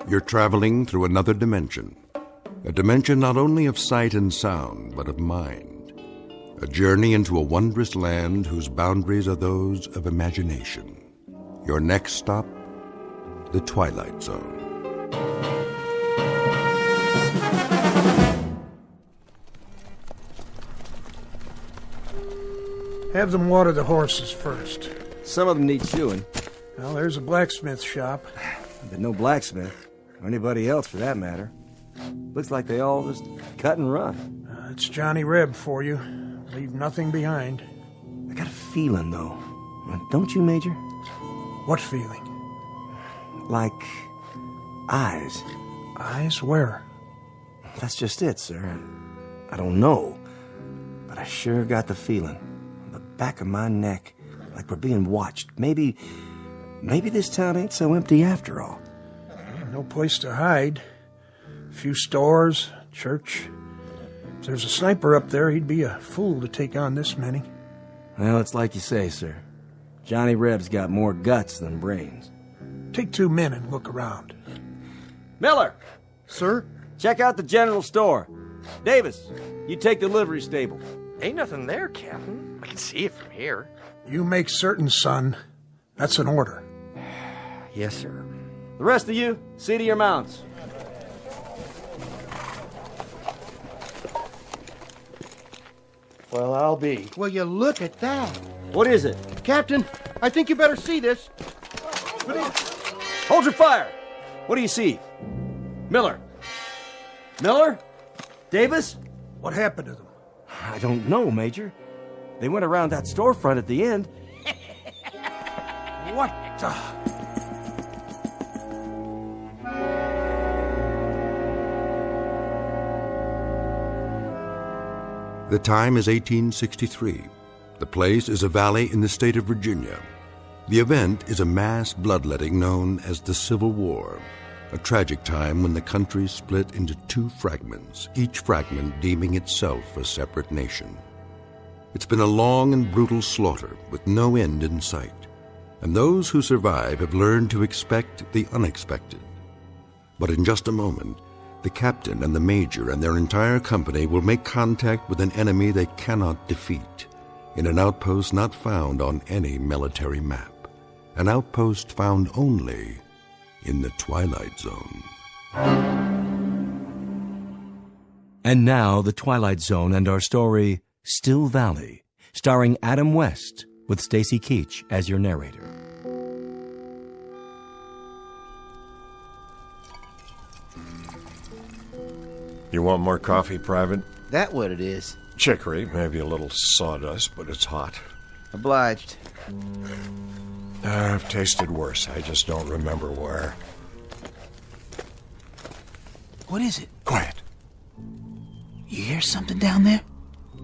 You're traveling through another dimension. A dimension not only of sight and sound, but of mind. A journey into a wondrous land whose boundaries are those of imagination. Your next stop, the Twilight Zone. Have them water the horses first. Some of them need shoeing. Well, there's a blacksmith shop. But no blacksmith, or anybody else for that matter. Looks like they all just cut and run. It's Johnny Reb for you. Leave nothing behind. I got a feeling, though. Don't you, Major? What feeling? Like eyes. Eyes where? That's just it, sir. I don't know. But I sure got the feeling. On the back of my neck. Like we're being watched. Maybe this town ain't so empty after all. No place to hide. A few stores, church. If there's a sniper up there, he'd be a fool to take on this many. Well, it's like you say, sir. Johnny Reb's got more guts than brains. Take 2 men and look around. Miller! Sir? Check out the general store. Davis, you take the livery stable. Ain't nothing there, Captain. I can see it from here. You make certain, son. That's an order. Yes, sir. The rest of you, see to your mounts. Well, I'll be. Will you look at that? What is it? Captain, I think you better see this. Hold your fire! What do you see? Miller? Miller? Davis? What happened to them? I don't know, Major. They went around that storefront at the end. What the... The time is 1863. The place is a valley in the state of Virginia. The event is a mass bloodletting known as the Civil War, a tragic time when the country split into 2 fragments, each fragment deeming itself a separate nation. It's been a long and brutal slaughter with no end in sight, and those who survive have learned to expect the unexpected. But in just a moment, the captain and the major and their entire company will make contact with an enemy they cannot defeat, in an outpost not found on any military map, an outpost found only in the Twilight Zone. And now, the Twilight Zone and our story, Still Valley, starring Adam West, with Stacy Keach as your narrator. You want more coffee, Private? That what it is. Chicory, maybe a little sawdust, but it's hot. Obliged. I've tasted worse. I just don't remember where. What is it? Quiet. You hear something down there?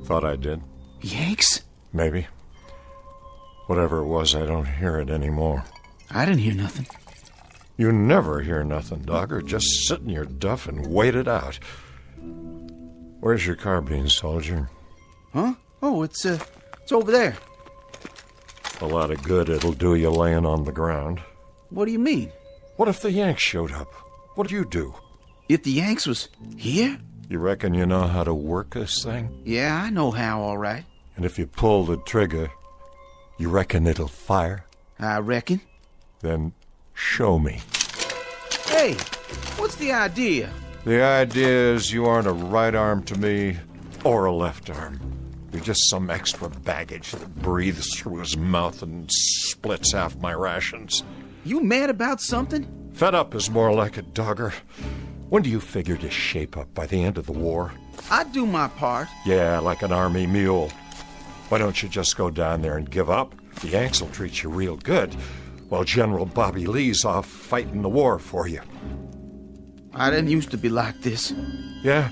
Thought I did. Yanks? Maybe. Whatever it was, I don't hear it anymore. I didn't hear nothing. You never hear nothing, Dogger. Just sit in your duff and wait it out. Where's your carbine, soldier? Huh? Oh, it's over there. A lot of good it'll do you laying on the ground. What do you mean? What if the Yanks showed up? What'd you do? If the Yanks was here? You reckon you know how to work this thing? Yeah, I know how, all right. And if you pull the trigger, you reckon it'll fire? I reckon. Then show me. Hey, what's the idea? The idea is you aren't a right arm to me or a left arm. You're just some extra baggage that breathes through his mouth and splits half my rations. You mad about something? Fed up is more like it, Dogger. When do you figure to shape up? By the end of the war? I do my part. Yeah, like an army mule. Why don't you just go down there and give up? The Yanks will treat you real good, while General Bobby Lee's off fighting the war for you. I didn't used to be like this. Yeah?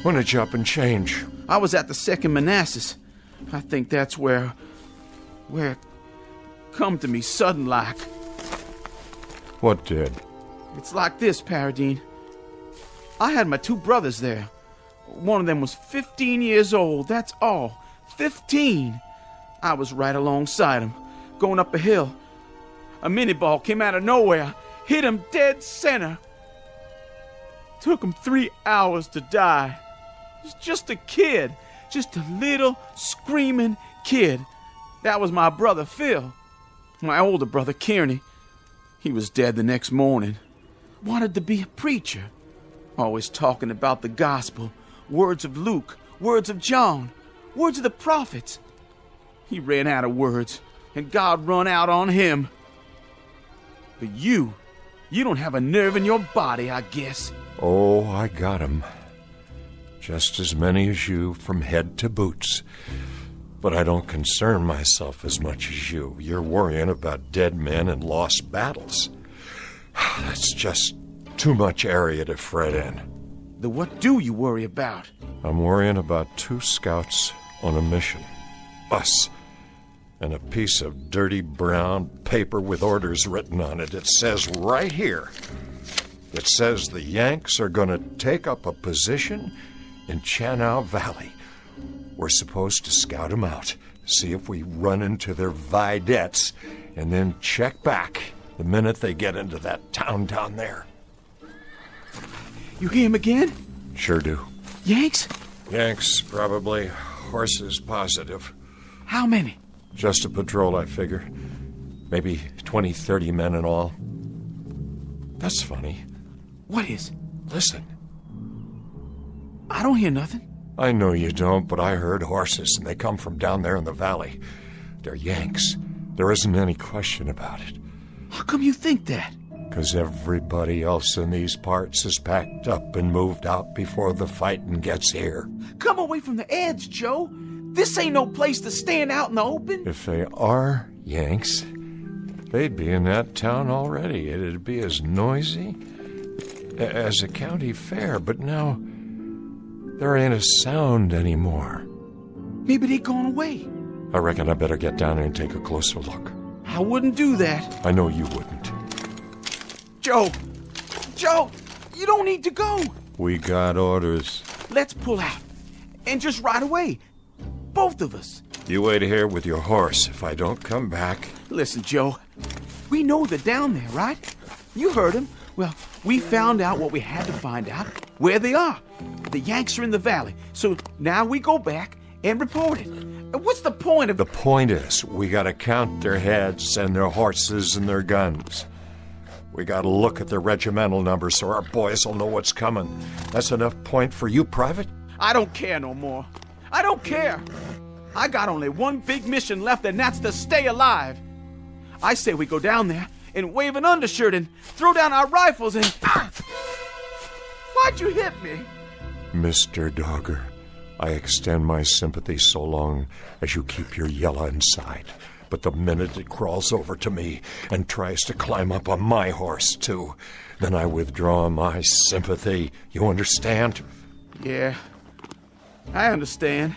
When did you up and change? I was at the 2nd Manassas. I think that's where it come to me sudden like. What did? It's like this, Paradine. I had my 2 brothers there. One of them was 15 years old, that's all. 15! I was right alongside him, going up a hill. A mini ball came out of nowhere, hit him dead center. Took him 3 hours to die. He's just a kid. Just a little screaming kid. That was my brother Phil. My older brother Kearney. He was dead the next morning. Wanted to be a preacher. Always talking about the gospel. Words of Luke. Words of John. Words of the prophets. He ran out of words, and God run out on him. But you don't have a nerve in your body, I guess. Oh, I got 'em. Just as many as you from head to boots. But I don't concern myself as much as you. You're worrying about dead men and lost battles. That's just too much area to fret in. Then what do you worry about? I'm worrying about 2 scouts on a mission. Us. And a piece of dirty brown paper with orders written on it. It says right here. It says the Yanks are going to take up a position in Chanow Valley. We're supposed to scout them out, see if we run into their vedettes, and then check back the minute they get into that town down there. You hear him again? Sure do. Yanks? Yanks, probably. Horses, positive. How many? Just a patrol, I figure. Maybe 20, 30 men in all. That's funny. What is? Listen. I don't hear nothing. I know you don't, but I heard horses, and they come from down there in the valley. They're Yanks. There isn't any question about it. How come you think that? 'Cause everybody else in these parts is packed up and moved out before the fighting gets here. Come away from the edge, Joe. This ain't no place to stand out in the open. If they are Yanks, they'd be in that town already. It'd be as noisy as a county fair, but now there ain't a sound anymore. Maybe they gone away. I reckon I better get down there and take a closer look. I wouldn't do that. I know you wouldn't. Joe, you don't need to go. We got orders. Let's pull out. And just right away. Both of us. You wait here with your horse. If I don't come back... Listen, Joe. We know they're down there, right? You heard them. Well, we found out what we had to find out. Where they are. The Yanks are in the valley. So now we go back and report it. What's the point of... The point is, we gotta count their heads and their horses and their guns. We gotta look at their regimental numbers so our boys will know what's coming. That's enough point for you, Private? I don't care no more. I don't care. I got only one big mission left, and that's to stay alive. I say we go down there and wave an undershirt and throw down our rifles and... Why'd you hit me? Mr. Dogger, I extend my sympathy so long as you keep your yella inside. But the minute it crawls over to me and tries to climb up on my horse, too, then I withdraw my sympathy. You understand? Yeah, I understand.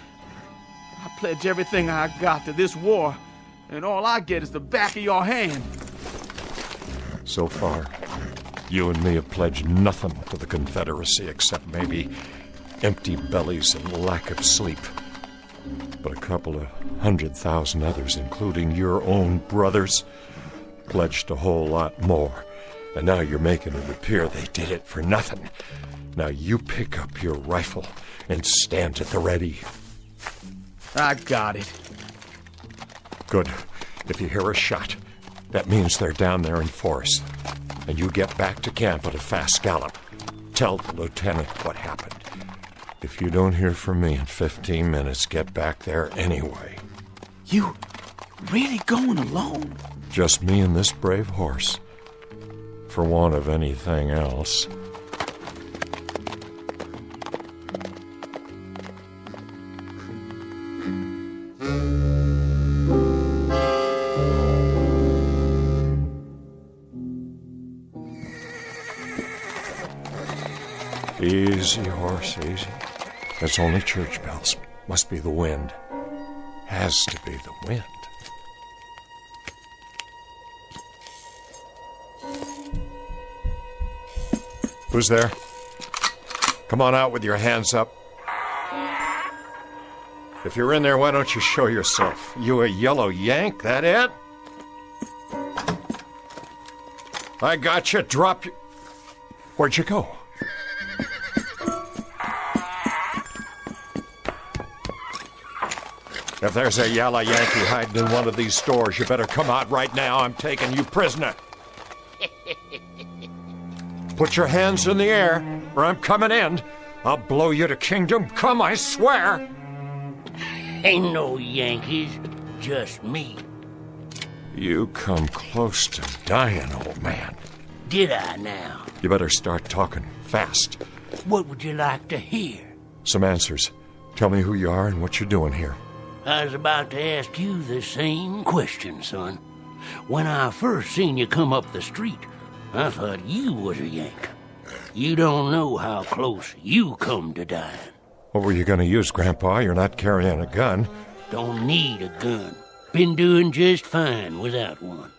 I pledge everything I got to this war, and all I get is the back of your hand. So far, you and me have pledged nothing to the Confederacy except maybe empty bellies and lack of sleep. But a couple of 100,000 others, including your own brothers, pledged a whole lot more. And now you're making it appear they did it for nothing. Now you pick up your rifle and stand at the ready. I got it. Good. If you hear a shot, that means they're down there in force. And you get back to camp at a fast gallop. Tell the lieutenant what happened. If you don't hear from me in 15 minutes, get back there anyway. You really going alone? Just me and this brave horse. For want of anything else. Easy, horse, easy. It's only church bells. Must be the wind. Has to be the wind. Who's there? Come on out with your hands up. If you're in there, why don't you show yourself? You a yellow yank, that it? I got you. Drop your... Where'd you go? If there's a yellow Yankee hiding in one of these stores, you better come out right now. I'm taking you prisoner. Put your hands in the air, or I'm coming in. I'll blow you to kingdom come, I swear. Ain't no Yankees, just me. You come close to dying, old man. Did I now? You better start talking fast. What would you like to hear? Some answers. Tell me who you are and what you're doing here. I was about to ask you the same question, son. When I first seen you come up the street, I thought you was a Yank. You don't know how close you come to dying. What were you going to use, Grandpa? You're not carrying a gun. Don't need a gun. Been doing just fine without one.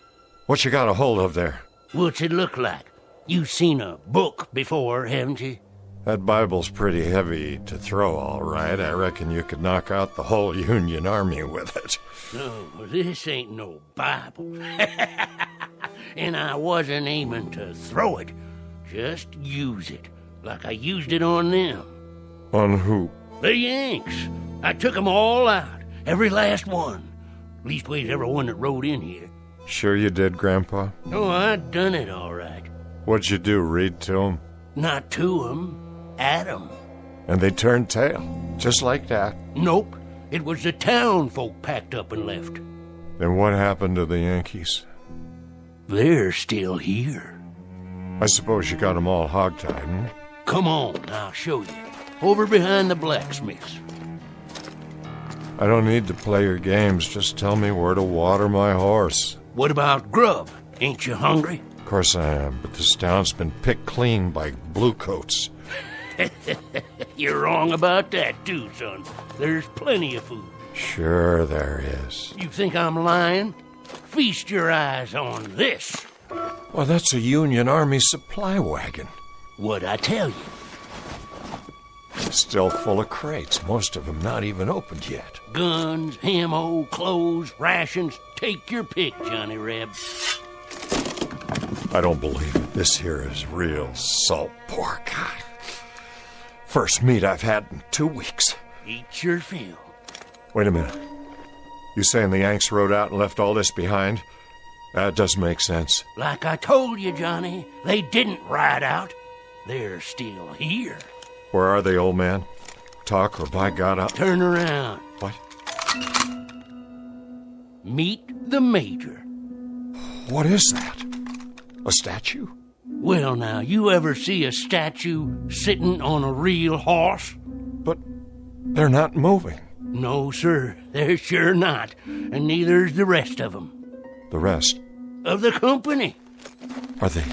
What you got a hold of there? What's it look like? You've seen a book before, haven't you? That Bible's pretty heavy to throw, all right. I reckon you could knock out the whole Union Army with it. No, this ain't no Bible. And I wasn't aiming to throw it. Just use it, like I used it on them. On who? The Yanks. I took 'em all out, every last one. Leastways, every one that rode in here. Sure you did, Grandpa? Oh, I done it all right. What'd you do, read to 'em? Not to 'em, at 'em. And they turned tail, just like that. Nope, it was the town folk packed up and left. Then what happened to the Yankees? They're still here. I suppose you got 'em all hogtied, hmm? Come on, I'll show you. Over behind the blacksmiths. I don't need to play your games. Just tell me where to water my horse. What about grub? Ain't you hungry? Of course I am, but this town's been picked clean by bluecoats. You're wrong about that, too, son. There's plenty of food. Sure there is. You think I'm lying? Feast your eyes on this. Well, that's a Union Army supply wagon. What'd I tell you? Still full of crates, most of them not even opened yet. Guns, ammo, clothes, rations. Take your pick, Johnny Reb. I don't believe it. This here is real salt pork. First meat I've had in 2 weeks. Eat your fill. Wait a minute. You saying the Yanks rode out and left all this behind? That doesn't make sense. Like I told you, Johnny, they didn't ride out. They're still here. Where are they, old man? Talk or by God, I'll... Turn around. What? Meet the Major. What is that? A statue? Well, now, you ever see a statue sitting on a real horse? But they're not moving. No, sir, they're sure not. And neither's the rest of them. The rest? Of the company. Are they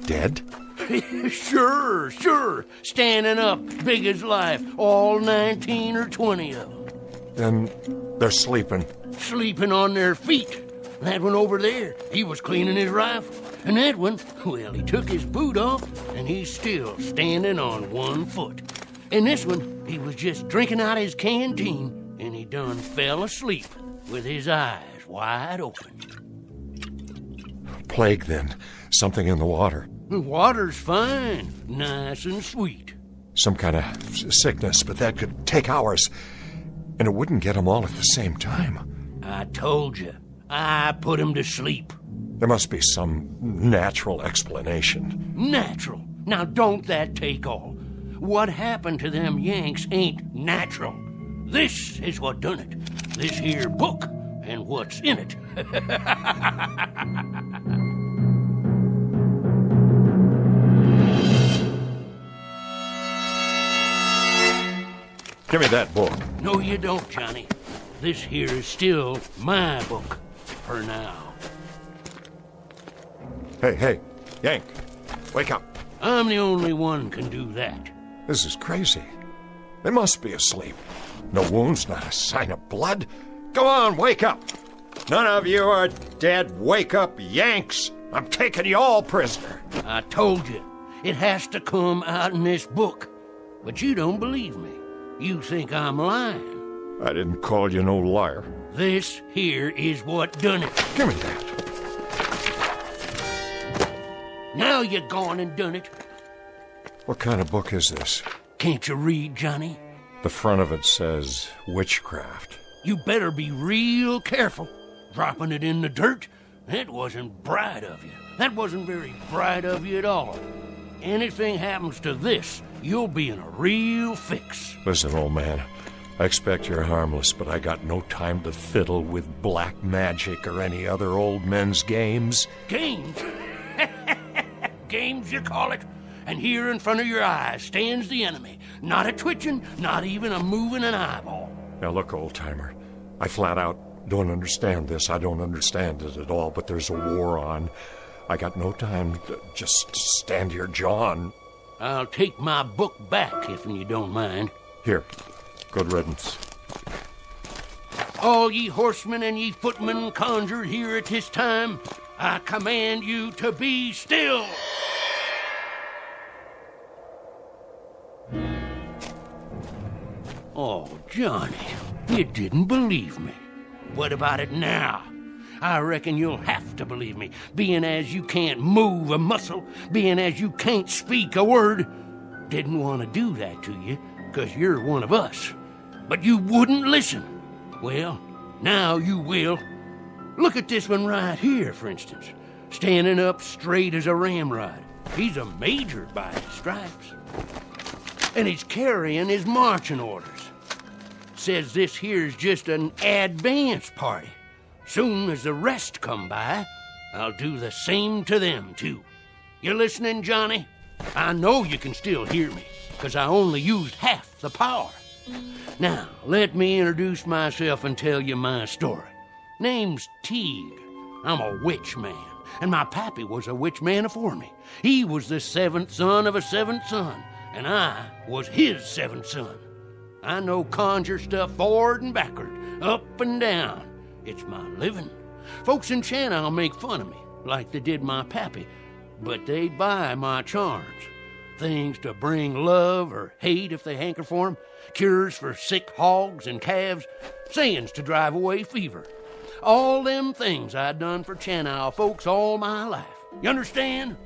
dead? Sure. Standing up, big as life. All 19 or 20 of them. Then they're sleeping. Sleeping on their feet. That one over there, he was cleaning his rifle. And that one, well, he took his boot off, and he's still standing on one foot. And this one, he was just drinking out his canteen, and he done fell asleep with his eyes wide open. Plague, then. Something in the water. The water's fine, nice and sweet. Some kind of sickness, but that could take hours. And it wouldn't get them all at the same time. I told you, I put him to sleep. There must be some natural explanation. Natural? Now don't that take all? What happened to them Yanks ain't natural. This is what done it. This here book and what's in it. Give me that book. No, you don't, Johnny. This here is still my book, for now. Hey, Yank, wake up. I'm the only one can do that. This is crazy. They must be asleep. No wounds, not a sign of blood. Go on, wake up. None of you are dead. Wake up, Yanks. I'm taking you all prisoner. I told you, it has to come out in this book. But you don't believe me. You think I'm lying. I didn't call you no liar. This here is what done it. Give me that. Now you gone and done it. What kind of book is this? Can't you read, Johnny? The front of it says Witchcraft. You better be real careful dropping it in the dirt. That wasn't bright of you. That wasn't very bright of you at all. Anything happens to this, you'll be in a real fix. Listen, old man, I expect you're harmless, but I got no time to fiddle with black magic or any other old men's games. Games? Games, you call it? And here in front of your eyes stands the enemy. Not a twitching, not even a moving an eyeball. Now look, old-timer, I flat out don't understand this. I don't understand it at all, but there's a war on. I got no time to just stand here jawing. I'll take my book back if you don't mind. Here, good riddance. All ye horsemen and ye footmen conjured here at this time, I command you to be still. Oh, Johnny, you didn't believe me. What about it now? I reckon you'll have to believe me, being as you can't move a muscle, being as you can't speak a word. Didn't want to do that to you, 'cause you're one of us. But you wouldn't listen. Well, now you will. Look at this one right here, for instance, standing up straight as a ramrod. He's a major by his stripes. And he's carrying his marching orders. Says this here's just an advance party. Soon as the rest come by, I'll do the same to them, too. You listening, Johnny? I know you can still hear me, 'cause I only used half the power. Now, let me introduce myself and tell you my story. Name's Teague. I'm a witch man, and my pappy was a witch man afore me. He was the seventh son of a seventh son, and I was his seventh son. I know conjure stuff forward and backward, up and down. It's my living. Folks in Channel make fun of me, like they did my pappy, but they buy my charms. Things to bring love or hate if they hanker for 'em, cures for sick hogs and calves, sayings to drive away fever. All them things I done for Channel folks all my life. You understand?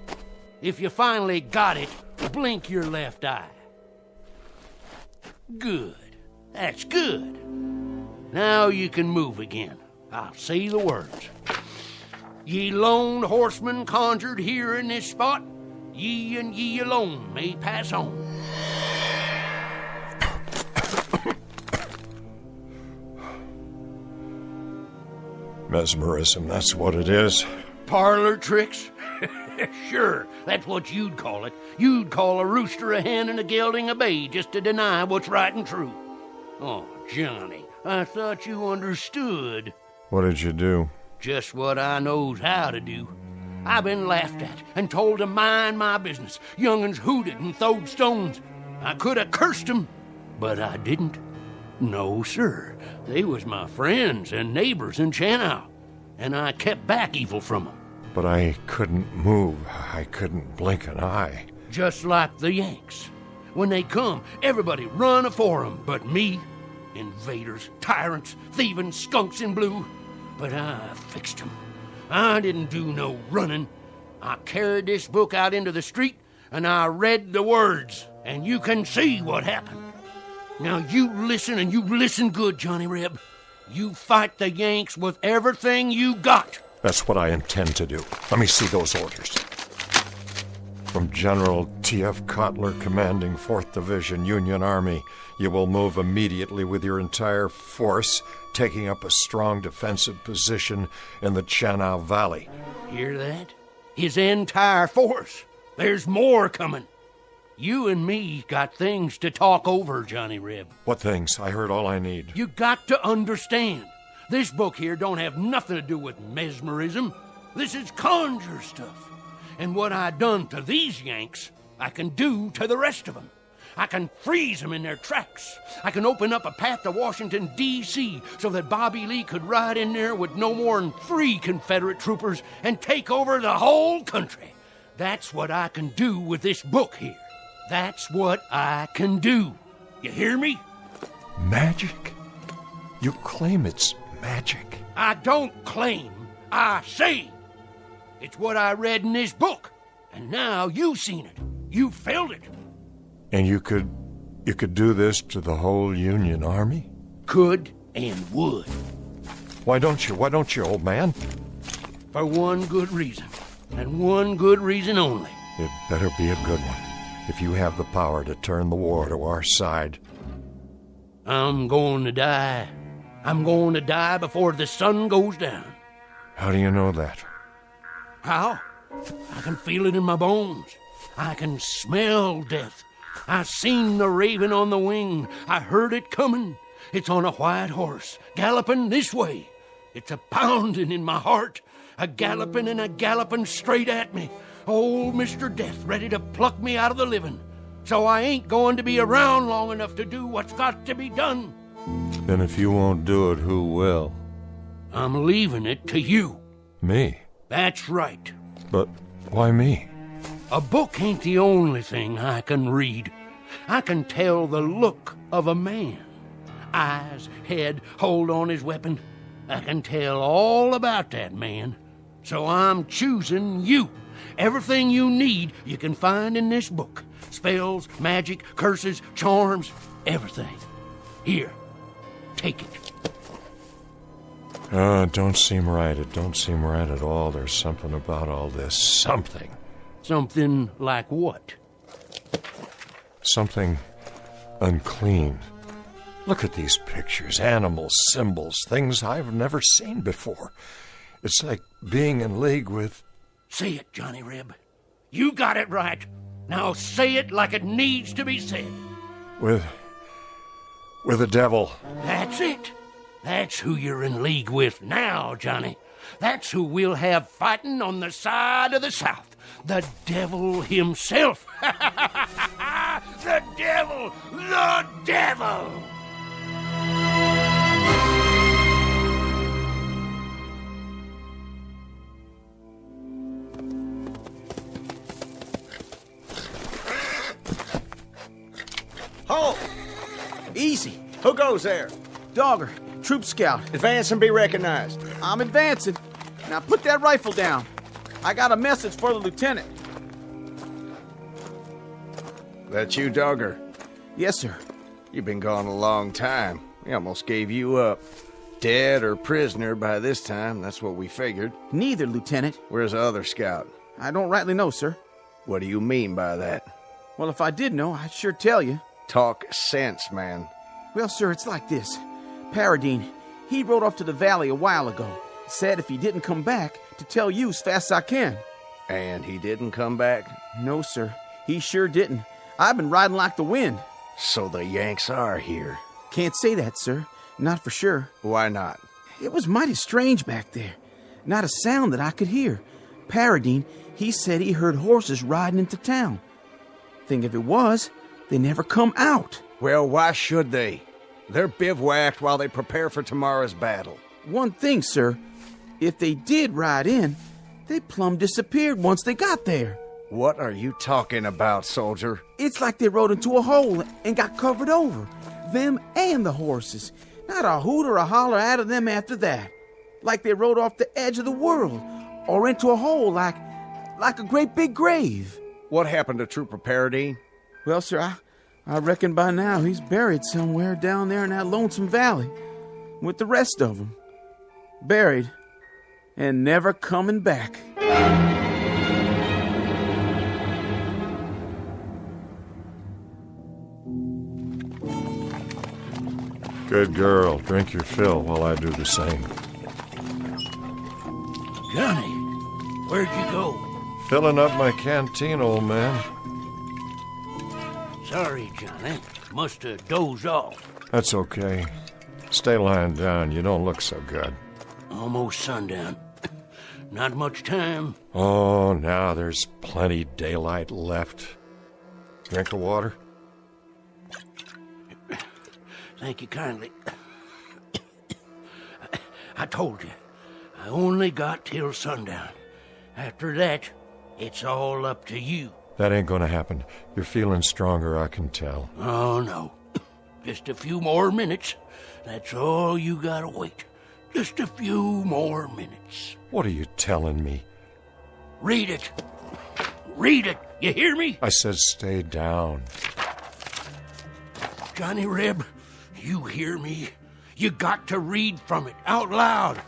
If you finally got it, blink your left eye. Good. That's good. Now you can move again. I'll say the words. Ye lone horsemen conjured here in this spot, ye and ye alone may pass on. Mesmerism, that's what it is. Parlor tricks? Sure, that's what you'd call it. You'd call a rooster a hen and a gelding a bay just to deny what's right and true. Oh, Johnny, I thought you understood. What did you do? Just what I knows how to do. I've been laughed at and told to mind my business. Young'uns hooted and throwed stones. I could have cursed 'em, but I didn't. No, sir. They was my friends and neighbors in Channel, and I kept back evil from 'em. But I couldn't move. I couldn't blink an eye. Just like the Yanks. When they come, everybody run afore 'em, but me. Invaders, tyrants, thieving skunks in blue. But I fixed 'em. I didn't do no running. I carried this book out into the street, and I read the words, and you can see what happened. Now you listen, and you listen good, Johnny Reb. You fight the Yanks with everything you got. That's what I intend to do. Let me see those orders. From General T.F. Cotler, commanding 4th Division, Union Army, you will move immediately with your entire force, taking up a strong defensive position in the Channel Valley. Hear that? His entire force. There's more coming. You and me got things to talk over, Johnny Reb. What things? I heard all I need. You got to understand. This book here don't have nothing to do with mesmerism. This is conjure stuff. And what I done to these Yanks, I can do to the rest of them. I can freeze them in their tracks. I can open up a path to Washington, D.C., so that Bobby Lee could ride in there with no more than 3 Confederate troopers and take over the whole country. That's what I can do with this book here. That's what I can do. You hear me? Magic? You claim it's magic. I don't claim. I say. It's what I read in this book. And now you've seen it. You felt it. And you could do this to the whole Union Army? Could and wood. Why don't you? Why don't you, old man? For one good reason, and one good reason only. It better be a good one. If you have the power to turn the war to our side. I'm going to die. I'm going to die before the sun goes down. How do you know that? How? I can feel it in my bones. I can smell death. I seen the raven on the wing. I heard it coming. It's on a white horse, galloping this way. It's a pounding in my heart, a galloping and a galloping straight at me. Old Mr. Death ready to pluck me out of the living. So I ain't going to be around long enough to do what's got to be done. Then if you won't do it, who will? I'm leaving it to you. Me? That's right. But why me? A book ain't the only thing I can read. I can tell the look of a man. Eyes, head, hold on his weapon. I can tell all about that man. So I'm choosing you. Everything you need you can find in this book. Spells, magic, curses, charms, everything. Here, take it. It don't seem right. It don't seem right at all. There's something about all this. Something. Something like what? Something unclean. Look at these pictures, animals, symbols, things I've never seen before. It's like being in league with... Say it, Johnny Reb. You got it right. Now say it like it needs to be said. With the devil. That's it. That's who you're in league with now, Johnny. That's who we'll have fighting on the side of the South. The devil himself. The devil! The devil! Halt! Easy. Who goes there? Dogger, troop scout. Advance and be recognized. I'm advancing. Now put that rifle down. I got a message for the lieutenant. That you, Dogger? Yes, sir. You've been gone a long time. We almost gave you up. Dead or prisoner by this time, that's what we figured. Neither, Lieutenant. Where's the other scout? I don't rightly know, sir. What do you mean by that? Well, if I did know, I'd sure tell you. Talk sense, man. Well, sir, it's like this. Paradine, he rode off to the valley a while ago. Said if he didn't come back, to tell you as fast as I can. And he didn't come back? No, sir. He sure didn't. I've been riding like the wind. So the Yanks are here. Can't say that, sir. Not for sure. Why not? It was mighty strange back there. Not a sound that I could hear. Paradine, he said he heard horses riding into town. Think if it was, they never come out. Well, why should they? They're bivouacked while they prepare for tomorrow's battle. One thing, sir. If they did ride in, they plumb disappeared once they got there. What are you talking about, soldier? It's like they rode into a hole and got covered over. Them and the horses. Not a hoot or a holler out of them after that. Like they rode off the edge of the world, or into a hole like a great big grave. What happened to Trooper Paradine? Well, sir, I reckon by now he's buried somewhere down there in that lonesome valley with the rest of them. Buried and never coming back. Good girl. Drink your fill while I do the same. Johnny, where'd you go? Filling up my canteen, old man. Sorry, Johnny. Must have dozed off. That's okay. Stay lying down. You don't look so good. Almost sundown. Not much time. Oh, now there's plenty daylight left. Drink of water? Thank you kindly. I told you, I only got till sundown. After that, it's all up to you. That ain't gonna happen. You're feeling stronger, I can tell. Oh, no. Just a few more minutes. That's all you gotta wait. Just a few more minutes. What are you telling me? Read it. Read it. You hear me? I said stay down. Johnny Reb, you hear me? You got to read from it out loud.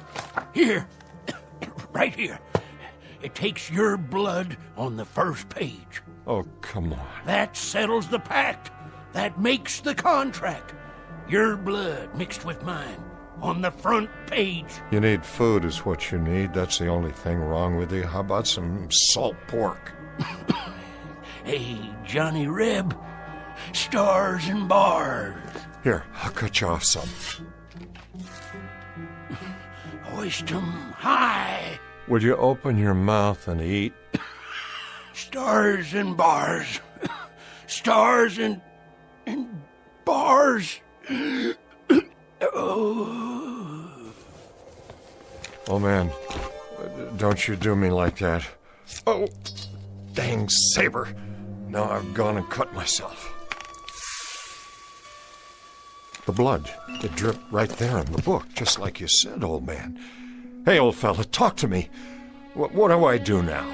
Here, right here. It takes your blood on the first page. Oh, come on. That settles the pact. That makes the contract. Your blood mixed with mine on the front page. You need food is what you need. That's the only thing wrong with you. How about some salt pork? Hey, Johnny Reb. Stars and bars. Here, I'll cut you off some. Hoist 'em high. Would you open your mouth and eat? Stars and bars. Stars and bars. Oh, man. Don't you do me like that. Oh, dang saber. Now I've gone and cut myself. The blood, it dripped right there in the book, just like you said, old man. Hey, old fella, talk to me. What do I do now?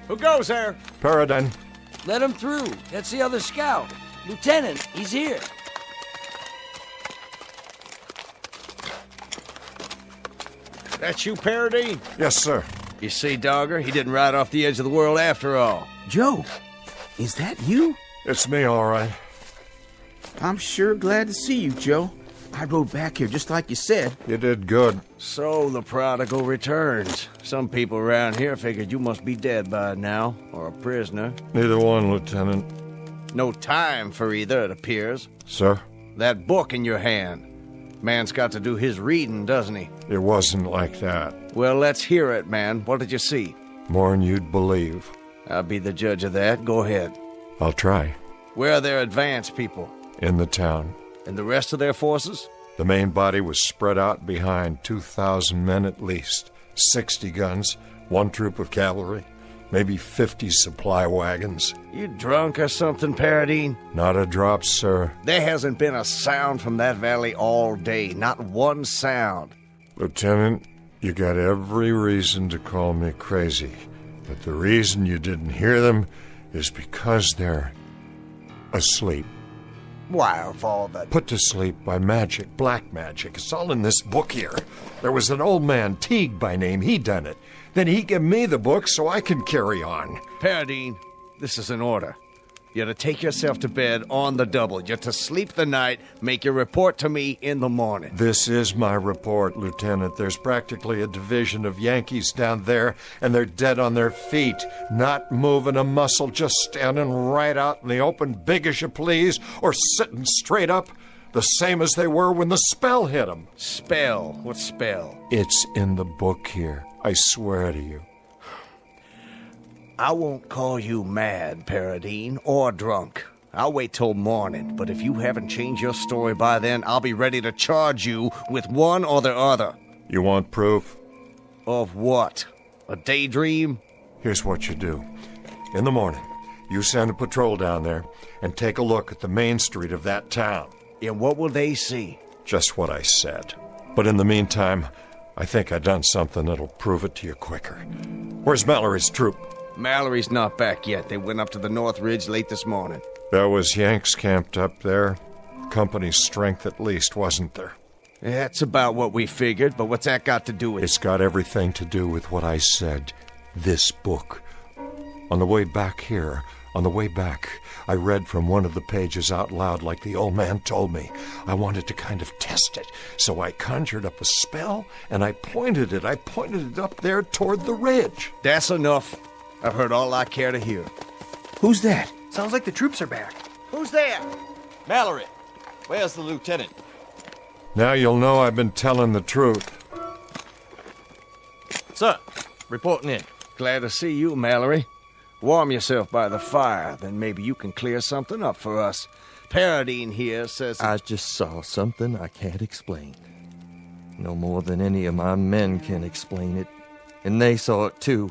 Who goes there? Paradine. Let him through. That's the other scout. Lieutenant, he's here. That you, Paradine? Yes, sir. You see, Dogger, he didn't ride off the edge of the world after all. Joe, is that you? It's me, all right. I'm sure glad to see you, Joe. I rode back here just like you said. You did good. So the prodigal returns. Some people around here figured you must be dead by now, or a prisoner. Neither one, Lieutenant. No time for either, it appears. Sir? That book in your hand. Man's got to do his reading, doesn't he? It wasn't like that. Well, let's hear it, man. What did you see? More'n you'd believe. I'll be the judge of that. Go ahead. I'll try. Where are their advance people? In the town. And the rest of their forces? The main body was spread out behind 2,000 men at least, 60 guns, one troop of cavalry, maybe 50 supply wagons. You drunk or something, Paradine? Not a drop, sir. There hasn't been a sound from that valley all day. Not one sound. Lieutenant, you got every reason to call me crazy. But the reason you didn't hear them is because they're asleep. Why, of all that... Put to sleep by magic, black magic. It's all in this book here. There was an old man, Teague by name. He done it. Then he give me the book so I can carry on. Paradine, this is an order. You're to take yourself to bed on the double. You're to sleep the night, make your report to me in the morning. This is my report, Lieutenant. There's practically a division of Yankees down there, and they're dead on their feet, not moving a muscle, just standing right out in the open, big as you please, or sitting straight up, the same as they were when the spell hit them. Spell? What spell? It's in the book here. I swear to you. I won't call you mad, Paradine, or drunk. I'll wait till morning, but if you haven't changed your story by then, I'll be ready to charge you with one or the other. You want proof? Of what? A daydream? Here's what you do. In the morning, you send a patrol down there and take a look at the main street of that town. And what will they see? Just what I said. But in the meantime, I think I done something that'll prove it to you quicker. Where's Mallory's troop? Mallory's not back yet. They went up to the North Ridge late this morning. There was Yanks camped up there. Company's strength at least, wasn't there? That's about what we figured, but what's that got to do with it? It's got everything to do with what I said. This book. On the way back here, I read from one of the pages out loud like the old man told me. I wanted to kind of test it, so I conjured up a spell, and I pointed it up there toward the ridge. That's enough. I've heard all I care to hear. Who's that? Sounds like the troops are back. Who's there? Mallory, where's the lieutenant? Now you'll know I've been telling the truth. Sir, reporting in. Glad to see you, Mallory. Warm yourself by the fire, then maybe you can clear something up for us. Paradine here says... I just saw something I can't explain. No more than any of my men can explain it. And they saw it too.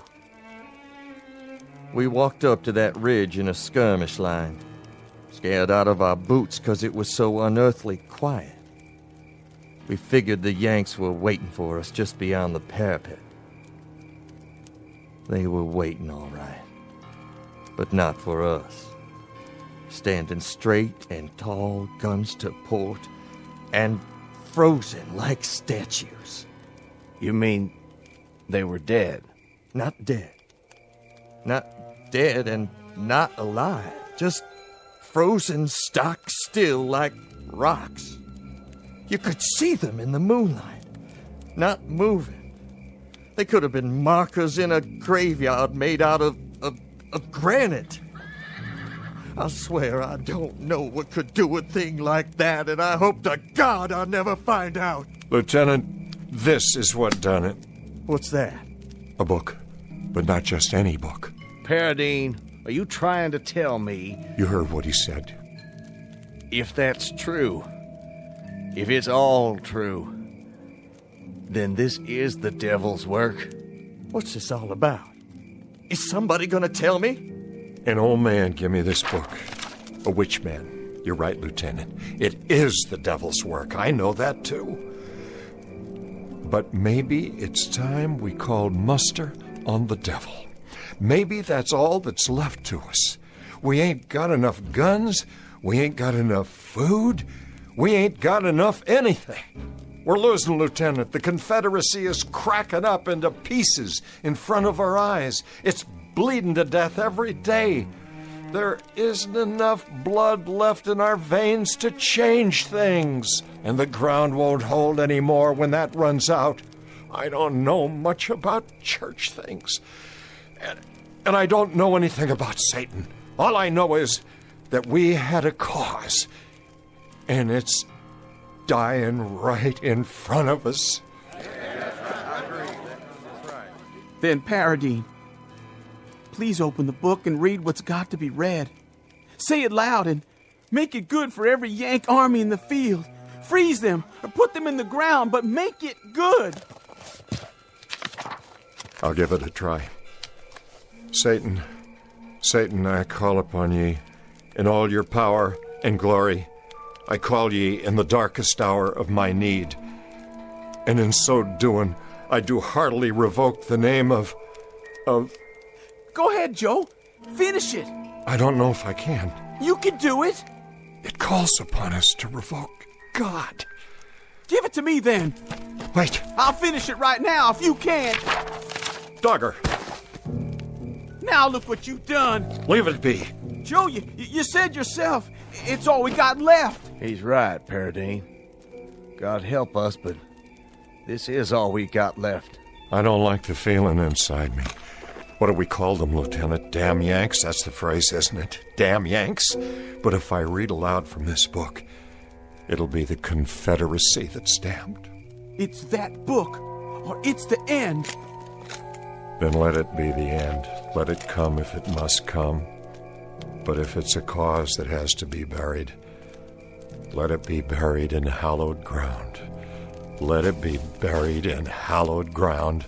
We walked up to that ridge in a skirmish line, scared out of our boots because it was so unearthly quiet. We figured the Yanks were waiting for us just beyond the parapet. They were waiting, all right. but not for us. Standing straight and tall, guns to port, and frozen like statues. You mean they were dead? Not dead. Not dead and not alive. Just frozen stock still like rocks. You could see them in the moonlight, not moving. They could have been markers in a graveyard made out of granite. I swear I don't know what could do a thing like that, and I hope to God I'll never find out. Lieutenant, this is what done it. What's that? A book, but not just any book. Paradine, are you trying to tell me... You heard what he said. If that's true, if it's all true, then this is the devil's work. What's this all about? Is somebody gonna tell me? An old man gave me this book. A witch man. You're right, Lieutenant. It is the devil's work. I know that, too. But maybe it's time we called muster on the devil. Maybe that's all that's left to us. We ain't got enough guns. We ain't got enough food. We ain't got enough anything. We're losing, Lieutenant. The Confederacy is cracking up into pieces in front of our eyes. It's bleeding to death every day. There isn't enough blood left in our veins to change things. And the ground won't hold anymore when that runs out. I don't know much about church things. And I don't know anything about Satan. All I know is that we had a cause. And it's dying right in front of us. Then, Paradine, please open the book and read what's got to be read. Say it loud and make it good for every Yank army in the field. Freeze them or put them in the ground, but make it good. I'll give it a try. Satan, I call upon ye in all your power and glory. I call ye in the darkest hour of my need. And in so doing, I do heartily revoke the name of... Go ahead, Joe. Finish it. I don't know if I can. You can do it. It calls upon us to revoke God. Give it to me, then. Wait. I'll finish it right now if you can. Dogger. Now look what you've done. Leave it be. Joe, you said yourself, it's all we got left. He's right, Paradine. God help us, but this is all we got left. I don't like the feeling inside me. What do we call them, Lieutenant? Damn Yanks? That's the phrase, isn't it? Damn Yanks? But if I read aloud from this book, it'll be the Confederacy that's damned. It's that book, or it's the end. Then let it be the end. Let it come if it must come. But if it's a cause that has to be buried, let it be buried in hallowed ground. Let it be buried in hallowed ground.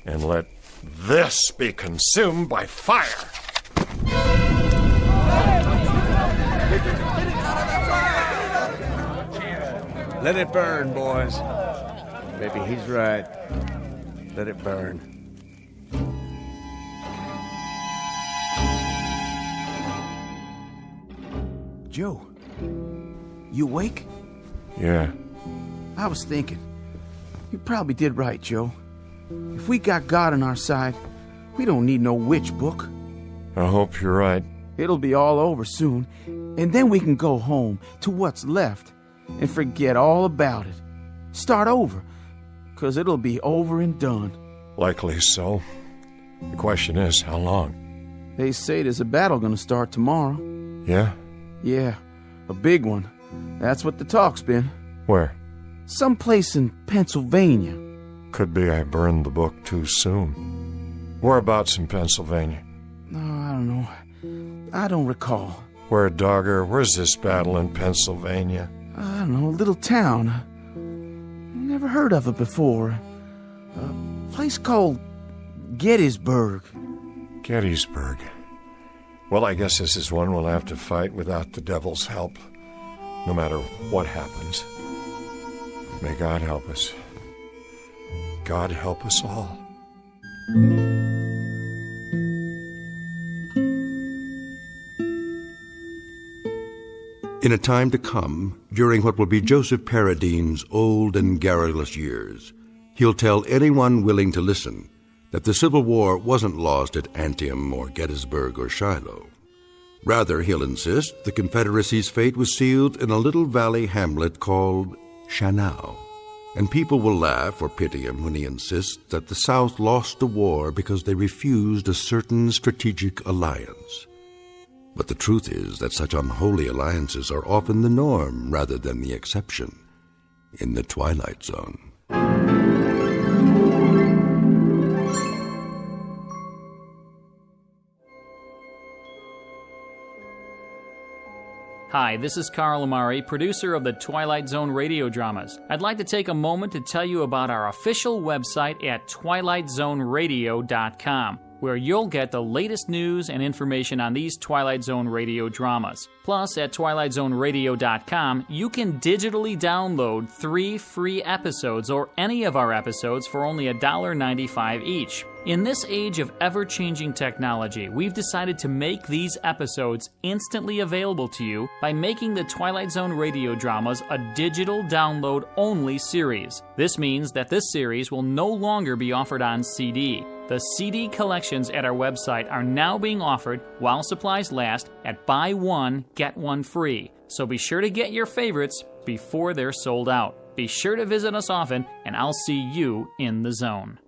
And let this be consumed by fire. Let it burn, boys. Maybe he's right. Let it burn. Joe, you awake? Yeah. I was thinking, you probably did right, Joe. If we got God on our side, we don't need no witch book. I hope you're right. It'll be all over soon, and then we can go home to what's left and forget all about it. Start over, 'cause it'll be over and done. Likely so. The question is, how long? They say there's a battle gonna start tomorrow. Yeah? Yeah, a big one. That's what the talk's been. Where? Someplace in Pennsylvania. Could be I burned the book too soon. Whereabouts in Pennsylvania? Oh, I don't know. I don't recall. Where, Dogger? Where's this battle in Pennsylvania? I don't know, a little town. Never heard of it before. A place called Gettysburg. Gettysburg. Well, I guess this is one we'll have to fight without the devil's help, no matter what happens. May God help us. God help us all. In a time to come, during what will be Joseph Paradine's old and garrulous years, he'll tell anyone willing to listen that the Civil War wasn't lost at Antietam or Gettysburg or Shiloh. Rather, he'll insist the Confederacy's fate was sealed in a little valley hamlet called Shannou. And people will laugh or pity him when he insists that the South lost the war because they refused a certain strategic alliance. But the truth is that such unholy alliances are often the norm rather than the exception in the Twilight Zone. Hi, this is Carl Amari, producer of the Twilight Zone radio dramas. I'd like to take a moment to tell you about our official website at twilightzoneradio.com, where you'll get the latest news and information on these Twilight Zone radio dramas. Plus, at twilightzoneradio.com, you can digitally download 3 free episodes or any of our episodes for only $1.95 each. In this age of ever-changing technology, we've decided to make these episodes instantly available to you by making the Twilight Zone radio dramas a digital download-only series. This means that this series will no longer be offered on CD. The CD collections at our website are now being offered, while supplies last, at buy one, get one free. So be sure to get your favorites before they're sold out. Be sure to visit us often, and I'll see you in the zone.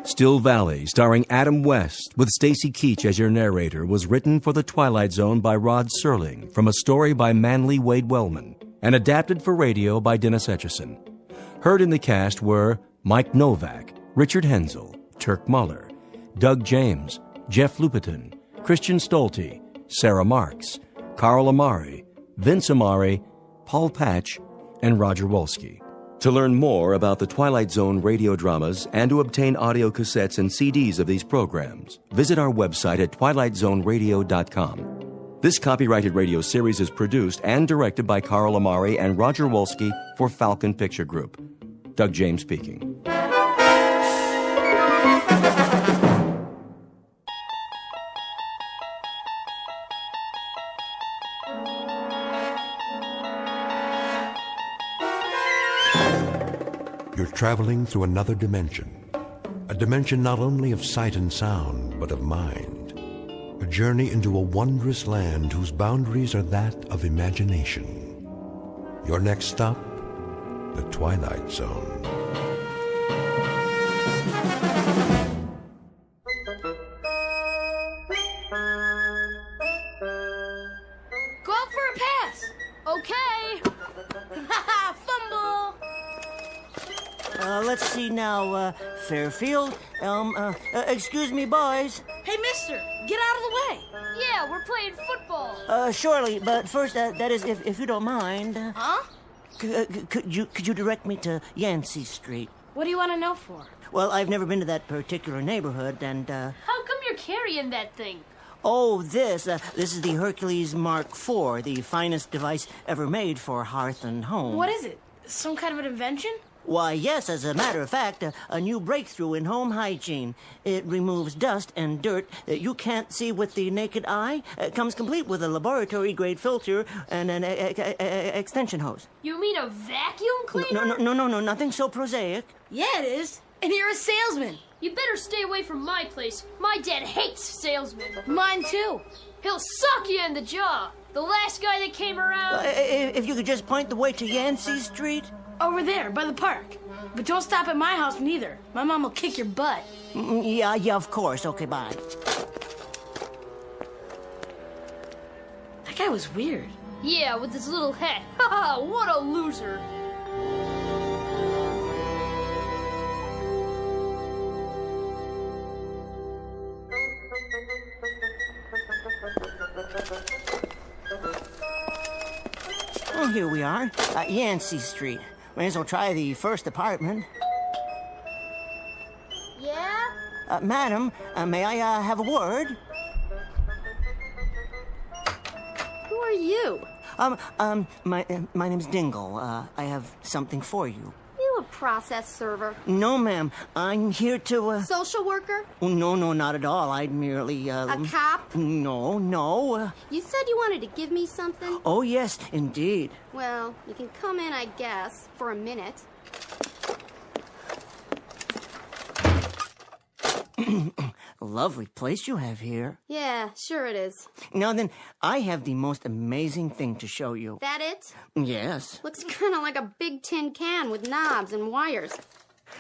Still Valley, starring Adam West, with Stacy Keach as your narrator, was written for The Twilight Zone by Rod Serling from a story by Manly Wade Wellman and adapted for radio by Dennis Etchison. Heard in the cast were Mike Novak, Richard Hensel, Turk Muller, Doug James, Jeff Lupiton, Christian Stolte, Sarah Marks, Carl Amari, Vince Amari, Paul Patch, and Roger Wolski. To learn more about the Twilight Zone radio dramas and to obtain audio cassettes and CDs of these programs, visit our website at twilightzoneradio.com. This copyrighted radio series is produced and directed by Carl Amari and Roger Wolski for Falcon Picture Group. Doug James speaking. You're traveling through another dimension. A dimension not only of sight and sound, but of mind. A journey into a wondrous land whose boundaries are that of imagination. Your next stop, the Twilight Zone. Go out for a pass. Okay. Fumble. Let's see now, Fairfield. Excuse me, boys. Hey, mister, get out of the way. Yeah, we're playing football. Surely, but first, that is, if you don't mind. Huh? Could you direct me to Yancey Street? What do you want to know for? Well, I've never been to that particular neighborhood, and, How come you're carrying that thing? Oh, this is the Hercules Mark IV, the finest device ever made for hearth and home. What is it? Some kind of an invention? Why, yes, as a matter of fact, a new breakthrough in home hygiene. It removes dust and dirt that you can't see with the naked eye. It comes complete with a laboratory-grade filter and an extension hose. You mean a vacuum cleaner? No, nothing so prosaic. Yeah, it is. And you're a salesman. You better stay away from my place. My dad hates salesmen. Mine too. He'll suck you in the jaw. The last guy that came around... If you could just point the way to Yancey Street... Over there, by the park. But don't stop at my house neither. My mom will kick your butt. Yeah, of course. Okay, bye. That guy was weird. Yeah, with his little hat. Haha, what a loser. Well, here we are, Yancey Street. May as well try the first apartment. Yeah? Madam, may I have a word? Who are you? My name's Dingle. I have something for you. You a process server? No, ma'am. I'm here to, Social worker? No, not at all. I'd merely, A cop? No. You said you wanted to give me something? Oh, yes, indeed. Well, you can come in, I guess, for a minute. Lovely place you have here. Yeah, sure it is. Now then, I have the most amazing thing to show you. That it? Yes. Looks kind of like a big tin can with knobs and wires.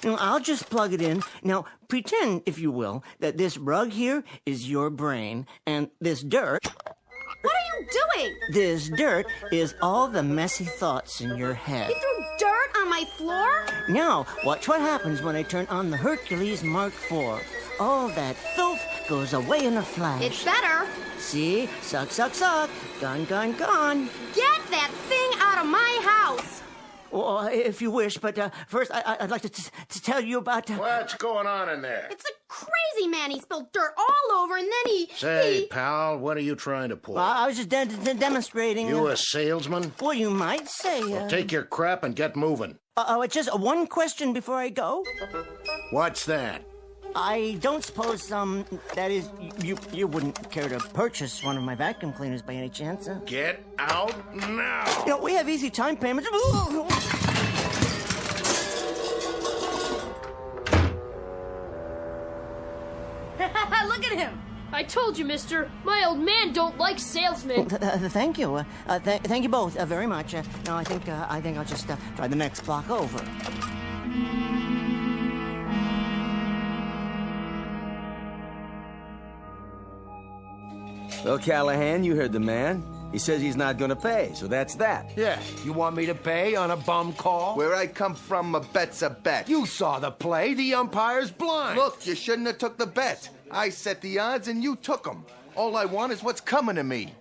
Now, I'll just plug it in. Now, pretend, if you will, that this rug here is your brain, and this dirt... What are you doing? This dirt is all the messy thoughts in your head. You threw dirt on my floor? Now, watch what happens when I turn on the Hercules Mark IV. All that filth goes away in a flash. It better. See? Suck, suck, suck. Gone, gone, gone. Get that thing out of my house. Well, if you wish, but first I'd like to tell you about... What's going on in there? It's a crazy man. He spilled dirt all over, and then he... Say, pal, what are you trying to pull? I was just demonstrating... You a salesman? Well, you might say... Well, take your crap and get moving. It's just one question before I go. What's that? I don't suppose, that is, you wouldn't care to purchase one of my vacuum cleaners by any chance, huh? Get out now! You know, we have easy time payments. Look at him! I told you, mister. My old man don't like salesmen. Thank you. Thank you both very much. Now, I think I'll just try the next block over. Well, Callahan, you heard the man. He says he's not gonna pay, so that's that. Yeah, you want me to pay on a bum call? Where I come from, a bet's a bet. You saw the play. The umpire's blind. Look, you shouldn't have took the bet. I set the odds and you took them. All I want is what's coming to me.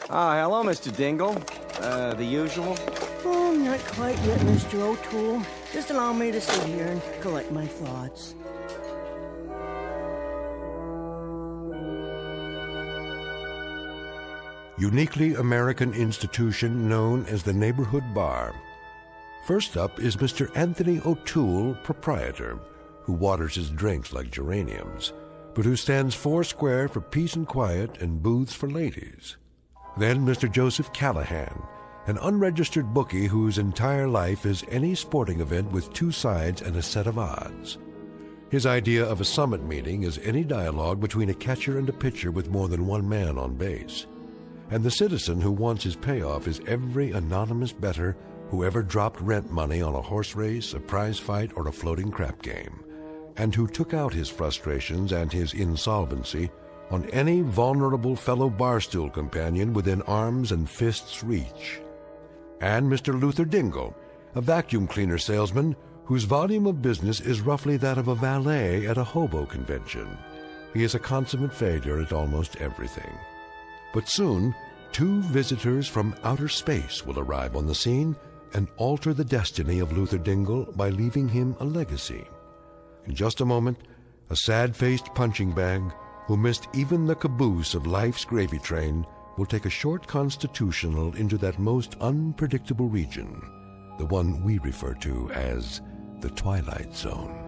Hello, Mr. Dingle. The usual? Oh, not quite yet, Mr. O'Toole. Just allow me to sit here and collect my thoughts. Uniquely American institution known as the Neighborhood Bar. First up is Mr. Anthony O'Toole, proprietor, who waters his drinks like geraniums, but who stands foursquare for peace and quiet and booths for ladies. Then Mr. Joseph Callahan, an unregistered bookie whose entire life is any sporting event with two sides and a set of odds. His idea of a summit meeting is any dialogue between a catcher and a pitcher with more than one man on base. And the citizen who wants his payoff is every anonymous bettor who ever dropped rent money on a horse race, a prize fight, or a floating crap game, and who took out his frustrations and his insolvency on any vulnerable fellow barstool companion within arms and fists' reach. And Mr. Luther Dingle, a vacuum cleaner salesman whose volume of business is roughly that of a valet at a hobo convention. He is a consummate failure at almost everything. But soon, two visitors from outer space will arrive on the scene and alter the destiny of Luther Dingle by leaving him a legacy. In just a moment, a sad-faced punching bag who missed even the caboose of life's gravy train will take a short constitutional into that most unpredictable region, the one we refer to as the Twilight Zone.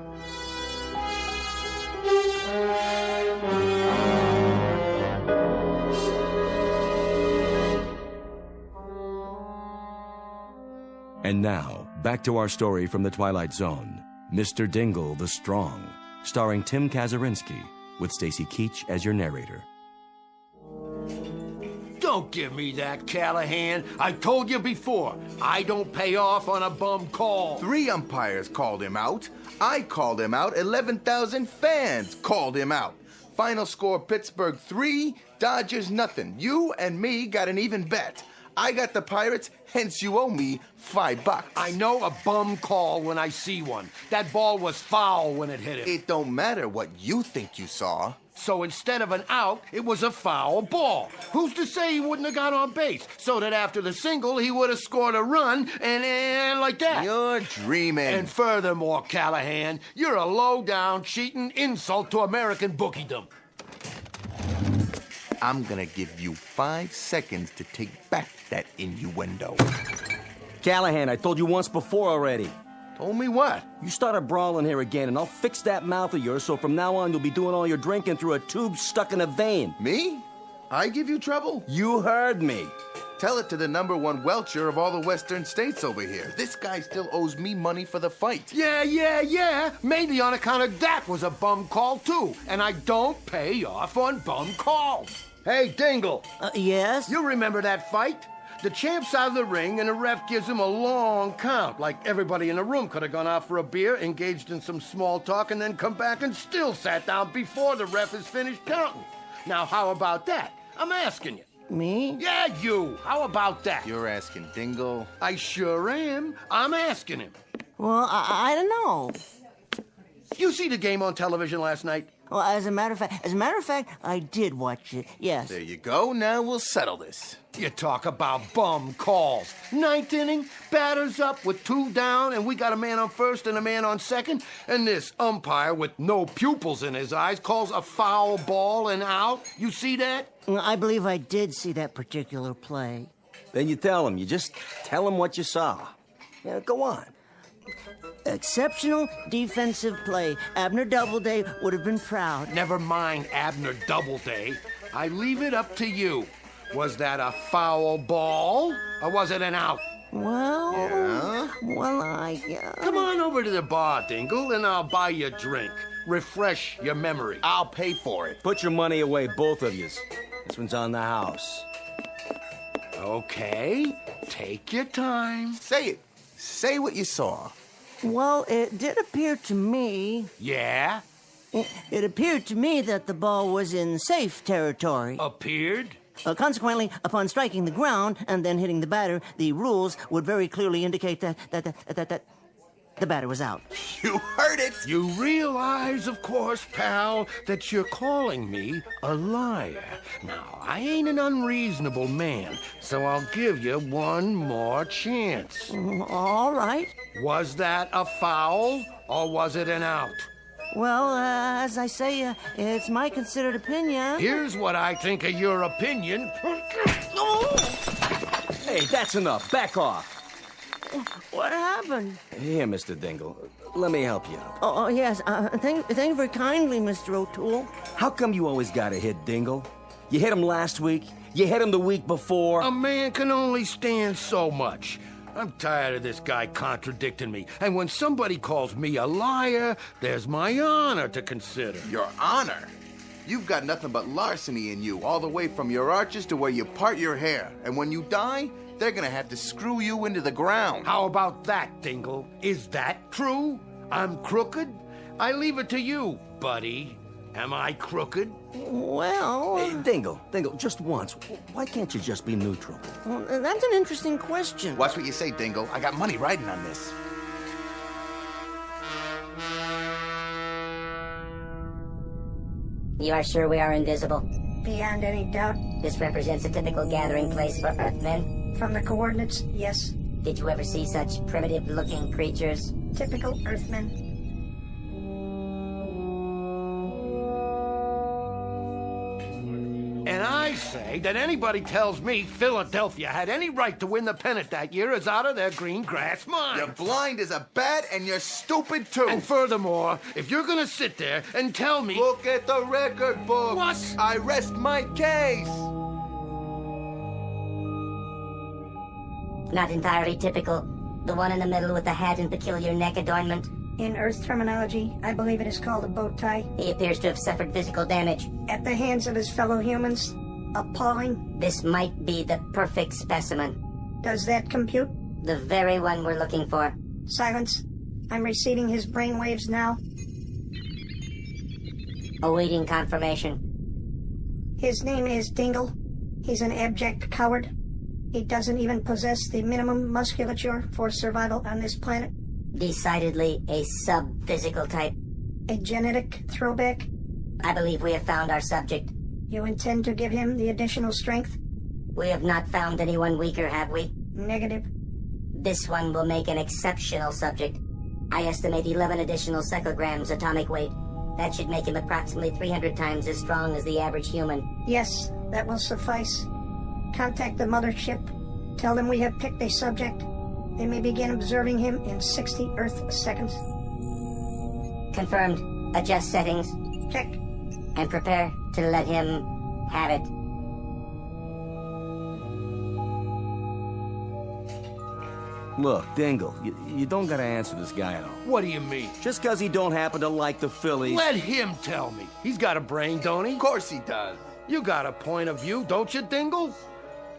And now, back to our story from the Twilight Zone, Mr. Dingle the Strong, starring Tim Kazurinsky, with Stacy Keach as your narrator. Don't give me that, Callahan. I told you before, I don't pay off on a bum call. 3 umpires called him out. I called him out. 11,000 fans called him out. Final score, Pittsburgh 3, Dodgers nothing. You and me got an even bet. I got the Pirates, hence you owe me $5. I know a bum call when I see one. That ball was foul when it hit him. It don't matter what you think you saw. So instead of an out, it was a foul ball. Who's to say he wouldn't have got on base? So that after the single, he would have scored a run and like that. You're dreaming. And furthermore, Callahan, you're a low-down, cheating insult to American bookiedom. I'm gonna give you 5 seconds to take back that innuendo. Callahan, I told you once before already. Told me what? You start a brawl in here again, and I'll fix that mouth of yours so from now on you'll be doing all your drinking through a tube stuck in a vein. Me? I give you trouble? You heard me. Tell it to the #1 welcher of all the western states over here. This guy still owes me money for the fight. Yeah. Mainly on account of that was a bum call, too. And I don't pay off on bum calls. Hey, Dingle. Yes? You remember that fight? The champ's out of the ring, and the ref gives him a long count. Like everybody in the room could have gone out for a beer, engaged in some small talk, and then come back and still sat down before the ref has finished counting. Now, how about that? I'm asking you. Me? Yeah, you. How about that? You're asking Dingle? I sure am. I'm asking him. Well, I don't know. You see the game on television last night? Well, as a matter of fact, I did watch it. Yes. There you go. Now we'll settle this. You talk about bum calls. 9th inning, batters up with 2 down, and we got a man on first and a man on second, and this umpire with no pupils in his eyes calls a foul ball and out. You see that? I believe I did see that particular play. Then you tell him. You just tell him what you saw. Yeah, go on. Exceptional defensive play. Abner Doubleday would have been proud. Never mind Abner Doubleday. I leave it up to you. Was that a foul ball, or was it an out? Well, Come on over to the bar, Dingle, and I'll buy you a drink. Refresh your memory. I'll pay for it. Put your money away, both of yous. This one's on the house. Okay, take your time. Say it. Say what you saw. Well, it did appear to me... Yeah? It appeared to me that the ball was in safe territory. Appeared? Consequently, upon striking the ground and then hitting the batter, the rules would very clearly indicate that the batter was out. You heard it! You realize, of course, pal, that you're calling me a liar. Now, I ain't an unreasonable man, so I'll give you one more chance. All right. Was that a foul, or was it an out? Well, as I say, it's my considered opinion. Here's what I think of your opinion. Hey, that's enough. Back off. What happened? Here, Mr. Dingle. Let me help you out. Oh yes. Thank you very kindly, Mr. O'Toole. How come you always gotta hit Dingle? You hit him last week. You hit him the week before. A man can only stand so much. I'm tired of this guy contradicting me. And when somebody calls me a liar, there's my honor to consider. Your honor? You've got nothing but larceny in you, all the way from your arches to where you part your hair. And when you die, they're gonna have to screw you into the ground. How about that, Dingle? Is that true? I'm crooked? I leave it to you, buddy. Am I crooked? Well... Hey, Dingle, just once. Why can't you just be neutral? Well, that's an interesting question. Watch what you say, Dingle. I got money riding on this. You are sure we are invisible? Beyond any doubt. This represents a typical gathering place for Earthmen? From the coordinates, yes. Did you ever see such primitive-looking creatures? Typical Earthmen. And I say that anybody tells me Philadelphia had any right to win the pennant that year is out of their green grass mind. You're blind as a bat and you're stupid too. And furthermore, if you're gonna sit there and tell me... Look at the record book. What? I rest my case. Not entirely typical. The one in the middle with the hat and peculiar neck adornment. In Earth terminology, I believe it is called a bow tie. He appears to have suffered physical damage. At the hands of his fellow humans. Appalling. This might be the perfect specimen. Does that compute? The very one we're looking for. Silence. I'm receiving his brainwaves now. Awaiting confirmation. His name is Dingle. He's an abject coward. He doesn't even possess the minimum musculature for survival on this planet. Decidedly a sub-physical type. A genetic throwback? I believe we have found our subject. You intend to give him the additional strength? We have not found anyone weaker, have we? Negative. This one will make an exceptional subject. I estimate 11 additional cyclograms atomic weight. That should make him approximately 300 times as strong as the average human. Yes, that will suffice. Contact the mothership. Tell them we have picked a subject. They may begin observing him in 60 Earth seconds. Confirmed. Adjust settings. Check. And prepare to let him have it. Look, Dingle, you don't gotta answer this guy at all. What do you mean? Just 'cause he don't happen to like the Phillies. Let him tell me. He's got a brain, don't he? Of course he does. You got a point of view, don't you, Dingle?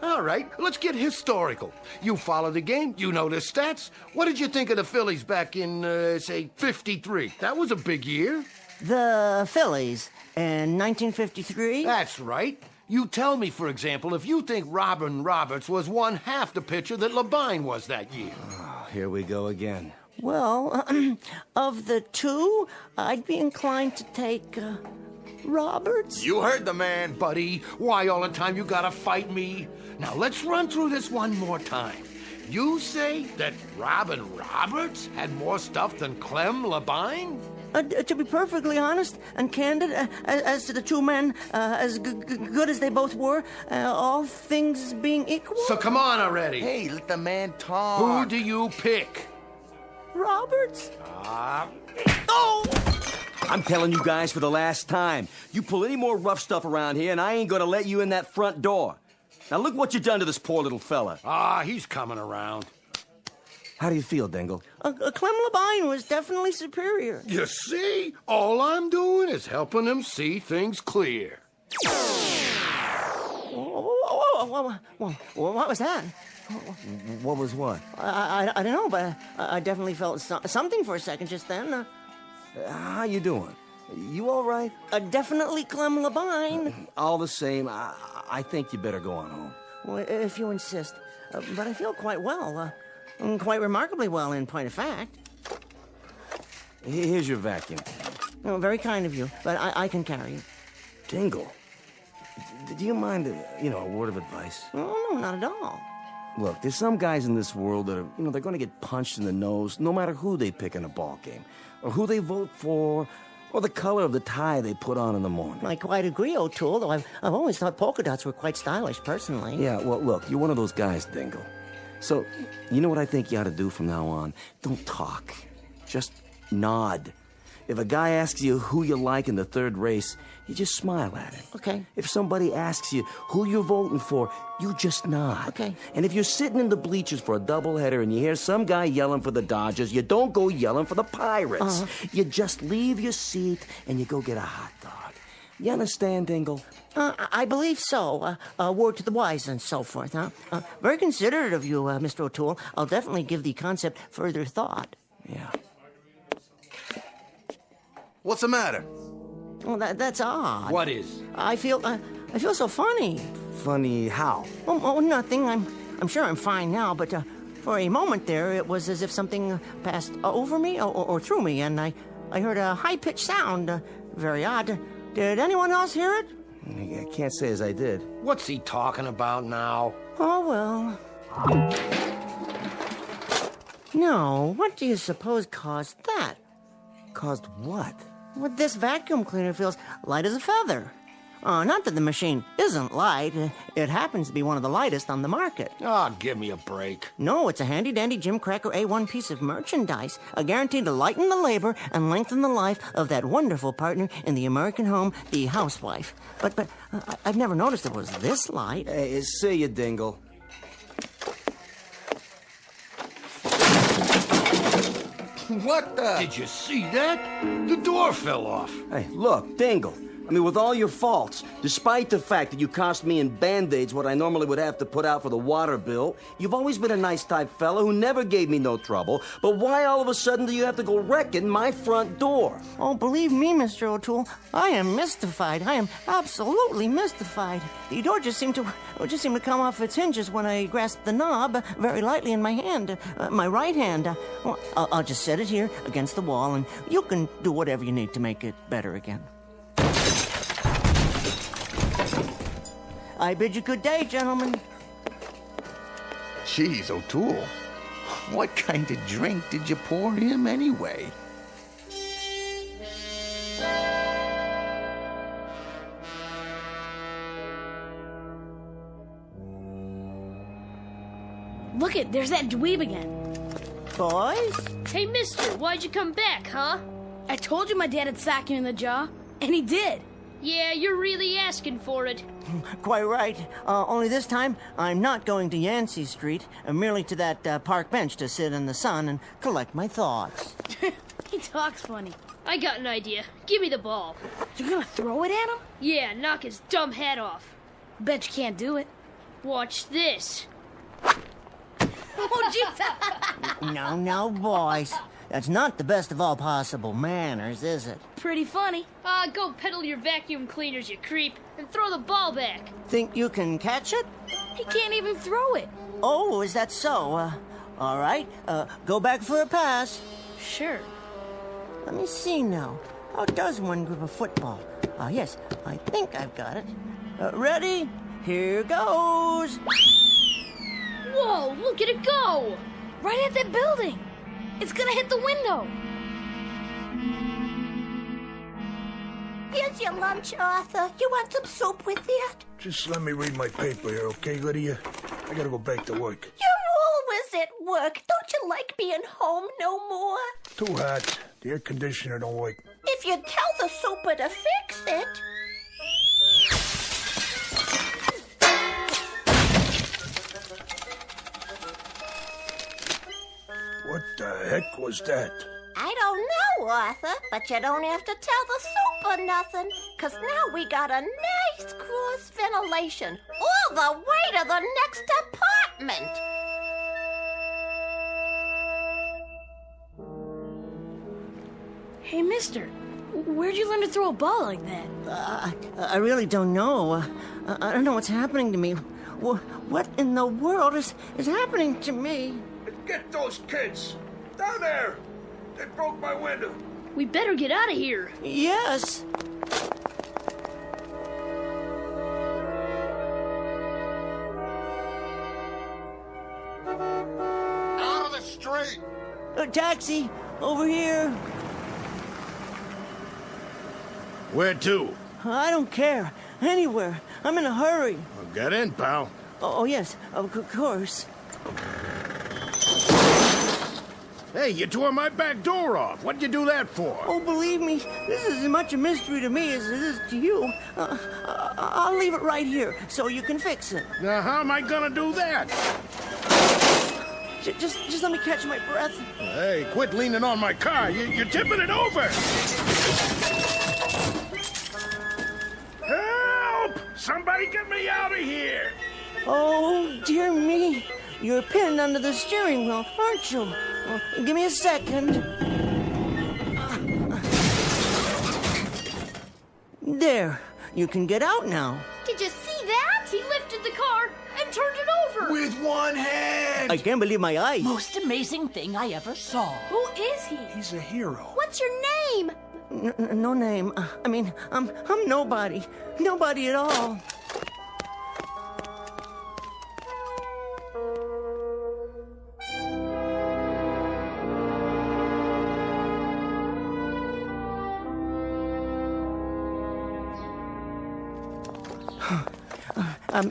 All right, let's get historical. You follow the game, you know the stats. What did you think of the Phillies back in, say, 53? That was a big year. The Phillies in 1953? That's right. You tell me, for example, if you think Robin Roberts was one half the pitcher that Labine was that year. Oh, here we go again. Well, of the two, I'd be inclined to take Roberts. You heard the man. Buddy, why all the time you gotta fight me? Now, let's run through this one more time. You say that Robin Roberts had more stuff than Clem Labine? To be perfectly honest and candid, as to the two men, as good as they both were, all things being equal... So come on already. Hey, let the man talk. Who do you pick? Roberts? Oh! I'm telling you guys for the last time, you pull any more rough stuff around here and I ain't gonna let you in that front door. Now look what you done to this poor little fella. He's coming around. How do you feel, Dingle? Clem Labine was definitely superior. You see? All I'm doing is helping him see things clear. What was that? What was what? I don't know, but I definitely felt something for a second just then. How you doing? You all right? Definitely Clem Labine. All the same, I think you better go on home. Well, if you insist. But I feel quite well. Quite remarkably well, in point of fact. Here's your vacuum. Oh, very kind of you, but I can carry it. Dingle, do you mind, a word of advice? Oh, no, not at all. Look, there's some guys in this world that are, they're going to get punched in the nose no matter who they pick in a ball game, or who they vote for, or the color of the tie they put on in the morning. I quite agree, O'Toole, though I've always thought polka dots were quite stylish, personally. Yeah, well, look, you're one of those guys, Dingle. So, you know what I think you ought to do from now on? Don't talk. Just nod. If a guy asks you who you like in the third race, you just smile at him. Okay. If somebody asks you who you're voting for, you just nod. Okay. And if you're sitting in the bleachers for a doubleheader and you hear some guy yelling for the Dodgers, you don't go yelling for the Pirates. You just leave your seat and you go get a hot dog. You understand, Dingle? I believe so. A word to the wise and so forth, huh? Very considerate of you, Mr. O'Toole. I'll definitely give the concept further thought. Yeah. What's the matter? Well, that's odd. What is? I feel so funny. Funny how? Oh, nothing. I'm sure I'm fine now, but for a moment there, it was as if something passed over me or through me, and I heard a high-pitched sound. Very odd. Did anyone else hear it? I can't say as I did. What's he talking about now? Oh, well. No, what do you suppose caused that? Caused what? Well, this vacuum cleaner feels light as a feather. Not that the machine isn't light. It happens to be one of the lightest on the market. Give me a break. No, it's a handy-dandy Jim Cracker A1 piece of merchandise, guaranteed to lighten the labor and lengthen the life of that wonderful partner in the American home, the housewife. But I've never noticed it was this light. Hey, see you, Dingle. What the? Did you see that? The door fell off. Hey, look, Dingle. With all your faults, despite the fact that you cost me in Band-Aids what I normally would have to put out for the water bill, you've always been a nice type fella who never gave me no trouble. But why all of a sudden do you have to go wrecking my front door? Oh, believe me, Mr. O'Toole, I am mystified. I am absolutely mystified. The door just seemed to come off its hinges when I grasped the knob very lightly in my hand, my right hand. Well, I'll just set it here against the wall, and you can do whatever you need to make it better again. I bid you good day, gentlemen. Jeez, O'Toole. What kind of drink did you pour him anyway? Look it, there's that dweeb again. Boys? Hey, mister, why'd you come back, huh? I told you my dad would sock you in the jaw, and he did. Yeah, you're really asking for it. Quite right. Only this time, I'm not going to Yancey Street, merely to that park bench to sit in the sun and collect my thoughts. He talks funny. I got an idea. Give me the ball. You're gonna throw it at him? Yeah, knock his dumb head off. Bet you can't do it. Watch this. Oh, jeez. No, boys. That's not the best of all possible manners, is it? Pretty funny. Go peddle your vacuum cleaners, you creep, and throw the ball back. Think you can catch it? He can't even throw it. Oh, is that so? All right. Go back for a pass. Sure. Let me see now. How does one grip a football? Yes, I think I've got it. Ready? Here goes. Whoa, look at it go! Right at that building. It's gonna hit the window. Here's your lunch, Arthur. You want some soup with it? Just let me read my paper here, okay, Lydia? I gotta go back to work. You're always at work. Don't you like being home no more? Too hot. The air conditioner don't work. If you tell the super to fix it. What the heck was that? I don't know, Arthur, but you don't have to tell the super nothing, 'cause now we got a nice cross ventilation all the way to the next apartment. Hey, mister, where'd you learn to throw a ball like that? I really don't know. I don't know what's happening to me. What in the world is happening to me? Get those kids! Down there! They broke my window. We better get out of here. Yes. Out of the street! A taxi! Over here! Where to? I don't care. Anywhere. I'm in a hurry. Well, get in, pal. Oh yes, of course. Hey, you tore my back door off. What'd you do that for? Oh, believe me, this is as much a mystery to me as it is to you. I'll leave it right here so you can fix it. Now, how am I gonna do that? Just let me catch my breath. Hey, quit leaning on my car. You're tipping it over. Help! Somebody get me out of here! Oh, dear me. You're pinned under the steering wheel, aren't you? Well, give me a second. There. You can get out now. Did you see that? He lifted the car and turned it over. With one hand! I can't believe my eyes. Most amazing thing I ever saw. Who is he? He's a hero. What's your name? No name. I mean, I'm nobody. Nobody at all.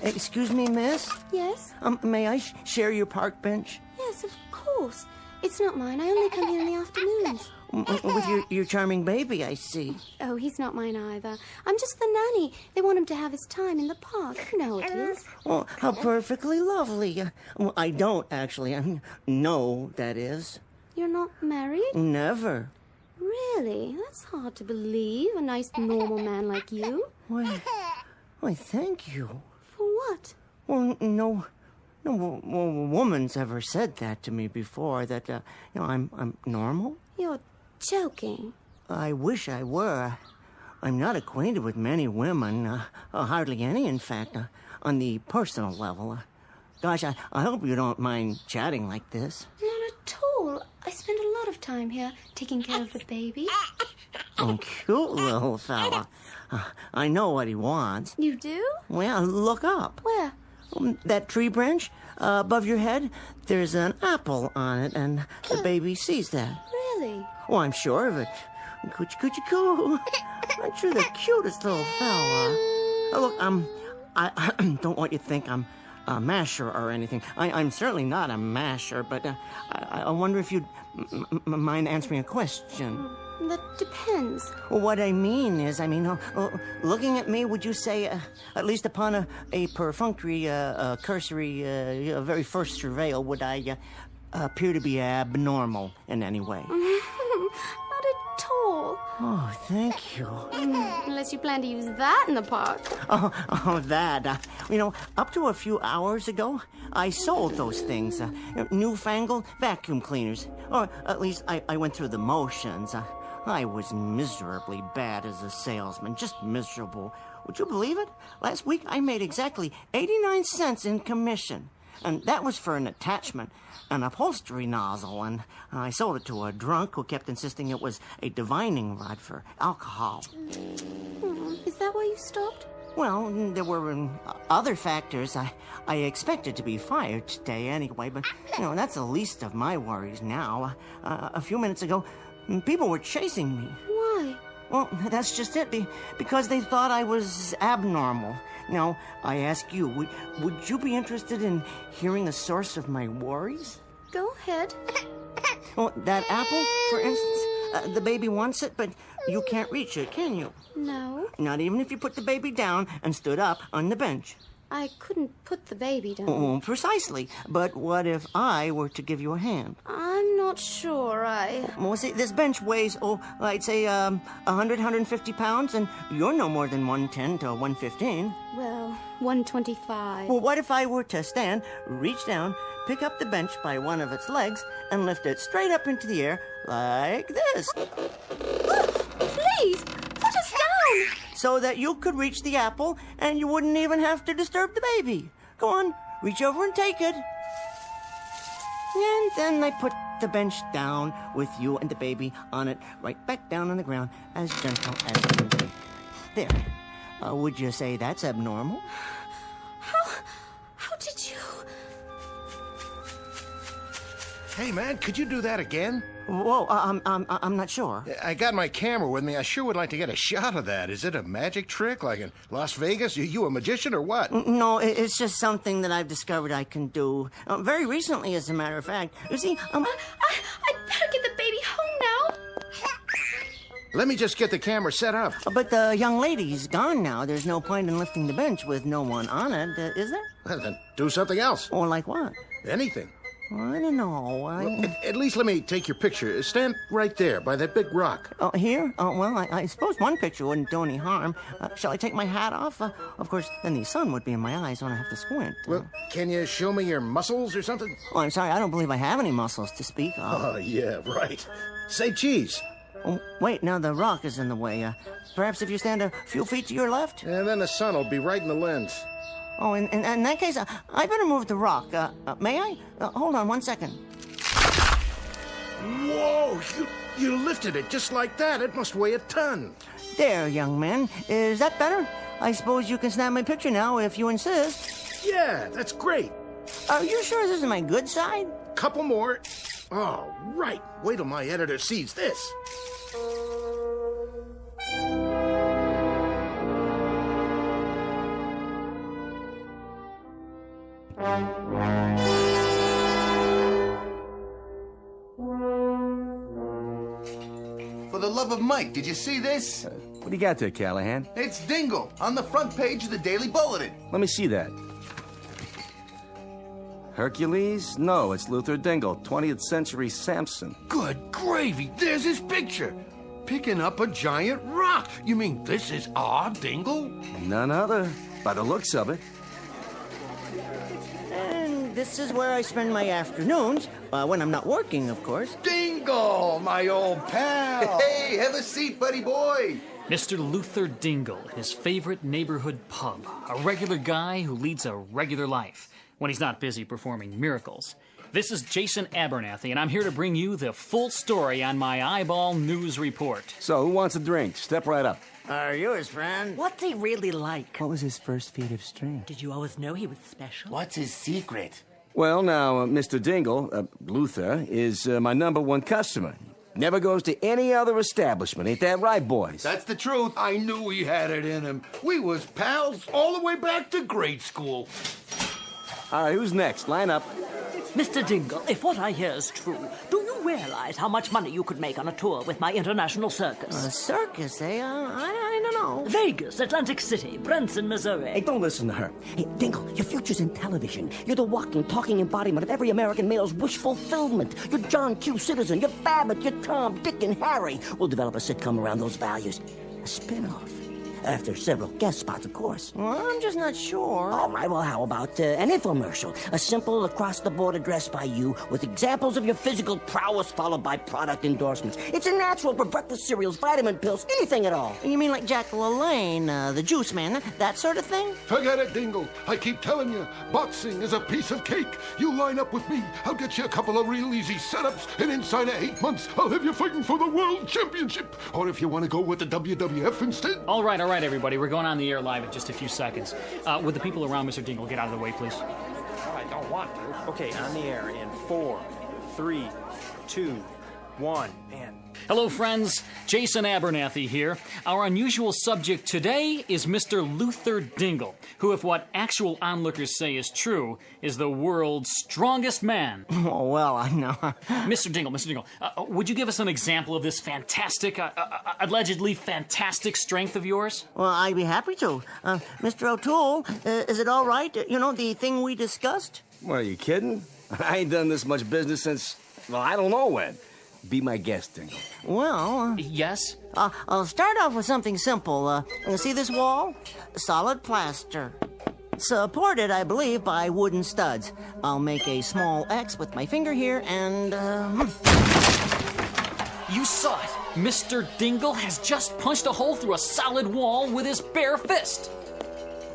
Excuse me, miss? Yes? May I share your park bench? Yes, of course. It's not mine. I only come here in the afternoons. With your charming baby, I see. Oh, he's not mine either. I'm just the nanny. They want him to have his time in the park. You know how it is. Oh, how perfectly lovely. Well, I don't, actually. No, that is. You're not married? Never. Really? That's hard to believe. A nice, normal man like you. Why, thank you. For what? Well, no woman's ever said that to me before, that, I'm normal. You're joking. I wish I were. I'm not acquainted with many women, hardly any, in fact, on the personal level. Gosh, I hope you don't mind chatting like this. Not at all. I spend a lot of time here taking care of the baby. Oh, cute little fella. I know what he wants. You do? Well, look up. Where? That tree branch above your head, there's an apple on it, and the baby sees that. Really? Oh, I'm sure of it. Coochie coochie coo. Aren't you the cutest little fella? Look, I don't want you to think I'm a masher or anything. I'm certainly not a masher, but I wonder if you'd mind answering a question. That depends. Well, what I mean is, looking at me, would you say, at least upon a perfunctory, cursory, very first surveil, would I appear to be abnormal in any way? Not at all. Oh, thank you. Unless you plan to use that in the park. Oh, that. Up to a few hours ago, I sold those things. Newfangled vacuum cleaners. Or at least I went through the motions. I was miserably bad as a salesman. Just miserable. Would you believe it? Last week, I made exactly 89 cents in commission. And that was for an attachment, an upholstery nozzle, and I sold it to a drunk who kept insisting it was a divining rod for alcohol. Is that why you stopped? Well, there were other factors. I expected to be fired today anyway, but, that's the least of my worries now. A few minutes ago, people were chasing me. Why? Well, that's just it, because they thought I was abnormal. Now, I ask you, would you be interested in hearing the source of my worries? Go ahead. Well, that apple, for instance, the baby wants it, but you can't reach it, can you? No. Not even if you put the baby down and stood up on the bench. I couldn't put the baby down. Oh, precisely. But what if I were to give you a hand? I'm not sure Well, see, this bench weighs, I'd say, 100, 150 pounds, and you're no more than 110 to 115. Well, 125. Well, what if I were to stand, reach down, pick up the bench by one of its legs, and lift it straight up into the air like this? Please, put us down! So that you could reach the apple, and you wouldn't even have to disturb the baby. Go on, reach over and take it. And then I put the bench down with you and the baby on it, right back down on the ground, as gentle as can be. There. Would you say that's abnormal? How did you... Hey, man, could you do that again? Whoa, I'm not sure. I got my camera with me. I sure would like to get a shot of that. Is it a magic trick, like in Las Vegas? You a magician or what? No, it's just something that I've discovered I can do. Very recently, as a matter of fact. You see, I'd better get the baby home now. Let me just get the camera set up. But the young lady's gone now. There's no point in lifting the bench with no one on it, is there? Well, then do something else. Or like what? Anything. Well, I don't know. Well, at least let me take your picture. Stand right there by that big rock. Oh, here? Well, I suppose one picture wouldn't do any harm. Shall I take my hat off? Of course, then the sun would be in my eyes when I have to squint. Well, can you show me your muscles or something? Oh, I'm sorry. I don't believe I have any muscles to speak of. Oh, yeah, right. Say cheese. Oh, wait, now the rock is in the way. Perhaps if you stand a few feet to your left? And then the sun will be right in the lens. Oh, in that case, I better move the rock. May I? Hold on 1 second. Whoa! You lifted it just like that. It must weigh a ton. There, young man. Is that better? I suppose you can snap my picture now if you insist. Yeah, that's great. Are you sure this is my good side? Couple more. Oh, right. Wait till my editor sees this. For the love of Mike, did you see this? What do you got there, Callahan? It's Dingle on the front page of the Daily Bulletin. Let me see that. Hercules? No, it's Luther Dingle, 20th century Samson. Good gravy, there's his picture. Picking up a giant rock. You mean this is our Dingle? None other, by the looks of it. And this is where I spend my afternoons, when I'm not working, of course. Dingle, my old pal. Hey, have a seat, buddy boy. Mr. Luther Dingle, his favorite neighborhood pub. A regular guy who leads a regular life when he's not busy performing miracles. This is Jason Abernathy, and I'm here to bring you the full story on my eyeball news report. So, who wants a drink? Step right up. Are you his friend? What's he really like? What was his first feat of strength? Did you always know he was special? What's his secret? Well, now, Mr. Dingle, Luther, is my #1 customer. Never goes to any other establishment. Ain't that right, boys? That's the truth. I knew he had it in him. We was pals all the way back to grade school. All right, who's next? Line up. Mr. Dingle, if what I hear is true, do you realize how much money you could make on a tour with my international circus? A circus, eh? I don't know. Vegas, Atlantic City, Branson, Missouri. Hey, don't listen to her. Hey, Dingle, your future's in television. You're the walking, talking embodiment of every American male's wish fulfillment. You're John Q. Citizen, you're Babbitt, you're Tom, Dick, and Harry. We'll develop a sitcom around those values. A spin-off. After several guest spots, of course. Well, I'm just not sure. All right, well, how about an infomercial? A simple across-the-board address by you with examples of your physical prowess followed by product endorsements. It's a natural for breakfast cereals, vitamin pills, anything at all. You mean like Jack LaLanne, the juice man, that sort of thing? Forget it, Dingle. I keep telling you, boxing is a piece of cake. You line up with me, I'll get you a couple of real easy setups, and inside of 8 months, I'll have you fighting for the World Championship. Or if you want to go with the WWF instead. All right, everybody. We're going on the air live in just a few seconds. Would the people around Mr. Dingle get out of the way, please? I don't want to. Okay, on the air in 4, 3, 2, 1, and... Hello, friends. Jason Abernathy here. Our unusual subject today is Mr. Luther Dingle, who, if what actual onlookers say is true, is the world's strongest man. Oh, well, I know. Mr. Dingle, would you give us an example of this fantastic, allegedly fantastic strength of yours? Well, I'd be happy to. Mr. O'Toole, is it all right? You know, the thing we discussed? What, are you kidding? I ain't done this much business since, well, I don't know when. Be my guest, Dingle. Well... yes? I'll start off with something simple. See this wall? Solid plaster. Supported, I believe, by wooden studs. I'll make a small X with my finger here and... You saw it! Mr. Dingle has just punched a hole through a solid wall with his bare fist!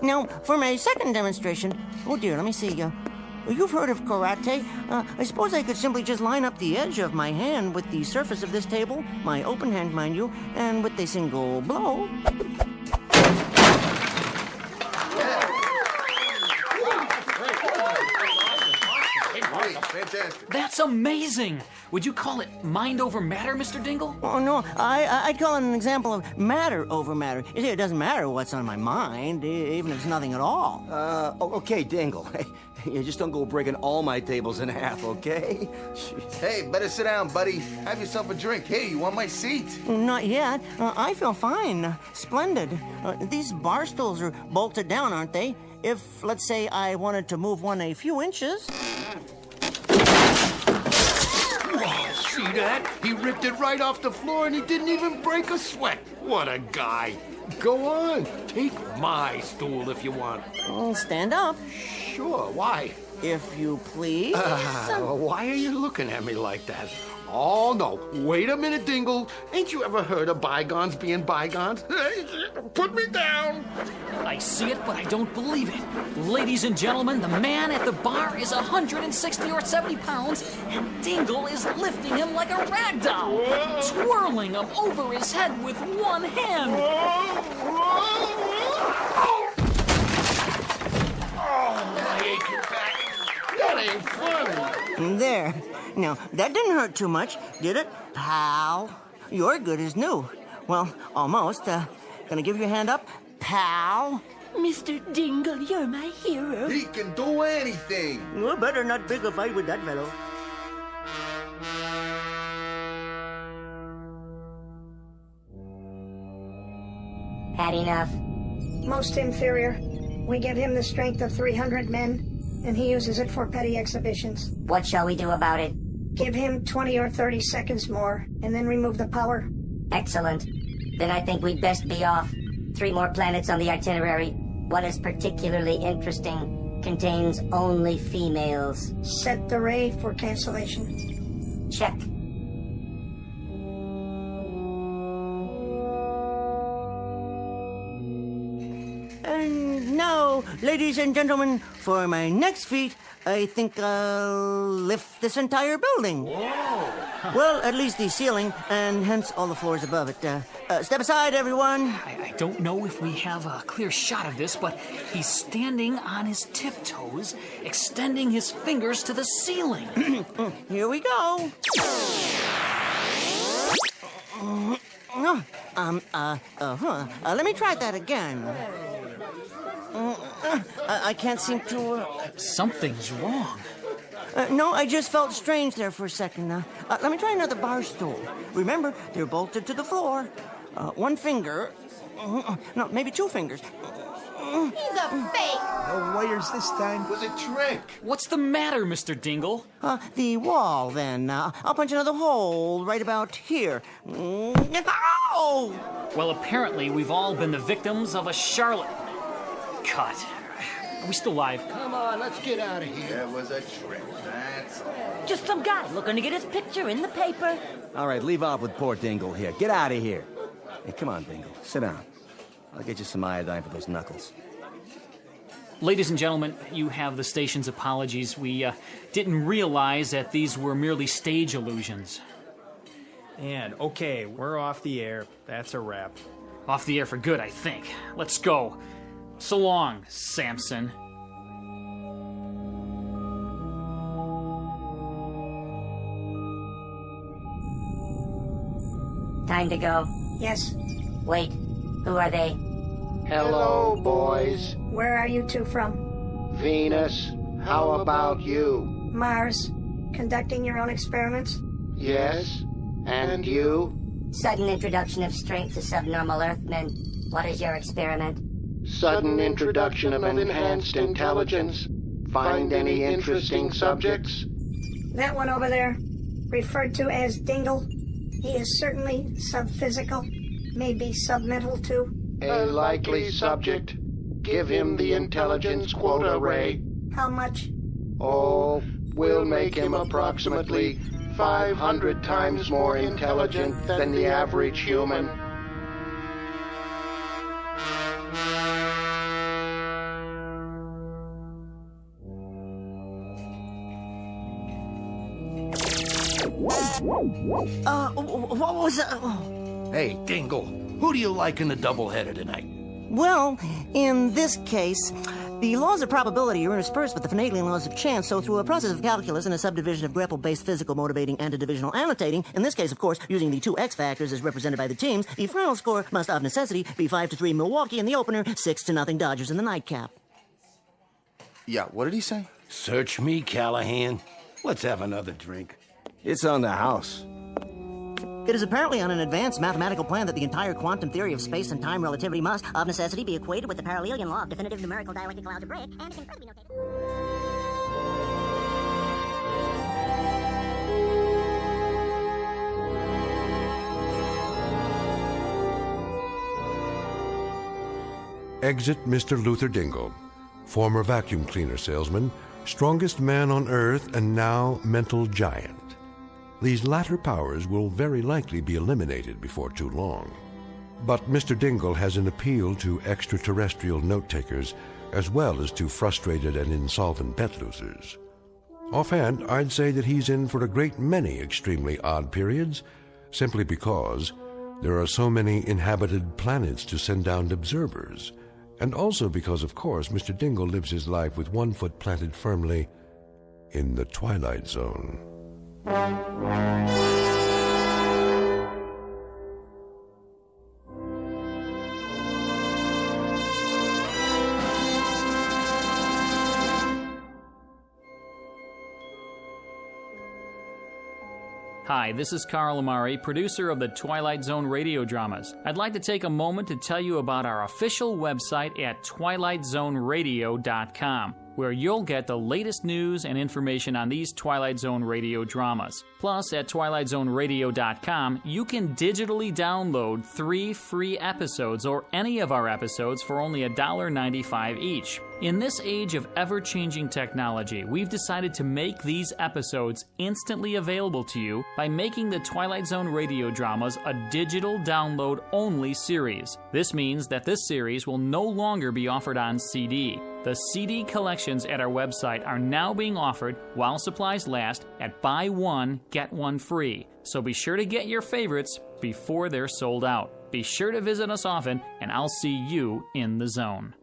Now, for my second demonstration... Oh, dear, let me see. You've heard of karate. I suppose I could simply just line up the edge of my hand with the surface of this table, my open hand, mind you, and with a single blow... Fantastic. That's amazing! Would you call it mind over matter, Mr. Dingle? Oh, no, I'd call it an example of matter over matter. You see, it doesn't matter what's on my mind, even if it's nothing at all. Okay, Dingle. You just don't go breaking all my tables in half, okay? Hey, better sit down, buddy. Have yourself a drink. Hey, you want my seat? Not yet. I feel fine. Splendid. These bar stools are bolted down, aren't they? If, let's say, I wanted to move one a few inches... See that? He ripped it right off the floor and he didn't even break a sweat. What a guy. Go on. Take my stool if you want. Stand up. Sure, why? If you please. Why are you looking at me like that? Oh, no. Wait a minute, Dingle. Ain't you ever heard of bygones being bygones? Put me down. I see it, but I don't believe it. Ladies and gentlemen, the man at the bar is 160 or 70 pounds, and Dingle is lifting him like a rag doll, twirling him over his head with one hand. Oh, my aching back. That ain't funny. There. Now, that didn't hurt too much, did it, pal? You're good as new. Well, almost. Gonna give you a hand up, pal? Mr. Dingle, you're my hero. He can do anything. You better not pick a fight with that fellow. Had enough? Most inferior. We give him the strength of 300 men, and he uses it for petty exhibitions. What shall we do about it? Give him 20 or 30 seconds more, and then remove the power. Excellent. Then I think we'd best be off. 3 more planets on the itinerary. One is particularly interesting. Contains only females. Set the ray for cancellation. Check. And now, ladies and gentlemen, for my next feat, I think I'll lift this entire building. Whoa! Well, at least the ceiling, and hence all the floors above it. Step aside, everyone. I don't know if we have a clear shot of this, but he's standing on his tiptoes, extending his fingers to the ceiling. Here we go. Let me try that again. I can't seem to... Something's wrong. No, I just felt strange there for a second. Let me try another bar stool. Remember, they're bolted to the floor. One finger... no, maybe two fingers. He's a fake. No wires this time. Was a trick. What's the matter, Mr. Dingle? The wall, then. I'll punch another hole right about here. Ow! Well, apparently we've all been the victims of a charlatan. Cut. Are we still live? Come on, let's get out of here. That was a trick, that's all. Just some guy looking to get his picture in the paper. All right, leave off with poor Dingle here. Get out of here. Hey, come on, Dingle. Sit down. I'll get you some iodine for those knuckles. Ladies and gentlemen, you have the station's apologies. We didn't realize that these were merely stage illusions. And, okay, we're off the air. That's a wrap. Off the air for good, I think. Let's go. So long, Samson. Time to go. Yes. Wait, who are they? Hello, boys. Where are you two from? Venus, how about you? Mars. Conducting your own experiments? Yes. And you? Sudden introduction of strength to subnormal Earthmen. What is your experiment? Sudden introduction of enhanced intelligence. Find any interesting subjects? That one over there, referred to as Dingle. He is certainly subphysical, maybe submental too. A likely subject. Give him the intelligence quota, Ray. How much? Oh, we'll make him approximately 500 times more intelligent than the average human. What was that? Hey, Dingle, who do you like in the doubleheader tonight? Well, in this case, the laws of probability are interspersed with the finagling laws of chance, so through a process of calculus and a subdivision of grapple-based physical motivating and a divisional annotating, in this case, of course, using the two X factors as represented by the teams, the final score must of necessity be 5-3 Milwaukee in the opener, 6-0 Dodgers in the nightcap. Yeah, what did he say? Search me, Callahan. Let's have another drink. It's on the house. It is apparently on an advanced mathematical plan that the entire quantum theory of space and time relativity must, of necessity, be equated with the parallelian law of definitive numerical dialectical algebraic, and it can further be notated. Exit Mr. Luther Dingle, former vacuum cleaner salesman, strongest man on Earth, and now mental giant. These latter powers will very likely be eliminated before too long. But Mr. Dingle has an appeal to extraterrestrial note-takers as well as to frustrated and insolvent bet losers. Offhand, I'd say that he's in for a great many extremely odd periods, simply because there are so many inhabited planets to send down observers, and also because, of course, Mr. Dingle lives his life with one foot planted firmly in the Twilight Zone. Hi, this is Carl Amari, producer of the Twilight Zone radio dramas. I'd like to take a moment to tell you about our official website at twilightzoneradio.com, where you'll get the latest news and information on these Twilight Zone radio dramas. Plus, at twilightzoneradio.com, you can digitally download 3 free episodes or any of our episodes for only $1.95 each. In this age of ever-changing technology, we've decided to make these episodes instantly available to you by making the Twilight Zone radio dramas a digital download-only series. This means that this series will no longer be offered on CD. The CD collections at our website are now being offered while supplies last at buy one, get one free. So be sure to get your favorites before they're sold out. Be sure to visit us often, and I'll see you in the zone.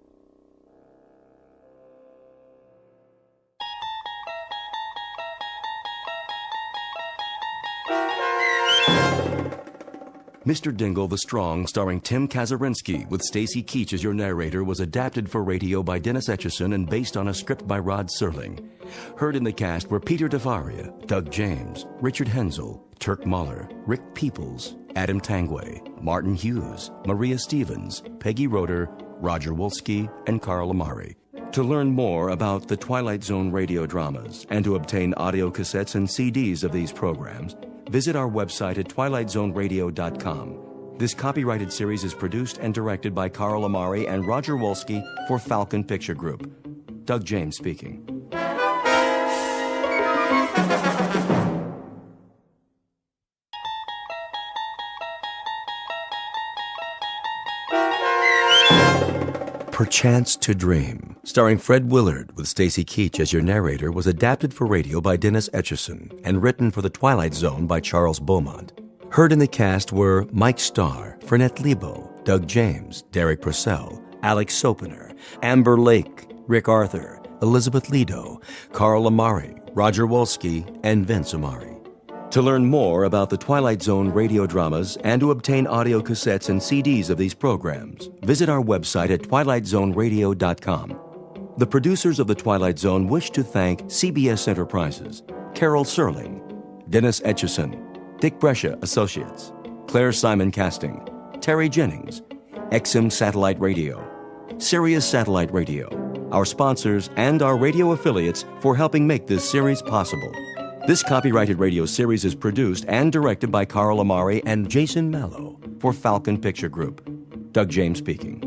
Mr. Dingle the Strong, starring Tim Kazurinsky, with Stacy Keach as your narrator, was adapted for radio by Dennis Etchison and based on a script by Rod Serling. Heard in the cast were Peter DeVaria, Doug James, Richard Hensel, Turk Mahler, Rick Peoples, Adam Tangway, Martin Hughes, Maria Stevens, Peggy Roeder, Roger Wolski, and Carl Amari. To learn more about the Twilight Zone radio dramas and to obtain audio cassettes and CDs of these programs, visit our website at twilightzoneradio.com. This copyrighted series is produced and directed by Carl Amari and Roger Wolski for Falcon Picture Group. Doug James speaking. Perchance to Dream, starring Fred Willard with Stacy Keach as your narrator, was adapted for radio by Dennis Etchison and written for The Twilight Zone by Charles Beaumont. Heard in the cast were Mike Starr, Fernette Lebo, Doug James, Derek Purcell, Alex Sopener, Amber Lake, Rick Arthur, Elizabeth Lido, Carl Amari, Roger Wolski, and Vince Amari. To learn more about the Twilight Zone radio dramas and to obtain audio cassettes and CDs of these programs, visit our website at twilightzoneradio.com. The producers of The Twilight Zone wish to thank CBS Enterprises, Carol Serling, Dennis Etchison, Dick Brescia Associates, Claire Simon Casting, Terry Jennings, XM Satellite Radio, Sirius Satellite Radio, our sponsors, and our radio affiliates for helping make this series possible. This copyrighted radio series is produced and directed by Carl Amari and Jason Mallow for Falcon Picture Group. Doug James speaking.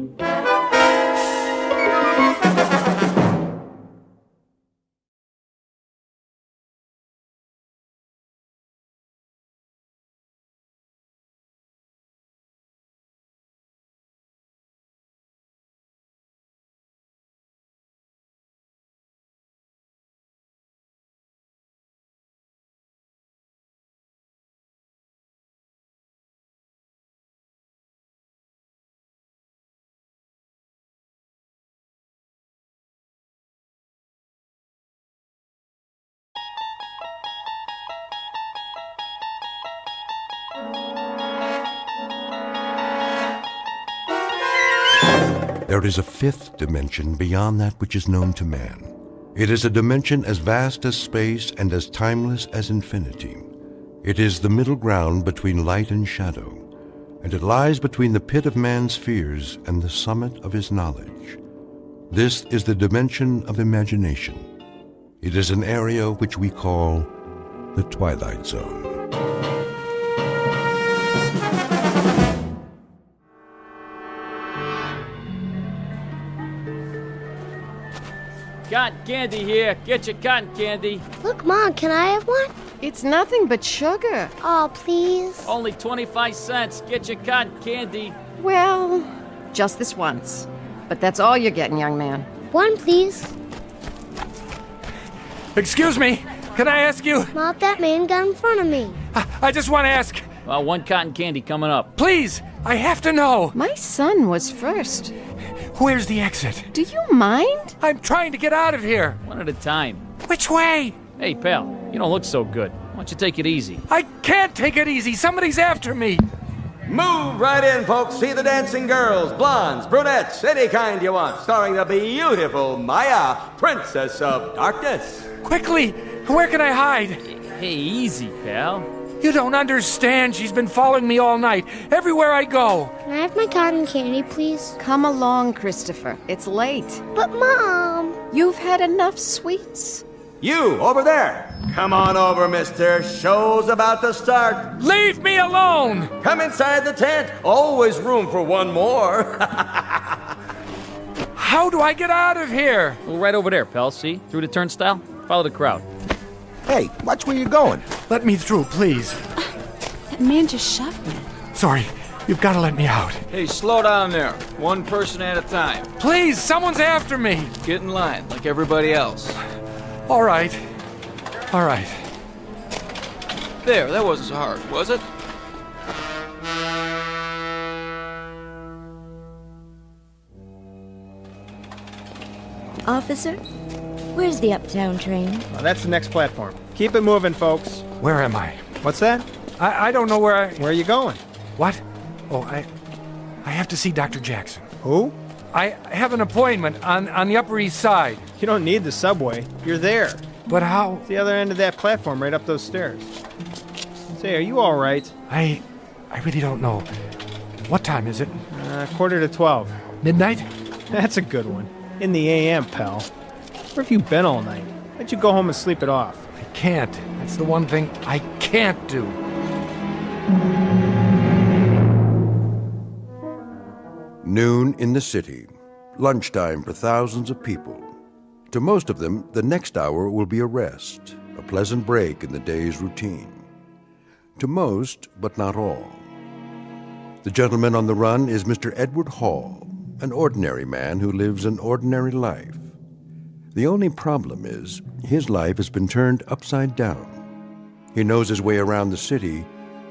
There is a fifth dimension beyond that which is known to man. It is a dimension as vast as space and as timeless as infinity. It is the middle ground between light and shadow, and it lies between the pit of man's fears and the summit of his knowledge. This is the dimension of imagination. It is an area which we call the Twilight Zone. Cotton candy here. Get your cotton candy. Look, Mom, can I have one? It's nothing but sugar. Oh, please. Only 25 cents. Get your cotton candy. Well, just this once. But that's all you're getting, young man. One, please. Excuse me, can I ask you? Not that man got in front of me. I just want to ask. One cotton candy coming up. Please, I have to know. My son was first. Where's the exit? Do you mind? I'm trying to get out of here. One at a time. Which way? Hey, pal, you don't look so good. Why don't you take it easy? I can't take it easy. Somebody's after me. Move right in, folks. See the dancing girls, blondes, brunettes, any kind you want. Starring the beautiful Maya, Princess of Darkness. Quickly, where can I hide? Hey, easy, pal. You don't understand. She's been following me all night, everywhere I go. Can I have my cotton candy, please? Come along, Christopher. It's late. But, Mom! You've had enough sweets. You, over there. Come on over, mister. Show's about to start. Leave me alone! Come inside the tent. Always room for one more. How do I get out of here? Well, right over there, pal. See? Through the turnstile. Follow the crowd. Hey, watch where you're going. Let me through, please. That man just shoved me. Sorry, you've got to let me out. Hey, slow down there. One person at a time. Please, someone's after me. Get in line, like everybody else. All right. All right. There, that wasn't so hard, was it? Officer, where's the uptown train? That's the next platform. Keep it moving, folks. Where am I? What's that? I don't know where Where are you going? What? Oh, I have to see Dr. Jackson. Who? I have an appointment on the Upper East Side. You don't need the subway. You're there. But how? It's the other end of that platform, right up those stairs. Say, are you all right? I really don't know. What time is it? 11:45. Midnight? That's a good one. In the AM, pal. Where have you been all night? Why don't you go home and sleep it off? I can't. That's the one thing I can't do. Noon in the city. Lunchtime for thousands of people. To most of them, the next hour will be a rest, a pleasant break in the day's routine. To most, but not all. The gentleman on the run is Mr. Edward Hall, an ordinary man who lives an ordinary life. The only problem is, his life has been turned upside down. He knows his way around the city,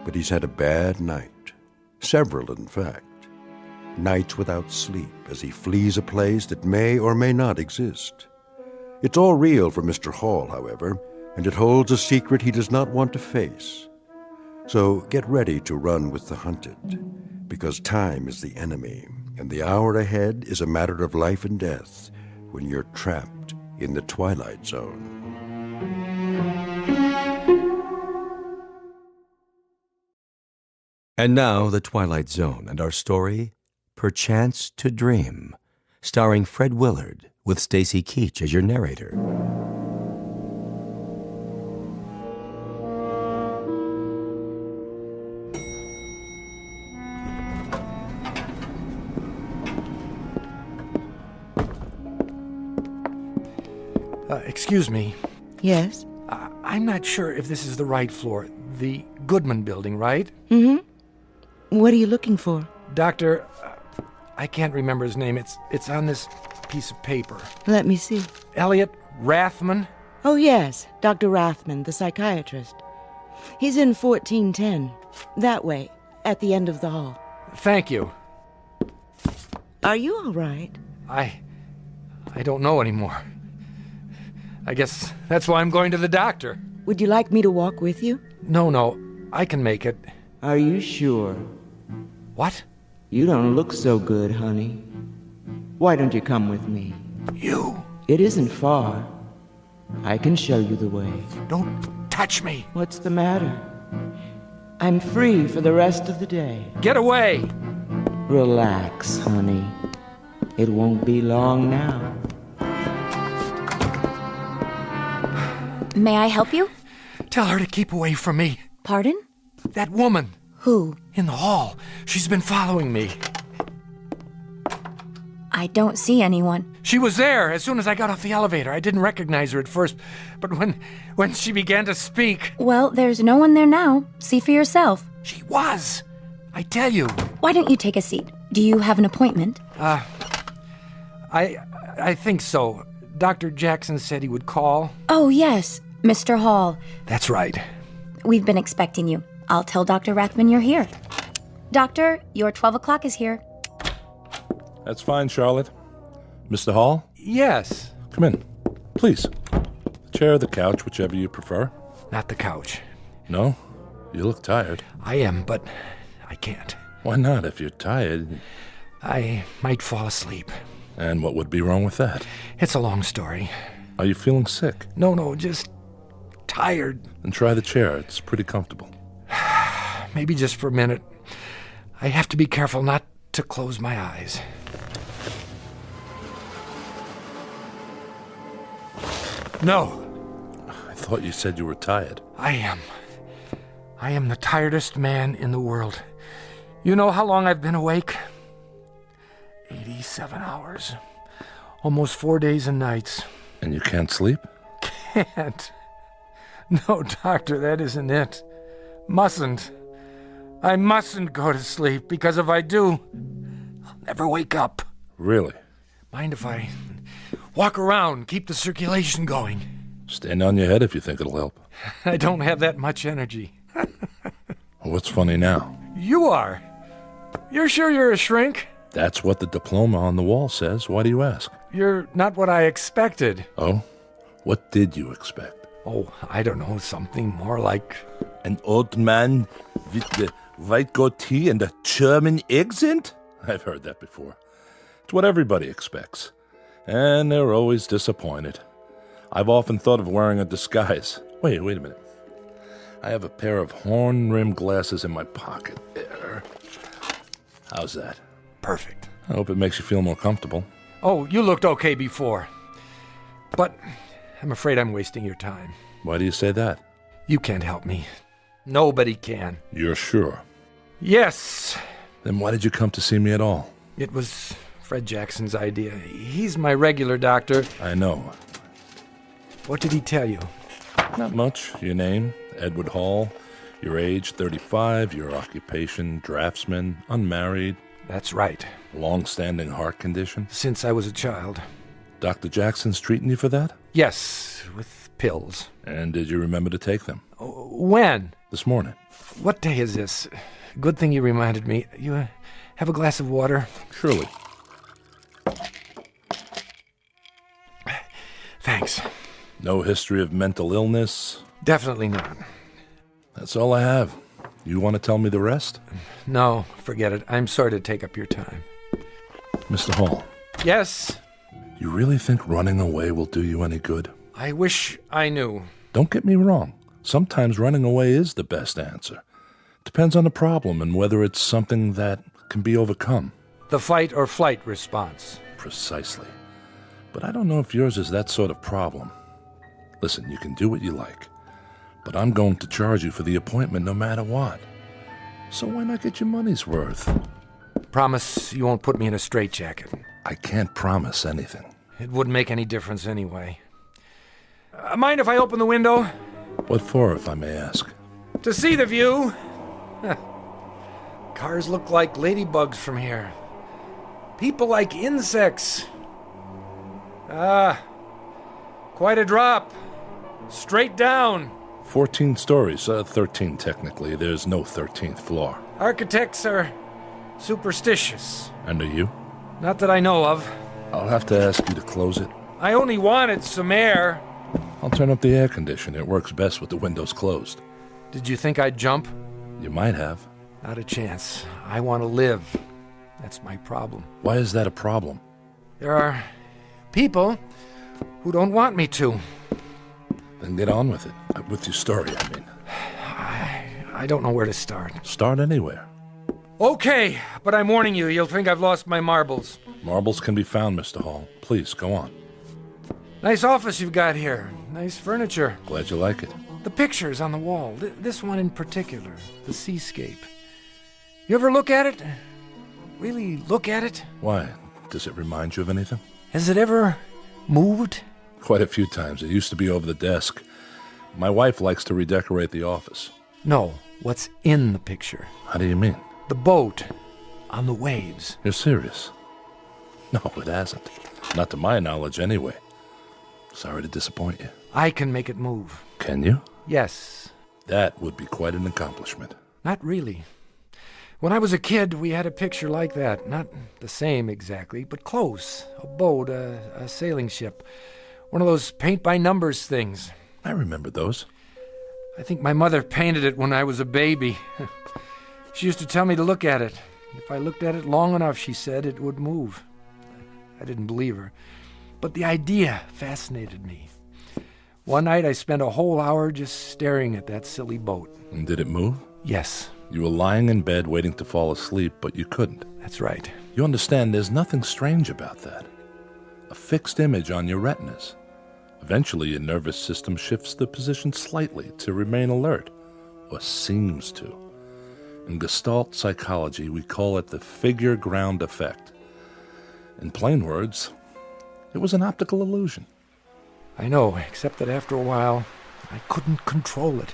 but he's had a bad night. Several, in fact. Nights without sleep as he flees a place that may or may not exist. It's all real for Mr. Hall, however, and it holds a secret he does not want to face. So get ready to run with the hunted, because time is the enemy, and the hour ahead is a matter of life and death when you're trapped in the Twilight Zone. And now, The Twilight Zone and our story, Perchance to Dream, starring Fred Willard, with Stacy Keach as your narrator. Excuse me. Yes? I'm not sure if this is the right floor. The Goodman building, right? Mm-hmm. What are you looking for? Doctor, I can't remember his name. It's on this piece of paper. Let me see. Elliot Rathman? Oh, yes. Dr. Rathman, the psychiatrist. He's in 1410. That way, at the end of the hall. Thank you. Are you all right? I don't know anymore. I guess that's why I'm going to the doctor. Would you like me to walk with you? No, I can make it. Are you sure? What? You don't look so good, honey. Why don't you come with me? You? It isn't far. I can show you the way. Don't touch me. What's the matter? I'm free for the rest of the day. Get away! Relax, honey. It won't be long now. May I help you? Tell her to keep away from me. Pardon? That woman. Who? In the hall. She's been following me. I don't see anyone. She was there as soon as I got off the elevator. I didn't recognize her at first, but when she began to speak... Well, there's no one there now. See for yourself. She was. I tell you. Why don't you take a seat? Do you have an appointment? I think so. Dr. Jackson said he would call. Oh, yes. Mr. Hall. That's right. We've been expecting you. I'll tell Dr. Rathman you're here. Doctor, your 12 o'clock is here. That's fine, Charlotte. Mr. Hall? Yes. Come in. Please. The chair or the couch, whichever you prefer. Not the couch. No? You look tired. I am, but I can't. Why not? If you're tired... I might fall asleep. And what would be wrong with that? It's a long story. Are you feeling sick? No, just tired. Then try the chair. It's pretty comfortable. Maybe just for a minute. I have to be careful not to close my eyes. No. I thought you said you were tired. I am. I am the tiredest man in the world. You know how long I've been awake? 87 hours. Almost 4 days and nights. And you can't sleep? Can't. No, doctor, that isn't it. Mustn't. I mustn't go to sleep, because if I do, I'll never wake up. Really? Mind if I walk around, keep the circulation going? Stand on your head if you think it'll help. I don't have that much energy. What's funny now? You are. You're sure you're a shrink? That's what the diploma on the wall says. Why do you ask? You're not what I expected. Oh? What did you expect? Oh, I don't know, something more like... An old man with the White goatee and a German accent? I've heard that before. It's what everybody expects. And they're always disappointed. I've often thought of wearing a disguise. Wait a minute. I have a pair of horn-rimmed glasses in my pocket there. How's that? Perfect. I hope it makes you feel more comfortable. Oh, you looked okay before. But I'm afraid I'm wasting your time. Why do you say that? You can't help me. Nobody can. You're sure? Yes. Then why did you come to see me at all? It was Fred Jackson's idea. He's my regular doctor. I know. What did he tell you? Not much. Your name, Edward Hall. Your age, 35. Your occupation, draftsman. Unmarried. That's right. Long-standing heart condition? Since I was a child. Dr. Jackson's treating you for that? Yes, with pills. And did you remember to take them? When? This morning. What day is this? Good thing you reminded me. You have a glass of water? Surely. Thanks. No history of mental illness? Definitely not. That's all I have. You want to tell me the rest? No, forget it. I'm sorry to take up your time. Mr. Hall. Yes? You really think running away will do you any good? I wish I knew. Don't get me wrong. Sometimes running away is the best answer. Depends on the problem and whether it's something that can be overcome. The fight or flight response. Precisely. But I don't know if yours is that sort of problem. Listen, you can do what you like, but I'm going to charge you for the appointment no matter what. So why not get your money's worth? Promise you won't put me in a straitjacket. I can't promise anything. It wouldn't make any difference anyway. Mind if I open the window? What for, if I may ask? To see the view. Cars look like ladybugs from here. People like insects. Quite a drop. Straight down. 14 stories, 13 technically. There's no 13th floor. Architects are superstitious. And are you? Not that I know of. I'll have to ask you to close it. I only wanted some air. I'll turn up the air conditioner. It works best with the windows closed. Did you think I'd jump? You might have. Not a chance. I want to live. That's my problem. Why is that a problem? There are people who don't want me to. Then get on with it. With your story, I mean. I don't know where to start. Start anywhere. Okay, but I'm warning you, you'll think I've lost my marbles. Marbles can be found, Mr. Hall. Please, go on. Nice office you've got here. Nice furniture. Glad you like it. The pictures on the wall. This one in particular. The seascape. You ever look at it? Really look at it? Why? Does it remind you of anything? Has it ever moved? Quite a few times. It used to be over the desk. My wife likes to redecorate the office. No, what's in the picture? How do you mean? The boat on the waves. You're serious? No, it hasn't. Not to my knowledge, anyway. Sorry to disappoint you. I can make it move. Can you? Yes. That would be quite an accomplishment. Not really. When I was a kid, we had a picture like that. Not the same exactly, but close. A boat, a sailing ship. One of those paint-by-numbers things. I remember those. I think my mother painted it when I was a baby. She used to tell me to look at it. If I looked at it long enough, she said, it would move. I didn't believe her. But the idea fascinated me. One night I spent a whole hour just staring at that silly boat. And did it move? Yes. You were lying in bed waiting to fall asleep, but you couldn't. That's right. You understand, there's nothing strange about that. A fixed image on your retinas. Eventually, your nervous system shifts the position slightly to remain alert, or seems to. In Gestalt psychology, we call it the figure ground effect. In plain words, it was an optical illusion. I know, except that after a while, I couldn't control it.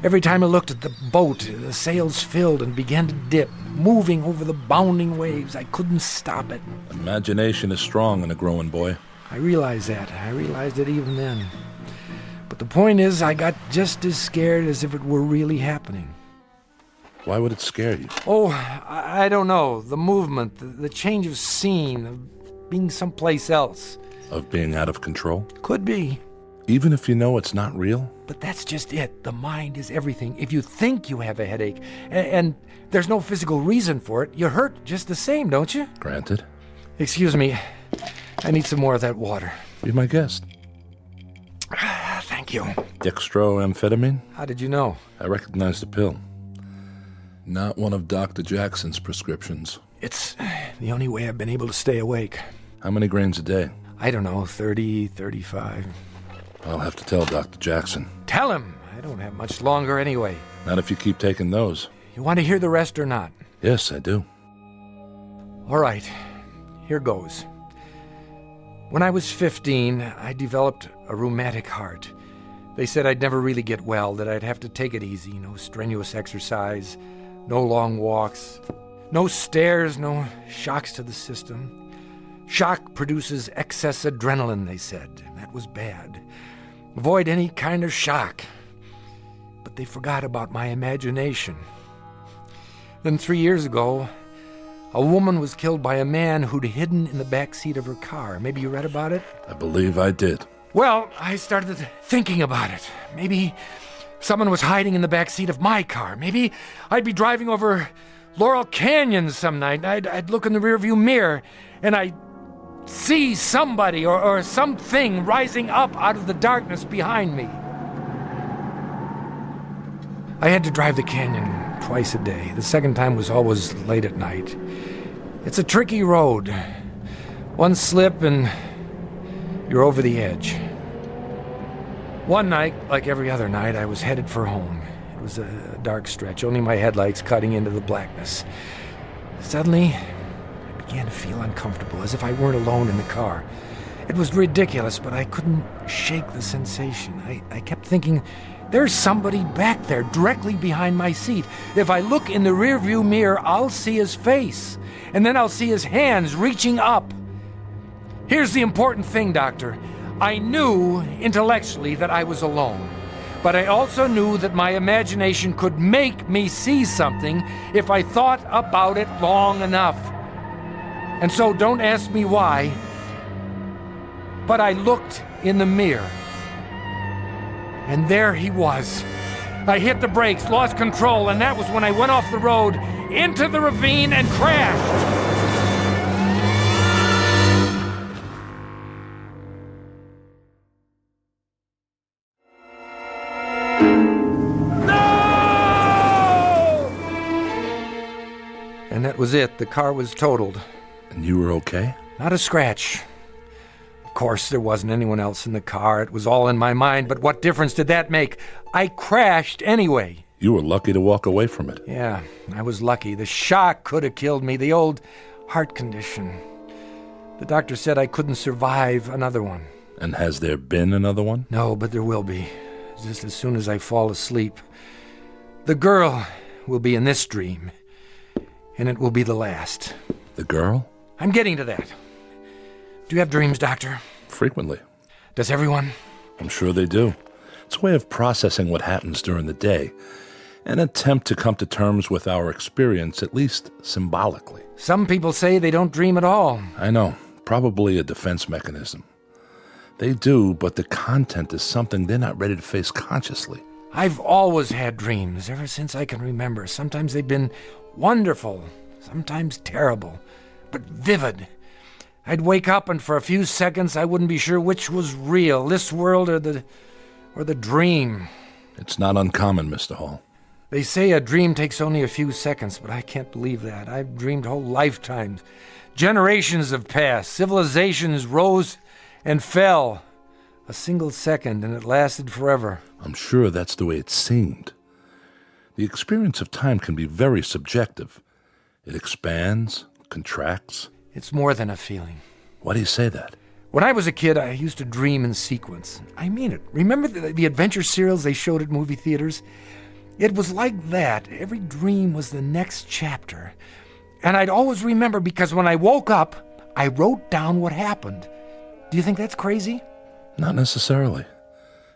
Every time I looked at the boat, the sails filled and began to dip, moving over the bounding waves. I couldn't stop it. Imagination is strong in a growing boy. I realized that. I realized it even then. But the point is, I got just as scared as if it were really happening. Why would it scare you? Oh, I don't know. The movement, the change of scene, of being someplace else. Of being out of control? Could be. Even if you know it's not real? But that's just it. The mind is everything. If you think you have a headache, and there's no physical reason for it, you hurt just the same, don't you? Granted. Excuse me. I need some more of that water. Be my guest. Thank you. Dextroamphetamine? How did you know? I recognized the pill. Not one of Dr. Jackson's prescriptions. It's the only way I've been able to stay awake. How many grains a day? I don't know, 30, 35. I'll have to tell Dr. Jackson. Tell him! I don't have much longer anyway. Not if you keep taking those. You want to hear the rest or not? Yes, I do. All right, here goes. When I was 15, I developed a rheumatic heart. They said I'd never really get well, that I'd have to take it easy. No strenuous exercise, no long walks, no stairs, no shocks to the system. Shock produces excess adrenaline, they said. That was bad. Avoid any kind of shock. But they forgot about my imagination. Then 3 years ago, a woman was killed by a man who'd hidden in the back seat of her car. Maybe you read about it? I believe I did. Well, I started thinking about it. Maybe someone was hiding in the back seat of my car. Maybe I'd be driving over Laurel Canyon some night. I'd look in the rearview mirror, and I'd see somebody or something rising up out of the darkness behind me. I had to drive the canyon twice a day. The second time was always late at night. It's a tricky road. One slip and you're over the edge. One night, like every other night, I was headed for home. It was a dark stretch, only my headlights cutting into the blackness. Suddenly, I began to feel uncomfortable, as if I weren't alone in the car. It was ridiculous, but I couldn't shake the sensation. I kept thinking, there's somebody back there, directly behind my seat. If I look in the rearview mirror, I'll see his face, and then I'll see his hands reaching up. Here's the important thing, Doctor. I knew intellectually that I was alone, but I also knew that my imagination could make me see something if I thought about it long enough. And so don't ask me why, but I looked in the mirror. And there he was. I hit the brakes, lost control, and that was when I went off the road into the ravine and crashed. No! And that was it. The car was totaled. And you were okay? Not a scratch. Of course, there wasn't anyone else in the car. It was all in my mind, but what difference did that make? I crashed anyway. You were lucky to walk away from it. Yeah, I was lucky. The shock could have killed me, the old heart condition. The doctor said I couldn't survive another one. And has there been another one? No, but there will be. Just as soon as I fall asleep. The girl will be in this dream, and it will be the last. The girl? I'm getting to that. Do you have dreams, Doctor? Frequently. Does everyone? I'm sure they do. It's a way of processing what happens during the day, an attempt to come to terms with our experience, at least symbolically. Some people say they don't dream at all. I know. Probably a defense mechanism. They do, but the content is something they're not ready to face consciously. I've always had dreams, ever since I can remember. Sometimes they've been wonderful, sometimes terrible, but vivid. I'd wake up and for a few seconds I wouldn't be sure which was real, this world or the dream. It's not uncommon, Mr. Hall. They say a dream takes only a few seconds, but I can't believe that. I've dreamed whole lifetimes. Generations have passed. Civilizations rose and fell. A single second, and it lasted forever. I'm sure that's the way it seemed. The experience of time can be very subjective. It expands, contracts. It's more than a feeling. Why do you say that? When I was a kid, I used to dream in sequence. I mean it. Remember the adventure serials they showed at movie theaters? It was like that. Every dream was the next chapter. And I'd always remember because when I woke up, I wrote down what happened. Do you think that's crazy? Not necessarily.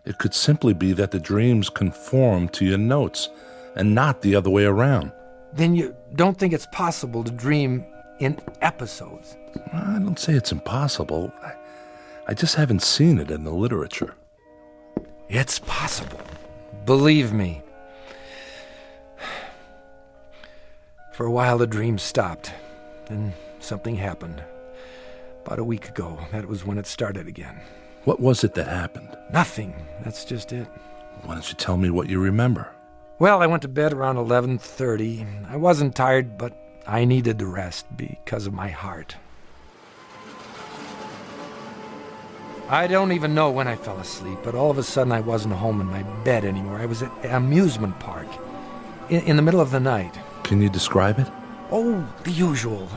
It could simply be that the dreams conform to your notes and not the other way around. Then you don't think it's possible to dream in episodes? I don't say it's impossible. I just haven't seen it in the literature. It's possible. Believe me. For a while, the dream stopped. Then something happened. About a week ago, that was when it started again. What was it that happened? Nothing. That's just it. Why don't you tell me what you remember? Well, I went to bed around 11:30. I wasn't tired, but I needed the rest because of my heart. I don't even know when I fell asleep, but all of a sudden I wasn't home in my bed anymore. I was at an amusement park in the middle of the night. Can you describe it? Oh, the usual.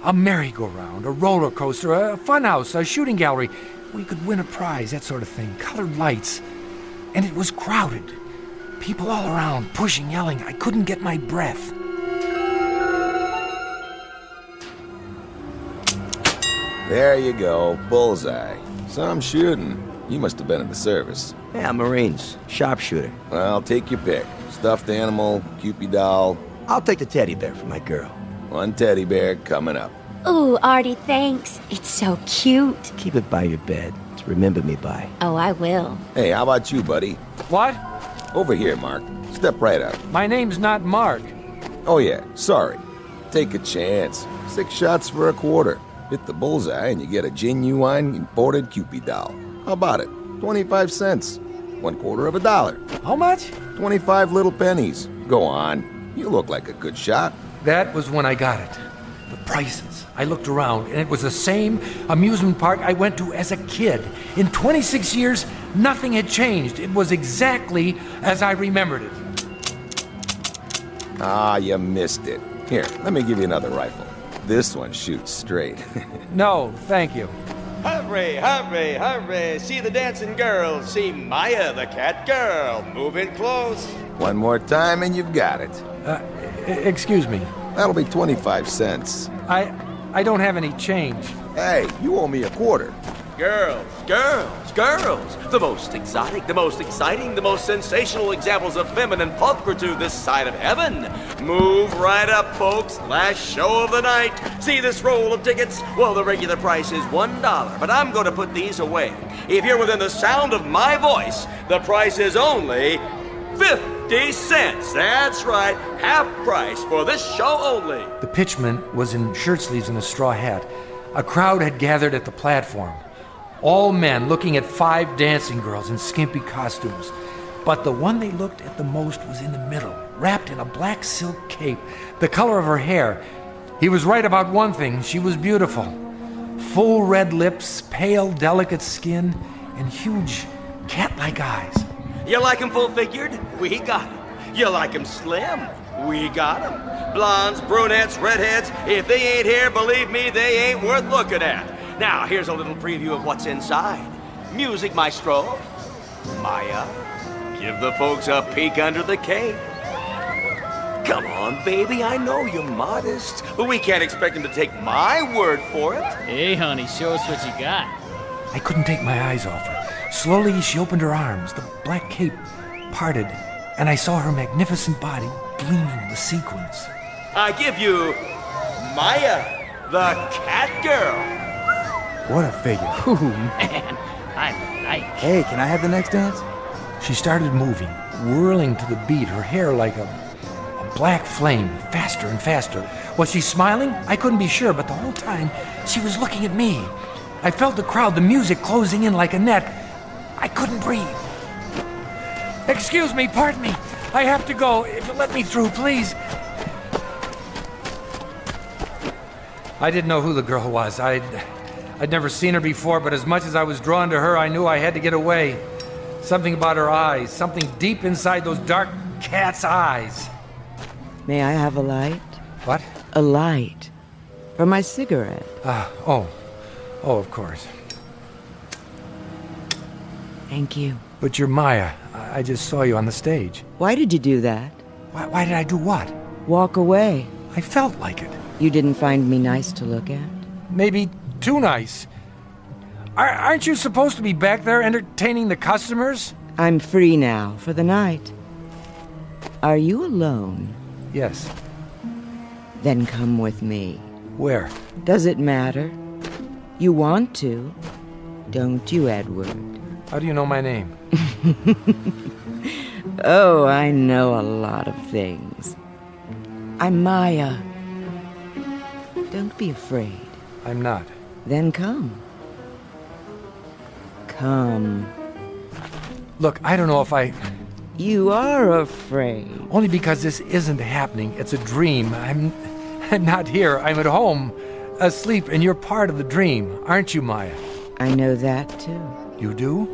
A merry-go-round, a roller coaster, a funhouse, a shooting gallery. We could win a prize, that sort of thing. Colored lights. And it was crowded. People all around, pushing, yelling. I couldn't get my breath. There you go, bullseye. Some shooting. You must have been in the service. Yeah, Marines. Sharpshooter. Well, take your pick. Stuffed animal, Cupid doll. I'll take the teddy bear for my girl. One teddy bear coming up. Ooh, Artie, thanks. It's so cute. Keep it by your bed to remember me by. Oh, I will. Hey, how about you, buddy? What? Over here, Mark. Step right up. My name's not Mark. Oh, yeah, sorry. Take a chance. 6 shots for a quarter. Hit the bullseye and you get a genuine imported Cupid doll. How about it? 25 cents. $0.25. How much? 25 little pennies. Go on. You look like a good shot. That was when I got it. The prices. I looked around, and it was the same amusement park I went to as a kid. In 26 years, nothing had changed. It was exactly as I remembered it. Ah, you missed it. Here, let me give you another rifle. This one shoots straight. No, thank you. Hurry, hurry, hurry. See the dancing girls. See Maya, the cat girl. Move in close. One more time and you've got it. Excuse me. That'll be 25 cents. I don't have any change. Hey, you owe me a quarter. Girls, girls, girls. The most exotic, the most exciting, the most sensational examples of feminine pulchritude this side of heaven. Move right up, folks. Last show of the night. See this roll of tickets? Well, the regular price is $1, but I'm going to put these away. If you're within the sound of my voice, the price is only 50 cents. That's right. Half price for this show only. The pitchman was in shirt sleeves and a straw hat. A crowd had gathered at the platform. All men looking at 5 dancing girls in skimpy costumes. But the one they looked at the most was in the middle, wrapped in a black silk cape, the color of her hair. He was right about one thing. She was beautiful. Full red lips, pale, delicate skin, and huge, cat-like eyes. You like 'em full-figured? We got 'em. You like 'em slim? We got 'em. Blondes, brunettes, redheads, if they ain't here, believe me, they ain't worth looking at. Now, here's a little preview of what's inside. Music, maestro. Maya, give the folks a peek under the cape. Come on, baby, I know you're modest, but we can't expect them to take my word for it. Hey, honey, show us what you got. I couldn't take my eyes off her. Slowly, she opened her arms. The black cape parted, and I saw her magnificent body gleaming with sequins. I give you Maya, the cat girl. What a figure. Ooh, man, I like. Hey, can I have the next dance? She started moving, whirling to the beat, her hair like a black flame, faster and faster. Was she smiling? I couldn't be sure, but the whole time she was looking at me. I felt the crowd, the music closing in like a net. I couldn't breathe. Excuse me, pardon me. I have to go. If you'll let me through, please. I didn't know who the girl was. I'd never seen her before, but as much as I was drawn to her, I knew I had to get away. Something about her eyes, something deep inside those dark cat's eyes. May I have a light? What? A light. For my cigarette. Oh, of course. Thank you. But you're Maya. I just saw you on the stage. Why did you do that? Why did I do what? Walk away. I felt like it. You didn't find me nice to look at? Maybe too nice. Aren't you supposed to be back there entertaining the customers? I'm free now for the night. Are you alone? Yes. Then come with me. Where? Does it matter? You want to, don't you, Edward? How do you know my name? Oh, I know a lot of things. I'm Maya. Don't be afraid. I'm not. Then come. Come. Look, I don't know if I... You are afraid. Only because this isn't happening. It's a dream. I'm not here. I'm at home, asleep, and you're part of the dream, aren't you, Maya? I know that, too. You do?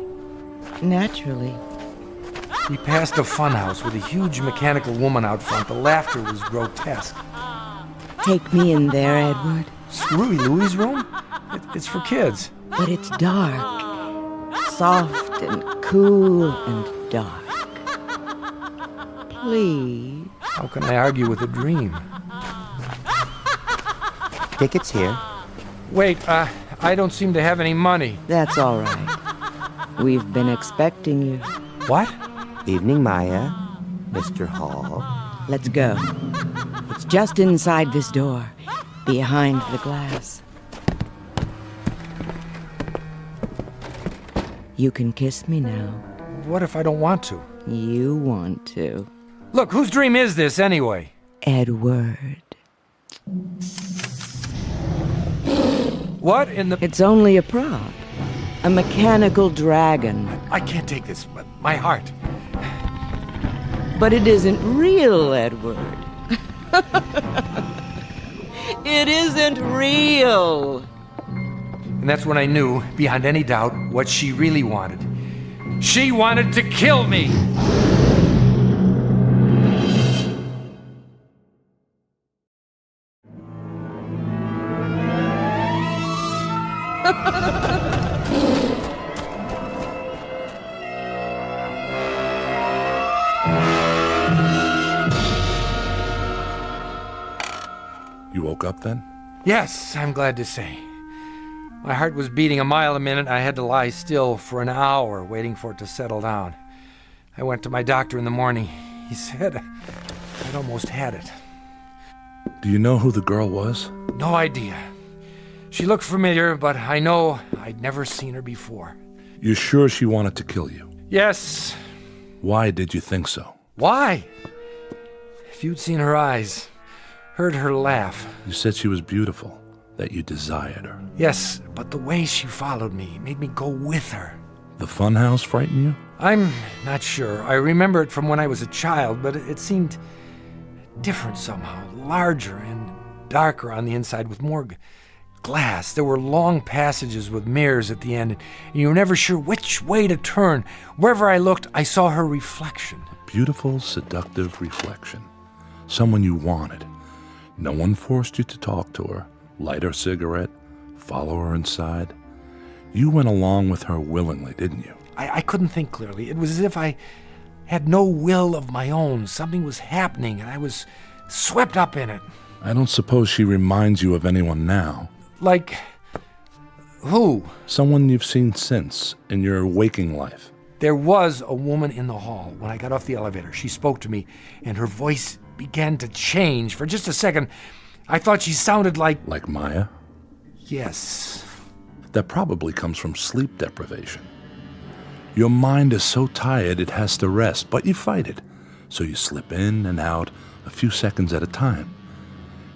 Naturally. We passed a funhouse with a huge mechanical woman out front. The laughter was grotesque. Take me in there, Edward. Screwy Louie's room? It's for kids. But it's dark. Soft and cool and dark. Please. How can I argue with a dream? Tickets here. Wait, I don't seem to have any money. That's all right. We've been expecting you. What? Evening, Maya. Mr. Hall. Let's go. It's just inside this door, behind the glass. You can kiss me now. What if I don't want to? You want to. Look, whose dream is this, anyway? Edward. What in the... It's only a prop. A mechanical dragon. I can't take this. My heart. But it isn't real, Edward. It isn't real. And that's when I knew, beyond any doubt, what she really wanted. She wanted to kill me! You woke up then? Yes, I'm glad to say. My heart was beating a mile a minute. I had to lie still for an hour, waiting for it to settle down. I went to my doctor in the morning. He said I'd almost had it. Do you know who the girl was? No idea. She looked familiar, but I know I'd never seen her before. You're sure she wanted to kill you? Yes. Why did you think so? Why? If you'd seen her eyes, heard her laugh. You said she was beautiful, that you desired her. Yes, but the way she followed me made me go with her. The funhouse frightened you? I'm not sure. I remember it from when I was a child, but it seemed different somehow. Larger and darker on the inside with more glass. There were long passages with mirrors at the end, and you were never sure which way to turn. Wherever I looked, I saw her reflection. Beautiful, seductive reflection. Someone you wanted. No one forced you to talk to her, light her cigarette, follow her inside. You went along with her willingly, didn't you? I couldn't think clearly. It was as if I had no will of my own. Something was happening, and I was swept up in it. I don't suppose she reminds you of anyone now. Like who? Someone you've seen since, in your waking life. There was a woman in the hall when I got off the elevator. She spoke to me, and her voice began to change. For just a second, I thought she sounded like... Like Maya? Yes. That probably comes from sleep deprivation. Your mind is so tired it has to rest, but you fight it. So you slip in and out a few seconds at a time.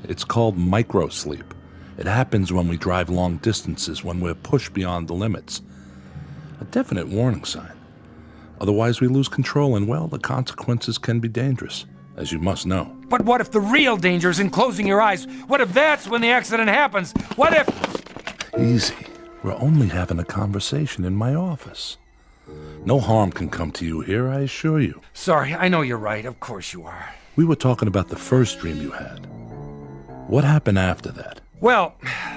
It's called micro-sleep. It happens when we drive long distances, when we're pushed beyond the limits. A definite warning sign. Otherwise we lose control and, well, the consequences can be dangerous, as you must know. But what if the real danger is in closing your eyes? What if that's when the accident happens? What if... Easy. We're only having a conversation in my office. No harm can come to you here, I assure you. Sorry, I know you're right. Of course you are. We were talking about the first dream you had. What happened after that? Well,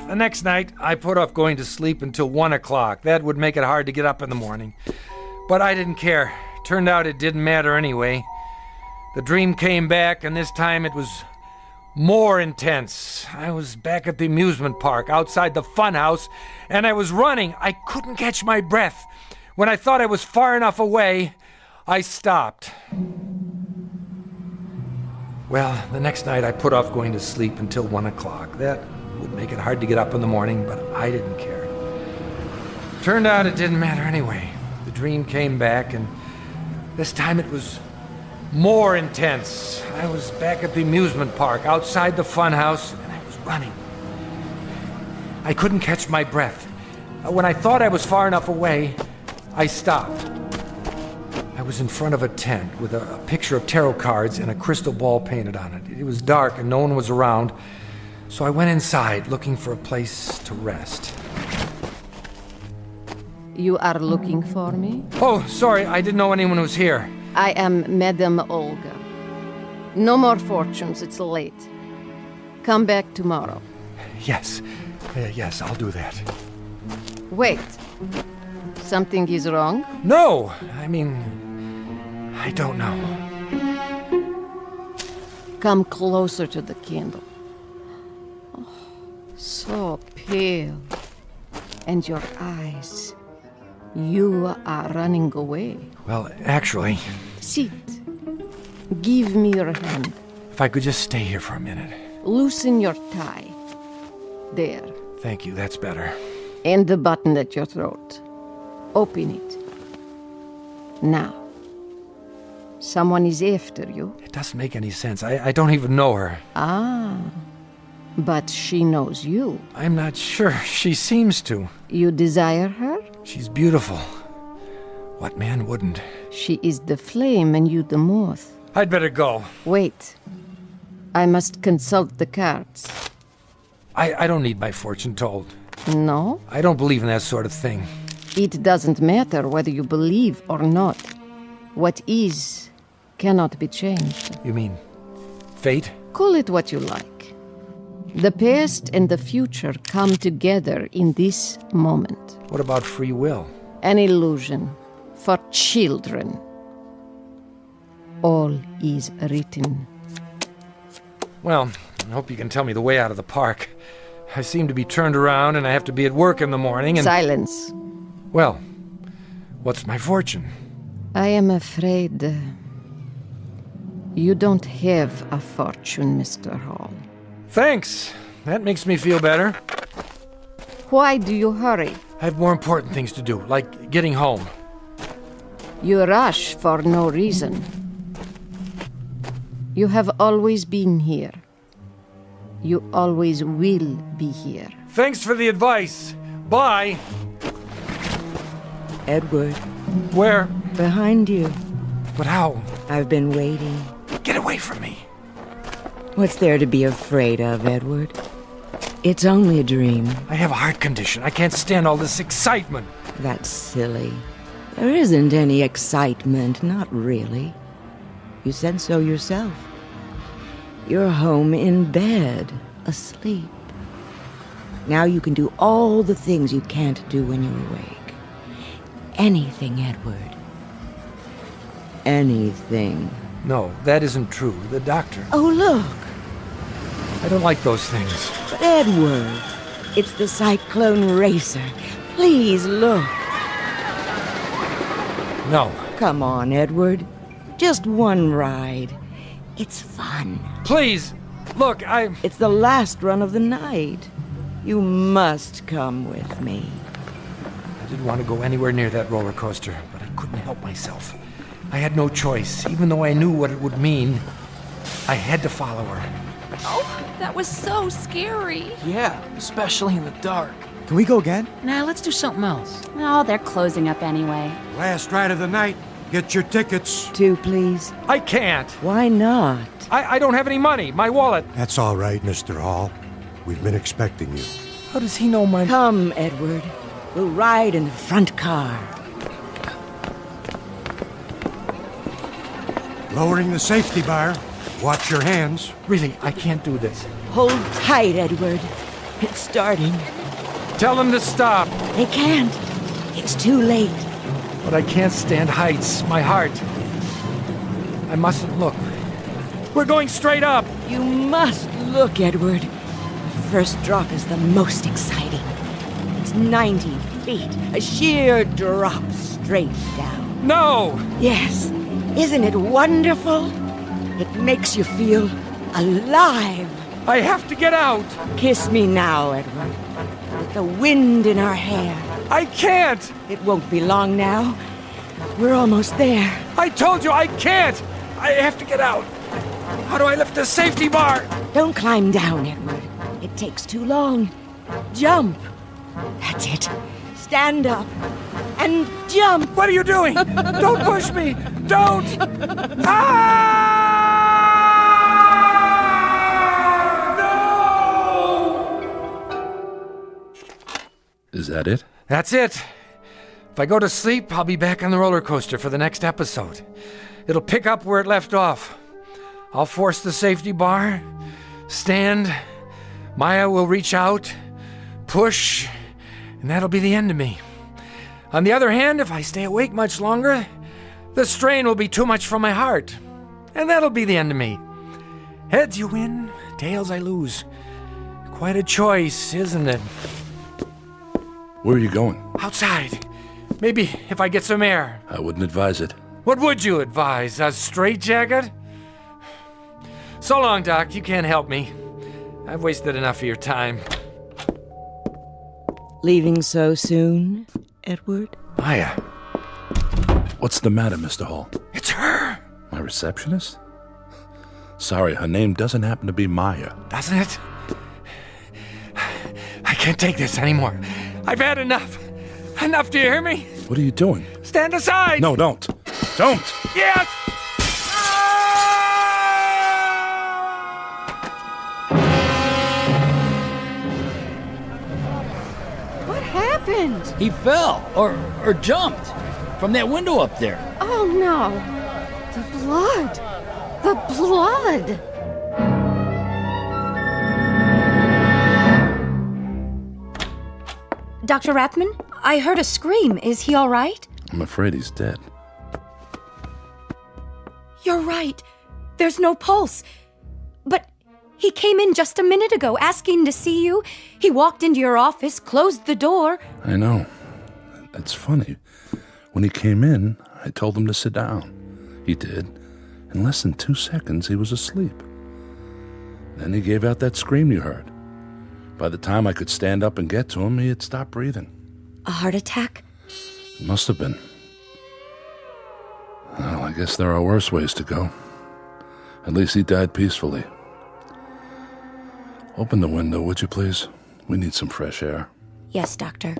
the next night, I put off going to sleep until 1 o'clock. That would make it hard to get up in the morning. But I didn't care. Turned out it didn't matter anyway. The dream came back, and this time it was more intense. I was back at the amusement park outside the funhouse, and I was running. I couldn't catch my breath. When I thought I was far enough away, I stopped. Well, the next night I put off going to sleep until 1 o'clock. That would make it hard to get up in the morning, but I didn't care. Turned out it didn't matter anyway. The dream came back, and This time it was more intense. I was back at the amusement park, outside the funhouse, and I was running. I couldn't catch my breath. When I thought I was far enough away, I stopped. I was in front of a tent with a picture of tarot cards and a crystal ball painted on it. It was dark and no one was around, so I went inside looking for a place to rest. You are looking for me? Oh, sorry, I didn't know anyone was here. I am Madame Olga. No more fortunes, it's late. Come back tomorrow. Yes, yes, I'll do that. Wait. Something is wrong? No, I mean, I don't know. Come closer to the candle. Oh, so pale. And your eyes. You are running away. Well, actually... Sit. Give me your hand. If I could just stay here for a minute. Loosen your tie. There. Thank you, that's better. And the button at your throat. Open it. Now. Someone is after you. It doesn't make any sense. I don't even know her. Ah. But she knows you. I'm not sure. She seems to. You desire her? She's beautiful. What man wouldn't? She is the flame and you the moth. I'd better go. Wait. I must consult the cards. I don't need my fortune told. No? I don't believe in that sort of thing. It doesn't matter whether you believe or not. What is cannot be changed. You mean fate? Call it what you like. The past and the future come together in this moment. What about free will? An illusion for children. All is written. Well, I hope you can tell me the way out of the park. I seem to be turned around and I have to be at work in the morning and... Silence. Well, what's my fortune? I am afraid you don't have a fortune, Mr. Hall. Thanks. That makes me feel better. Why do you hurry? I have more important things to do, like getting home. You rush for no reason. You have always been here. You always will be here. Thanks for the advice. Bye. Edward. Where? Behind you. But how? I've been waiting. Get away from me. What's there to be afraid of, Edward? It's only a dream. I have a heart condition. I can't stand all this excitement. That's silly. There isn't any excitement, not really. You said so yourself. You're home in bed, asleep. Now you can do all the things you can't do when you're awake. Anything, Edward. Anything. No, that isn't true. The doctor... Oh, look! I don't like those things. But Edward, it's the Cyclone Racer. Please look. No. Come on, Edward. Just one ride. It's fun. Please! Look, It's the last run of the night. You must come with me. I didn't want to go anywhere near that roller coaster, but I couldn't help myself. I had no choice. Even though I knew what it would mean, I had to follow her. Oh, that was so scary. Yeah, especially in the dark. Can we go again? Nah, let's do something else. Oh, they're closing up anyway. Last ride of the night. Get your tickets. 2, please. I can't. Why not? I don't have any money. My wallet. That's all right, Mr. Hall. We've been expecting you. How does he know my... Come, Edward. We'll ride in the front car. Lowering the safety bar. Watch your hands. Really, I can't do this. Hold tight, Edward. It's starting. Tell them to stop. They can't. It's too late. But I can't stand heights. My heart. I mustn't look. We're going straight up. You must look, Edward. The first drop is the most exciting. It's 90 feet. A sheer drop straight down. No! Yes. Isn't it wonderful? It makes you feel alive. I have to get out. Kiss me now, Edward. With the wind in our hair. I can't. It won't be long now. We're almost there. I told you I can't! I have to get out. How do I lift the safety bar? Don't climb down, Edward. It takes too long. Jump. That's it. Stand up. And jump. What are you doing? Don't push me! Don't! Is that it? That's it. If I go to sleep, I'll be back on the roller coaster for the next episode. It'll pick up where it left off. I'll force the safety bar, stand, Maya will reach out, push, and that'll be the end of me. On the other hand, if I stay awake much longer, the strain will be too much for my heart, and that'll be the end of me. Heads you win, tails I lose. Quite a choice, isn't it? Where are you going? Outside. Maybe if I get some air. I wouldn't advise it. What would you advise? A straitjacket? So long, Doc. You can't help me. I've wasted enough of your time. Leaving so soon, Edward? Maya. What's the matter, Mr. Hall? It's her. My receptionist? Sorry, her name doesn't happen to be Maya. Doesn't it? I can't take this anymore. I've had enough. Enough, do you hear me? What are you doing? Stand aside! No, don't. Don't! Yes! What happened? He fell, or jumped, from that window up there. Oh no! The blood! The blood! Dr. Rathman, I heard a scream. Is he all right? I'm afraid he's dead. You're right. There's no pulse. But he came in just a minute ago asking to see you. He walked into your office, closed the door. I know. It's funny. When he came in, I told him to sit down. He did. In less than 2 seconds, he was asleep. Then he gave out that scream you heard. By the time I could stand up and get to him, he had stopped breathing. A heart attack? It must have been. Well, I guess there are worse ways to go. At least he died peacefully. Open the window, would you please? We need some fresh air. Yes, Doctor.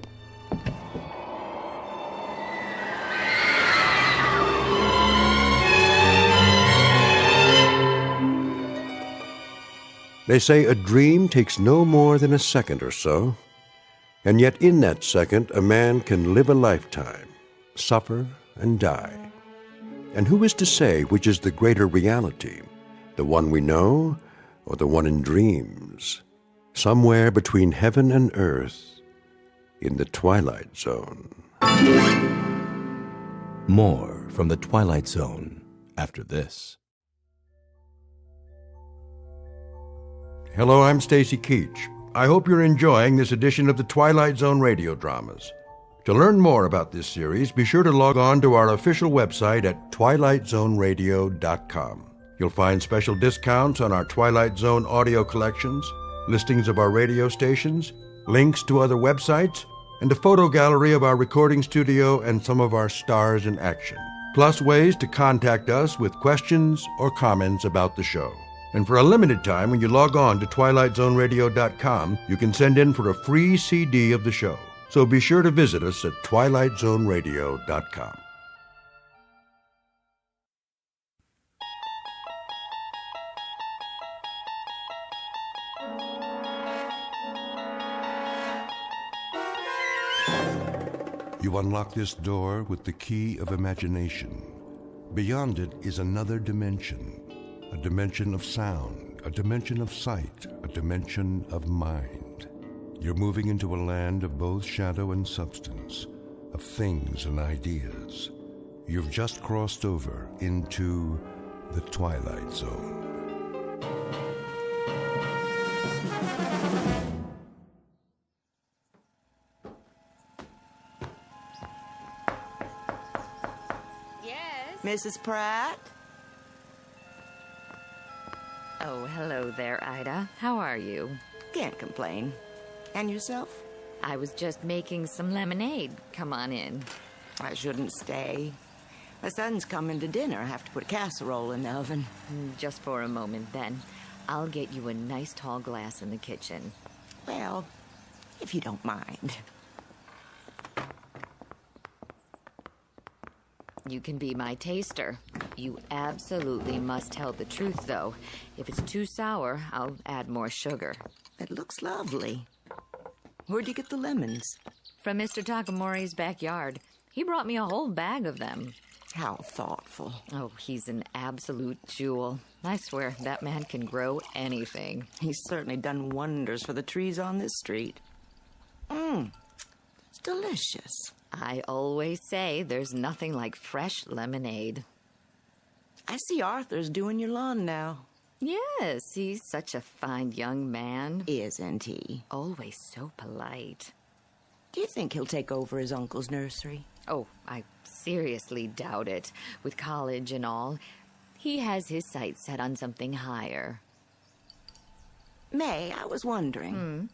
They say a dream takes no more than a second or so, and yet in that second a man can live a lifetime, suffer and die. And who is to say which is the greater reality, the one we know or the one in dreams, somewhere between heaven and earth, in the Twilight Zone? More from the Twilight Zone after this. Hello, I'm Stacy Keach. I hope you're enjoying this edition of the Twilight Zone radio dramas. To learn more about this series, be sure to log on to our official website at twilightzoneradio.com. You'll find special discounts on our Twilight Zone audio collections, listings of our radio stations, links to other websites, and a photo gallery of our recording studio and some of our stars in action, plus ways to contact us with questions or comments about the show. And for a limited time, when you log on to twilightzoneradio.com, you can send in for a free CD of the show. So be sure to visit us at twilightzoneradio.com. You unlock this door with the key of imagination. Beyond it is another dimension. A dimension of sound, a dimension of sight, a dimension of mind. You're moving into a land of both shadow and substance, of things and ideas. You've just crossed over into the Twilight Zone. Yes? Mrs. Pratt? Oh, hello there, Ida. How are you? Can't complain. And yourself? I was just making some lemonade. Come on in. I shouldn't stay. My son's coming to dinner. I have to put a casserole in the oven. Just for a moment, then. I'll get you a nice tall glass in the kitchen. Well, if you don't mind. You can be my taster. You absolutely must tell the truth, though. If it's too sour, I'll add more sugar. It looks lovely. Where'd you get the lemons? From Mr. Takamori's backyard. He brought me a whole bag of them. How thoughtful. Oh, he's an absolute jewel. I swear, that man can grow anything. He's certainly done wonders for the trees on this street. It's delicious. I always say there's nothing like fresh lemonade. I see Arthur's doing your lawn now. Yes, he's such a fine young man. Isn't he? Always so polite. Do you think he'll take over his uncle's nursery? Oh, I seriously doubt it. With college and all, he has his sights set on something higher. May, I was wondering.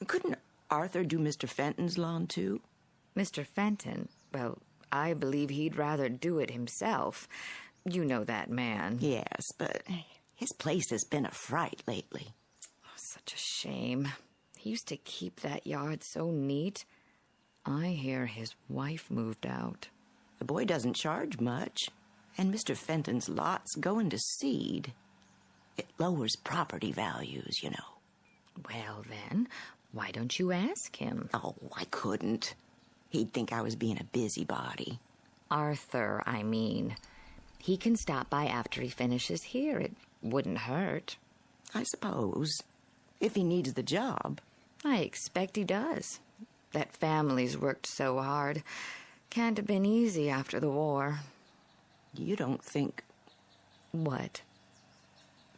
Couldn't Arthur do Mr. Fenton's lawn, too? Mr. Fenton? Well, I believe he'd rather do it himself. You know that man. Yes, but his place has been a fright lately. Oh, such a shame. He used to keep that yard so neat. I hear his wife moved out. The boy doesn't charge much, and Mr. Fenton's lot's going to seed. It lowers property values, you know. Well, then, why don't you ask him? Oh, I couldn't. He'd think I was being a busybody. Arthur, I mean. He can stop by after he finishes here. It wouldn't hurt. I suppose. If he needs the job. I expect he does. That family's worked so hard. Can't have been easy after the war. You don't think... What?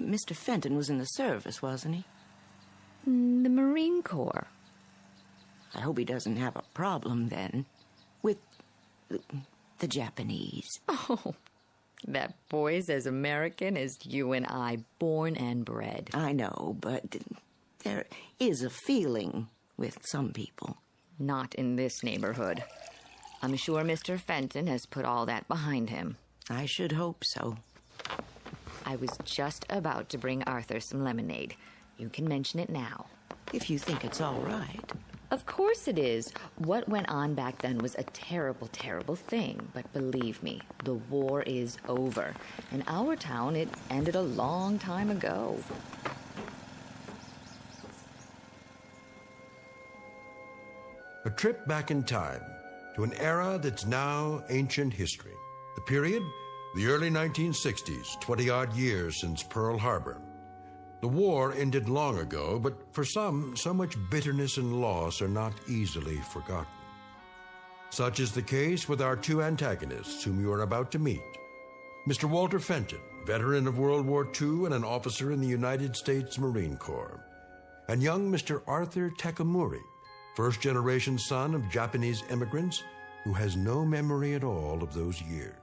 Mr. Fenton was in the service, wasn't he? The Marine Corps. I hope he doesn't have a problem, then, with the Japanese. Oh, that boy's as American as you and I, born and bred. I know, but there is a feeling with some people. Not in this neighborhood. I'm sure Mr. Fenton has put all that behind him. I should hope so. I was just about to bring Arthur some lemonade. You can mention it now. If you think it's all right. Of course it is. What went on back then was a terrible, terrible thing. But believe me, the war is over. In our town, it ended a long time ago. A trip back in time to an era that's now ancient history. The period, the early 1960s, 20-odd years since Pearl Harbor. The war ended long ago, but for some, so much bitterness and loss are not easily forgotten. Such is the case with our two antagonists whom you are about to meet. Mr. Walter Fenton, veteran of World War II and an officer in the United States Marine Corps, and young Mr. Arthur Takamori, first-generation son of Japanese immigrants who has no memory at all of those years.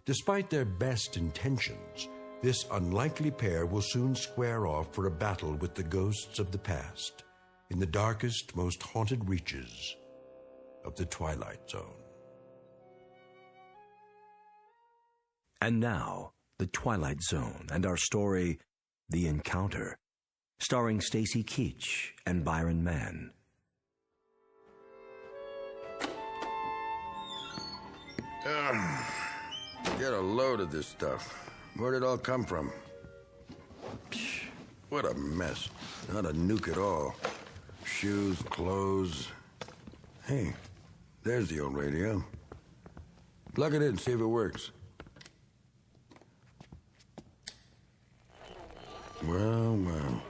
Despite their best intentions, this unlikely pair will soon square off for a battle with the ghosts of the past in the darkest, most haunted reaches of the Twilight Zone. And now, the Twilight Zone and our story, The Encounter, starring Stacy Keach and Byron Mann. Get a load of this stuff. Where'd it all come from? Psh, what a mess. Not a nuke at all. Shoes, clothes. Hey, there's the old radio. Plug it in, see if it works. Well, well.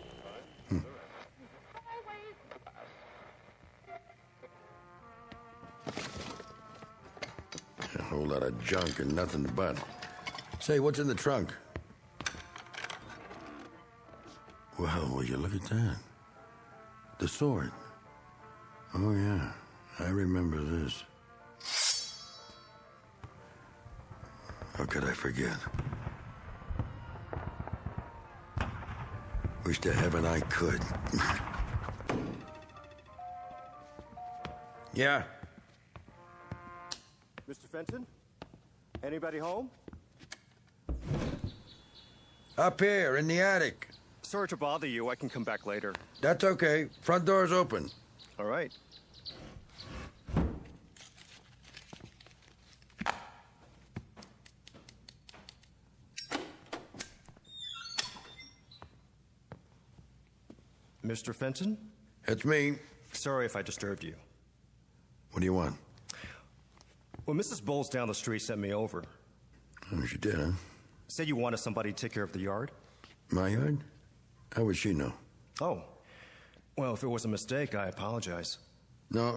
A whole lot of junk and nothing but. Say, what's in the trunk? Well, will you look at that? The sword. Oh, yeah. I remember this. How could I forget? Wish to heaven I could. Yeah. Mr. Fenton? Anybody home? Up here, in the attic. Sorry to bother you. I can come back later. That's okay. Front door's open. All right. Mr. Fenton? It's me. Sorry if I disturbed you. What do you want? Well, Mrs. Bowles down the street sent me over. Oh, she did, huh? Said you wanted somebody to take care of the yard. My yard? How would she know? Oh. Well, if it was a mistake, I apologize. No,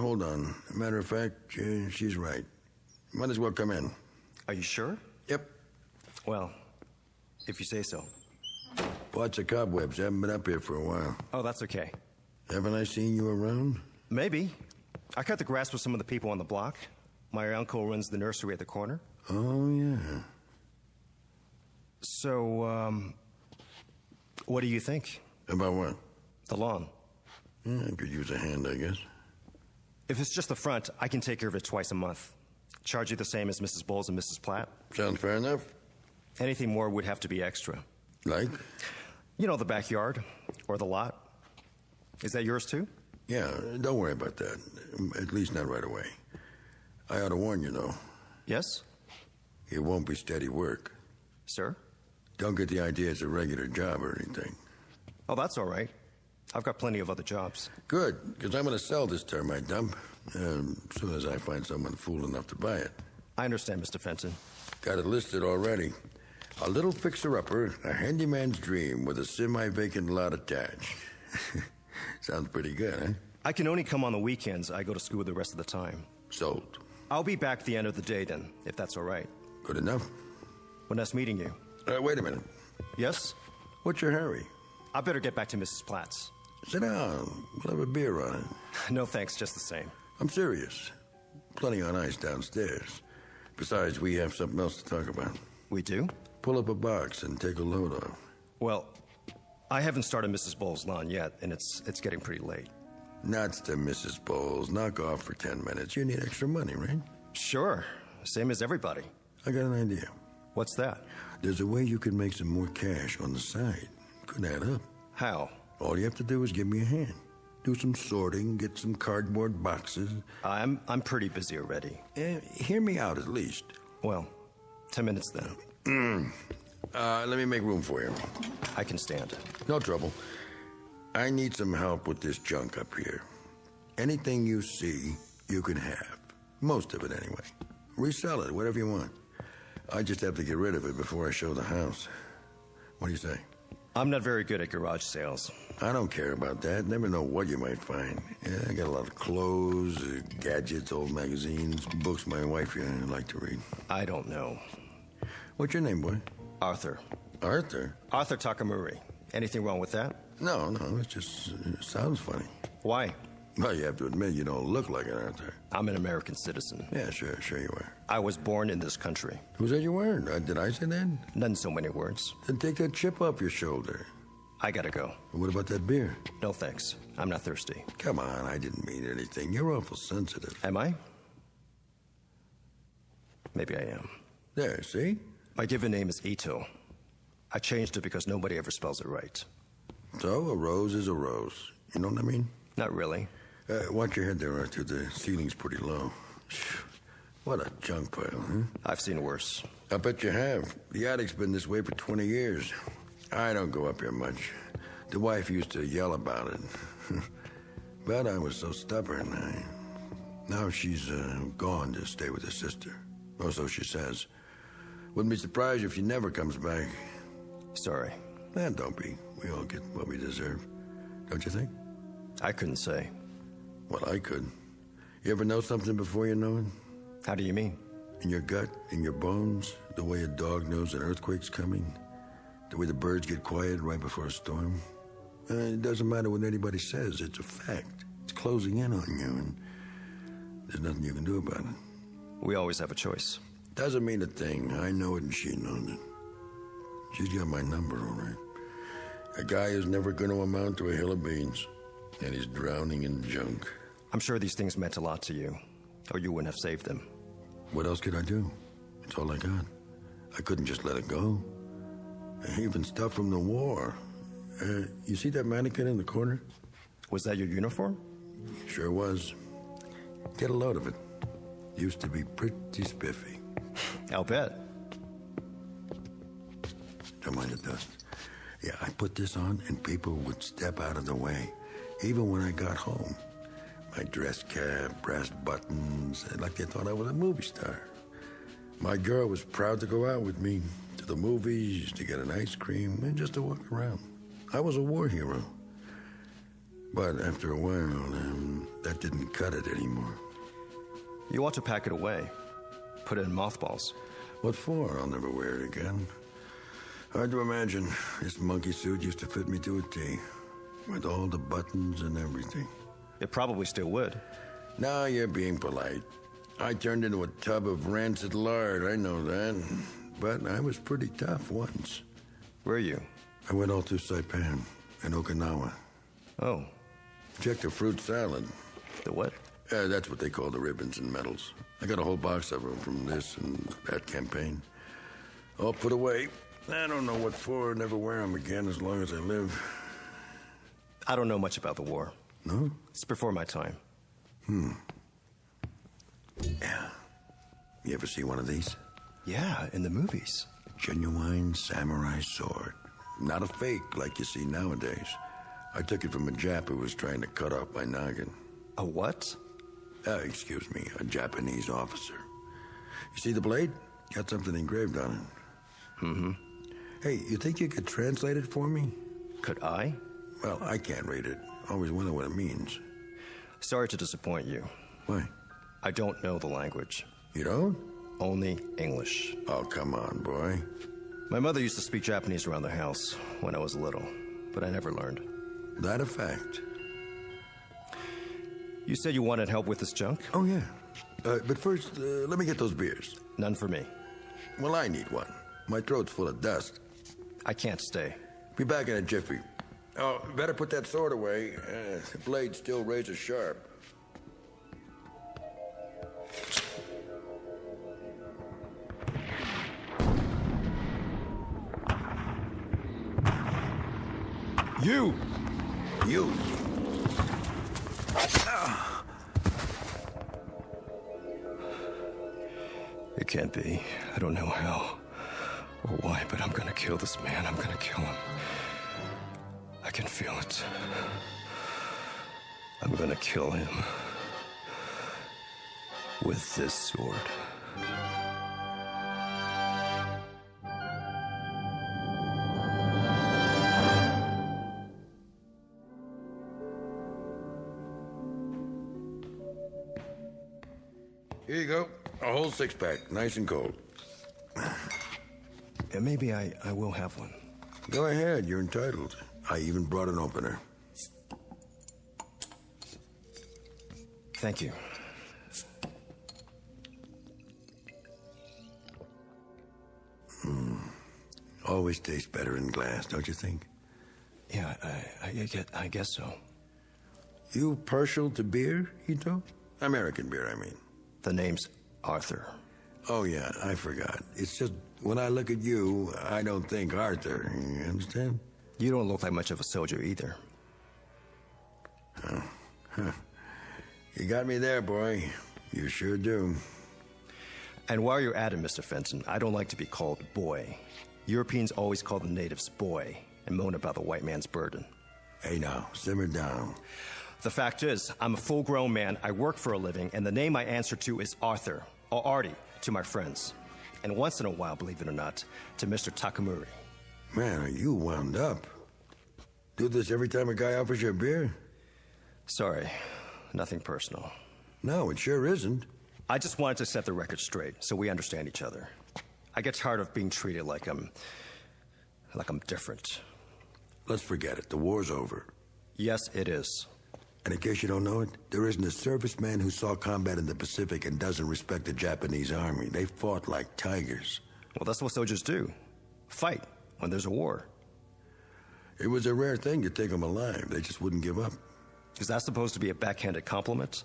hold on. Matter of fact, she's right. Might as well come in. Are you sure? Yep. Well, if you say so. Lots of cobwebs. Haven't been up here for a while. Oh, that's okay. Haven't I seen you around? Maybe. I cut the grass with some of the people on the block. My uncle runs the nursery at the corner. Oh, yeah. So, what do you think? About what? The lawn. Yeah, I could use a hand, I guess. If it's just the front, I can take care of it twice a month. Charge you the same as Mrs. Bowles and Mrs. Platt. Sounds fair enough. Anything more would have to be extra. Like? You know, the backyard or the lot. Is that yours too? Yeah, don't worry about that. At least not right away. I ought to warn you, though. Yes? It won't be steady work. Sir? Don't get the idea it's a regular job or anything. Oh, that's all right. I've got plenty of other jobs. Good, because I'm going to sell this termite dump as soon as I find someone fool enough to buy it. I understand, Mr. Fenton. Got it listed already. A little fixer-upper, a handyman's dream with a semi-vacant lot attached. Sounds pretty good, huh? I can only come on the weekends. I go to school the rest of the time. Sold. I'll be back at the end of the day then, if that's all right. Good enough. Well, nice meeting you. Wait a minute. Yes? What's your hurry? I better get back to Mrs. Platt's. Sit down. We'll have a beer on it. No thanks, just the same. I'm serious. Plenty on ice downstairs. Besides, we have something else to talk about. We do? Pull up a box and take a load off. Well, I haven't started Mrs. Bowles' lawn yet, and it's getting pretty late. Nuts to Mrs. Bowles. Knock off for 10 minutes. You need extra money, right? Sure. Same as everybody. I got an idea. What's that? There's a way you can make some more cash on the side. Could add up. How? All you have to do is give me a hand. Do some sorting, get some cardboard boxes. I'm pretty busy already. Hear me out at least. Well, 10 minutes then. Let me make room for you. I can stand. No trouble. I need some help with this junk up here. Anything you see, you can have. Most of it, anyway. Resell it, whatever you want. I just have to get rid of it before I show the house. What do you say? I'm not very good at garage sales. I don't care about that. Never know what you might find. Yeah, I got a lot of clothes, gadgets, old magazines, books my wife like to read. I don't know. What's your name, boy? Arthur. Arthur? Arthur Takamori. Anything wrong with that? No, it just sounds funny. Why? Well, you have to admit you don't look like an Arthur. I'm an American citizen. Yeah, sure you are. I was born in this country. Who said you weren't? Did I say that? None so many words. Then take that chip off your shoulder. I gotta go. What about that beer? No thanks. I'm not thirsty. Come on, I didn't mean anything. You're awful sensitive. Am I? Maybe I am. There, see? My given name is Ito. I changed it because nobody ever spells it right. So, a rose is a rose. You know what I mean? Not really. Watch your head there, Arthur. The ceiling's pretty low. What a junk pile, huh? I've seen worse. I bet you have. The attic's been this way for 20 years. I don't go up here much. The wife used to yell about it. But I was so stubborn. Now she's gone to stay with her sister. Or so she says. Wouldn't be surprised if she never comes back. Sorry. Don't be. We all get what we deserve. Don't you think? I couldn't say. Well, I could. You ever know something before you know it? How do you mean? In your gut, in your bones, the way a dog knows an earthquake's coming, the way the birds get quiet right before a storm. It doesn't matter what anybody says, it's a fact. It's closing in on you, and there's nothing you can do about it. We always have a choice. Doesn't mean a thing. I know it and she knows it. She's got my number, all right. A guy who's never going to amount to a hill of beans, and he's drowning in junk. I'm sure these things meant a lot to you, or you wouldn't have saved them. What else could I do? That's all I got. I couldn't just let it go. Even stuff from the war. You see that mannequin in the corner? Was that your uniform? Sure was. Get a load of it. Used to be pretty spiffy. I'll bet. Don't mind the dust. Yeah, I put this on and people would step out of the way, even when I got home. My dress cap, brass buttons, like they thought I was a movie star. My girl was proud to go out with me to the movies, to get an ice cream, and just to walk around. I was a war hero. But after a while, that didn't cut it anymore. You ought to pack it away. Put it in mothballs. What for? I'll never wear it again. Hard to imagine. This monkey suit used to fit me to a T, with all the buttons and everything. It probably still would. Now you're being polite. I turned into a tub of rancid lard, I know that. But I was pretty tough once. Were you? I went all through Saipan and Okinawa. Oh. Checked the fruit salad. The what? That's what they call the ribbons and medals. I got a whole box of them from this and that campaign. All put away. I don't know what for. Never wear them again as long as I live. I don't know much about the war. No? It's before my time. Yeah. You ever see one of these? Yeah, in the movies. A genuine samurai sword. Not a fake like you see nowadays. I took it from a Jap who was trying to cut off my noggin. A what? Excuse me, a Japanese officer. You see the blade? Got something engraved on it. Mm-hmm. Hey, you think you could translate it for me? Could I? Well, I can't read it. Always wonder what it means. Sorry to disappoint you. Why? I don't know the language. You don't? Only English. Oh, come on, boy. My mother used to speak Japanese around the house when I was little, but I never learned. That a fact. You said you wanted help with this junk? Oh, yeah. But first, let me get those beers. None for me. Well, I need one. My throat's full of dust. I can't stay. Be back in a jiffy. Oh, better put that sword away. The blade's still razor sharp. You! You! It can't be. I don't know how or why, but I'm gonna kill this man. I'm gonna kill him. I can feel it. I'm gonna kill him with this sword. Here you go. A whole six-pack, nice and cold. Maybe I will have one. Go ahead, you're entitled. I even brought an opener. Thank you. Always tastes better in glass, don't you think? Yeah, I guess so. You partial to beer, Ito? American beer, I mean. The name's Arthur. Oh, yeah, I forgot. It's just, when I look at you, I don't think Arthur. You understand? You don't look like much of a soldier either. Oh, huh. You got me there, boy. You sure do. And while you're at it, Mr. Fenton, I don't like to be called boy. Europeans always call the natives boy and moan about the white man's burden. Hey, now, simmer down. The fact is, I'm a full-grown man, I work for a living, and the name I answer to is Arthur, or Artie, to my friends. And once in a while, believe it or not, to Mr. Takamuri. Man, are you wound up? Do this every time a guy offers you a beer? Sorry, nothing personal. No, it sure isn't. I just wanted to set the record straight, so we understand each other. I get tired of being treated like I'm different. Let's forget it. The war's over. Yes, it is. And in case you don't know it, there isn't a serviceman who saw combat in the Pacific and doesn't respect the Japanese army. They fought like tigers. Well, that's what soldiers do. Fight when there's a war. It was a rare thing to take them alive. They just wouldn't give up. Is that supposed to be a backhanded compliment?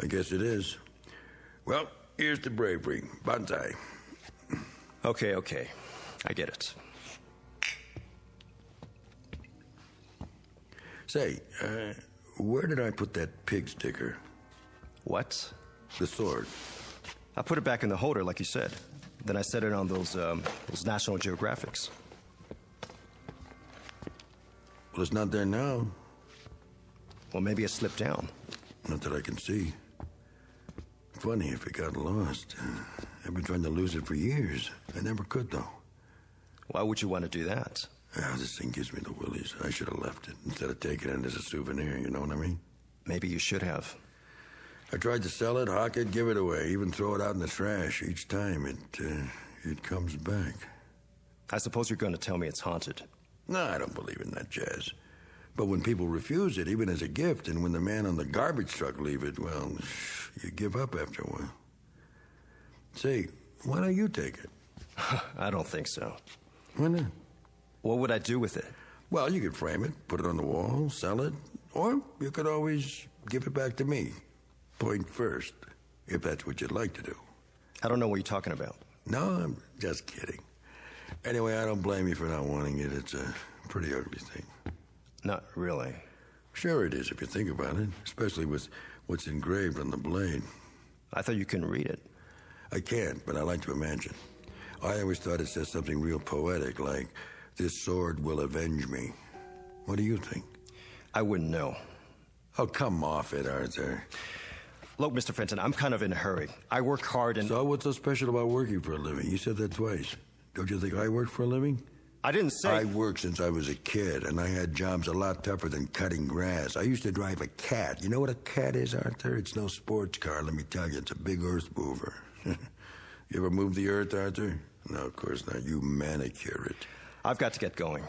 I guess it is. Well, here's to bravery. Banzai. Okay. I get it. Say, where did I put that pig sticker? What? The sword. I put it back in the holder, like you said. Then I set it on those National Geographics. Well, it's not there now. Well, maybe it slipped down. Not that I can see. Funny if it got lost. I've been trying to lose it for years. I never could, though. Why would you want to do that? This thing gives me the willies. I should have left it instead of taking it as a souvenir, you know what I mean? Maybe you should have. I tried to sell it, hawk it, give it away, even throw it out in the trash. Each time it comes back. I suppose you're going to tell me it's haunted. No, I don't believe in that jazz. But when people refuse it, even as a gift, and when the man on the garbage truck leave it, well, you give up after a while. Say, why don't you take it? I don't think so. Why not? What would I do with it? Well, you could frame it, put it on the wall, sell it, or you could always give it back to me. Point first, if that's what you'd like to do. I don't know what you're talking about. No, I'm just kidding. Anyway, I don't blame you for not wanting it. It's a pretty ugly thing. Not really. Sure it is, if you think about it, especially with what's engraved on the blade. I thought you couldn't read it. I can't, but I like to imagine. I always thought it says something real poetic, like, "This sword will avenge me." What do you think? I wouldn't know. Oh, come off it, Arthur. Look, Mr. Fenton, I'm kind of in a hurry. I work hard and... So what's so special about working for a living? You said that twice. Don't you think I work for a living? I didn't say... I worked since I was a kid, and I had jobs a lot tougher than cutting grass. I used to drive a cat. You know what a cat is, Arthur? It's no sports car, let me tell you. It's a big earth mover. You ever move the earth, Arthur? No, of course not. You manicure it. I've got to get going.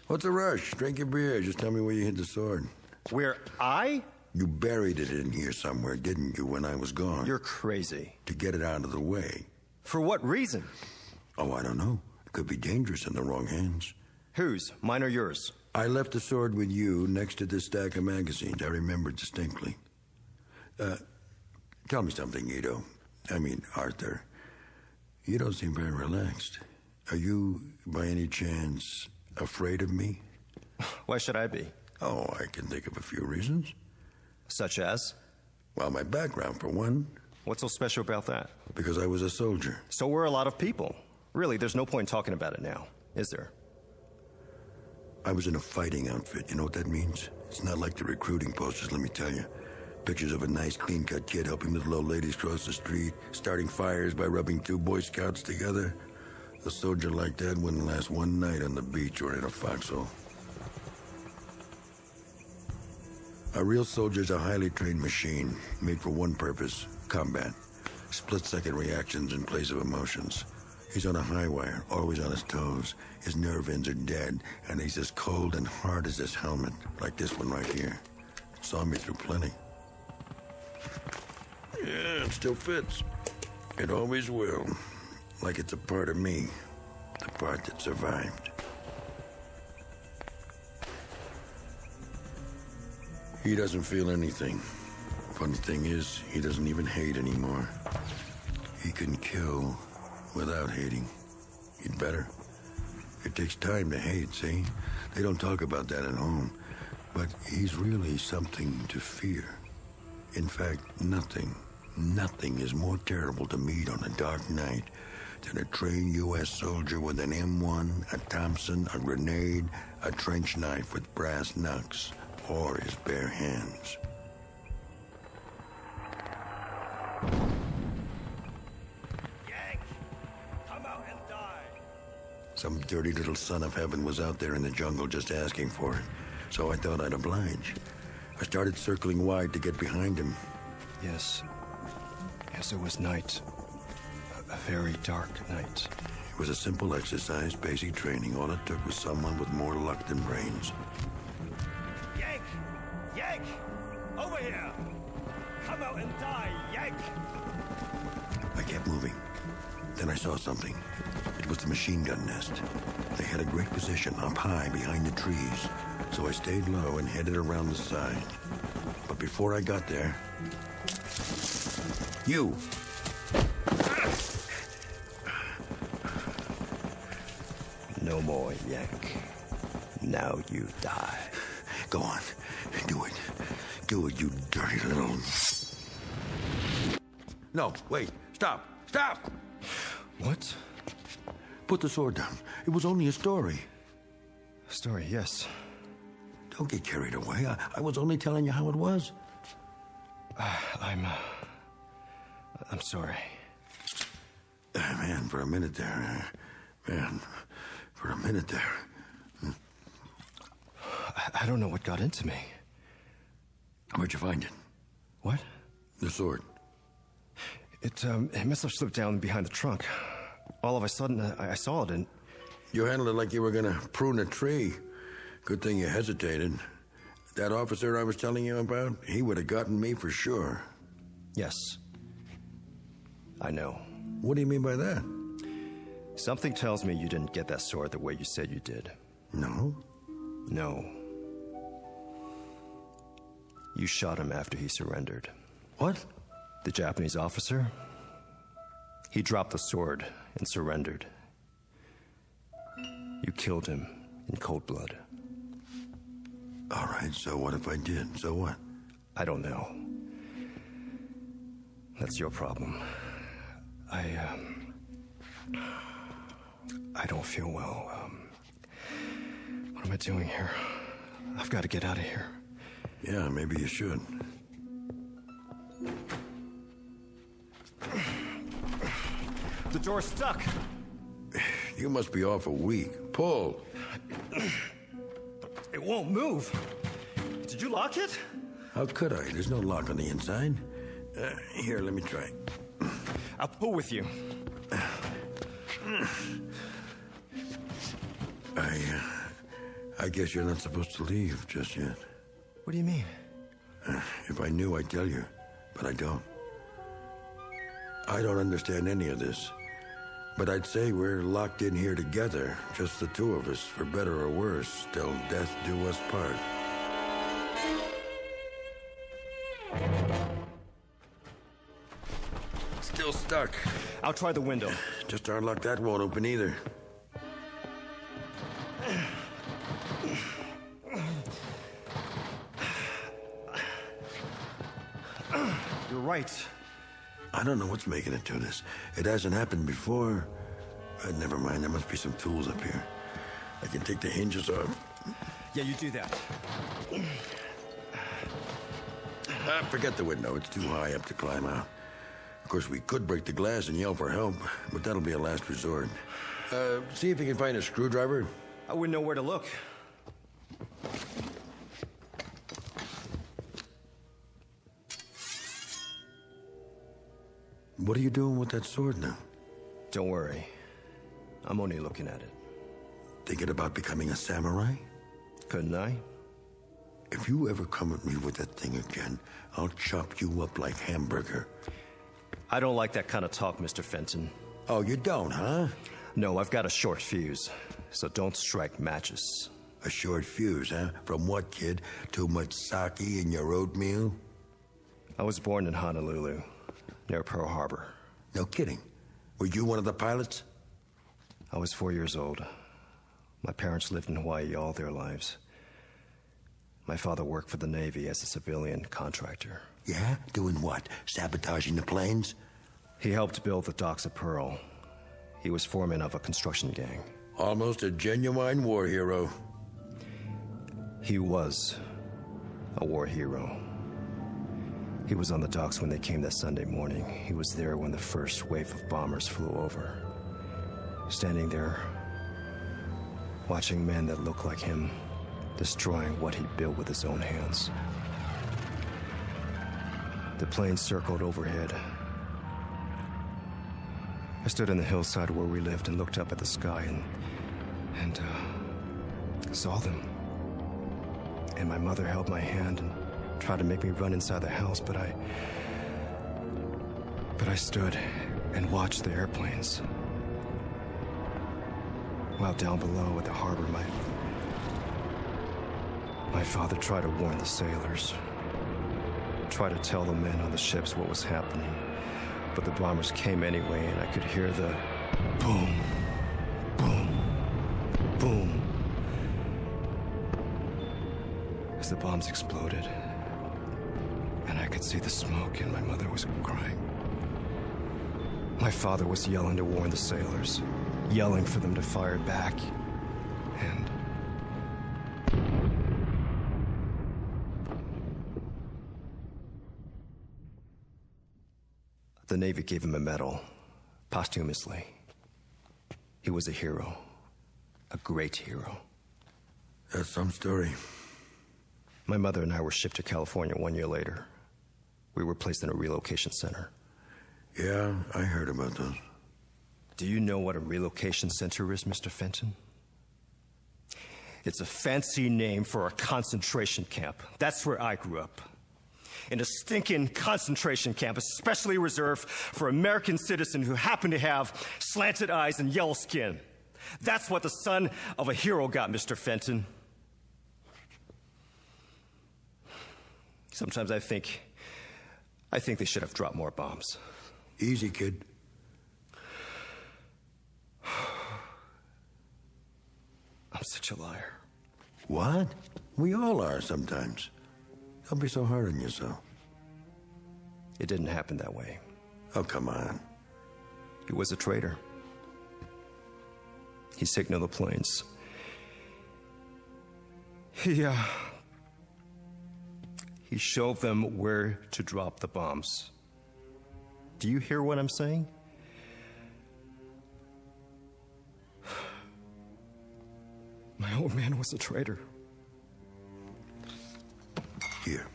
What's the rush? Drink your beer. Just tell me where you hid the sword. Where I? You buried it in here somewhere, didn't you, when I was gone? You're crazy. To get it out of the way. For what reason? Oh, I don't know. It could be dangerous in the wrong hands. Whose? Mine or yours? I left the sword with you next to this stack of magazines. I remember distinctly. Tell me something, Arthur. You don't seem very relaxed. Are you, by any chance, afraid of me? Why should I be? Oh, I can think of a few reasons. Such as? Well, my background, for one. What's so special about that? Because I was a soldier. So were a lot of people. Really, there's no point talking about it now, is there? I was in a fighting outfit. You know what that means? It's not like the recruiting posters, let me tell you. Pictures of a nice, clean-cut kid helping little old ladies cross the street, starting fires by rubbing two Boy Scouts together. A soldier like that wouldn't last one night on the beach or in a foxhole. A real soldier's a highly trained machine, made for one purpose, combat. Split-second reactions in place of emotions. He's on a high wire, always on his toes. His nerve ends are dead, and he's as cold and hard as this helmet, like this one right here. It saw me through plenty. Yeah, it still fits. It always will. Like it's a part of me, the part that survived. He doesn't feel anything. Funny thing is, he doesn't even hate anymore. He can kill without hating. He'd better. It takes time to hate, see? They don't talk about that at home. But he's really something to fear. In fact, nothing is more terrible to meet on a dark night than a trained U.S. soldier with an M1, a Thompson, a grenade, a trench knife with brass knucks, or his bare hands. Yank! Come out and die! Some dirty little son of heaven was out there in the jungle just asking for it, so I thought I'd oblige. I started circling wide to get behind him. Yes, it was night. A very dark night. It was a simple exercise, basic training. All it took was someone with more luck than brains. Yank! Yank! Over here! Come out and die, Yank! I kept moving. Then I saw something. It was the machine gun nest. They had a great position up high behind the trees, so I stayed low and headed around the side. But before I got there... You! No more, Yank. Now you die. Go on. Do it. Do it, you dirty little... No, wait. Stop. Stop! What? Put the sword down. It was only a story. Story, yes. Don't get carried away. I was only telling you how it was. I'm sorry. Man, for a minute there. For a minute there. I don't know what got into me. Where'd you find it? What? The sword. It must have slipped down behind the trunk. All of a sudden, I saw it and... You handled it like you were gonna prune a tree. Good thing you hesitated. That officer I was telling you about, he would have gotten me for sure. Yes. I know. What do you mean by that? Something tells me you didn't get that sword the way you said you did. No? No. You shot him after he surrendered. What? The Japanese officer? He dropped the sword and surrendered. You killed him in cold blood. All right, so what if I did? So what? I don't know. That's your problem. I don't feel well. What am I doing here? I've got to get out of here. Yeah, maybe you should. The door's stuck. You must be awful weak. Pull. It won't move. Did you lock it? How could I? There's no lock on the inside. Here, let me try. I'll pull with you. I guess you're not supposed to leave just yet. What do you mean? If I knew, I'd tell you, but I don't. I don't understand any of this, but I'd say we're locked in here together, just the two of us, for better or worse, till death do us part. Still stuck. I'll try the window. Just our luck that won't open either. You're right. I don't know what's making it do this. It hasn't happened before. Never mind, there must be some tools up here. I can take the hinges off. Yeah, you do that. Forget the window. It's too high up to climb out. Of course, we could break the glass and yell for help, but that'll be a last resort. See if you can find a screwdriver. I wouldn't know where to look. What are you doing with that sword now? Don't worry. I'm only looking at it. Thinking about becoming a samurai? Couldn't I? If you ever come at me with that thing again, I'll chop you up like hamburger. I don't like that kind of talk, Mr. Fenton. Oh, you don't, huh? No, I've got a short fuse, so don't strike matches. A short fuse, huh? From what, kid? Too much sake in your oatmeal? I was born in Honolulu, near Pearl Harbor. No kidding. Were you one of the pilots? I was 4 years old. My parents lived in Hawaii all their lives. My father worked for the Navy as a civilian contractor. Yeah? Doing what? Sabotaging the planes? He helped build the docks of Pearl. He was foreman of a construction gang. Almost a genuine war hero. He was a war hero. He was on the docks when they came that Sunday morning. He was there when the first wave of bombers flew over. Standing there, watching men that looked like him, destroying what he built with his own hands. The plane circled overhead. I stood on the hillside where we lived and looked up at the sky and saw them. And my mother held my hand and tried to make me run inside the house, but I stood and watched the airplanes. While down below at the harbor, my father tried to warn the sailors, tried to tell the men on the ships what was happening, but the bombers came anyway, and I could hear the boom, boom, boom. As the bombs exploded, and I could see the smoke, and my mother was crying. My father was yelling to warn the sailors, yelling for them to fire back, and... The Navy gave him a medal, posthumously. He was a hero. A great hero. That's some story. My mother and I were shipped to California 1 year later. We were placed in a relocation center. Yeah, I heard about those. Do you know what a relocation center is, Mr. Fenton? It's a fancy name for a concentration camp. That's where I grew up. In a stinking concentration camp, especially reserved for American citizens who happen to have slanted eyes and yellow skin. That's what the son of a hero got, Mr. Fenton. Sometimes I think they should have dropped more bombs. Easy, kid. I'm such a liar. What? We all are sometimes. Don't be so hard on yourself. It didn't happen that way. Oh, come on. He was a traitor. He signaled the planes. He showed them where to drop the bombs. Do you hear what I'm saying? My old man was a traitor. Here,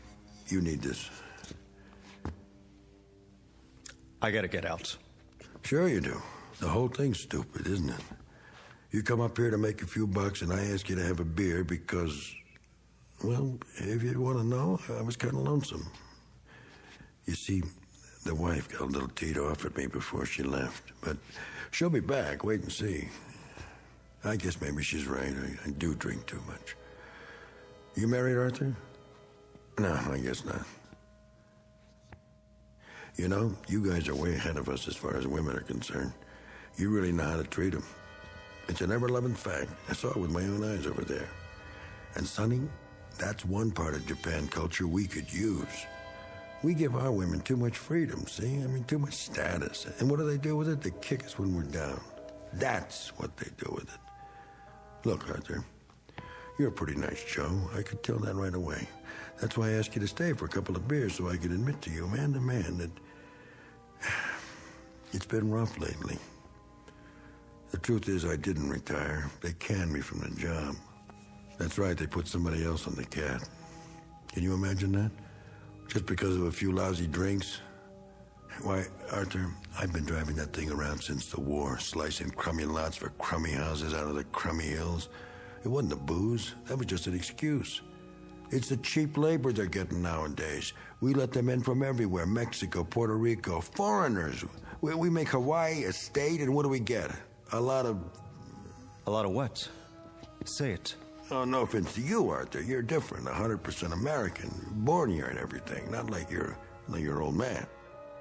you need this. I gotta get out. Sure you do. The whole thing's stupid, isn't it? You come up here to make a few bucks and I ask you to have a beer because, well, if you want to know, I was kind of lonesome. You see, the wife got a little teed off at me before she left, but she'll be back. Wait and see. I guess maybe she's right. I do drink too much. You married, Arthur? No, I guess not. You know, you guys are way ahead of us as far as women are concerned. You really know how to treat them. It's an ever-loving fact. I saw it with my own eyes over there. And, Sonny, that's one part of Japan culture we could use. We give our women too much freedom, see? I mean, too much status. And what do they do with it? They kick us when we're down. That's what they do with it. Look, Arthur, you're a pretty nice Joe. I could tell that right away. That's why I asked you to stay for a couple of beers so I could admit to you, man to man, that it's been rough lately. The truth is I didn't retire. They canned me from the job. That's right, they put somebody else on the cat. Can you imagine that? Just because of a few lousy drinks? Why, Arthur, I've been driving that thing around since the war, slicing crummy lots for crummy houses out of the crummy hills. It wasn't the booze. That was just an excuse. It's the cheap labor they're getting nowadays. We let them in from everywhere, Mexico, Puerto Rico, foreigners. We make Hawaii a state, and what do we get? A lot of what? Say it. Oh, no offense to you, Arthur. You're different, 100% American. Born here and everything, not like your old man.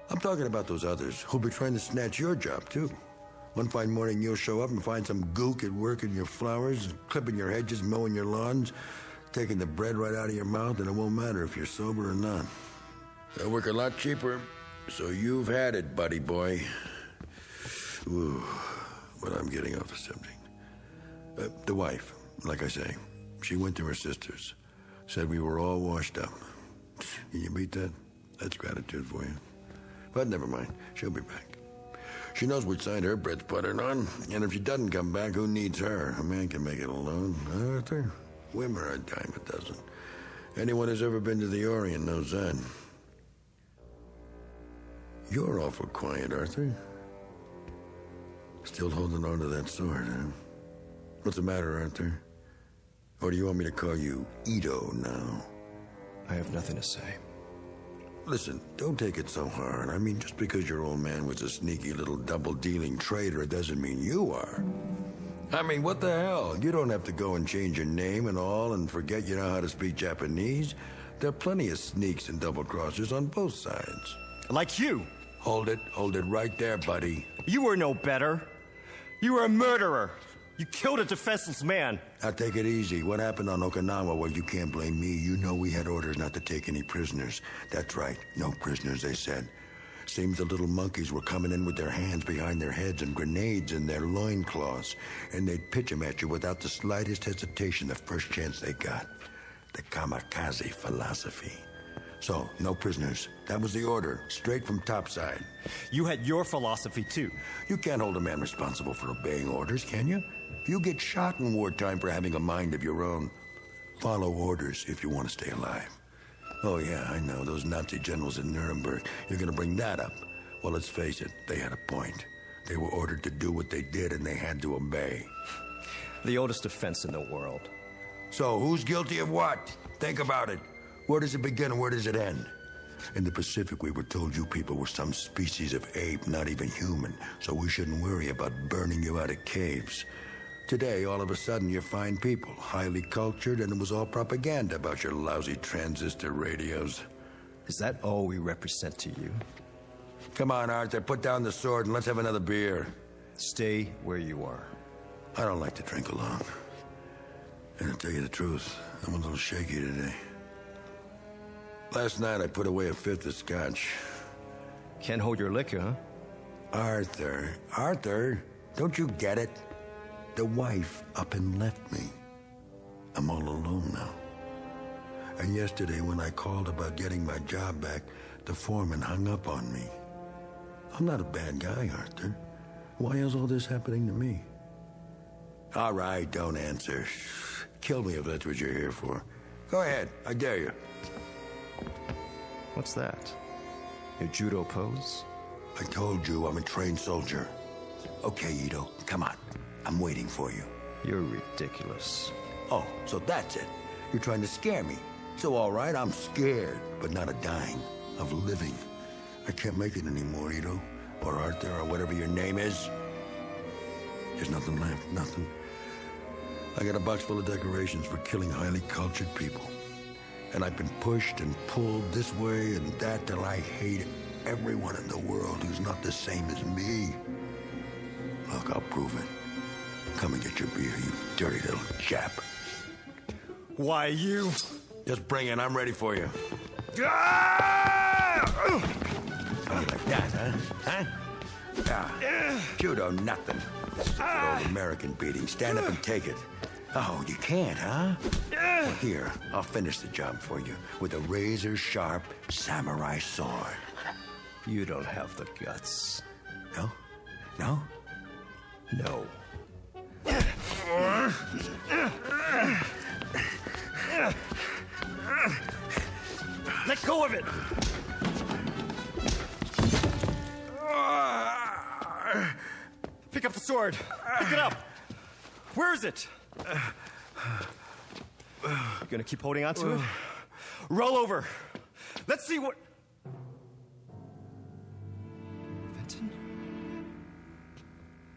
I'm talking about those others who'll be trying to snatch your job, too. One fine morning, you'll show up and find some gook at work in your flowers, clipping your hedges, mowing your lawns, taking the bread right out of your mouth, and it won't matter if you're sober or not. They'll work a lot cheaper, so you've had it, buddy boy. Ooh, but I'm getting off the subject. The wife, like I say, she went to her sister's, said we were all washed up. Can you beat that? That's gratitude for you. But never mind, she'll be back. She knows which side her bread's buttered on, and if she doesn't come back, who needs her? A man can make it alone. Arthur, women are a dime a dozen. Anyone who's ever been to the Orient knows that. You're awful quiet, Arthur. Still holding on to that sword, huh? What's the matter, Arthur? Or do you want me to call you Ito now? I have nothing to say. Listen, don't take it so hard. I mean, just because your old man was a sneaky little double-dealing traitor, it doesn't mean you are. I mean, what the hell? You don't have to go and change your name and all and forget you know how to speak Japanese. There are plenty of sneaks and double-crossers on both sides. Like you. Hold it right there, buddy. You were no better. You were a murderer. You killed a defenseless man. Now take it easy. What happened on Okinawa? Well, you can't blame me. You know we had orders not to take any prisoners. That's right. No prisoners, they said. Seems the little monkeys were coming in with their hands behind their heads and grenades in their loincloths, and they'd pitch them at you without the slightest hesitation the first chance they got. The kamikaze philosophy. So, no prisoners. That was the order, straight from topside. You had your philosophy, too. You can't hold a man responsible for obeying orders, can you? You get shot in wartime for having a mind of your own. Follow orders if you want to stay alive. Oh, yeah, I know. Those Nazi generals in Nuremberg. You're going to bring that up. Well, let's face it. They had a point. They were ordered to do what they did, and they had to obey. The oldest defense in the world. So, who's guilty of what? Think about it. Where does it begin and where does it end? In the Pacific, we were told you people were some species of ape, not even human, so we shouldn't worry about burning you out of caves. Today, all of a sudden, you're fine people, highly cultured, and it was all propaganda about your lousy transistor radios. Is that all we represent to you? Come on, Arthur, put down the sword and let's have another beer. Stay where you are. I don't like to drink alone. And to tell you the truth, I'm a little shaky today. Last night, I put away a fifth of scotch. Can't hold your liquor, huh? Arthur, don't you get it? The wife up and left me. I'm all alone now. And yesterday, when I called about getting my job back, the foreman hung up on me. I'm not a bad guy, Arthur. Why is all this happening to me? All right, don't answer. Kill me if that's what you're here for. Go ahead, I dare you. What's that? Your judo pose? I told you I'm a trained soldier. Okay, Ito, come on. I'm waiting for you. You're ridiculous. Oh, so that's it. You're trying to scare me. So all right, I'm scared, but not of dying, of living. I can't make it anymore, Ito. Or Arthur, or whatever your name is. There's nothing left, nothing. I got a box full of decorations for killing highly cultured people. And I've been pushed and pulled this way and that till I hate everyone in the world who's not the same as me. Look, I'll prove it. Come and get your beer, you dirty little chap. Why, you? Just bring it. I'm ready for you. How do you like that, huh? Judo, nothing. Good old American beating. Stand up and take it. Oh, you can't, huh? Well, here, I'll finish the job for you with a razor-sharp samurai sword. You don't have the guts. No? No? No. Let go of it! Pick up the sword. Pick it up. Where is it? You gonna keep holding on to it? Roll over. Let's see what...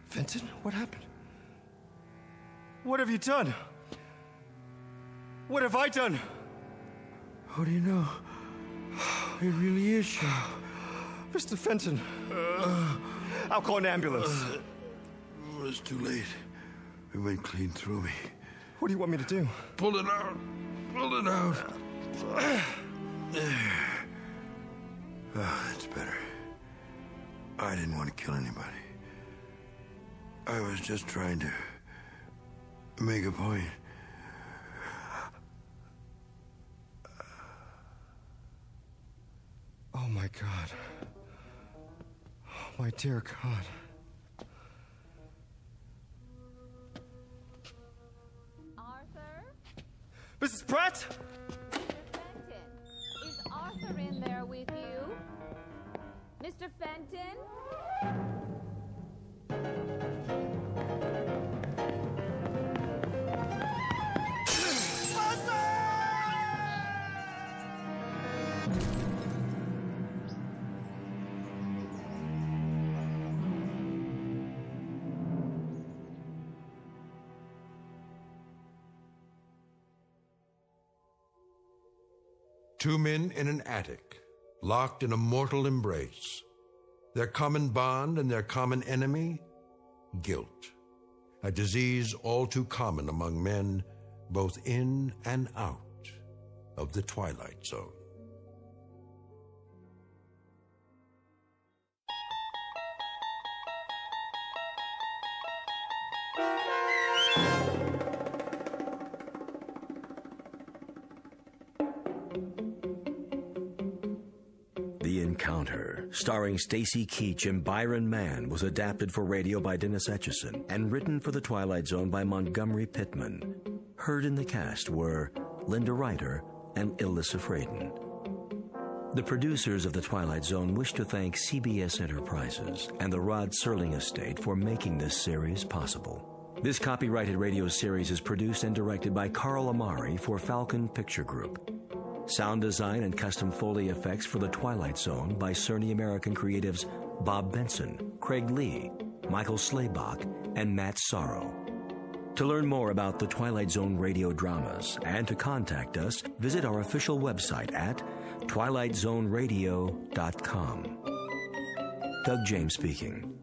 Fenton? What happened? What have you done? What have I done? How do you know? It really is sharp. Mr. Fenton. I'll call an ambulance. It's too late. It went clean through me. What do you want me to do? Pull it out. Pull it out. There. Oh, that's better. I didn't want to kill anybody. I was just trying to make a point. Oh, my God. Oh, my dear God. Arthur? Mrs. Pratt? Fenton, is Arthur in there with you? Mr. Fenton? Two men in an attic, locked in a mortal embrace. Their common bond and their common enemy, guilt. a disease all too common among men, both in and out of the Twilight Zone. The Encounter, starring Stacy Keach and Byron Mann, was adapted for radio by Dennis Etchison and written for The Twilight Zone by Montgomery Pittman. Heard in the cast were Linda Ryder and Ilissa Fraden. The producers of The Twilight Zone wish to thank CBS Enterprises and the Rod Serling Estate for making this series possible. This copyrighted radio series is produced and directed by Carl Amari for Falcon Picture Group. Sound design and custom Foley effects for The Twilight Zone by Cerny American creatives Bob Benson, Craig Lee, Michael Slaybach, and Matt Sorrow. To learn more about The Twilight Zone radio dramas and to contact us, visit our official website at twilightzoneradio.com. Doug James speaking.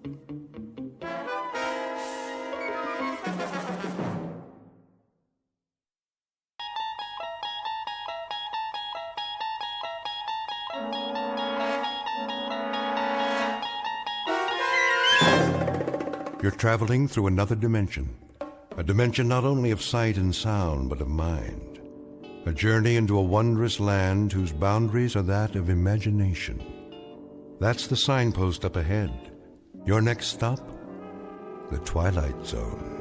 You're traveling through another dimension, a dimension not only of sight and sound, but of mind. A journey into a wondrous land whose boundaries are that of imagination. That's the signpost up ahead. Your next stop, the Twilight Zone.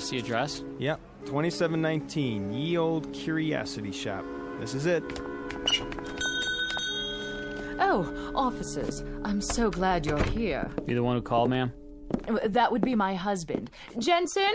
The address? Yep, 2719 Ye Old Curiosity Shop. This is it. Oh, officers, I'm so glad you're here. You the one who called, ma'am? That would be my husband. Jensen,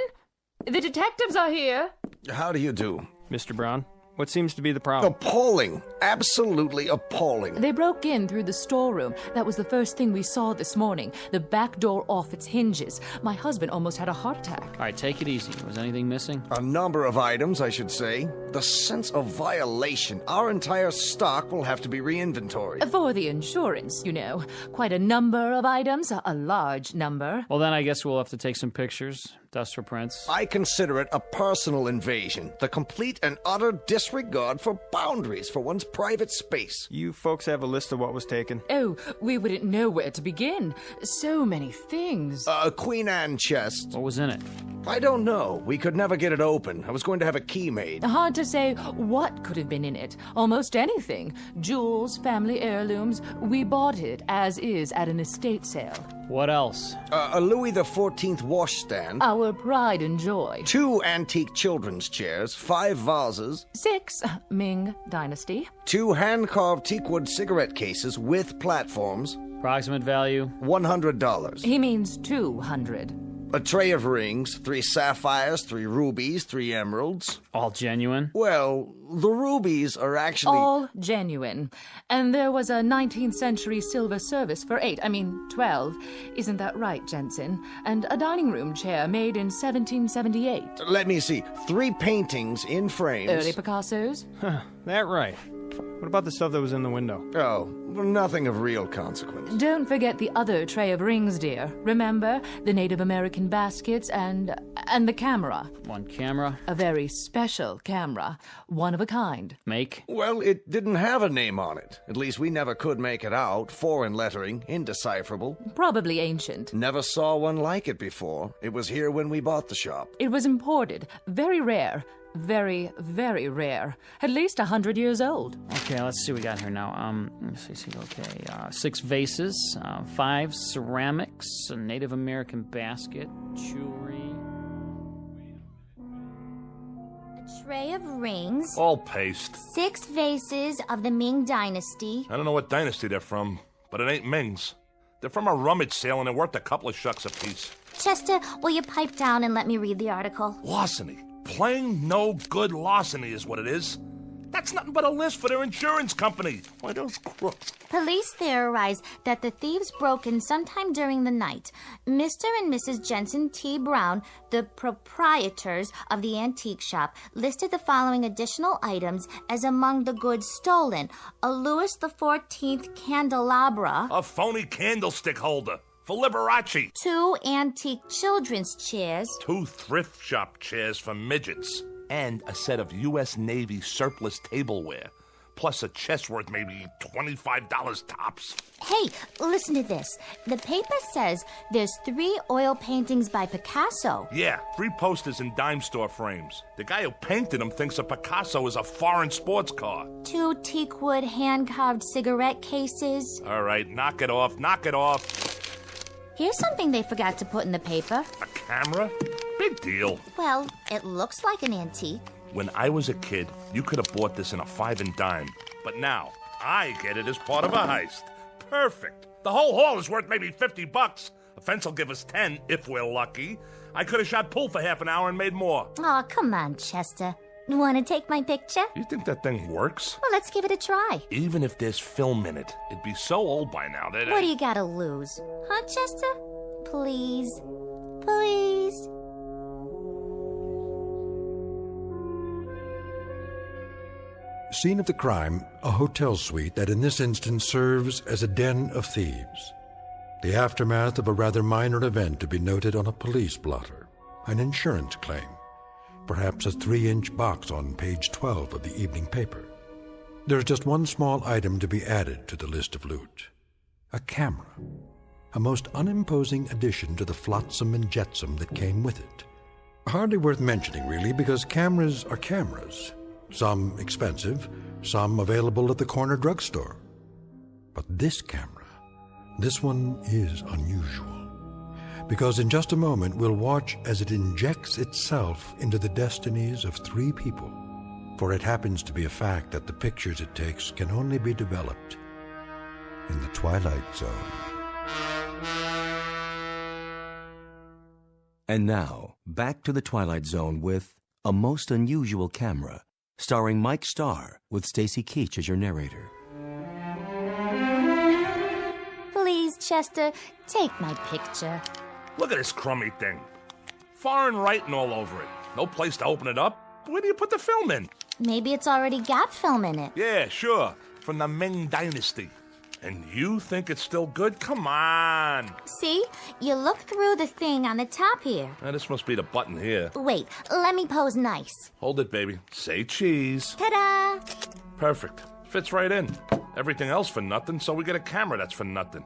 the detectives are here. How do you do? Mr. Brown, what seems to be the problem? Appalling. Absolutely appalling. They broke in through the storeroom. That was the first thing we saw this morning. The back door off its hinges. My husband almost had a heart attack. All right, take it easy. Was anything missing? A number of items, I should say. The sense of violation. Our entire stock will have to be re-inventoried. For the insurance, you know. Quite a number of items. A large number. Well, then I guess we'll have to take some pictures. Dust for prints. I consider it a personal invasion. The complete and utter disregard for boundaries for one's private space. You folks have a list of what was taken? Oh, we wouldn't know where to begin. So many things. A Queen Anne chest. What was in it? I don't know. We could never get it open. I was going to have a key made. Hard to say what could have been in it. Almost anything. Jewels, family heirlooms. We bought it as is at an estate sale. What else? A Louis XIV washstand. Our pride and joy. 2 antique children's chairs, 5 vases. 6, Ming Dynasty. 2 hand-carved teakwood cigarette cases with platforms. Approximate value? $100. He means 200. A tray of rings, 3 sapphires, 3 rubies, 3 emeralds. All genuine? Well, the rubies are actually... All genuine. And there was a 19th century silver service for 12. Isn't that right, Jensen? And a dining room chair made in 1778. Let me see. 3 paintings in frames. Early Picassos? Huh, that right. What about the stuff that was in the window? Oh, nothing of real consequence. Don't forget the other tray of rings, dear. Remember? The Native American baskets and the camera. One camera? A very special camera. One of a kind. Make? Well, it didn't have a name on it. At least we never could make it out. Foreign lettering, indecipherable. Probably ancient. Never saw one like it before. It was here when we bought the shop. It was imported. Very rare. Very, very rare. At least 100 years old. Okay, let's see what we got here now. Let's see. Okay, 6 vases, 5 ceramics, a Native American basket, jewelry. A tray of rings. All paste. 6 vases of the Ming Dynasty. I don't know what dynasty they're from, but it ain't Ming's. They're from a rummage sale and they're worth a couple of shucks apiece. Chester, will you pipe down and let me read the article? Larceny. Plain no good larceny is what it is. That's nothing but a list for their insurance company. Why, those crooks. Police theorize that the thieves broke in sometime during the night. Mr. and Mrs. Jensen T. Brown, the proprietors of the antique shop, listed the following additional items as among the goods stolen: a Louis XIV candelabra, A phony candlestick holder for Liberace. 2 antique children's chairs, 2 thrift shop chairs for midgets. And a set of U.S. Navy surplus tableware. Plus a chest worth maybe $25 tops. Hey, listen to this. The paper says there's 3 oil paintings by Picasso. Yeah, 3 posters in dime store frames. The guy who painted them thinks a Picasso is a foreign sports car. 2 teakwood hand-carved cigarette cases. All right, knock it off, knock it off. Here's something they forgot to put in the paper. A camera? Big deal. Well, it looks like an antique. When I was a kid, you could have bought this in a 5 and dime. But now, I get it as part of a heist. Perfect. The whole haul is worth maybe $50. A fence will give us 10 if we're lucky. I could have shot pool for half an hour and made more. Oh, come on, Chester. Want to take my picture? You think that thing works? Well, let's give it a try. Even if there's film in it, it'd be so old by now that... What do you got to lose? Huh, Chester? Please. Please. Scene of the crime, a hotel suite that in this instance serves as a den of thieves. The aftermath of a rather minor event to be noted on a police blotter, an insurance claim, perhaps a 3-inch box on page 12 of the evening paper. There's just one small item to be added to the list of loot. A camera. A most unimposing addition to the flotsam and jetsam that came with it. Hardly worth mentioning, really, because cameras are cameras. Some expensive, some available at the corner drugstore. But this camera, this one is unusual. Because in just a moment we'll watch as it injects itself into the destinies of 3 people. For it happens to be a fact that the pictures it takes can only be developed in the Twilight Zone. And now, back to the Twilight Zone with A Most Unusual Camera, starring Mike Starr with Stacy Keach as your narrator. Please, Chester, take my picture. Look at this crummy thing. Foreign writing all over it. No place to open it up. Where do you put the film in? Maybe it's already got film in it. Yeah, sure. From the Ming Dynasty. And you think it's still good? Come on. See? You look through the thing on the top here. This must be the button here. Wait, let me pose nice. Hold it, baby. Say cheese. Ta-da! Perfect. Fits right in. Everything else for nothing, so we get a camera that's for nothing.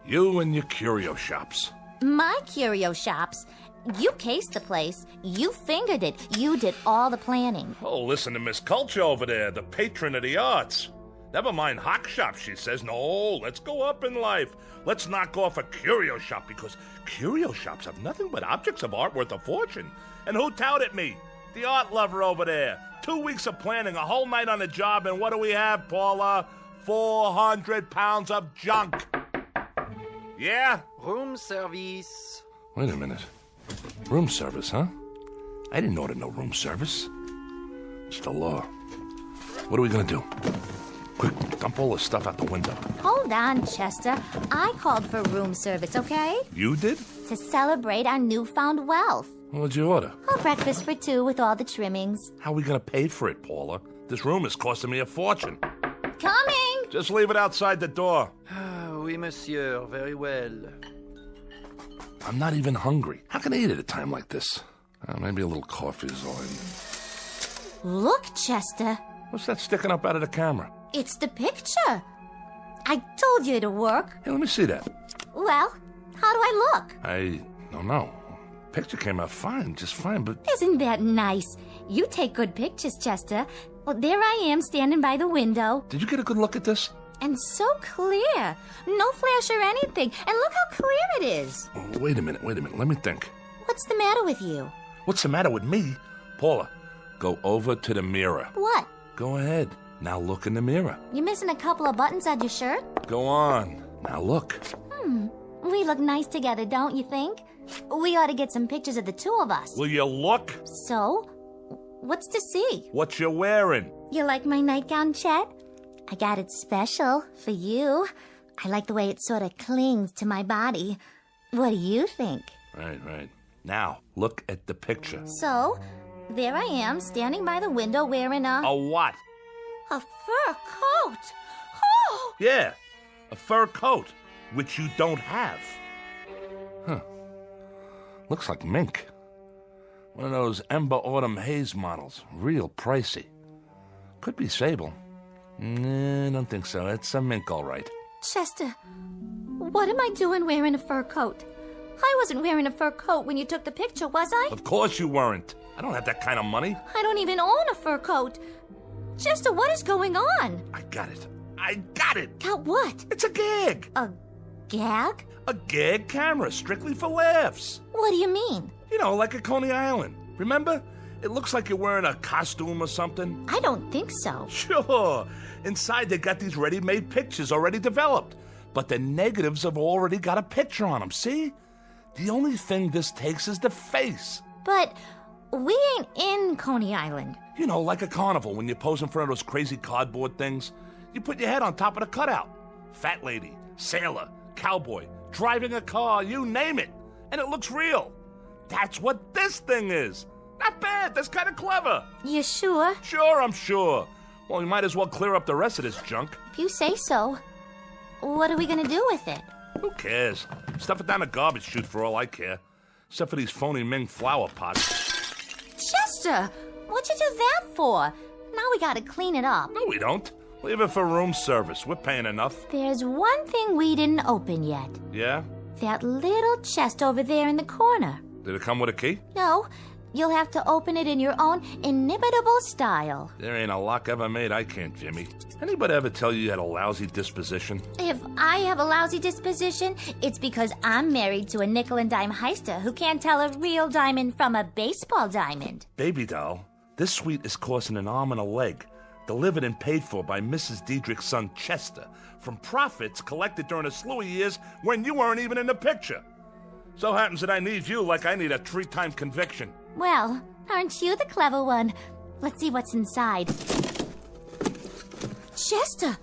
You and your curio shops. My curio shops? You cased the place. You fingered it. You did all the planning. Oh, listen to Miss Culture over there, the patron of the arts. Never mind hock shops, she says. No, let's go up in life. Let's knock off a curio shop, because curio shops have nothing but objects of art worth a fortune. And who touted me? The art lover over there. 2 weeks of planning, a whole night on the job, and what do we have, Paula? 400 pounds of junk. Yeah? Room service. Wait a minute. Room service, huh? I didn't order no room service. It's the law. What are we gonna do? Quick, dump all the stuff out the window. Hold on, Chester. I called for room service, okay? You did? To celebrate our newfound wealth. What'd you order? A breakfast for 2 with all the trimmings. How are we gonna pay for it, Paula? This room is costing me a fortune. Coming! Just leave it outside the door. Oui, monsieur. Very well. I'm not even hungry. How can I eat at a time like this? Maybe a little coffee is all I need. Look, Chester. What's that sticking up out of the camera? It's the picture. I told you it'd work. Hey, let me see that. Well, how do I look? I don't know. Picture came out fine, just fine, but... Isn't that nice? You take good pictures, Chester. Well, there I am standing by the window. Did you get a good look at this? And so clear. No flash or anything. And look how clear it is. Oh, wait a minute. Let me think. What's the matter with you? What's the matter with me? Paula, go over to the mirror. What? Go ahead. Now look in the mirror. You're missing a couple of buttons on your shirt? Go on. Now look. We look nice together, don't you think? We ought to get some pictures of the 2 of us. Will you look? So, What's to see? What you wearing? You like my nightgown, Chet? I got it special for you. I like the way it sort of clings to my body. What do you think? Right. Now, look at the picture. So, there I am, standing by the window wearing a what? fur coat. Oh! Yeah, a fur coat, which you don't have. Huh. Looks like mink. One of those Ember Autumn Haze models. Real pricey. Could be sable. Nah, don't think so. It's a mink, all right. Chester, what am I doing wearing a fur coat? I wasn't wearing a fur coat when you took the picture, was I? Of course you weren't. I don't have that kind of money. I don't even own a fur coat. Chester, what is going on? I got it. Got what? It's a gag. A gag? A gag camera, strictly for laughs. What do you mean? You know, like at Coney Island. Remember? It looks like you're wearing a costume or something. I don't think so. Sure. Inside, they got these ready-made pictures already developed. But the negatives have already got a picture on them, see? The only thing this takes is the face. But we ain't in Coney Island. You know, like a carnival when you pose in front of those crazy cardboard things. You put your head on top of the cutout. Fat lady, sailor, cowboy, driving a car, you name it. And it looks real. That's what this thing is. Not bad. That's kind of clever. You sure? Sure, I'm sure. Well, we might as well clear up the rest of this junk. If you say so. What are we gonna do with it? Who cares? Stuff it down the garbage chute for all I care. Except for these phony Ming flower pots. Chester, what'd you do that for? Now we gotta clean it up. No, we don't. Leave it for room service. We're paying enough. There's one thing we didn't open yet. Yeah? That little chest over there in the corner. Did it come with a key? No, you'll have to open it in your own inimitable style. There ain't a lock ever made I can't, Jimmy. Anybody ever tell you had a lousy disposition? If I have a lousy disposition, it's because I'm married to a nickel and dime heister who can't tell a real diamond from a baseball diamond. Baby doll, this suite is costing an arm and a leg. Delivered and paid for by Mrs. Diedrich's son Chester from profits collected during a slew of years when you weren't even in the picture. So happens that I need you like I need a 3-time conviction. Well, aren't you the clever one? Let's see what's inside. Chester,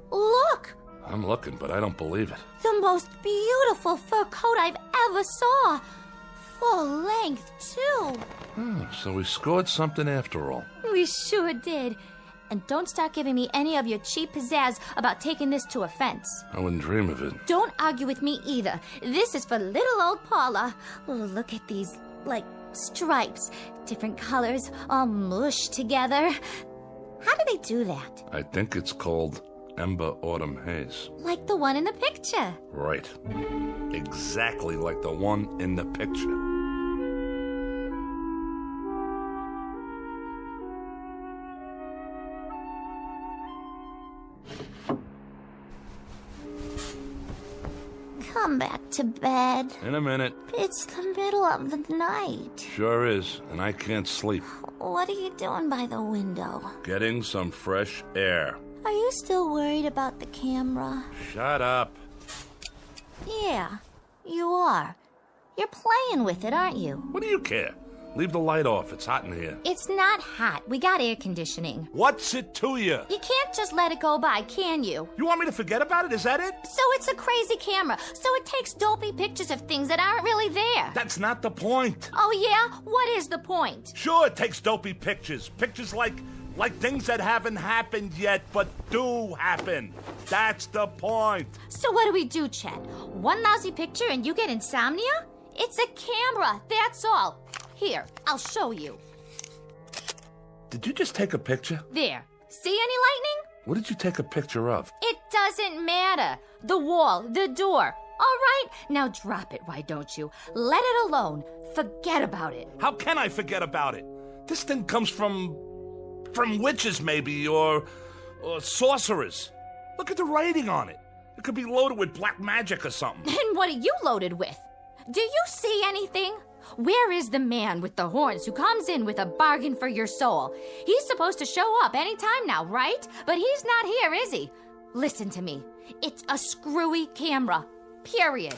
look! I'm looking, but I don't believe it. The most beautiful fur coat I've ever saw. Full length, too. Oh, so we scored something after all. We sure did. And don't start giving me any of your cheap pizzazz about taking this to a fence. I wouldn't dream of it. Don't argue with me either. This is for little old Paula. Oh, look at these, stripes. Different colors, all mushed together. How do they do that? I think it's called Ember Autumn Haze. Like the one in the picture. Right. Exactly like the one in the picture. Come back to bed. In a minute. It's the middle of the night. Sure is, and I can't sleep. What are you doing by the window? Getting some fresh air. Are you still worried about the camera? Shut up. Yeah, you are. You're playing with it, aren't you? What do you care? Leave the light off. It's hot in here. It's not hot. We got air conditioning. What's it to you? You can't just let it go by, can you? You want me to forget about it? Is that it? So it's a crazy camera. So it takes dopey pictures of things that aren't really there. That's not the point. Oh, yeah? What is the point? Sure, it takes dopey pictures. Pictures like things that haven't happened yet, but do happen. That's the point. So what do we do, Chet? One lousy picture and you get insomnia? It's a camera, that's all. Here, I'll show you. Did you just take a picture? There. See any lightning? What did you take a picture of? It doesn't matter. The wall, the door. All right, now drop it, why don't you? Let it alone. Forget about it. How can I forget about it? This thing comes from witches, maybe, or sorcerers. Look at the writing on it. It could be loaded with black magic or something. And what are you loaded with? Do you see anything? Where is the man with the horns who comes in with a bargain for your soul? He's supposed to show up any time now, right? But he's not here, is he? Listen to me. It's a screwy camera. Period.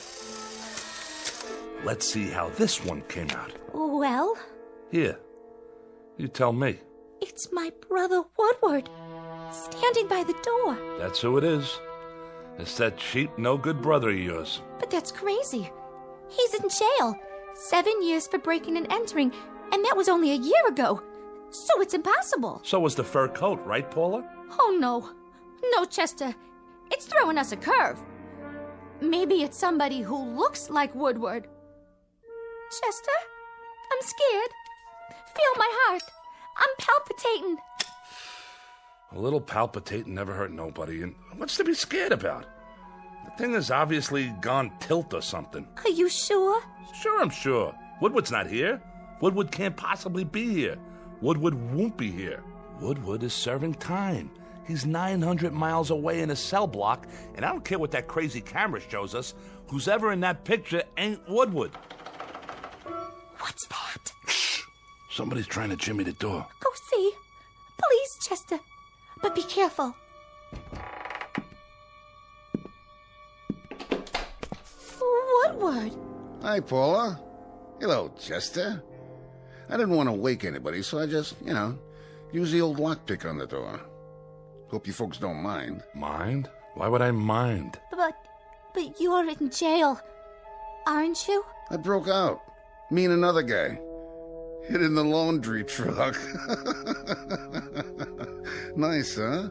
Let's see how this one came out. Well? Here. You tell me. It's my brother Woodward, standing by the door. That's who it is. It's that cheap, no-good brother of yours. But that's crazy. He's in jail. 7 years for breaking and entering, and that was only a year ago. So it's impossible. So was the fur coat, right, Paula? Oh, no. No, Chester. It's throwing us a curve. Maybe it's somebody who looks like Woodward. Chester, I'm scared. Feel my heart. I'm palpitating. A little palpitating never hurt nobody, and what's to be scared about? The thing has obviously gone tilt or something. Are you sure? Sure, I'm sure. Woodward's not here. Woodward can't possibly be here. Woodward won't be here. Woodward is serving time. He's 900 miles away in a cell block, and I don't care what that crazy camera shows us. Who's ever in that picture ain't Woodward. What's that? Shh! Somebody's trying to jimmy the door. Go see. Please, Chester. But be careful. Woodward. Hi, Paula. Hello, Chester. I didn't want to wake anybody, so I just, use the old lockpick on the door. Hope you folks don't mind. Mind? Why would I mind? But you're in jail, aren't you? I broke out. Me and another guy. Hid in the laundry truck. Nice, huh?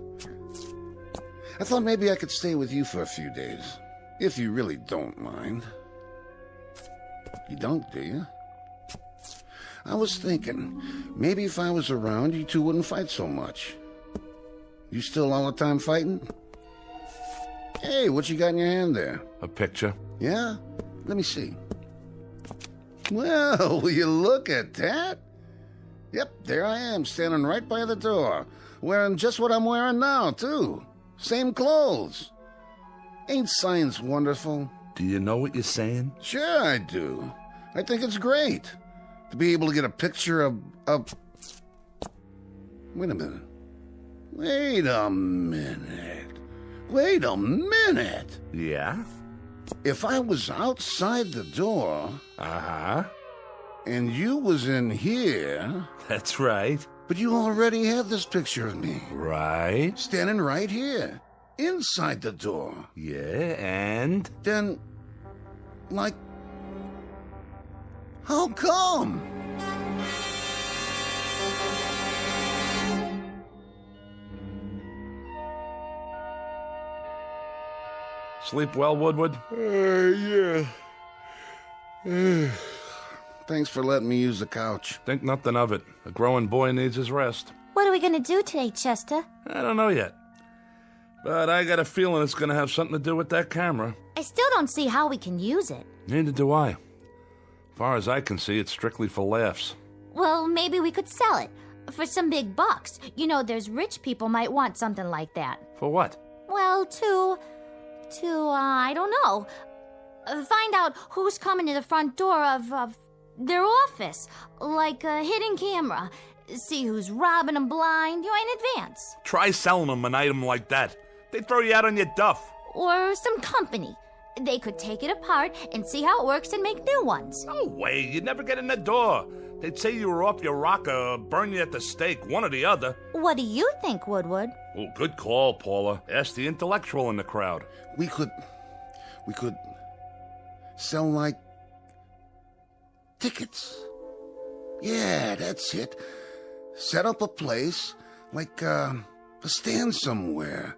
I thought maybe I could stay with you for a few days. If you really don't mind. You don't, do you? I was thinking, maybe if I was around, you two wouldn't fight so much. You still all the time fighting? Hey, what you got in your hand there? A picture. Yeah? Let me see. Well, will you look at that? Yep, there I am, standing right by the door. Wearing just what I'm wearing now, too. Same clothes. Ain't science wonderful? Do you know what you're saying? Sure I do. I think it's great. To be able to get a picture of... Wait a minute. Wait a minute. Yeah? If I was outside the door... Uh-huh. And you was in here... That's right. But you already have this picture of me. Right. Standing right here. Inside the door. Yeah, and? Then... Like... How come? Sleep well, Woodward? Yeah. Thanks for letting me use the couch. Think nothing of it. A growing boy needs his rest. What are we going to do today, Chester? I don't know yet. But I got a feeling it's going to have something to do with that camera. I still don't see how we can use it. Neither do I. As far as I can see, it's strictly for laughs. Well, maybe we could sell it. For some big bucks. You know, there's rich people might want something like that. For what? Well, I don't know. Find out who's coming to the front door of their office. Like a hidden camera. See who's robbing them blind, in advance. Try selling them an item like that. They'd throw you out on your duff. Or some company. They could take it apart and see how it works and make new ones. No way. You'd never get in the door. They'd say you were off your rocker or burn you at the stake, one or the other. What do you think, Woodward? Oh, good call, Paula. Ask the intellectual in the crowd. We could sell, like, tickets. Yeah, that's it. Set up a place, like a stand somewhere,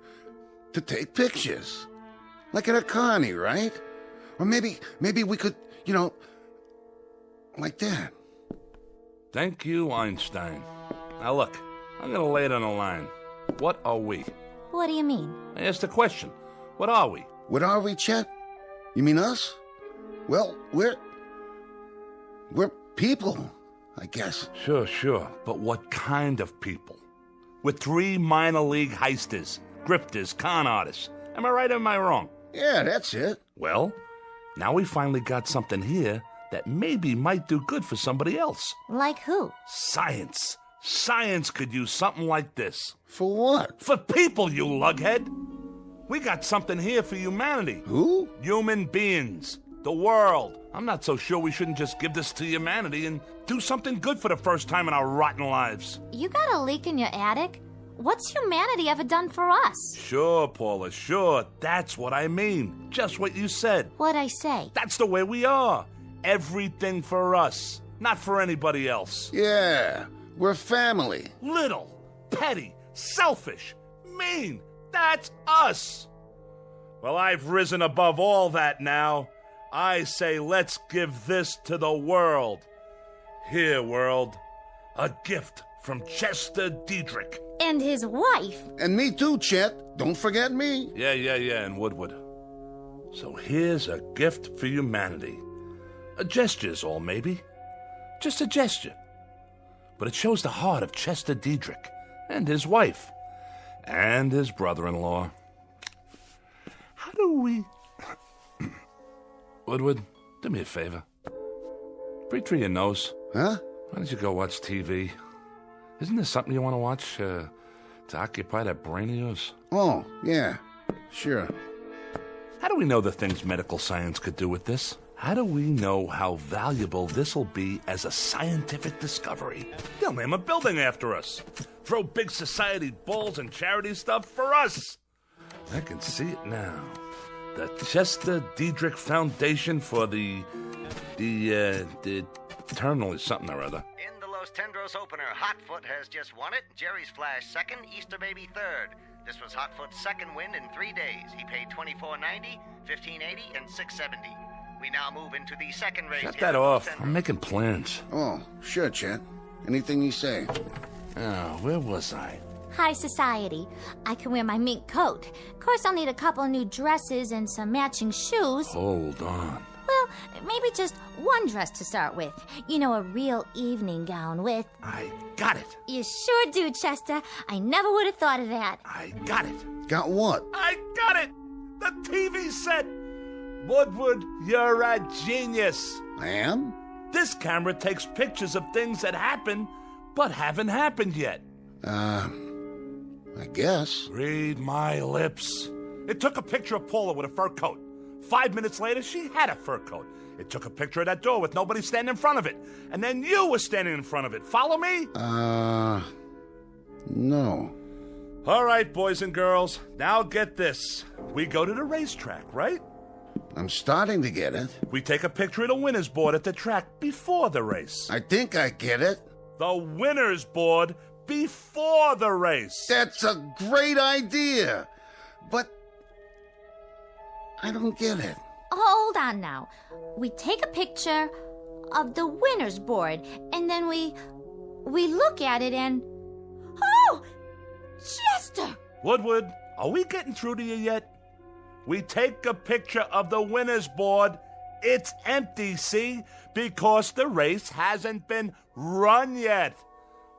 to take pictures. Like at a carny, right? Or maybe we could, like that. Thank you, Einstein. Now look, I'm gonna lay it on the line. What are we? What do you mean? I asked a question. What are we? What are we, Chet? You mean us? Well, we're people, I guess. Sure. But what kind of people? We're 3 minor league heisters, grifters, con artists. Am I right or am I wrong? Yeah, that's it. Well, now we finally got something here that maybe might do good for somebody else. Like who? Science. Science could use something like this. For what? For people, you lughead. We got something here for humanity. Who? Human beings. the world. I'm not so sure we shouldn't just give this to humanity and do something good for the first time in our rotten lives. You got a leak in your attic? What's humanity ever done for us? Sure, Paula, sure. That's what I mean. Just what you said. What'd I say? That's the way we are. Everything for us, not for anybody else. Yeah, we're family. Little, petty, selfish, mean. That's us. Well, I've risen above all that now. I say let's give this to the world. Here, world, a gift from Chester Diedrich. And his wife. And me too, Chet. Don't forget me. Yeah, and Woodward. So here's a gift for humanity. A gesture's all, maybe. Just a gesture. But it shows the heart of Chester Diedrich and his wife and his brother-in-law. How do we... Woodward, do me a favor. Breathe through your nose. Huh? Why don't you go watch TV? Isn't there something you want to watch to occupy that brain of yours? Oh, yeah, sure. How do we know the things medical science could do with this? How do we know how valuable this'll be as a scientific discovery? They'll name a building after us. Throw big society balls and charity stuff for us. I can see it now. The Chester Diedrich Foundation for the eternally something or other. In the Los Tendros opener, Hotfoot has just won it. Jerry's Flash second, Easter Baby third. This was Hotfoot's second win in 3 days. He paid $24.90, $15.80, and $6.70. We now move into the second race. Shut that off. I'm making plans. Oh, sure, Chet. Anything you say. Oh, where was I? High society. I can wear my mink coat. Of course, I'll need a couple new dresses and some matching shoes. Hold on. Well, maybe just one dress to start with. You know, a real evening gown with... I got it. You sure do, Chester. I never would have thought of that. I got it. Got what? I got it. The TV set. Woodward, you're a genius. I am? This camera takes pictures of things that happen, but haven't happened yet. I guess. Read my lips. It took a picture of Paula with a fur coat. 5 minutes later, she had a fur coat. It took a picture of that door with nobody standing in front of it. And then you were standing in front of it. Follow me? No. All right, boys and girls. Now get this. We go to the racetrack, right? I'm starting to get it. We take a picture of the winner's board at the track before the race. I think I get it. The winner's board before the race. That's a great idea. But I don't get it. Hold on now. We take a picture of the winner's board, and then we look at it and... Oh! Chester! Woodward, are we getting through to you yet? We take a picture of the winner's board. It's empty, see? Because the race hasn't been run yet.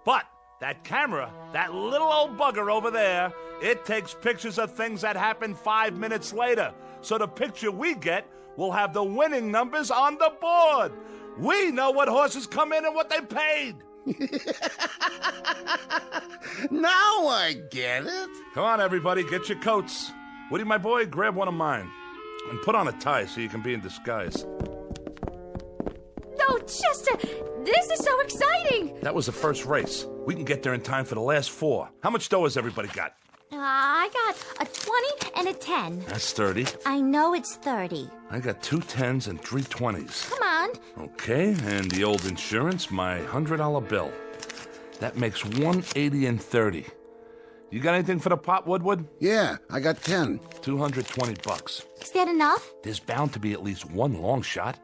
But that camera, that little old bugger over there, it takes pictures of things that happen 5 minutes later. So the picture we get will have the winning numbers on the board. We know what horses come in and what they paid. Now I get it. Come on, everybody, get your coats. Woody, my boy, grab one of mine. And put on a tie so you can be in disguise. No, Chester! This is so exciting! That was the first race. We can get there in time for the last 4. How much dough has everybody got? I got a 20 and a 10. That's 30. I know it's 30. I got 2 10s and 3 20s. Come on. Okay, and the old insurance, my $100 bill. That makes 180 and 30. You got anything for the pot, Woodward? Yeah, I got 10. $220. Is that enough? There's bound to be at least one long shot.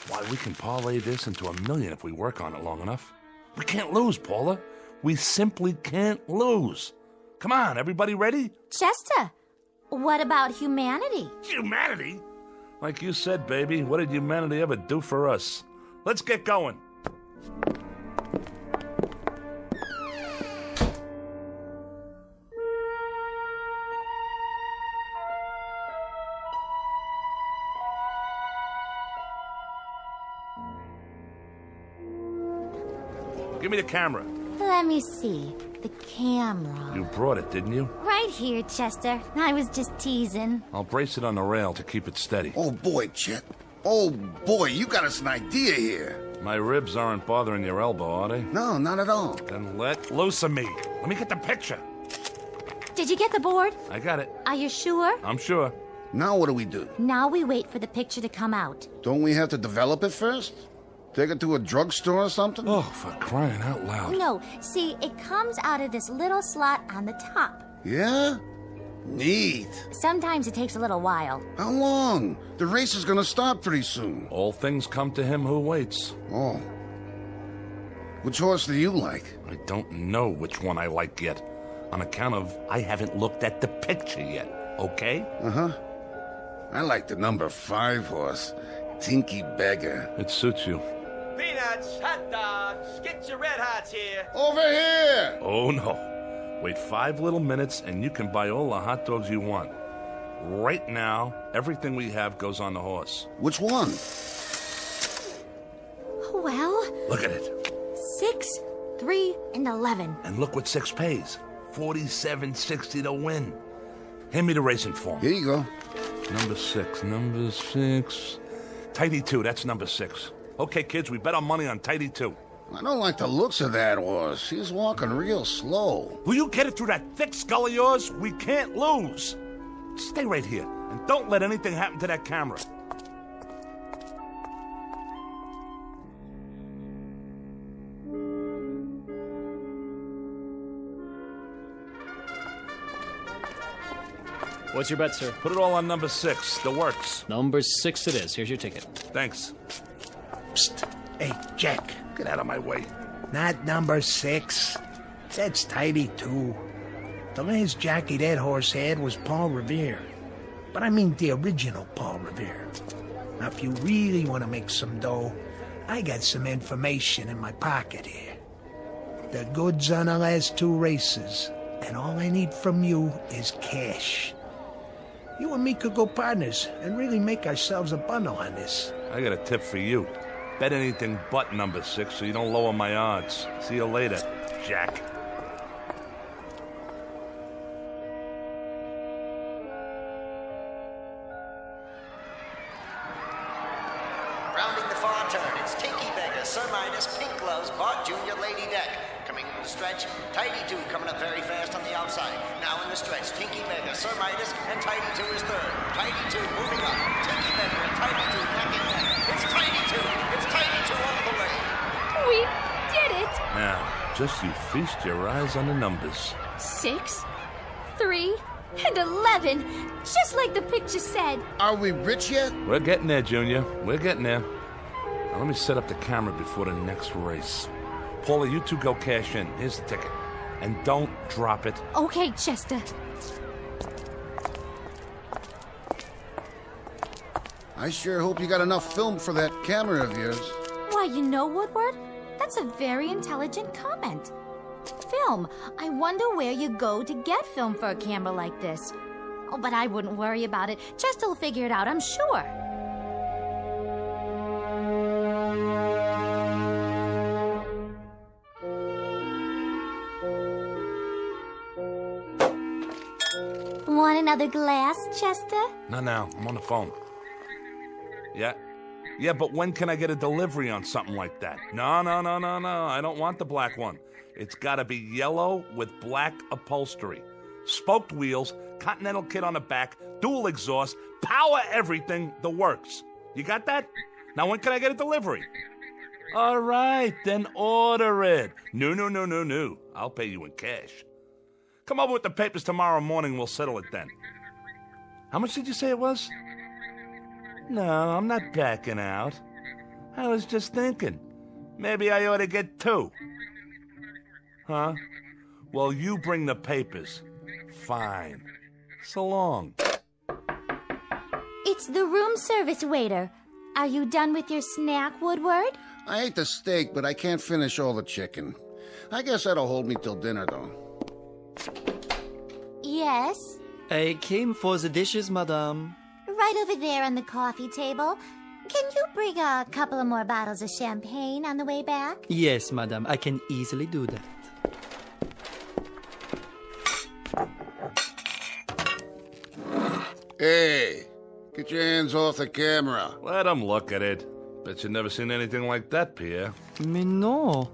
Why, we can parlay this into $1 million if we work on it long enough. We can't lose, Paula. We simply can't lose. Come on, everybody ready? Chester, what about humanity? Humanity? Like you said, baby, what did humanity ever do for us? Let's get going. Give me the camera. Let me see. The camera. You brought it, didn't you? Right here, Chester. I was just teasing. I'll brace it on the rail to keep it steady. Oh, boy, Chet. Oh, boy, you got us an idea here. My ribs aren't bothering your elbow, are they? No, not at all. Then let loose of me. Let me get the picture. Did you get the board? I got it. Are you sure? I'm sure. Now what do we do? Now we wait for the picture to come out. Don't we have to develop it first? Take it to a drugstore or something? Oh, for crying out loud. No, see, it comes out of this little slot on the top. Yeah? Neat. Sometimes it takes a little while. How long? The race is gonna start pretty soon. All things come to him who waits. Oh. Which horse do you like? I don't know which one I like yet. On account of I haven't looked at the picture yet, okay? Uh-huh. I like the number 5 horse, Tinky Beggar. It suits you. Peanuts, hot dogs, get your red hots here. Over here! Oh, no. Wait 5 little minutes and you can buy all the hot dogs you want. Right now, everything we have goes on the horse. Which one? Well... Look at it. 6, 3, and 11. And look what 6 pays. $47.60 to win. Hand me the racing form. Here you go. Number 6. Tidy 2, that's number 6. Okay, kids, we bet our money on Tidy 2. I don't like the looks of that horse. He's walking real slow. Will you get it through that thick skull of yours? We can't lose. Stay right here, and don't let anything happen to that camera. What's your bet, sir? Put it all on number 6, the works. Number 6 it is. Here's your ticket. Thanks. Psst. Hey, Jack. Get out of my way. Not number 6. That's Tidy 2. The last jockey that horse had was Paul Revere. But I mean the original Paul Revere. Now, if you really want to make some dough, I got some information in my pocket here. The goods on the last 2 races, and all I need from you is cash. You and me could go partners and really make ourselves a bundle on this. I got a tip for you. Bet anything but number 6 so you don't lower my odds. See you later, Jack. Rounding the far turn, it's Tinky Beggar, Sir Midas, Pink Gloves, Bart Jr., Lady Deck. Coming in the stretch, Tidy 2 coming up very fast on the outside. Now in the stretch, Tinky Beggar, Sir Midas, and Tidy 2 is third. Tidy 2 moving up. Tinky Beggar and Tidy 2 neck and neck. It's Tidy 2. It's Tidy 2 all the way. We did it! Now, just you feast your eyes on the numbers. 6, 3, and 11. Just like the picture said. Are we rich yet? We're getting there, Junior. We're getting there. Now let me set up the camera before the next race. Paula, you 2 go cash in. Here's the ticket. And don't drop it. Okay, Chester. I sure hope you got enough film for that camera of yours. Why, you know, Woodward, that's a very intelligent comment. Film. I wonder where you go to get film for a camera like this. Oh, but I wouldn't worry about it. Chester will figure it out, I'm sure. Want another glass, Chester? Not now. I'm on the phone. Yeah, but when can I get a delivery on something like that? No. I don't want the black one. It's gotta be yellow with black upholstery. Spoked wheels, Continental kit on the back, dual exhaust, power everything, the works. You got that? Now when can I get a delivery? All right, then order it. No. I'll pay you in cash. Come over with the papers tomorrow morning, we'll settle it then. How much did you say it was? No, I'm not backing out. I was just thinking. Maybe I ought to get 2. Huh? Well, you bring the papers. Fine. So long. It's the room service waiter. Are you done with your snack, Woodward? I ate the steak, but I can't finish all the chicken. I guess that'll hold me till dinner, though. Yes? I came for the dishes, madame. Right over there on the coffee table. Can you bring a couple of more bottles of champagne on the way back? Yes, madame. I can easily do that. Hey, get your hands hands off the camera. Let him look at it. Bet you never seen anything like that, Pierre. Mais non.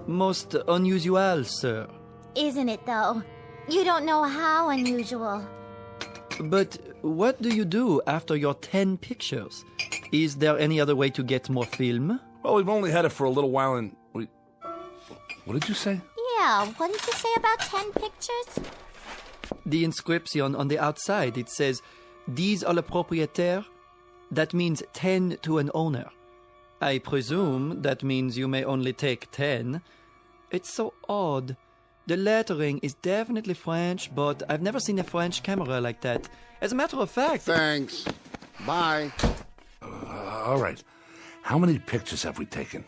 Most unusual, sir. Isn't it, though? You don't know how unusual. But what do you do after your 10 pictures? Is there any other way to get more film? Well, we've only had it for a little while and What did you say? Yeah, what did you say about 10 pictures? The inscription on the outside, it says, 10 à le propriétaire. That means 10 to an owner. I presume that means you may only take 10. It's so odd. The lettering is definitely French, but I've never seen a French camera like that. As a matter of fact... Thanks. Bye. All right. How many pictures have we taken?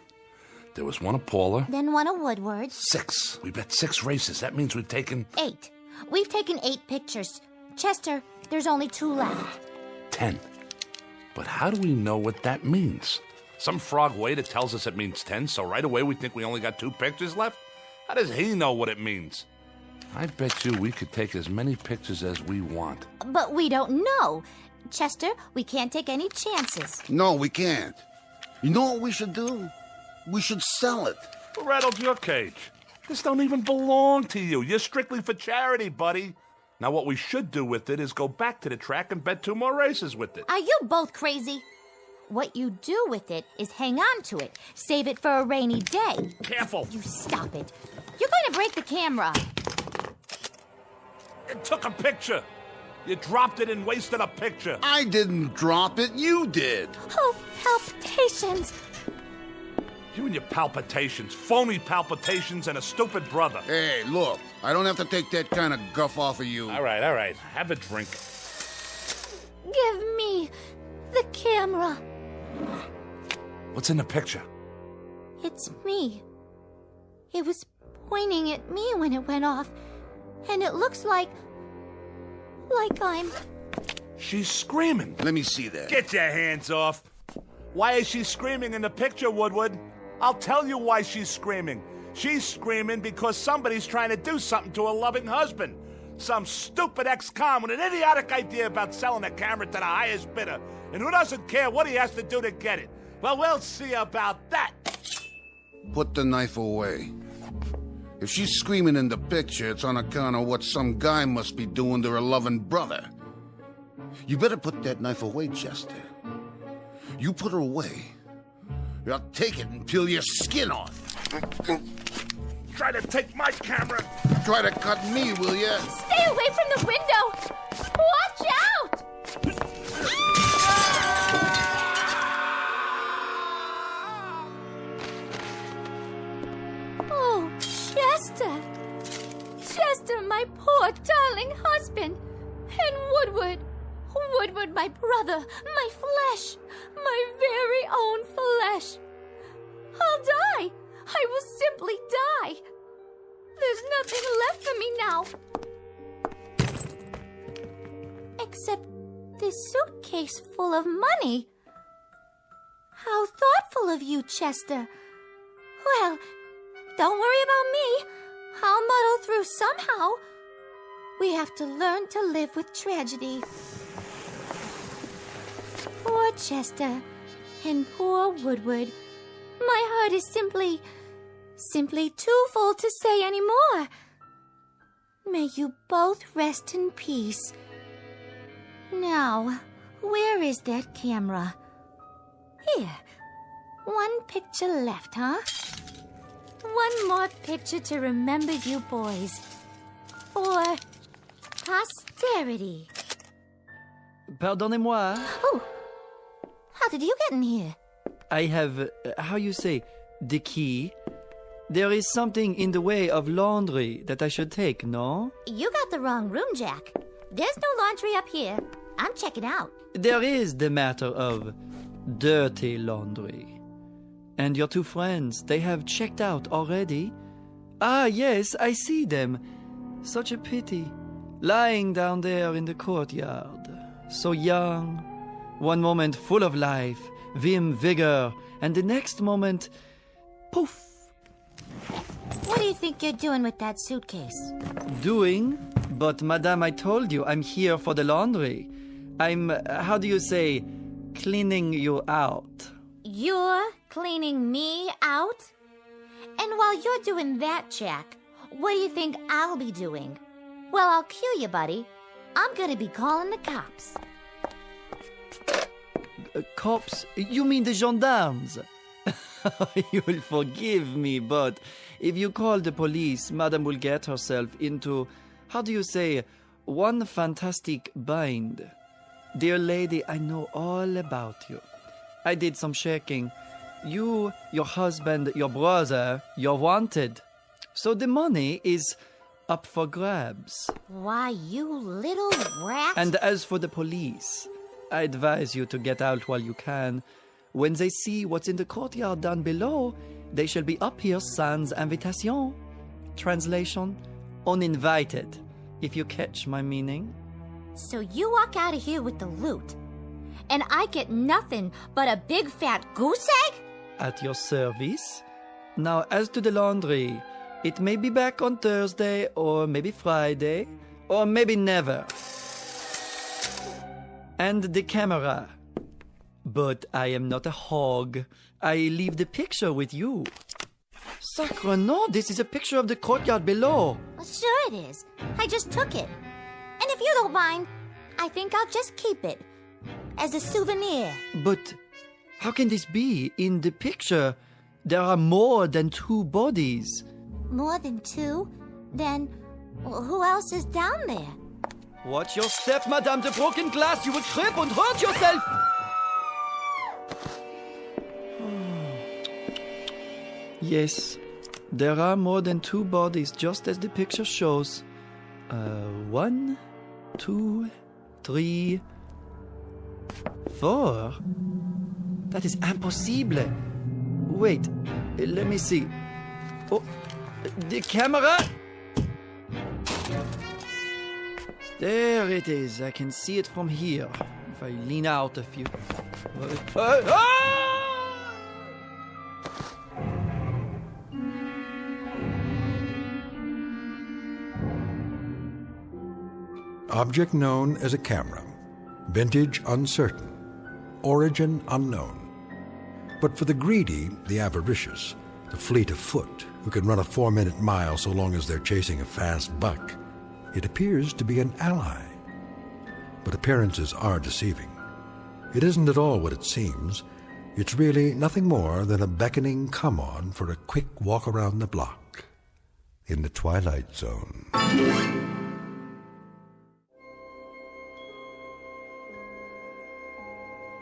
There was one of Paula. Then one of Woodward. 6. We bet 6 races. That means we've taken... 8. We've taken 8 pictures. Chester, there's only 2 left. 10. But how do we know what that means? Some frog waiter tells us it means 10, so right away we think we only got 2 pictures left? How does he know what it means? I bet you we could take as many pictures as we want. But we don't know. Chester, we can't take any chances. No, we can't. You know what we should do? We should sell it. Who rattled your cage? This don't even belong to you. You're strictly for charity, buddy. Now what we should do with it is go back to the track and bet 2 more races with it. Are you both crazy? What you do with it is hang on to it. Save it for a rainy day. Careful. You stop it. You're going to break the camera. It took a picture. You dropped it and wasted a picture. I didn't drop it. You did. Oh, palpitations. You and your palpitations. Phony palpitations and a stupid brother. Hey, look. I don't have to take that kind of guff off of you. All right. Have a drink. Give me the camera. What's in the picture? It's me. It was pointing at me when it went off, and it looks like I'm... She's screaming. Let me see that. Get your hands off. Why is she screaming in the picture, Woodward? I'll tell you why she's screaming. She's screaming because somebody's trying to do something to her loving husband. Some stupid ex-con with an idiotic idea about selling a camera to the highest bidder. And who doesn't care what he has to do to get it? Well, we'll see about that. Put the knife away. If she's screaming in the picture, it's on account of what some guy must be doing to her loving brother. You better put that knife away, Chester. You put her away, I'll take it and peel your skin off. Try to take my camera. Try to cut me, will ya? Stay away from the window! Watch out! Oh, Chester! Chester, my poor darling husband! And Woodward! Woodward, my brother, my flesh, my very own flesh. I'll die. I will simply die. There's nothing left for me now. Except this suitcase full of money. How thoughtful of you, Chester. Well, don't worry about me. I'll muddle through somehow. We have to learn to live with tragedy. Poor Chester and poor Woodward. My heart is simply too full to say any more. May you both rest in peace. Now, where is that camera? Here. 1 picture left, huh? 1 more picture to remember you boys. For posterity. Pardonnez-moi. Oh, how did you get in here? I have, how you say, the key. There is something in the way of laundry that I should take, no? You got the wrong room, Jack. There's no laundry up here. I'm checking out. There is the matter of dirty laundry. And your 2 friends, they have checked out already? Ah, yes, I see them. Such a pity. Lying down there in the courtyard. So young. One moment full of life, vim, vigor, and the next moment, poof. What do you think you're doing with that suitcase? Doing? But, madame, I told you, I'm here for the laundry. I'm, how do you say, cleaning you out. You're cleaning me out? And while you're doing that, Jack, what do you think I'll be doing? Well, I'll cue you, buddy. I'm gonna be calling the cops. Cops? You mean the gendarmes? You'll forgive me, but if you call the police, Madame will get herself into, how do you say, one fantastic bind. Dear lady, I know all about you. I did some checking. You, your husband, your brother, you're wanted. So the money is up for grabs. Why, you little rat. And as for the police, I advise you to get out while you can. When they see what's in the courtyard down below, they shall be up here sans invitation. Translation, uninvited, if you catch my meaning. So you walk out of here with the loot, and I get nothing but a big fat goose egg? At your service. Now, as to the laundry, it may be back on Thursday, or maybe Friday, or maybe never. And the camera. But I am not a hog. I leave the picture with you. Sacre no, this is a picture of the courtyard below. Sure it is. I just took it. And if you don't mind, I think I'll just keep it. As a souvenir. But how can this be? In the picture, there are more than 2 bodies. More than 2? Then who else is down there? Watch your step, madame. The broken glass, you will trip and hurt yourself. Yes, there are more than 2 bodies, just as the picture shows. 1, 2, 3, 4. That is impossible. Wait, let me see. Oh, the camera! There it is. I can see it from here. If I lean out a few. Object known as a camera. Vintage uncertain. Origin unknown. But for the greedy, the avaricious, the fleet of foot, who can run a 4-minute mile so long as they're chasing a fast buck, it appears to be an ally. But appearances are deceiving. It isn't at all what it seems. It's really nothing more than a beckoning come-on for a quick walk around the block in the Twilight Zone.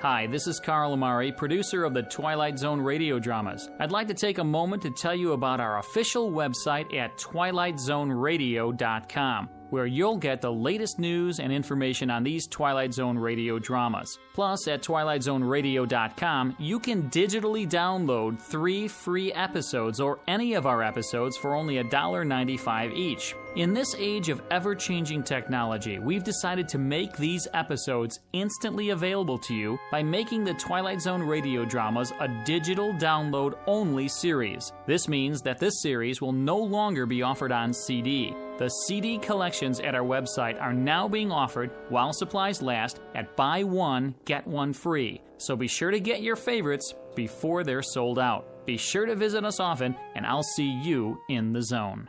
Hi, this is Carl Amari, producer of the Twilight Zone radio dramas. I'd like to take a moment to tell you about our official website at twilightzoneradio.com, where you'll get the latest news and information on these Twilight Zone radio dramas. Plus, at twilightzoneradio.com, you can digitally download 3 free episodes or any of our episodes for only $1.95 each. In this age of ever-changing technology, we've decided to make these episodes instantly available to you by making the Twilight Zone radio dramas a digital download-only series. This means that this series will no longer be offered on CD. The CD collections at our website are now being offered while supplies last at buy one, get one free. So be sure to get your favorites before they're sold out. Be sure to visit us often, and I'll see you in the zone.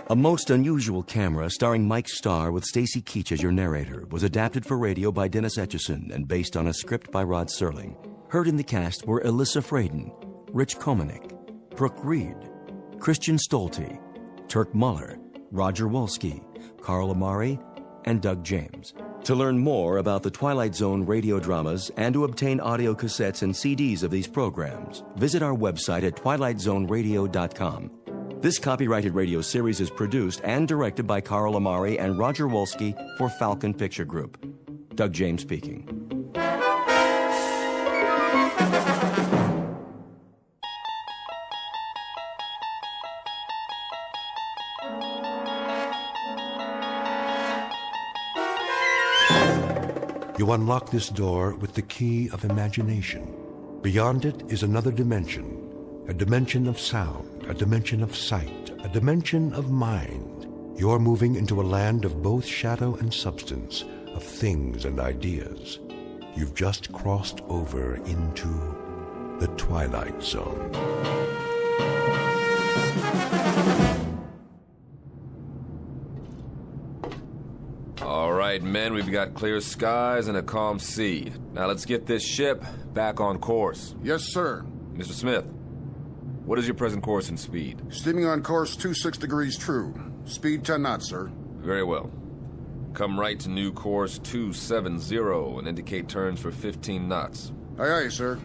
A Most Unusual Camera, starring Mike Starr with Stacy Keach as your narrator, was adapted for radio by Dennis Etchison and based on a script by Rod Serling. Heard in the cast were Alyssa Fraden, Rich Komanek, Brooke Reed, Christian Stolte, Turk Muller, Roger Wolski, Carl Amari, and Doug James. To learn more about the Twilight Zone radio dramas and to obtain audio cassettes and CDs of these programs, visit our website at twilightzoneradio.com. This copyrighted radio series is produced and directed by Carl Amari and Roger Wolski for Falcon Picture Group. Doug James speaking. You unlock this door with the key of imagination. Beyond it is another dimension, a dimension of sound. a dimension of sight, a dimension of mind. You're moving into a land of both shadow and substance, of things and ideas. You've just crossed over into the Twilight Zone. All right, men, we've got clear skies and a calm sea. Now let's get this ship back on course. Yes, sir. Mr. Smith, what is your present course and speed? Steaming on course 26 degrees true. Speed 10 knots, sir. Very well. Come right to new course 270 and indicate turns for 15 knots. Aye, aye, sir.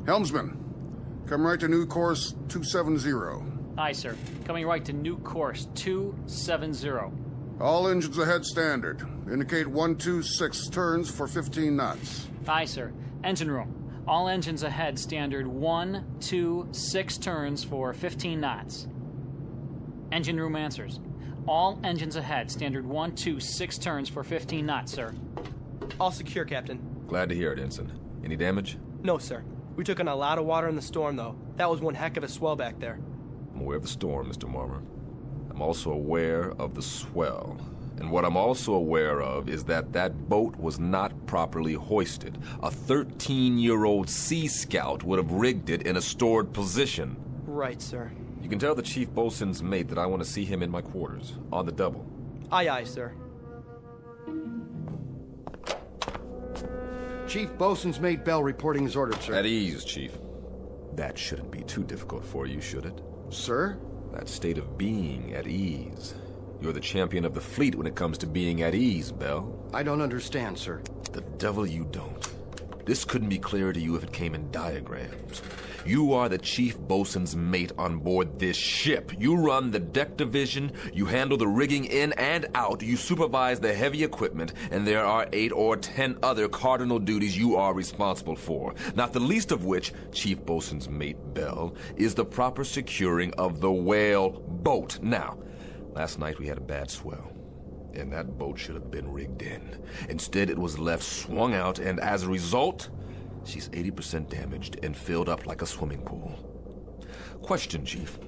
Helmsman, come right to new course 270. Aye, sir. Coming right to new course 270. All engines ahead standard. Indicate 126 turns for 15 knots. Aye, sir. Engine room. All engines ahead standard 126 turns for 15 knots. Engine room answers. All engines ahead standard 126 turns for 15 knots, sir. All secure, Captain. Glad to hear it, Ensign. Any damage? No, sir. We took in a lot of water in the storm, though. That was one heck of a swell back there. I'm aware of the storm, Mr. Marmer. I'm also aware of the swell. And what I'm also aware of is that that boat was not properly hoisted. A 13-year-old Sea Scout would have rigged it in a stored position. Right, sir. You can tell the chief boatswain's mate that I want to see him in my quarters, on the double. Aye, aye, sir. Chief Bosun's mate Bell reporting his ordered, sir. At ease, Chief. That shouldn't be too difficult for you, should it? Sir? That state of being at ease. You're the champion of the fleet when it comes to being at ease, Bell. I don't understand, sir. The devil you don't. This couldn't be clearer to you if it came in diagrams. You are the chief bosun's mate on board this ship. You run the deck division, you handle the rigging in and out, you supervise the heavy equipment, and there are 8 or 10 other cardinal duties you are responsible for. Not the least of which, chief bosun's mate Bell, is the proper securing of the whale boat. Now, last night we had a bad swell, and that boat should have been rigged in. Instead, it was left swung out, and as a result, she's 80% damaged and filled up like a swimming pool. Question, Chief.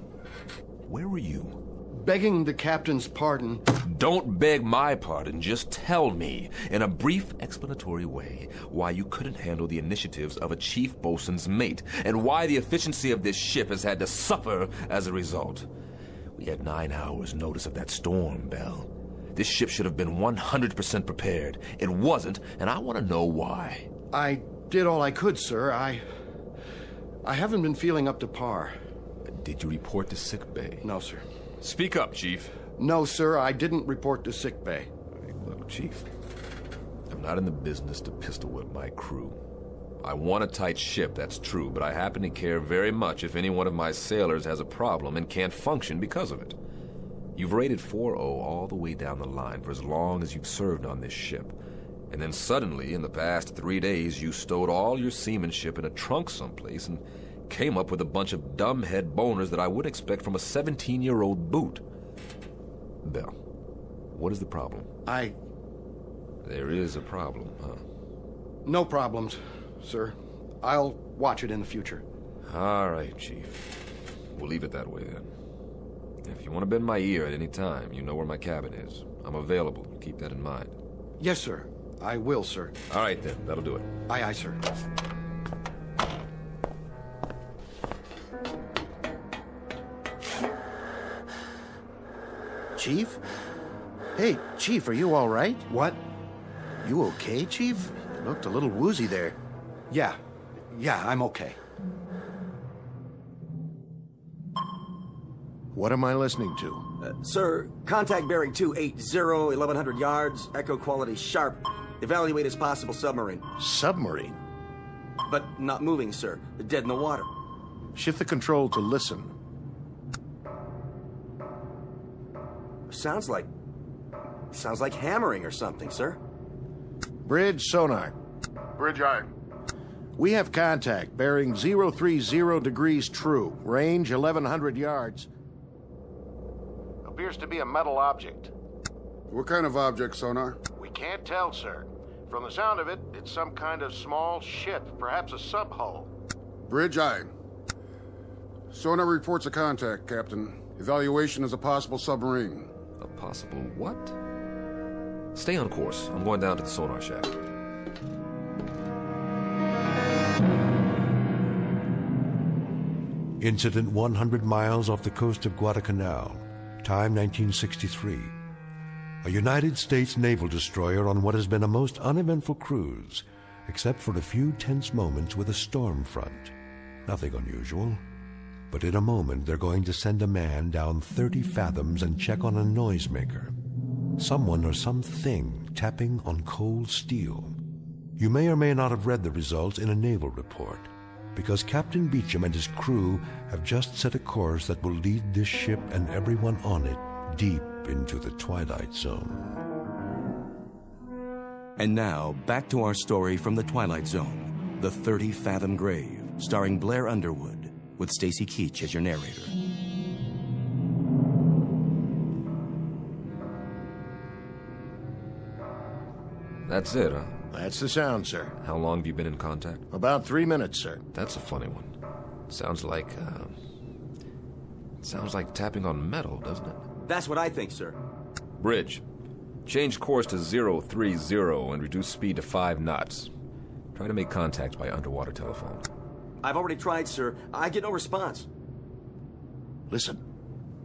Where were you? Begging the captain's pardon. Don't beg my pardon. Just tell me, in a brief explanatory way, why you couldn't handle the initiatives of a chief bosun's mate, and why the efficiency of this ship has had to suffer as a result. We had 9 hours notice of that storm, Bell. This ship should have been 100% prepared. It wasn't, and I want to know why. I did all I could, sir. I haven't been feeling up to par. Did you report to sickbay? No, sir. Speak up, Chief. No, sir, I didn't report to sickbay. Hey, look, Chief. I'm not in the business to pistol whip my crew. I want a tight ship, that's true, but I happen to care very much if any one of my sailors has a problem and can't function because of it. You've rated 4-0 all the way down the line for as long as you've served on this ship. And then suddenly, in the past 3 days, you stowed all your seamanship in a trunk someplace and came up with a bunch of dumbhead boners that I wouldn't expect from a 17-year-old boot. Bell, what is the problem? There is a problem, huh? No problems, sir. I'll watch it in the future. All right, Chief. We'll leave it that way, then. If you want to bend my ear at any time, you know where my cabin is. I'm available. Keep that in mind. Yes, sir. I will, sir. All right, then. That'll do it. Aye, aye, sir. Chief? Hey, Chief, are you all right? What? You okay, Chief? You looked a little woozy there. Yeah, I'm okay. What am I listening to? Sir, contact bearing 280, 1100 yards, echo quality sharp. Evaluate as possible submarine. Submarine? But not moving, sir. Dead in the water. Shift the control to listen. Sounds like hammering or something, sir. Bridge sonar. Bridge eye. We have contact, bearing 030 degrees true, range 1100 yards. Appears to be a metal object. What kind of object, sonar? We can't tell, sir. From the sound of it, it's some kind of small ship, perhaps a sub-hull. Bridge eye. Sonar reports a contact, Captain. Evaluation is a possible submarine. A possible what? Stay on course. I'm going down to the sonar shack. Incident 100 miles off the coast of Guadalcanal. Time 1963. A United States naval destroyer on what has been a most uneventful cruise, except for a few tense moments with a storm front. Nothing unusual. But in a moment, they're going to send a man down 30 fathoms and check on a noisemaker. Someone or something tapping on cold steel. You may or may not have read the results in a naval report, because Captain Beecham and his crew have just set a course that will lead this ship and everyone on it deep into the Twilight Zone. And now, back to our story from the Twilight Zone, The 30-Fathom Grave, starring Blair Underwood, with Stacy Keach as your narrator. That's it, huh? That's the sound, sir. How long have you been in contact? About 3 minutes, sir. That's a funny one. Sounds like tapping on metal, doesn't it? That's what I think, sir. Bridge. Change course to 030 and reduce speed to 5 knots. Try to make contact by underwater telephone. I've already tried, sir. I get no response. Listen,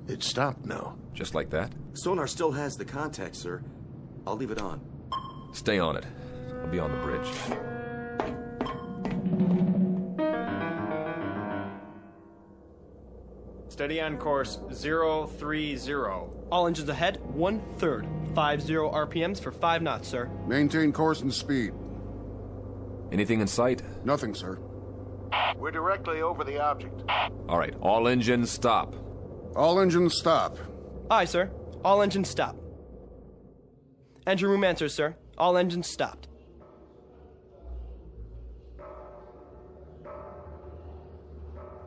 it stopped now. Just like that? Sonar still has the contact, sir. I'll leave it on. Stay on it. I'll be on the bridge. Steady on course 030. All engines ahead, 1/3. 50 RPMs for 5 knots, sir. Maintain course and speed. Anything in sight? Nothing, sir. We're directly over the object. All right, all engines stop. All engines stop. Aye, sir. All engines stop. Engine room answers, sir. All engines stopped.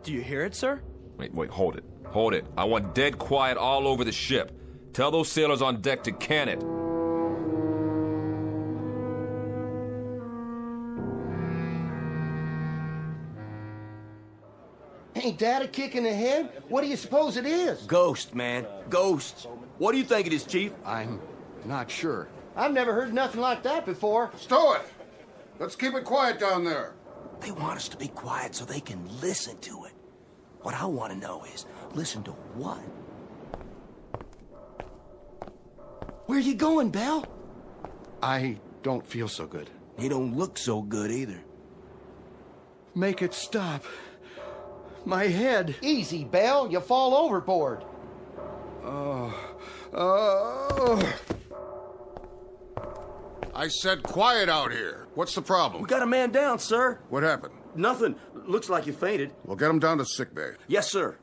Do you hear it, sir? Wait, hold it. Hold it. I want dead quiet all over the ship. Tell those sailors on deck to can it. Ain't that a kick in the head? What do you suppose it is? Ghost, man. Ghosts. What do you think it is, Chief? I'm not sure. I've never heard nothing like that before. Stow it! Let's keep it quiet down there. They want us to be quiet so they can listen to it. What I want to know is, listen to what? Where you going, Belle? I don't feel so good. You don't look so good either. Make it stop. My head. Easy, Belle. You fall overboard. I said quiet out here. What's the problem? We got a man down, sir. What happened? Nothing. Looks like you fainted. We'll get him down to sickbay. Yes, sir.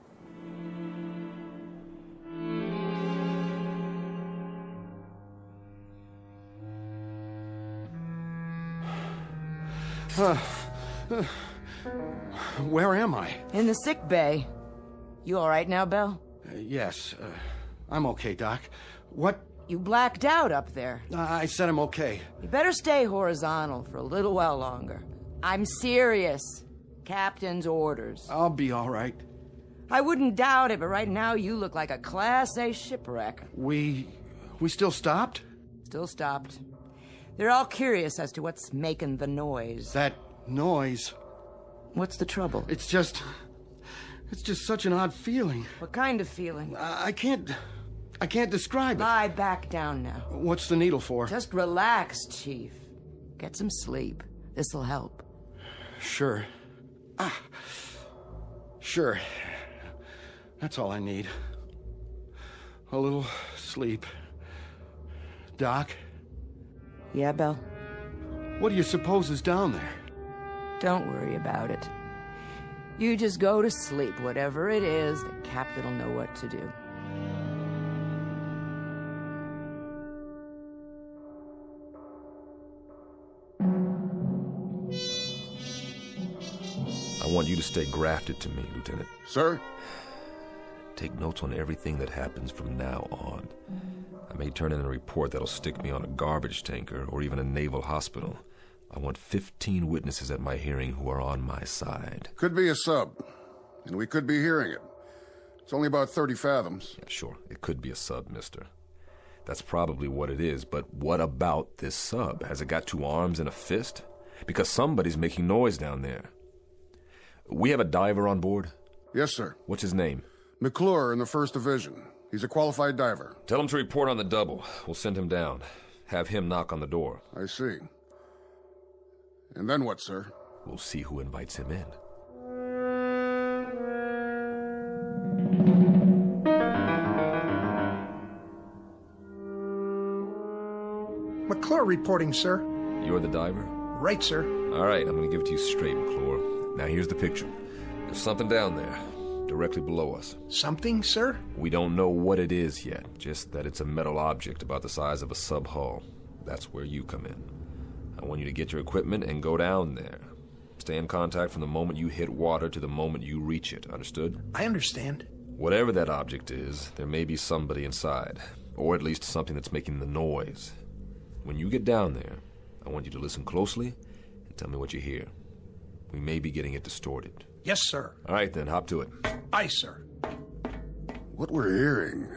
Where am I? In the sick bay. You all right now, Belle? Yes. I'm okay, Doc. What? You blacked out up there. I said I'm okay. You better stay horizontal for a little while longer. I'm serious. Captain's orders. I'll be all right. I wouldn't doubt it, but right now you look like a Class A shipwreck. We still stopped? Still stopped. They're all curious as to what's making the noise. That noise. What's the trouble? It's just such an odd feeling. What kind of feeling? I can't describe it. Lie back down now. What's the needle for? Just relax, Chief. Get some sleep. This'll help. Sure. Sure. That's all I need. A little sleep. Doc? Yeah, Belle? What do you suppose is down there? Don't worry about it. You just go to sleep. Whatever it is, the captain will know what to do. I want you to stay grafted to me, Lieutenant. Sir? Take notes on everything that happens from now on. I may turn in a report that'll stick me on a garbage tanker or even a naval hospital. I want 15 witnesses at my hearing who are on my side. Could be a sub. And we could be hearing it. It's only about 30 fathoms. Yeah, sure. It could be a sub, mister. That's probably what it is, but what about this sub? Has it got 2 arms and a fist? Because somebody's making noise down there. We have a diver on board? Yes, sir. What's his name? McClure in the 1st Division. He's a qualified diver. Tell him to report on the double. We'll send him down. Have him knock on the door. I see. And then what, sir? We'll see who invites him in. McClure reporting, sir. You're the diver? Right, sir. All right, I'm going to give it to you straight, McClure. Now here's the picture. There's something down there, directly below us. Something, sir? We don't know what it is yet, just that it's a metal object about the size of a sub-hull. That's where you come in. I want you to get your equipment and go down there. Stay in contact from the moment you hit water to the moment you reach it, understood? I understand. Whatever that object is, there may be somebody inside, or at least something that's making the noise. When you get down there, I want you to listen closely and tell me what you hear. We may be getting it distorted. Yes, sir. All right, then, hop to it. Aye, sir. What we're hearing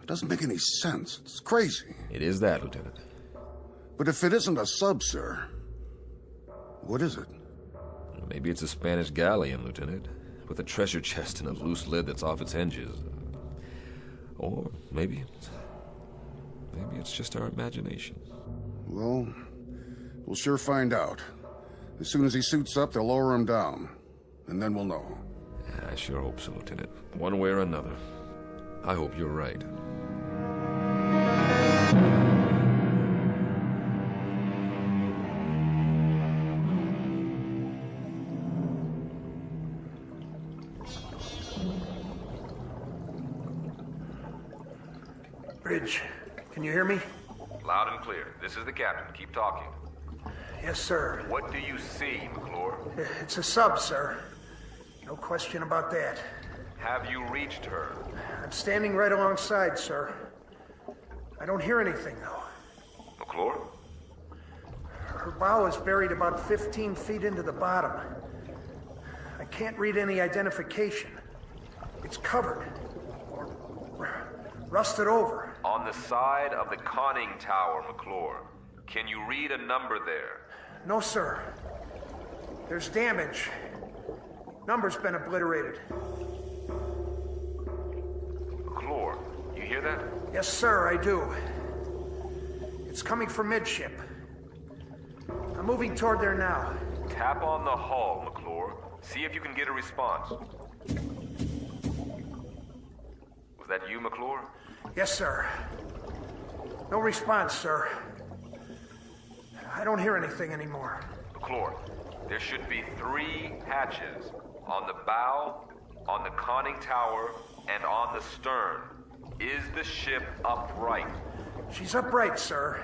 doesn't make any sense. It's crazy. It is that, Lieutenant. But if it isn't a sub, sir, what is it? Maybe it's a Spanish galleon, Lieutenant, with a treasure chest and a loose lid that's off its hinges. Or maybe it's just our imagination. Well, we'll sure find out. As soon as he suits up, they'll lower him down. And then we'll know. I sure hope so, Lieutenant. One way or another. I hope you're right. Bridge, can you hear me? Loud and clear. This is the captain. Keep talking. Yes, sir. What do you see, McClure? It's a sub, sir. No question about that. Have you reached her? I'm standing right alongside, sir. I don't hear anything, though. McClure? Her bow is buried about 15 feet into the bottom. I can't read any identification. It's covered. Or rusted over. On the side of the conning tower, McClure. Can you read a number there? No, sir. There's damage. Number's been obliterated. McClure, you hear that? Yes, sir, I do. It's coming from midship. I'm moving toward there now. Tap on the hull, McClure. See if you can get a response. Was that you, McClure? Yes, sir. No response, sir. I don't hear anything anymore. McClure, there should be 3 hatches. On the bow, on the conning tower, and on the stern. Is the ship upright? She's upright, sir.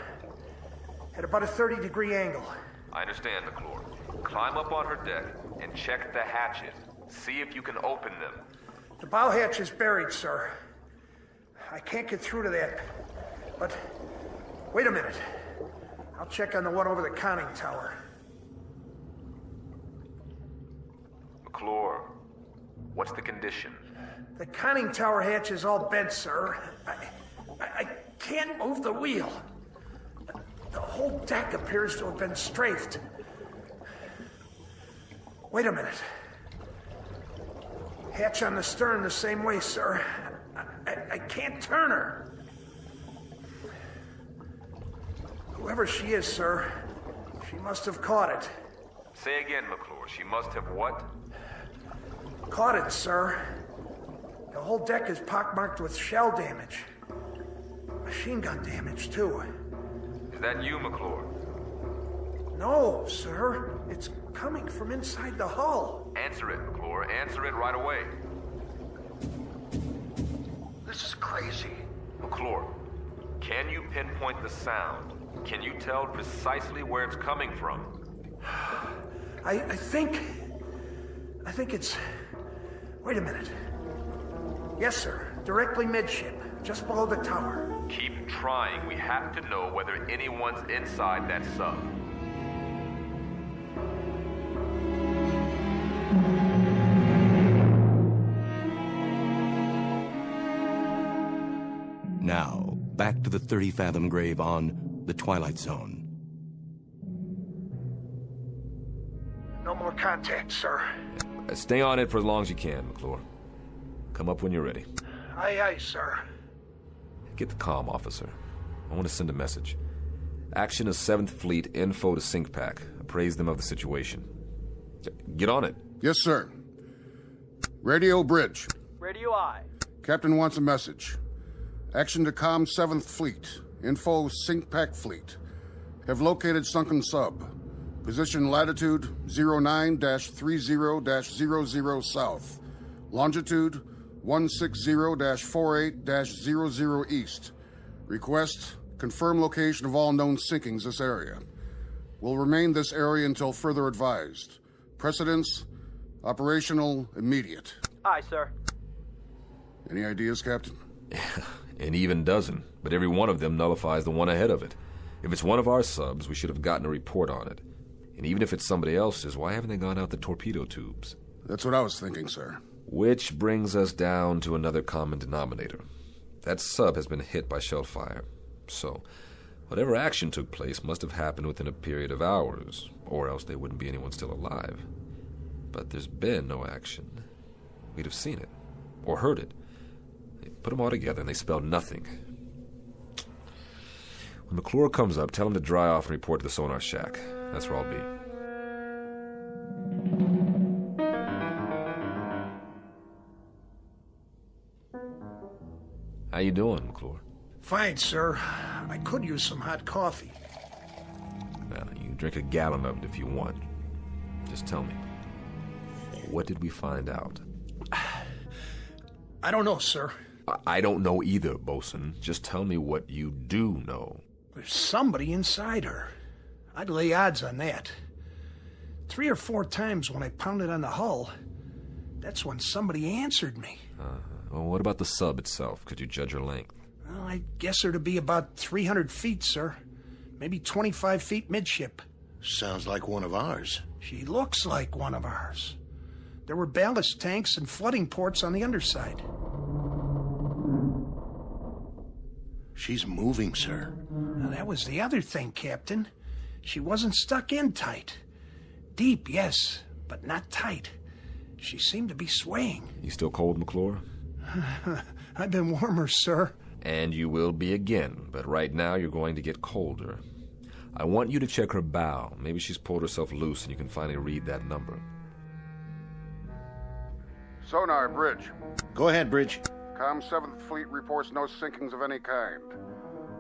At about a 30-degree angle. I understand, McClure. Climb up on her deck and check the hatches. See if you can open them. The bow hatch is buried, sir. I can't get through to that. But wait a minute. I'll check on the one over the conning tower. McClure, what's the condition? The conning tower hatch is all bent, sir. I can't move the wheel. The whole deck appears to have been strafed. Wait a minute. Hatch on the stern the same way, sir. I can't turn her. Whoever she is, sir, she must have caught it. Say again, McClure. She must have what? Caught it, sir. The whole deck is pockmarked with shell damage. Machine gun damage, too. Is that you, McClure? No, sir. It's coming from inside the hull. Answer it, McClure. Answer it right away. This is crazy. McClure, can you pinpoint the sound? Can you tell precisely where it's coming from? I think it's... Wait a minute. Yes, sir. Directly midship, just below the tower. Keep trying. We have to know whether anyone's inside that sub. Now, back to the 30-fathom grave on the Twilight Zone. No more contact, sir. Stay on it for as long as you can, McClure. Come up when you're ready. Aye, aye, sir. Get the comm, officer. I want to send a message. Action is 7th Fleet, info to SyncPack. Appraise them of the situation. Get on it. Yes, sir. Radio bridge. Radio I. Captain wants a message. Action to comm 7th Fleet. Info SyncPack Fleet. Have located sunken sub. Position latitude 09-30-00 south. Longitude 160-48-00 east. Request, confirm location of all known sinkings this area. Will remain this area until further advised. Precedence, operational, immediate. Aye, sir. Any ideas, Captain? An even dozen, but every one of them nullifies the one ahead of it. If it's one of our subs, we should have gotten a report on it. And even if it's somebody else's, why haven't they gone out the torpedo tubes? That's what I was thinking, sir. Which brings us down to another common denominator. That sub has been hit by shell fire. So, whatever action took place must have happened within a period of hours, or else there wouldn't be anyone still alive. But there's been no action. We'd have seen it, or heard it. They put them all together and they spell nothing. When McClure comes up, tell him to dry off and report to the sonar shack. That's where I'll be. How you doing, McClure? Fine, sir. I could use some hot coffee. Well, you can drink a gallon of it if you want. Just tell me. What did we find out? I don't know, sir. I don't know either, Bosun. Just tell me what you do know. There's somebody inside her. I'd lay odds on that. 3 or 4 times when I pounded on the hull, that's when somebody answered me. Well, what about the sub itself? Could you judge her length? Well, I guess her to be about 300 feet, sir. Maybe 25 feet midship. Sounds like one of ours. She looks like one of ours. There were ballast tanks and flooding ports on the underside. She's moving, sir. Now, that was the other thing, Captain. She wasn't stuck in tight. Deep, yes, but not tight. She seemed to be swaying. You still cold, McClure? I've been warmer, sir. And you will be again, but right now you're going to get colder. I want you to check her bow. Maybe she's pulled herself loose and you can finally read that number. Sonar, bridge. Go ahead, bridge. Comm 7th Fleet reports no sinkings of any kind.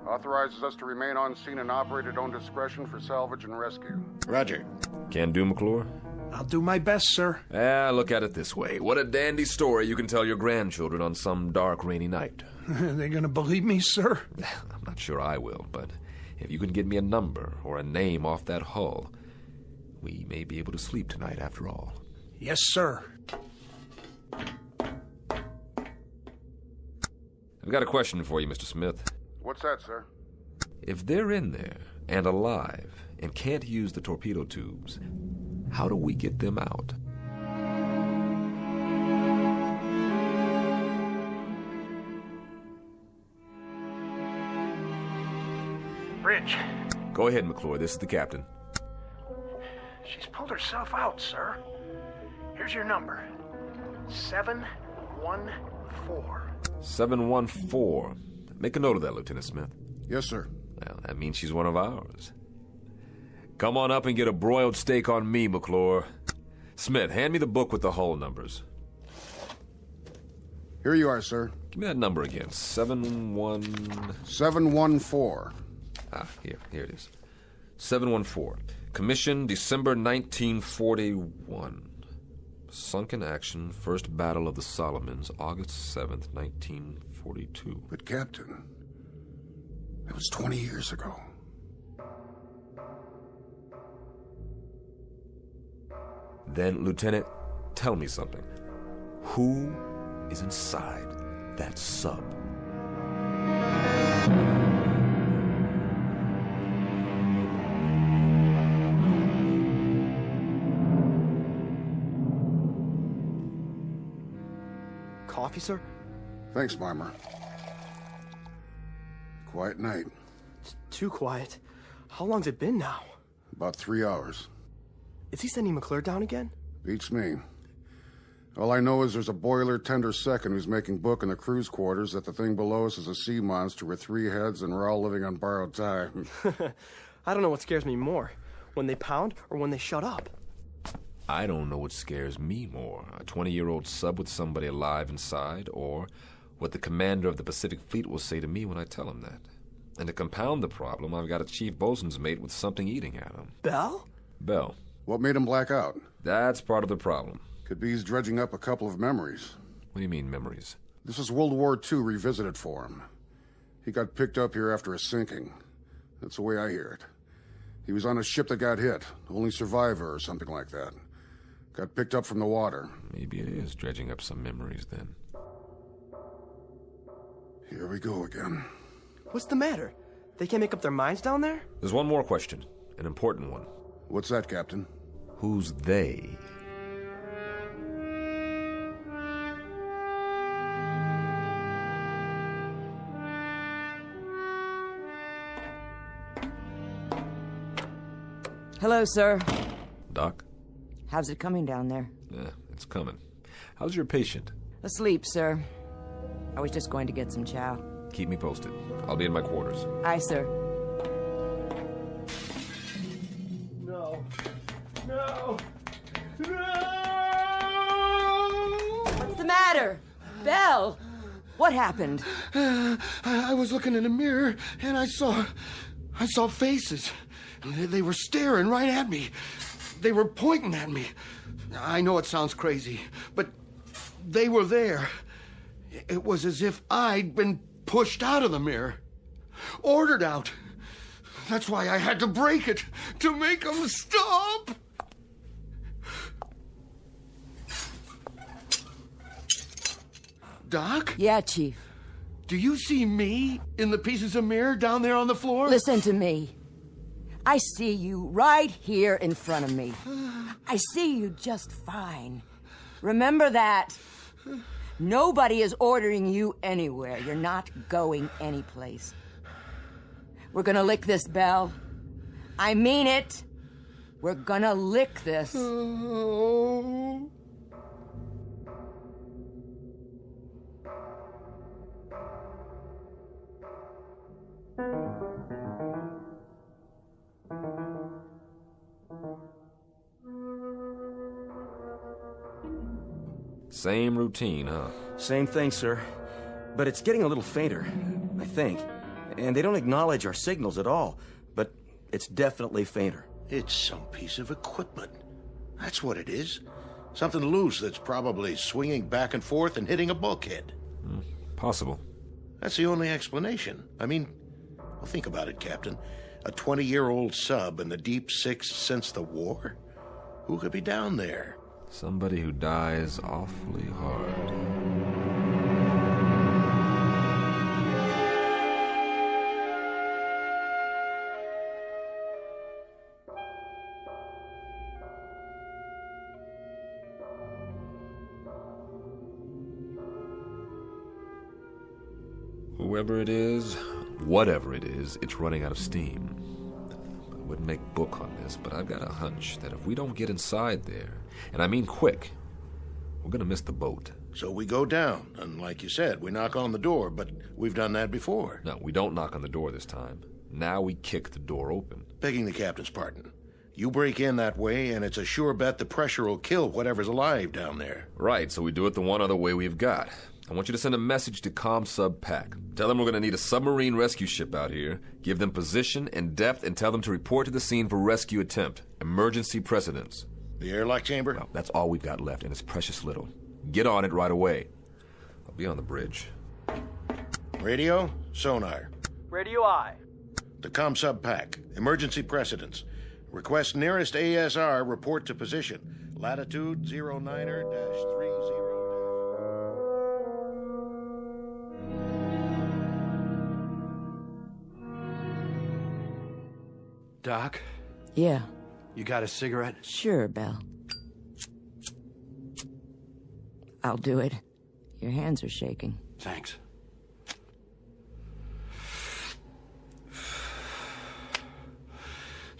Authorizes us to remain on scene and operate at own discretion for salvage and rescue. Roger. Can do, McClure? I'll do my best, sir. Look at it this way. What a dandy story you can tell your grandchildren on some dark, rainy night. They're gonna believe me, sir? I'm not sure I will, but if you can get me a number or a name off that hull, we may be able to sleep tonight after all. Yes, sir. I've got a question for you, Mr. Smith. What's that, sir? If they're in there and alive and can't use the torpedo tubes, how do we get them out? Bridge. Go ahead, McClure. This is the captain. She's pulled herself out, sir. Here's your number. 714. 714. Make a note of that, Lieutenant Smith. Yes, sir. Well, that means she's one of ours. Come on up and get a broiled steak on me, McClure. Smith, hand me the book with the hull numbers. Here you are, sir. Give me that number again. 714. Here it is. 714. Commission December 1941. Sunk in action, First Battle of the Solomons, August 7th, 1942. But, Captain, that was 20 years ago. Then, Lieutenant, tell me something. Who is inside that sub? Coffee, sir? Thanks, Marmer. Quiet night. It's too quiet. How long's it been now? About 3 hours. Is he sending McClure down again? Beats me. All I know is there's a boiler tender second who's making book in the crew's quarters that the thing below us is a sea monster with 3 heads and we're all living on borrowed time. I don't know what scares me more, when they pound or when they shut up. I don't know what scares me more, a 20-year-old sub with somebody alive inside, or what the commander of the Pacific Fleet will say to me when I tell him that. And to compound the problem, I've got a chief bosun's mate with something eating at him. Bell? Bell. What made him black out? That's part of the problem. Could be he's dredging up a couple of memories. What do you mean, memories? This is World War II revisited for him. He got picked up here after a sinking. That's the way I hear it. He was on a ship that got hit, only survivor or something like that. Got picked up from the water. Maybe it is dredging up some memories, then. Here we go again. What's the matter? They can't make up their minds down there? There's one more question, an important one. What's that, Captain? Who's they? Hello, sir. Doc? How's it coming down there? Yeah, it's coming. How's your patient? Asleep, sir. I was just going to get some chow. Keep me posted. I'll be in my quarters. Aye, sir. No. No! No! What's the matter? Belle! What happened? I was looking in the mirror and I saw faces. They were staring right at me. They were pointing at me. I know it sounds crazy, but they were there. It was as if I'd been pushed out of the mirror. Ordered out. That's why I had to break it, to make them stop. Doc? Yeah, Chief. Do you see me in the pieces of mirror down there on the floor? Listen to me. I see you right here in front of me. I see you just fine. Remember that. Nobody is ordering you anywhere. You're not going anyplace. We're gonna lick this, Belle. I mean it. We're gonna lick this. Oh. Same routine, huh? Same thing, sir. But it's getting a little fainter, I think. And they don't acknowledge our signals at all. But it's definitely fainter. It's some piece of equipment. That's what it is. Something loose that's probably swinging back and forth and hitting a bulkhead. Possible. That's the only explanation. I mean, well, think about it, Captain. A 20-year-old sub in the deep six since the war? Who could be down there? Somebody who dies awfully hard. Whoever it is, whatever it is, it's running out of steam. I wouldn't make book on this, but I've got a hunch that if we don't get inside there, and I mean quick, we're gonna miss the boat. So we go down, and like you said, we knock on the door, but we've done that before. No, we don't knock on the door this time. Now we kick the door open. Begging the captain's pardon. You break in that way, and it's a sure bet the pressure will kill whatever's alive down there. Right, so we do it the one other way we've got. I want you to send a message to ComSub Pact. Tell them we're going to need a submarine rescue ship out here. Give them position and depth and tell them to report to the scene for rescue attempt. Emergency precedence. The airlock chamber? Well, that's all we've got left, and it's precious little. Get on it right away. I'll be on the bridge. Radio, sonar. Radio I. The ComSub Pact. Emergency precedence. Request nearest ASR, report to position. Latitude 09er-30. Doc? Yeah. You got a cigarette? Sure, Belle. I'll do it. Your hands are shaking. Thanks.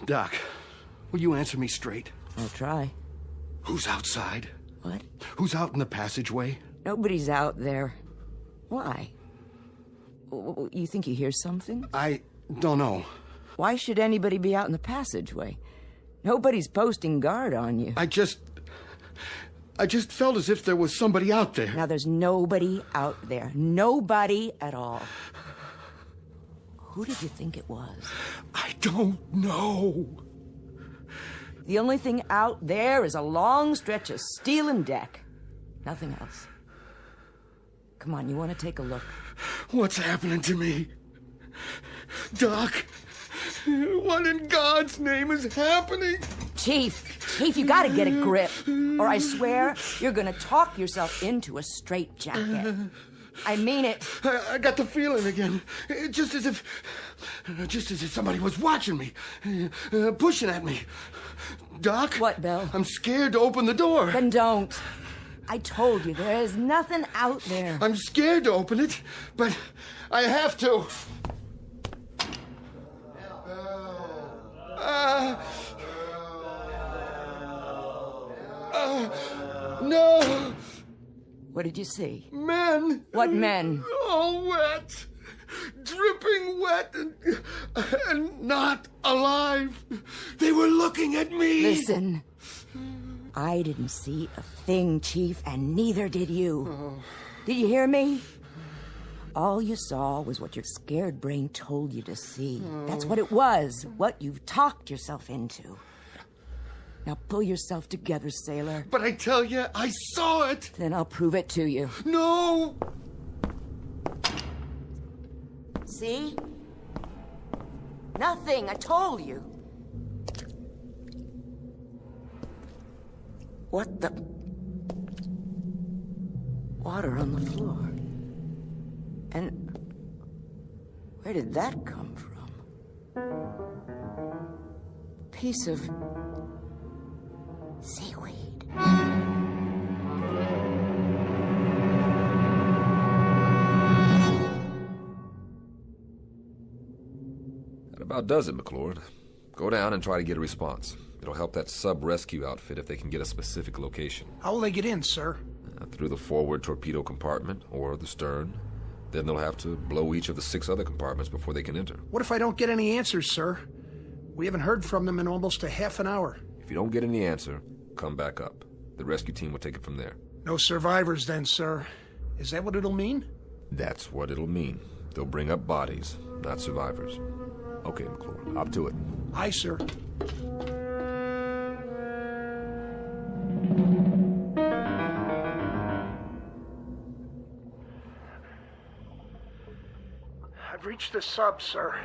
Doc, will you answer me straight? I'll try. Who's outside? What? Who's out in the passageway? Nobody's out there. Why? You think you hear something? I don't know. Why should anybody be out in the passageway? Nobody's posting guard on you. I just felt as if there was somebody out there. Now, there's nobody out there. Nobody at all. Who did you think it was? I don't know. The only thing out there is a long stretch of steel and deck. Nothing else. Come on, you want to take a look? What's happening to me? Doc, what in God's name is happening? Chief, you gotta get a grip, or I swear you're gonna talk yourself into a straitjacket. I mean it. I got the feeling again. Just as if somebody was watching me, pushing at me. Doc? What, Bill? I'm scared to open the door. Then don't. I told you, there is nothing out there. I'm scared to open it, but I have to. No! What did you see? Men! What men? All wet. Dripping wet and not alive. They were looking at me. Listen. I didn't see a thing, Chief, and neither did you. Oh. Did you hear me? All you saw was what your scared brain told you to see. That's what it was, what you've talked yourself into. Now pull yourself together, sailor. But I tell you, I saw it. Then I'll prove it to you. No! See? Nothing, I told you. What the... Water on the floor. And where did that come from? Piece of seaweed. That about does it, McClure. Go down and try to get a response. It'll help that sub-rescue outfit if they can get a specific location. How will they get in, sir? Through the forward torpedo compartment or the stern. Then they'll have to blow each of the 6 other compartments before they can enter. What if I don't get any answers, sir? We haven't heard from them in almost a half an hour. If you don't get any answer, come back up. The rescue team will take it from there. No survivors then, sir. Is that what it'll mean? That's what it'll mean. They'll bring up bodies, not survivors. Okay, McClure, up to it. Aye, sir. I've reached the sub, sir.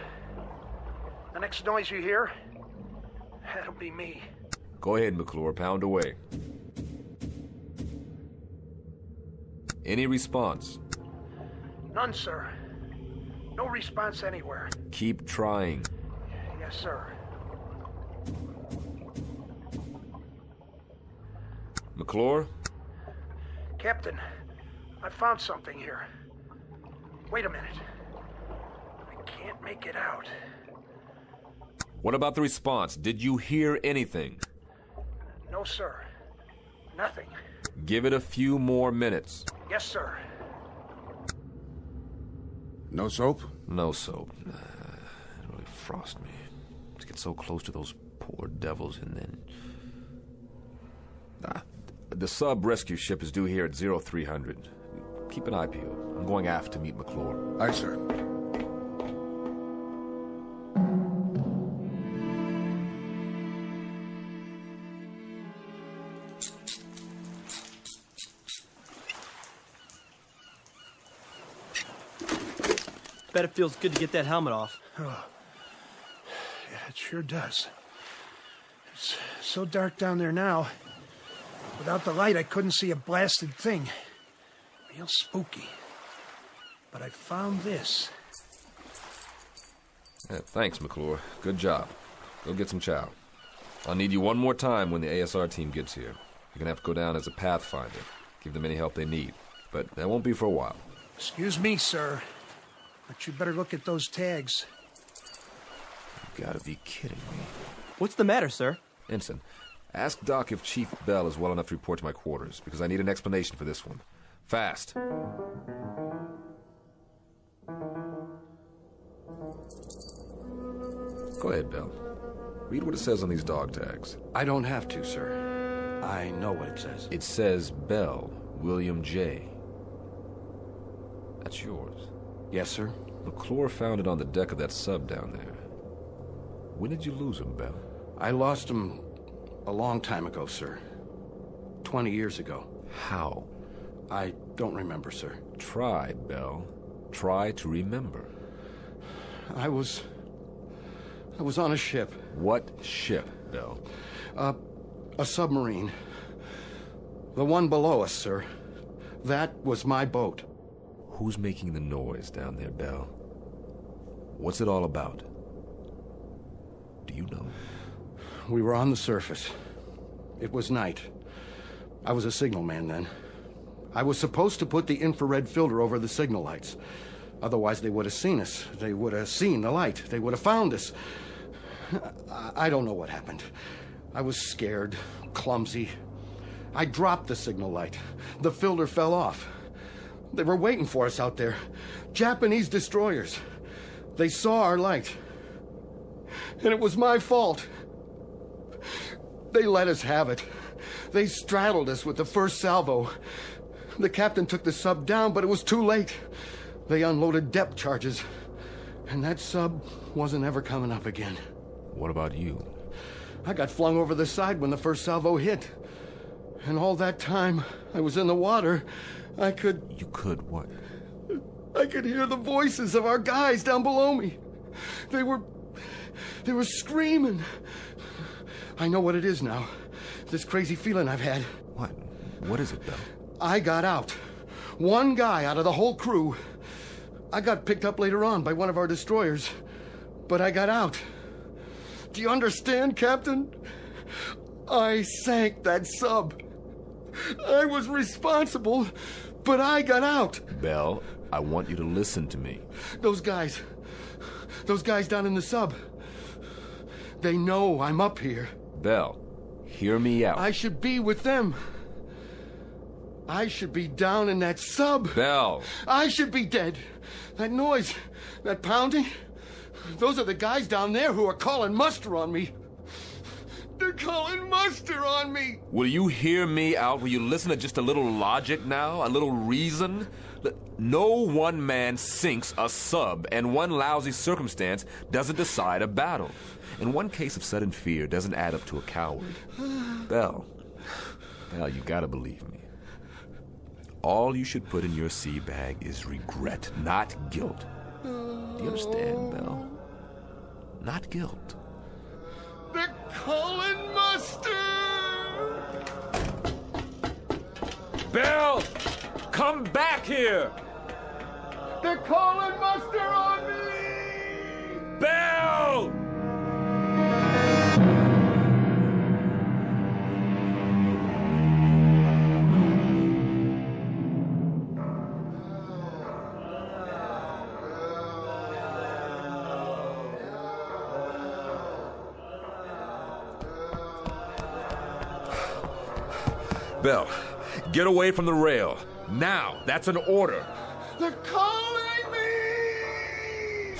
The next noise you hear, that'll be me. Go ahead, McClure, pound away. Any response? None, sir. No response anywhere. Keep trying. Yes, sir. McClure? Captain, I found something here. Wait a minute. I can't make it out. What about the response? Did you hear anything? No, sir. Nothing. Give it a few more minutes. Yes, sir. No soap? No soap. It really frosts me. To get so close to those poor devils and then... The sub-rescue ship is due here at 0300. Keep an eye peeled. I'm going aft to meet McClure. Aye, sir. Bet it feels good to get that helmet off. Oh. Yeah, it sure does. It's so dark down there now. Without the light, I couldn't see a blasted thing. Real spooky. But I found this. Yeah, thanks, McClure. Good job. Go get some chow. I'll need you one more time when the ASR team gets here. You're gonna have to go down as a pathfinder. Give them any help they need. But that won't be for a while. Excuse me, sir. But you better look at those tags. You gotta be kidding me. What's the matter, sir? Ensign, ask Doc if Chief Bell is well enough to report to my quarters, because I need an explanation for this one. Fast. Go ahead, Bell. Read what it says on these dog tags. I don't have to, sir. I know what it says. It says Bell, William J. That's yours. Yes, sir. McClure found it on the deck of that sub down there. When did you lose him, Bell? I lost him a long time ago, sir. 20 years ago. How? I don't remember, sir. Try, Bell. Try to remember. I was on a ship. What ship, Bell? A submarine. The one below us, sir. That was my boat. Who's making the noise down there, Bell? What's it all about? Do you know? We were on the surface. It was night. I was a signalman then. I was supposed to put the infrared filter over the signal lights. Otherwise, they would have seen us. They would have seen the light. They would have found us. I don't know what happened. I was scared, clumsy. I dropped the signal light. The filter fell off. They were waiting for us out there. Japanese destroyers. They saw our light. And it was my fault. They let us have it. They straddled us with the first salvo. The captain took the sub down, but it was too late. They unloaded depth charges. And that sub wasn't ever coming up again. What about you? I got flung over the side when the first salvo hit. And all that time I was in the water, I could... You could what? I could hear the voices of our guys down below me. They were screaming. I know what it is now. This crazy feeling I've had. What? What is it, Bell? I got out. One guy out of the whole crew. I got picked up later on by one of our destroyers. But I got out. Do you understand, Captain? I sank that sub. I was responsible, but I got out. Bell, I want you to listen to me. Those guys down in the sub, they know I'm up here. Bell, hear me out. I should be with them. I should be down in that sub. Bell. I should be dead. That noise, that pounding, those are the guys down there who are calling muster on me. They're calling muster on me. Will you hear me out? Will you listen to just a little logic now? A little reason? No one man sinks a sub, and one lousy circumstance doesn't decide a battle. And one case of sudden fear doesn't add up to a coward. Bell, you gotta believe me. All you should put in your sea bag is regret, not guilt. Do you understand, Bell? Not guilt. They're calling muster! Bell! Come back here! They're calling muster on me! Bell! Bell, get away from the rail. Now, that's an order. They're calling me!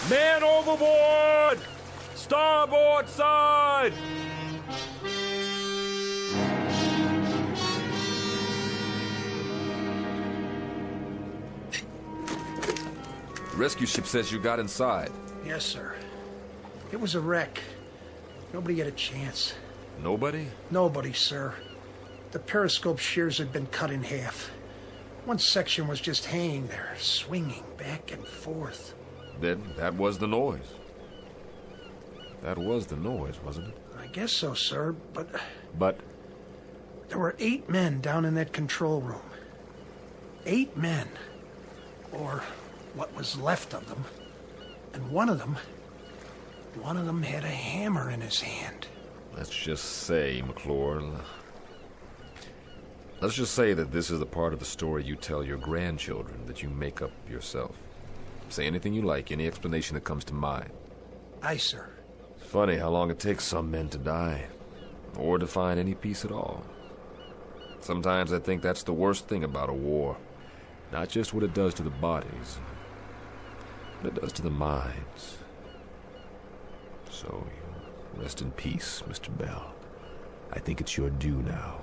Man overboard! Starboard side! Rescue ship says you got inside. Yes, sir. It was a wreck. Nobody had a chance. Nobody? Nobody, sir. The periscope shears had been cut in half. One section was just hanging there, swinging back and forth. Then that was the noise. That was the noise, wasn't it? I guess so, sir, but... But? There were 8 men down in that control room. 8 men. Or what was left of them. And one of them had a hammer in his hand. Let's just say, McClure... Let's just say that this is the part of the story you tell your grandchildren that you make up yourself. Say anything you like, any explanation that comes to mind. Aye, sir. funny how long it takes some men to die, or to find any peace at all. Sometimes I think that's the worst thing about a war. Not just what it does to the bodies, but it does to the minds. So, rest in peace, Mr. Bell. I think it's your due now.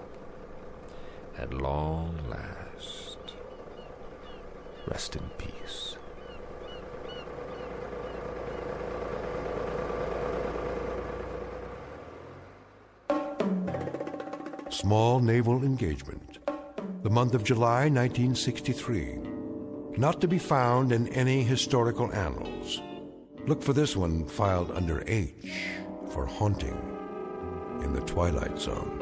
At long last, rest in peace. Small naval engagement. The month of July 1963. Not to be found in any historical annals. Look for this one filed under H for haunting in the Twilight Zone.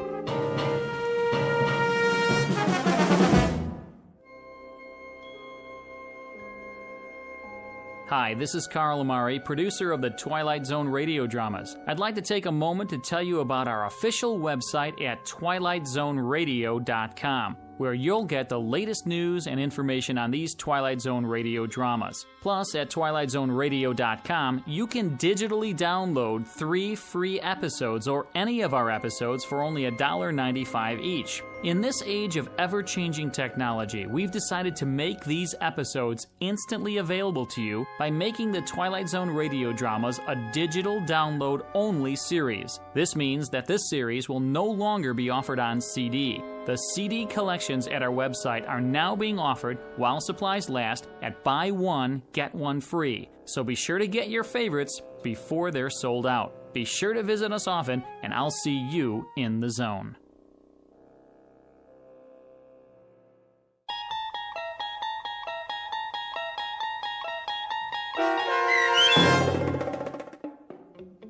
Hi, this is Carl Amari, producer of the Twilight Zone radio dramas. I'd like to take a moment to tell you about our official website at twilightzoneradio.com, where you'll get the latest news and information on these Twilight Zone radio dramas. Plus, at twilightzoneradio.com, you can digitally download 3 free episodes or any of our episodes for only $1.95 each. In this age of ever-changing technology, we've decided to make these episodes instantly available to you by making the Twilight Zone radio dramas a digital download-only series. This means that this series will no longer be offered on CD. The CD collections at our website are now being offered while supplies last at buy one, get one free. So be sure to get your favorites before they're sold out. Be sure to visit us often, and I'll see you in the zone.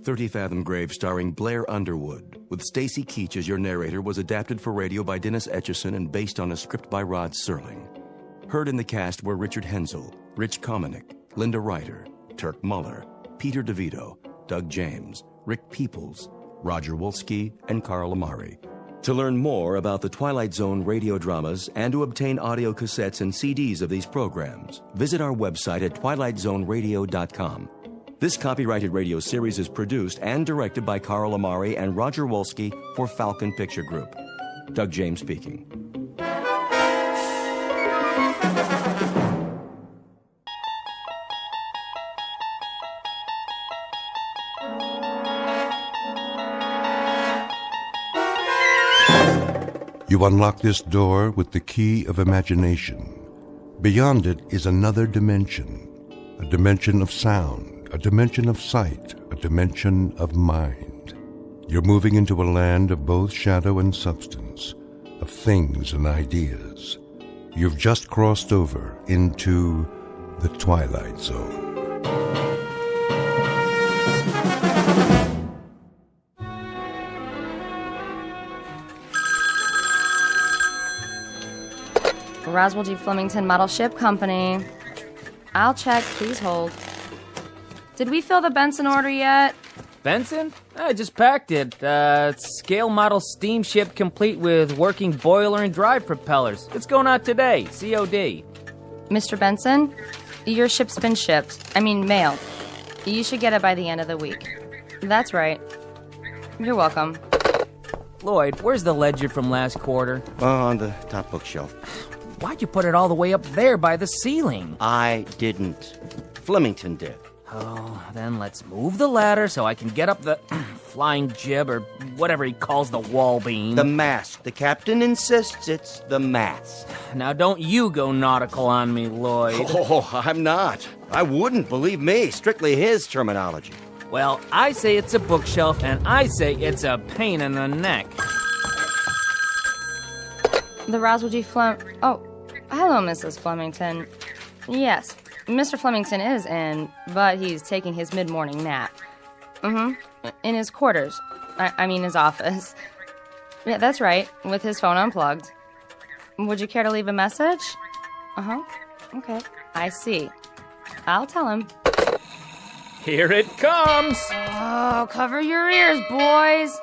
"30 Fathom Grave" starring Blair Underwood, with Stacy Keach as your narrator, was adapted for radio by Dennis Etchison and based on a script by Rod Serling. Heard in the cast were Richard Hensel, Rich Kominick, Linda Ryder, Turk Muller, Peter DeVito, Doug James, Rick Peoples, Roger Wolski, and Carl Amari. To learn more about the Twilight Zone radio dramas and to obtain audio cassettes and CDs of these programs, visit our website at twilightzoneradio.com. This copyrighted radio series is produced and directed by Carl Amari and Roger Wolski for Falcon Picture Group. Doug James speaking. You unlock this door with the key of imagination. Beyond it is another dimension, a dimension of sound, a dimension of sight, a dimension of mind. You're moving into a land of both shadow and substance, of things and ideas. You've just crossed over into the Twilight Zone. Roswell Flemington Model Ship Company. I'll check, please hold. Did we fill the Benson order yet? Benson? I just packed it. Scale model steamship complete with working boiler and drive propellers. It's going out today, COD. Mr. Benson, your ship's been shipped. Mailed. You should get it by the end of the week. That's right. You're welcome. Lloyd, where's the ledger from last quarter? On the top bookshelf. Why'd you put it all the way up there by the ceiling? I didn't. Flemington did. Oh, then let's move the ladder so I can get up the flying jib or whatever he calls the wall beam. The mast. The captain insists it's the mast. Now don't you go nautical on me, Lloyd. Oh, I'm not. I wouldn't, believe me. Strictly his terminology. Well, I say it's a bookshelf, and I say it's a pain in the neck. The Roswell Oh, hello, Mrs. Flemington. Yes, Mr. Flemington is in, but he's taking his mid-morning nap. In his quarters. His office. Yeah, that's right, with his phone unplugged. Would you care to leave a message? Okay, I see. I'll tell him. Here it comes! Oh, cover your ears, boys!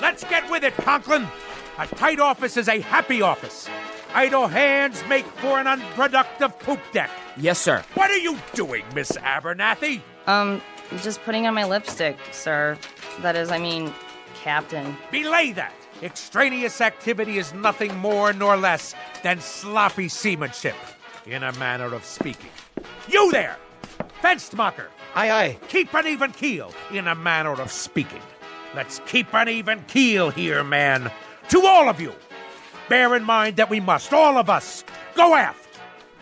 Let's get with it, Conklin! A tight office is a happy office. Idle hands make for an unproductive poop deck. Yes, sir. What are you doing, Miss Abernathy? Just putting on my lipstick, sir. That is, I mean, Captain. Belay that! Extraneous activity is nothing more nor less than sloppy seamanship, in a manner of speaking. You there! Fenstermacher! Aye, aye. Keep an even keel, in a manner of speaking. Let's keep an even keel here, man. To all of you, bear in mind that we must, all of us, go aft,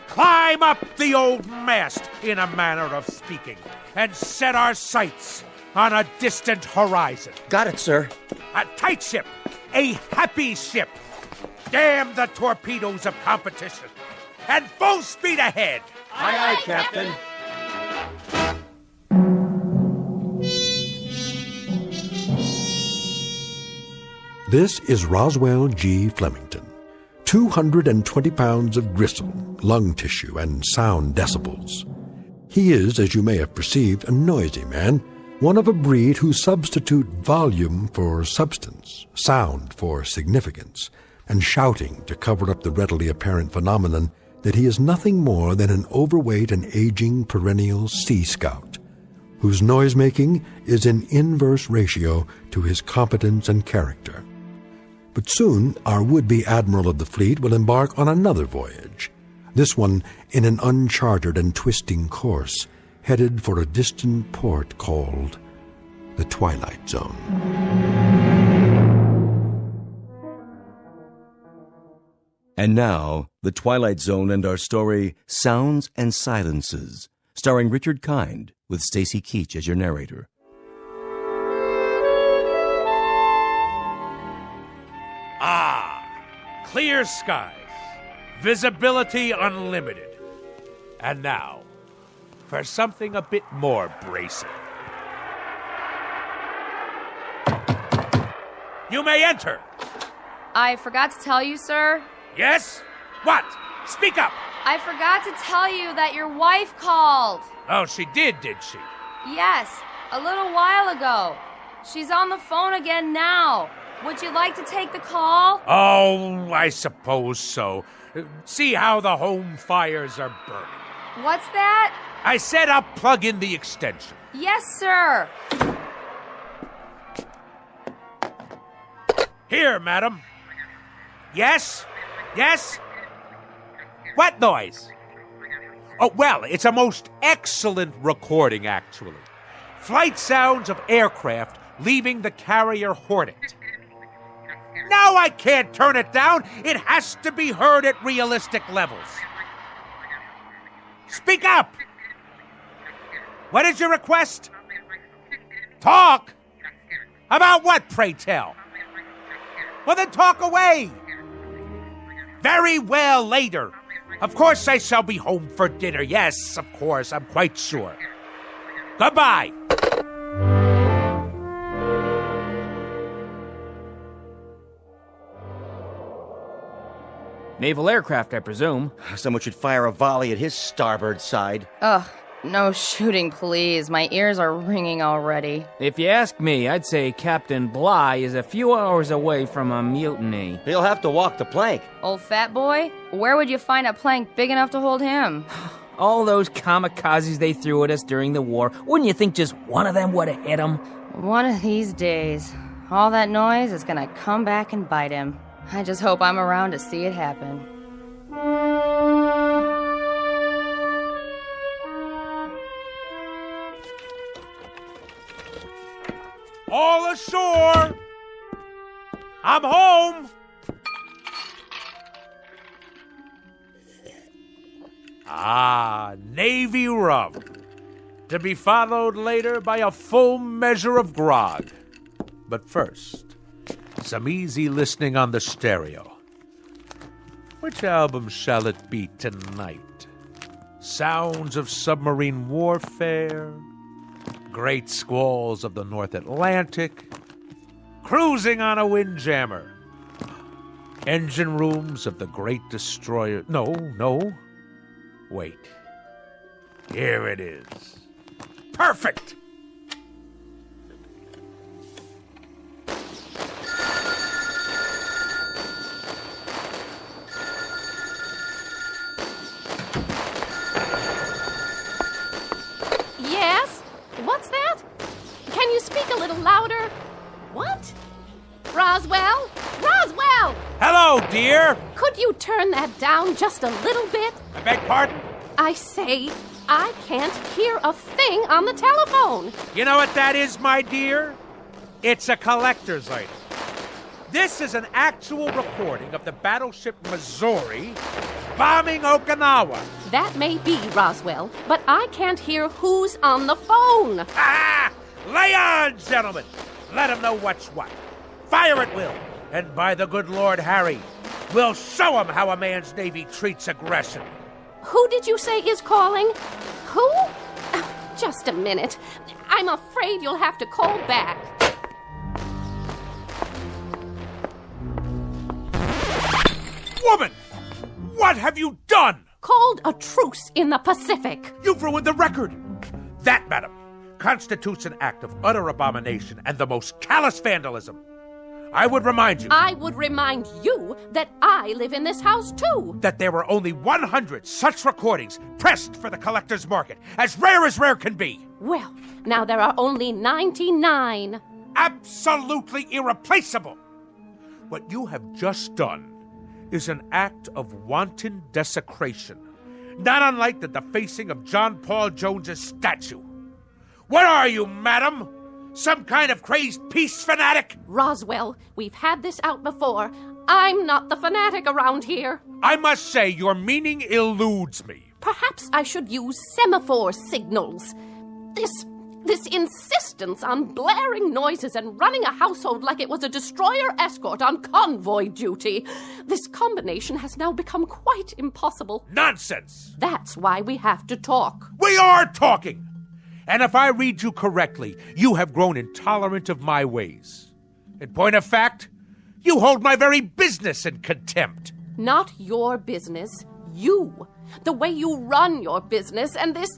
climb up the old mast, in a manner of speaking, and set our sights on a distant horizon. Got it, sir. A tight ship, a happy ship. Damn the torpedoes of competition. And full speed ahead. Aye, aye, Captain. This is Roswell G. Flemington. 220 pounds of gristle, lung tissue, and sound decibels. He is, as you may have perceived, a noisy man, one of a breed who substitute volume for substance, sound for significance, and shouting to cover up the readily apparent phenomenon that he is nothing more than an overweight and aging perennial sea scout, whose noise-making is in inverse ratio to his competence and character. But soon our would-be admiral of the fleet will embark on another voyage, this one in an uncharted and twisting course, headed for a distant port called the Twilight Zone. And now, The Twilight Zone and our story, Sounds and Silences, starring Richard Kind, with Stacy Keach as your narrator. Clear skies, visibility unlimited. And now, for something a bit more bracing. You may enter. I forgot to tell you, sir. Yes? What? Speak up. I forgot to tell you that your wife called. Oh, she did she? Yes, a little while ago. She's on the phone again now. Would you like to take the call? Oh, I suppose so. See how the home fires are burning. What's that? I said I'll plug in the extension. Yes, sir. Here, madam. Yes? Yes? What noise? Oh, well, it's a most excellent recording, actually. Flight sounds of aircraft leaving the carrier Hornet. No, I can't turn it down. It has to be heard at realistic levels. Speak up! What is your request? Talk? About what, pray tell? Well, then talk away. Very well, later. Of course I shall be home for dinner. Yes, of course, I'm quite sure. Goodbye. Naval aircraft, I presume. Someone should fire a volley at his starboard side. Ugh, no shooting, please. My ears are ringing already. If you ask me, I'd say Captain Bligh is a few hours away from a mutiny. He'll have to walk the plank. Old fat boy? Where would you find a plank big enough to hold him? All those kamikazes they threw at us during the war, wouldn't you think just one of them would have hit him? One of these days, all that noise is gonna come back and bite him. I just hope I'm around to see it happen. All ashore! I'm home! Ah, Navy rum. To be followed later by a full measure of grog. But first, some easy listening on the stereo. Which album shall it be tonight? Sounds of submarine warfare, great squalls of the North Atlantic, cruising on a windjammer, engine rooms of the great destroyer. No. Wait. Here it is. Perfect! louder? What? Roswell? Roswell! Hello, dear! Could you turn that down just a little bit? I beg pardon? I say, I can't hear a thing on the telephone. You know what that is, my dear? It's a collector's item. This is an actual recording of the battleship Missouri bombing Okinawa. That may be, Roswell, but I can't hear who's on the phone. Ah! Lay on, gentlemen! Let 'em know what's what. Fire at will, and by the good Lord Harry, we'll show 'em how a man's Navy treats aggression. Who did you say is calling? Who? Just a minute. I'm afraid you'll have to call back. Woman! What have you done? Called a truce in the Pacific. You've ruined the record. That, madam, constitutes an act of utter abomination and the most callous vandalism. I would remind you... I would remind you that I live in this house, too. That there were only 100 such recordings pressed for the collector's market, as rare can be. Well, now there are only 99. Absolutely irreplaceable. What you have just done is an act of wanton desecration, not unlike the defacing of John Paul Jones's statue. What are you, madam? Some kind of crazed peace fanatic? Roswell, we've had this out before. I'm not the fanatic around here. I must say, your meaning eludes me. Perhaps I should use semaphore signals. This insistence on blaring noises and running a household like it was a destroyer escort on convoy duty. This combination has now become quite impossible. Nonsense! That's why we have to talk. We are talking! And if I read you correctly, you have grown intolerant of my ways. In point of fact, you hold my very business in contempt. Not your business. You. The way you run your business and this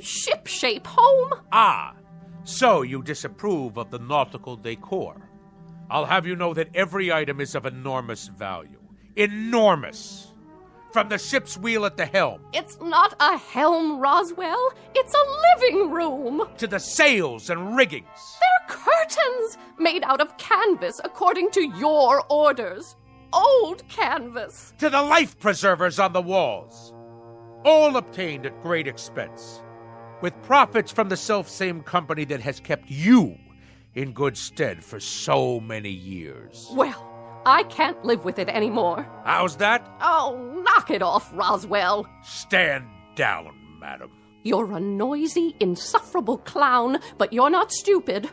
ship-shape home. Ah, so you disapprove of the nautical decor. I'll have you know that every item is of enormous value. Enormous! From the ship's wheel at the helm. It's not a helm, Roswell. It's a living room. To the sails and riggings. They're curtains made out of canvas according to your orders. Old canvas. To the life preservers on the walls. All obtained at great expense, with profits from the self-same company that has kept you in good stead for so many years. Well, I can't live with it anymore. How's that? Oh, knock it off, Roswell. Stand down, madam. You're a noisy, insufferable clown, but you're not stupid.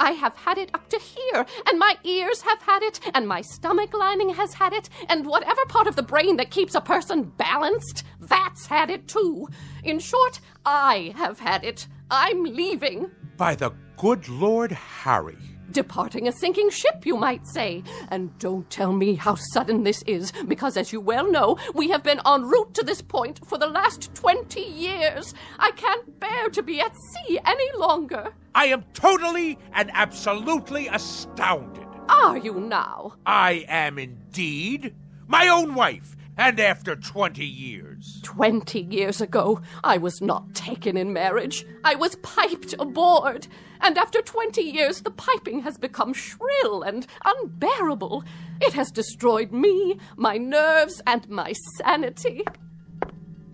I have had it up to here, and my ears have had it, and my stomach lining has had it, and whatever part of the brain that keeps a person balanced, that's had it too. In short, I have had it. I'm leaving. By the good Lord Harry. Departing a sinking ship, you might say. And don't tell me how sudden this is, because as you well know, we have been en route to this point for the last 20 years. I can't bear to be at sea any longer. I am totally and absolutely astounded. Are you now? I am indeed. My own wife, and after 20 years. 20 years ago, I was not taken in marriage. I was piped aboard. And after 20 years, the piping has become shrill and unbearable. It has destroyed me, my nerves, and my sanity.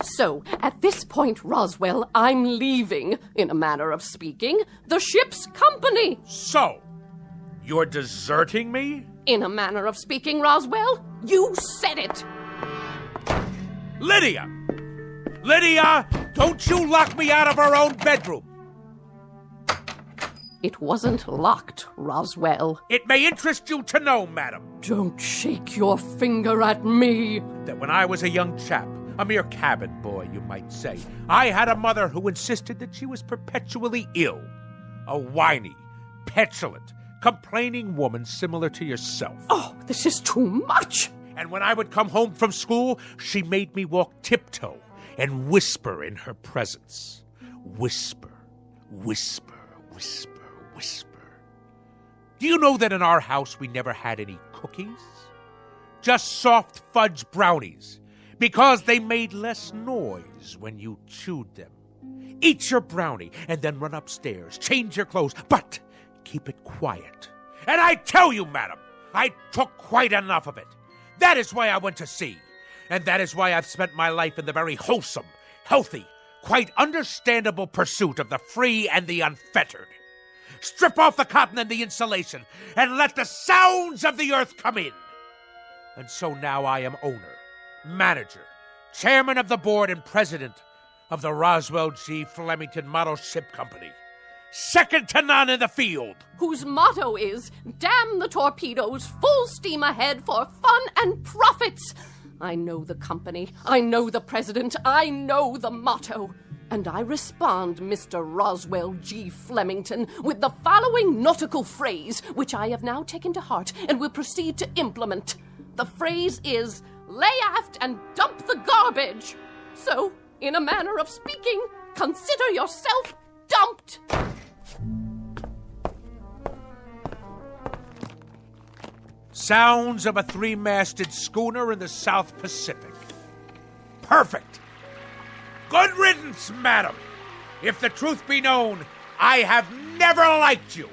So, at this point, Roswell, I'm leaving, in a manner of speaking, the ship's company. So, you're deserting me? In a manner of speaking, Roswell, you said it. Lydia! Lydia, don't you lock me out of our own bedroom! It wasn't locked, Roswell. It may interest you to know, madam. Don't shake your finger at me. That when I was a young chap, a mere cabin boy, you might say, I had a mother who insisted that she was perpetually ill. A whiny, petulant, complaining woman similar to yourself. Oh, this is too much. And when I would come home from school, she made me walk tiptoe and whisper in her presence. Whisper, whisper, whisper, whisper. Do you know that in our house we never had any cookies? Just soft fudge brownies, because they made less noise when you chewed them. Eat your brownie and then run upstairs, change your clothes, but keep it quiet. And I tell you, madam, I took quite enough of it. That is why I went to sea. And that is why I've spent my life in the very wholesome, healthy, quite understandable pursuit of the free and the unfettered. Strip off the cotton and the insulation, and let the sounds of the earth come in. And so now I am owner, manager, chairman of the board, and president of the Roswell G. Flemington Model Ship Company. Second to none in the field. Whose motto is, damn the torpedoes, full steam ahead for fun and profits. I know the company, I know the president, I know the motto. And I respond, Mr. Roswell G. Flemington, with the following nautical phrase, which I have now taken to heart and will proceed to implement. The phrase is, lay aft and dump the garbage. So, in a manner of speaking, consider yourself dumped. Sounds of a three-masted schooner in the South Pacific. Perfect. Good riddance, madam. If the truth be known, I have never liked you.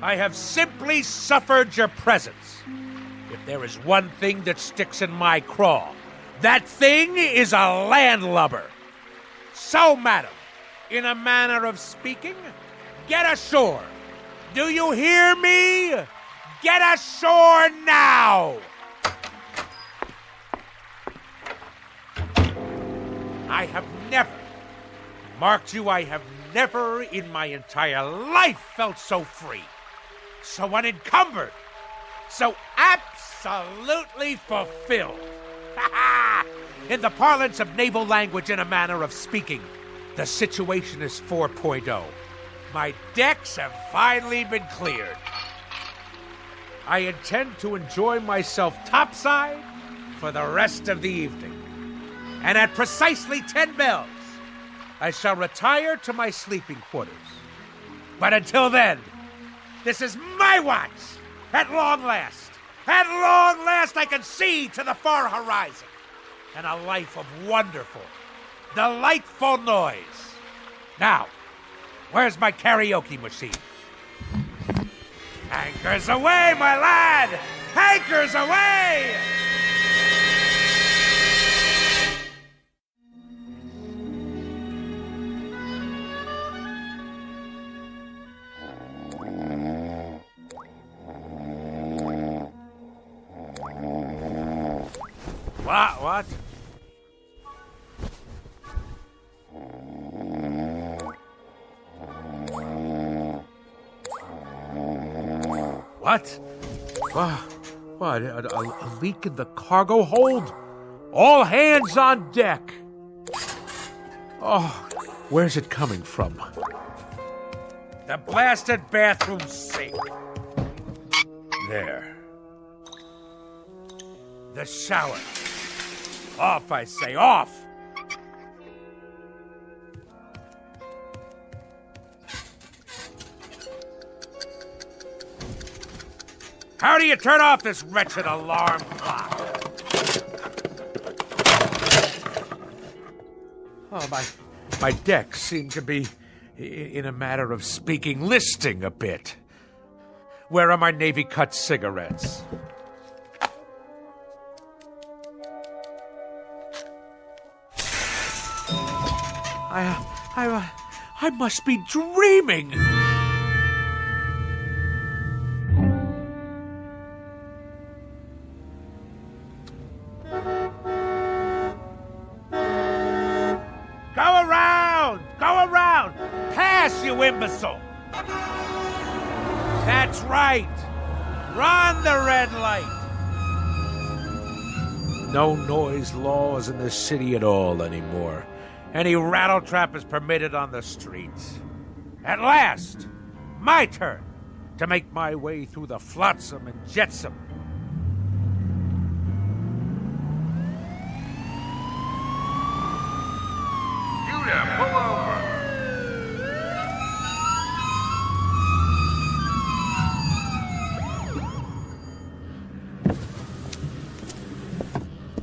I have simply suffered your presence. If there is one thing that sticks in my craw, that thing is a landlubber. So, madam, in a manner of speaking, get ashore. Do you hear me? Get ashore now! I have never, marked you, I have never in my entire life felt so free, so unencumbered, so absolutely fulfilled. In the parlance of naval language, in a manner of speaking, the situation is 4.0. My decks have finally been cleared. I intend to enjoy myself topside for the rest of the evening. And at precisely 10 bells, I shall retire to my sleeping quarters. But until then, this is my watch. At long last, I can see to the far horizon. And a life of wonderful, delightful noise. Now, where's my karaoke machine? Anchors away, my lad! Anchors away! What? What? A leak in the cargo hold? All hands on deck! Oh, where's it coming from? The blasted bathroom sink. There. The shower. Off, I say, off! How do you turn off this wretched alarm clock? Oh, my decks seem to be, in a manner of speaking, listing a bit. Where are my Navy cut cigarettes? I must be dreaming. Go around! Pass, you imbecile! That's right! Run the red light! No noise laws in the city at all anymore. Any rattletrap is permitted on the streets. At last, my turn to make my way through the flotsam and jetsam. Judah, pull over.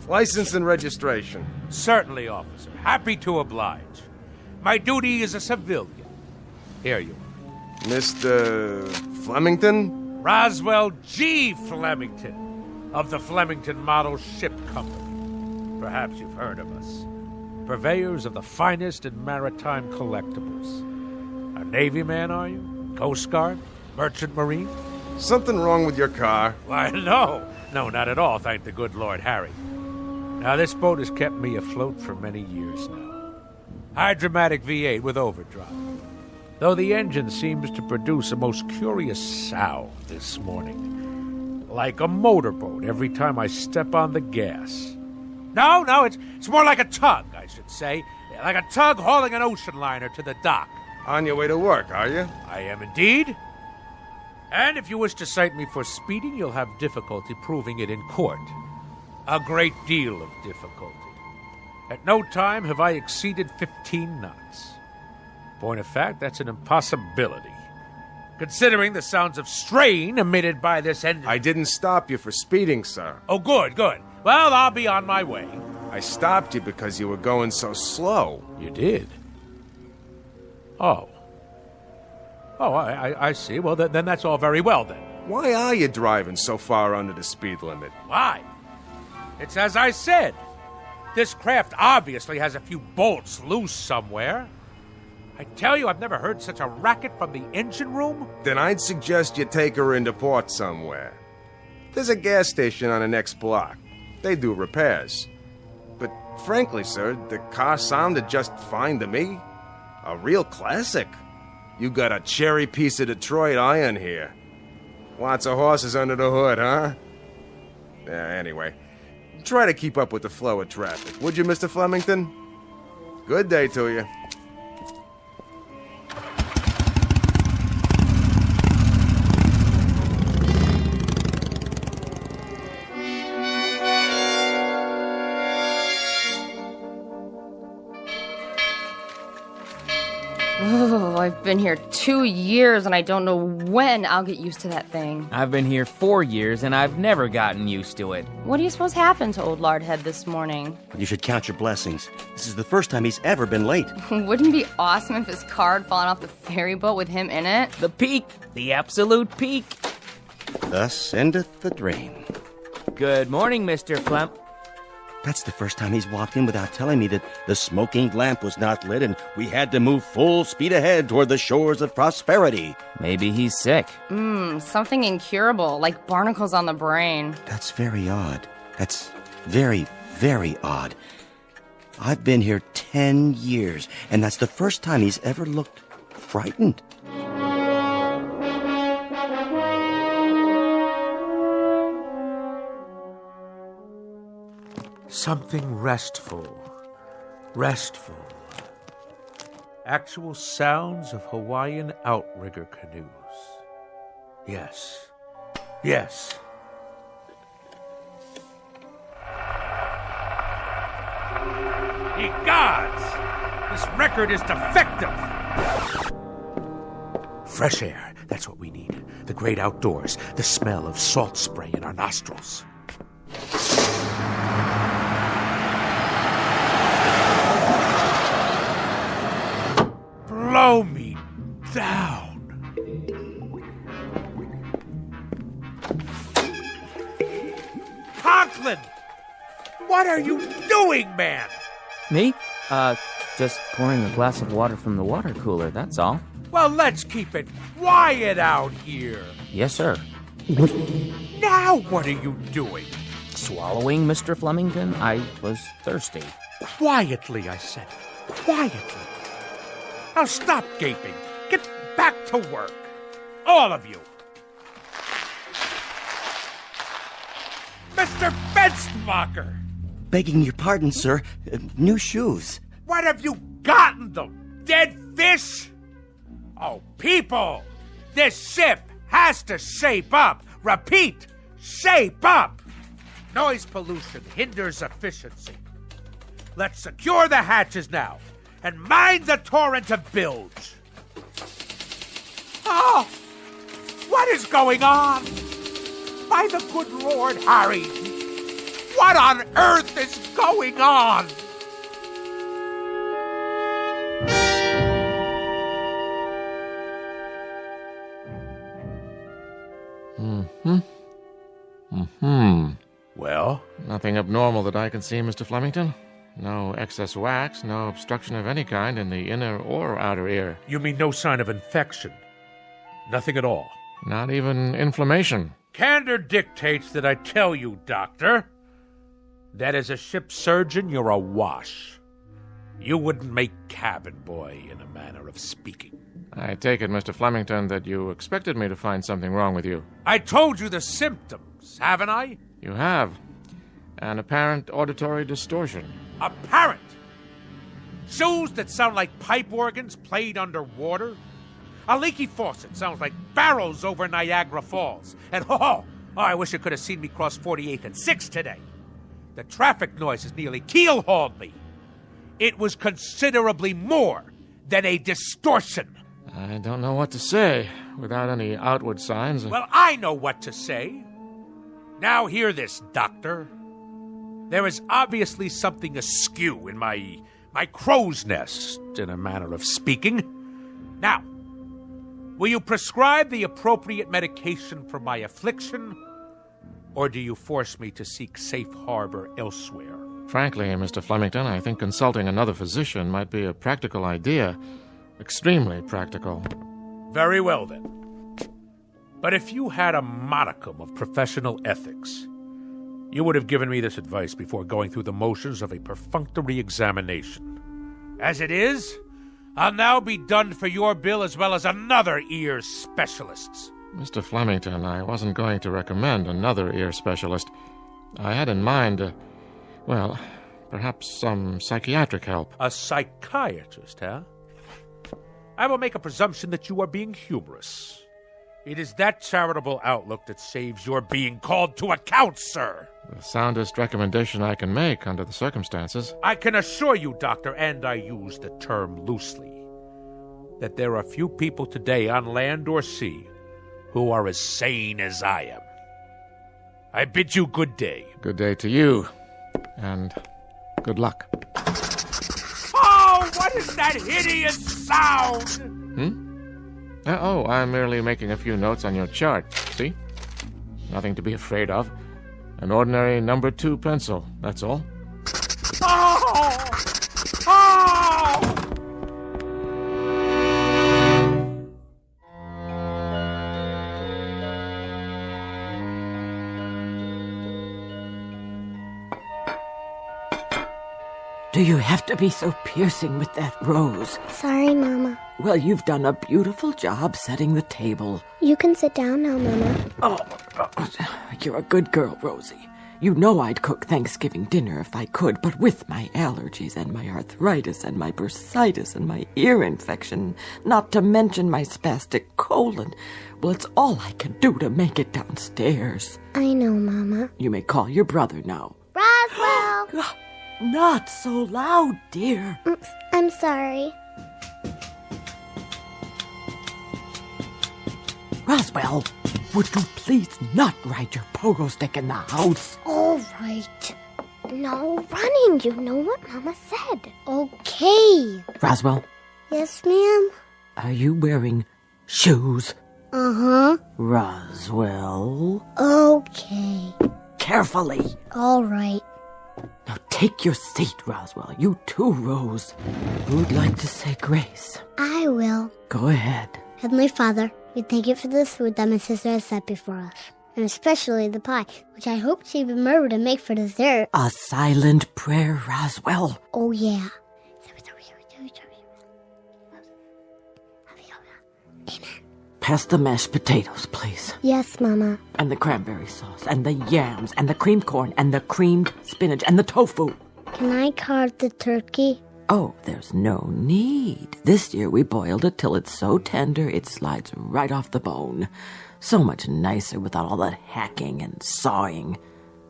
License and registration. Certainly, officer. Happy to oblige. My duty is a civilian. Here you are. Mr. Flemington? Roswell G. Flemington of the Flemington Model Ship Company. Perhaps you've heard of us. Purveyors of the finest in maritime collectibles. A Navy man, are you? Coast Guard? Merchant Marine? Something wrong with your car? Why, no. No, not at all, thank the good Lord Harry. Now, this boat has kept me afloat for many years now. Hydromatic V8 with overdrive. Though the engine seems to produce a most curious sound this morning. Like a motorboat every time I step on the gas. No, it's more like a tug, I should say. Like a tug hauling an ocean liner to the dock. On your way to work, are you? I am indeed. And if you wish to cite me for speeding, you'll have difficulty proving it in court. A great deal of difficulty. At no time have I exceeded 15 knots. Point of fact, that's an impossibility. Considering the sounds of strain emitted by this engine. I didn't stop you for speeding, sir. Oh, good. Well, I'll be on my way. I stopped you because you were going so slow. You did? Oh, I see. Well, then that's all very well, then. Why are you driving so far under the speed limit? Why? It's as I said. This craft obviously has a few bolts loose somewhere. I tell you, I've never heard such a racket from the engine room. Then I'd suggest you take her into port somewhere. There's a gas station on the next block. They do repairs. But frankly, sir, the car sounded just fine to me. A real classic. You got a cherry piece of Detroit iron here. Lots of horses under the hood, huh? Anyway, try to keep up with the flow of traffic, would you, Mr. Flemington? Good day to you. Oh, I've been here 2 years and I don't know when I'll get used to that thing. I've been here 4 years and I've never gotten used to it. What do you suppose happened to old Lardhead this morning? You should count your blessings. This is the first time he's ever been late. Wouldn't it be awesome if his car had fallen off the ferry boat with him in it? The peak! The absolute peak! Thus endeth the dream. Good morning, Mr. Flem... That's the first time he's walked in without telling me that the smoking lamp was not lit and we had to move full speed ahead toward the shores of prosperity. Maybe he's sick. Something incurable, like barnacles on the brain. That's very odd. That's very, very odd. I've been here 10 years, and that's the first time he's ever looked frightened. Something restful. Actual sounds of Hawaiian outrigger canoes. Yes. Ye gods! This record is defective! Fresh air, that's what we need. The great outdoors, the smell of salt spray in our nostrils. Blow me down. Conklin! What are you doing, man? Me? Just pouring a glass of water from the water cooler, that's all. Well, let's keep it quiet out here. Yes, sir. Now what are you doing? Swallowing, Mr. Flemington? I was thirsty. Quietly, I said. Quietly. Now stop gaping. Get back to work. All of you. Mr. Fenstermacher! Begging your pardon, sir. New shoes. What have you gotten them? Dead fish? Oh, people! This ship has to shape up. Repeat, shape up. Noise pollution hinders efficiency. Let's secure the hatches now and mind the torrent of bilge. Oh! What is going on? By the good Lord Harry, what on earth is going on? Well? Nothing abnormal that I can see, Mr. Flemington. No excess wax, no obstruction of any kind in the inner or outer ear. You mean no sign of infection? Nothing at all? Not even inflammation. Candor dictates that I tell you, Doctor, that as a ship surgeon, you're a wash. You wouldn't make cabin boy, in a manner of speaking. I take it, Mr. Flemington, that you expected me to find something wrong with you. I told you the symptoms, haven't I? You have. An apparent auditory distortion. Apparent? Shoes that sound like pipe organs played underwater? A leaky faucet sounds like barrels over Niagara Falls. And I wish you could have seen me cross 48th and 6th today. The traffic noises nearly keel-hauled me. It was considerably more than a distortion. I don't know what to say without any outward signs. Well, I know what to say. Now hear this, Doctor. There is obviously something askew in my crow's nest, in a manner of speaking. Now, will you prescribe the appropriate medication for my affliction, or do you force me to seek safe harbor elsewhere? Frankly, Mr. Flemington, I think consulting another physician might be a practical idea. Extremely practical. Very well, then. But if you had a modicum of professional ethics, you would have given me this advice before going through the motions of a perfunctory examination. As it is, I'll now be done for your bill as well as another ear specialist's. Mr. Flemington, I wasn't going to recommend another ear specialist. I had in mind, perhaps some psychiatric help. A psychiatrist, huh? I will make a presumption that you are being humorous. It is that charitable outlook that saves your being called to account, sir. The soundest recommendation I can make under the circumstances. I can assure you, Doctor, and I use the term loosely, that there are few people today on land or sea who are as sane as I am. I bid you good day. Good day to you, and good luck. Oh, what is that hideous sound? I'm merely making a few notes on your chart, see? Nothing to be afraid of. An ordinary number 2 pencil, that's all. Oh! Do you have to be so piercing with that rose? Sorry, Mama. Well, you've done a beautiful job setting the table. You can sit down now, Mama. Oh, you're a good girl, Rosie. You know I'd cook Thanksgiving dinner if I could, but with my allergies and my arthritis and my bursitis and my ear infection, not to mention my spastic colon, well, it's all I can do to make it downstairs. I know, Mama. You may call your brother now. Roswell! Not so loud, dear. I'm sorry. Roswell, would you please not ride your pogo stick in the house? All right. No running. You know what Mama said. Okay. Roswell? Yes, ma'am? Are you wearing shoes? Uh-huh. Roswell? Okay. Carefully. All right. Now take your seat, Roswell. You too, Rose. Who'd like to say grace? I will. Go ahead. Heavenly Father, we thank you for this food that my sister has set before us, and especially the pie, which I hope she remembered to make for dessert. A silent prayer, Roswell. Oh, yeah. Pass the mashed potatoes, please. Yes, Mama. And the cranberry sauce, and the yams, and the creamed corn, and the creamed spinach, and the tofu. Can I carve the turkey? Oh, there's no need. This year we boiled it till it's so tender it slides right off the bone. So much nicer without all that hacking and sawing.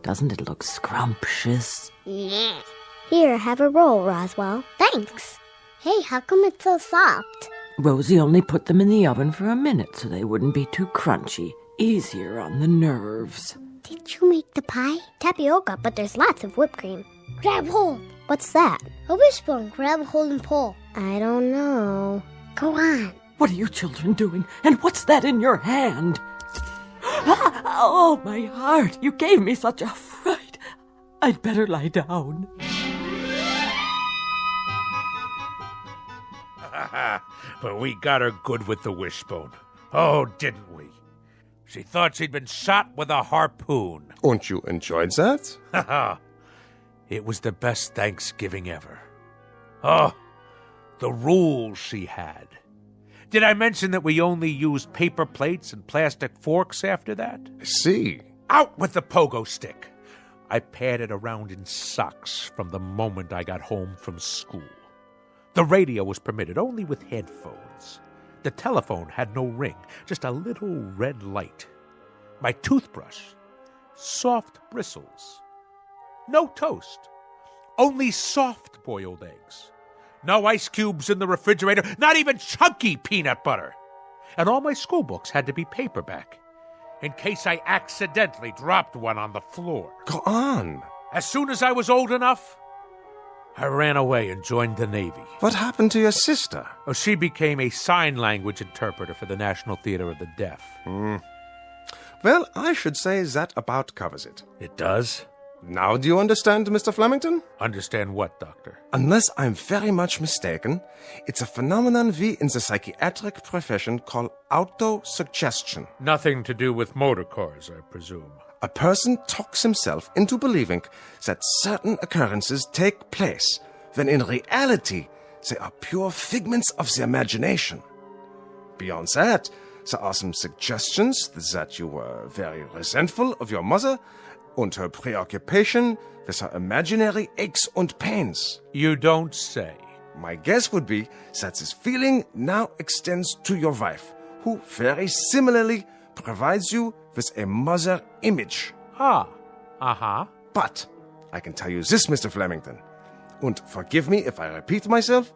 Doesn't it look scrumptious? Yeah. Here, have a roll, Roswell. Thanks. Hey, how come it's so soft? Rosie only put them in the oven for a minute so they wouldn't be too crunchy. Easier on the nerves. Did you make the pie? Tapioca, but there's lots of whipped cream. Grab hold. What's that? A wishbone. Grab hold and pull. I don't know. Go on. What are you children doing? And what's that in your hand? Oh, my heart, you gave me such a fright. I'd better lie down. But we got her good with the wishbone. Oh, didn't we? She thought she'd been shot with a harpoon. Und you enjoyed that? It was the best Thanksgiving ever. Oh, the rules she had. Did I mention that we only used paper plates and plastic forks after that? See. Out with the pogo stick. I padded around in socks from the moment I got home from school. The radio was permitted only with headphones. The telephone had no ring, just a little red light. My toothbrush, soft bristles. No toast, only soft-boiled eggs. No ice cubes in the refrigerator, not even chunky peanut butter. And all my school books had to be paperback, in case I accidentally dropped one on the floor. Go on. As soon as I was old enough, I ran away and joined the Navy. What happened to your sister? Oh, she became a sign language interpreter for the National Theater of the Deaf. Well, I should say that about covers it. It does? Now do you understand, Mr. Flemington? Understand what, Doctor? Unless I'm very much mistaken, it's a phenomenon we in the psychiatric profession call auto-suggestion. Nothing to do with motor cars, I presume. A person talks himself into believing that certain occurrences take place, when in reality they are pure figments of the imagination. Beyond that, there are some suggestions that you were very resentful of your mother and her preoccupation with her imaginary aches and pains. You don't say. My guess would be that this feeling now extends to your wife, who very similarly provides you with a mother image. But I can tell you this, Mr. Flemington, and forgive me if I repeat myself,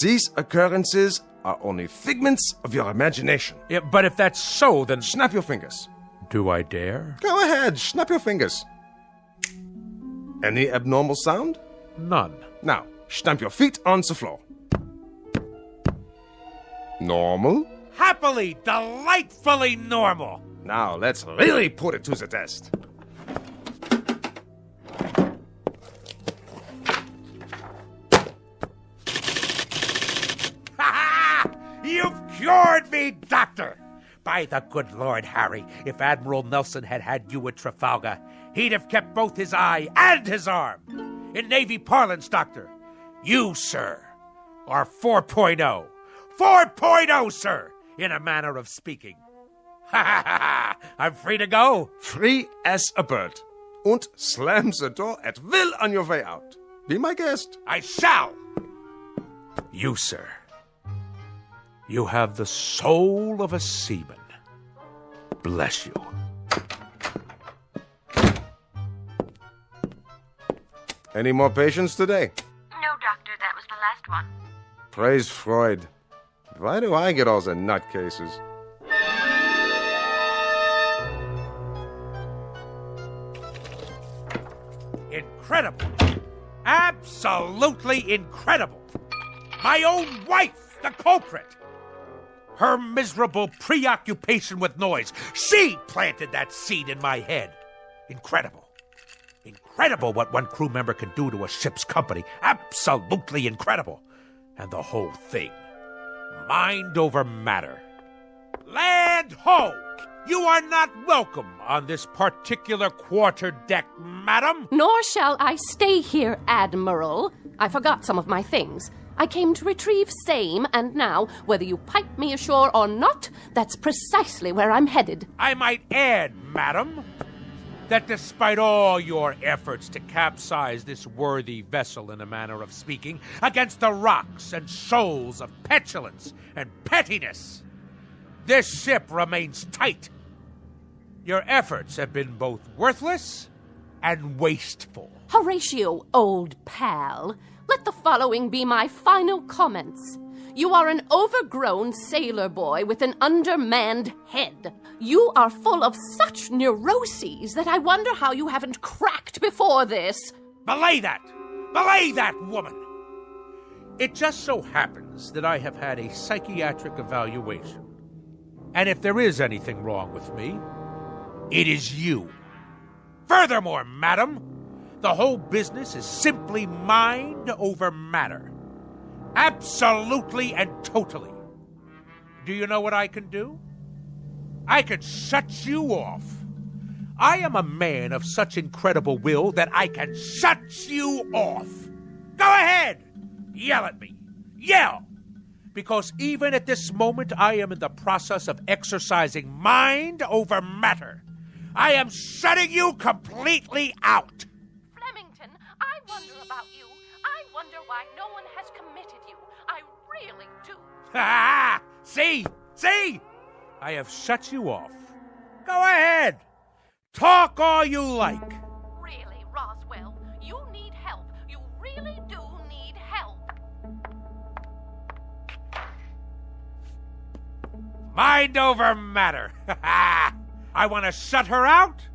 these occurrences are only figments of your imagination. Yeah, but if that's so, then... Snap your fingers. Do I dare? Go ahead, snap your fingers. Any abnormal sound? None. Now, stamp your feet on the floor. Normal? Happily, delightfully normal. Now, let's really put it to the test. You've cured me, Doctor! By the good Lord Harry, if Admiral Nelson had had you at Trafalgar, he'd have kept both his eye and his arm. In Navy parlance, Doctor, you, sir, are 4.0. 4.0, sir, in a manner of speaking. Ha ha ha! I'm free to go. Free as a bird. And slam the door at will on your way out. Be my guest. I shall. You, sir, you have the soul of a seaman. Bless you. Any more patients today? No, Doctor, that was the last one. Praise Freud. Why do I get all the nutcases? Incredible. Absolutely incredible. My own wife, the culprit. Her miserable preoccupation with noise. She planted that seed in my head. Incredible. Incredible what one crew member can do to a ship's company. Absolutely incredible. And the whole thing. Mind over matter. Land ho! You are not welcome on this particular quarterdeck, madam. Nor shall I stay here, Admiral. I forgot some of my things. I came to retrieve same, and now, whether you pipe me ashore or not, that's precisely where I'm headed. I might add, madam, that despite all your efforts to capsize this worthy vessel, in a manner of speaking, against the rocks and shoals of petulance and pettiness, this ship remains tight. Your efforts have been both worthless and wasteful. Horatio, old pal, let the following be my final comments. You are an overgrown sailor boy with an undermanned head. You are full of such neuroses that I wonder how you haven't cracked before this. Belay that! Belay that, woman! It just so happens that I have had a psychiatric evaluation. And if there is anything wrong with me, It is you. Furthermore, madam, the whole business is simply mind over matter. Absolutely and totally. Do you know what I can do? I can shut you off. I am a man of such incredible will that I can shut you off. Go ahead! Yell at me. Yell! Because even at this moment, I am in the process of exercising mind over matter. I am shutting you completely out. Flemington, I wonder about you. I wonder why no one has committed you. I really do. Ha! See? See? I have shut you off. Go ahead. Talk all you like. Really, Roswell, you need help. You really do need help. Mind over matter. I want to shut her out.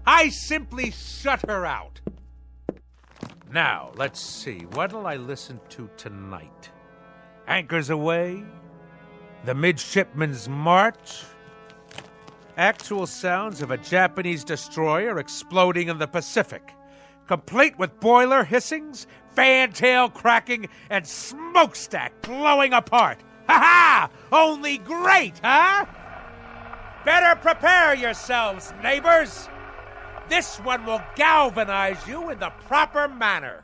I simply shut her out. Now, let's see. What'll I listen to tonight? Anchors Aweigh? The Midshipman's March? Actual sounds of a Japanese destroyer exploding in the Pacific, complete with boiler hissings, fantail cracking, and smokestack blowing apart. Ha-ha! Only great, huh? Better prepare yourselves, neighbors. This one will galvanize you in the proper manner.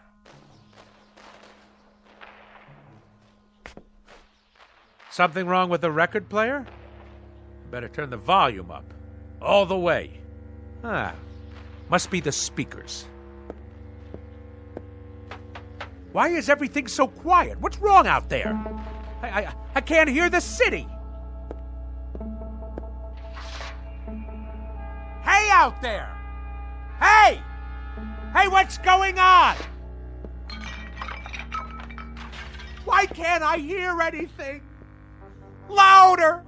Something wrong with the record player? Better turn the volume up. All the way. Must be the speakers. Why is everything so quiet? What's wrong out there? I can't hear the city. Hey out there! Hey! Hey, what's going on? Why can't I hear anything? Louder!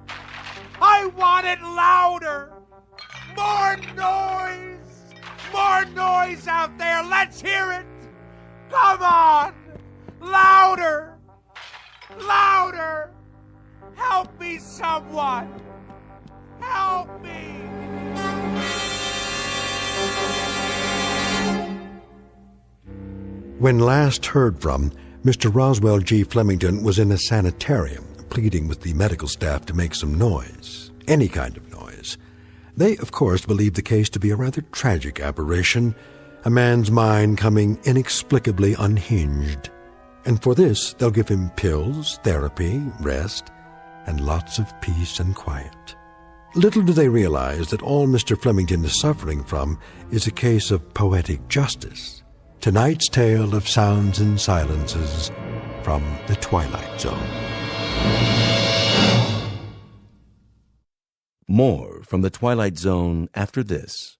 I want it louder! More noise! More noise out there! Let's hear it! Come on! Louder! Louder! Help me, someone! Help me! When last heard from, Mr. Roswell G. Flemington was in a sanitarium, pleading with the medical staff to make some noise, any kind of noise. They, of course, believed the case to be a rather tragic aberration, a man's mind coming inexplicably unhinged. And for this, they'll give him pills, therapy, rest, and lots of peace and quiet. Little do they realize that all Mr. Flemington is suffering from is a case of poetic justice. Tonight's tale of sounds and silences from the Twilight Zone. More from the Twilight Zone after this.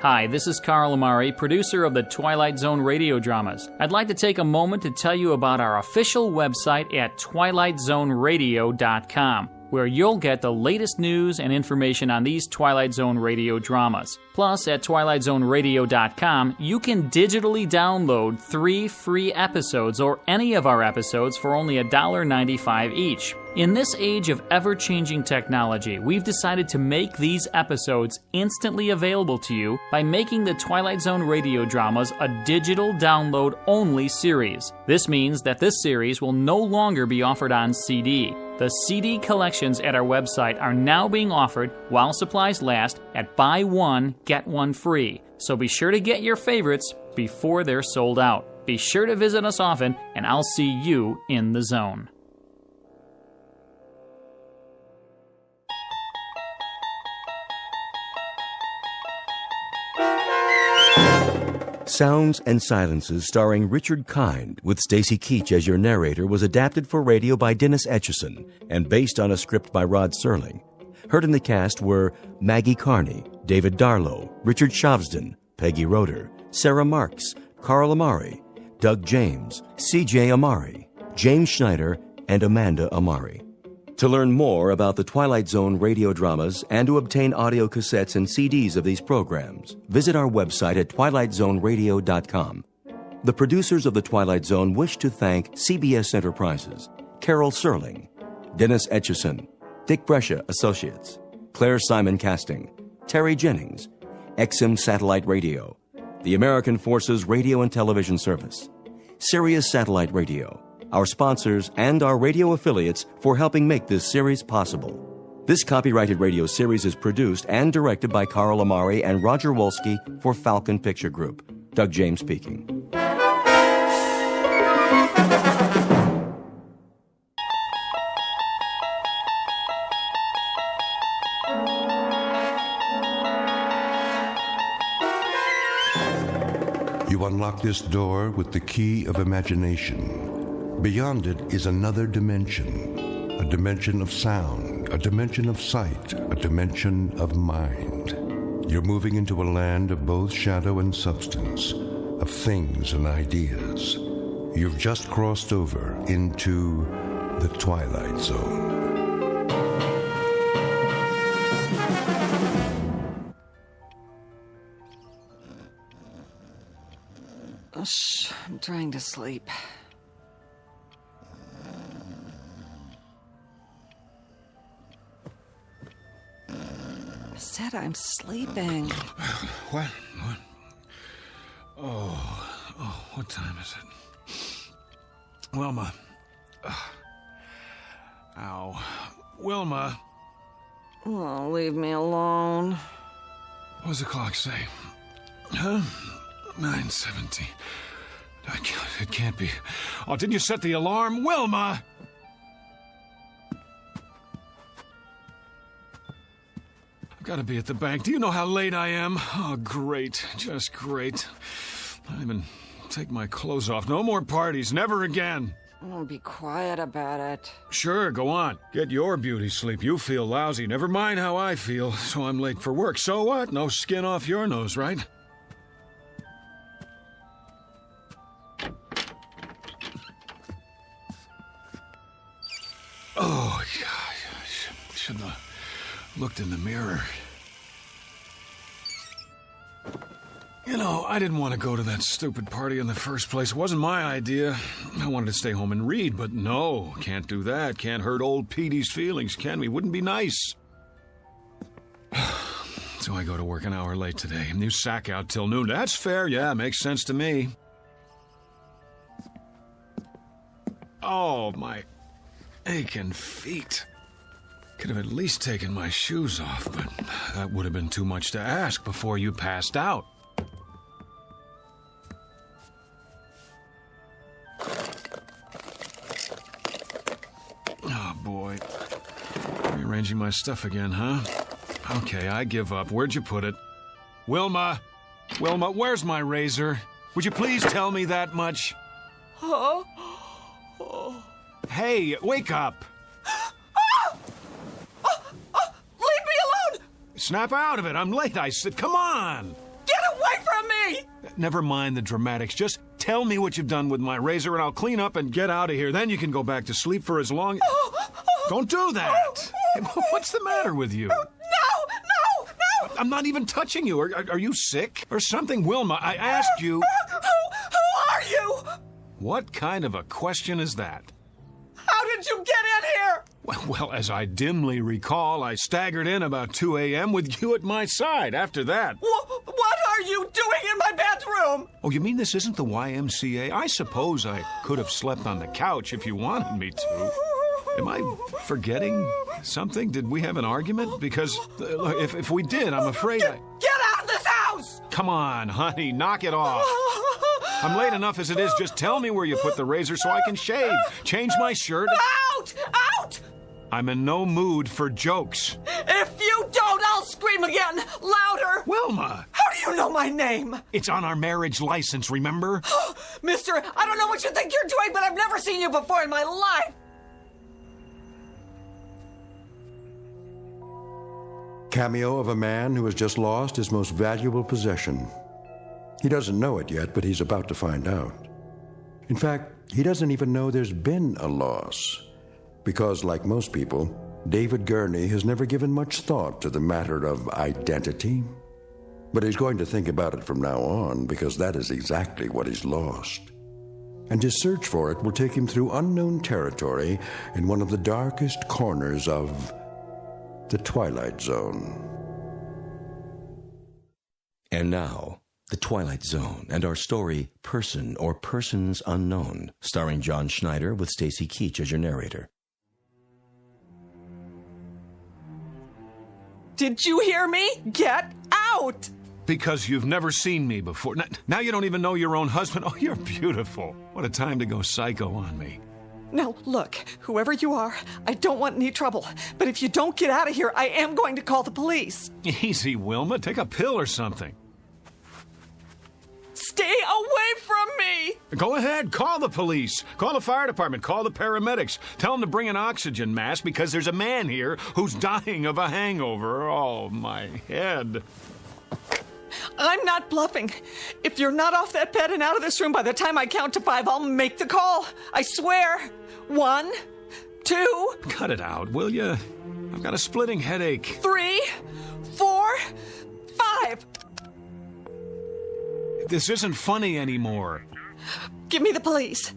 Hi, this is Carl Amari, producer of the Twilight Zone radio dramas. I'd like to take a moment to tell you about our official website at twilightzoneradio.com, where you'll get the latest news and information on these Twilight Zone radio dramas. Plus, at twilightzoneradio.com, you can digitally download 3 free episodes or any of our episodes for only $1.95 each. In this age of ever-changing technology, we've decided to make these episodes instantly available to you by making the Twilight Zone radio dramas a digital download-only series. This means that this series will no longer be offered on CD. The CD collections at our website are now being offered, while supplies last, at buy one, get one free. So be sure to get your favorites before they're sold out. Be sure to visit us often, and I'll see you in the zone. Sounds and Silences, starring Richard Kind, with Stacy Keach as your narrator, was adapted for radio by Dennis Etchison and based on a script by Rod Serling. Heard in the cast were Maggie Carney, David Darlow, Richard Shavsden, Peggy Roeder, Sarah Marks, Carl Amari, Doug James, C.J. Amari, James Schneider, and Amanda Amari. To learn more about the Twilight Zone radio dramas and to obtain audio cassettes and CDs of these programs, visit our website at twilightzoneradio.com. The producers of The Twilight Zone wish to thank CBS Enterprises, Carol Serling, Dennis Etchison, Dick Brescia Associates, Claire Simon Casting, Terry Jennings, XM Satellite Radio, the American Forces Radio and Television Service, Sirius Satellite Radio, our sponsors, and our radio affiliates for helping make this series possible. This copyrighted radio series is produced and directed by Carl Amari and Roger Wolski for Falcon Picture Group. Doug James speaking. You unlock this door with the key of imagination. Beyond it is another dimension, a dimension of sound, a dimension of sight, a dimension of mind. You're moving into a land of both shadow and substance, of things and ideas. You've just crossed over into the Twilight Zone. Shh, I'm trying to sleep. I said I'm sleeping. What? Oh, what time is it? Wilma. Ow. Wilma. Oh, leave me alone. What does the clock say? Huh? 9:17. It can't be. Oh, didn't you set the alarm? Wilma! I've got to be at the bank. Do you know how late I am? Oh, great. Just great. I'll even take my clothes off. No more parties. Never again. Oh, be quiet about it. Sure, go on. Get your beauty sleep. You feel lousy. Never mind how I feel. So I'm late for work. So what? No skin off your nose, right? Oh, yeah, I shouldn't have looked in the mirror. You know, I didn't want to go to that stupid party in the first place. It wasn't my idea. I wanted to stay home and read, but no, can't do that. Can't hurt old Petey's feelings, can we? Wouldn't be nice. So I go to work an hour late today, and you sack out till noon. That's fair, yeah, makes sense to me. Oh, my aching feet. Could have at least taken my shoes off, but that would have been too much to ask before you passed out. Oh, boy. Rearranging my stuff again, huh? Okay, I give up. Where'd you put it? Wilma! Wilma, where's my razor? Would you please tell me that much? Huh? Hey, wake up! Leave me alone! Snap out of it. I'm late, I said. Come on! Get away from me! Never mind the dramatics. Just tell me what you've done with my razor, and I'll clean up and get out of here. Then you can go back to sleep for as long... Don't do that! What's the matter with you? No! I'm not even touching you. Are you sick or something? Wilma, I asked you... Who are you? What kind of a question is that? How did you get in here? Well, as I dimly recall, I staggered in about 2 a.m. with you at my side. After that... What are you doing in my bedroom? Oh, you mean this isn't the YMCA? I suppose I could have slept on the couch if you wanted me to. Am I forgetting something? Did we have an argument? Because if we did, I'm afraid Get out of this house! Come on, honey, knock it off. I'm late enough as it is. Just tell me where you put the razor so I can shave, change my shirt. Out! Out! I'm in no mood for jokes. If you don't, I'll scream again, louder. Wilma! How do you know my name? It's on our marriage license, remember? Mister, I don't know what you think you're doing, but I've never seen you before in my life. Cameo of a man who has just lost his most valuable possession. He doesn't know it yet, but he's about to find out. In fact, he doesn't even know there's been a loss. Because, like most people, David Gurney has never given much thought to the matter of identity. But he's going to think about it from now on, because that is exactly what he's lost. And his search for it will take him through unknown territory in one of the darkest corners of The Twilight Zone. And now, The Twilight Zone and our story, Person or Persons Unknown, starring John Schneider with Stacy Keach as your narrator. Did you hear me? Get out! Because you've never seen me before. Now you don't even know your own husband. Oh, you're beautiful. What a time to go psycho on me. Now, look, whoever you are, I don't want any trouble. But if you don't get out of here, I am going to call the police. Easy, Wilma. Take a pill or something. Stay away from me! Go ahead. Call the police. Call the fire department. Call the paramedics. Tell them to bring an oxygen mask because there's a man here who's dying of a hangover. Oh, my head. I'm not bluffing. If you're not off that bed and out of this room by the time I count to 5, I'll make the call. I swear. 1, 2... Cut it out, will you? I've got a splitting headache. 3, 4, 5. This isn't funny anymore. Give me the police.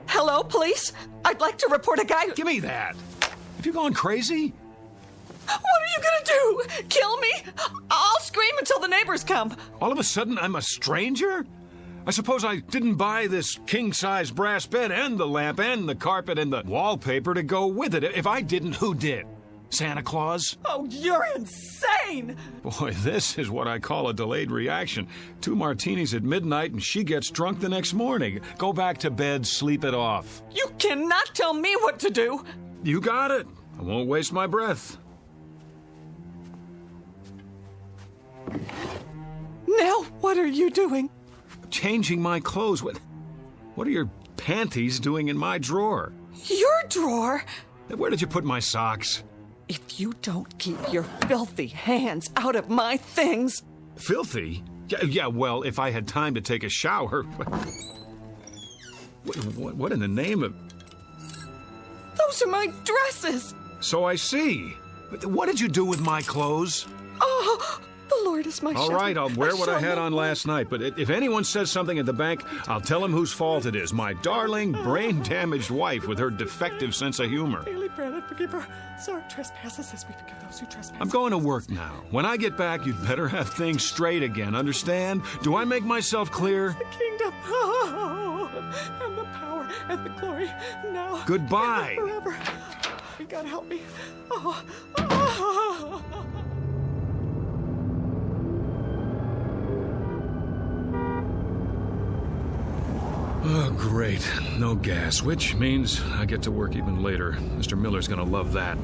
Hello, police? I'd like to report a guy... Give me that. Have you gone crazy? What are you gonna do? Kill me? I'll scream until the neighbors come. All of a sudden, I'm a stranger? I suppose I didn't buy this king-size brass bed and the lamp and the carpet and the wallpaper to go with it. If I didn't, who did? Santa Claus? Oh, you're insane! Boy, this is what I call a delayed reaction. 2 martinis at midnight and she gets drunk the next morning. Go back to bed, sleep it off. You cannot tell me what to do! You got it. I won't waste my breath. Now, what are you doing? Changing my clothes. What are your panties doing in my drawer? Your drawer? Where did you put my socks? If you don't keep your filthy hands out of my things... Filthy? Yeah, well, if I had time to take a shower... What in the name of... Those are my dresses! So I see. What did you do with my clothes? Oh... The Lord is my shepherd. All right, I'll wear what I had on last night, but if anyone says something at the bank, I'll tell them whose fault it is. My darling, brain-damaged wife with her defective sense of humor. Daily bread and forgive her. Sorry, trespasses as we forgive those who trespass. I'm going to work now. When I get back, you'd better have things straight again, understand? Do I make myself clear? The kingdom, and the power, and the glory, now. Goodbye. And forever. God help me. Oh, great. No gas, which means I get to work even later. Mr. Miller's gonna love that.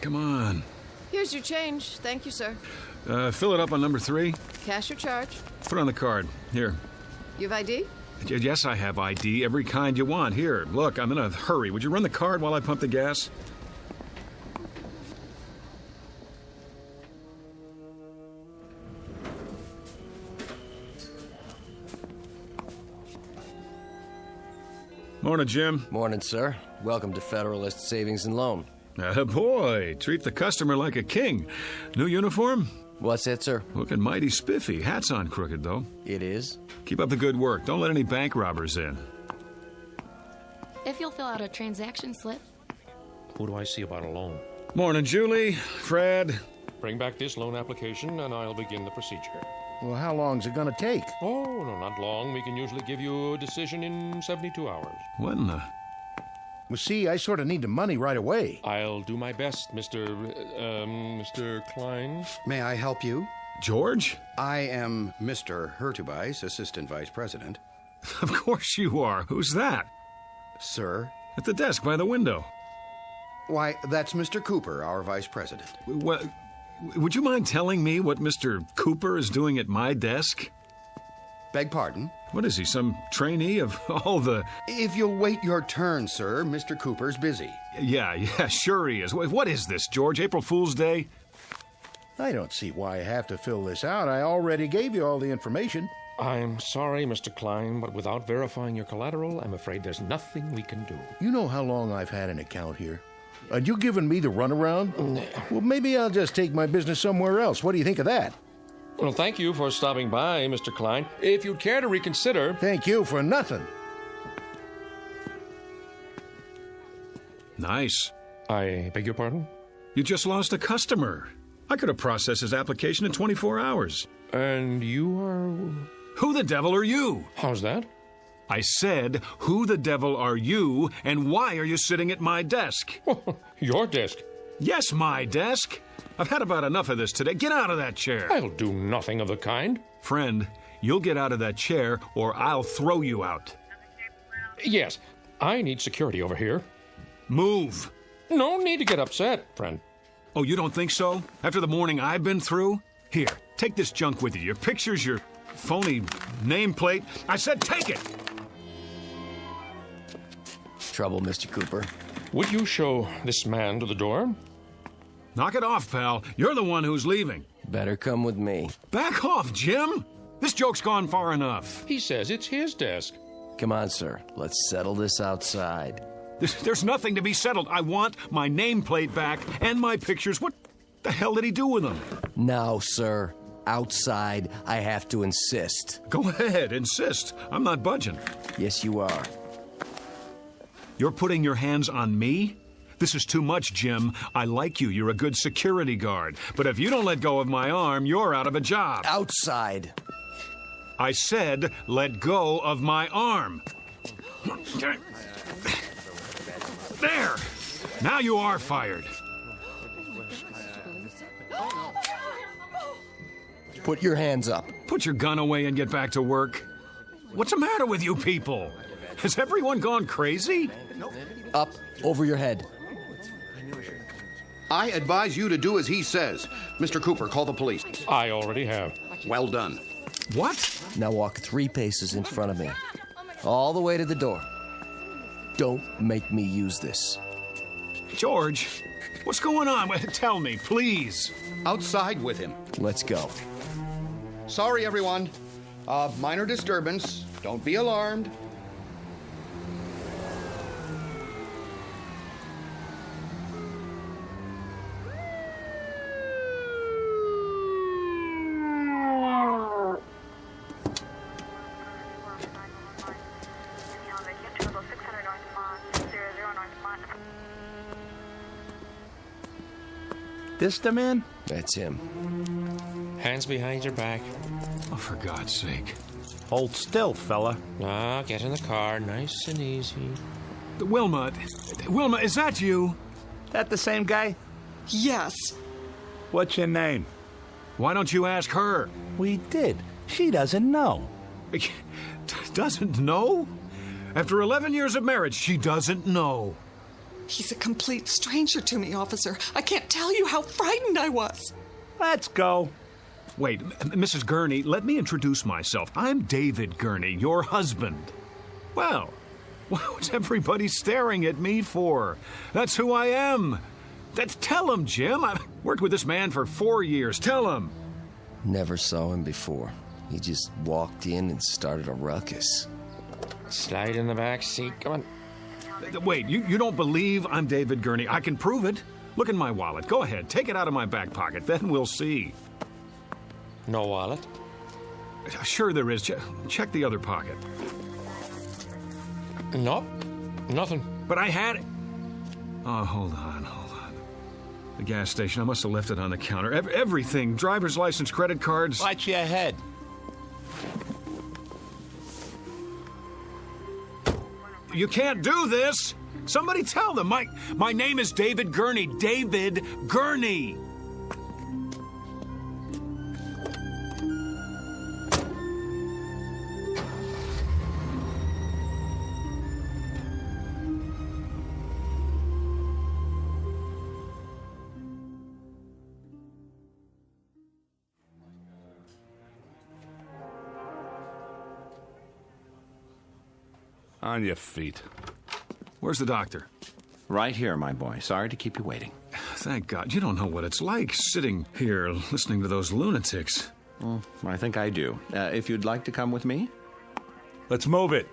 Come on. Here's your change. Thank you, sir. Fill it up on number 3. Cash or charge? Put it on the card. Here. You have ID? Yes, I have ID. Every kind you want. Here, look, I'm in a hurry. Would you run the card while I pump the gas? Morning, Jim. Morning, sir. Welcome to Federalist Savings and Loan. Boy, treat the customer like a king. New uniform? What's that, sir? Looking mighty spiffy. Hat's on crooked, though. It is? Keep up the good work. Don't let any bank robbers in. If you'll fill out a transaction slip. Who do I see about a loan? Morning, Julie. Fred. Bring back this loan application and I'll begin the procedure. Well, how long's it gonna take? Oh, no, not long. We can usually give you a decision in 72 hours. What in the... Well, see, I sort of need the money right away. I'll do my best, Mr. Klein. May I help you? George? I am Mr. Hurtubise, Assistant Vice President. Of course you are. Who's that? Sir? At the desk by the window. Why, that's Mr. Cooper, our Vice President. What? Would you mind telling me what Mr. Cooper is doing at my desk? Beg pardon? What is he, some trainee of all the... If you'll wait your turn, sir, Mr. Cooper's busy. Yeah, sure he is. What is this, George? April Fool's Day? I don't see why I have to fill this out. I already gave you all the information. I'm sorry, Mr. Klein, but without verifying your collateral, I'm afraid there's nothing we can do. You know how long I've had an account here? Are you giving me the runaround? Well, maybe I'll just take my business somewhere else. What do you think of that? Well, thank you for stopping by, Mr. Klein. If you'd care to reconsider... Thank you for nothing. Nice. I beg your pardon? You just lost a customer. I could have processed his application in 24 hours. And you are... Who the devil are you? How's that? I said, who the devil are you, and why are you sitting at my desk? Your desk? Yes, my desk. I've had about enough of this today. Get out of that chair. I'll do nothing of the kind. Friend, you'll get out of that chair, or I'll throw you out. Yes, I need security over here. Move. No need to get upset, friend. Oh, you don't think so? After the morning I've been through? Here, take this junk with you. Your pictures, your phony nameplate. I said take it! Trouble, Mr. Cooper. Would you show this man to the door? Knock it off, pal. You're the one who's leaving. Better come with me. Back off, Jim! This joke's gone far enough. He says it's his desk. Come on, sir. Let's settle this outside. There's nothing to be settled. I want my nameplate back and my pictures. What the hell did he do with them? Now, sir. Outside, I have to insist. Go ahead, insist. I'm not budging. Yes, you are. You're putting your hands on me? This is too much, Jim. I like you. You're a good security guard. But if you don't let go of my arm, you're out of a job. Outside. I said, let go of my arm. There! Now you are fired. Put your hands up. Put your gun away and get back to work. What's the matter with you people? Has everyone gone crazy? Up, over your head. I advise you to do as he says. Mr. Cooper, call the police. I already have. Well done. What? Now walk 3 paces in front of me. All the way to the door. Don't make me use this. George, what's going on? Tell me, please. Outside with him. Let's go. Sorry, everyone. Minor disturbance. Don't be alarmed. This the man? That's him. Hands behind your back. Oh, for God's sake. Hold still, fella. Now, get in the car, nice and easy. Wilma, is that you? That the same guy? Yes. What's your name? Why don't you ask her? We did. She doesn't know. Doesn't know? After 11 years of marriage, she doesn't know. He's a complete stranger to me, officer. I can't tell you how frightened I was. Let's go. Wait, Mrs. Gurney, let me introduce myself. I'm David Gurney, your husband. Well, what's everybody staring at me for? That's who I am. Tell him, Jim. I've worked with this man for 4 years. Tell him. Never saw him before. He just walked in and started a ruckus. Slide in the back seat. Come on. Wait, you don't believe I'm David Gurney? I can prove it. Look in my wallet. Go ahead. Take it out of my back pocket. Then we'll see. No wallet? Sure there is. Check the other pocket. Nope. Nothing. But I had it. Oh, hold on. The gas station. I must have left it on the counter. Everything. Driver's license, credit cards. Watch your head. You can't do this. Somebody tell them. My name is David Gurney. David Gurney. On your feet. Where's the doctor? Right here, my boy. Sorry to keep you waiting. Thank God. You don't know what it's like sitting here listening to those lunatics. I think I do. If you'd like to come with me? Let's move it.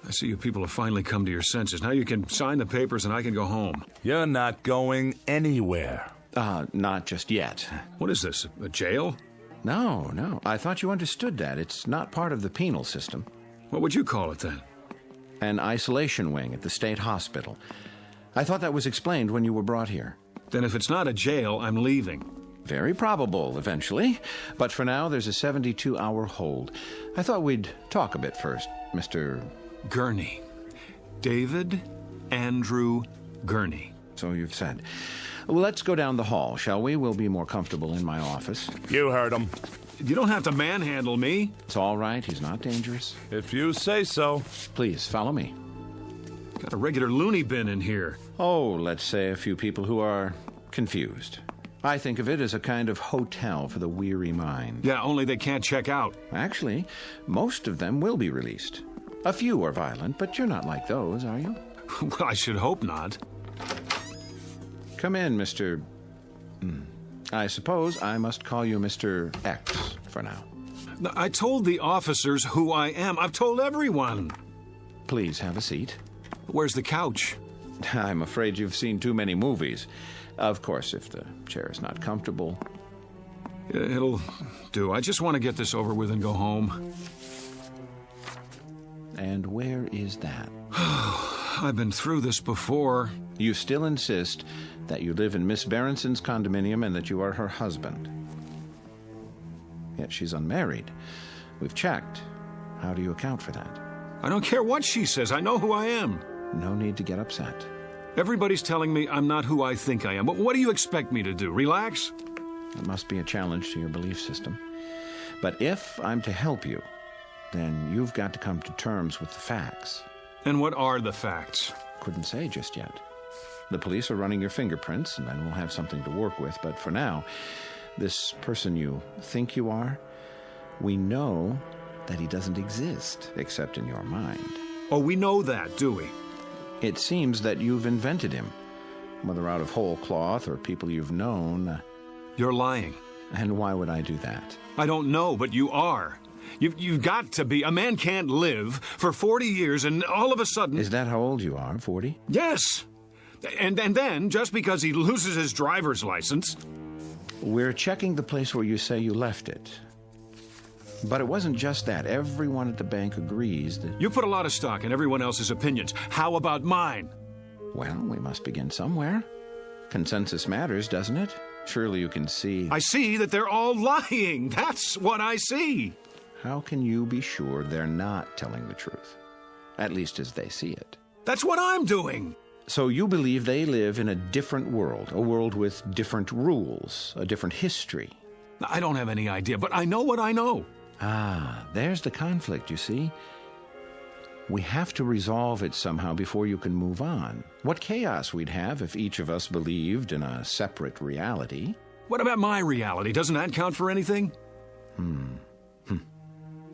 I see you people have finally come to your senses. Now you can sign the papers and I can go home. You're not going anywhere. Not just yet. What is this, a jail? No. I thought you understood that. It's not part of the penal system. What would you call it then? An isolation wing at the state hospital. I thought that was explained when you were brought here. Then if it's not a jail, I'm leaving. Very probable, eventually. But for now, there's a 72-hour hold. I thought we'd talk a bit first, Mr. Gurney. David Andrew Gurney. So you've said. Well, let's go down the hall, shall we? We'll be more comfortable in my office. You heard him. You don't have to manhandle me. It's all right. He's not dangerous. If you say so. Please, follow me. Got a regular loony bin in here. Oh, let's say a few people who are confused. I think of it as a kind of hotel for the weary mind. Yeah, only they can't check out. Actually, most of them will be released. A few are violent, but you're not like those, are you? Well, I should hope not. Come in, Mr. I suppose I must call you Mr. X for now. I told the officers who I am. I've told everyone. Please have a seat. Where's the couch? I'm afraid you've seen too many movies. Of course, if the chair is not comfortable. It'll do. I just want to get this over with and go home. And where is that? I've been through this before. You still insist that you live in Miss Berenson's condominium and that you are her husband. Yet she's unmarried. We've checked. How do you account for that? I don't care what she says. I know who I am. No need to get upset. Everybody's telling me I'm not who I think I am. But what do you expect me to do? Relax? It must be a challenge to your belief system. But if I'm to help you, then you've got to come to terms with the facts. And what are the facts? Couldn't say just yet. The police are running your fingerprints, and then we'll have something to work with. But for now, this person you think you are, we know that he doesn't exist, except in your mind. Oh, we know that, do we? It seems that you've invented him. Whether out of whole cloth or people you've known. You're lying. And why would I do that? I don't know, but you are. You've got to be. A man can't live for 40 years and all of a sudden... Is that how old you are, 40? Yes. And then, just because he loses his driver's license... We're checking the place where you say you left it. But it wasn't just that. Everyone at the bank agrees that... You put a lot of stock in everyone else's opinions. How about mine? Well, we must begin somewhere. Consensus matters, doesn't it? Surely you can see... I see that they're all lying. That's what I see. How can you be sure they're not telling the truth? At least as they see it. That's what I'm doing. So you believe they live in a different world, a world with different rules, a different history. I don't have any idea, but I know what I know. Ah, there's the conflict, you see. We have to resolve it somehow before you can move on. What chaos we'd have if each of us believed in a separate reality. What about my reality? Doesn't that count for anything?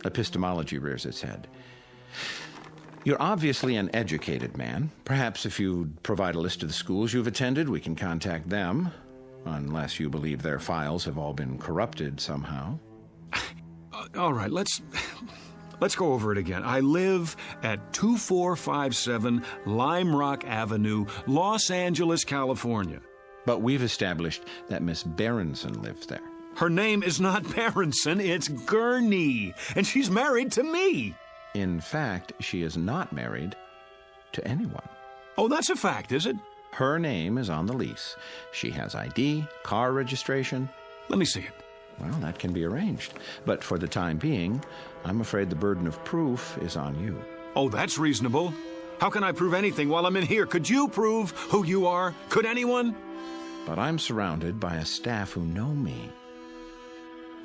Epistemology rears its head. You're obviously an educated man. Perhaps if you'd provide a list of the schools you've attended, we can contact them. Unless you believe their files have all been corrupted somehow. All right, let's go over it again. I live at 2457 Lime Rock Avenue, Los Angeles, California. But we've established that Miss Berenson lives there. Her name is not Berenson, it's Gurney, and she's married to me. In fact, she is not married to anyone. Oh, that's a fact, is it? Her name is on the lease. She has ID, car registration. Let me see it. Well, that can be arranged. But for the time being, I'm afraid the burden of proof is on you. Oh, that's reasonable. How can I prove anything while I'm in here? Could you prove who you are? Could anyone? But I'm surrounded by a staff who know me.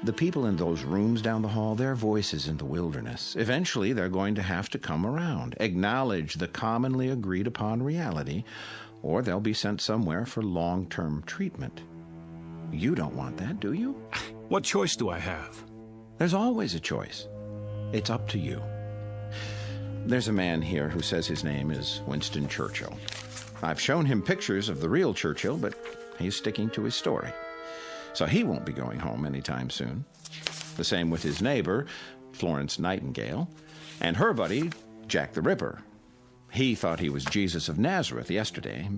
The people in those rooms down the hall, their voices in the wilderness. Eventually, they're going to have to come around, acknowledge the commonly agreed upon reality, or they'll be sent somewhere for long-term treatment. You don't want that, do you? What choice do I have? There's always a choice. It's up to you. There's a man here who says his name is Winston Churchill. I've shown him pictures of the real Churchill, but he's sticking to his story. so he won't be going home anytime soon. The same with his neighbor, Florence Nightingale, and her buddy, Jack the Ripper. He thought he was Jesus of Nazareth yesterday.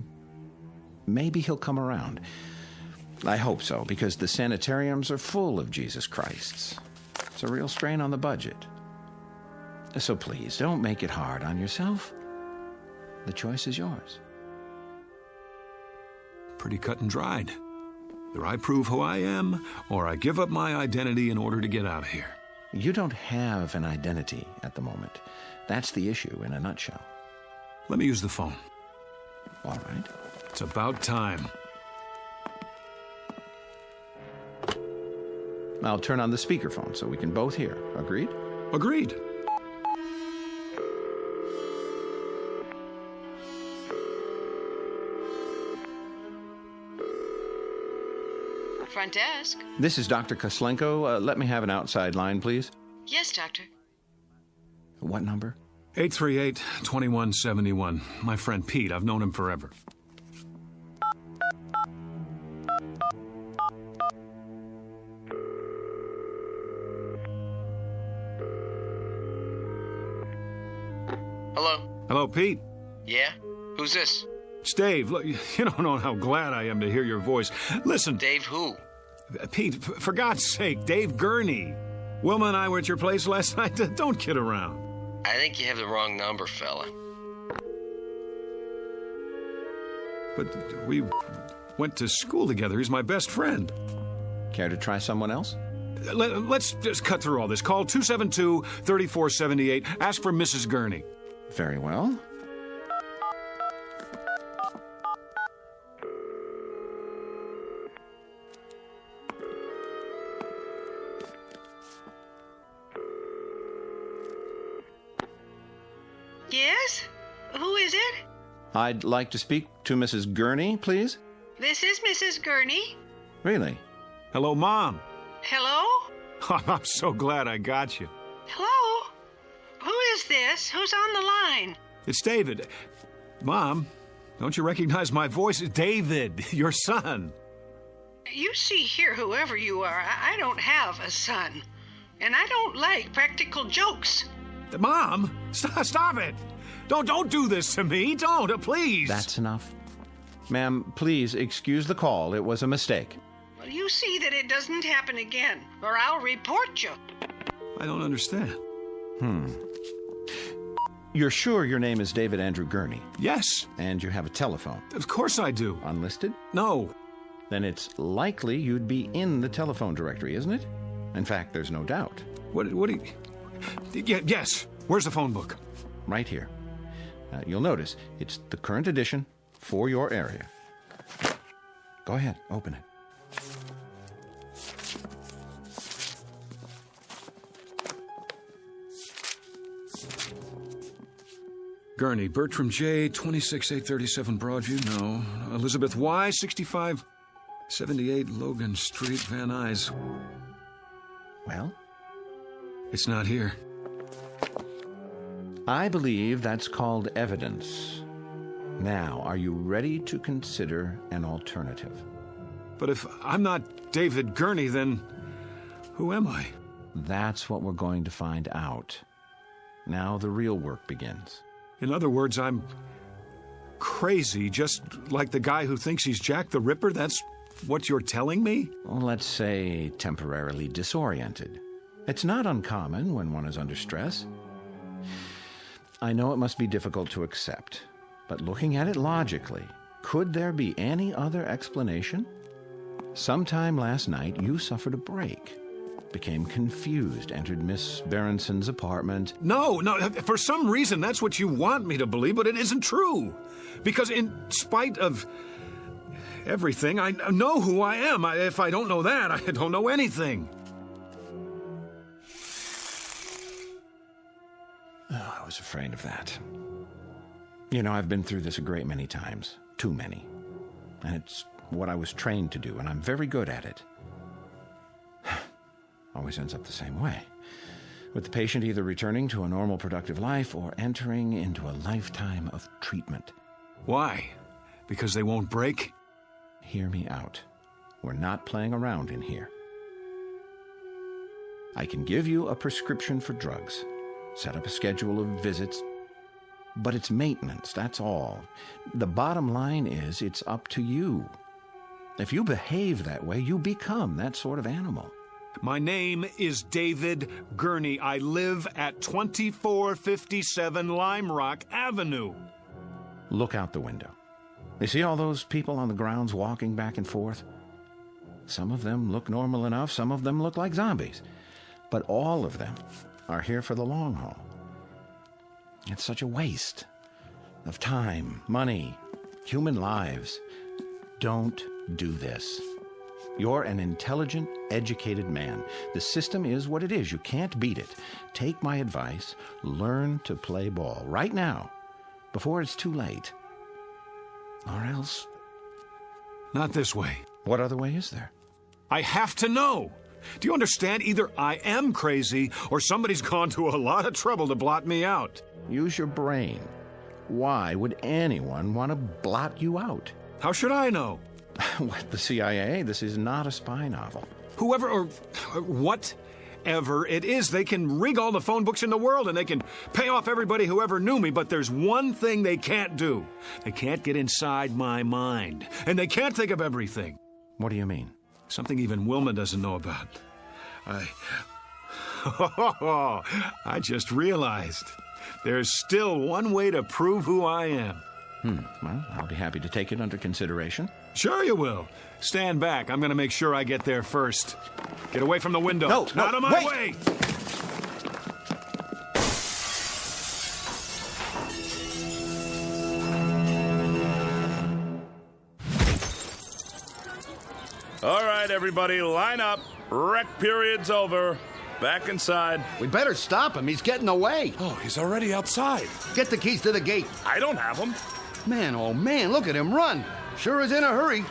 Maybe he'll come around. I hope so, because the sanitariums are full of Jesus Christs. It's a real strain on the budget. So please, don't make it hard on yourself. The choice is yours. Pretty cut and dried. Either I prove who I am, or I give up my identity in order to get out of here. You don't have an identity at the moment. That's the issue in a nutshell. Let me use the phone. All right. It's about time. I'll turn on the speakerphone so we can both hear. Agreed? Agreed. Front desk. This is Dr. Koslenko. Let me have an outside line, please. Yes, doctor. What number? 838-2171. My friend Pete. I've known him forever. Hello? Hello, Pete. Yeah? Who's this? It's Dave. Look, you don't know how glad I am to hear your voice. Listen. Dave who? Pete, for God's sake, Dave Gurney. Wilma and I were at your place last night. Don't kid around. I think you have the wrong number, fella. But we went to school together. He's my best friend. Care to try someone else? Let's just cut through all this. Call 272-3478. Ask for Mrs. Gurney. Very well. Yes? Who is it? I'd like to speak to Mrs. Gurney, please. This is Mrs. Gurney. Really? Hello, Mom. Hello? Oh, I'm so glad I got you. Hello? Who is this? Who's on the line? It's David. Mom, don't you recognize my voice? David, your son. You see here, whoever you are, I don't have a son. And I don't like practical jokes. Mom, stop it. Don't do this to me. Don't, please. That's enough. Ma'am, please excuse the call. It was a mistake. Well, you see that it doesn't happen again, or I'll report you. I don't understand. You're sure your name is David Andrew Gurney? Yes. And you have a telephone? Of course I do. Unlisted? No. Then it's likely you'd be in the telephone directory, isn't it? In fact, there's no doubt. What do you... Yes. Where's the phone book? Right here. You'll notice it's the current edition for your area. Go ahead, open it. Gurney, Bertram J, 26837 Broadview, no. Elizabeth Y, 6578 Logan Street, Van Nuys. Well? It's not here. I believe that's called evidence. Now, are you ready to consider an alternative? But if I'm not David Gurney, then who am I? That's what we're going to find out. Now the real work begins. In other words, I'm crazy, just like the guy who thinks he's Jack the Ripper? That's what you're telling me? Well, let's say temporarily disoriented. It's not uncommon when one is under stress. I know it must be difficult to accept, but looking at it logically, could there be any other explanation? Sometime last night, you suffered a break, became confused, entered Miss Berenson's apartment. No, for some reason that's what you want me to believe, but it isn't true. Because in spite of everything, I know who I am. If I don't know that, I don't know anything. Oh, I was afraid of that. You know, I've been through this a great many times. Too many. And it's what I was trained to do, and I'm very good at it. Always ends up the same way. With the patient either returning to a normal, productive life or entering into a lifetime of treatment. Why? Because they won't break? Hear me out. We're not playing around in here. I can give you a prescription for drugs, set up a schedule of visits, but it's maintenance, that's all. The bottom line is it's up to you. If you behave that way, you become that sort of animal. My name is David Gurney. I live at 2457 Lime Rock Avenue. Look out the window. You see all those people on the grounds walking back and forth? Some of them look normal enough, some of them look like zombies. But all of them are here for the long haul. It's such a waste of time, money, human lives. Don't do this. You're an intelligent, educated man. The system is what it is. You can't beat it. Take my advice. Learn to play ball right now, before it's too late. Or else... Not this way. What other way is there? I have to know. Do you understand? Either I am crazy, or somebody's gone to a lot of trouble to blot me out. Use your brain. Why would anyone want to blot you out? How should I know? What, the CIA? This is not a spy novel. Whoever or whatever it is, they can rig all the phone books in the world and they can pay off everybody who ever knew me, but there's one thing they can't do. They can't get inside my mind, and they can't think of everything. What do you mean? Something even Wilma doesn't know about. I just realized there's still one way to prove who I am. Well, I'll be happy to take it under consideration. Sure you will. Stand back. I'm going to make sure I get there first. Get away from the window. No, out of my way! All right, everybody, line up. Rec period's over. Back inside. We better stop him. He's getting away. Oh, he's already outside. Get the keys to the gate. I don't have them. Man, oh man, look at him run. Sure is in a hurry.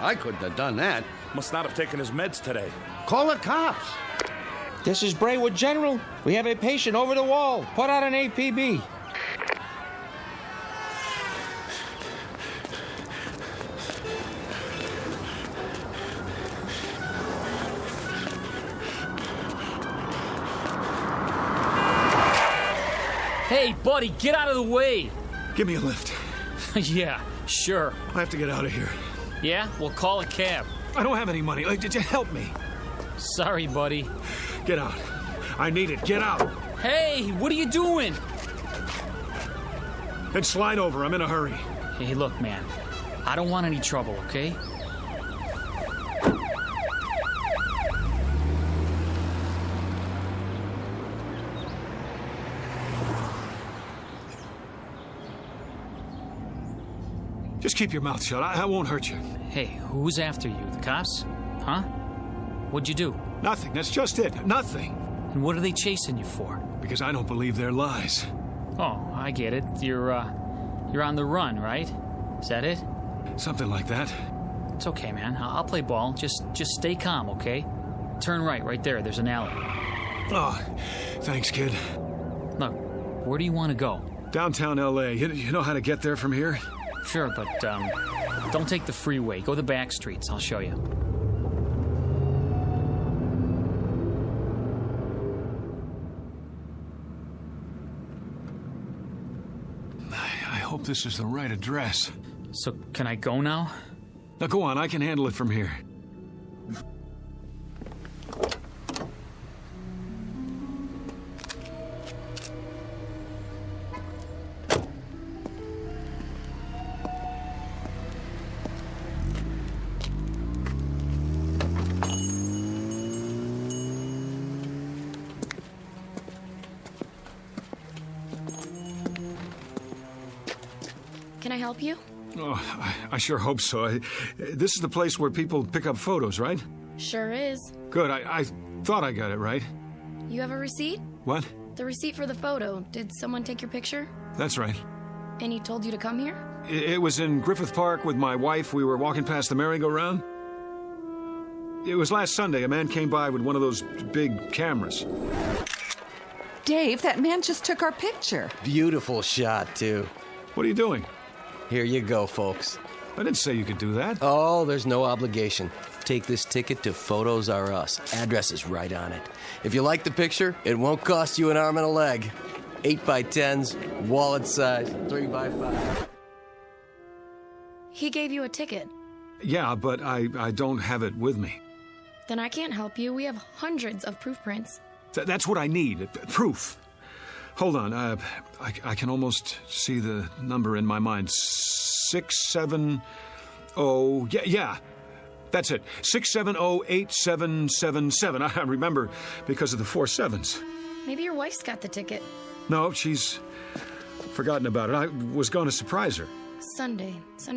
I couldn't have done that. Must not have taken his meds today. Call the cops. This is Braywood General. We have a patient over the wall. Put out an APB. Hey, buddy, get out of the way. Give me a lift. Yeah, sure. I have to get out of here. Yeah? Well, call a cab. I don't have any money. Did you help me? Sorry, buddy. Get out. I need it. Get out. Hey, what are you doing? Then slide over. I'm in a hurry. Hey, look, man. I don't want any trouble, okay? Just keep your mouth shut. I won't hurt you. Hey, who's after you? The cops? Huh? What'd you do? Nothing. That's just it. Nothing. And what are they chasing you for? Because I don't believe their lies. Oh, I get it. You're on the run, right? Is that it? Something like that. It's okay, man. I'll play ball. Just stay calm, okay? Turn right there. There's an alley. Oh, thanks, kid. Look, where do you want to go? Downtown L.A. You know how to get there from here? Sure, but don't take the freeway. Go the back streets. I'll show you. I hope this is the right address. So, can I go now? Now, go on. I can handle it from here. Can I help you? Oh, I sure hope so. This is the place where people pick up photos, right? Sure is. Good. I thought I got it right. You have a receipt? What? The receipt for the photo. Did someone take your picture? That's right. And he told you to come here? It was in Griffith Park with my wife. We were walking past the merry-go-round. It was last Sunday. A man came by with one of those big cameras. Dave, that man just took our picture. Beautiful shot, too. What are you doing? Here you go, folks. I didn't say you could do that. Oh, there's no obligation. Take this ticket to Photos R Us. Address is right on it. If you like the picture, it won't cost you an arm and a leg. 8x10s, wallet size, 3x5. He gave you a ticket. Yeah, but I don't have it with me. Then I can't help you. We have hundreds of proof prints. That's what I need, proof. Hold on, I can almost see the number in my mind. 670, yeah, that's it. 6708777. I remember because of the 4 7s. Maybe your wife's got the ticket. No, she's forgotten about it. I was going to surprise her. Sunday,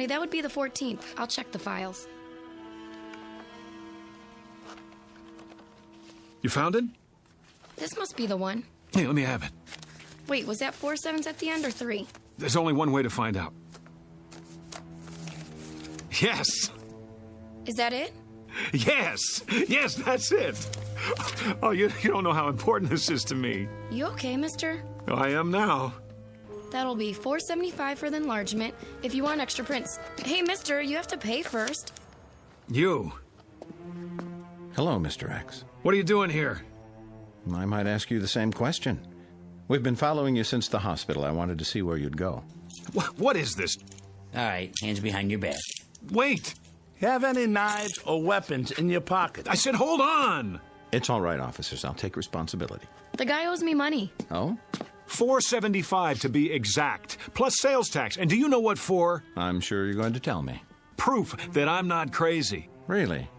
that would be the 14th. I'll check the files. You found it? This must be the one. Hey, let me have it. Wait, was that 4 7s at the end or 3? There's only one way to find out. Yes! Is that it? Yes! Yes, that's it! Oh, you don't know how important this is to me. You okay, mister? Oh, I am now. That'll be $4.75 for the enlargement if you want extra prints. Hey, mister, you have to pay first. You. Hello, Mr. X. What are you doing here? I might ask you the same question. We've been following you since the hospital. I wanted to see where you'd go. What is this? All right, hands behind your back. Wait! Have any knives or weapons in your pocket? I said hold on! It's all right, officers. I'll take responsibility. The guy owes me money. Oh? $4.75 to be exact, plus sales tax. And do you know what for? I'm sure you're going to tell me. Proof that I'm not crazy. Really?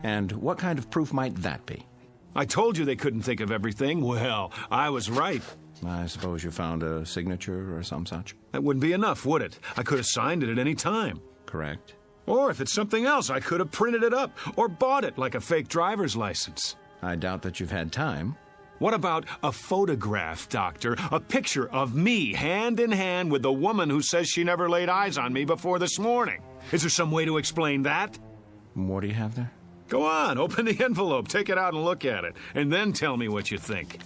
And what kind of proof might that be? I told you they couldn't think of everything. Well, I was right. I suppose you found a signature or some such? That wouldn't be enough, would it? I could have signed it at any time. Correct. Or if it's something else, I could have printed it up or bought it like a fake driver's license. I doubt that you've had time. What about a photograph, Doctor? A picture of me, hand in hand with the woman who says she never laid eyes on me before this morning. Is there some way to explain that? What do you have there? Go on, open the envelope, take it out and look at it, and then tell me what you think.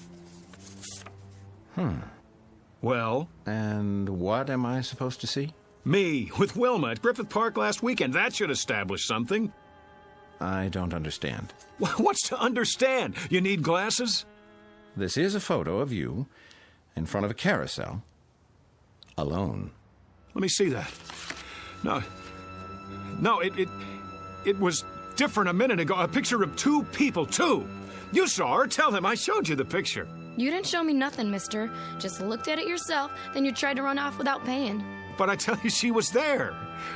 Well? And what am I supposed to see? Me, with Wilma at Griffith Park last weekend. That should establish something. I don't understand. What's to understand? You need glasses? This is a photo of you in front of a carousel, alone. Let me see that. No, it was different a minute ago. A picture of 2 people, 2. You saw her. Tell him I showed you the picture. You didn't show me nothing, mister. Just looked at it yourself, then you tried to run off without paying. But I tell you, she was there.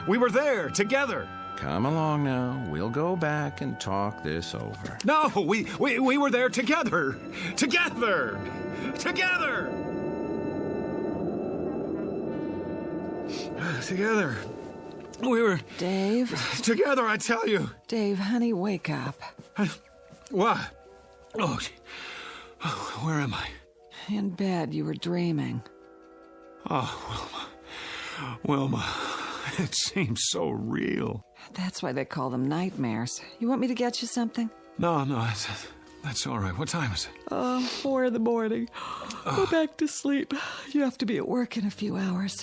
We were there, together. Come along now. We'll go back and talk this over. No, we were there together. Together. Together. We were... Dave? Together, I tell you. Dave, honey, wake up. What? Oh, where am I? In bed, you were dreaming. Oh, Wilma, it seems so real. That's why they call them nightmares. You want me to get you something? No, that's all right. What time is it? 4 in the morning. Go back to sleep. You have to be at work in a few hours.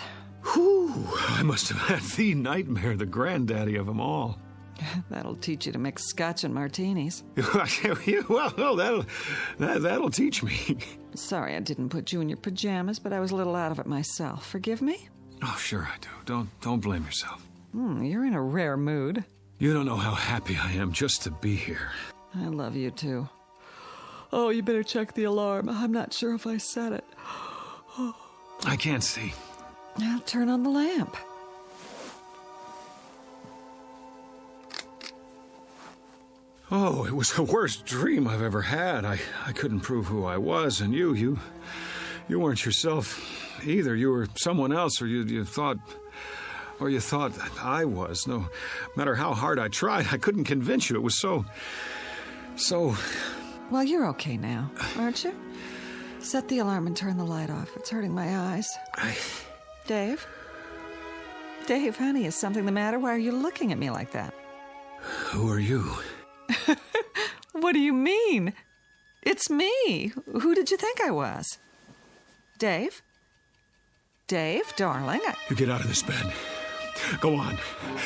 Whew, I must have had the nightmare, the granddaddy of them all. That'll teach you to mix scotch and martinis. Well, no, that'll teach me. Sorry I didn't put you in your pajamas, but I was a little out of it myself. Forgive me? Oh, sure I do. Don't blame yourself. You're in a rare mood. You don't know how happy I am just to be here. I love you, too. Oh, you better check the alarm. I'm not sure if I set it. I can't see. I'll turn on the lamp. Oh, it was the worst dream I've ever had. I couldn't prove who I was, and you weren't yourself either. You were someone else, or you thought I was. No matter how hard I tried, I couldn't convince you. It was so... Well, you're okay now, aren't you? Set the alarm and turn the light off. It's hurting my eyes. Dave? Dave, honey, is something the matter? Why are you looking at me like that? Who are you? What do you mean? It's me. Who did you think I was? Dave? Dave, darling. You get out of this bed. Go on.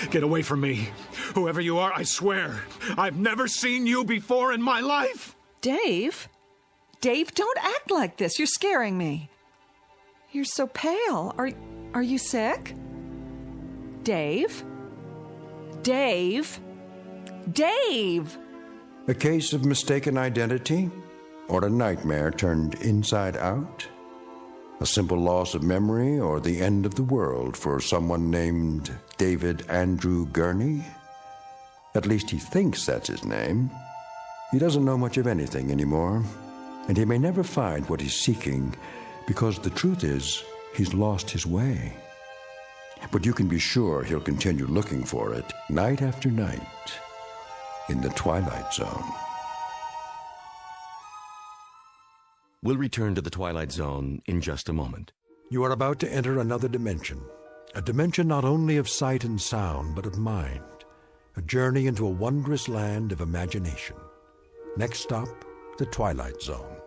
Get away from me. Whoever you are, I swear, I've never seen you before in my life. Dave? Dave, don't act like this. You're scaring me. You're so pale. Are you sick? Dave? Dave? Dave! A case of mistaken identity? Or a nightmare turned inside out? A simple loss of memory or the end of the world for someone named David Andrew Gurney? At least he thinks that's his name. He doesn't know much of anything anymore, and he may never find what he's seeking because the truth is he's lost his way. But you can be sure he'll continue looking for it night after night in the Twilight Zone. We'll return to the Twilight Zone in just a moment. You are about to enter another dimension, a dimension not only of sight and sound, but of mind, a journey into a wondrous land of imagination. Next stop, the Twilight Zone.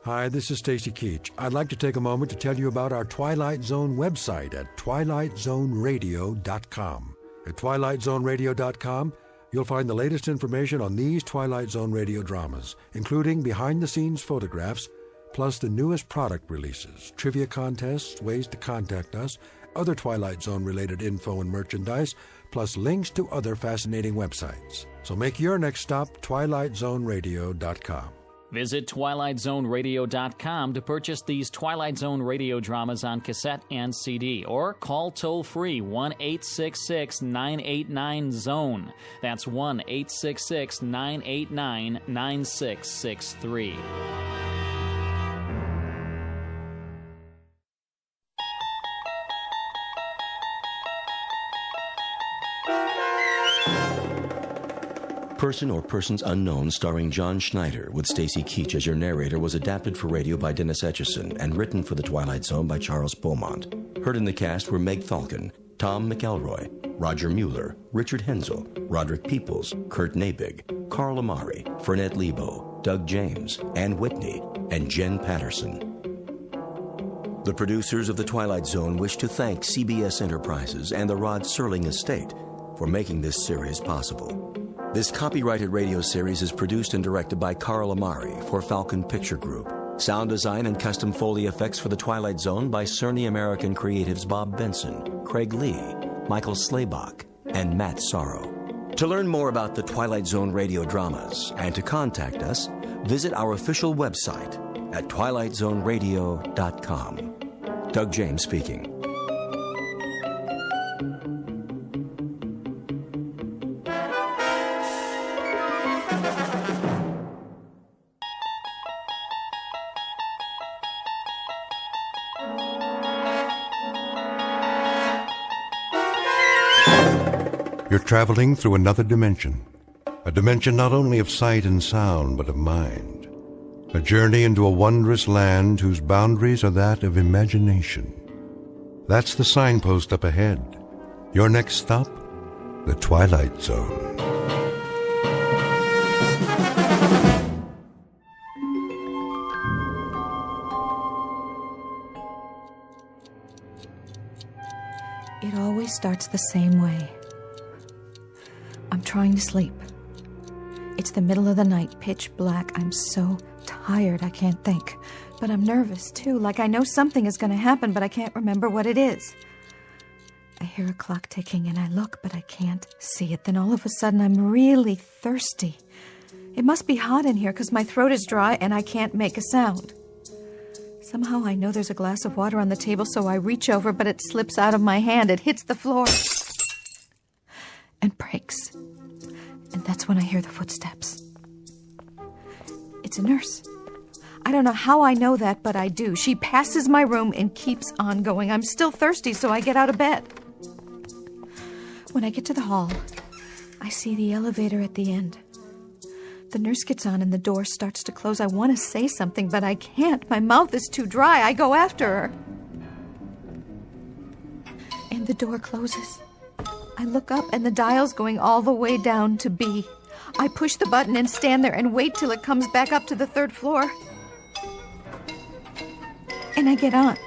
Hi, this is Stacy Keach. I'd like to take a moment to tell you about our Twilight Zone website at twilightzoneradio.com. At twilightzoneradio.com, you'll find the latest information on these Twilight Zone radio dramas, including behind-the-scenes photographs, plus the newest product releases, trivia contests, ways to contact us, other Twilight Zone-related info and merchandise, plus links to other fascinating websites. So make your next stop twilightzoneradio.com. Visit twilightzoneradio.com to purchase these Twilight Zone radio dramas on cassette and CD, or call toll-free 1-866-989-ZONE. That's 1-866-989-9663. Person or Persons Unknown, starring John Schneider, with Stacy Keach as your narrator, was adapted for radio by Dennis Etchison and written for The Twilight Zone by Charles Beaumont. Heard in the cast were Meg Falcon, Tom McElroy, Roger Mueller, Richard Hensel, Roderick Peoples, Kurt Nabig, Carl Amari, Fernette Lebo, Doug James, Ann Whitney, and Jen Patterson. The producers of The Twilight Zone wish to thank CBS Enterprises and the Rod Serling Estate for making this series possible. This copyrighted radio series is produced and directed by Carl Amari for Falcon Picture Group. Sound design and custom Foley effects for The Twilight Zone by Cerny American Creatives Bob Benson, Craig Lee, Michael Slaybach, and Matt Sorrow. To learn more about the Twilight Zone radio dramas and to contact us, visit our official website at twilightzoneradio.com. Doug James speaking. You're traveling through another dimension, a dimension not only of sight and sound, but of mind. A journey into a wondrous land whose boundaries are that of imagination. That's the signpost up ahead. Your next stop, the Twilight Zone. It always starts the same way. I'm trying to sleep. It's the middle of the night, pitch black. I'm so tired I can't think. But I'm nervous, too, like I know something is going to happen, but I can't remember what it is. I hear a clock ticking, and I look, but I can't see it. Then all of a sudden, I'm really thirsty. It must be hot in here, because my throat is dry, and I can't make a sound. Somehow I know there's a glass of water on the table, so I reach over, but it slips out of my hand. It hits the floor and breaks. And that's when I hear the footsteps. It's a nurse. I don't know how I know that, but I do. She passes my room and keeps on going. I'm still thirsty, so I get out of bed. When I get to the hall, I see the elevator at the end. The nurse gets on and the door starts to close. I want to say something, but I can't. My mouth is too dry. I go after her. And the door closes. I look up and the dial's going all the way down to B. I push the button and stand there and wait till it comes back up to the 3rd floor. And I get on.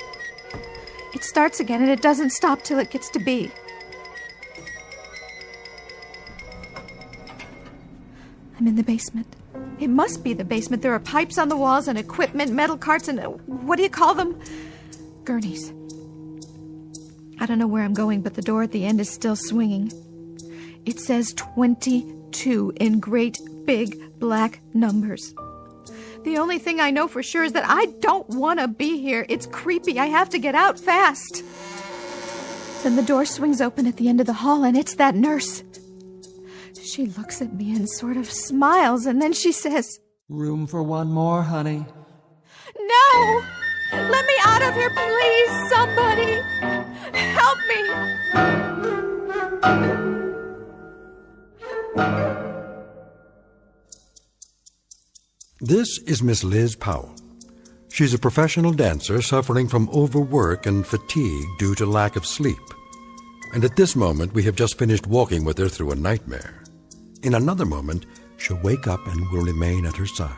It starts again and it doesn't stop till it gets to B. I'm in the basement. It must be the basement. There are pipes on the walls and equipment, metal carts, and what do you call them? Gurneys. I don't know where I'm going, but the door at the end is still swinging. It says 22 in great big black numbers. The only thing I know for sure is that I don't want to be here. It's creepy. I have to get out fast. Then the door swings open at the end of the hall, and it's that nurse. She looks at me and sort of smiles, and then she says, "Room for one more, honey." "No! Let me out of here, please, somebody! Help me!" This is Miss Liz Powell. She's a professional dancer suffering from overwork and fatigue due to lack of sleep. And at this moment, we have just finished walking with her through a nightmare. In another moment, she'll wake up and will remain at her side.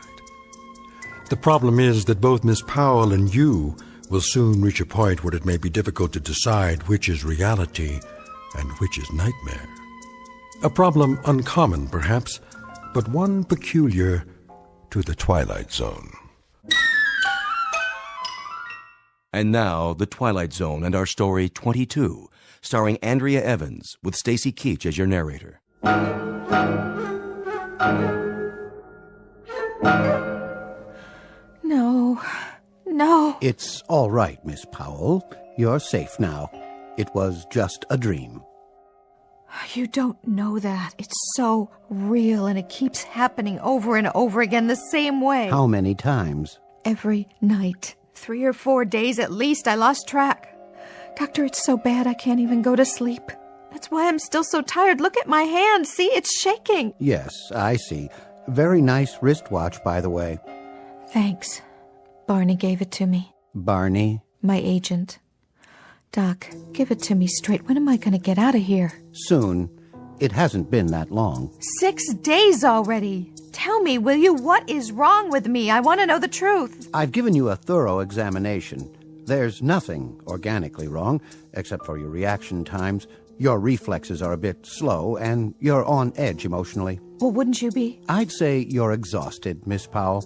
The problem is that both Miss Powell and you will soon reach a point where it may be difficult to decide which is reality and which is nightmare. A problem uncommon, perhaps, but one peculiar to the Twilight Zone. And now, The Twilight Zone and our story 22, starring Andrea Evans, with Stacy Keach as your narrator. No. It's all right, Miss Powell. You're safe now. It was just a dream. You don't know that. It's so real, and it keeps happening over and over again the same way. How many times? Every night. 3 or 4 days at least. I lost track. Doctor, it's so bad I can't even go to sleep. That's why I'm still so tired. Look at my hand. See, it's shaking. Yes, I see. Very nice wristwatch, by the way. Thanks. Barney gave it to me. Barney? My agent. Doc, give it to me straight. When am I going to get out of here? Soon. It hasn't been that long. 6 days already. Tell me, will you, what is wrong with me? I want to know the truth. I've given you a thorough examination. There's nothing organically wrong, except for your reaction times. Your reflexes are a bit slow, and you're on edge emotionally. Well, wouldn't you be? I'd say you're exhausted, Miss Powell,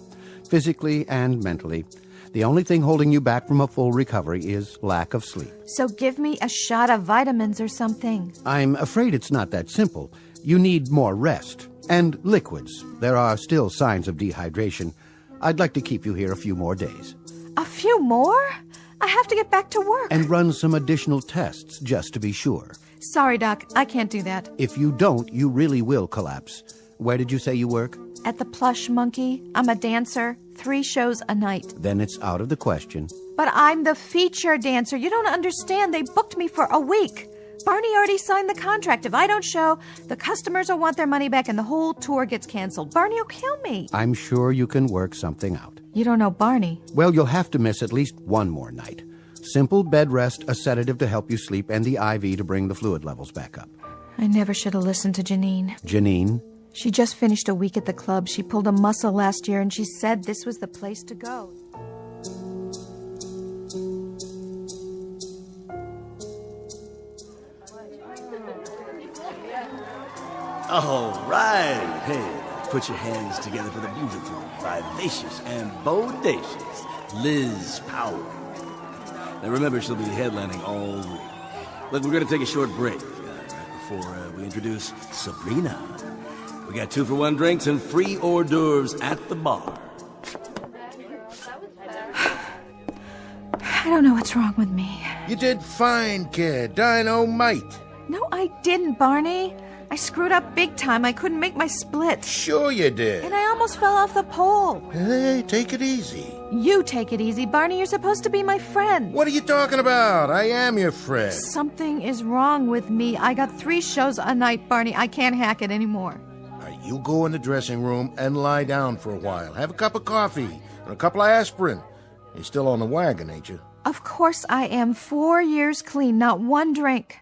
physically and mentally. The only thing holding you back from a full recovery is lack of sleep. So give me a shot of vitamins or something. I'm afraid it's not that simple. You need more rest. And liquids. There are still signs of dehydration. I'd like to keep you here a few more days. A few more? I have to get back to work. And run some additional tests, just to be sure. Sorry, Doc. I can't do that. If you don't, you really will collapse. Where did you say you work? At the Plush Monkey. I'm a dancer. 3 shows a night. Then it's out of the question. But I'm the feature dancer. You don't understand. They booked me for a week. Barney already signed the contract. If I don't show, the customers will want their money back and the whole tour gets canceled. Barney will kill me. I'm sure you can work something out. You don't know Barney. Well, you'll have to miss at least one more night. Simple bed rest, a sedative to help you sleep, and the IV to bring the fluid levels back up. I never should have listened to Janine. Janine? She just finished a week at the club. She pulled a muscle last year, and she said this was the place to go. All right. Hey, put your hands together for the beautiful, vivacious, and bodacious Liz Powell. Now remember, she'll be headlining all week. Look, we're going to take a short break right before we introduce Sabrina. We got 2-for-1 drinks and free hors d'oeuvres at the bar. I don't know what's wrong with me. You did fine, kid. Dynamite. No, I didn't, Barney. I screwed up big time. I couldn't make my split. Sure you did. And I almost fell off the pole. Hey, take it easy. You take it easy, Barney. You're supposed to be my friend. What are you talking about? I am your friend. Something is wrong with me. I got 3 shows a night, Barney. I can't hack it anymore. You go in the dressing room and lie down for a while. Have a cup of coffee and a couple of aspirin. You're still on the wagon, ain't you? Of course I am. 4 years clean, not 1 drink.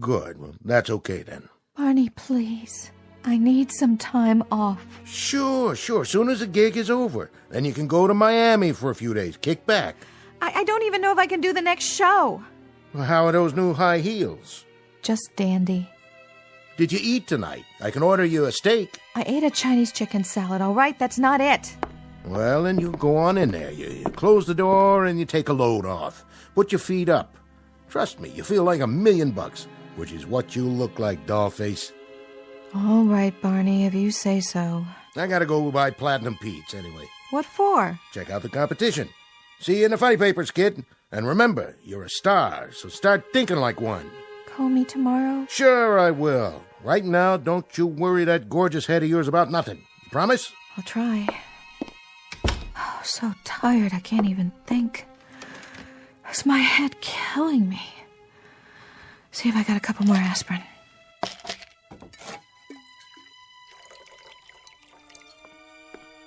Good. Well, that's okay then. Barney, please. I need some time off. Sure. Soon as the gig is over. Then you can go to Miami for a few days. Kick back. I don't even know if I can do the next show. Well, how are those new high heels? Just dandy. Did you eat tonight? I can order you a steak. I ate a Chinese chicken salad, all right? That's not it. Well, then you go on in there. You close the door and you take a load off. Put your feet up. Trust me, you feel like $1,000,000, which is what you look like, dollface. All right, Barney, if you say so. I gotta go buy Platinum Pete's anyway. What for? Check out the competition. See you in the funny papers, kid. And remember, you're a star, so start thinking like one. Call me tomorrow? Sure I will. Right now, don't you worry that gorgeous head of yours about nothing. You promise? I'll try. Oh, so tired I can't even think. Is my head killing me? See if I got a couple more aspirin.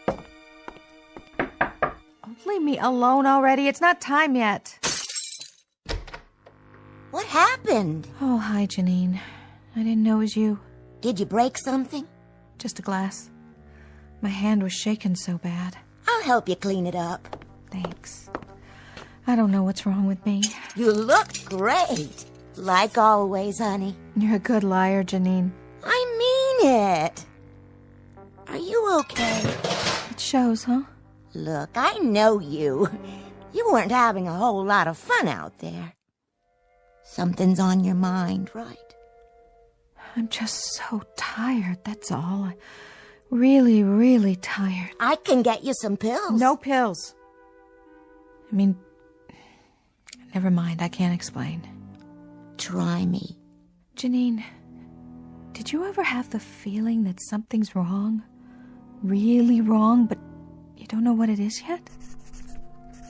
Oh, leave me alone already. It's not time yet. What happened? Oh, hi, Janine. I didn't know it was you. Did you break something? Just a glass. My hand was shaking so bad. I'll help you clean it up. Thanks. I don't know what's wrong with me. You look great. Like always, honey. You're a good liar, Janine. I mean it. Are you okay? It shows, huh? Look, I know you. You weren't having a whole lot of fun out there. Something's on your mind, right? I'm just so tired, that's all. Really, really tired. I can get you some pills. No pills. I mean, never mind, I can't explain. Try me. Janine, did you ever have the feeling that something's wrong? Really wrong, but you don't know what it is yet?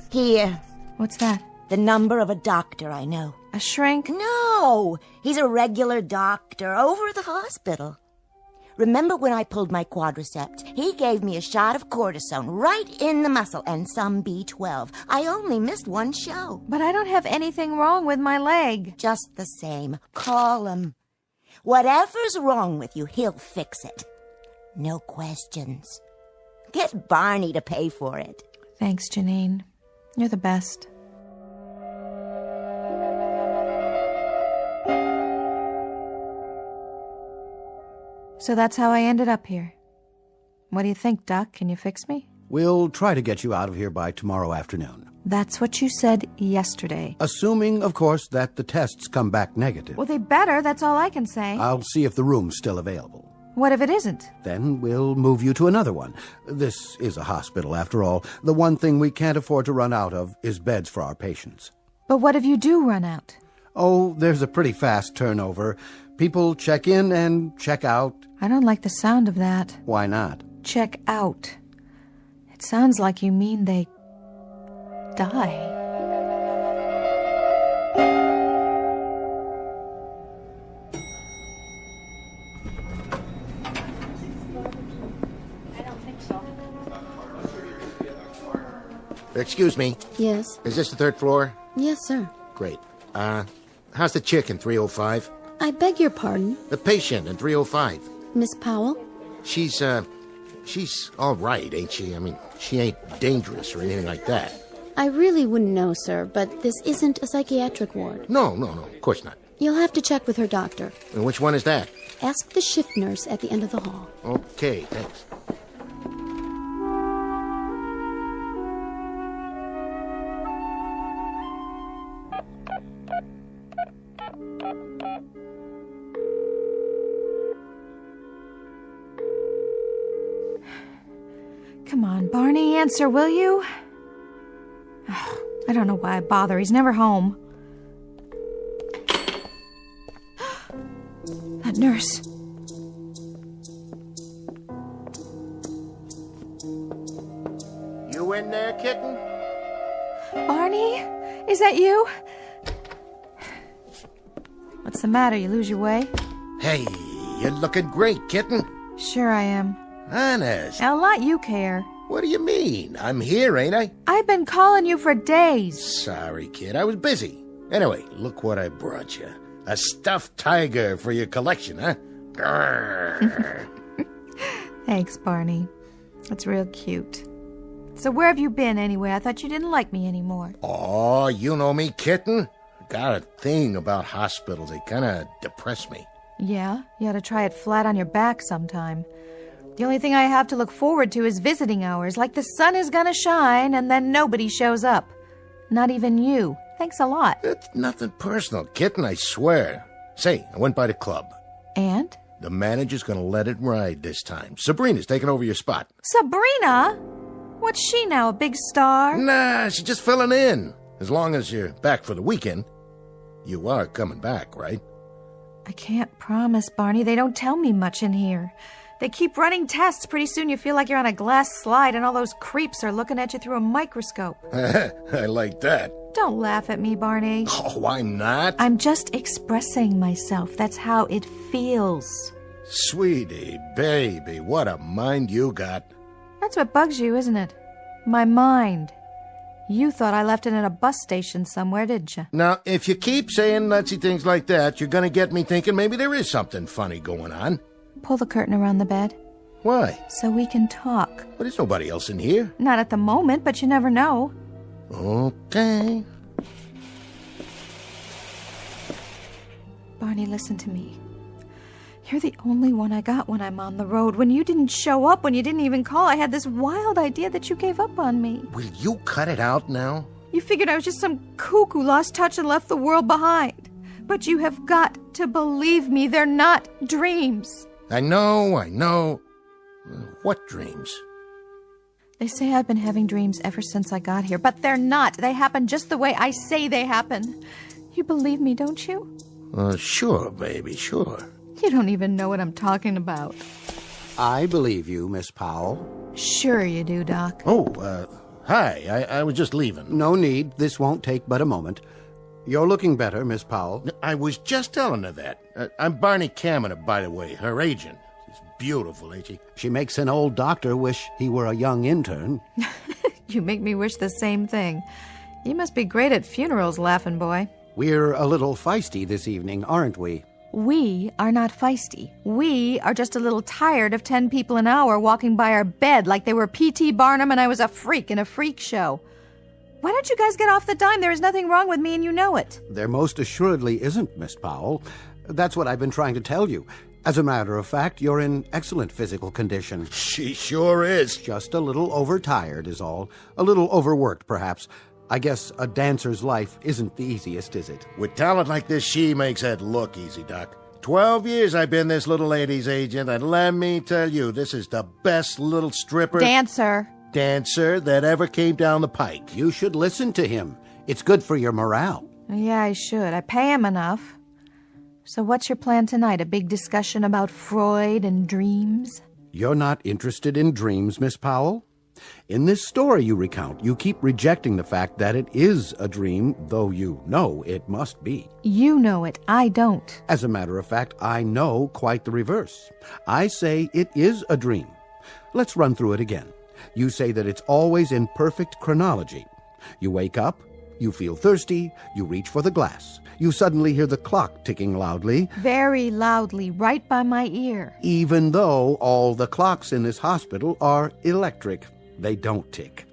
Here. What's that? The number of a doctor I know. A shrink? No, he's a regular doctor over at the hospital. Remember when I pulled my quadriceps? He gave me a shot of cortisone right in the muscle and some B12. I only missed one show. But I don't have anything wrong with my leg. Just the same. Call him. Whatever's wrong with you, he'll fix it. No questions. Get Barney to pay for it. Thanks, Janine. You're the best. So that's how I ended up here. What do you think, Doc? Can you fix me? We'll try to get you out of here by tomorrow afternoon. That's what you said yesterday. Assuming, of course, that the tests come back negative. Well, they better. That's all I can say. I'll see if the room's still available. What if it isn't? Then we'll move you to another one. This is a hospital, after all. The one thing we can't afford to run out of is beds for our patients. But what if you do run out? Oh, there's a pretty fast turnover. People check in and check out. I don't like the sound of that. Why not? Check out. It sounds like you mean they die. I don't think so. Excuse me. Yes. Is this the third floor? Yes, sir. Great. How's the chick in 305? I beg your pardon? The patient in 305. Miss Powell? She's all right, ain't she? I mean, she ain't dangerous or anything like that. I really wouldn't know, sir, but this isn't a psychiatric ward. No, of course not. You'll have to check with her doctor. And which one is that? Ask the shift nurse at the end of the hall. Okay, thanks. Come on, Barney, answer, will you? Oh, I don't know why I bother. He's never home. That nurse. You in there, kitten? Barney? Is that you? What's the matter? You lose your way? Hey, you're looking great, kitten. Sure I am. Honest. I'll let you care. What do you mean? I'm here, ain't I? I've been calling you for days. Sorry, kid. I was busy. Anyway, look what I brought you. A stuffed tiger for your collection, huh? Grrr. Thanks, Barney. That's real cute. So where have you been, anyway? I thought you didn't like me anymore. Oh, you know me, kitten. Got a thing about hospitals. They kind of depress me. Yeah, you ought to try it flat on your back sometime. The only thing I have to look forward to is visiting hours, like the sun is gonna shine and then nobody shows up. Not even you. Thanks a lot. It's nothing personal, kitten, I swear. Say, I went by the club. And? The manager's gonna let it ride this time. Sabrina's taking over your spot. Sabrina? What's she now, a big star? Nah, she's just filling in. As long as you're back for the weekend. You are coming back, right? I can't promise, Barney. They don't tell me much in here. They keep running tests. Pretty soon you feel like you're on a glass slide and all those creeps are looking at you through a microscope. I like that. Don't laugh at me, Barney. Oh, I'm not. I'm just expressing myself. That's how it feels. Sweetie, baby, what a mind you got. That's what bugs you, isn't it? My mind. You thought I left it in a bus station somewhere, didn't you? Now, if you keep saying nutsy things like that, you're gonna get me thinking maybe there is something funny going on. Pull the curtain around the bed. Why? So we can talk. Well, there's nobody else in here. Not at the moment, but you never know. Okay. Barney, listen to me. You're the only one I got when I'm on the road. When you didn't show up, when you didn't even call, I had this wild idea that you gave up on me. Will you cut it out now? You figured I was just some kook who lost touch and left the world behind. But you have got to believe me, they're not dreams. I know. What dreams? They say I've been having dreams ever since I got here, but they're not. They happen just the way I say they happen. You believe me, don't you? Sure, baby, sure. You don't even know what I'm talking about. I believe you, Miss Powell. Sure you do, Doc. Oh, hi. I was just leaving. No need. This won't take but a moment. You're looking better, Miss Powell. I was just telling her that. I'm Barney Kaminer, by the way, her agent. She's beautiful, ain't she? She makes an old doctor wish he were a young intern. You make me wish the same thing. You must be great at funerals, laughing boy. We're a little feisty this evening, aren't we? We are not feisty. We are just a little tired of 10 people an hour walking by our bed like they were P.T. Barnum and I was a freak in a freak show. Why don't you guys get off the dime? There is nothing wrong with me and you know it. There most assuredly isn't, Miss Powell. That's what I've been trying to tell you. As a matter of fact, you're in excellent physical condition. She sure is. Just a little overtired is all. A little overworked, perhaps. I guess a dancer's life isn't the easiest, is it? With talent like this, she makes it look easy, Doc. 12 years I've been this little lady's agent, and let me tell you, this is the best little stripper... Dancer that ever came down the pike. You should listen to him. It's good for your morale. Yeah, I should. I pay him enough. So what's your plan tonight? A big discussion about Freud and dreams? You're not interested in dreams, Miss Powell? In this story you recount, you keep rejecting the fact that it is a dream, though you know it must be. You know it. I don't. As a matter of fact, I know quite the reverse. I say it is a dream. Let's run through it again. You say that it's always in perfect chronology. You wake up, you feel thirsty, you reach for the glass. You suddenly hear the clock ticking loudly. Very loudly, right by my ear. Even though all the clocks in this hospital are electric, they don't tick.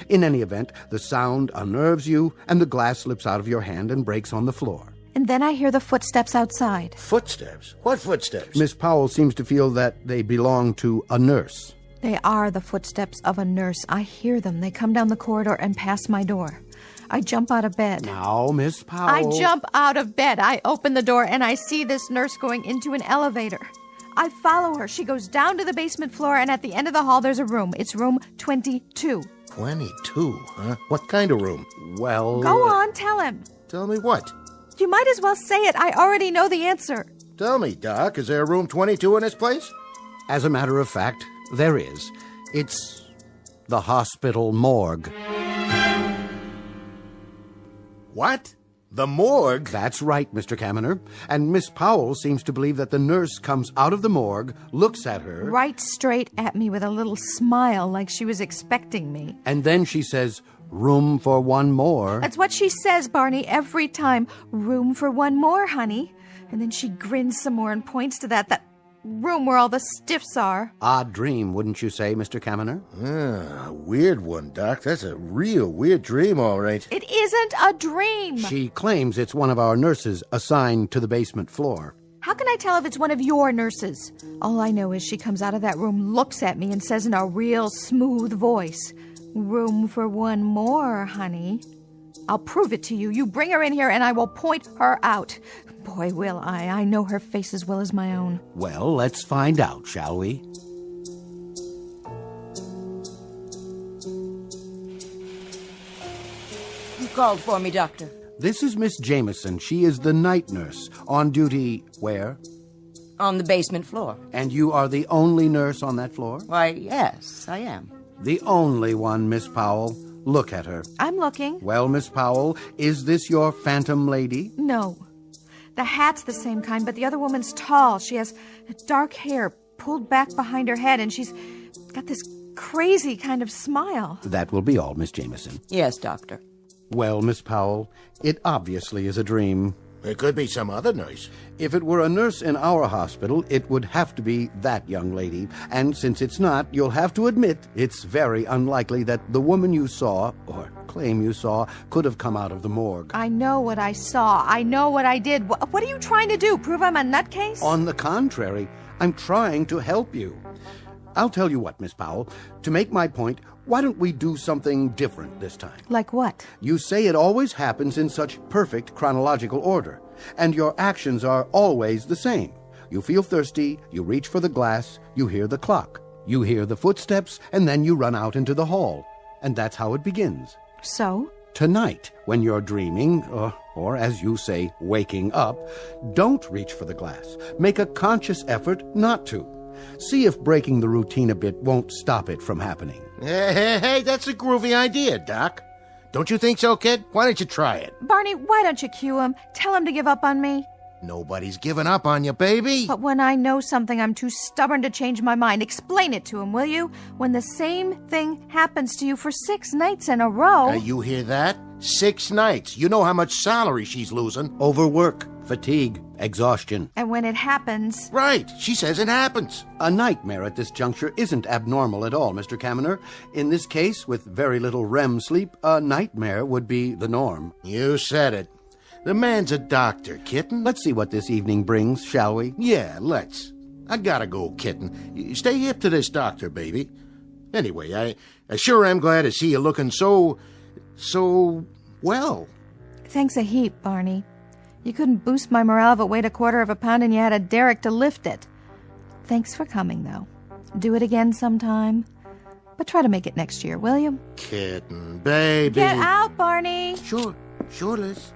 In any event, the sound unnerves you, and the glass slips out of your hand and breaks on the floor. And then I hear the footsteps outside. Footsteps? What footsteps? Miss Powell seems to feel that they belong to a nurse. They are the footsteps of a nurse. I hear them. They come down the corridor and pass my door. I jump out of bed. Now, Miss Powell... I jump out of bed. I open the door, and I see this nurse going into an elevator. I follow her. She goes down to the basement floor, and at the end of the hall, there's a room. It's room 22. 22, huh? What kind of room? Well... Go on, tell him. Tell me what? You might as well say it. I already know the answer. Tell me, Doc, is there a room 22 in this place? As a matter of fact, there is. It's the hospital morgue. What? The morgue? That's right, Mr. Kaminer. And Miss Powell seems to believe that the nurse comes out of the morgue, looks at her... Right straight at me with a little smile like she was expecting me. And then she says, room for one more. That's what she says, Barney, every time. Room for one more, honey. And then she grins some more and points to that room where all the stiffs are. Odd dream, wouldn't you say, Mr. Kaminer? Weird one, Doc. That's a real weird dream, all right. It isn't a dream. She claims it's one of our nurses assigned to the basement floor. How can I tell if it's one of your nurses? All I know is she comes out of that room, looks at me, and says in a real smooth voice, "Room for one more, honey." I'll prove it to you. You bring her in here and I will point her out. Boy, will I. I know her face as well as my own. Well, let's find out, shall we? You called for me, Doctor. This is Miss Jameson. She is the night nurse. On duty where? On the basement floor. And you are the only nurse on that floor? Why, yes, I am. The only one, Miss Powell. Look at her. I'm looking. Well, Miss Powell, is this your phantom lady? No. The hat's the same kind, but the other woman's tall. She has dark hair pulled back behind her head, and she's got this crazy kind of smile. That will be all, Miss Jameson. Yes, Doctor. Well, Miss Powell, it obviously is a dream. It could be some other nurse. If it were a nurse in our hospital, it would have to be that young lady. And since it's not, you'll have to admit it's very unlikely that the woman you saw, or claim you saw, could have come out of the morgue. I know what I saw. I know what I did. What are you trying to do? Prove I'm a nutcase? On the contrary, I'm trying to help you. I'll tell you what, Miss Powell. To make my point, why don't we do something different this time? Like what? You say it always happens in such perfect chronological order, and your actions are always the same. You feel thirsty, you reach for the glass, you hear the clock, you hear the footsteps, and then you run out into the hall. And that's how it begins. So? Tonight, when you're dreaming, or as you say, waking up, don't reach for the glass. Make a conscious effort not to. See if breaking the routine a bit won't stop it from happening. Hey, that's a groovy idea, Doc. Don't you think so, kid? Why don't you try it? Barney, why don't you cue him? Tell him to give up on me. Nobody's giving up on you, baby. But when I know something, I'm too stubborn to change my mind. Explain it to him, will you? When the same thing happens to you for 6 nights in a row... You hear that? 6 nights. You know how much salary she's losing. Overwork, fatigue, exhaustion. And when it happens... Right. She says it happens. A nightmare at this juncture isn't abnormal at all, Mr. Kaminer. In this case, with very little REM sleep, a nightmare would be the norm. You said it. The man's a doctor, kitten. Let's see what this evening brings, shall we? Yeah, let's. I gotta go, kitten. Stay hip to this doctor, baby. Anyway, I sure am glad to see you looking so well. Thanks a heap, Barney. You couldn't boost my morale if it weighed 1/4 pound and you had a derrick to lift it. Thanks for coming, though. Do it again sometime. But try to make it next year, will you? Kitten, baby. Get out, Barney. Sure, Liz.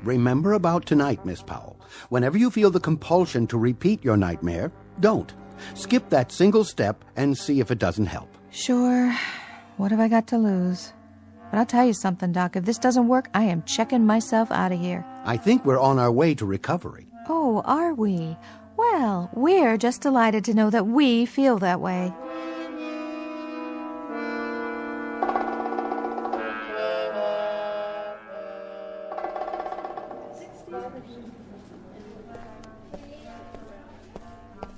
Remember about tonight, Miss Powell. Whenever you feel the compulsion to repeat your nightmare, don't. Skip that single step and see if it doesn't help. Sure. What have I got to lose? But I'll tell you something, Doc. If this doesn't work, I am checking myself out of here. I think we're on our way to recovery. Oh, are we? Well, we're just delighted to know that we feel that way.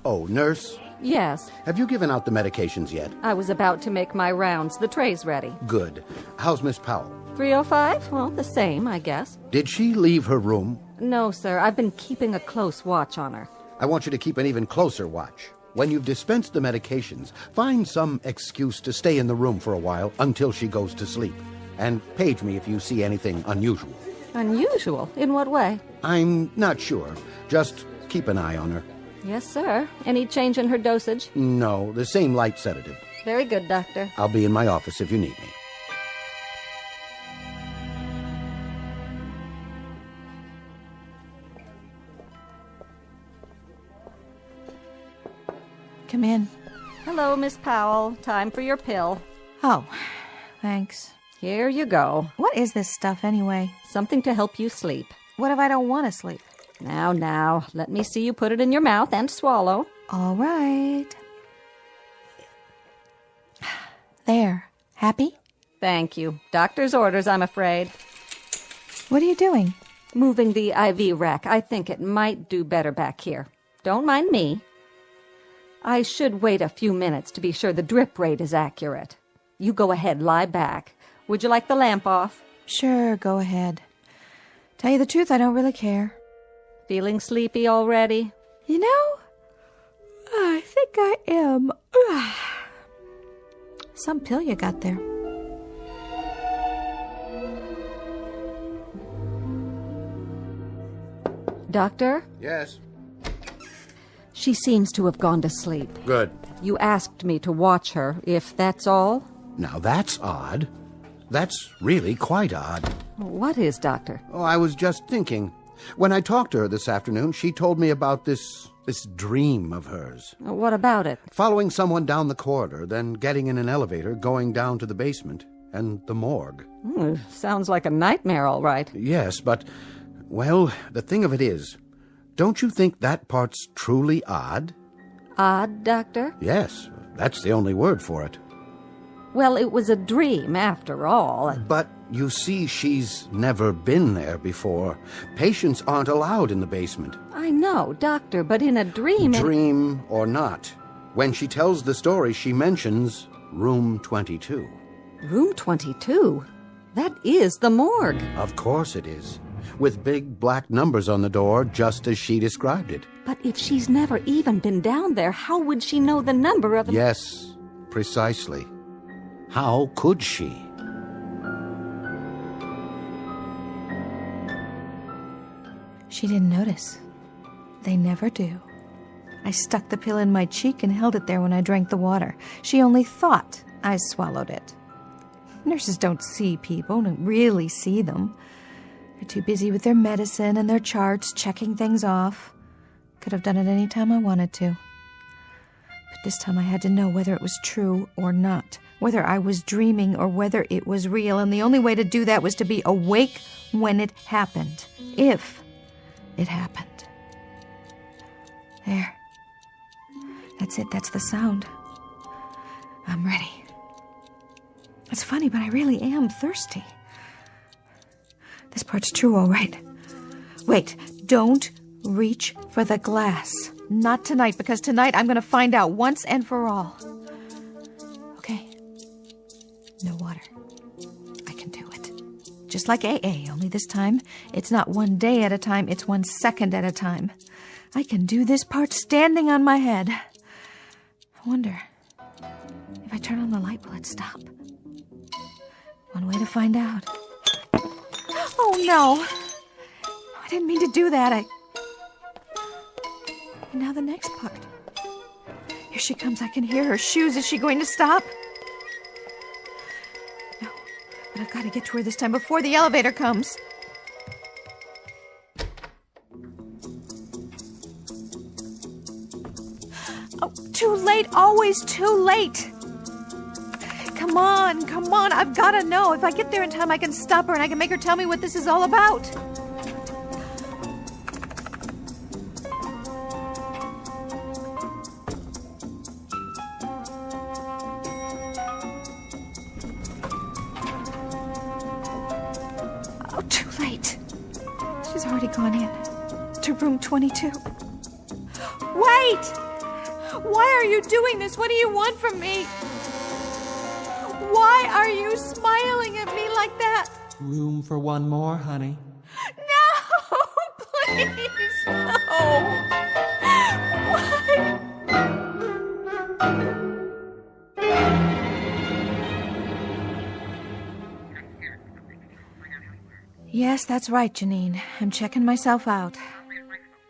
Oh, nurse? Yes. Have you given out the medications yet? I was about to make my rounds. The tray's ready. Good. How's Miss Powell? 305? Well, the same, I guess. Did she leave her room? No, sir. I've been keeping a close watch on her. I want you to keep an even closer watch. When you've dispensed the medications, find some excuse to stay in the room for a while until she goes to sleep. And page me if you see anything unusual. Unusual? In what way? I'm not sure. Just keep an eye on her. Yes, sir. Any change in her dosage? No, the same light sedative. Very good, Doctor. I'll be in my office if you need me. Come in. Hello, Miss Powell. Time for your pill. Oh, thanks. Here you go. What is this stuff, anyway? Something to help you sleep. What if I don't want to sleep? Now, let me see you put it in your mouth and swallow. All right. There. Happy? Thank you. Doctor's orders, I'm afraid. What are you doing? Moving the IV rack. I think it might do better back here. Don't mind me. I should wait a few minutes to be sure the drip rate is accurate. You go ahead, lie back. Would you like the lamp off? Sure, go ahead. Tell you the truth, I don't really care. Feeling sleepy already? You know, I think I am. Some pill you got there. Doctor? Yes? She seems to have gone to sleep. Good. You asked me to watch her, if that's all? Now that's odd. That's really quite odd. What is, Doctor? Oh, I was just thinking. When I talked to her this afternoon, she told me about this dream of hers. What about it? Following someone down the corridor, then getting in an elevator, going down to the basement, and the morgue. Sounds like a nightmare, all right. Yes, but, well, the thing of it is, don't you think that part's truly odd? Odd, Doctor? Yes, that's the only word for it. Well, it was a dream, after all. But, you see, she's never been there before. Patients aren't allowed in the basement. I know, Doctor, but in a dream... Dream or not, when she tells the story, she mentions room 22. Room 22? That is the morgue. Of course it is. With big black numbers on the door, just as she described it. But if she's never even been down there, how would she know the number of... Yes, precisely. How could she? She didn't notice. They never do. I stuck the pill in my cheek and held it there when I drank the water. She only thought I swallowed it. Nurses don't see people, don't really see them. They're too busy with their medicine and their charts, checking things off. Could have done it any time I wanted to. But this time I had to know whether it was true or not, whether I was dreaming or whether it was real, and the only way to do that was to be awake when it happened. If it happened. There. That's it, that's the sound. I'm ready. It's funny, but I really am thirsty. This part's true, all right. Wait, don't reach for the glass. Not tonight, because tonight I'm going to find out once and for all. Okay. No water. I can do it. Just like AA, only this time it's not 1 day at a time, it's 1 second at a time. I can do this part standing on my head. I wonder, if I turn on the light, will it stop? One way to find out. Oh, no. I didn't mean to do that. And now the next part. Here she comes. I can hear her shoes. Is she going to stop? No. But I've got to get to her this time before the elevator comes. Oh, too late. Always too late. Come on. I've got to know. If I get there in time, I can stop her and I can make her tell me what this is all about. Oh, too late. She's already gone in to room 22. Wait! Why are you doing this? What do you want from me? Why are you smiling at me like that? Room for one more, honey. No! Please, no! Why? Yes, that's right, Janine. I'm checking myself out.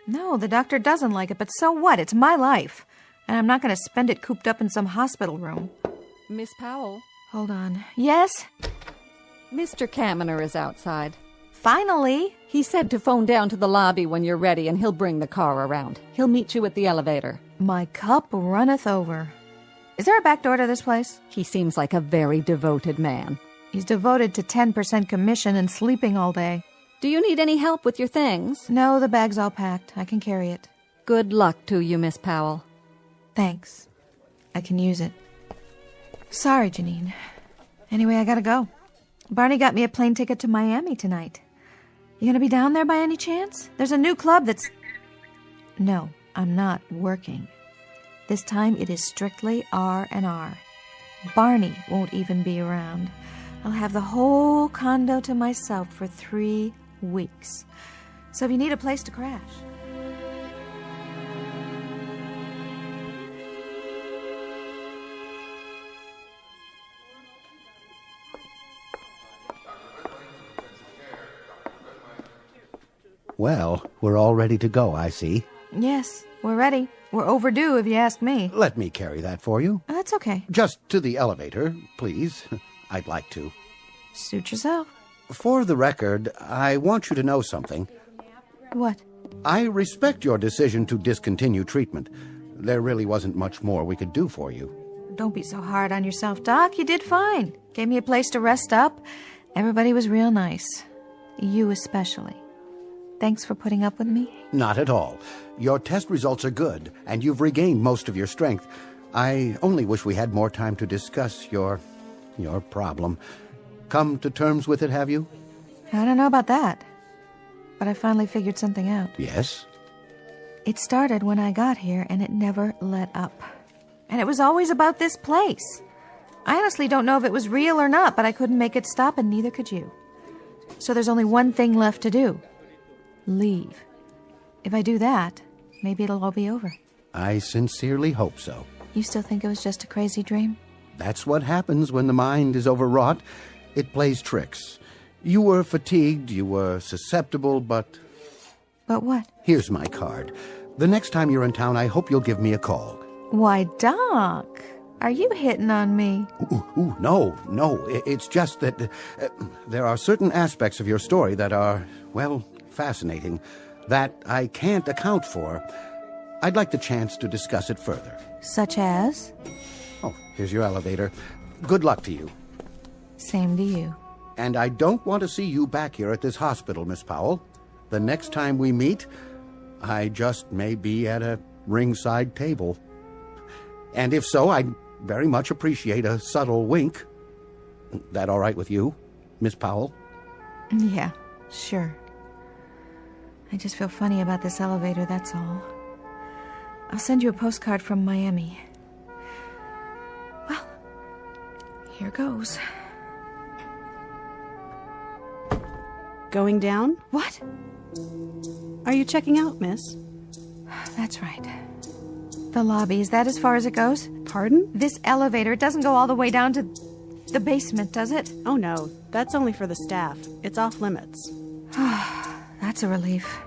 No, the doctor doesn't like it, but so what? It's my life. And I'm not going to spend it cooped up in some hospital room. Miss Powell? Hold on. Yes? Mr. Kaminer is outside. Finally? He said to phone down to the lobby when you're ready, and he'll bring the car around. He'll meet you at the elevator. My cup runneth over. Is there a back door to this place? He seems like a very devoted man. He's devoted to 10% commission and sleeping all day. Do you need any help with your things? No, the bag's all packed. I can carry it. Good luck to you, Miss Powell. Thanks. I can use it. Sorry, Janine. Anyway, I gotta go. Barney got me a plane ticket to Miami tonight. You gonna be down there by any chance? There's a new club that's... No, I'm not working. This time it is strictly R&R. Barney won't even be around. I'll have the whole condo to myself for 3 weeks. So if you need a place to crash. Well, we're all ready to go, I see. Yes, we're ready. We're overdue, if you ask me. Let me carry that for you. That's okay. Just to the elevator, please. I'd like to. Suit yourself. For the record, I want you to know something. What? I respect your decision to discontinue treatment. There really wasn't much more we could do for you. Don't be so hard on yourself, Doc. You did fine. Gave me a place to rest up. Everybody was real nice. You especially. Thanks for putting up with me. Not at all. Your test results are good, and you've regained most of your strength. I only wish we had more time to discuss your problem. Come to terms with it, have you? I don't know about that. But I finally figured something out. Yes? It started when I got here, and it never let up. And it was always about this place. I honestly don't know if it was real or not, but I couldn't make it stop, and neither could you. So there's only one thing left to do. Leave. If I do that, maybe it'll all be over. I sincerely hope so. You still think it was just a crazy dream? That's what happens when the mind is overwrought. It plays tricks. You were fatigued, you were susceptible, but... But what? Here's my card. The next time you're in town, I hope you'll give me a call. Why, Doc, are you hitting on me? No. It's just that there are certain aspects of your story that are, well, fascinating, that I can't account for. I'd like the chance to discuss it further. Such as? Oh, here's your elevator. Good luck to you. Same to you. And I don't want to see you back here at this hospital, Miss Powell. The next time we meet, I just may be at a ringside table. And if so, I'd very much appreciate a subtle wink. That all right with you, Miss Powell? Yeah, sure. I just feel funny about this elevator, that's all. I'll send you a postcard from Miami. Well, here goes. Going down? What? Are you checking out, miss? That's right. The lobby, is that as far as it goes? Pardon? This elevator, it doesn't go all the way down to the basement, does it? Oh, no. That's only for the staff. It's off limits. That's a relief.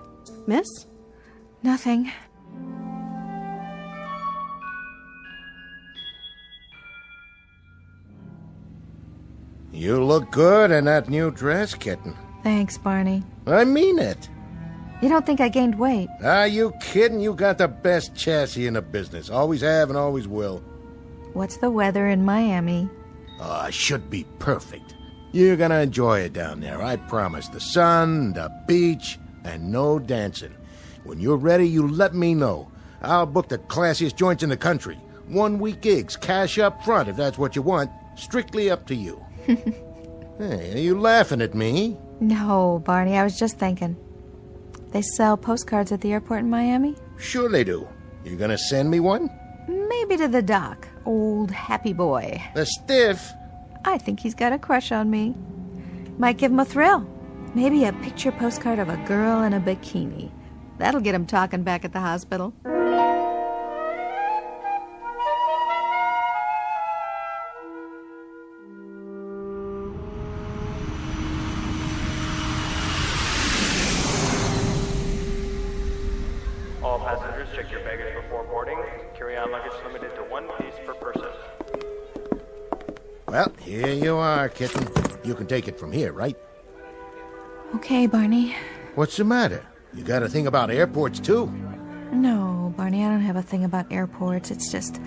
Miss? Nothing. You look good in that new dress, kitten. Thanks, Barney. I mean it. You don't think I gained weight? Are you kidding? You got the best chassis in the business. Always have and always will. What's the weather in Miami? Should be perfect. You're gonna enjoy it down there, I promise. The sun, the beach, and no dancing. When you're ready, you let me know. I'll book the classiest joints in the country. 1 week gigs, cash up front if that's what you want. Strictly up to you. Hey, are you laughing at me? No, Barney, I was just thinking. They sell postcards at the airport in Miami? Sure they do. You gonna send me one? Maybe to the doc. Old happy boy. The stiff? I think he's got a crush on me. Might give him a thrill. Maybe a picture postcard of a girl in a bikini. That'll get him talking back at the hospital. All passengers, check your baggage before boarding. Carry-on luggage limited to 1 piece per person. Well, here you are, kitten. You can take it from here, right? Okay, Barney. What's the matter? You got a thing about airports, too? No, Barney, I don't have a thing about airports. It's just,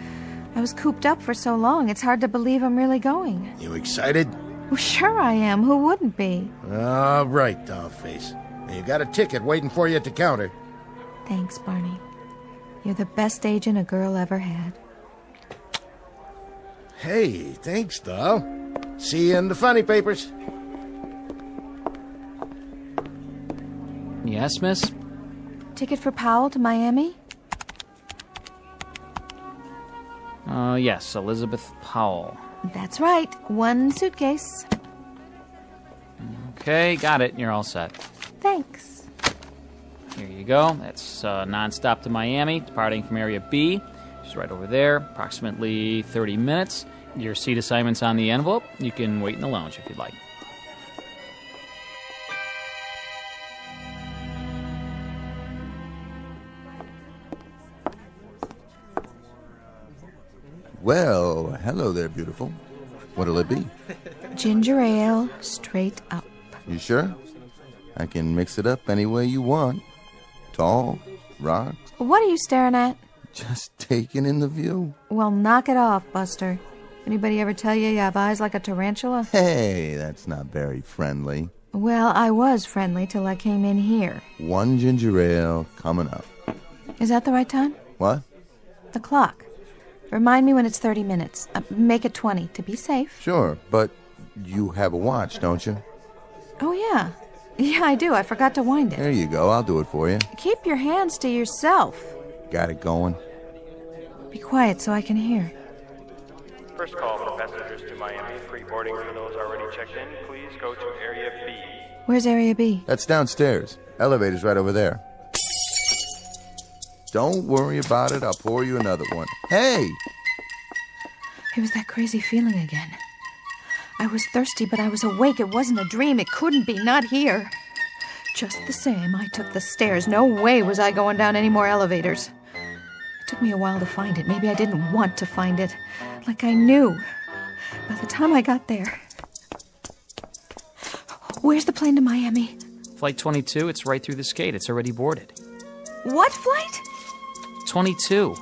I was cooped up for so long, it's hard to believe I'm really going. You excited? Well, sure I am. Who wouldn't be? All right, dollface. You got a ticket waiting for you at the counter. Thanks, Barney. You're the best agent a girl ever had. Hey, thanks, doll. See you in the funny papers. Yes, miss? Ticket for Powell to Miami? Yes, Elizabeth Powell. That's right. 1 suitcase. Okay, got it. You're all set. Thanks. Here you go. That's nonstop to Miami, departing from Area B. Just right over there, approximately 30 minutes. Your seat assignment's on the envelope. You can wait in the lounge if you'd like. Well, hello there, beautiful. What'll it be? Ginger ale, straight up. You sure? I can mix it up any way you want. Tall, rocks. What are you staring at? Just taking in the view. Well, knock it off, Buster. Anybody ever tell you have eyes like a tarantula? Hey, that's not very friendly. Well, I was friendly till I came in here. One ginger ale coming up. Is that the right time? What? The clock. Remind me when it's 30 minutes. Make it 20 to be safe. Sure, but you have a watch, don't you? Oh, yeah. Yeah, I do. I forgot to wind it. There you go. I'll do it for you. Keep your hands to yourself. Got it going. Be quiet so I can hear. First call for passengers to Miami. Pre-boarding for those already checked in. Please go to Area B. Where's Area B? That's downstairs. Elevator's right over there. Don't worry about it. I'll pour you another one. Hey! It was that crazy feeling again. I was thirsty, but I was awake. It wasn't a dream. It couldn't be. Not here. Just the same, I took the stairs. No way was I going down any more elevators. It took me a while to find it. Maybe I didn't want to find it. Like I knew. By the time I got there... Where's the plane to Miami? Flight 22, it's right through this gate. It's already boarded. What flight? 22.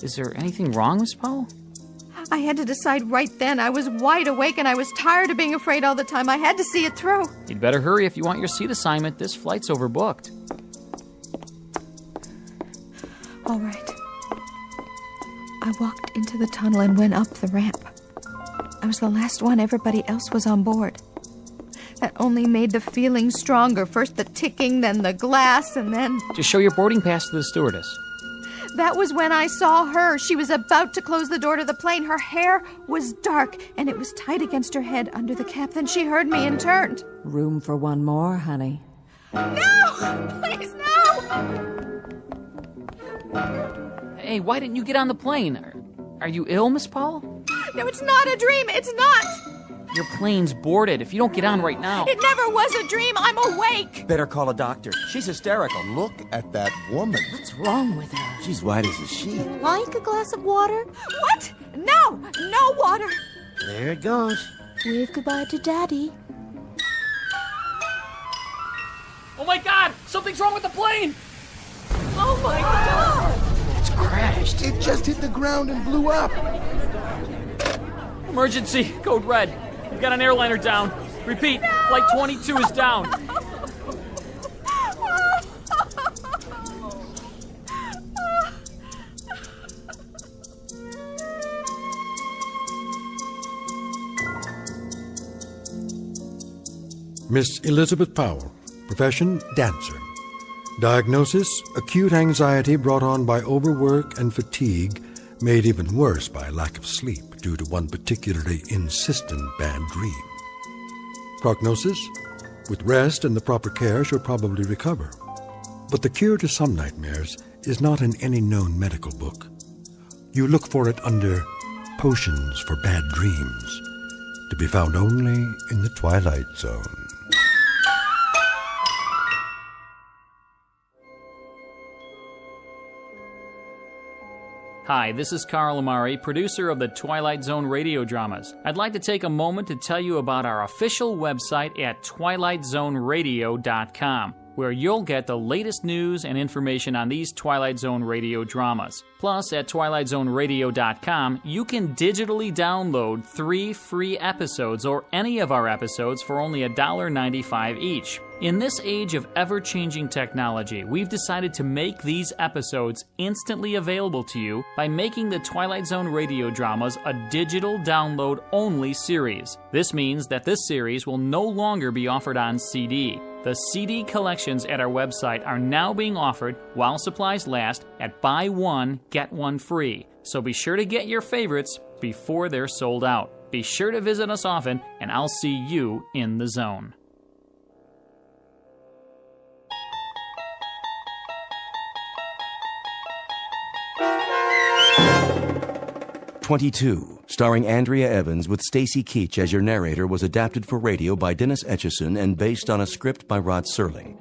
Is there anything wrong, Miss Powell? I had to decide right then. I was wide awake and I was tired of being afraid all the time. I had to see it through. You'd better hurry if you want your seat assignment. This flight's overbooked. All right. I walked into the tunnel and went up the ramp. I was the last one. Everybody else was on board. That only made the feeling stronger. First the ticking, then the glass, and then... Just show your boarding pass to the stewardess. That was when I saw her. She was about to close the door to the plane. Her hair was dark, and it was tight against her head under the cap. Then she heard me and turned. Room for one more, honey. No! Please, no! Hey, why didn't you get on the plane? Are you ill, Miss Powell? No, it's not a dream. It's not. Your plane's boarded. If you don't get on right now... It never was a dream. I'm awake. Better call a doctor. She's hysterical. Look at that woman. What's wrong with her? She's white as a sheet. Like a glass of water? What? No! No water! There it goes. Wave goodbye to Daddy. Oh my God! Something's wrong with the plane! Oh my God! It's crashed. It just hit the ground and blew up. Emergency. Code red. We've got an airliner down. Repeat. No! Flight 22 is down. Miss Elizabeth Powell, profession, dancer. Diagnosis, acute anxiety brought on by overwork and fatigue, made even worse by lack of sleep due to one particularly insistent bad dream. Prognosis, with rest and the proper care, she'll probably recover. But the cure to some nightmares is not in any known medical book. You look for it under Potions for Bad Dreams, to be found only in the Twilight Zone. Hi, this is Carl Amari, producer of the Twilight Zone radio dramas. I'd like to take a moment to tell you about our official website at twilightzoneradio.com, where you'll get the latest news and information on these Twilight Zone radio dramas. Plus, at twilightzoneradio.com, you can digitally download 3 free episodes or any of our episodes for only $1.95 each. In this age of ever-changing technology, we've decided to make these episodes instantly available to you by making the Twilight Zone radio dramas a digital download-only series. This means that this series will no longer be offered on CD. The CD collections at our website are now being offered while supplies last at buy one, get one free. So be sure to get your favorites before they're sold out. Be sure to visit us often, and I'll see you in the zone. 22, starring Andrea Evans with Stacy Keach as your narrator, was adapted for radio by Dennis Etchison and based on a script by Rod Serling.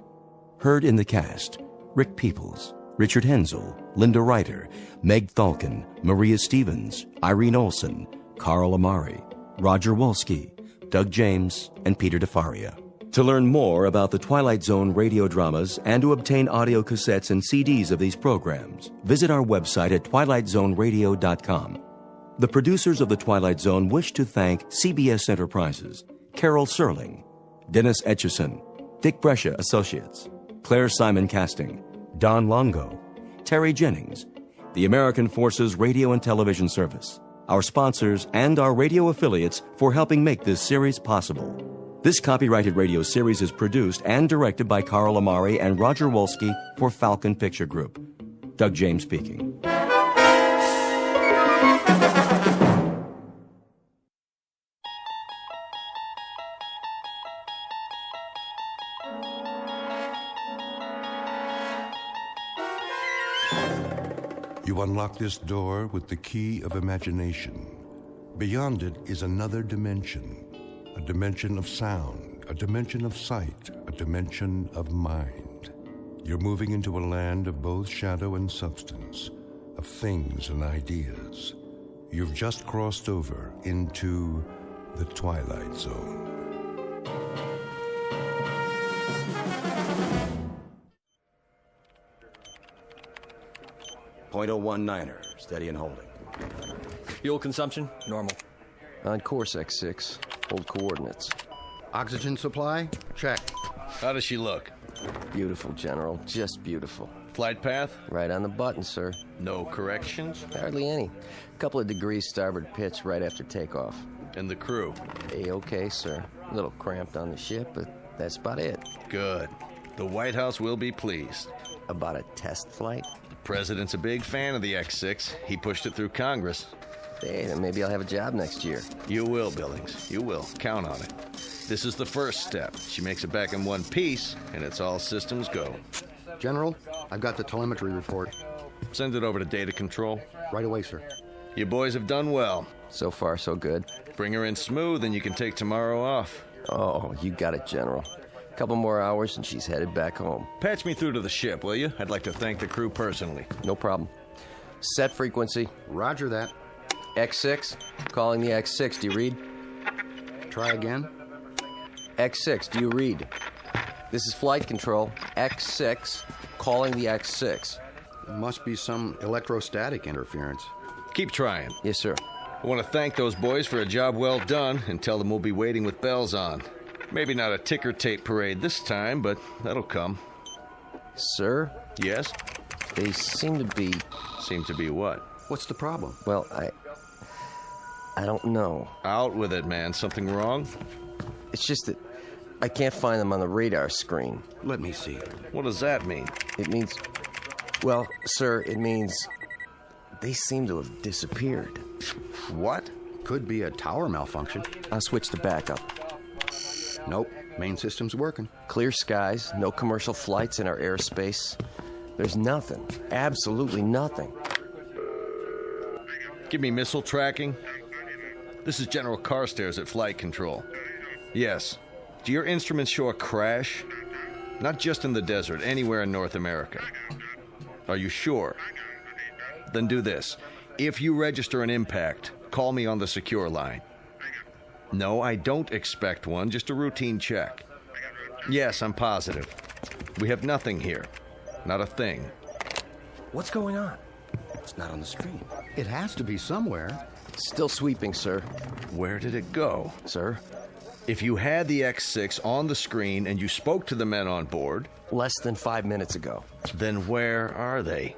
Heard in the cast: Rick Peoples, Richard Hensel, Linda Ryder, Meg Thalken, Maria Stevens, Irene Olsen, Carl Amari, Roger Wolski, Doug James, and Peter DeFaria. To learn more about the Twilight Zone radio dramas and to obtain audio cassettes and CDs of these programs, visit our website at twilightzoneradio.com. The producers of The Twilight Zone wish to thank CBS Enterprises, Carol Serling, Dennis Etchison, Dick Brescia Associates, Claire Simon Casting, Don Longo, Terry Jennings, the American Forces Radio and Television Service, our sponsors, and our radio affiliates for helping make this series possible. This copyrighted radio series is produced and directed by Carl Amari and Roger Wolski for Falcon Picture Group. Doug James speaking. You unlock this door with the key of imagination. Beyond it is another dimension. A dimension of sound, a dimension of sight, a dimension of mind. You're moving into a land of both shadow and substance, of things and ideas. You've just crossed over into the Twilight Zone. .019er, steady and holding. Fuel consumption, normal. On course X6, hold coordinates. Oxygen supply? Check. How does she look? Beautiful, General, just beautiful. Flight path? Right on the button, sir. No corrections? Hardly any. Couple of degrees starboard pitch right after takeoff. And the crew? A-okay, sir. A little cramped on the ship, but that's about it. Good. The White House will be pleased. About a test flight? The president's a big fan of the X6. He pushed it through Congress. Hey, then maybe I'll have a job next year. You will, Billings. You will. Count on it. This is the first step. She makes it back in one piece, and it's all systems go. General, I've got the telemetry report. Send it over to data control. Right away, sir. You boys have done well. So far, so good. Bring her in smooth, and you can take tomorrow off. Oh, you got it, General. Couple more hours, and she's headed back home. Patch me through to the ship, will you? I'd like to thank the crew personally. No problem. Set frequency. Roger that. X6, calling the X6. Do you read? Try again. X6, do you read? This is flight control. X6, calling the X6. Must be some electrostatic interference. Keep trying. Yes, sir. I want to thank those boys for a job well done and tell them we'll be waiting with bells on. Maybe not a ticker tape parade this time, but that'll come. Sir? Yes? They seem to be... Seem to be what? What's the problem? Well, I don't know. Out with it, man. Something wrong? It's just that I can't find them on the radar screen. Let me see. What does that mean? It means... Well, sir, it means they seem to have disappeared. What? Could be a tower malfunction. I'll switch to backup. Nope. Main system's working. Clear skies, no commercial flights in our airspace. There's nothing. Absolutely nothing. Give me missile tracking. This is General Carstairs at Flight Control. Yes. Do your instruments show a crash? Not just in the desert, anywhere in North America. Are you sure? Then do this. If you register an impact, call me on the secure line. No, I don't expect one, just a routine check. Yes, I'm positive. We have nothing here. Not a thing. What's going on? It's not on the screen. It has to be somewhere. Still sweeping, sir. Where did it go? Sir? If you had the X6 on the screen and you spoke to the men on board... Less than 5 minutes ago. Then where are they?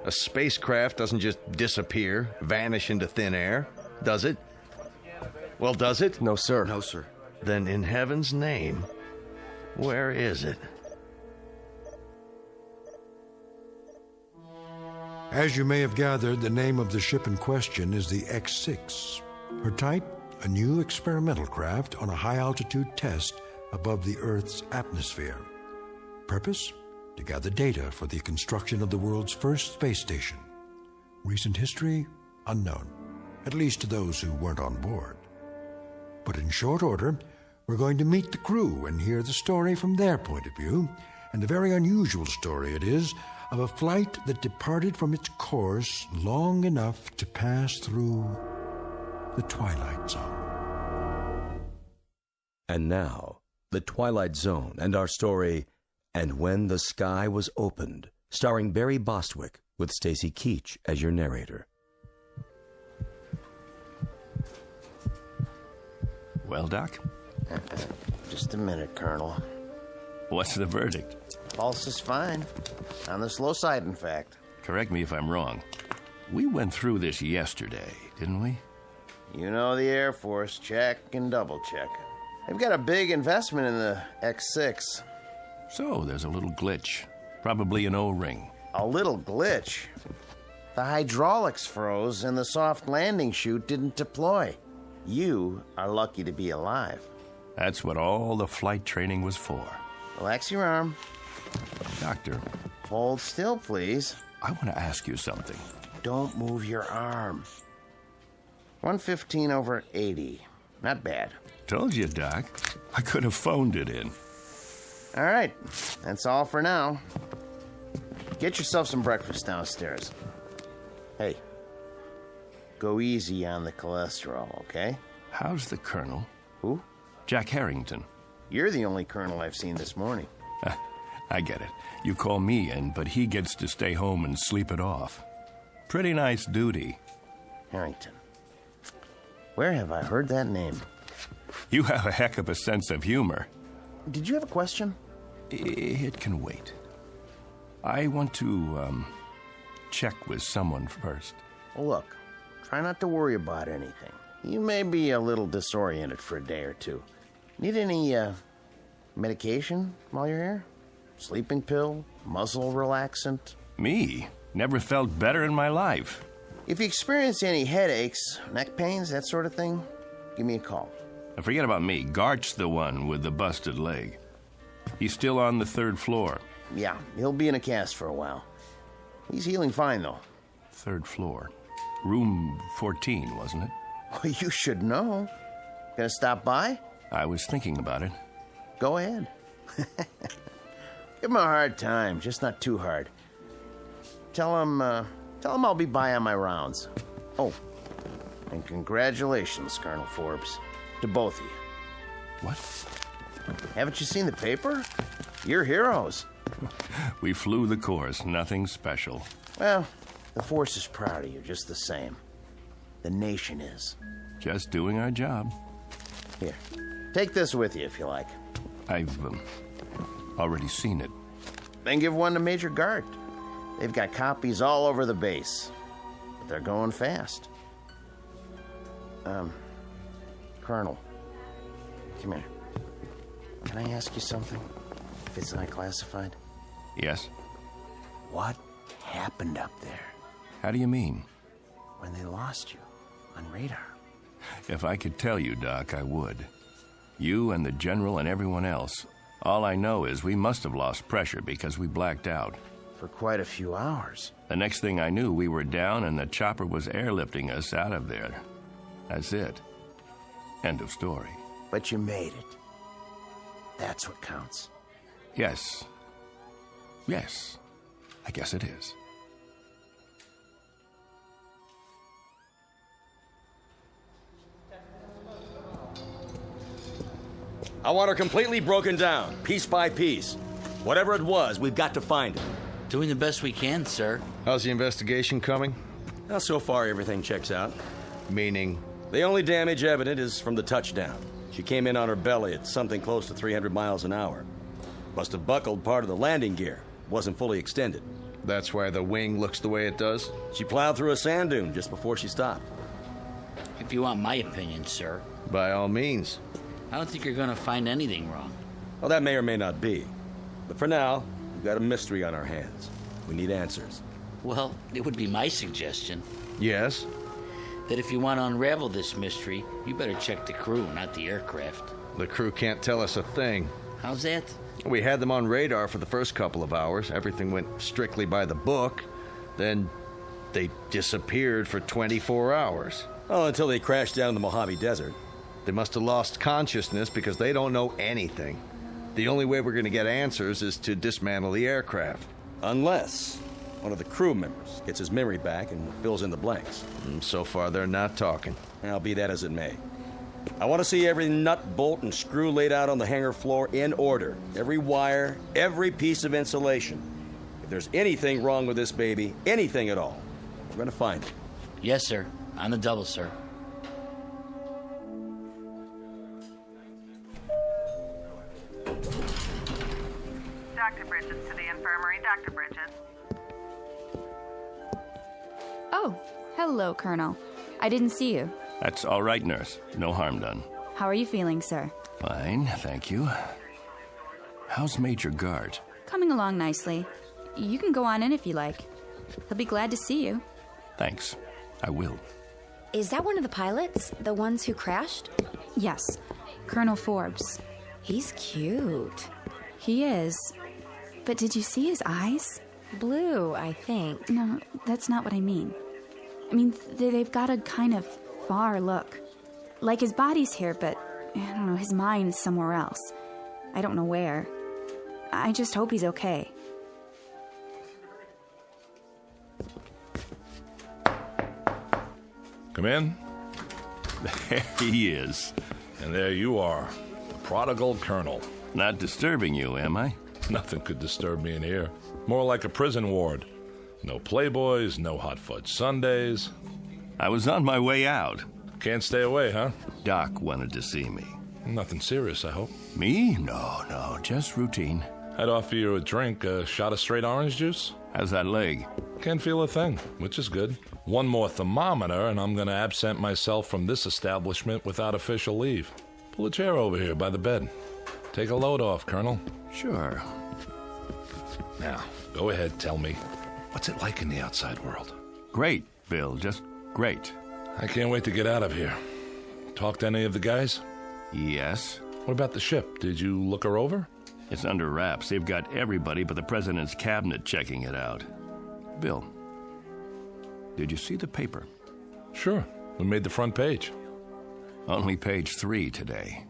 A spacecraft doesn't just disappear, vanish into thin air, does it? Well, does it? No, sir. No, sir. Then in heaven's name, where is it? As you may have gathered, the name of the ship in question is the X6. Her type, a new experimental craft on a high-altitude test above the Earth's atmosphere. Purpose? To gather data for the construction of the world's first space station. Recent history? Unknown. at least to those who weren't on board. But in short order, we're going to meet the crew and hear the story from their point of view, and a very unusual story it is, of a flight that departed from its course long enough to pass through the Twilight Zone. And now, the Twilight Zone and our story, And When the Sky Was Opened, starring Barry Bostwick, with Stacy Keach as your narrator. Well, Doc? Just a minute, Colonel. What's the verdict? Pulse is fine. On the slow side, in fact. Correct me if I'm wrong. We went through this yesterday, didn't we? You know the Air Force. Check and double check. They've got a big investment in the X6. So there's a little glitch. Probably an O-ring. A little glitch? The hydraulics froze and the soft landing chute didn't deploy. You are lucky to be alive. That's what all the flight training was for. Relax your arm. Doctor. Hold still, please. I want to ask you something. Don't move your arm. 115/80. Not bad. Told you, Doc. I could have phoned it in. All right. That's all for now. Get yourself some breakfast downstairs. Hey, go easy on the cholesterol, okay? How's the Colonel? Who? Jack Harrington. You're the only Colonel I've seen this morning. I get it. You call me in, but he gets to stay home and sleep it off. Pretty nice duty. Harrington. Where have I heard that name? You have a heck of a sense of humor. Did you have a question? It can wait. I want to, check with someone first. Well, look, try not to worry about anything. You may be a little disoriented for a day or two. Need any, medication while you're here? Sleeping pill? Muscle relaxant? Me? Never felt better in my life. If you experience any headaches, neck pains, that sort of thing, give me a call. Now forget about me. Gart's the one with the busted leg. He's still on the 3rd floor. Yeah, he'll be in a cast for a while. He's healing fine, though. 3rd floor. Room 14, wasn't it? Well, you should know. Gonna stop by? I was thinking about it. Go ahead. Give him a hard time, just not too hard. Tell him I'll be by on my rounds. Oh, and congratulations, Colonel Forbes, to both of you. What? Haven't you seen the paper? You're heroes. We flew the course, nothing special. Well, the force is proud of you just the same. The nation is. Just doing our job. Here, take this with you if you like. I've already seen it. Then give one to Major Gart. They've got copies all over the base. But they're going fast. Colonel, come here. Can I ask you something? If it's not classified? Yes. What happened up there? How do you mean? When they lost you on radar. If I could tell you, Doc, I would. You and the General and everyone else. All I know is we must have lost pressure because we blacked out. For quite a few hours. The next thing I knew, we were down and the chopper was airlifting us out of there. That's it. End of story. But you made it. That's what counts. Yes. Yes. I guess it is. I want her completely broken down, piece by piece. Whatever it was, we've got to find it. Doing the best we can, sir. How's the investigation coming? Well, so far, everything checks out. Meaning? The only damage evident is from the touchdown. She came in on her belly at something close to 300 miles an hour. Must have buckled part of the landing gear. Wasn't fully extended. That's why the wing looks the way it does? She plowed through a sand dune just before she stopped. If you want my opinion, sir. By all means. I don't think you're going to find anything wrong. Well, that may or may not be. But for now, we've got a mystery on our hands. We need answers. Well, it would be my suggestion. Yes? That if you want to unravel this mystery, you better check the crew, not the aircraft. The crew can't tell us a thing. How's that? We had them on radar for the first couple of hours. Everything went strictly by the book. Then they disappeared for 24 hours. Oh, until they crashed down in the Mojave Desert. They must have lost consciousness because they don't know anything. The only way we're going to get answers is to dismantle the aircraft. Unless one of the crew members gets his memory back and fills in the blanks. So far, they're not talking. I'll be that as it may. I want to see every nut, bolt, and screw laid out on the hangar floor in order. Every wire, every piece of insulation. If there's anything wrong with this baby, anything at all, we're going to find it. Yes, sir. On the double, sir. Dr. Bridges to the infirmary. Dr. Bridges. Oh, hello, Colonel. I didn't see you. That's all right, nurse. No harm done. How are you feeling, sir? Fine, thank you. How's Major Gart? Coming along nicely. You can go on in if you like. He'll be glad to see you. Thanks. I will. Is that one of the pilots? The ones who crashed? Yes. Colonel Forbes. He's cute. He is. But did you see his eyes? Blue, I think. No, that's not what I mean. I mean, they've got a kind of far look. Like his body's here, but, I don't know, his mind's somewhere else. I don't know where. I just hope he's okay. Come in. There he is. And there you are, the prodigal colonel. Not disturbing you, am I? Nothing could disturb me in here. More like a prison ward. No playboys, no hot fudge sundaes. I was on my way out. Can't stay away, huh? Doc wanted to see me. Nothing serious, I hope. Me? No, just routine. I'd offer you a drink, a shot of straight orange juice. How's that leg? Can't feel a thing, which is good. One more thermometer, and I'm going to absent myself from this establishment without official leave. Pull a chair over here by the bed. Take a load off, Colonel. Sure. Now, go ahead, tell me. What's it like in the outside world? Great, Bill, just great. I can't wait to get out of here. Talk to any of the guys? Yes. What about the ship? Did you look her over? It's under wraps. They've got everybody but the president's cabinet checking it out. Bill, did you see the paper? Sure. We made the front page. Only page 3 today.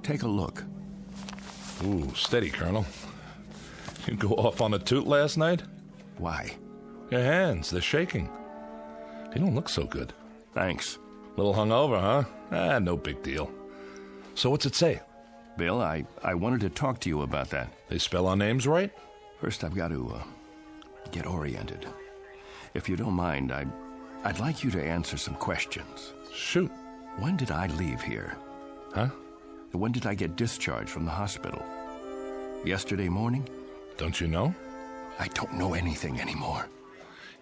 Take a look. Ooh, steady, Colonel. You go off on a toot last night? Why? Your hands, they're shaking. You don't look so good. Thanks. Little hungover, huh? No big deal. So what's it say? Bill, I wanted to talk to you about that. They spell our names right? First, I've got to get oriented. If you don't mind, I'd like you to answer some questions. Shoot. When did I leave here? Huh? When did I get discharged from the hospital? Yesterday morning? Don't you know? I don't know anything anymore.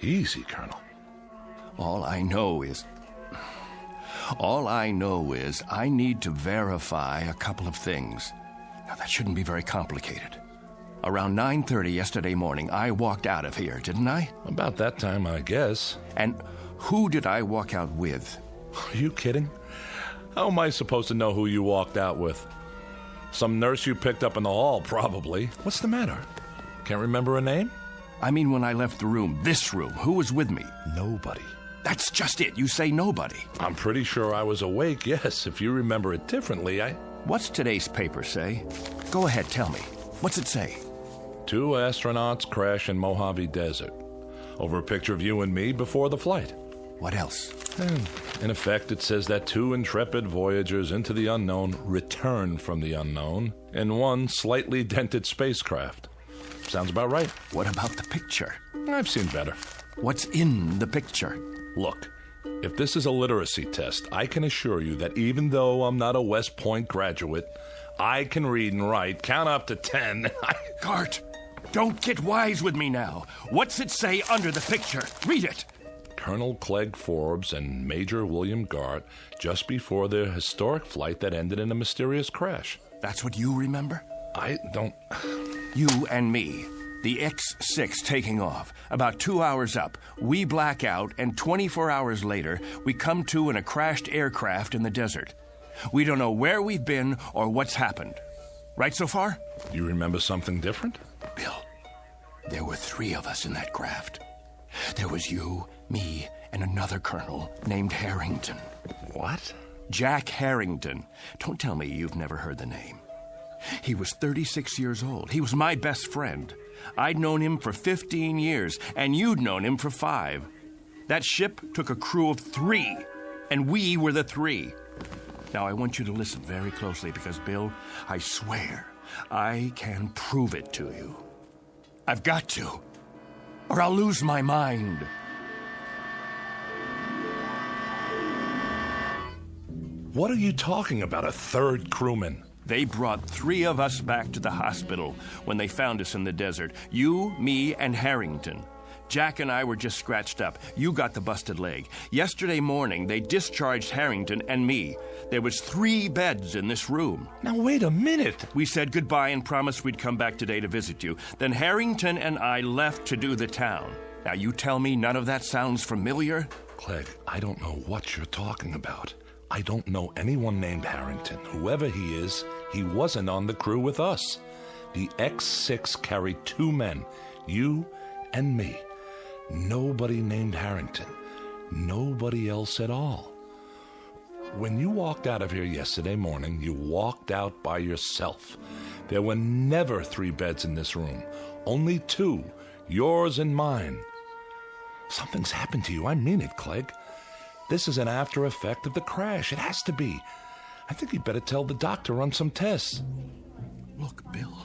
Easy, Colonel. All I know is I need to verify a couple of things. Now, that shouldn't be very complicated. Around 9:30 yesterday morning, I walked out of here, didn't I? About that time, I guess. And who did I walk out with? Are you kidding? How am I supposed to know who you walked out with? Some nurse you picked up in the hall, probably. What's the matter? Can't remember a name? I mean, when I left the room, this room, who was with me? Nobody. That's just it. You say nobody. I'm pretty sure I was awake, yes. If you remember it differently, What's today's paper say? Go ahead, tell me. What's it say? 2 astronauts crash in Mojave Desert. Over a picture of you and me before the flight. What else? In effect, it says that 2 intrepid voyagers into the unknown returned from the unknown in one slightly dented spacecraft. Sounds about right. What about the picture? I've seen better. What's in the picture? Look, if this is a literacy test, I can assure you that even though I'm not a West Point graduate, I can read and write, count up to 10. Gart, don't get wise with me now. What's it say under the picture? Read it. Colonel Clegg Forbes and Major William Gart just before their historic flight that ended in a mysterious crash. That's what you remember? I don't... You and me. The X-6 taking off. About 2 hours up, we black out, and 24 hours later, we come to in a crashed aircraft in the desert. We don't know where we've been or what's happened. Right so far? You remember something different? Bill, there were 3 of us in that craft. There was you, me, and another colonel named Harrington. What? Jack Harrington. Don't tell me you've never heard the name. He was 36 years old. He was my best friend. I'd known him for 15 years, and you'd known him for 5. That ship took a crew of 3, and we were the 3. Now, I want you to listen very closely because, Bill, I swear I can prove it to you. I've got to, or I'll lose my mind. What are you talking about, a third crewman? They brought 3 of us back to the hospital when they found us in the desert. You, me, and Harrington. Jack and I were just scratched up. You got the busted leg. Yesterday morning, they discharged Harrington and me. There was 3 beds in this room. Now, wait a minute. We said goodbye and promised we'd come back today to visit you. Then Harrington and I left to do the town. Now, you tell me none of that sounds familiar? Clegg, I don't know what you're talking about. I don't know anyone named Harrington. Whoever he is, he wasn't on the crew with us. The X6 carried 2 men, you and me. Nobody named Harrington. Nobody else at all. When you walked out of here yesterday morning, you walked out by yourself. There were never 3 beds in this room. Only 2, yours and mine. Something's happened to you. I mean it, Clegg. This is an after effect of the crash. It has to be. I think you'd better tell the doctor, run some tests. Look, Bill,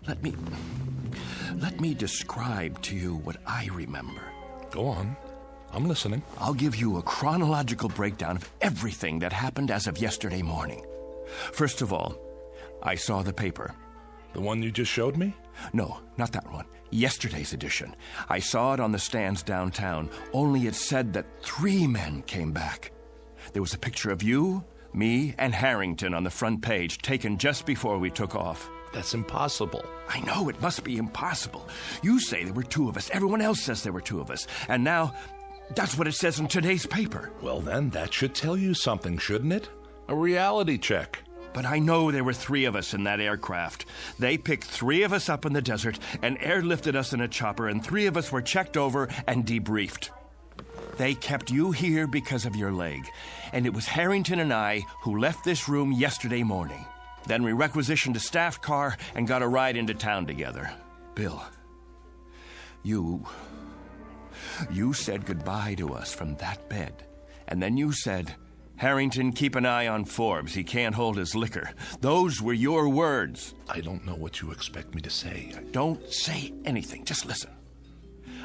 let me describe to you what I remember. Go on. I'm listening. I'll give you a chronological breakdown of everything that happened as of yesterday morning. First of all, I saw the paper. The one you just showed me? No, not that one. Yesterday's edition. I saw it on the stands downtown, only it said that 3 men came back. There was a picture of you, me, and Harrington on the front page, taken just before we took off. That's impossible. I know, it must be impossible. You say there were 2 of us. Everyone else says there were 2 of us. And now, that's what it says in today's paper. Well, then, that should tell you something, shouldn't it? A reality check. But I know there were 3 of us in that aircraft. They picked 3 of us up in the desert and airlifted us in a chopper, and 3 of us were checked over and debriefed. They kept you here because of your leg, and it was Harrington and I who left this room yesterday morning. Then we requisitioned a staff car and got a ride into town together. Bill, you said goodbye to us from that bed, and then you said, Harrington, keep an eye on Forbes. He can't hold his liquor. Those were your words. I don't know what you expect me to say. Don't say anything. Just listen.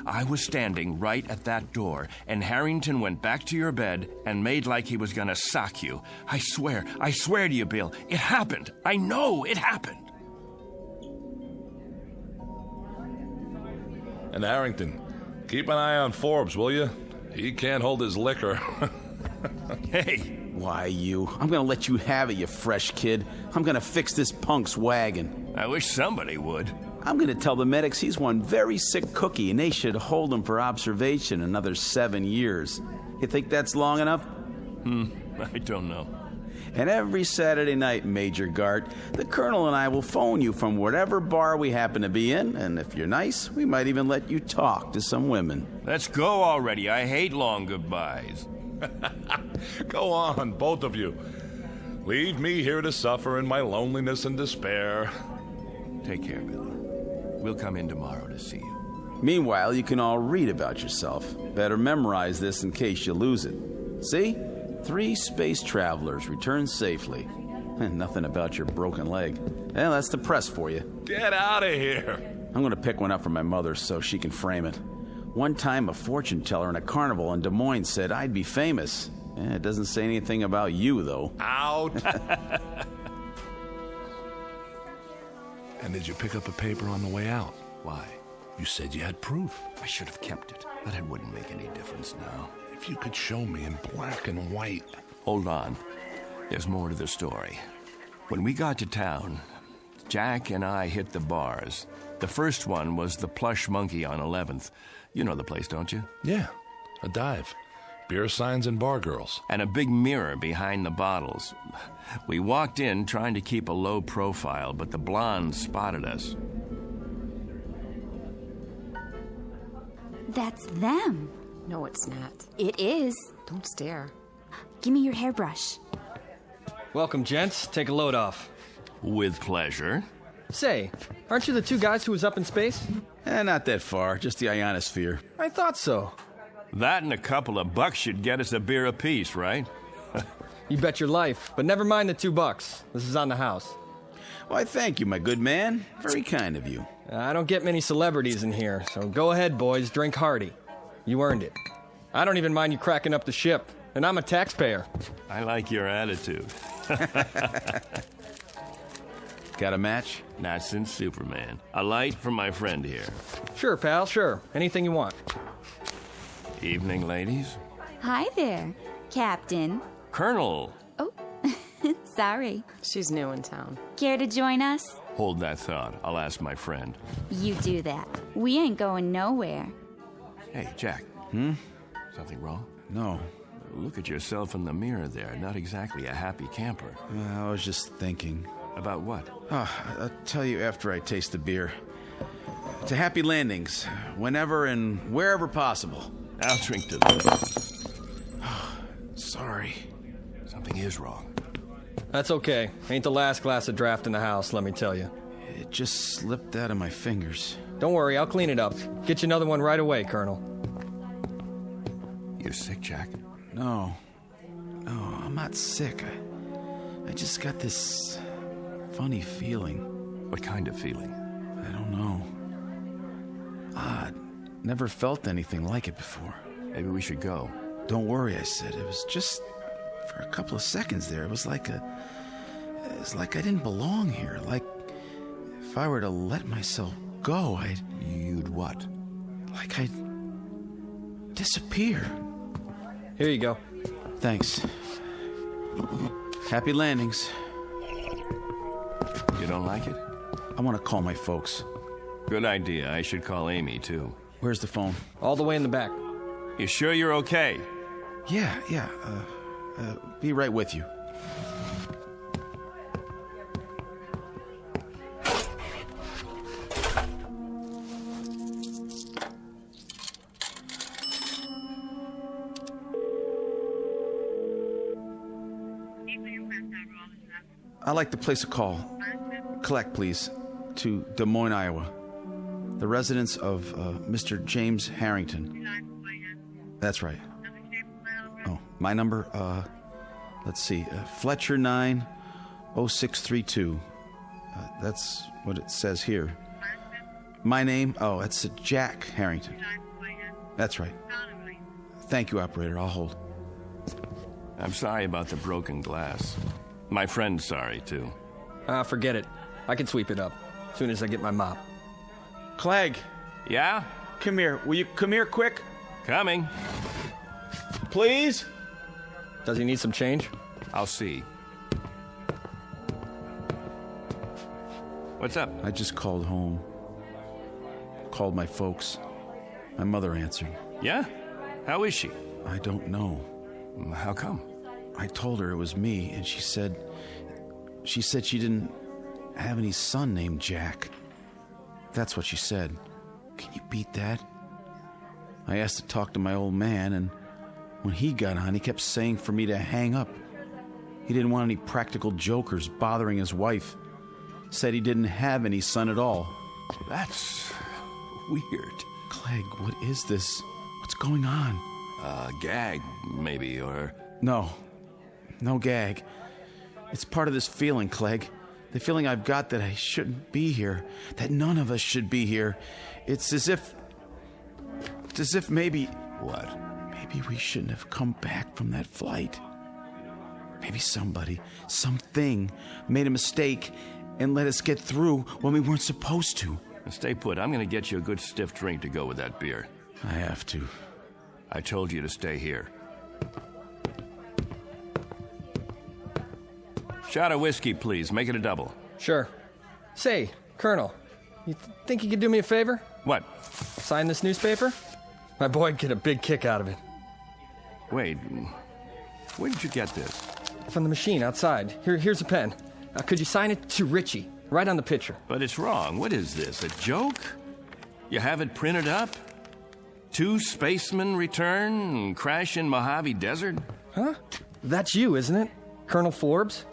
I was standing right at that door, and Harrington went back to your bed and made like he was going to sock you. I swear to you, Bill, it happened. I know it happened. And Harrington, keep an eye on Forbes, will you? He can't hold his liquor. Hey. Why, I'm gonna let you have it, you fresh kid. I'm gonna fix this punk's wagon. I wish somebody would. I'm gonna tell the medics he's one very sick cookie and they should hold him for observation another 7 years. You think that's long enough? I don't know. And every Saturday night, Major Gart, the Colonel and I will phone you from whatever bar we happen to be in, and if you're nice, we might even let you talk to some women. Let's go already. I hate long goodbyes. Go on, both of you. Leave me here to suffer in my loneliness and despair. Take care, Billy. We'll come in tomorrow to see you. Meanwhile, you can all read about yourself. Better memorize this in case you lose it. See? 3 space travelers returned safely. And nothing about your broken leg. Well, that's the press for you. Get out of here! I'm gonna pick one up for my mother so she can frame it. One time, a fortune teller in a carnival in Des Moines said I'd be famous. It doesn't say anything about you, though. Out! And did you pick up a paper on the way out? Why? You said you had proof. I should have kept it, but it wouldn't make any difference now. If you could show me in black and white. Hold on. There's more to the story. When we got to town, Jack and I hit the bars. The first one was the Plush Monkey on 11th. You know the place, don't you? Yeah, a dive. Beer signs and bar girls. And a big mirror behind the bottles. We walked in trying to keep a low profile, but the blonde spotted us. That's them. No, it's not. It is. Don't stare. Give me your hairbrush. Welcome, gents. Take a load off. With pleasure. Say, aren't you the two guys who was up in space? Not that far, just the ionosphere. I thought so. That and a couple of bucks should get us a beer apiece, right? You bet your life, but never mind the $2. This is on the house. Why, thank you, my good man. Very kind of you. I don't get many celebrities in here, so go ahead, boys, drink hearty. You earned it. I don't even mind you cracking up the ship, and I'm a taxpayer. I like your attitude. Got a match? Not since Superman. A light from my friend here. Sure, pal, sure. Anything you want. Evening, ladies. Hi there, Captain. Colonel. Oh, sorry. She's new in town. Care to join us? Hold that thought. I'll ask my friend. You do that. We ain't going nowhere. Hey, Jack. Something wrong? No. Look at yourself in the mirror there. Not exactly a happy camper. I was just thinking. About what? I'll tell you after I taste the beer. To happy landings, whenever and wherever possible. I'll drink to that. Sorry. Something is wrong. That's okay. Ain't the last glass of draft in the house, let me tell you. It just slipped out of my fingers. Don't worry, I'll clean it up. Get you another one right away, Colonel. You sick, Jack? No, I'm not sick. I just got this funny feeling. What kind of feeling? I don't know. Odd. Never felt anything like it before. Maybe we should go. Don't worry, I said. It was just for a couple of seconds there. It was like I didn't belong here. Like if I were to let myself go, You'd what? Like I'd disappear. Here you go. Thanks. Happy landings. You don't like it? I want to call my folks. Good idea. I should call Amy, too. Where's the phone? All the way in the back. You sure you're okay? Yeah. Be right with you. I'd like to place a call. Collect, please, to Des Moines, Iowa. The residence of Mr. James Harrington. That's right. Oh, my number, let's see, Fletcher 90632. That's what it says here. My name, it's Jack Harrington. That's right. Thank you, operator. I'll hold. I'm sorry about the broken glass. My friend's sorry, too. Forget it. I can sweep it up as soon as I get my mop. Clegg. Yeah? Come here. Will you come here quick? Coming. Please? Does he need some change? I'll see. What's up? I just called home. Called my folks. My mother answered. Yeah? How is she? I don't know. How come? I told her it was me, and she said she didn't have any son named Jack. That's what she said. Can you beat that? I asked to talk to my old man, and when he got on, he kept saying for me to hang up. He didn't want any practical jokers bothering his wife. Said he didn't have any son at all. That's weird. Clegg, what is this? What's going on? Gag, maybe, or... No gag. It's part of this feeling, Clegg. The feeling I've got that I shouldn't be here. That none of us should be here. It's as if maybe... What? Maybe we shouldn't have come back from that flight. Maybe somebody, something, made a mistake and let us get through when we weren't supposed to. Stay put. I'm going to get you a good stiff drink to go with that beer. I have to. I told you to stay here. Shot of whiskey, please. Make it a double. Sure. Say, Colonel, you think you could do me a favor? What? Sign this newspaper? My boy'd get a big kick out of it. Wait, where did you get this? From the machine outside. Here's a pen. Could you sign it to Richie? Right on the picture. But it's wrong. What is this, a joke? You have it printed up? 2 spacemen return and crash in Mojave Desert? Huh? That's you, isn't it? Colonel Forbes?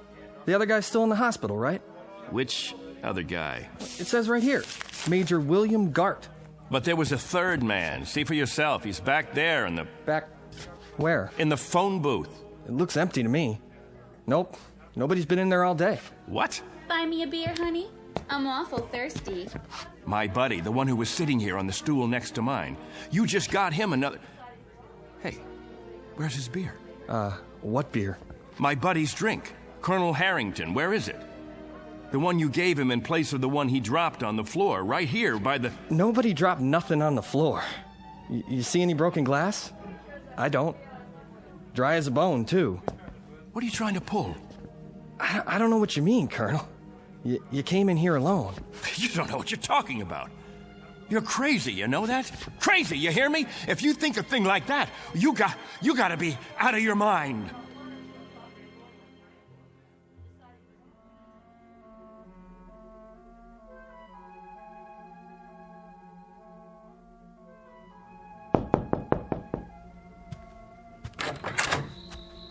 The other guy's still in the hospital, right? Which other guy? It says right here, Major William Gart. But there was a third man. See for yourself. He's back there in the... Back where? In the phone booth. It looks empty to me. Nope. Nobody's been in there all day. What? Buy me a beer, honey? I'm awful thirsty. My buddy, the one who was sitting here on the stool next to mine. You just got him another... Hey, where's his beer? What beer? My buddy's drink. Colonel Harrington, where is it? The one you gave him in place of the one he dropped on the floor, right here by the... Nobody dropped nothing on the floor. You see any broken glass? I don't. Dry as a bone, too. What are you trying to pull? I don't know what you mean, Colonel. You came in here alone. You don't know what you're talking about. You're crazy, you know that? Crazy, you hear me? If you think a thing like that, you gotta be out of your mind.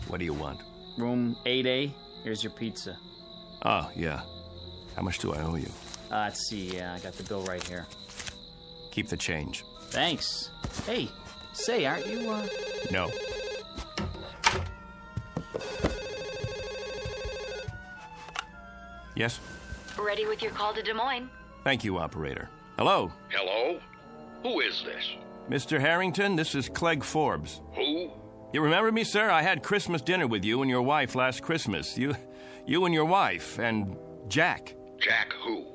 What do you want? Room 8A. Here's your pizza. Oh, yeah. How much do I owe you? Let's see. I got the bill right here. Keep the change. Thanks. Hey, say, aren't you, No. Yes? Ready with your call to Des Moines. Thank you, operator. Hello? Hello? Who is this? Mr. Harrington, this is Clegg Forbes. Who? You remember me, sir? I had Christmas dinner with you and your wife last Christmas. You and your wife, and Jack. Jack who?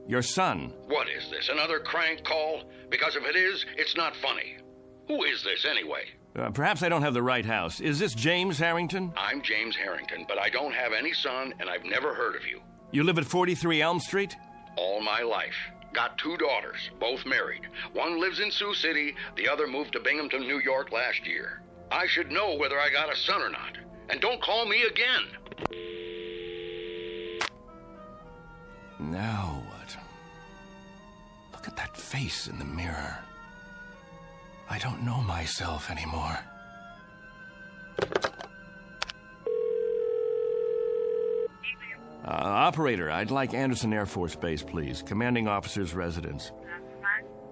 Your son. What is this, another crank call? Because if it is, it's not funny. Who is this, anyway? Perhaps I don't have the right house. Is this James Harrington? I'm James Harrington, but I don't have any son, and I've never heard of you. You live at 43 Elm Street? All my life. Got 2 daughters, both married. One lives in Sioux City, the other moved to Binghamton, New York last year. I should know whether I got a son or not. And don't call me again. Now what? Look at that face in the mirror. I don't know myself anymore. Operator, I'd like Anderson Air Force Base, please. Commanding officer's residence.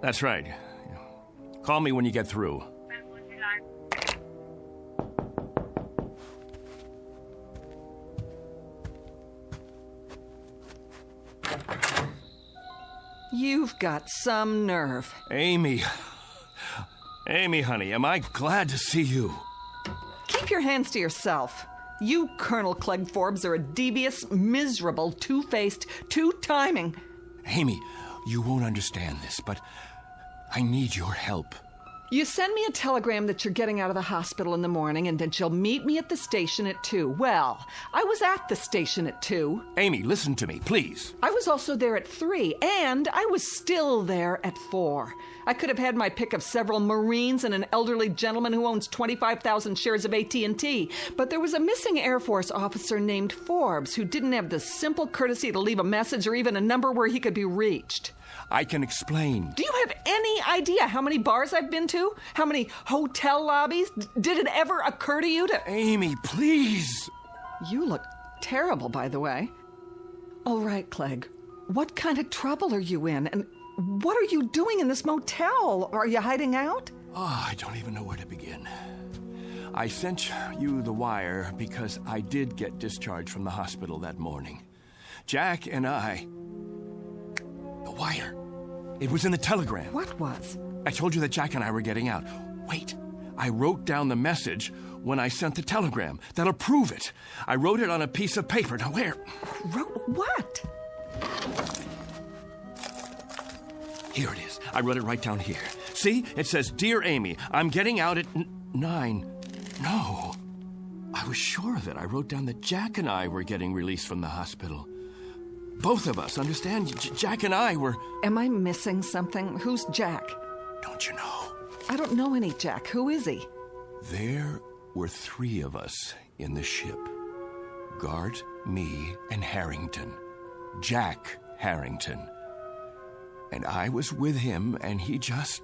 That's right. Call me when you get through. You've got some nerve. Amy, honey, am I glad to see you? Keep your hands to yourself. You, Colonel Clegg Forbes, are a devious, miserable, two-faced, two-timing... Amy, you won't understand this, but I need your help. You send me a telegram that you're getting out of the hospital in the morning and that you'll meet me at the station at 2. Well, I was at the station at 2. Amy, listen to me, please. I was also there at 3, and I was still there at 4. I could have had my pick of several Marines and an elderly gentleman who owns 25,000 shares of AT&T, but there was a missing Air Force officer named Forbes who didn't have the simple courtesy to leave a message or even a number where he could be reached. I can explain. Do you have any idea how many bars I've been to? How many hotel lobbies? Did it ever occur to you to... Amy, please! You look terrible, by the way. All right, Clegg. What kind of trouble are you in? And what are you doing in this motel? Are you hiding out? Oh, I don't even know where to begin. I sent you the wire because I did get discharged from the hospital that morning. Jack and I... The wire. It was in the telegram. What was? I told you that Jack and I were getting out. Wait. I wrote down the message when I sent the telegram. That'll prove it. I wrote it on a piece of paper. Now, where? Wrote what? Here it is. I wrote it right down here. See? It says, Dear Amy, I'm getting out at 9. No. I was sure of it. I wrote down that Jack and I were getting released from the hospital. Both of us, understand? Jack and I were... Am I missing something? Who's Jack? Don't you know? I don't know any Jack. Who is he? There were 3 of us in the ship. Gart, me, and Harrington. Jack Harrington. And I was with him, and he just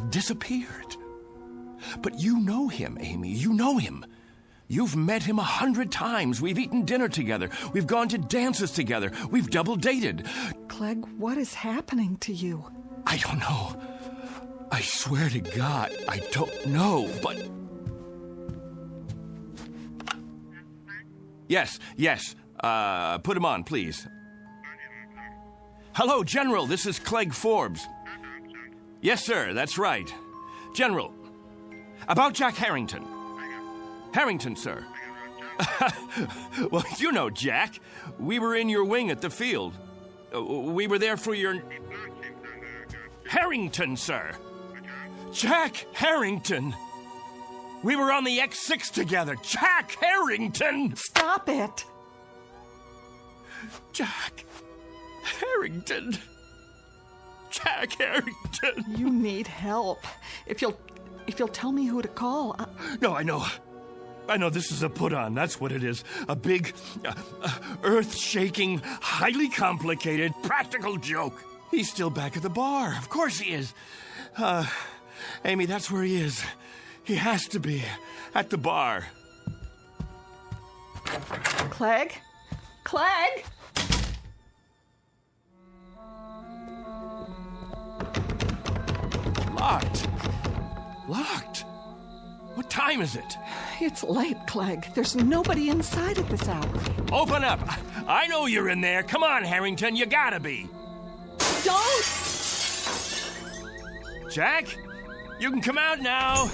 disappeared. But you know him, Amy. You know him. You've met him 100 times. We've eaten dinner together. We've gone to dances together. We've double dated. Clegg, what is happening to you? I don't know. I swear to God, I don't know, but... Yes. Put him on, please. Hello, General. This is Clegg Forbes. Yes, sir. That's right. General, about Jack Harrington. Harrington, sir. Well, you know Jack. We were in your wing at the field. We were there for your... Harrington, sir. Jack Harrington. We were on the X6 together. Jack Harrington. Stop it. Jack Harrington. Jack Harrington. You need help. If you'll tell me who to call. No, I know. This is a put-on. That's what it is. A big, earth-shaking, highly complicated, practical joke. He's still back at the bar. Of course he is. Amy, that's where he is. He has to be. At the bar. Clegg? Clegg? Locked. What time is it? It's late, Clegg. There's nobody inside at this hour. Open up. I know you're in there. Come on, Harrington. You gotta be. Don't! Jack, you can come out now.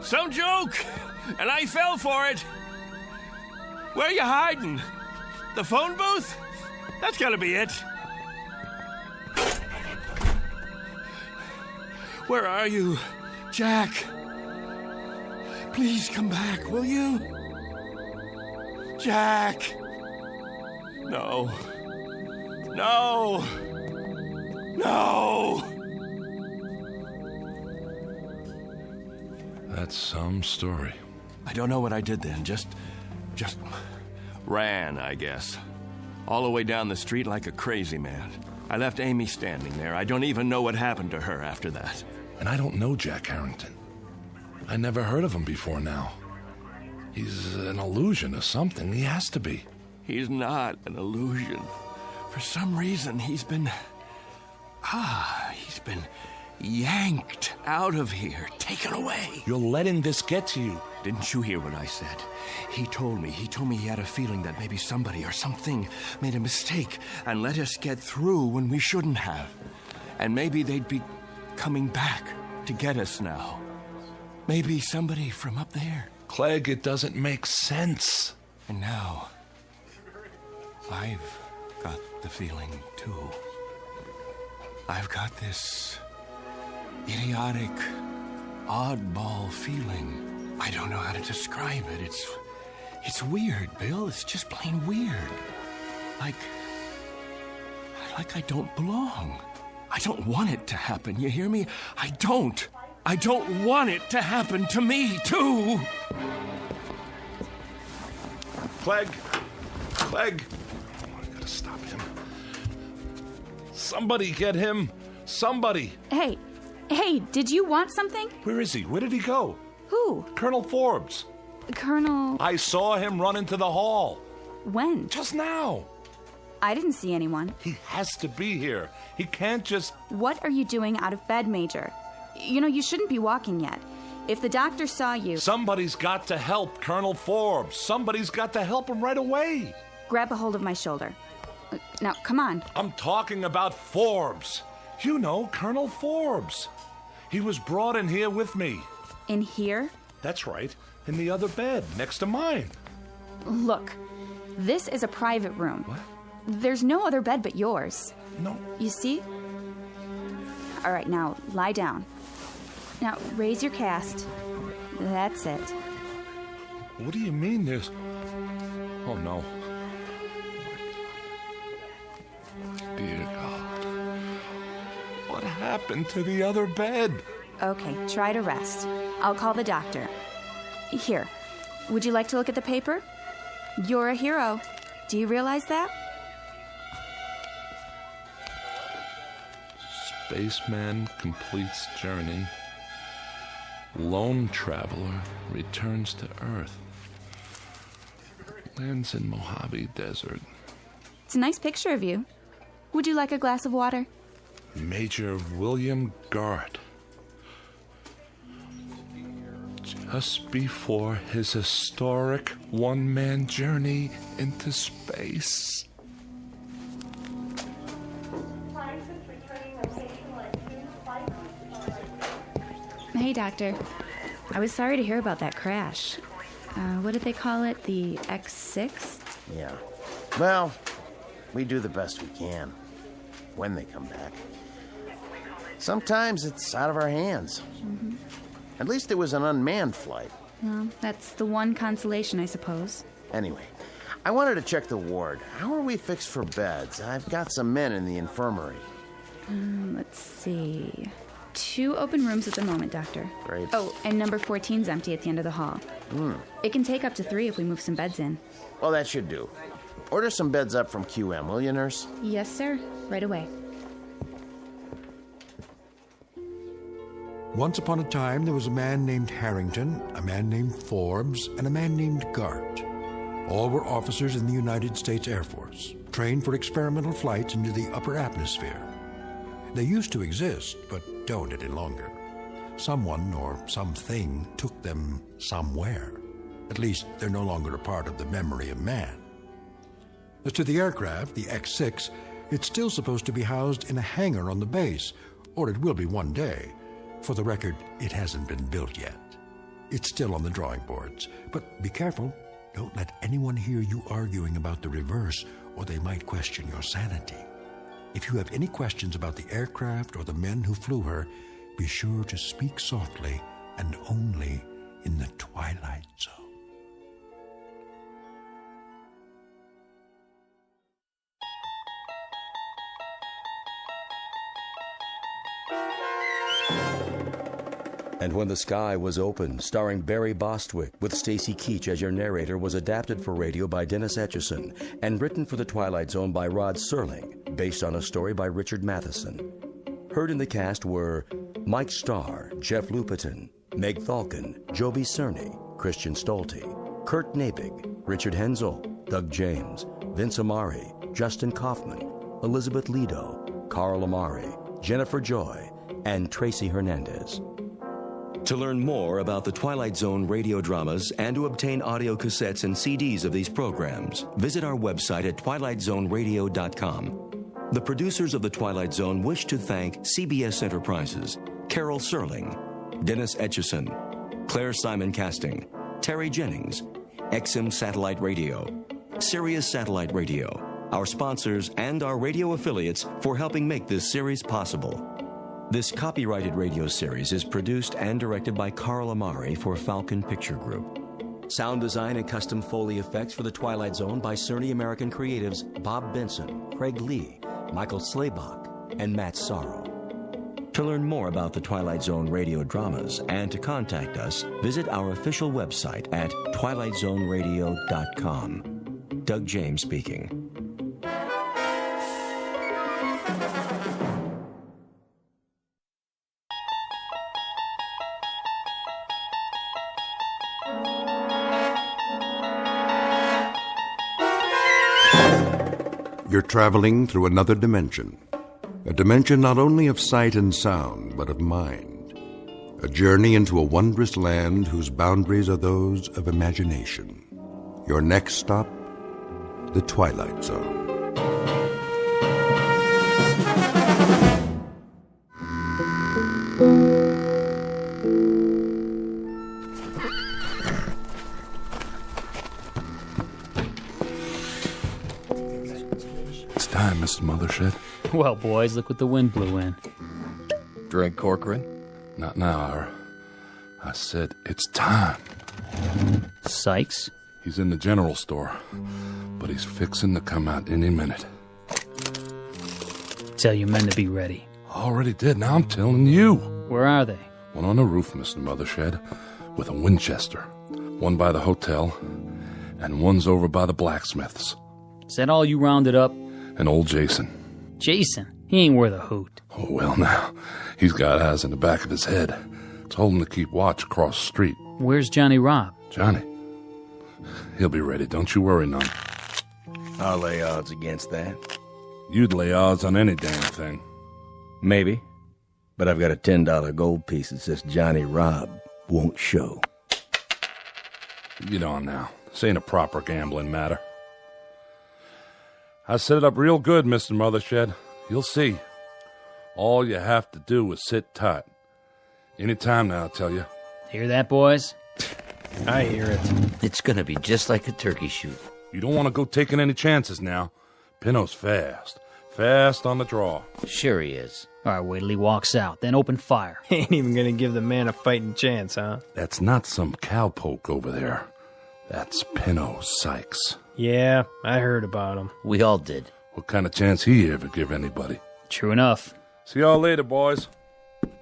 Some joke, and I fell for it. Where are you hiding? The phone booth? That's gotta be it. Where are you, Jack? Please come back, will you? Jack! No. That's some story. I don't know what I did then. Just ran, I guess. All the way down the street like a crazy man. I left Amy standing there. I don't even know what happened to her after that. And I don't know Jack Harrington. I never heard of him before now. He's an illusion or something. He has to be. He's not an illusion. For some reason, he's been yanked out of here, taken away. You're letting this get to you. Didn't you hear what I said? He told me he had a feeling that maybe somebody or something made a mistake and let us get through when we shouldn't have. And maybe they'd be coming back to get us now. Maybe somebody from up there. Clegg, it doesn't make sense. And now, I've got the feeling, too. I've got this idiotic, oddball feeling. I don't know how to describe it. It's weird, Bill. It's just plain weird. Like I don't belong. I don't want it to happen, you hear me? I don't want it to happen to me, too. Clegg! Oh, I gotta stop him. Somebody get him! Somebody! Hey, did you want something? Where is he? Where did he go? Who? Colonel Forbes. Colonel... I saw him run into the hall. When? Just now. I didn't see anyone. He has to be here. He can't just... What are you doing out of bed, Major? You know, you shouldn't be walking yet. If the doctor saw you... Somebody's got to help Colonel Forbes. Somebody's got to help him right away. Grab a hold of my shoulder. Now, come on. I'm talking about Forbes. You know, Colonel Forbes. He was brought in here with me. In here? That's right. In the other bed, next to mine. Look, this is a private room. What? There's no other bed but yours. No. You see? All right, now, lie down. Now, raise your cast. That's it. What do you mean there's... Oh, no. Dear God. What happened to the other bed? Okay, try to rest. I'll call the doctor. Here, would you like to look at the paper? You're a hero. Do you realize that? Spaceman completes journey. Lone traveler returns to Earth. Lands in Mojave Desert. It's a nice picture of you. Would you like a glass of water? Major William Gart. Just before his historic one-man journey into space. Hey, Doctor. I was sorry to hear about that crash. What did they call it? The X6? Yeah. Well, we do the best we can when they come back. Sometimes it's out of our hands. Mm-hmm. At least it was an unmanned flight. Well, that's the one consolation, I suppose. Anyway, I wanted to check the ward. How are we fixed for beds? I've got some men in the infirmary. Let's see. 2 open rooms at the moment, Doctor. Great. Oh, and number 14's empty at the end of the hall. It can take up to 3 if we move some beds in. Well, that should do. Order some beds up from QM, will you, nurse? Yes, sir. Right away. Once upon a time, there was a man named Harrington, a man named Forbes, and a man named Gart. All were officers in the United States Air Force, trained for experimental flights into the upper atmosphere. They used to exist, but don't any longer. Someone or something took them somewhere. At least they're no longer a part of the memory of man. As to the aircraft, the X6, it's still supposed to be housed in a hangar on the base, or it will be one day. For the record, it hasn't been built yet. It's still on the drawing boards. But be careful. Don't let anyone hear you arguing about the reverse, or they might question your sanity. If you have any questions about the aircraft or the men who flew her, be sure to speak softly and only in the Twilight Zone. And When the Sky Was Open, starring Barry Bostwick, with Stacy Keach as your narrator, was adapted for radio by Dennis Etchison and written for The Twilight Zone by Rod Serling, based on a story by Richard Matheson. Heard in the cast were Mike Starr, Jeff Lupetin, Meg Thalken, Joby Cerny, Christian Stolte, Kurt Nabig, Richard Hensel, Doug James, Vince Amari, Justin Kaufman, Elizabeth Lido, Carl Amari, Jennifer Joy, and Tracy Hernandez. To learn more about the Twilight Zone radio dramas and to obtain audio cassettes and CDs of these programs, visit our website at twilightzoneradio.com. The producers of The Twilight Zone wish to thank CBS Enterprises, Carol Serling, Dennis Etchison, Claire Simon Casting, Terry Jennings, XM Satellite Radio, Sirius Satellite Radio, our sponsors and our radio affiliates for helping make this series possible. This copyrighted radio series is produced and directed by Carl Amari for Falcon Picture Group. Sound design and custom Foley effects for The Twilight Zone by Cerny American Creatives Bob Benson, Craig Lee, Michael Slaybach, and Matt Sorrow. To learn more about the Twilight Zone radio dramas and to contact us, visit our official website at twilightzoneradio.com. Doug James speaking. You're traveling through another dimension. A dimension not only of sight and sound, but of mind. A journey into a wondrous land whose boundaries are those of imagination. Your next stop, the Twilight Zone. Time, Mr. Mothershed. Well, boys, look what the wind blew in. Drink, Corcoran? Not now. I said it's time. Sykes? He's in the general store, but he's fixing to come out any minute. Tell your men to be ready. Already did, now I'm telling you. Where are they? One on the roof, Mr. Mothershed, with a Winchester. One by the hotel, and one's over by the blacksmiths. Is that all you rounded up? And old Jason. Jason? He ain't worth a hoot. Oh, well, now. He's got eyes in the back of his head. Told him to keep watch across the street. Where's Johnny Robb? Johnny? He'll be ready. Don't you worry none. I'll lay odds against that. You'd lay odds on any damn thing. Maybe. But I've got a $10 gold piece that says Johnny Robb won't show. Get on now. This ain't a proper gambling matter. I set it up real good, Mr. Mothershed. You'll see. All you have to do is sit tight. Any time now, I tell you. Hear that, boys? I hear it. It's gonna be just like a turkey shoot. You don't want to go taking any chances now. Pinno's fast. Fast on the draw. Sure he is. All right, wait till he walks out, then open fire. Ain't even gonna give the man a fighting chance, huh? That's not some cowpoke over there. That's Pinno Sykes. Yeah, I heard about him. We all did. What kind of chance he ever give anybody? True enough. See y'all later, boys.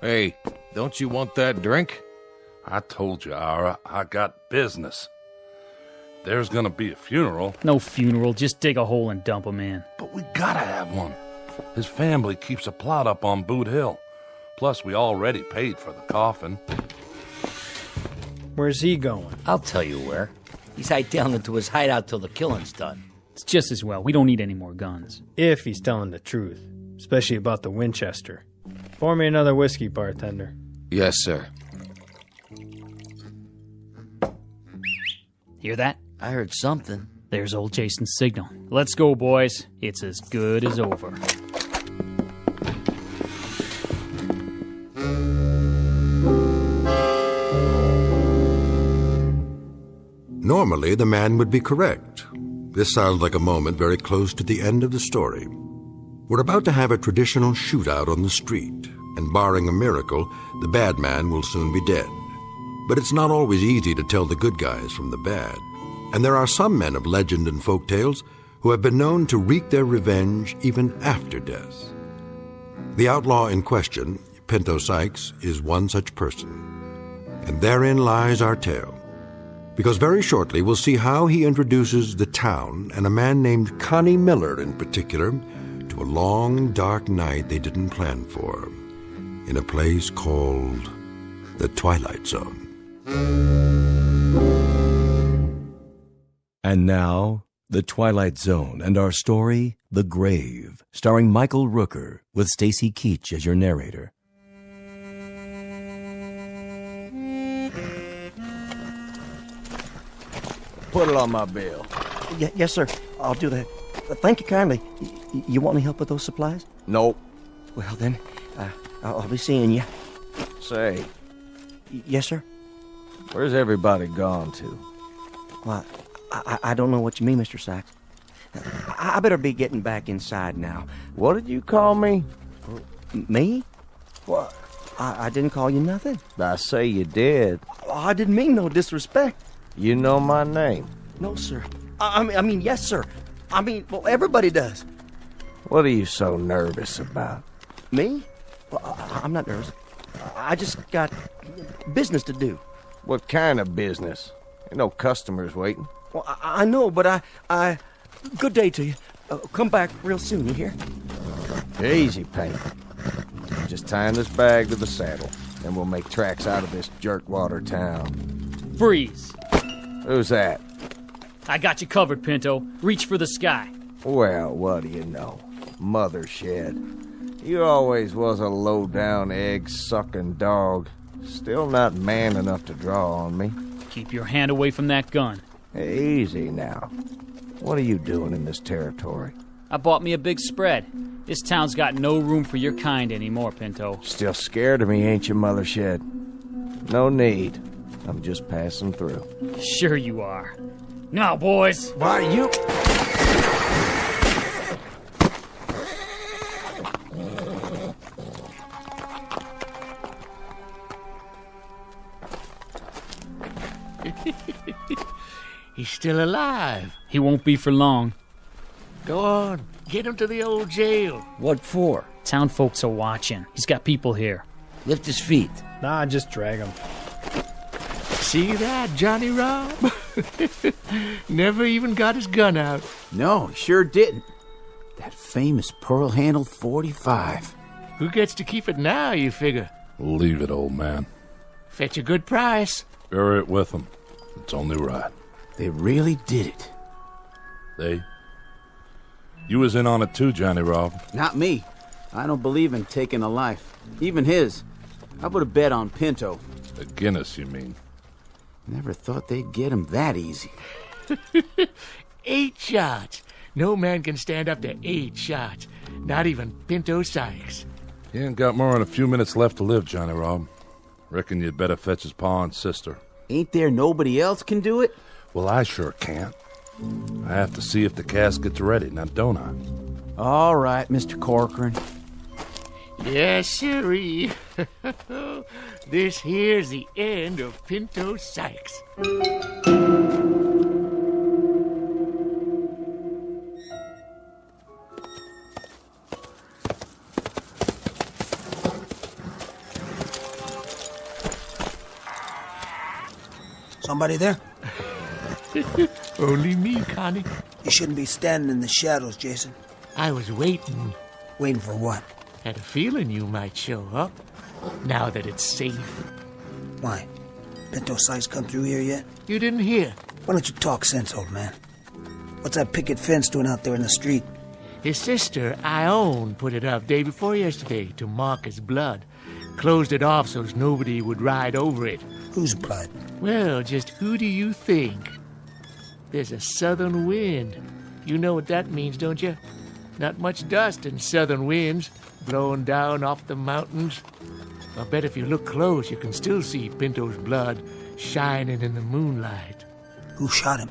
Hey, don't you want that drink? I told you, Ira, I got business. There's gonna be a funeral. No funeral, just dig a hole and dump him in. But we gotta have one. His family keeps a plot up on Boot Hill. Plus, we already paid for the coffin. Where's he going? I'll tell you where. He's hiked down into his hideout till the killing's done. It's just as well. We don't need any more guns. If he's telling the truth. Especially about the Winchester. Pour me another whiskey, bartender. Yes, sir. Hear that? I heard something. There's old Jason's signal. Let's go, boys. It's as good as over. Normally, the man would be correct. This sounds like a moment very close to the end of the story. We're about to have a traditional shootout on the street, and barring a miracle, the bad man will soon be dead. But it's not always easy to tell the good guys from the bad. And there are some men of legend and folk tales who have been known to wreak their revenge even after death. The outlaw in question, Pinto Sykes, is one such person. And therein lies our tale. Because very shortly we'll see how he introduces the town and a man named Connie Miller in particular to a long, dark night they didn't plan for, in a place called the Twilight Zone. And now, The Twilight Zone and our story, The Grave, starring Michael Rooker, with Stacy Keach as your narrator. Put it on my bill. Yes, sir. I'll do that. Thank you kindly. You want any help with those supplies? Nope. Well, then, I'll be seeing you. Say. Yes, sir? Where's everybody gone to? Well, I don't know what you mean, Mr. Sykes. I better be getting back inside now. What did you call me? Me? What? I didn't call you nothing. I say you did. I didn't mean no disrespect. You know my name? No, sir. I mean, yes, sir. I mean, well, everybody does. What are you so nervous about? Me? Well, I'm not nervous. I just got business to do. What kind of business? Ain't no customers waiting. Well, I know, but I... Good day to you. Come back real soon, you hear? Easy, Penny. Just tying this bag to the saddle, and we'll make tracks out of this jerkwater town. Freeze! Who's that? I got you covered, Pinto. Reach for the sky. Well, what do you know? Mother shed. You always was a low-down, egg-sucking dog. Still not man enough to draw on me. Keep your hand away from that gun. Easy now. What are you doing in this territory? I bought me a big spread. This town's got no room for your kind anymore, Pinto. Still scared of me, ain't you, Mother Shed? No need. I'm just passing through. Sure you are. Now, boys. Why, you... He's still alive. He won't be for long. Go on. Get him to the old jail. What for? Town folks are watching. He's got people here. Lift his feet. Nah, just drag him. See that, Johnny Robb? Never even got his gun out. No, sure didn't. That famous pearl-handled .45. Who gets to keep it now, you figure? Leave it, old man. Fetch a good price. Bury it with them. It's only right. They really did it. They? You was in on it too, Johnny Rob. Not me. I don't believe in taking a life. Even his. I would have bet on Pinto. A Guinness, you mean? Never thought they'd get him that easy. 8 shots. No man can stand up to 8 shots. Not even Pinto Sykes. He ain't got more than a few minutes left to live, Johnny Rob. Reckon you'd better fetch his pa and sister. Ain't there nobody else can do it? Well, I sure can't. I have to see if the casket's ready, now don't I? All right, Mr. Corcoran. Yes, sirree. This here's the end of Pinto Sykes. Somebody there? Only me, Connie. You shouldn't be standing in the shadows, Jason. I was waiting. Waiting for what? Had a feeling you might show up, now that it's safe. Why? Pinto Sykes come through here yet? You didn't hear. Why don't you talk sense, old man? What's that picket fence doing out there in the street? His sister, Ione, put it up day before yesterday to mark his blood. Closed it off so nobody would ride over it. Whose blood? Well, just who do you think? There's a southern wind. You know what that means, don't you? Not much dust in southern winds blowing down off the mountains. I bet if you look close, you can still see Pinto's blood shining in the moonlight. Who shot him?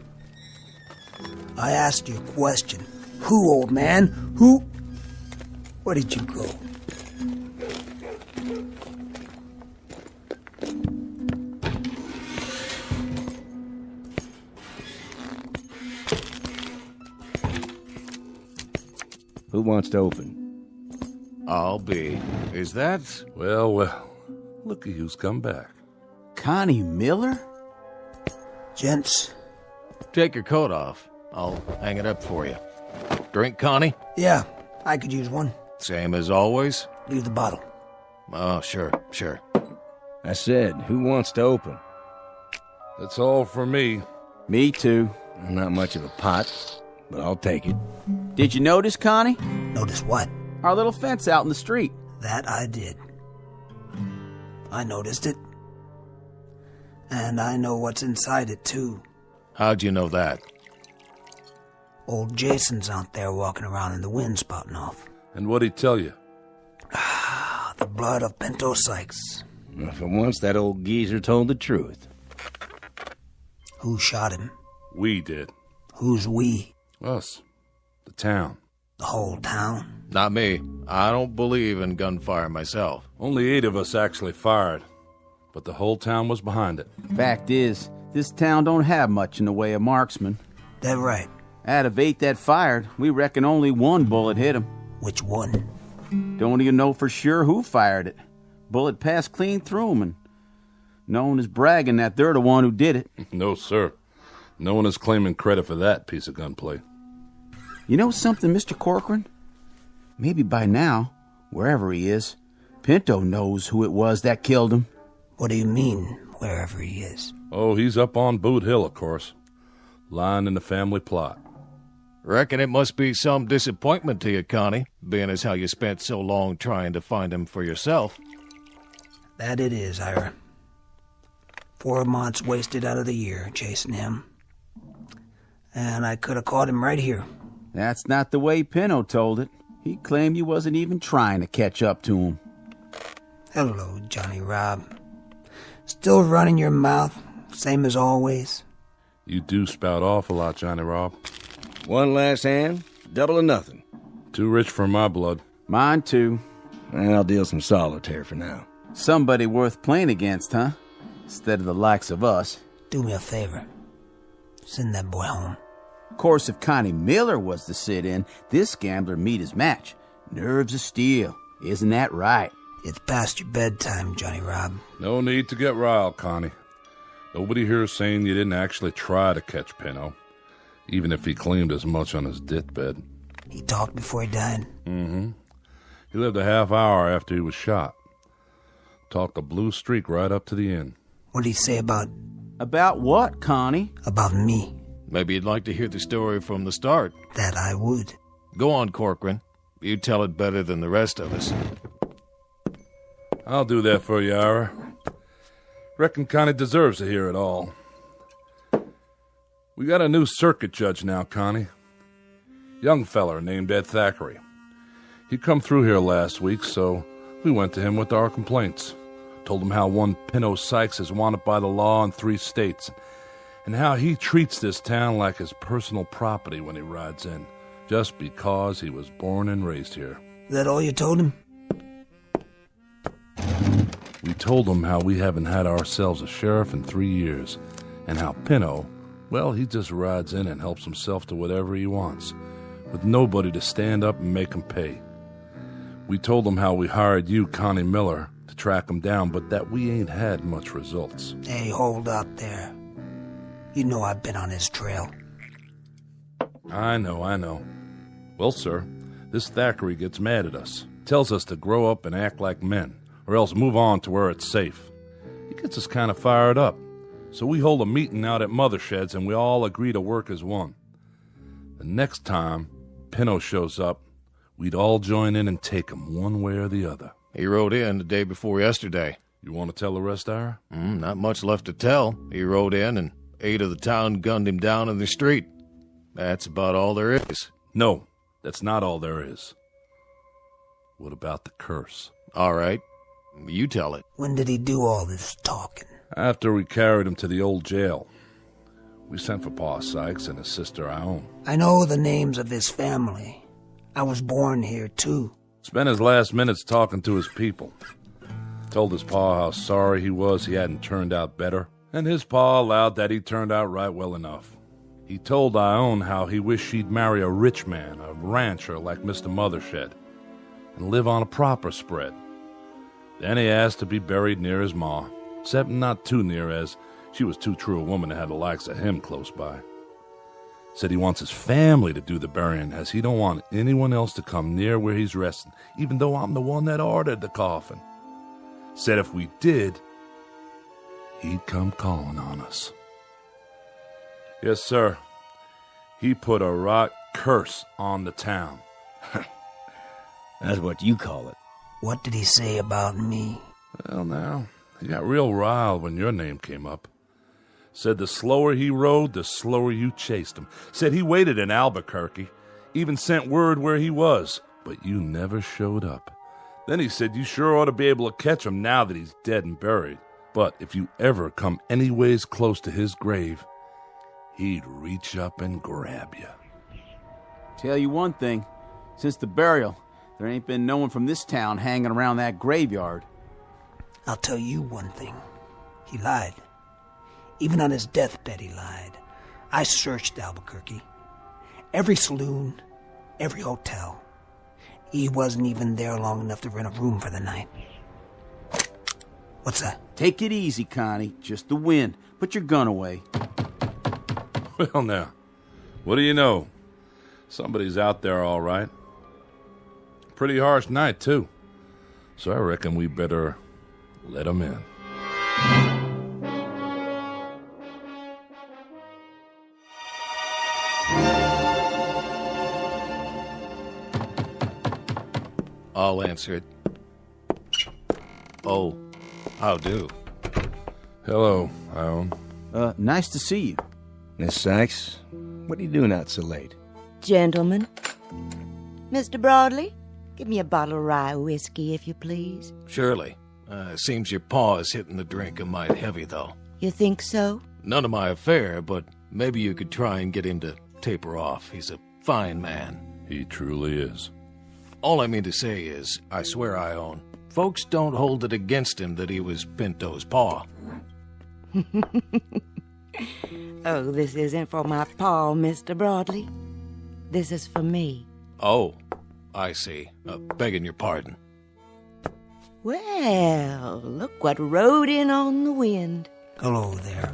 I asked you a question. Who, old man? Who? Where did you go? Who wants to open? I'll be. Is that? Well, look at who's come back. Connie Miller? Gents. Take your coat off. I'll hang it up for you. Drink, Connie? Yeah, I could use one. Same as always? Leave the bottle. Oh, sure. I said, who wants to open? That's all for me. Me too. Not much of a pot, but I'll take it. Did you notice, Connie? Notice what? Our little fence out in the street. That I did. I noticed it. And I know what's inside it, too. How'd you know that? Old Jason's out there walking around in the wind spouting off. And what'd he tell you? The blood of Pinto Sykes. For once, that old geezer told the truth. Who shot him? We did. Who's we? Us. The town. The whole town? Not me. I don't believe in gunfire myself. Only 8 of us actually fired, but the whole town was behind it. Fact is, this town don't have much in the way of marksmen. That right. Out of 8 that fired, we reckon only 1 bullet hit him. Which one? Don't even know for sure who fired it. Bullet passed clean through him, and no one is bragging that they're the one who did it. No, sir. No one is claiming credit for that piece of gunplay. You know something, Mr. Corcoran? Maybe by now, wherever he is, Pinto knows who it was that killed him. What do you mean, wherever he is? Oh, he's up on Boot Hill, of course. Lying in the family plot. Reckon it must be some disappointment to you, Connie, being as how you spent so long trying to find him for yourself. That it is, Ira. 4 months wasted out of the year chasing him. And I could have caught him right here. That's not the way Pinto told it. He claimed you wasn't even trying to catch up to him. Hello, Johnny Rob. Still running your mouth, same as always? You do spout off a lot, Johnny Rob. One last hand, double or nothing. Too rich for my blood. Mine too. I'll deal some solitaire for now. Somebody worth playing against, huh? Instead of the likes of us. Do me a favor. Send that boy home. Of course, if Connie Miller was to sit in, this gambler meet his match. Nerves of steel. Isn't that right? It's past your bedtime, Johnny Rob. No need to get riled, Connie. Nobody here is saying you didn't actually try to catch Pinto, even if he claimed as much on his deathbed. He talked before he died? Mm-hmm. He lived a half hour after he was shot. Talked a blue streak right up to the end. What did he say about... About what, Connie? About me. Maybe you'd like to hear the story from the start. That I would. Go on, Corcoran. You tell it better than the rest of us. I'll do that for you, Ira. Reckon Connie deserves to hear it all. We got a new circuit judge now, Connie. Young feller named Ed Thackeray. He come through here last week, so we went to him with our complaints. Told him how one Pinto Sykes is wanted by the law in 3 states, and how he treats this town like his personal property when he rides in, just because he was born and raised here. Is that all you told him? We told him how we haven't had ourselves a sheriff in 3 years, and how Pinto, well, he just rides in and helps himself to whatever he wants, with nobody to stand up and make him pay. We told him how we hired you, Connie Miller, to track him down, but that we ain't had much results. Hey, hold up there. You know I've been on his trail. I know. Well, sir, this Thackeray gets mad at us, tells us to grow up and act like men, or else move on to where it's safe. He gets us kind of fired up, so we hold a meeting out at Mothershed's and we all agree to work as one. The next time Pinto shows up, we'd all join in and take him one way or the other. He rode in the day before yesterday. You want to tell the rest, Ira? Not much left to tell. He rode in and 8 of the town gunned him down in the street. That's about all there is. No, that's not all there is. What about the curse? All right. You tell it. When did he do all this talking? After we carried him to the old jail. We sent for Pa Sykes and his sister Ione. I know the names of his family. I was born here, too. Spent his last minutes talking to his people. Told his pa how sorry he was he hadn't turned out better, and his pa allowed that he turned out right well enough. He told Ione how he wished she'd marry a rich man, a rancher like Mr. Mothershed, and live on a proper spread. Then he asked to be buried near his ma, except not too near, as she was too true a woman to have the likes of him close by. Said he wants his family to do the burying, as he don't want anyone else to come near where he's resting, even though I'm the one that ordered the coffin. Said if we did, he'd come calling on us. Yes, sir. He put a right curse on the town. That's what you call it. What did he say about me? Well, now, he got real riled when your name came up. Said the slower he rode, the slower you chased him. Said he waited in Albuquerque, even sent word where he was, but you never showed up. Then he said you sure ought to be able to catch him now that he's dead and buried. But if you ever come anyways close to his grave, he'd reach up and grab you. Tell you one thing, since the burial, there ain't been no one from this town hanging around that graveyard. I'll tell you one thing. He lied. Even on his deathbed, he lied. I searched Albuquerque. Every saloon, every hotel. He wasn't even there long enough to rent a room for the night. What's that? Take it easy, Connie. Just the wind. Put your gun away. Well, now, what do you know? Somebody's out there, all right. Pretty harsh night, too. So I reckon we better let him in. I'll answer it. Oh, how do? Hello, Ione. Nice to see you. Miss Sykes, what are you doing out so late? Gentlemen. Mr. Broadley, give me a bottle of rye whiskey, if you please. Surely. Seems your paw is hitting the drink a mite heavy, though. You think so? None of my affair, but maybe you could try and get him to taper off. He's a fine man. He truly is. All I mean to say is, I swear I own, folks don't hold it against him that he was Pinto's paw. Oh, this isn't for my paw, Mr. Broadley. This is for me. Oh, I see. Begging your pardon. Well, look what rode in on the wind. Hello there.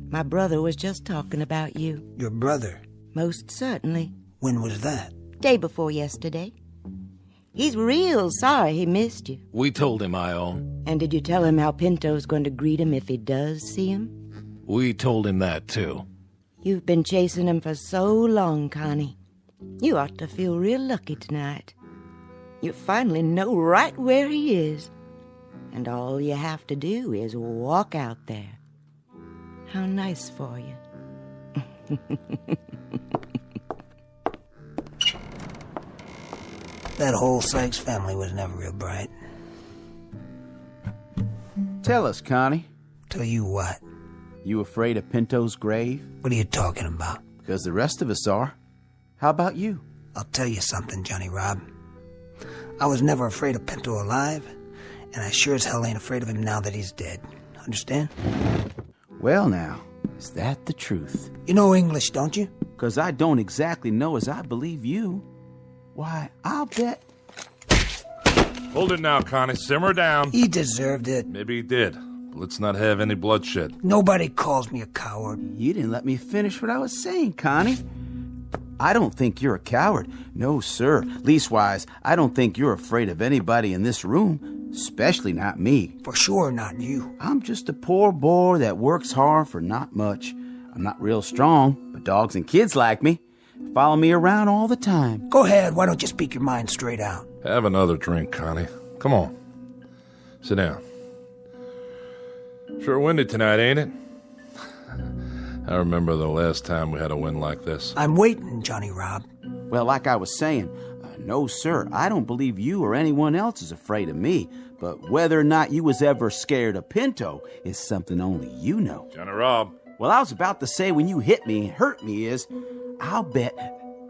My brother was just talking about you. Your brother? Most certainly. When was that? Day before yesterday. He's real sorry he missed you. We told him, Ione. And did you tell him how Pinto's going to greet him if he does see him? We told him that, too. You've been chasing him for so long, Connie. You ought to feel real lucky tonight. You finally know right where he is. And all you have to do is walk out there. How nice for you. That whole Sykes family was never real bright. Tell us, Connie. Tell you what? You afraid of Pinto's grave? What are you talking about? Because the rest of us are. How about you? I'll tell you something, Johnny Rob. I was never afraid of Pinto alive, and I sure as hell ain't afraid of him now that he's dead. Understand? Well now, is that the truth? You know English, don't you? Because I don't exactly know as I believe you. Why, I'll bet... Hold it now, Connie. Simmer down. He deserved it. Maybe he did. But let's not have any bloodshed. Nobody calls me a coward. You didn't let me finish what I was saying, Connie. I don't think you're a coward. No, sir. Leastwise, I don't think you're afraid of anybody in this room, especially not me. For sure not you. I'm just a poor boy that works hard for not much. I'm not real strong, but dogs and kids like me. Follow me around all the time. Go ahead, why don't you speak your mind straight out? Have another drink, Connie. Come on. Sit down. Sure windy tonight, ain't it? I remember the last time we had a wind like this. I'm waiting, Johnny Rob. Well, like I was saying, no, sir, I don't believe you or anyone else is afraid of me. But whether or not you was ever scared of Pinto is something only you know. Johnny Rob. Well, I was about to say when you hit me and hurt me is, I'll bet,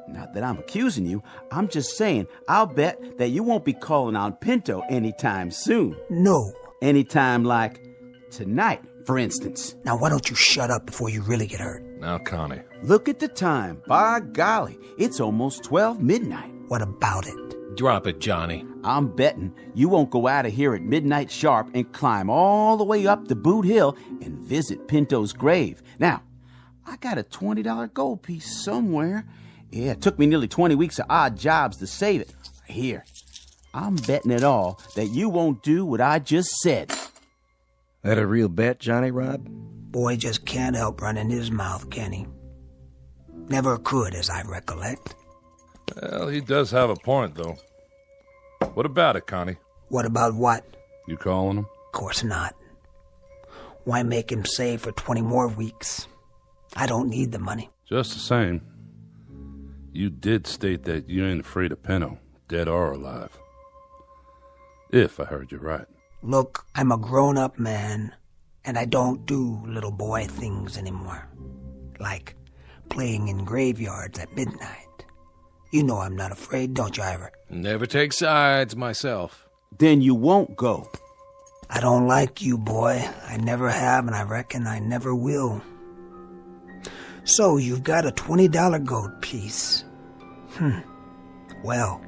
not that I'm accusing you, I'm just saying, I'll bet that you won't be calling on Pinto anytime soon. No. Anytime like tonight, for instance. Now, why don't you shut up before you really get hurt? Now, Connie. Look at the time. By golly, it's almost 12 midnight. What about it? Drop it, Johnny. I'm betting you won't go out of here at midnight sharp and climb all the way up the Boot Hill and visit Pinto's grave. Now, I got a $20 gold piece somewhere. Yeah, it took me nearly 20 weeks of odd jobs to save it. Here, I'm betting it all that you won't do what I just said. That a real bet, Johnny Rob? Boy just can't help running his mouth, can he? Never could, as I recollect. Well, he does have a point, though. What about it, Connie? What about what? You calling him? Of course not. Why make him save for 20 more weeks? I don't need the money. Just the same, you did state that you ain't afraid of Pinto, dead or alive. If I heard you right. Look, I'm a grown-up man, and I don't do little boy things anymore. Like playing in graveyards at midnight. You know I'm not afraid, don't you, Ira? Never take sides myself. Then you won't go. I don't like you, boy. I never have, and I reckon I never will. So, you've got a $20 gold piece. Well,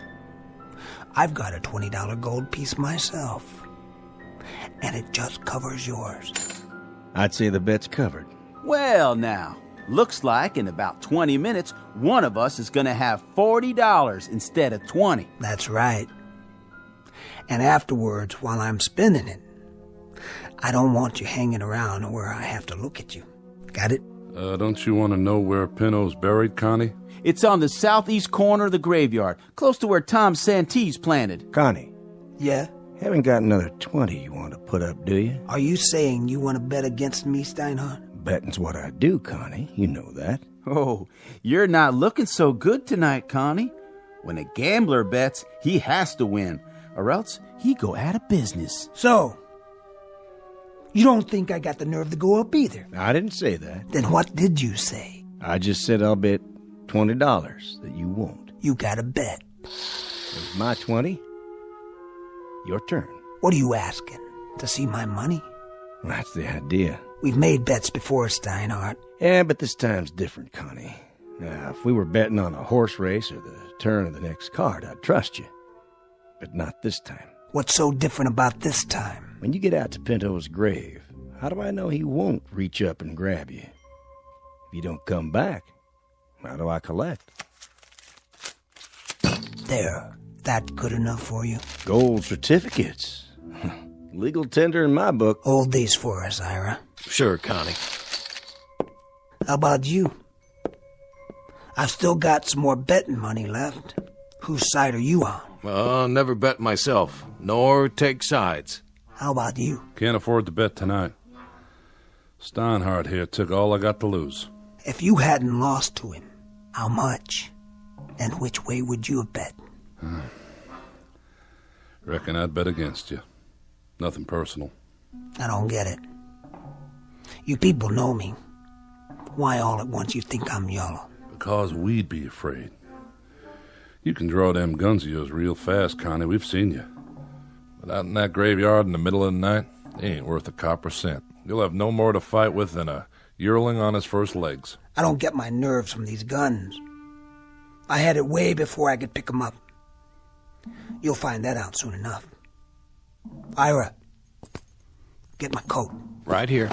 I've got a $20 gold piece myself. And it just covers yours. I'd say the bet's covered. Well, now, looks like in about 20 minutes, one of us is going to have $40 instead of 20. That's right. And afterwards, while I'm spending it, I don't want you hanging around where I have to look at you. Got it? Don't you want to know where Pinto's buried, Connie? It's on the southeast corner of the graveyard, close to where Tom Santee's planted. Connie. Yeah? Haven't got another 20 you want to put up, do you? Are you saying you want to bet against me, Steinhardt? Betting's what I do, Connie. You know that. Oh, you're not looking so good tonight, Connie. When a gambler bets, he has to win, or else he go out of business. So, you don't think I got the nerve to go up either? I didn't say that. Then what did you say? I just said I'll bet $20 that you won't. You got to bet. It's my 20. Your turn. What are you asking? To see my money? That's the idea. We've made bets before, Steinhardt. Yeah, but this time's different, Connie. Now, if we were betting on a horse race or the turn of the next card, I'd trust you. But not this time. What's so different about this time? When you get out to Pinto's grave, how do I know he won't reach up and grab you? If you don't come back, how do I collect? There. That good enough for you? Gold certificates. Legal tender in my book. Hold these for us, Ira. Sure, Connie. How about you? I've still got some more betting money left. Whose side are you on? Never bet myself, nor take sides. How about you? Can't afford to bet tonight. Steinhardt here took all I got to lose. If you hadn't lost to him, how much? And which way would you have bet? Reckon I'd bet against you. Nothing personal. I don't get it. You people know me. Why all at once you think I'm yellow? Because we'd be afraid. You can draw them guns of yours real fast, Connie. We've seen you. But out in that graveyard in the middle of the night, they ain't worth a copper cent. You'll have no more to fight with than a yearling on his first legs. I don't get my nerves from these guns. I had it way before I could pick 'em up. You'll find that out soon enough. Ira, get my coat. Right here.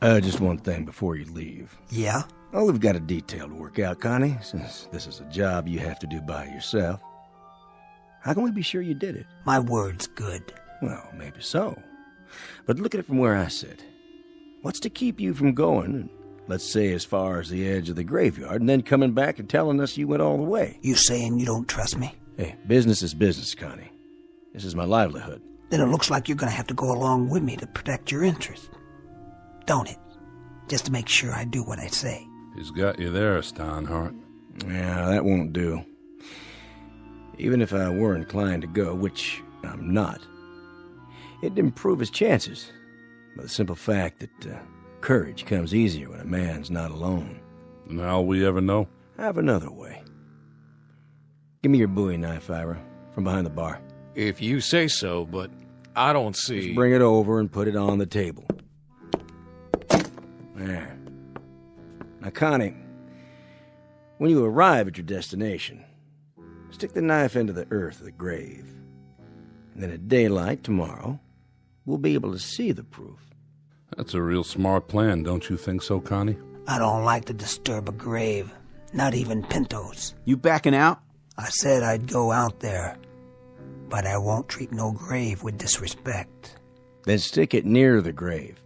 Just one thing before you leave. Yeah? Oh, we've got a detail to work out, Connie, since this is a job you have to do by yourself. How can we be sure you did it? My word's good. Well, maybe so. But look at it from where I sit. What's to keep you from going, let's say as far as the edge of the graveyard, and then coming back and telling us you went all the way? You saying you don't trust me? Hey, business is business, Connie. This is my livelihood. Then it looks like you're going to have to go along with me to protect your interest. Don't it? Just to make sure I do what I say. He's got you there, Steinhardt. Yeah, that won't do. Even if I were inclined to go, which I'm not, it'd improve his chances by the simple fact that courage comes easier when a man's not alone. And how'll we ever know? I have another way. Give me your Bowie knife, Ira, from behind the bar. If you say so, but I don't see... Just bring it over and put it on the table. There. Now, Connie, when you arrive at your destination, stick the knife into the earth of the grave. And then at daylight tomorrow, we'll be able to see the proof. That's a real smart plan, don't you think so, Connie? I don't like to disturb a grave, not even Pinto's. You backing out? I said I'd go out there, but I won't treat no grave with disrespect. Then stick it near the grave.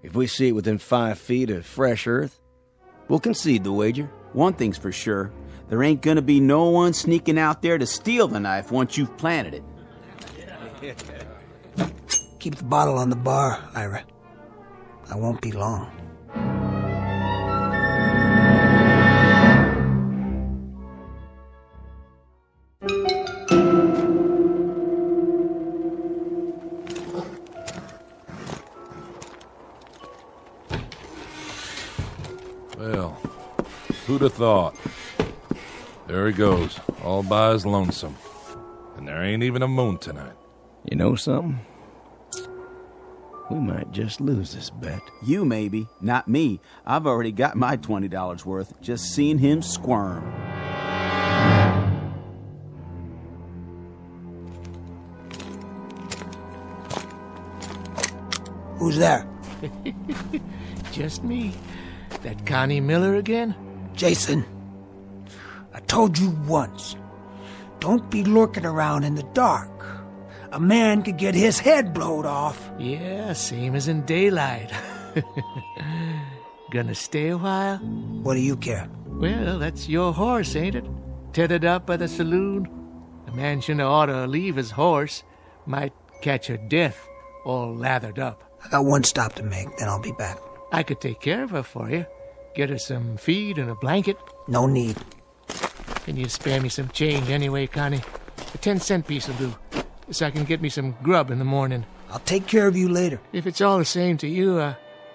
If we see it within 5 feet of fresh earth, we'll concede the wager. One thing's for sure. There ain't gonna be no one sneaking out there to steal the knife once you've planted it. Keep the bottle on the bar, Ira. I won't be long. Well, who'd have thought? There he goes, all by his lonesome. And there ain't even a moon tonight. You know something? We might just lose this bet. You maybe, not me. I've already got my $20 worth just seeing him squirm. Who's there? Just me. That Connie Miller again? Jason, I told you once, don't be lurking around in the dark. A man could get his head blowed off. Yeah, same as in daylight. Gonna stay a while? What do you care? Well, that's your horse, ain't it? Tethered up by the saloon. A man shouldn't ought to leave his horse. Might catch a death, all lathered up. I got one stop to make, then I'll be back. I could take care of her for you. Get her some feed and a blanket. No need. Can you spare me some change anyway, Connie? A 10-cent piece will do, so I can get me some grub in the morning. I'll take care of you later. If it's all the same to you,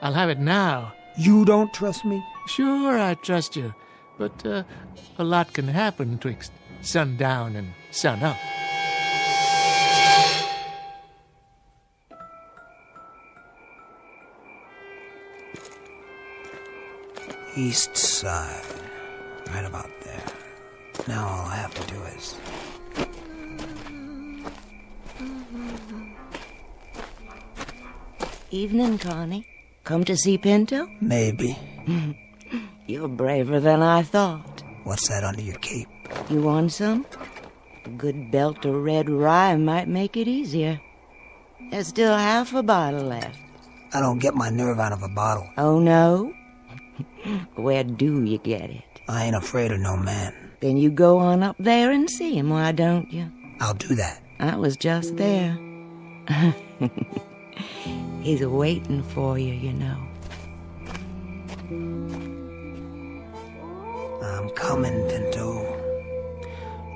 I'll have it now. You don't trust me? Sure, I trust you. But a lot can happen twixt sundown and sunup. East side. Right about there. Now all I have to do is... Evening, Connie. Come to see Pinto? Maybe. You're braver than I thought. What's that under your cape? You want some? A good belt of red rye might make it easier. There's still half a bottle left. I don't get my nerve out of a bottle. Oh, no? Where do you get it? I ain't afraid of no man. Then you go on up there and see him, why don't you? I'll do that. I was just there. He's waiting for you, you know. I'm coming, Pinto.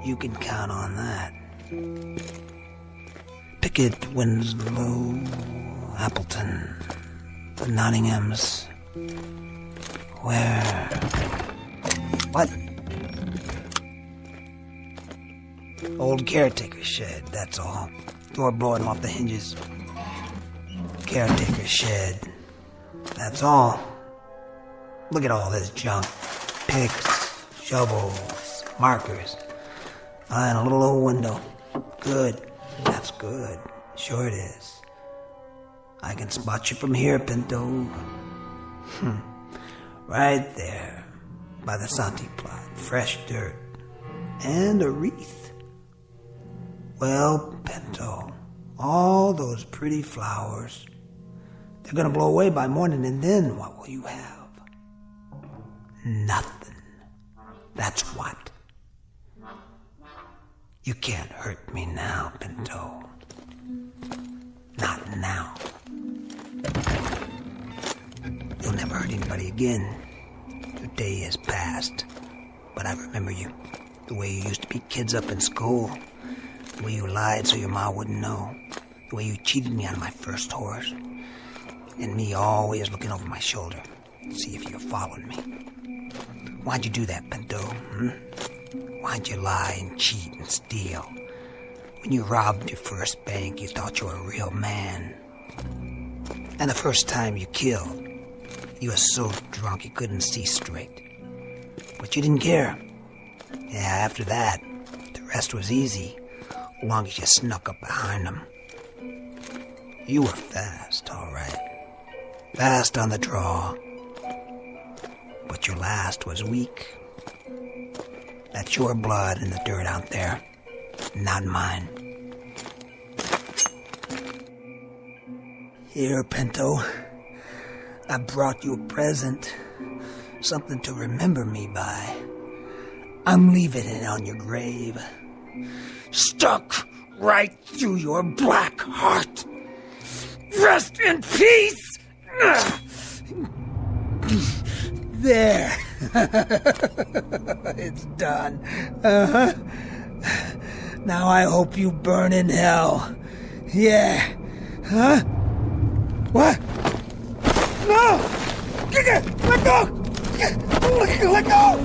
You can count on that. Pickett, Winslow, Appleton, the Nottinghams. Where? What? Old caretaker's shed, that's all. Door blowing off the hinges. Caretaker's shed. That's all. Look at all this junk. Picks, shovels, markers. And a little old window. Good. That's good. Sure it is. I can spot you from here, Pinto. Right there. By the Santi plot. Fresh dirt. And a wreath. Well, Pinto, all those pretty flowers, they're gonna blow away by morning, and then what will you have? Nothing. That's what. You can't hurt me now, Pinto. Not now. You'll never hurt anybody again. The day has passed. But I remember you. The way you used to beat kids up in school. The way you lied so your ma wouldn't know. The way you cheated me on my first horse. And me always looking over my shoulder to see if you were following me. Why'd you do that, Pinto? Why'd you lie and cheat and steal? When you robbed your first bank, you thought you were a real man. And the first time you killed, you were so drunk you couldn't see straight. But you didn't care. Yeah, after that, the rest was easy, as long as you snuck up behind them. You were fast, all right. Fast on the draw. But your last was weak. That's your blood in the dirt out there, not mine. Here, Pinto. I brought you a present. Something to remember me by. I'm leaving it on your grave. Stuck right through your black heart. Rest in peace! There. It's done. Now I hope you burn in hell. Yeah. Huh? What? No! Let go! Let go!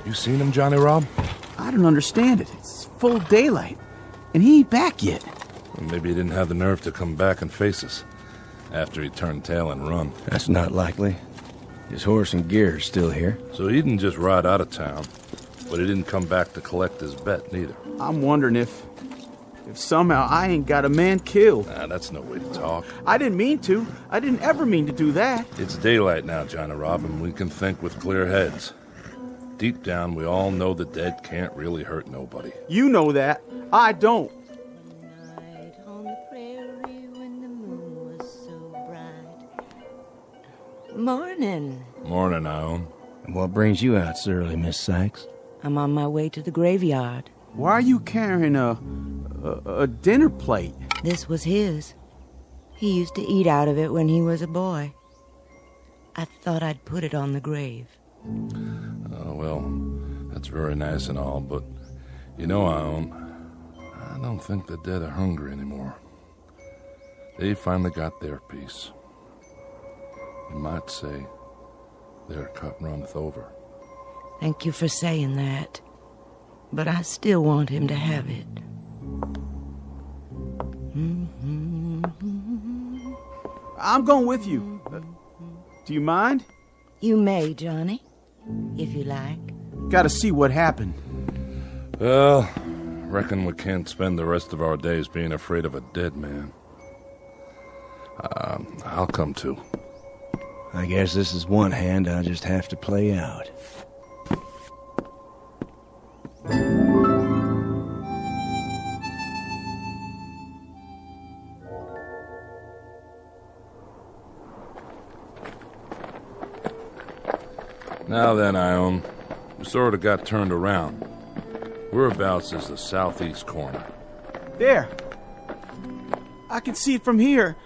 You seen him, Johnny Rob? I don't understand it. It's full daylight, and he ain't back yet. Well, maybe he didn't have the nerve to come back and face us after he turned tail and run. That's not likely. His horse and gear are still here. So he didn't just ride out of town, but he didn't come back to collect his bet, neither. I'm wondering if somehow I ain't got a man killed. Nah, that's no way to talk. I didn't mean to. I didn't ever mean to do that. It's daylight now, Johnny Rob, and we can think with clear heads. Deep down, we all know the dead can't really hurt nobody. You know that. I don't. Morning. Morning, Ione. What brings you out so early, Miss Sykes? I'm on my way to the graveyard. Why are you carrying a dinner plate? This was his. He used to eat out of it when he was a boy. I thought I'd put it on the grave. Well, that's very nice and all, but you know, Ione, I don't think the dead are hungry anymore. They finally got their piece. You might say their cup runneth over. Thank you for saying that. But I still want him to have it. I'm going with you. Do you mind? You may, Johnny, if you like. Gotta see what happened. Well, reckon we can't spend the rest of our days being afraid of a dead man. I'll come too. I guess this is one hand I'll just have to play out. Now then, Ione, we sort of got turned around. Whereabouts is the southeast corner? There. I can see it from here.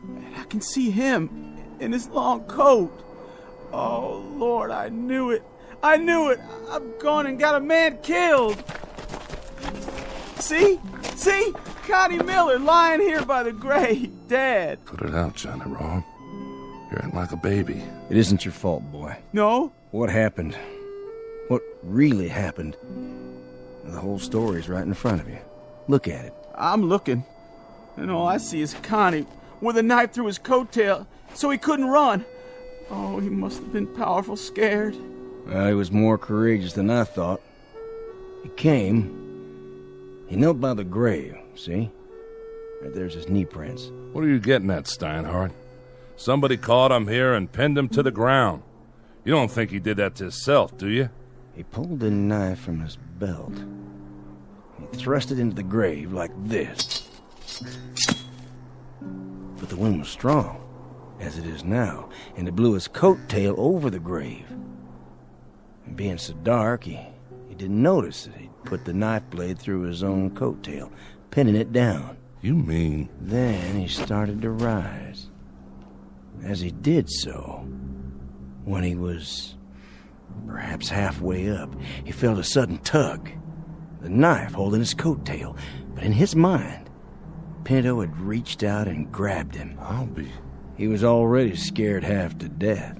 And I can see him in his long coat. Oh, Lord, I knew it. I knew it. I've gone and got a man killed. See? See? Connie Miller lying here by the grave, dead. Put it out, Johnny Raw. You're acting like a baby. It isn't your fault, boy. No? What happened? What really happened? The whole story's right in front of you. Look at it. I'm looking. And all I see is Connie with a knife through his coattail so he couldn't run. Oh, he must have been powerful scared. He was more courageous than I thought. He came. He knelt by the grave, see? Right there's his knee prints. What are you getting at, Steinhardt? Somebody caught him here and pinned him to the ground. You don't think he did that to himself, do you? He pulled the knife from his belt. He thrust it into the grave like this. But the wind was strong, as it is now, and it blew his coat tail over the grave. And being so dark, he didn't notice that he'd put the knife blade through his own coat tail, pinning it down. You mean? Then he started to rise. As he did so, when he was perhaps halfway up, he felt a sudden tug, the knife holding his coat tail. But in his mind, Pinto had reached out and grabbed him. He was already scared half to death.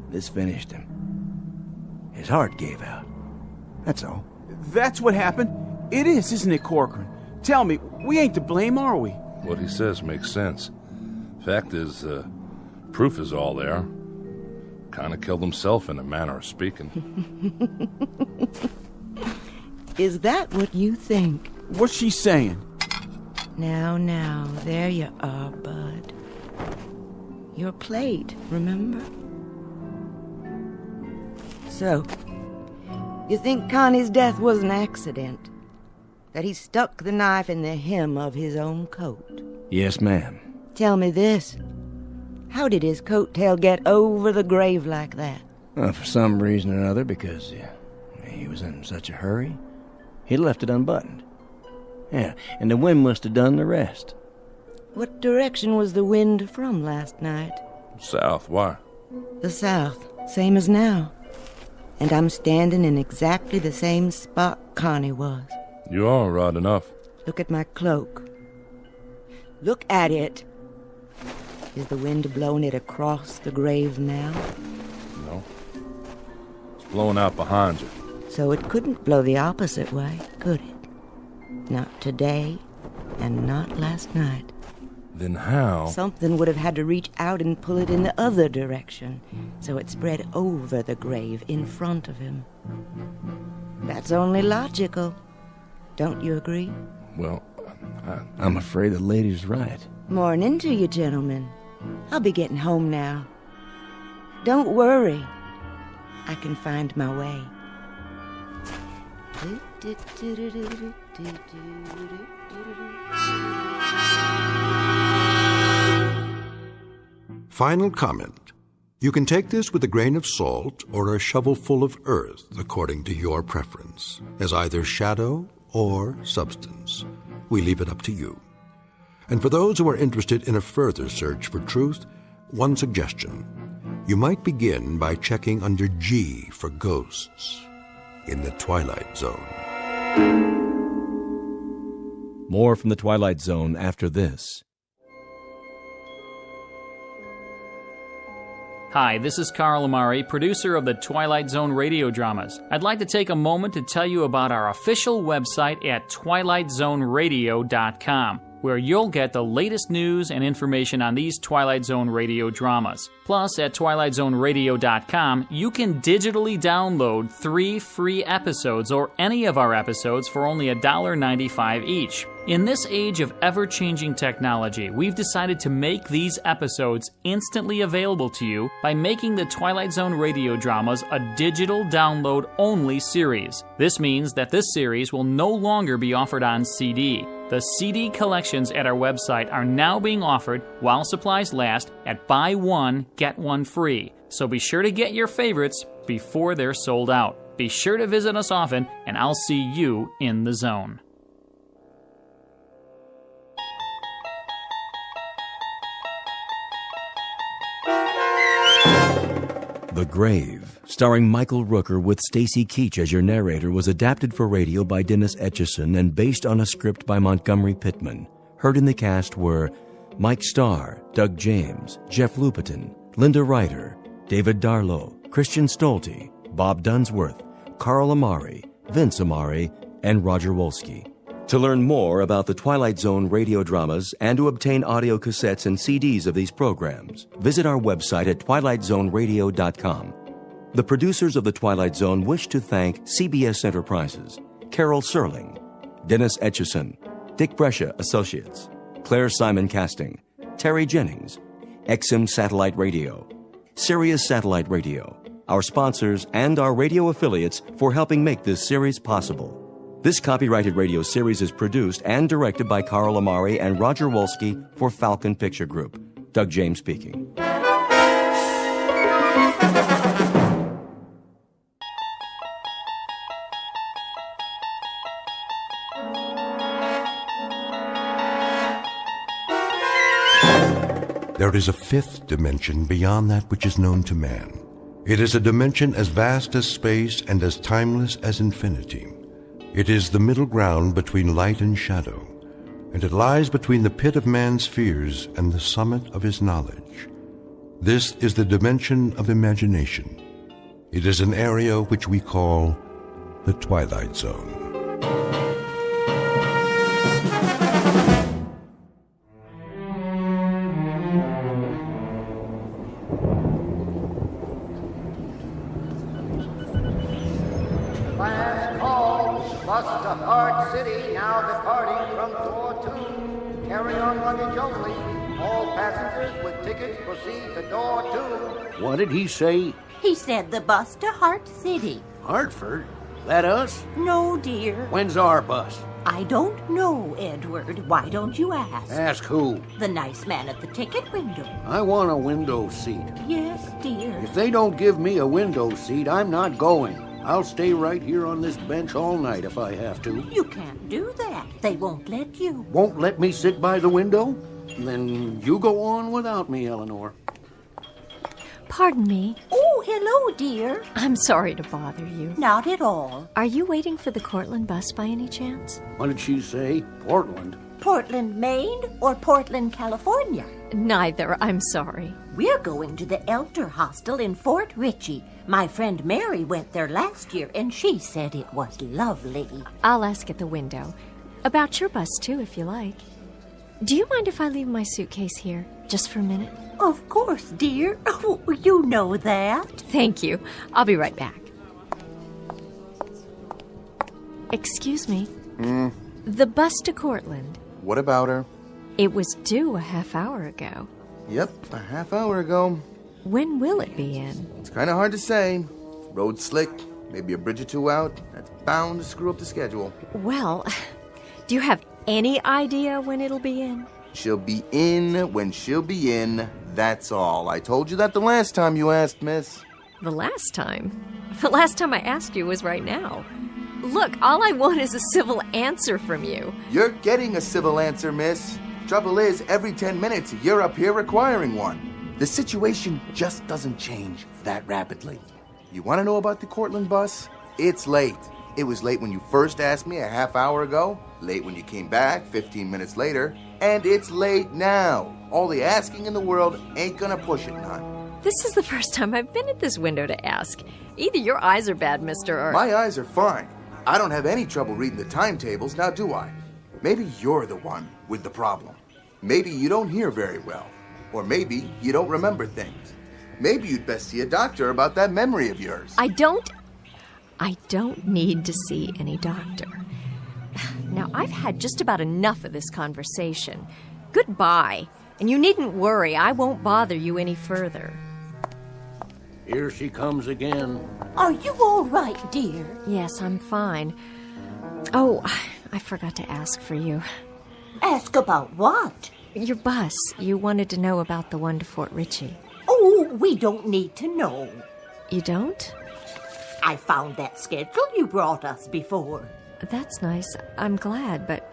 This finished him. His heart gave out. That's all. That's what happened. It is, isn't it, Corcoran? Tell me, we ain't to blame, are we? What he says makes sense. Fact is, proof is all there. Kind of killed himself in a manner of speaking. Is that what you think? What's she saying? Now, there you are, Bud. Your plate, remember? So, you think Connie's death was an accident? That he stuck the knife in the hem of his own coat? Yes, ma'am. Tell me this. How did his coat tail get over the grave like that? For some reason or other, because he was in such a hurry. He left it unbuttoned. Yeah, and the wind must have done the rest. What direction was the wind from last night? South, why? The south, same as now. And I'm standing in exactly the same spot Connie was. You are right enough. Look at my cloak. Look at it. Is the wind blowing it across the grave now? No. It's blowing out behind you. So it couldn't blow the opposite way, could it? Not today, and not last night. Then how? Something would have had to reach out and pull it in the other direction, so it spread over the grave in front of him. That's only logical. Don't you agree? Well, I'm afraid the lady's right. Morning to you, gentlemen. I'll be getting home now. Don't worry. I can find my way. Final comment. You can take this with a grain of salt or a shovelful of earth, according to your preference, as either shadow or substance. We leave it up to you. And for those who are interested in a further search for truth, one suggestion. You might begin by checking under G for ghosts in the Twilight Zone. More from the Twilight Zone after this. Hi, this is Carl Amari, producer of the Twilight Zone radio dramas. I'd like to take a moment to tell you about our official website at twilightzoneradio.com. where you'll get the latest news and information on these Twilight Zone radio dramas. Plus, at twilightzoneradio.com, you can digitally download 3 free episodes or any of our episodes for only $1.95 each. In this age of ever-changing technology, we've decided to make these episodes instantly available to you by making the Twilight Zone radio dramas a digital download-only series. This means that this series will no longer be offered on CD. The CD collections at our website are now being offered while supplies last at buy one, get one free. So be sure to get your favorites before they're sold out. Be sure to visit us often, and I'll see you in the zone. The Grave, starring Michael Rooker with Stacy Keach as your narrator, was adapted for radio by Dennis Etchison and based on a script by Montgomery Pittman. Heard in the cast were Mike Starr, Doug James, Jeff Lupetin, Linda Ryder, David Darlow, Christian Stolte, Bob Dunsworth, Carl Amari, Vince Amari, and Roger Wolski. To learn more about the Twilight Zone radio dramas and to obtain audio cassettes and CDs of these programs, visit our website at twilightzoneradio.com. The producers of The Twilight Zone wish to thank CBS Enterprises, Carol Serling, Dennis Etchison, Dick Brescia Associates, Claire Simon Casting, Terry Jennings, XM Satellite Radio, Sirius Satellite Radio, our sponsors, and our radio affiliates for helping make this series possible. This copyrighted radio series is produced and directed by Carl Amari and Roger Wolski for Falcon Picture Group. Doug James speaking. There is a fifth dimension beyond that which is known to man. It is a dimension as vast as space and as timeless as infinity. It is the middle ground between light and shadow, and it lies between the pit of man's fears and the summit of his knowledge. This is the dimension of imagination. It is an area which we call the Twilight Zone. Bus to Hard City, now departing from door 2. Carry on luggage only. All passengers with tickets proceed to door 2. What did he say? He said the bus to Hart City. Hartford? That us? No, dear. When's our bus? I don't know, Edward. Why don't you ask? Ask who? The nice man at the ticket window. I want a window seat. Yes, dear. If they don't give me a window seat, I'm not going. I'll stay right here on this bench all night if I have to. You can't do that. They won't let you. Won't let me sit by the window? Then you go on without me, Eleanor. Pardon me. Oh, hello, dear. I'm sorry to bother you. Not at all. Are you waiting for the Cortland bus by any chance? What did she say? Portland? Portland, Maine, or Portland, California? Neither, I'm sorry. We're going to the Elder Hostel in Fort Ritchie. My friend Mary went there last year, and she said it was lovely. I'll ask at the window. About your bus, too, if you like. Do you mind if I leave my suitcase here, just for a minute? Of course, dear. Oh, you know that. Thank you. I'll be right back. Excuse me. The bus to Cortland. What about her? It was due a half hour ago. Yep, a half hour ago. When will it be in? It's kind of hard to say. Road slick, maybe a bridge or two out. That's bound to screw up the schedule. Well, do you have any idea when it'll be in? She'll be in when she'll be in, that's all. I told you that the last time you asked, miss. The last time? The last time I asked you was right now. Look, all I want is a civil answer from you. You're getting a civil answer, miss. Trouble is, every 10 minutes, you're up here requiring one. The situation just doesn't change that rapidly. You want to know about the Cortland bus? It's late. It was late when you first asked me a half hour ago, late when you came back 15 minutes later, and it's late now. All the asking in the world ain't gonna push it none. This is the first time I've been at this window to ask. Either your eyes are bad, mister, or... My eyes are fine. I don't have any trouble reading the timetables, now do I? Maybe you're the one with the problem. Maybe you don't hear very well. Or maybe you don't remember things. Maybe you'd best see a doctor about that memory of yours. I don't need to see any doctor. Now, I've had just about enough of this conversation. Goodbye. And you needn't worry, I won't bother you any further. Here she comes again. Are you all right, dear? Yes, I'm fine. Oh, I forgot to ask for you. Ask about what? Your bus. You wanted to know about the one to Fort Ritchie. Oh, we don't need to know. You don't? I found that schedule you brought us before. That's nice. I'm glad, but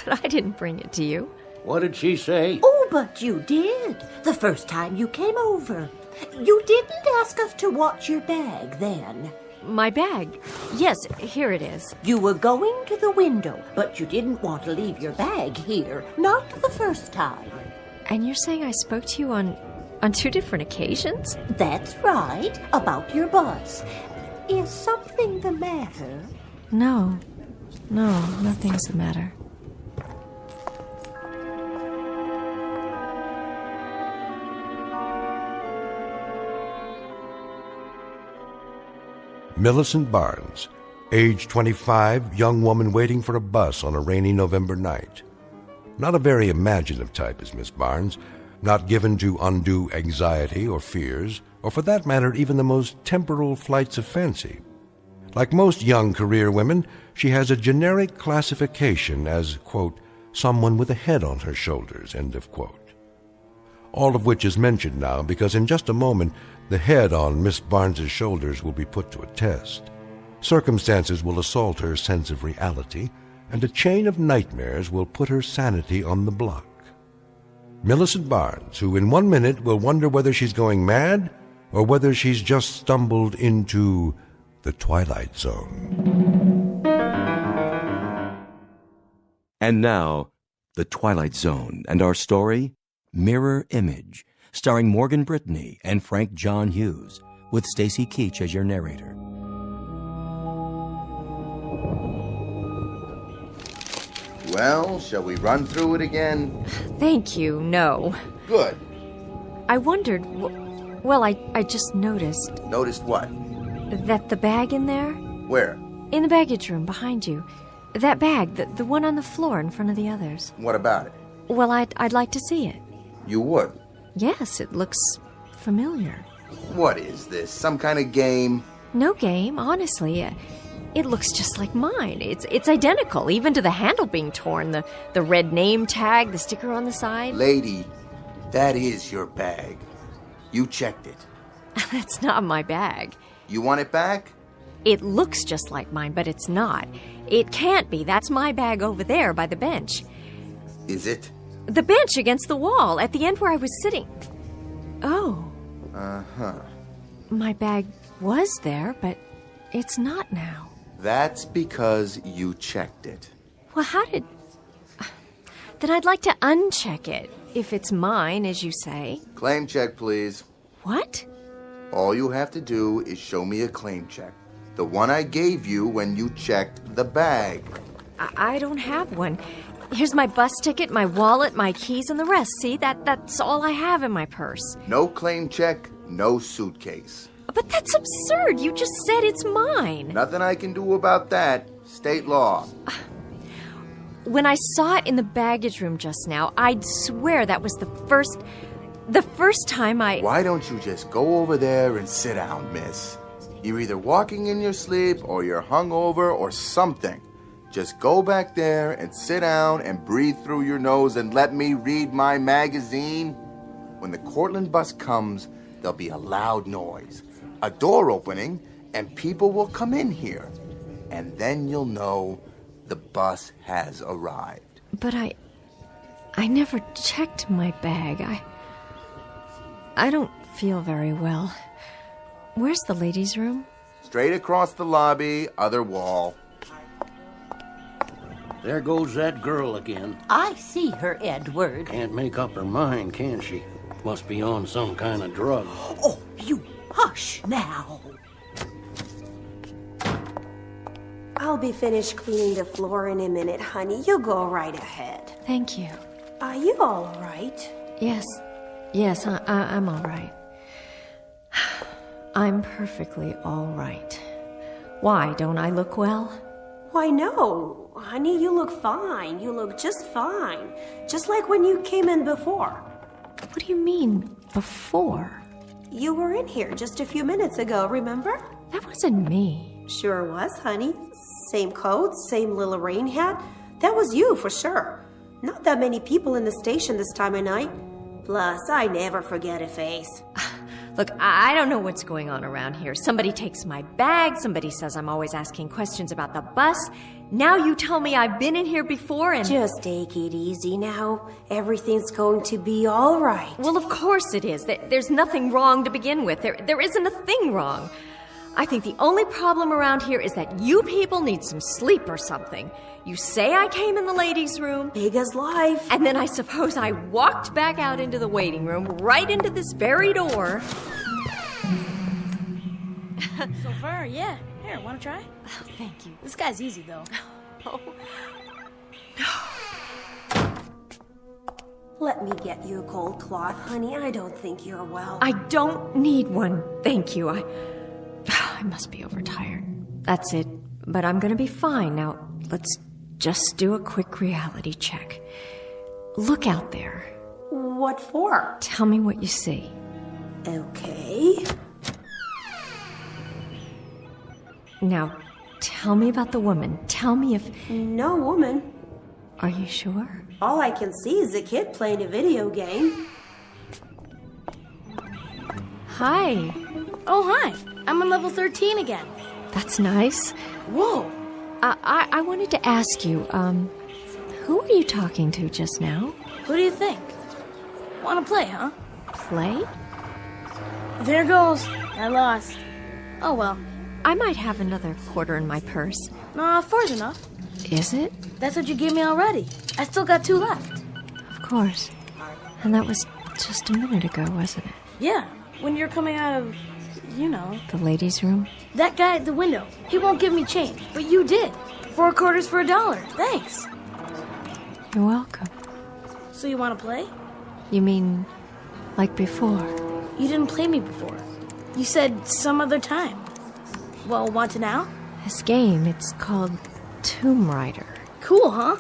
I didn't bring it to you. What did she say? Oh, but you did. The first time you came over. You didn't ask us to watch your bag then. My bag? Yes, here it is. You were going to the window, but you didn't want to leave your bag here. Not the first time. And you're saying I spoke to you on 2 different occasions? That's right. About your bus. Is something the matter? No, nothing's the matter. Millicent Barnes, age 25, young woman waiting for a bus on a rainy November night. Not a very imaginative type is Miss Barnes, not given to undue anxiety or fears, or for that matter, even the most temporal flights of fancy. Like most young career women, she has a generic classification as, quote, someone with a head on her shoulders, end of quote. All of which is mentioned now because in just a moment, the head on Miss Barnes's shoulders will be put to a test. Circumstances will assault her sense of reality, and a chain of nightmares will put her sanity on the block. Millicent Barnes, who in 1 minute will wonder whether she's going mad or whether she's just stumbled into the Twilight Zone. And now, the Twilight Zone and our story, Mirror Image, starring Morgan Brittany and Frank John Hughes, with Stacy Keach as your narrator. Well, shall we run through it again? Thank you, no. Good. I wondered, well, I just noticed. Noticed what? That the bag in there? Where? In the baggage room behind you. That bag, the one on the floor in front of the others. What about it? Well, I'd like to see it. You would? Yes, it looks familiar. What is this? Some kind of game? No game, honestly. It looks just like mine. It's identical, even to the handle being torn, the red name tag, the sticker on the side. Lady, that is your bag. You checked it. That's not my bag. You want it back? It looks just like mine, but it's not. It can't be. That's my bag over there by the bench. Is it? The bench against the wall, at the end where I was sitting. Oh. Uh-huh. My bag was there, but it's not now. That's because you checked it. Well, how did... Then I'd like to uncheck it, if it's mine, as you say. Claim check, please. What? All you have to do is show me a claim check. The one I gave you when you checked the bag. I don't have one. Here's my bus ticket, my wallet, my keys, and the rest. See, that's all I have in my purse. No claim check, no suitcase. But that's absurd. You just said it's mine. Nothing I can do about that. State law. When I saw it in the baggage room just now, I'd swear that was the first time I... Why don't you just go over there and sit down, miss? You're either walking in your sleep or you're hungover or something. Just go back there and sit down and breathe through your nose and let me read my magazine. When the Cortland bus comes, there'll be a loud noise, a door opening, and people will come in here. And then you'll know the bus has arrived. But I never checked my bag. I don't feel very well. Where's the ladies' room? Straight across the lobby, other wall. There goes that girl again. I see her, Edward. Can't make up her mind, can she? Must be on some kind of drug. Oh, you hush now. I'll be finished cleaning the floor in a minute, honey. You go right ahead. Thank you. Are you all right? Yes. Yes, I'm all right. I'm perfectly all right. Why, don't I look well? Why, no. Honey, you look fine. You look just fine. Just like when you came in before. What do you mean, before? You were in here just a few minutes ago, remember? That wasn't me. Sure was, honey. Same coat, same little rain hat. That was you, for sure. Not that many people in the station this time of night. Plus, I never forget a face. Look, I don't know what's going on around here. Somebody takes my bag, somebody says I'm always asking questions about the bus. Now you tell me I've been in here before and... Just take it easy now. Everything's going to be all right. Well, of course it is. There's nothing wrong to begin with. There isn't a thing wrong. I think the only problem around here is that you people need some sleep or something. You say I came in the ladies' room. Big as life. And then I suppose I walked back out into the waiting room, right into this very door. So far, yeah. Here, wanna try? Oh, thank you. This guy's easy, though. Oh. Let me get you a cold cloth, honey. I don't think you're well. I don't need one, thank you. I must be overtired. That's it. But I'm gonna be fine. Now, let's just do a quick reality check. Look out there. What for? Tell me what you see. Okay. Now, tell me about the woman. Tell me if... No woman. Are you sure? All I can see is a kid playing a video game. Hi. Oh, hi. I'm on level 13 again. That's nice. Whoa. I wanted to ask you, who were you talking to just now? Who do you think? Want to play, huh? Play? There goes. I lost. Oh, well. I might have another quarter in my purse. Nah, 4's enough. Is it? That's what you gave me already. I still got 2 left. Of course. And that was just a minute ago, wasn't it? Yeah, when you're coming out of, you know... The ladies' room? That guy at the window. He won't give me change, but you did. 4 quarters for $1. Thanks. You're welcome. So you want to play? You mean, like before? You didn't play me before. You said some other time. Well, want to now? This game, it's called Tomb Raider. Cool, huh?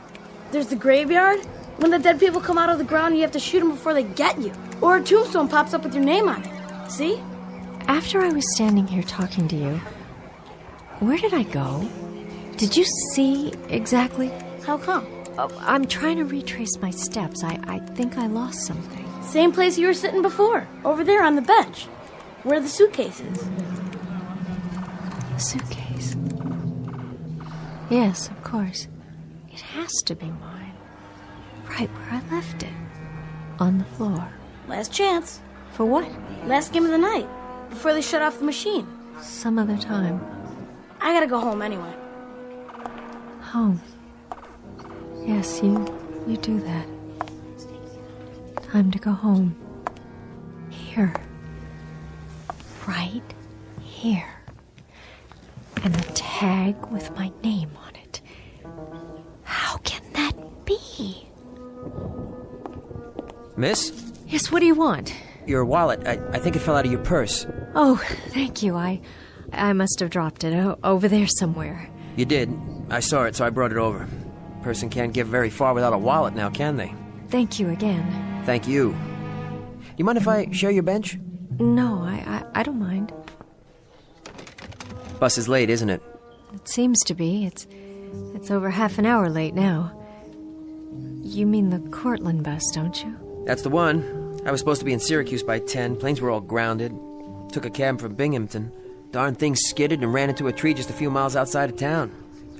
There's the graveyard. When the dead people come out of the ground, you have to shoot them before they get you. Or a tombstone pops up with your name on it. See? After I was standing here talking to you, where did I go? Did you see exactly? How come? I'm trying to retrace my steps. I think I lost something. Same place you were sitting before. Over there on the bench. Where the suitcase is. The suitcase? Yes, of course. It has to be mine. Right where I left it. On the floor. Last chance. For what? Last game of the night. Before they shut off the machine. Some other time. I gotta go home anyway. Home. Yes, you do that. Time to go home. Here. Right here. And a tag with my name on it. How can that be? Miss? Yes, what do you want? Your wallet. I think it fell out of your purse. Oh, thank you. I must have dropped it over there somewhere. You did. I saw it, so I brought it over. Person can't get very far without a wallet now, can they? Thank you again. Thank you. You mind if I share your bench? No, I don't mind. Bus is late, isn't it? It seems to be. It's over half an hour late now. You mean the Cortland bus, don't you? That's the one. I was supposed to be in Syracuse by 10. Planes were all grounded. Took a cab from Binghamton. Darn thing skidded and ran into a tree just a few miles outside of town.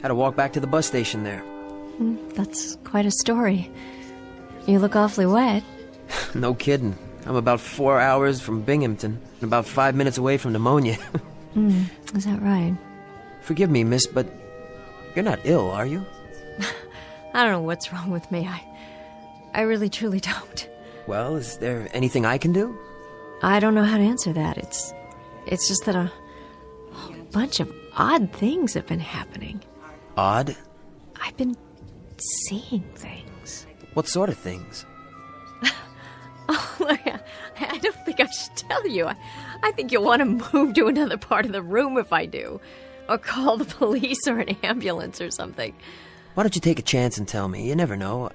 Had to walk back to the bus station there. That's quite a story. You look awfully wet. No kidding. I'm about 4 hours from Binghamton and about 5 minutes away from pneumonia. Is that right? Forgive me, miss, but you're not ill, are you? I don't know what's wrong with me. I really truly don't. Well, is there anything I can do? I don't know how to answer that. It's just that a whole bunch of odd things have been happening. Odd? I've been seeing things. What sort of things? Oh, I don't think I should tell you. I think you'll want to move to another part of the room if I do. Or call the police or an ambulance or something. Why don't you take a chance and tell me? You never know.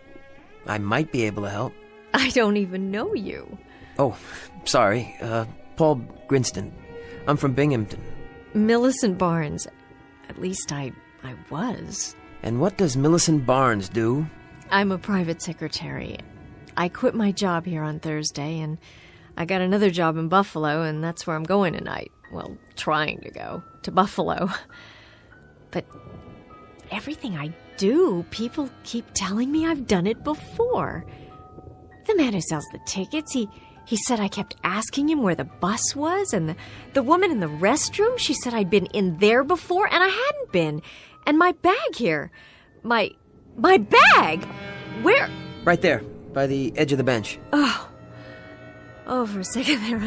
I might be able to help. I don't even know you. Oh, sorry. Paul Grinston. I'm from Binghamton. Millicent Barnes. At least I was. And what does Millicent Barnes do? I'm a private secretary. I quit my job here on Thursday, and I got another job in Buffalo, and that's where I'm going tonight. Well, trying to go to Buffalo. But everything I do, people keep telling me I've done it before. The man who sells the tickets, he said I kept asking him where the bus was, and the woman in the restroom, she said I'd been in there before, and I hadn't been. And my bag here. My bag! Where? Right there, by the edge of the bench. Oh, for a second there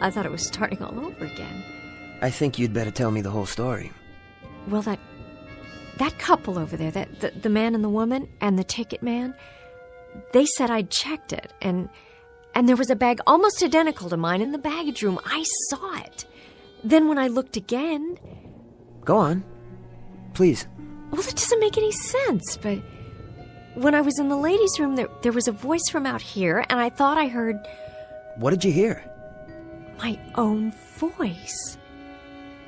I thought it was starting all over again. I think you'd better tell me the whole story. Well, that couple over there, the man and the woman and the ticket man, they said I'd checked it, and there was a bag almost identical to mine in the baggage room. I saw it. Then when I looked again... Go on. Please. Well, it doesn't make any sense, but when I was in the ladies' room, there was a voice from out here, and I thought I heard... What did you hear? My own voice.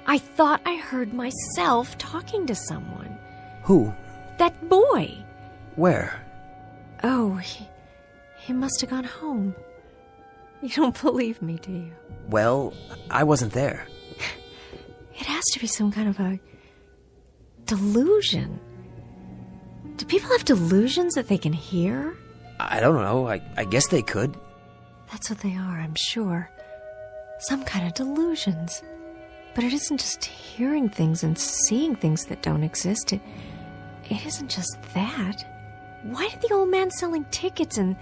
I thought I heard myself talking to someone. Who? That boy. Where? Oh, he must have gone home. You don't believe me, do you? Well, I wasn't there. It has to be some kind of a delusion. Do people have delusions that they can hear? I don't know. I guess they could. That's what they are, I'm sure. Some kind of delusions. But it isn't just hearing things and seeing things that don't exist. It isn't just that. Why did the old man selling tickets and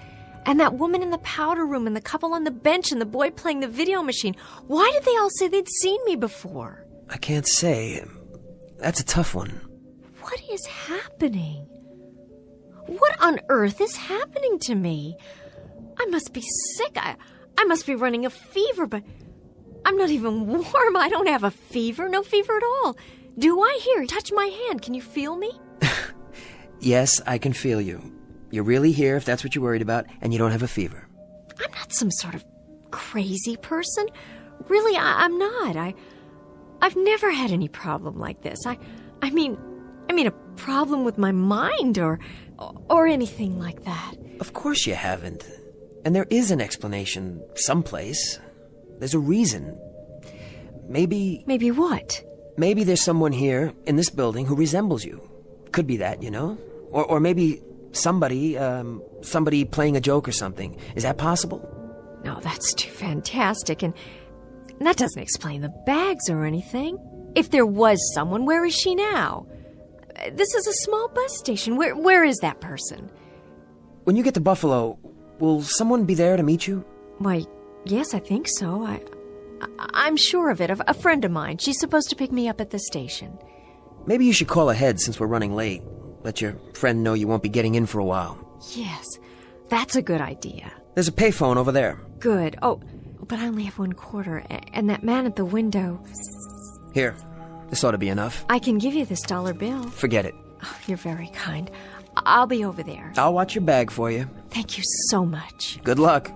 that woman in the powder room and the couple on the bench and the boy playing the video machine, why did they all say they'd seen me before? I can't say. That's a tough one. What is happening? What on earth is happening to me? I must be sick. I must be running a fever, but I'm not even warm. I don't have a fever. No fever at all. Do I? Here, touch my hand. Can you feel me? Yes, I can feel you. You're really here if that's what you're worried about, and you don't have a fever. I'm not some sort of crazy person. Really, I'm not. I've never had any problem like this. I mean a problem with my mind or anything like that. Of course you haven't. And there is an explanation someplace. There's a reason. Maybe... Maybe what? Maybe there's someone here in this building who resembles you. Could be that, you know? Or maybe somebody playing a joke or something. Is that possible? No, that's too fantastic, and that doesn't explain the bags or anything. If there was someone, where is she now? This is a small bus station. Where is that person? When you get to Buffalo, will someone be there to meet you? Why, yes, I think so. I'm sure of it. A friend of mine. She's supposed to pick me up at the station. Maybe you should call ahead since we're running late. Let your friend know you won't be getting in for a while. Yes, that's a good idea. There's a payphone over there. Good. Oh, but I only have $1.25, and that man at the window... Here, this ought to be enough. I can give you this dollar bill. Forget it. Oh, you're very kind. I'll be over there. I'll watch your bag for you. Thank you so much. Good luck.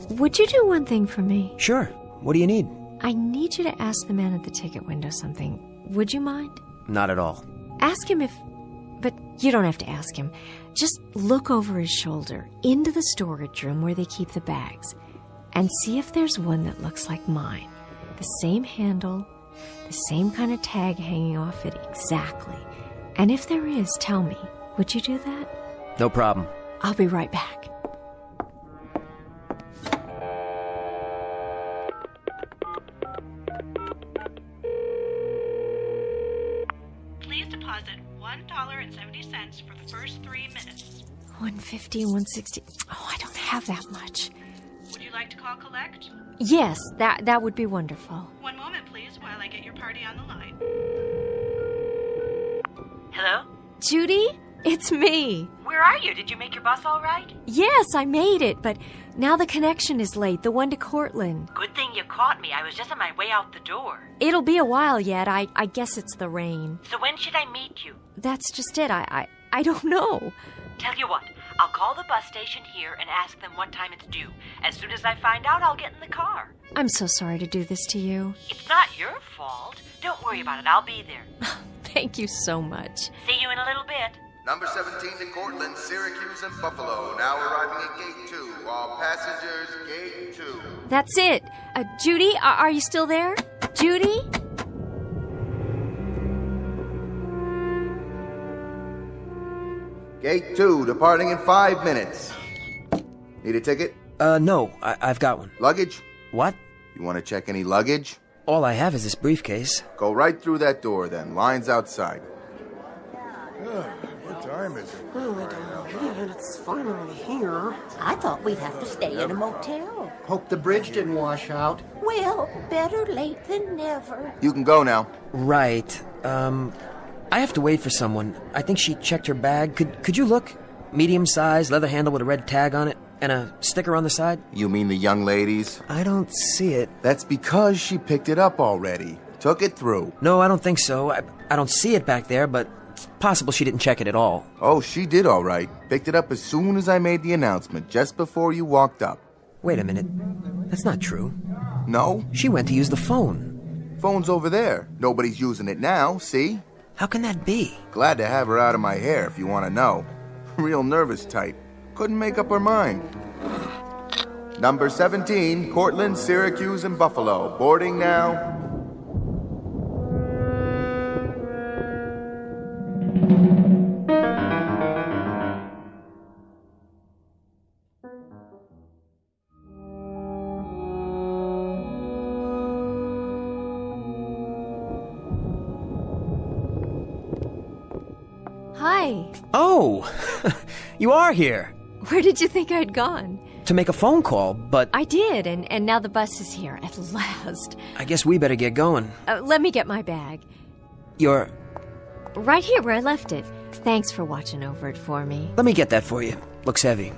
Would you do one thing for me? Sure. What do you need? I need you to ask the man at the ticket window something. Would you mind? Not at all. Ask him if... But you don't have to ask him. Just look over his shoulder into the storage room where they keep the bags and see if there's one that looks like mine. The same handle, the same kind of tag hanging off it exactly. And if there is, tell me. Would you do that? No problem. I'll be right back. Please deposit $1.70 for the first 3 minutes. $150, $160. Oh, I don't have that much. Would you like to call collect? Yes, that would be wonderful. One moment, please, while I get your party on the line. Hello? Judy? It's me. Where are you? Did you make your bus all right? Yes, I made it, but now the connection is late, the one to Cortland. Good thing you caught me. I was just on my way out the door. It'll be a while yet. I guess it's the rain. So when should I meet you? That's just it. I don't know. Tell you what, I'll call the bus station here and ask them what time it's due. As soon as I find out, I'll get in the car. I'm so sorry to do this to you. It's not your fault. Don't worry about it. I'll be there. Thank you so much. See you in a little bit. Number 17 to Cortland, Syracuse, and Buffalo. Now arriving at Gate 2. All passengers, Gate 2. That's it. Judy, are you still there? Judy? Gate 2, departing in 5 minutes. Need a ticket? No, I've got one. Luggage? What? You want to check any luggage? All I have is this briefcase. Go right through that door then. Line's outside. What time is it? Oh, I don't believe it. It's finally here. I thought we'd have to stay in a motel. Hope the bridge didn't wash out. Well, better late than never. You can go now. Right. I have to wait for someone. I think she checked her bag. Could you look? Medium size, leather handle with a red tag on it, and a sticker on the side. You mean the young ladies? I don't see it. That's because she picked it up already. Took it through. No, I don't think so. I don't see it back there, but it's possible she didn't check it at all. Oh, she did all right. Picked it up as soon as I made the announcement, just before you walked up. Wait a minute. That's not true. No? She went to use the phone. Phone's over there. Nobody's using it now, see? How can that be? Glad to have her out of my hair, if you want to know. Real nervous type. Couldn't make up her mind. Number 17, Cortland, Syracuse, and Buffalo. Boarding now. Hi. Oh, you are here. Where did you think I'd gone? To make a phone call, but... I did, and now the bus is here at last. I guess we better get going. Let me get my bag. You're... Right here where I left it. Thanks for watching over it for me. Let me get that for you. Looks heavy.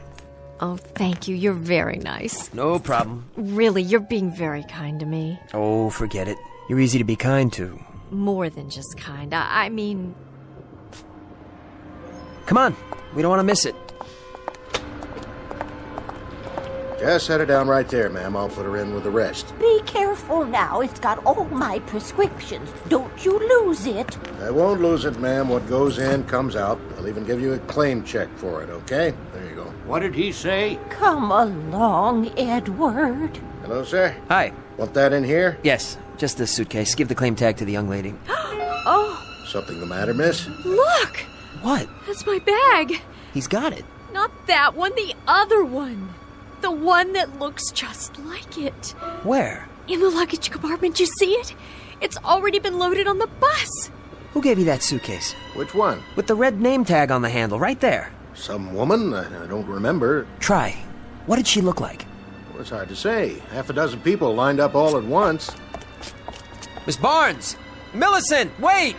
Oh, thank you. You're very nice. No problem. Really, you're being very kind to me. Oh, forget it. You're easy to be kind to. More than just kind. I mean... Come on. We don't want to miss it. Just set her down right there, ma'am. I'll put her in with the rest. Be careful now. It's got all my prescriptions. Don't you lose it. I won't lose it, ma'am. What goes in comes out. I'll even give you a claim check for it, okay? There you go. What did he say? Come along, Edward. Hello, sir. Hi. Want that in here? Yes, just this suitcase. Give the claim tag to the young lady. Oh, Something the matter, miss? look! What? That's my bag. He's got it. Not that one, the other one. The one that looks just like it. Where? In the luggage compartment, you see it? It's already been loaded on the bus. Who gave you that suitcase? Which one? With the red name tag on the handle, right there. Some woman? I don't remember. Try. What did she look like? Well, it's hard to say. Half a dozen people lined up all at once. Miss Barnes! Millicent, wait!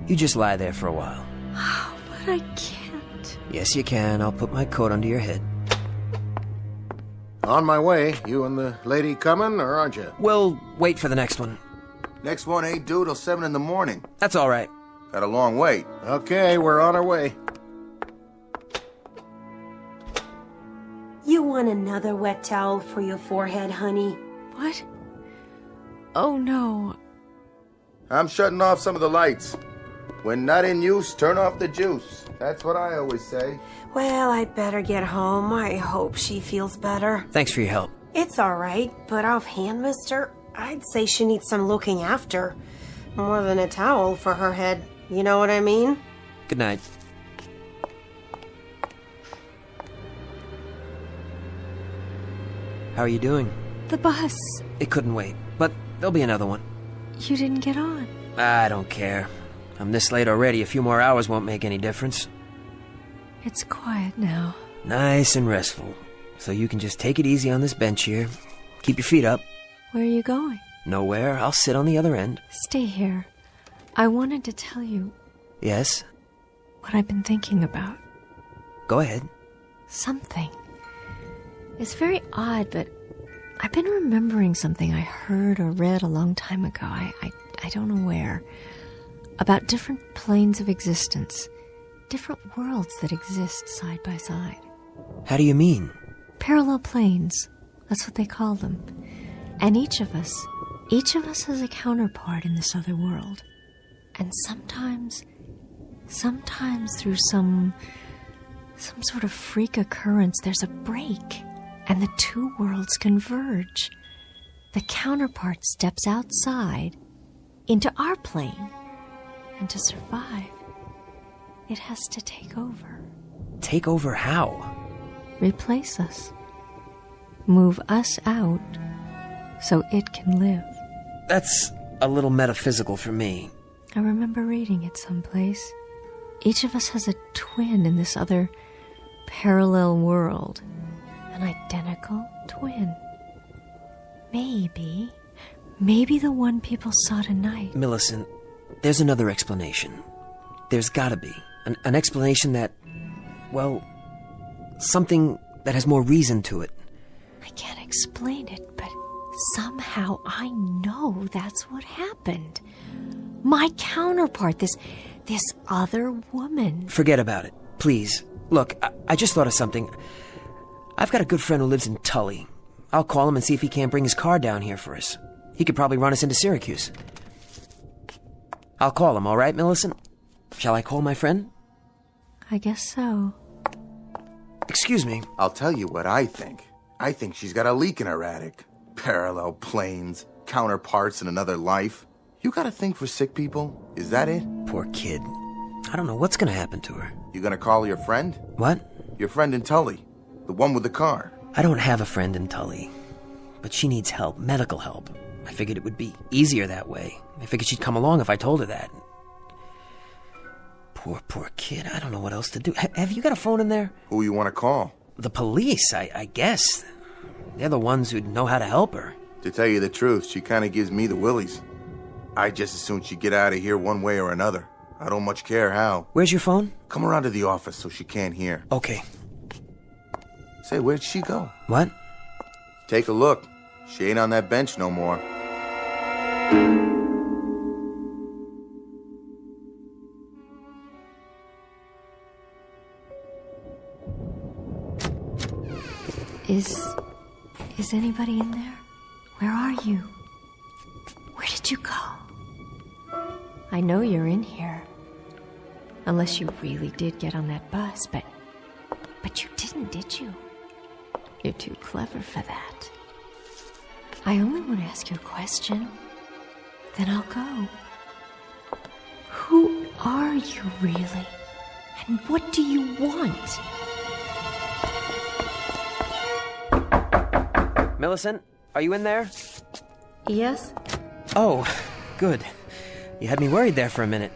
You just lie there for a while. But I can't. Yes, you can. I'll put my coat under your head. On my way. You and the lady coming, or aren't you? We'll wait for the next one. Next one ain't due till 7 in the morning. That's all right. Got a long wait. Okay, we're on our way. You want another wet towel for your forehead, honey? What? Oh, no. I'm shutting off some of the lights. When not in use, turn off the juice. That's what I always say. Well, I better get home. I hope she feels better. Thanks for your help. It's all right, but offhand, mister, I'd say she needs some looking after. More than a towel for her head. You know what I mean? Good night. How are you doing? The bus. It couldn't wait, but there'll be another one. You didn't get on. I don't care. I'm this late already. A few more hours won't make any difference. It's quiet now. Nice and restful. So you can just take it easy on this bench here. Keep your feet up. Where are you going? Nowhere. I'll sit on the other end. Stay here. I wanted to tell you Yes? what I've been thinking about. Go ahead. Something. It's very odd, but I've been remembering something I heard or read a long time ago. I don't know where. About different planes of existence. Different worlds that exist side by side. How do you mean? Parallel planes. That's what they call them. And each of us has a counterpart in this other world. And sometimes through some sort of freak occurrence, there's a break, and the two worlds converge. The counterpart steps outside into our plane, and to survive, it has to take over. Take over how? Replace us. Move us out so it can live. That's a little metaphysical for me. I remember reading it someplace. Each of us has a twin in this other parallel world. An identical twin. Maybe the one people saw tonight. Millicent, there's another explanation. There's gotta be. An explanation that, well, something that has more reason to it. I can't explain it, but somehow I know that's what happened. My counterpart, this other woman. Forget about it, please. Look, I just thought of something. I've got a good friend who lives in Tully. I'll call him and see if he can't bring his car down here for us. He could probably run us into Syracuse. I'll call him, all right, Millicent? Shall I call my friend? I guess so. Excuse me. I'll tell you what I think. I think she's got a leak in her attic. Parallel planes, counterparts in another life. You got a thing for sick people? Is that it? Poor kid. I don't know what's gonna happen to her. You gonna call your friend? What? Your friend in Tully. The one with the car. I don't have a friend in Tully. But she needs help, medical help. I figured it would be easier that way. I figured she'd come along if I told her that. Poor kid. I don't know what else to do. Have you got a phone in there? Who you want to call? The police, I guess. They're the ones who'd know how to help her. To tell you the truth, she kind of gives me the willies. I just as soon she get out of here one way or another. I don't much care how. Where's your phone? Come around to the office so she can't hear. Okay. Say, where'd she go? What? Take a look. She ain't on that bench no more. Is anybody in there? Where are you? Where did you go? I know you're in here. Unless you really did get on that bus, but you didn't, did you? You're too clever for that. I only want to ask you a question. Then I'll go. Who are you really? And what do you want? Millicent, are you in there? Yes? Oh, good. You had me worried there for a minute.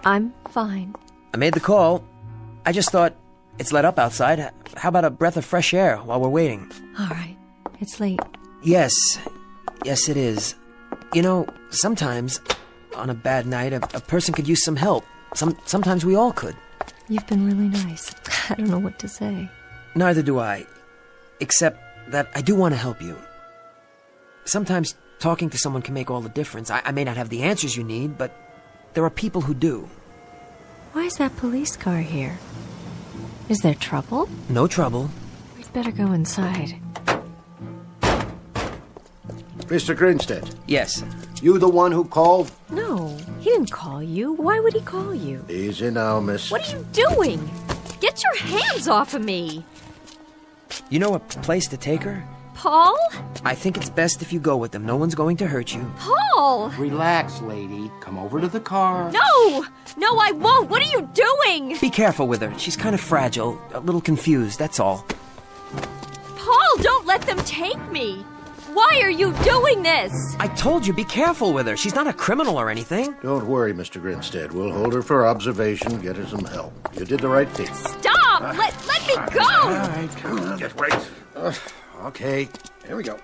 I'm fine. I made the call. I just thought, it's let up outside. How about a breath of fresh air while we're waiting? All right. It's late. Yes, it is. You know, sometimes, on a bad night, a person could use some help. Sometimes we all could. You've been really nice. I don't know what to say. Neither do I. Except that I do want to help you. Sometimes talking to someone can make all the difference. I may not have the answers you need, but there are people who do. Why is that police car here? Is there trouble? No trouble. We'd better go inside. Mr. Grinstead. Yes. You the one who called? No, he didn't call you. Why would he call you? Easy now, miss. What are you doing? Get your hands off of me! You know a place to take her? Paul? I think it's best if you go with them. No one's going to hurt you. Paul! Relax, lady. Come over to the car. No! No, I won't! What are you doing? Be careful with her. She's kind of fragile, a little confused, that's all. Paul, don't let them take me! Why are you doing this? I told you, be careful with her. She's not a criminal or anything. Don't worry, Mr. Grinstead. We'll hold her for observation, get her some help. You did the right thing. Stop! Let me go! All right, come on. Get right. Okay, here we go.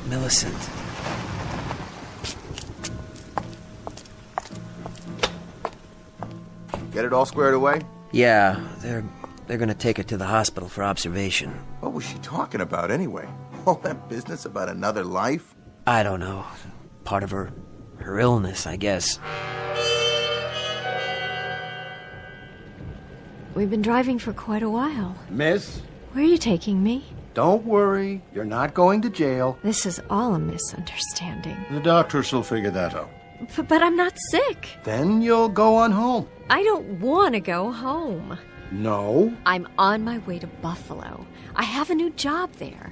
Millicent. Get it all squared away? Yeah, they're gonna take her to the hospital for observation. What was she talking about anyway? All that business about another life? I don't know. Part of her illness, I guess. We've been driving for quite a while. Miss, Where are you taking me? don't worry. You're not going to jail. This is all a misunderstanding. The doctors will figure that out. But I'm not sick. Then you'll go on home. I don't want to go home. No. I'm on my way to Buffalo. I have a new job there.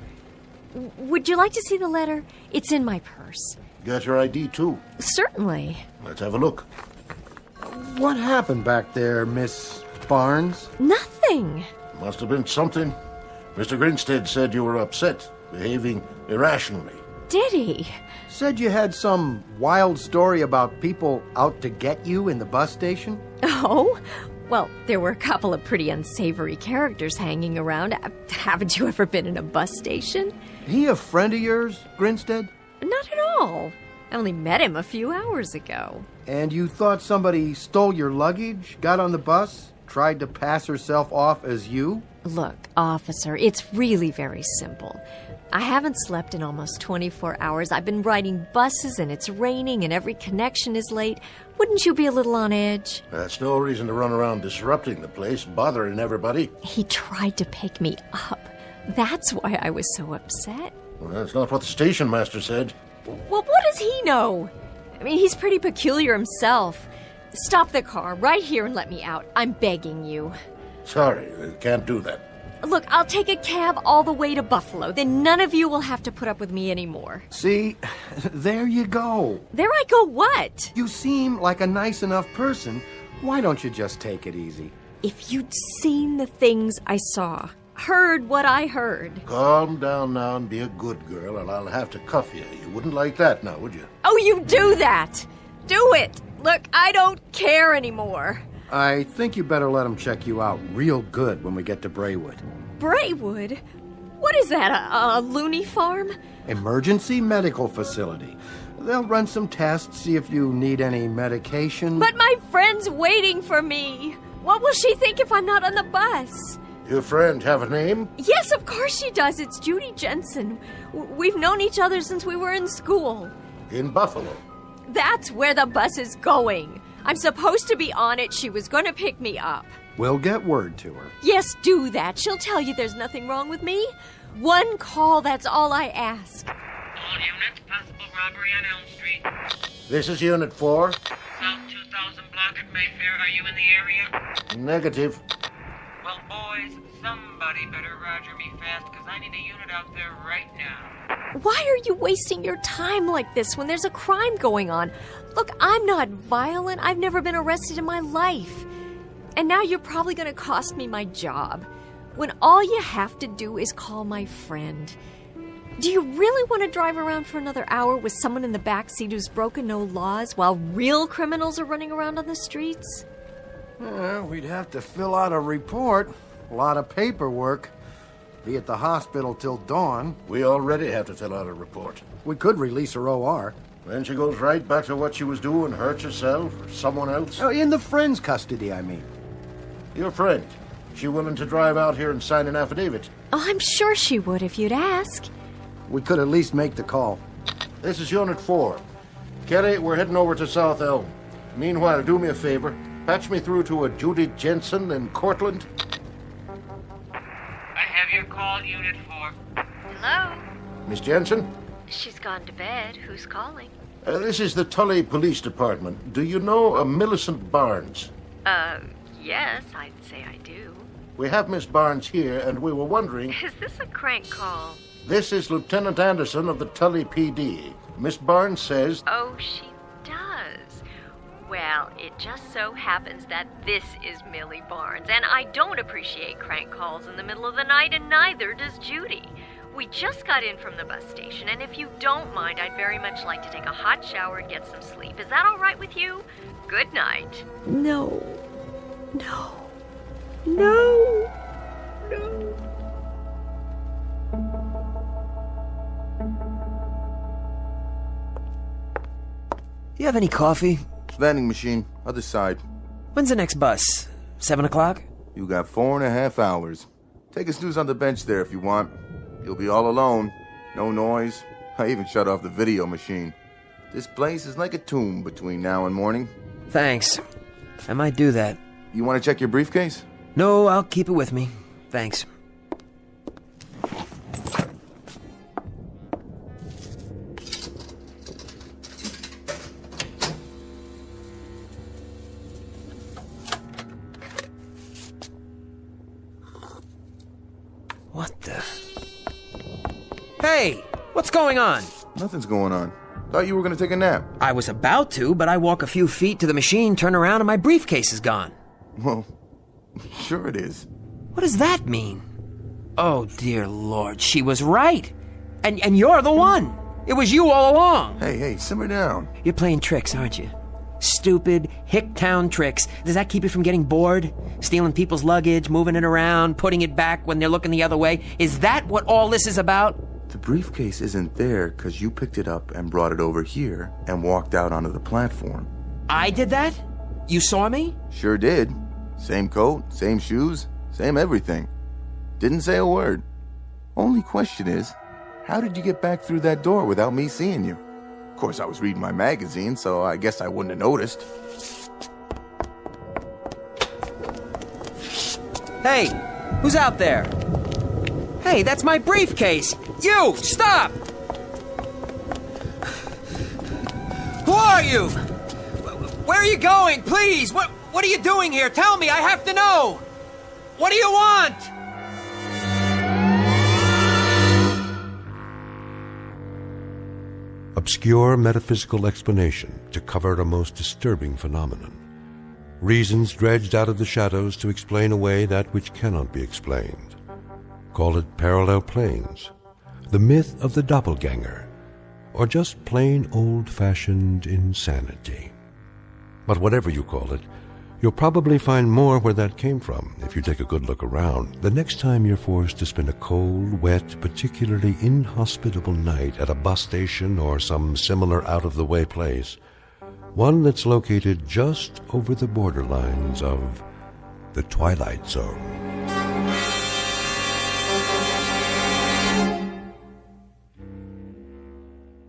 Would you like to see the letter? It's in my purse. Got your ID, too? Certainly. Let's have a look. What happened back there, Miss Barnes? Nothing. Must have been something. Mr. Grinstead said you were upset, behaving irrationally. Did he? Said you had some wild story about people out to get you in the bus station? Oh? Well, there were a couple of pretty unsavory characters hanging around. Haven't you ever been in a bus station? He a friend of yours, Grinstead? Not at all. I only met him a few hours ago. And you thought somebody stole your luggage, got on the bus, tried to pass herself off as you? Look, officer, it's really very simple. I haven't slept in almost 24 hours. I've been riding buses and it's raining and every connection is late. Wouldn't you be a little on edge? That's no reason to run around disrupting the place, bothering everybody. He tried to pick me up. That's why I was so upset. Well, that's not what the station master said. Well, what does he know? I mean, he's pretty peculiar himself. Stop the car right here and let me out. I'm begging you. Sorry, I can't do that. Look, I'll take a cab all the way to Buffalo. Then none of you will have to put up with me anymore. See, there you go. There I go what? You seem like a nice enough person. Why don't you just take it easy? If you'd seen the things I saw, heard what I heard. Calm down now and be a good girl, or I'll have to cuff you. You wouldn't like that now, would you? Oh, you do that! Do it! Look, I don't care anymore. I think you better let them check you out real good when we get to Braywood. Braywood? What is that, a loony farm? Emergency medical facility. They'll run some tests, see if you need any medication. But my friend's waiting for me. What will she think if I'm not on the bus? Your friend have a name? Yes, of course she does. It's Judy Jensen. We've known each other since we were in school. In Buffalo? That's where the bus is going. I'm supposed to be on it. She was going to pick me up. We'll get word to her. Yes, do that. She'll tell you there's nothing wrong with me. One call, that's all I ask. All units, possible robbery on Elm Street. This is Unit 4. South 2000 block at Mayfair. Are you in the area? Negative. Well, boys, somebody better roger me fast, because I need a unit out there right now. Why are you wasting your time like this when there's a crime going on? Look, I'm not violent. I've never been arrested in my life. And now you're probably going to cost me my job, when all you have to do is call my friend. Do you really want to drive around for another hour with someone in the back seat who's broken no laws while real criminals are running around on the streets? We'd have to fill out a report, a lot of paperwork, be at the hospital till dawn. We already have to fill out a report. We could release her OR. Then she goes right back to what she was doing, hurt herself or someone else. Oh, in the friend's custody, I mean. Your friend, she willing to drive out here and sign an affidavit? Oh, I'm sure she would if you'd ask. We could at least make the call. This is Unit 4. Kelly, we're heading over to South Elm. Meanwhile, do me a favor. Patch me through to a Judy Jensen in Cortland. I have your call, Unit 4. Hello? Miss Jensen? She's gone to bed. Who's calling? This is the Tully Police Department. Do you know a Millicent Barnes? Yes, I'd say I do. We have Miss Barnes here, and we were wondering... Is this a crank call? This is Lieutenant Anderson of the Tully PD. Miss Barnes says... Oh, she does. Well, Well, it just so happens that this is Millie Barnes, and I don't appreciate crank calls in the middle of the night, and neither does Judy. We just got in from the bus station, and if you don't mind, I'd very much like to take a hot shower and get some sleep. Is that all right with you? Good night. No. No. No. No. You have any coffee? Vending machine, other side. When's the next bus? 7 o'clock? You got 4.5 hours. Take a snooze on the bench there if you want. You'll be all alone. No noise. I even shut off the video machine. This place is like a tomb between now and morning. Thanks. I might do that. You want to check your briefcase? No, I'll keep it with me. Thanks. What the... Hey! What's going on? Nothing's going on. Thought you were going to take a nap. I was about to, but I walk a few feet to the machine, turn around, and my briefcase is gone. Well, sure it is. What does that mean? Oh, dear Lord, she was right. And you're the one. It was you all along. Hey, simmer down. You're playing tricks, aren't you? Stupid, hick-town tricks. Does that keep you from getting bored? Stealing people's luggage, moving it around, putting it back when they're looking the other way? Is that what all this is about? The briefcase isn't there because you picked it up and brought it over here and walked out onto the platform. I did that? You saw me? Sure did. Same coat, same shoes, same everything. Didn't say a word. Only question is, how did you get back through that door without me seeing you? Of course, I was reading my magazine, so I guess I wouldn't have noticed. Hey, who's out there? Hey, that's my briefcase! You! Stop! Who are you? Where are you going? Please! What are you doing here? Tell me, I have to know! What do you want? Obscure metaphysical explanation to cover a most disturbing phenomenon. Reasons dredged out of the shadows to explain away that which cannot be explained. Call it parallel planes, the myth of the doppelganger, or just plain old-fashioned insanity. But whatever you call it, you'll probably find more where that came from if you take a good look around the next time you're forced to spend a cold, wet, particularly inhospitable night at a bus station or some similar out-of-the-way place, one that's located just over the borderlines of the Twilight Zone.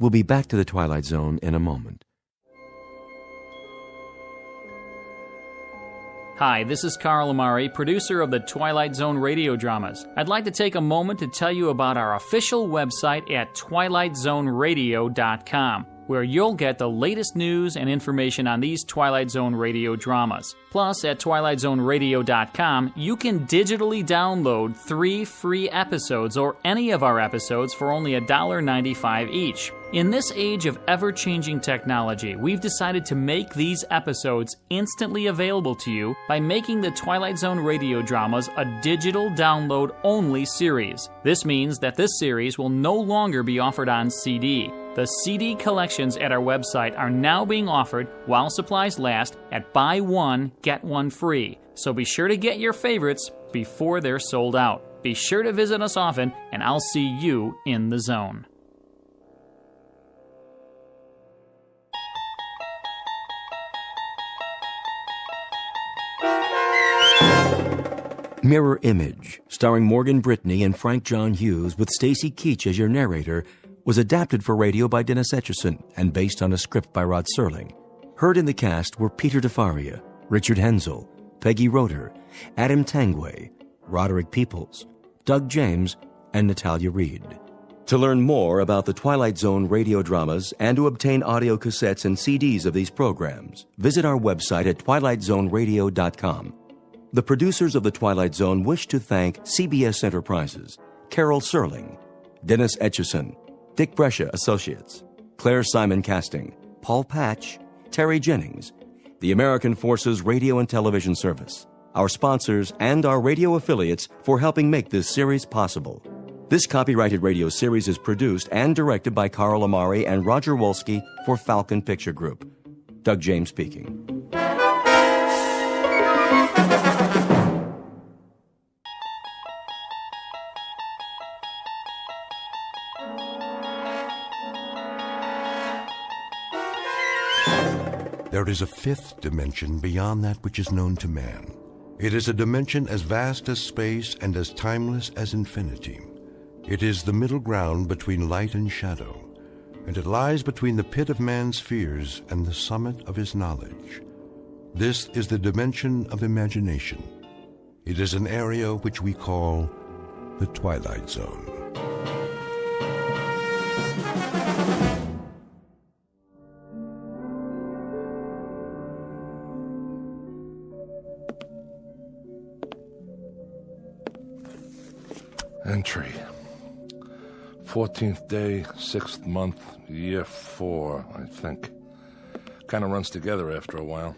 We'll be back to the Twilight Zone in a moment. Hi, this is Carl Amari, producer of the Twilight Zone radio dramas. I'd like to take a moment to tell you about our official website at twilightzoneradio.com, where you'll get the latest news and information on these Twilight Zone radio dramas. Plus, at twilightzoneradio.com, you can digitally download 3 free episodes or any of our episodes for only $1.95 each. In this age of ever-changing technology, we've decided to make these episodes instantly available to you by making the Twilight Zone radio dramas a digital download-only series. This means that this series will no longer be offered on CD. The CD collections at our website are now being offered, while supplies last, at buy one, get one free. So be sure to get your favorites before they're sold out. Be sure to visit us often, and I'll see you in the zone. Mirror Image, starring Morgan Brittany and Frank John Hughes with Stacy Keach as your narrator, was adapted for radio by Dennis Etchison and based on a script by Rod Serling. Heard in the cast were Peter DeFaria, Richard Hensel, Peggy Roeder, Adam Tangway, Roderick Peoples, Doug James, and Natalia Reed. To learn more about the Twilight Zone radio dramas and to obtain audio cassettes and CDs of these programs, visit our website at twilightzoneradio.com. The producers of The Twilight Zone wish to thank CBS Enterprises, Carol Serling, Dennis Etchison, Dick Brescia Associates, Claire Simon Casting, Paul Patch, Terry Jennings, the American Forces Radio and Television Service, our sponsors, and our radio affiliates for helping make this series possible. This copyrighted radio series is produced and directed by Carl Amari and Roger Wolski for Falcon Picture Group. Doug James speaking. There is a fifth dimension beyond that which is known to man. It is a dimension as vast as space and as timeless as infinity. It is the middle ground between light and shadow, and it lies between the pit of man's fears and the summit of his knowledge. This is the dimension of imagination. It is an area which we call the Twilight Zone. Entry. 14th day, 6th month, year 4, I think. Kind of runs together after a while.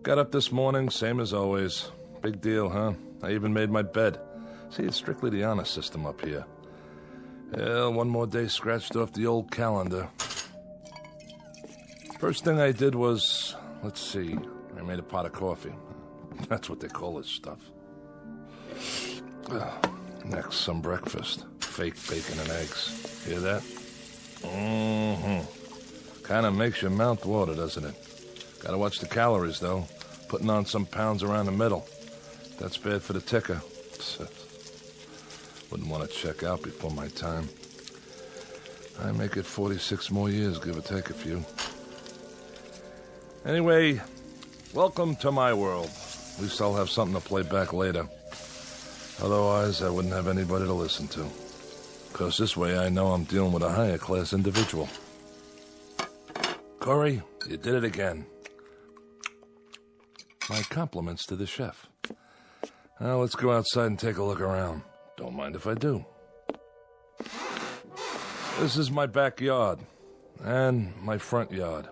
Got up this morning, same as always. Big deal, huh? I even made my bed. See, it's strictly the honor system up here. Well, one more day scratched off the old calendar. First thing I did was, let's see, I made a pot of coffee. That's what they call this stuff. Next, some breakfast. Fake bacon and eggs. Hear that? Kind of makes your mouth water, doesn't it? Gotta watch the calories, though. Putting on some pounds around the middle. That's bad for the ticker. Wouldn't want to check out before my time. I make it 46 more years, give or take a few. Anyway, welcome to my world. At least I'll have something to play back later. Otherwise, I wouldn't have anybody to listen to. Because this way I know I'm dealing with a higher class individual. Corey, you did it again. My compliments to the chef. Now let's go outside and take a look around. Don't mind if I do. This is my backyard. And my front yard.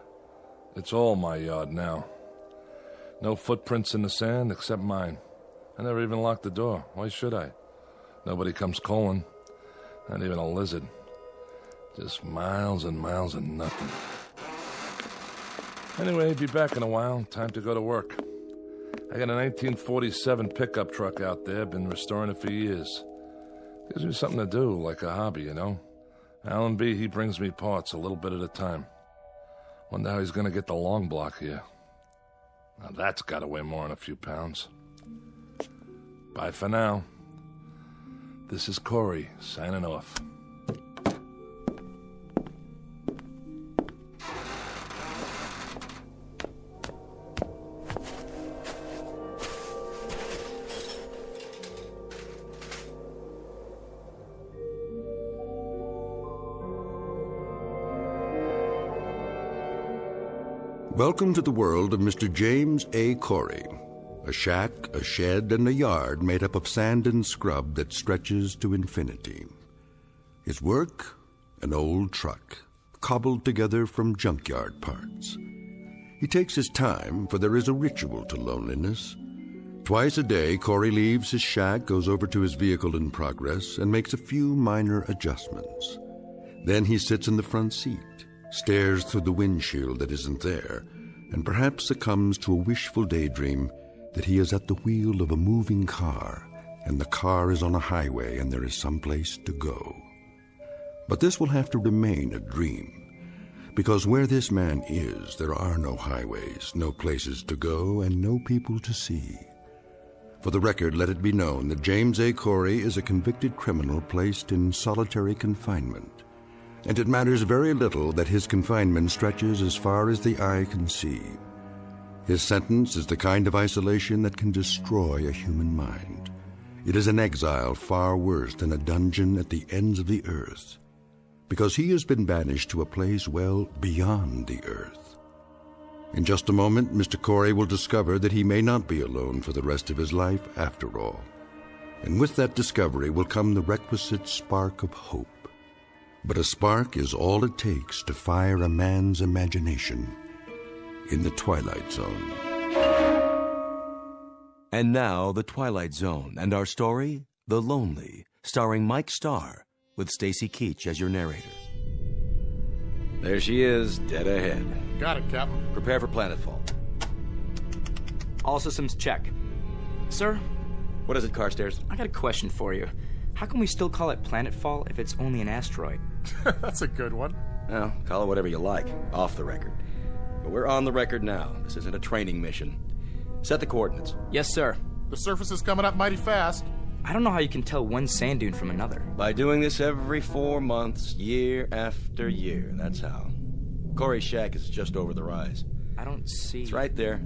It's all my yard now. No footprints in the sand except mine. I never even locked the door. Why should I? Nobody comes calling. Not even a lizard. Just miles and miles of nothing. Anyway, be back in a while. Time to go to work. I got a 1947 pickup truck out there. Been restoring it for years. Gives me something to do, like a hobby, you know? Alan B., he brings me parts a little bit at a time. Wonder how he's going to get the long block here. Now that's got to weigh more than a few pounds. Bye for now. This is Corey, signing off. Welcome to the world of Mr. James A. Corey. A shack, a shed, and a yard made up of sand and scrub that stretches to infinity. His work? An old truck, cobbled together from junkyard parts. He takes his time, for there is a ritual to loneliness. Twice a day, Corey leaves his shack, goes over to his vehicle in progress, and makes a few minor adjustments. Then he sits in the front seat, stares through the windshield that isn't there, and perhaps succumbs to a wishful daydream that he is at the wheel of a moving car, and the car is on a highway and there is some place to go. But this will have to remain a dream, because where this man is, there are no highways, no places to go, and no people to see. For the record, let it be known that James A. Corey is a convicted criminal placed in solitary confinement, and it matters very little that his confinement stretches as far as the eye can see. His sentence is the kind of isolation that can destroy a human mind. It is an exile far worse than a dungeon at the ends of the earth, because he has been banished to a place well beyond the earth. In just a moment, Mr. Corey will discover that he may not be alone for the rest of his life after all. And with that discovery will come the requisite spark of hope. But a spark is all it takes to fire a man's imagination in the Twilight Zone. And now, The Twilight Zone, and our story, The Lonely, starring Mike Starr, with Stacy Keach as your narrator. There she is, dead ahead. Got it, Captain. Prepare for planetfall. All systems check. Sir? What is it, Carstairs? I got a question for you. How can we still call it planetfall if it's only an asteroid? That's a good one. Well, call it whatever you like, off the record. But we're on the record now. This isn't a training mission. Set the coordinates. Yes, sir. The surface is coming up mighty fast. I don't know how you can tell one sand dune from another. By doing this every 4 months, year after year. That's how. Corey's shack is just over the rise. I don't see... It's right there.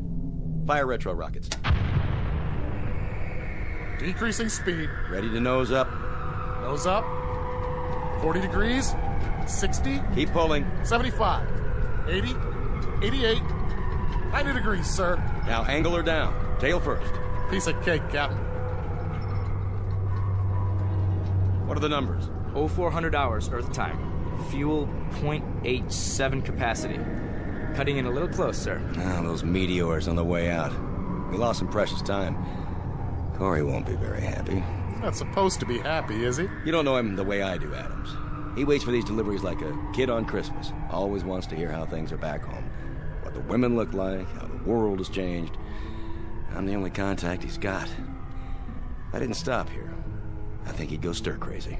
Fire retro rockets. Decreasing speed. Ready to nose up. Nose up. 40 degrees. 60. Keep pulling. 75. 80. 88. 90 degrees, sir. Now angle her down. Tail first. Piece of cake, Captain. What are the numbers? 0400 hours, Earth time. Fuel 0.87 capacity. Cutting in a little close, sir. Ah, those meteors on the way out. We lost some precious time. Corey won't be very happy. He's not supposed to be happy, is he? You don't know him the way I do, Adams. He waits for these deliveries like a kid on Christmas. Always wants to hear how things are back home. What the women look like, how the world has changed. I'm the only contact he's got. If I didn't stop here, I think he'd go stir-crazy.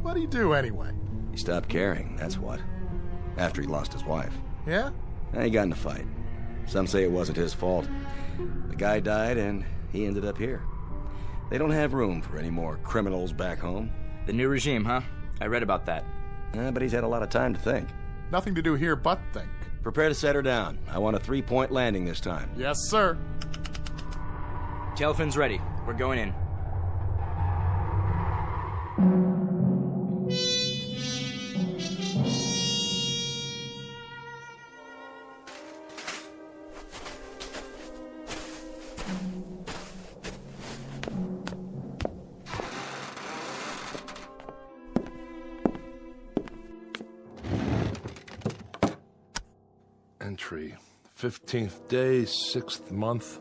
What do you do, anyway? He stopped caring, that's what. After he lost his wife. Yeah? And he got in a fight. Some say it wasn't his fault. The guy died, and he ended up here. They don't have room for any more criminals back home. The new regime, huh? I read about that. But he's had a lot of time to think. Nothing to do here but think. Prepare to set her down. I want a 3-point landing this time. Yes, sir. Tail fins ready. We're going in. Entry. 15th day, 6th month,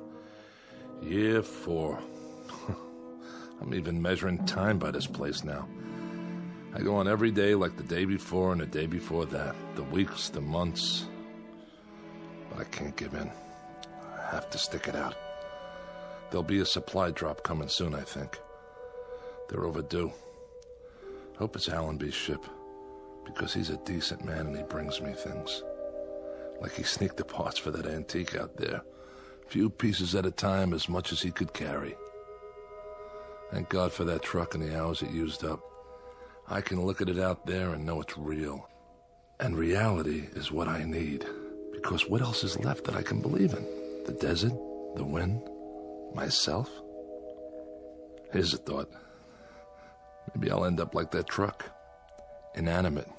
year 4. I'm even measuring time by this place now. I go on every day like the day before and the day before that. The weeks, the months. But I can't give in. I have to stick it out. There'll be a supply drop coming soon, I think. They're overdue. Hope it's Allenby's ship, because he's a decent man and he brings me things. Like he sneaked the parts for that antique out there. Few pieces at a time, as much as he could carry. Thank God for that truck and the hours it used up. I can look at it out there and know it's real. And reality is what I need. Because what else is left that I can believe in? The desert? The wind? Myself? Here's a thought. Maybe I'll end up like that truck. Inanimate.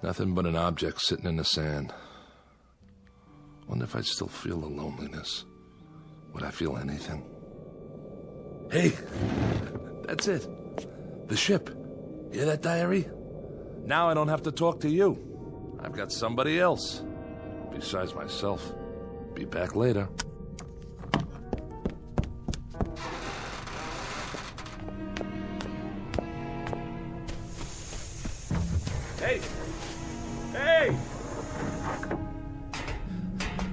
Nothing but an object sitting in the sand. Wonder if I'd still feel the loneliness. Would I feel anything? Hey! That's it. The ship. Hear that, diary? Now I don't have to talk to you. I've got somebody else. Besides myself. Be back later. Hey! Hey!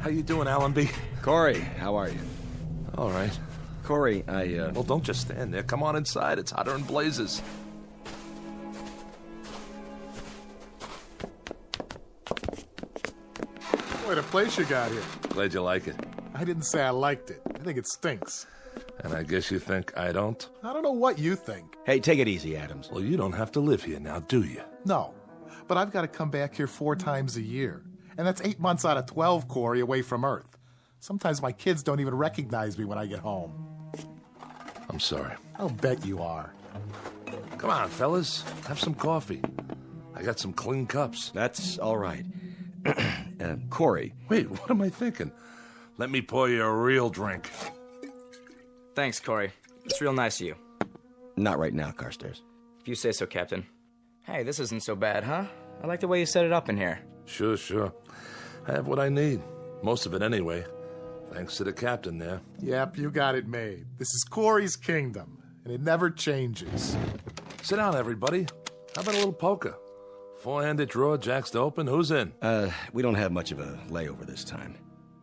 How you doing, Allenby? Corey, how are you? All right. Corey, Well, don't just stand there. Come on inside. It's hotter than blazes. What a place you got here. Glad you like it. I didn't say I liked it. I think it stinks. And I guess you think I don't? I don't know what you think. Hey, take it easy, Adams. Well, you don't have to live here now, do you? No, but I've got to come back here 4 times a year. And that's 8 months out of 12, Corey, away from Earth. Sometimes my kids don't even recognize me when I get home. I'm sorry. I'll bet you are. Come on, fellas. Have some coffee. I got some clean cups. That's all right. Corey. Wait, what am I thinking? Let me pour you a real drink. Thanks, Corey. It's real nice of you. Not right now, Carstairs. If you say so, Captain. Hey, this isn't so bad, huh? I like the way you set it up in here. Sure. I have what I need. Most of it anyway. Thanks to the captain there. Yep, you got it made. This is Corey's kingdom, and it never changes. Sit down, everybody. How about a little poker? Four-handed draw, jacks to open. Who's in? We don't have much of a layover this time.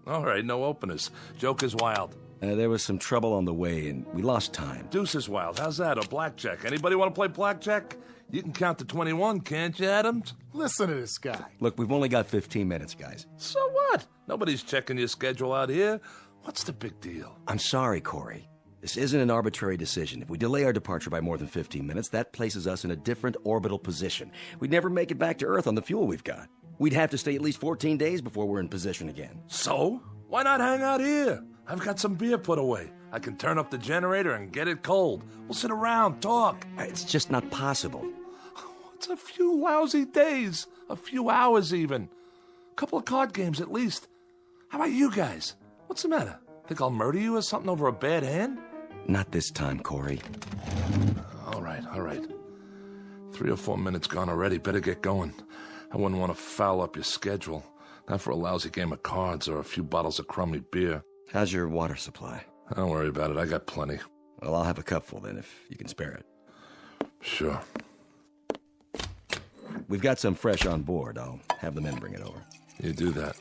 All right, no openers. Joker's wild. There was some trouble on the way, and we lost time. Deuce is wild. How's that? Or blackjack? Anybody want to play blackjack? You can count to 21, can't you, Adams? Listen to this guy. Look, we've only got 15 minutes, guys. So what? Nobody's checking your schedule out here. What's the big deal? I'm sorry, Corey. This isn't an arbitrary decision. If we delay our departure by more than 15 minutes, that places us in a different orbital position. We'd never make it back to Earth on the fuel we've got. We'd have to stay at least 14 days before we're in position again. So? Why not hang out here? I've got some beer put away. I can turn up the generator and get it cold. We'll sit around, talk. It's just not possible. It's a few lousy days. A few hours, even. A couple of card games, at least. How about you guys? What's the matter? Think I'll murder you or something over a bad hand? Not this time, Corey. All right. 3 or 4 minutes gone already. Better get going. I wouldn't want to foul up your schedule. Not for a lousy game of cards or a few bottles of crummy beer. How's your water supply? Don't worry about it. I got plenty. Well, I'll have a cupful then, if you can spare it. Sure. We've got some fresh on board. I'll have the men bring it over. You do that.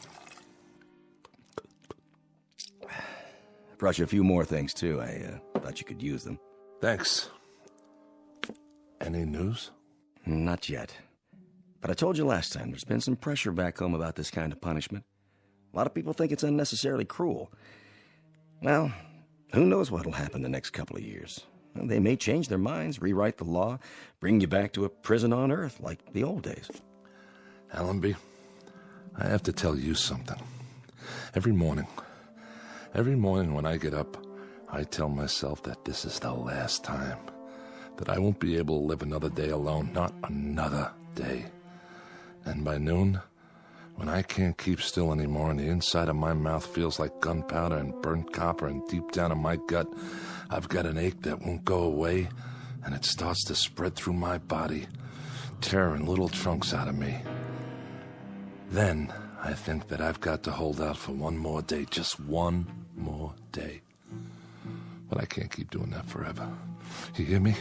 I brought you a few more things, too. I thought you could use them. Thanks. Any news? Not yet. But I told you last time, there's been some pressure back home about this kind of punishment. A lot of people think it's unnecessarily cruel. Well, who knows what'll happen the next couple of years. Well, they may change their minds, rewrite the law, bring you back to a prison on Earth like the old days. Allenby, I have to tell you something. Every morning when I get up, I tell myself that this is the last time. That I won't be able to live another day alone, not another day. And by noon, when I can't keep still anymore and the inside of my mouth feels like gunpowder and burnt copper and deep down in my gut, I've got an ache that won't go away, and it starts to spread through my body, tearing little chunks out of me. Then I think that I've got to hold out for one more day, just one more day. But I can't keep doing that forever. You hear me?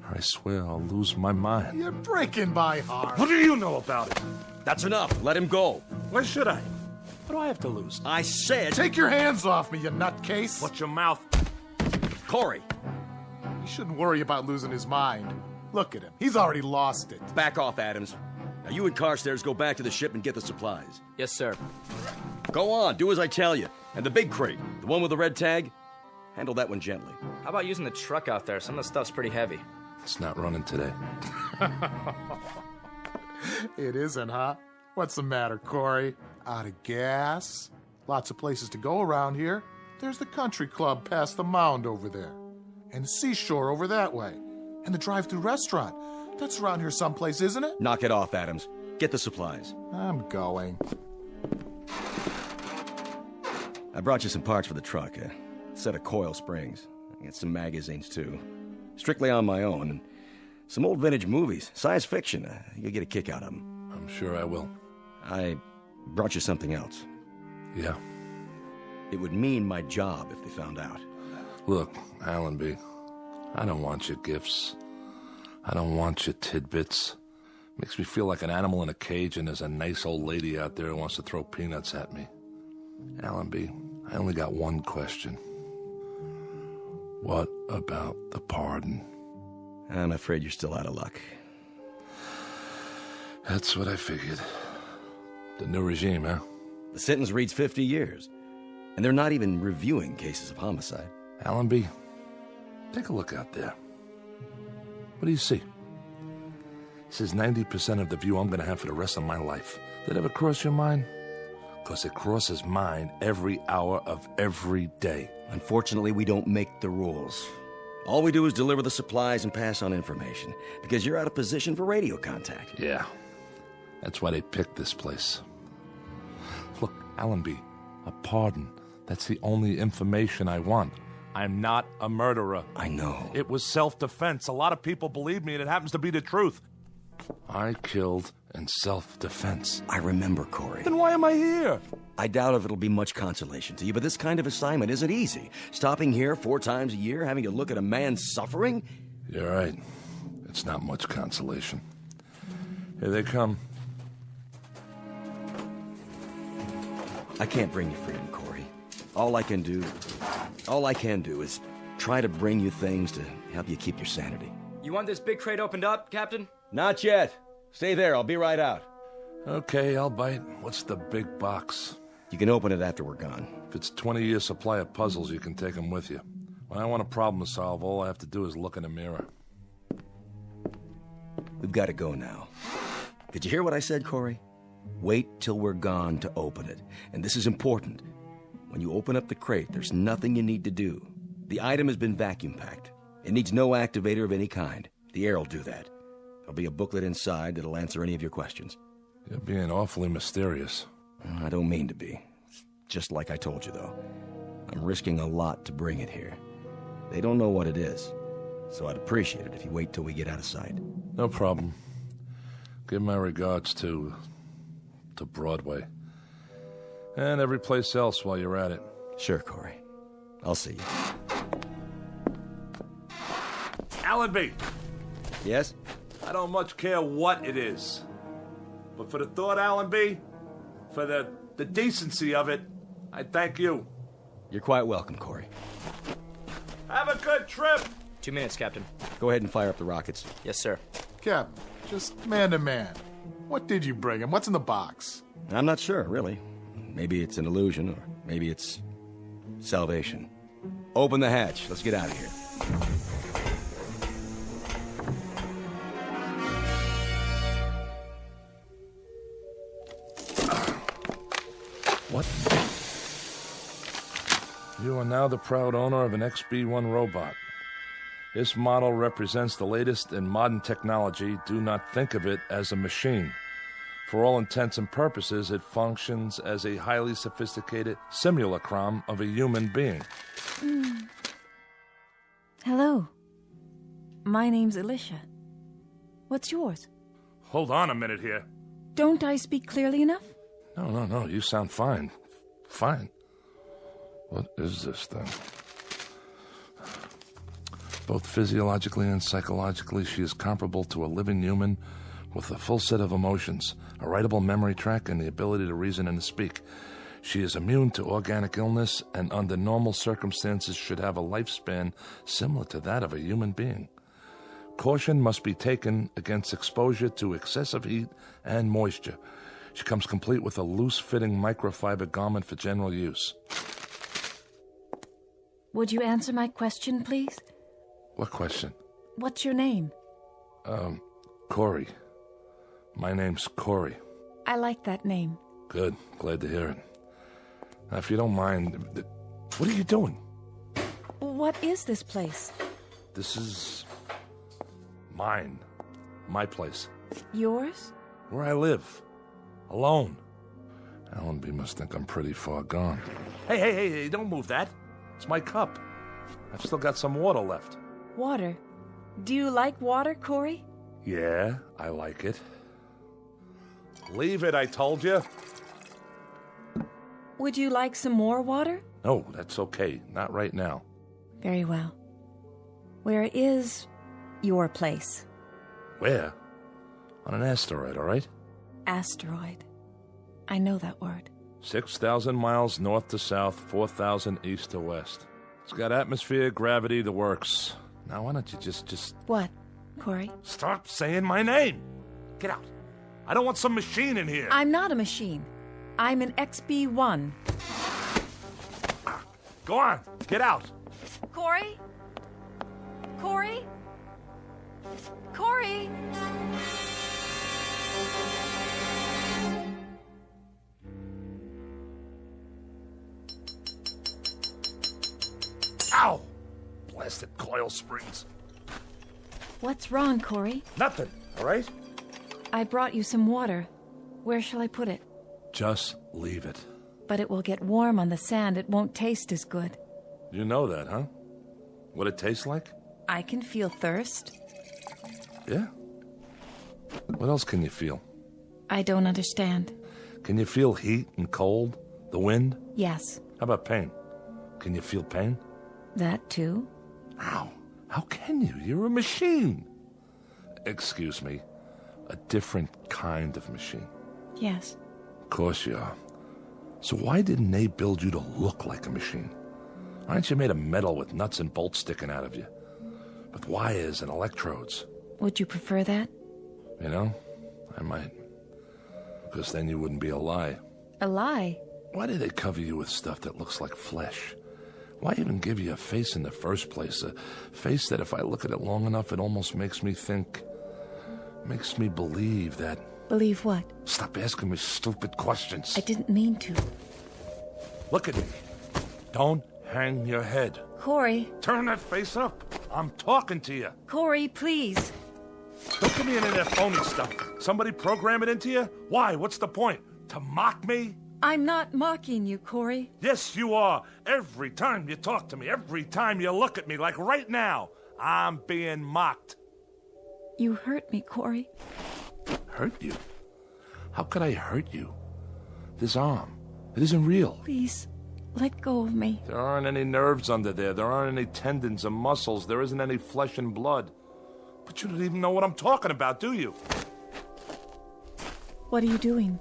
Or I swear I'll lose my mind. You're breaking my heart. What do you know about it? That's enough. Let him go. Why should I? What do I have to lose? I said... Take your hands off me, you nutcase. Watch your mouth. Corey. He shouldn't worry about losing his mind. Look at him. He's already lost it. Back off, Adams. Now you and Carstairs go back to the ship and get the supplies. Yes, sir. Go on. Do as I tell you. And the big crate, the one with the red tag, handle that one gently. How about using the truck out there? Some of the stuff's pretty heavy. It's not running today. It isn't, huh? What's the matter, Corey? Out of gas? Lots of places to go around here. There's the country club past the mound over there. And the seashore over that way. And the drive-thru restaurant. That's around here someplace, isn't it? Knock it off, Adams. Get the supplies. I'm going. I brought you some parts for the truck. A set of coil springs. I got some magazines, too. Strictly on my own. And some old vintage movies. Science fiction. You'll get a kick out of them. I'm sure I will. I brought you something else. Yeah? It would mean my job if they found out. Look, Allenby, I don't want your gifts. I don't want your tidbits. Makes me feel like an animal in a cage and there's a nice old lady out there who wants to throw peanuts at me. Allenby, I only got one question. What about the pardon? I'm afraid you're still out of luck. That's what I figured. The new regime, huh? The sentence reads 50 years. And they're not even reviewing cases of homicide. Allenby, take a look out there. What do you see? This is 90% of the view I'm going to have for the rest of my life. Did it ever cross your mind? Because it crosses mine every hour of every day. Unfortunately, we don't make the rules. All we do is deliver the supplies and pass on information, because you're out of position for radio contact. Yeah, that's why they picked this place. Look, Allenby, a pardon. That's the only information I want. I'm not a murderer. I know. It was self-defense. A lot of people believe me, and it happens to be the truth. I killed and self-defense. I remember, Corey. Then why am I here? I doubt if it'll be much consolation to you, but this kind of assignment isn't easy. Stopping here 4 times a year, having to look at a man suffering? You're right. It's not much consolation. Here they come. I can't bring you freedom, Corey. All I can do is try to bring you things to help you keep your sanity. You want this big crate opened up, Captain? Not yet. Stay there. I'll be right out. Okay, I'll bite. What's the big box? You can open it after we're gone. If it's 20-year supply of puzzles, you can take them with you. When I want a problem to solve, all I have to do is look in the mirror. We've got to go now. Did you hear what I said, Corey? Wait till we're gone to open it. And this is important. When you open up the crate, there's nothing you need to do. The item has been vacuum packed. It needs no activator of any kind. The air will do that. There'll be a booklet inside that'll answer any of your questions. You're being awfully mysterious. I don't mean to be. It's just like I told you, though. I'm risking a lot to bring it here. They don't know what it is, so I'd appreciate it if you wait till we get out of sight. No problem. Give my regards to Broadway. And every place else while you're at it. Sure, Corey. I'll see you. Allenby! Yes? I don't much care what it is. But for the thought, Allenby, for the decency of it, I thank you. You're quite welcome, Corey. Have a good trip! 2 minutes, Captain. Go ahead and fire up the rockets. Yes, sir. Captain, just man to man. What did you bring him? What's in the box? I'm not sure, really. Maybe it's an illusion, or maybe it's salvation. Open the hatch. Let's get out of here. What? You are now the proud owner of an XB-1 robot. This model represents the latest in modern technology. Do not think of it as a machine. For all intents and purposes, it functions as a highly sophisticated simulacrum of a human being. Hello. My name's Alicia. What's yours? Hold on a minute here. Don't I speak clearly enough? No, you sound fine. Fine. What is this thing? Both physiologically and psychologically, she is comparable to a living human with a full set of emotions, a writable memory track, and the ability to reason and to speak. She is immune to organic illness and under normal circumstances should have a lifespan similar to that of a human being. Caution must be taken against exposure to excessive heat and moisture. She comes complete with a loose-fitting microfiber garment for general use. Would you answer my question, please? What question? What's your name? Corey. My name's Corey. I like that name. Good. Glad to hear it. Now, if you don't mind, what are you doing? What is this place? This is mine. My place. Yours? Where I live. Alone. Allenby must think I'm pretty far gone. Hey, don't move that. It's my cup. I've still got some water left. Water? Do you like water, Corey? Yeah, I like it. Leave it, I told you. Would you like some more water? No, that's okay. Not right now. Very well. Where is your place? Where? On an asteroid, all right? Asteroid. I know that word. 6,000 miles north to south, 4,000 east to west. It's got atmosphere, gravity, the works. Now, why don't you just... What, Corey? Stop saying my name! Get out. I don't want some machine in here. I'm not a machine. I'm an XB-1. Go on, get out. Corey? Corey? Corey? Ow! Blasted coil springs. What's wrong, Corey? Nothing, all right? I brought you some water. Where shall I put it? Just leave it. But it will get warm on the sand. It won't taste as good. You know that, huh? What it tastes like? I can feel thirst. Yeah? What else can you feel? I don't understand. Can you feel heat and cold? The wind? Yes. How about pain? Can you feel pain? That too? How? How can you? You're a machine. Excuse me. A different kind of machine. Yes. Of course you are. So why didn't they build you to look like a machine? Aren't you made of metal with nuts and bolts sticking out of you? With wires and electrodes? Would you prefer that? You know, I might. Because then you wouldn't be a lie. A lie? Why do they cover you with stuff that looks like flesh? Why even give you a face in the first place? A face that if I look at it long enough, it almost makes me think... makes me believe that... Believe what? Stop asking me stupid questions. I didn't mean to. Look at me. Don't hang your head. Corey. Turn that face up. I'm talking to you. Corey, please. Don't give me any of that phony stuff. Somebody program it into you? Why? What's the point? To mock me? I'm not mocking you, Corey. Yes, you are. Every time you talk to me, every time you look at me, like right now, I'm being mocked. You hurt me, Corey. Hurt you? How could I hurt you? This arm, it isn't real. Please, let go of me. There aren't any nerves under there. There aren't any tendons or muscles. There isn't any flesh and blood. But you don't even know what I'm talking about, do you? What are you doing?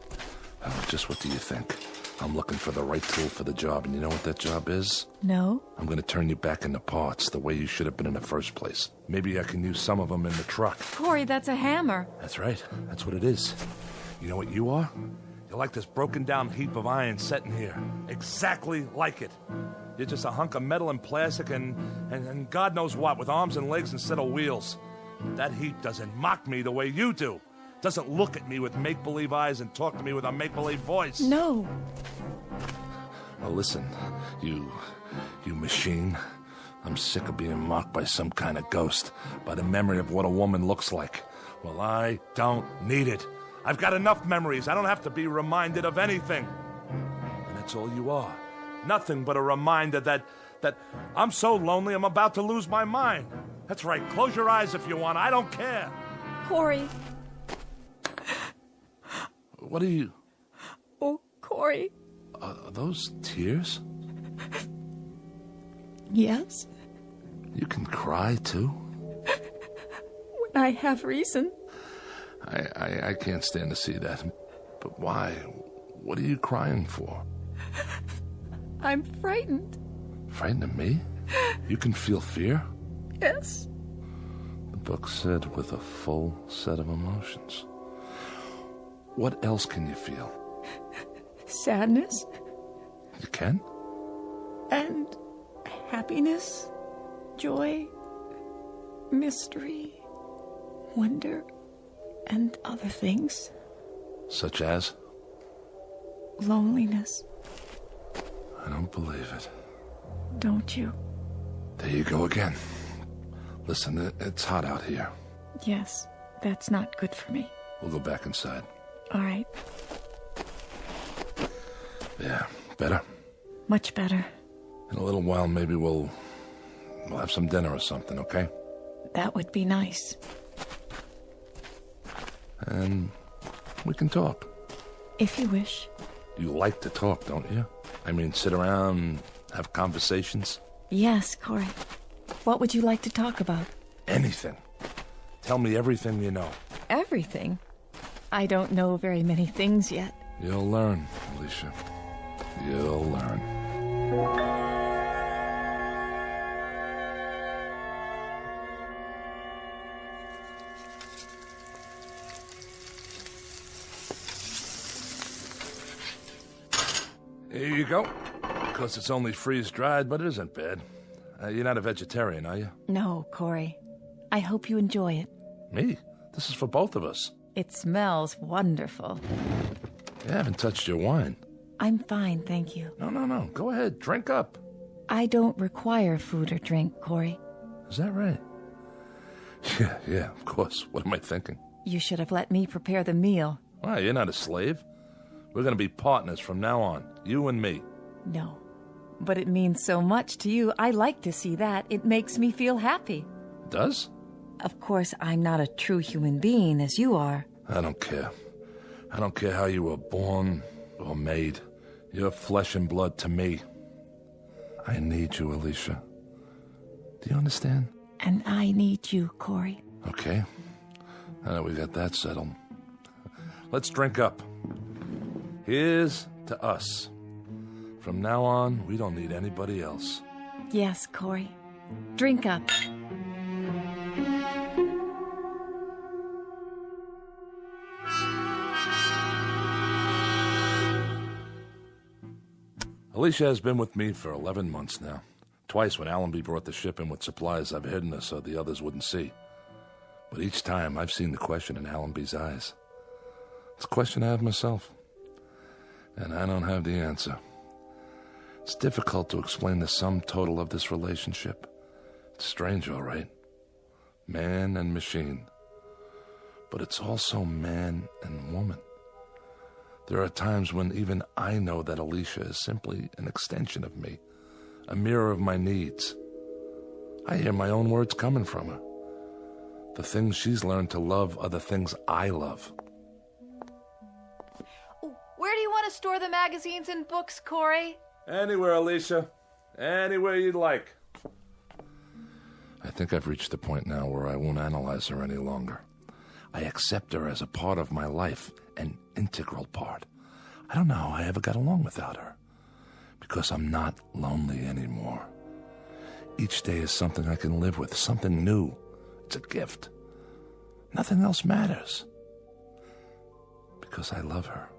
Oh, just what do you think? I'm looking for the right tool for the job, and you know what that job is? No. I'm going to turn you back into parts the way you should have been in the first place. Maybe I can use some of them in the truck. Corey, that's a hammer. That's right. That's what it is. You know what you are? You're like this broken down heap of iron sitting here. Exactly like it. You're just a hunk of metal and plastic and God knows what, with arms and legs instead of wheels. That heap doesn't mock me the way you do. Doesn't look at me with make-believe eyes and talk to me with a make-believe voice. No. Well, listen, you machine. I'm sick of being mocked by some kind of ghost, by the memory of what a woman looks like. Well, I don't need it. I've got enough memories. I don't have to be reminded of anything. And that's all you are. Nothing but a reminder that I'm so lonely I'm about to lose my mind. That's right. Close your eyes if you want. I don't care. Corey. What are you... Oh, Corey. Are those tears? Yes. You can cry, too? When I have reason. I can't stand to see that. But why? What are you crying for? I'm frightened. Frightened of me? You can feel fear? Yes. The book said with a full set of emotions. What else can you feel? Sadness. You can? And happiness, joy, mystery, wonder, and other things. Such as? Loneliness. I don't believe it. Don't you? There you go again. Listen, it's hot out here. Yes, that's not good for me. We'll go back inside. All right. Yeah, better? Much better. In a little while, maybe we'll have some dinner or something, okay? That would be nice. And we can talk. If you wish. You like to talk, don't you? I mean, sit around, have conversations? Yes, Corey. What would you like to talk about? Anything. Tell me everything you know. Everything? I don't know very many things yet. You'll learn, Alicia. You'll learn. Here you go. Of course, it's only freeze-dried, but it isn't bad. You're not a vegetarian, are you? No, Corey. I hope you enjoy it. Me? This is for both of us. It smells wonderful. You haven't touched your wine. I'm fine, thank you. No. Go ahead, drink up. I don't require food or drink, Corey. Is that right? Yeah, of course. What am I thinking? You should have let me prepare the meal. Why, you're not a slave. We're going to be partners from now on, you and me. No, but it means so much to you. I like to see that. It makes me feel happy. Does? Of course, I'm not a true human being as you are. I don't care. I don't care how you were born or made. You're flesh and blood to me. I need you, Alicia. Do you understand? And I need you, Corey. Okay. Now that we got that settled, let's drink up. Here's to us. From now on, we don't need anybody else. Yes, Corey. Drink up. Alicia has been with me for 11 months now. Twice when Allenby brought the ship in with supplies, I've hidden her so the others wouldn't see. But each time, I've seen the question in Allenby's eyes. It's a question I have myself. And I don't have the answer. It's difficult to explain the sum total of this relationship. It's strange, all right. Man and machine. But it's also man and woman. There are times when even I know that Alicia is simply an extension of me, a mirror of my needs. I hear my own words coming from her. The things she's learned to love are the things I love. Where do you want to store the magazines and books, Corey? Anywhere, Alicia. Anywhere you'd like. I think I've reached the point now where I won't analyze her any longer. I accept her as a part of my life, an integral part. I don't know how I ever got along without her. Because I'm not lonely anymore. Each day is something I can live with, something new. It's a gift. Nothing else matters. Because I love her.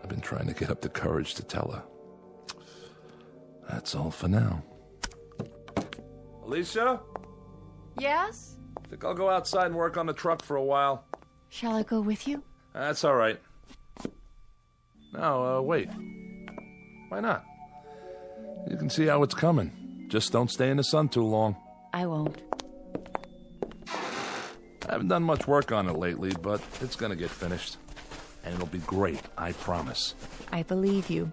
I've been trying to get up the courage to tell her. That's all for now. Alicia? Yes? I think I'll go outside and work on the truck for a while. Shall I go with you? That's all right. No, wait. Why not? You can see how it's coming. Just don't stay in the sun too long. I won't. I haven't done much work on it lately, but it's gonna get finished. And it'll be great, I promise. I believe you.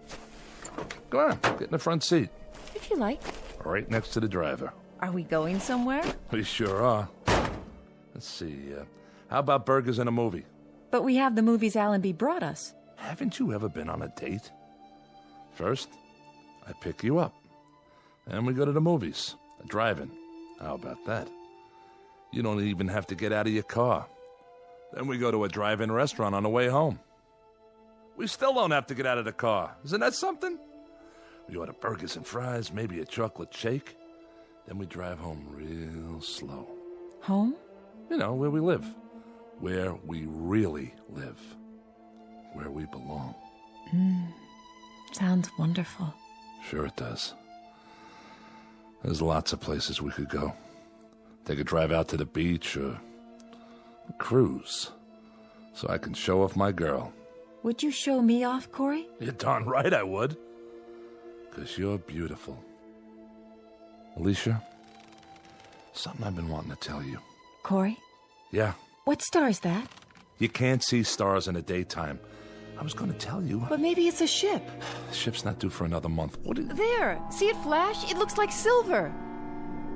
Go on, get in the front seat. If you like. Right next to the driver. Are we going somewhere? We sure are. Let's see, how about burgers and a movie? But we have the movies Allenby brought us. Haven't you ever been on a date? First, I pick you up. Then we go to the movies, a drive-in. How about that? You don't even have to get out of your car. Then we go to a drive-in restaurant on the way home. We still don't have to get out of the car. Isn't that something? We order burgers and fries, maybe a chocolate shake. Then we drive home real slow. Home? You know, where we live. Where we really live. Where we belong. Sounds wonderful. Sure it does. There's lots of places we could go. Take a drive out to the beach or a cruise. So I can show off my girl. Would you show me off, Corey? You're darn right I would. 'Cause you're beautiful. Alicia, something I've been wanting to tell you. Corey? Yeah. What star is that? You can't see stars in the daytime. I was going to tell you. But maybe it's a ship. The ship's not due for another month. What is... There! See it flash? It looks like silver.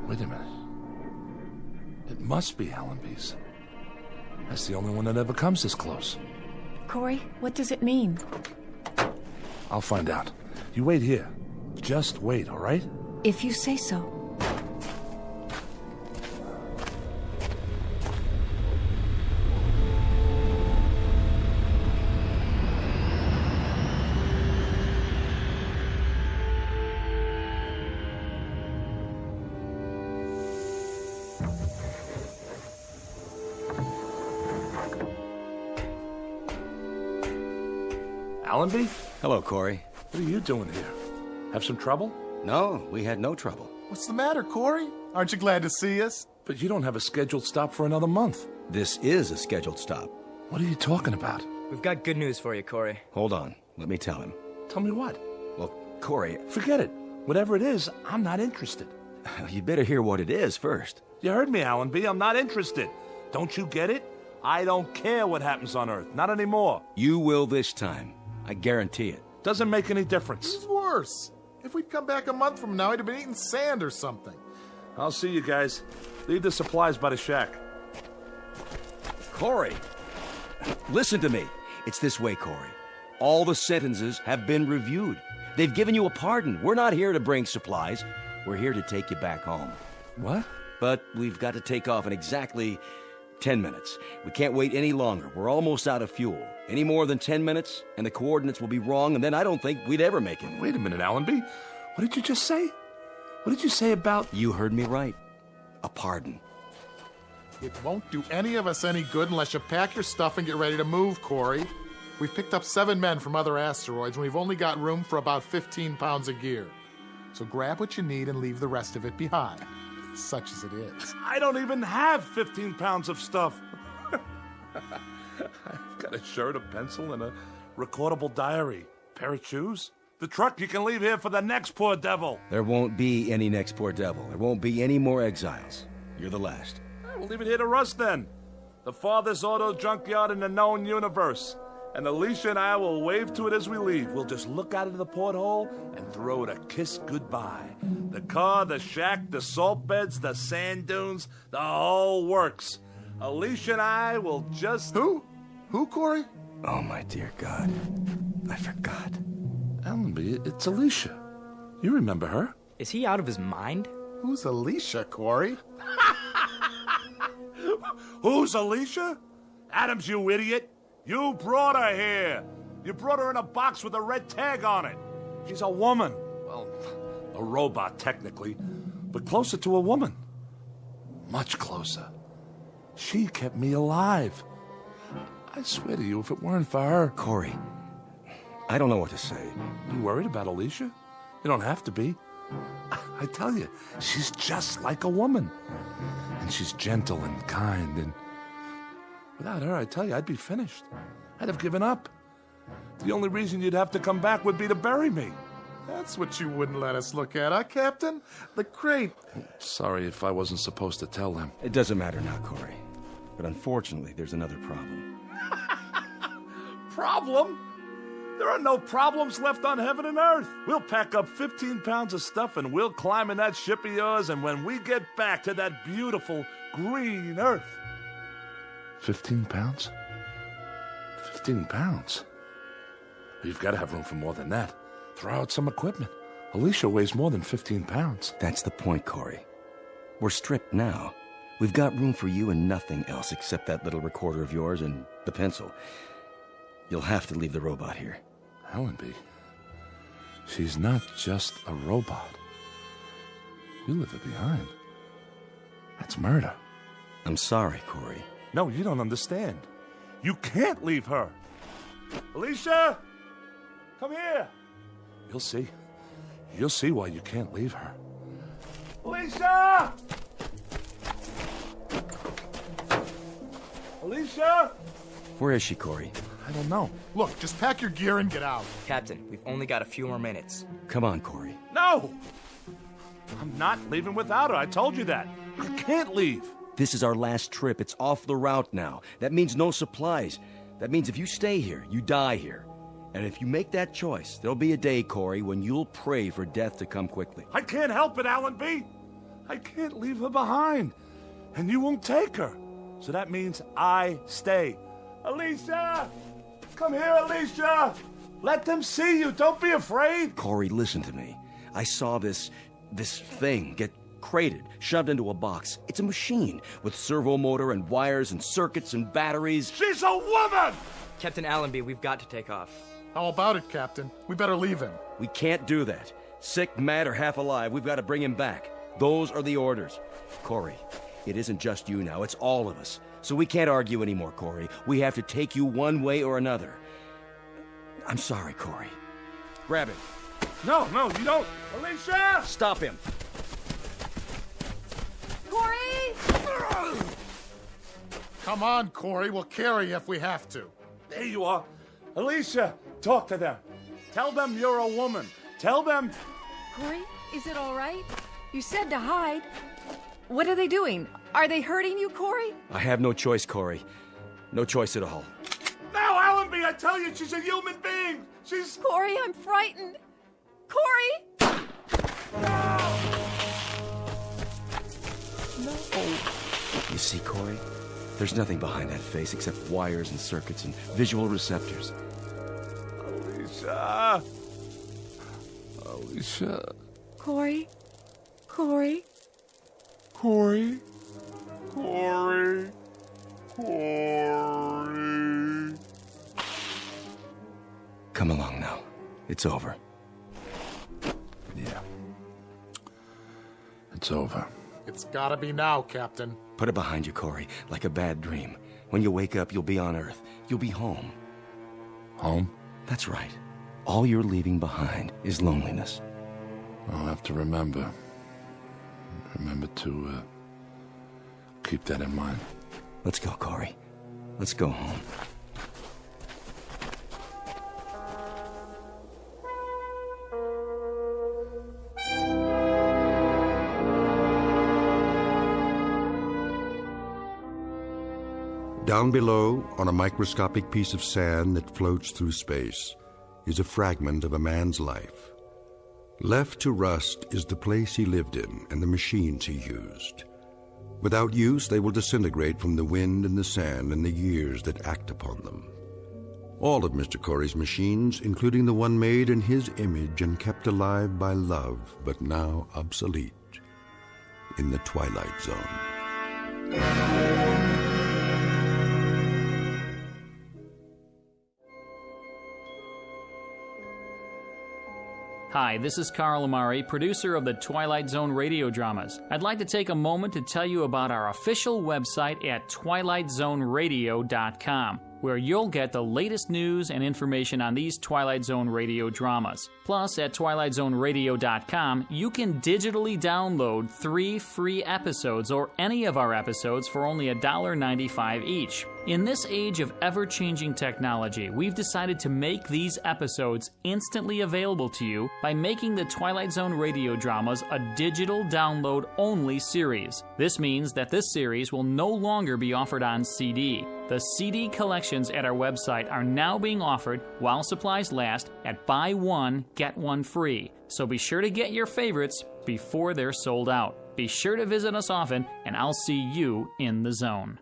Wait a minute. It must be Allenby's. That's the only one that ever comes this close. Corey, what does it mean? I'll find out. You wait here. Just wait, all right? If you say so. Allenby? Hello, Corey. What are you doing here? Have some trouble? No, we had no trouble. What's the matter, Corey? Aren't you glad to see us? But you don't have a scheduled stop for another month. This is a scheduled stop. What are you talking about? We've got good news for you, Corey. Hold on. Let me tell him. Tell me what? Well, Corey... Forget it. Whatever it is, I'm not interested. You'd better hear what it is first. You heard me, Allenby. I'm not interested. Don't you get it? I don't care what happens on Earth. Not anymore. You will this time. I guarantee it. Doesn't make any difference. It's worse. If we'd come back a month from now, he'd have been eating sand or something. I'll see you guys. Leave the supplies by the shack. Corey! Listen to me. It's this way, Corey. All the sentences have been reviewed. They've given you a pardon. We're not here to bring supplies. We're here to take you back home. What? But we've got to take off in exactly 10 minutes. We can't wait any longer. We're almost out of fuel. Any more than 10 minutes, and the coordinates will be wrong, and then I don't think we'd ever make it. Wait a minute, Allenby. What did you just say? What did you say about... You heard me right. A pardon. It won't do any of us any good unless you pack your stuff and get ready to move, Corey. We've picked up 7 men from other asteroids, and we've only got room for about 15 pounds of gear. So grab what you need and leave the rest of it behind, such as it is. I don't even have 15 pounds of stuff. I've got a shirt, a pencil, and a recordable diary. Pair of shoes. The truck you can leave here for the next poor devil. There won't be any next poor devil. There won't be any more exiles. You're the last. We'll leave it here to Russ then. The farthest auto junkyard in the known universe. And Alicia and I will wave to it as we leave. We'll just look out of the porthole and throw it a kiss goodbye. The car, the shack, the salt beds, the sand dunes, the whole works. Alicia and I will just... Who? Who, Corey? Oh, my dear God. I forgot. Allenby, it's Alicia. You remember her. Is he out of his mind? Who's Alicia, Corey? Who's Alicia? Adams, you idiot. You brought her here. You brought her in a box with a red tag on it. She's a woman. Well, a robot, technically, but closer to a woman. Much closer. She kept me alive. I swear to you, if it weren't for her... Corey, I don't know what to say. You worried about Alicia? You don't have to be. I tell you, she's just like a woman. And she's gentle and kind, and without her, I tell you, I'd be finished. I'd have given up. The only reason you'd have to come back would be to bury me. That's what you wouldn't let us look at, huh, Captain? The crate. Sorry if I wasn't supposed to tell them. It doesn't matter now, Corey. But unfortunately, there's another problem. Problem? There are no problems left on heaven and earth. We'll pack up 15 pounds of stuff and we'll climb in that ship of yours, and when we get back to that beautiful green earth... 15 pounds? 15 pounds? You've got to have room for more than that. Throw out some equipment. Alicia weighs more than 15 pounds. That's the point, Corey. We're stripped now. We've got room for you and nothing else except that little recorder of yours and the pencil. You'll have to leave the robot here. Allenby, she's not just a robot. You leave her behind. That's murder. I'm sorry, Corey. No, you don't understand. You can't leave her. Alicia! Come here! You'll see. You'll see why you can't leave her. Alicia! Alicia! Where is she, Corey? I don't know. Look, just pack your gear and get out. Captain, we've only got a few more minutes. Come on, Corey. No! I'm not leaving without her. I told you that. I can't leave. This is our last trip. It's off the route now. That means no supplies. That means if you stay here, you die here. And if you make that choice, there'll be a day, Corey, when you'll pray for death to come quickly. I can't help it, Allenby. I can't leave her behind. And you won't take her. So that means I stay. Alicia! Come here, Alicia! Let them see you. Don't be afraid. Corey, listen to me. I saw this thing get crated, shoved into a box. It's a machine with servo motor and wires and circuits and batteries. She's a woman! Captain Allenby, we've got to take off. How about it, Captain? We better leave him. We can't do that. Sick, mad, or half alive, we've got to bring him back. Those are the orders. Corey, it isn't just you now, it's all of us. So we can't argue anymore, Corey. We have to take you one way or another. I'm sorry, Corey. Grab him. No, you don't. Alicia! Stop him. Corey! Come on, Corey. We'll carry you if we have to. There you are. Alicia, talk to them. Tell them you're a woman. Tell them... Corey, is it all right? You said to hide. What are they doing? Are they hurting you, Corey? I have no choice, Corey. No choice at all. Now, Allenby, I tell you, she's a human being. She's... Corey, I'm frightened. Corey! No. You see, Corey? There's nothing behind that face except wires and circuits and visual receptors. Alicia! Alicia! Corey? Corey? Corey? Corey? Corey? Come along now. It's over. Yeah. It's over. It's gotta be now, Captain. Put it behind you, Corey, like a bad dream. When you wake up, you'll be on Earth. You'll be home. Home? That's right. All you're leaving behind is loneliness. I'll have to remember. Remember to keep that in mind. Let's go, Corey. Let's go home. Down below, on a microscopic piece of sand that floats through space, is a fragment of a man's life. Left to rust is the place he lived in and the machines he used. Without use, they will disintegrate from the wind and the sand and the years that act upon them. All of Mr. Corey's machines, including the one made in his image and kept alive by love, but now obsolete, in the Twilight Zone. Hi, this is Carl Amari, producer of the Twilight Zone radio dramas. I'd like to take a moment to tell you about our official website at twilightzoneradio.com, where you'll get the latest news and information on these Twilight Zone radio dramas. Plus, at twilightzoneradio.com, you can digitally download 3 free episodes or any of our episodes for only $1.95 each. In this age of ever-changing technology, we've decided to make these episodes instantly available to you by making the Twilight Zone radio dramas a digital download-only series. This means that this series will no longer be offered on CD. The CD collections at our website are now being offered while supplies last at buy one, get one free. So be sure to get your favorites before they're sold out. Be sure to visit us often, and I'll see you in the zone.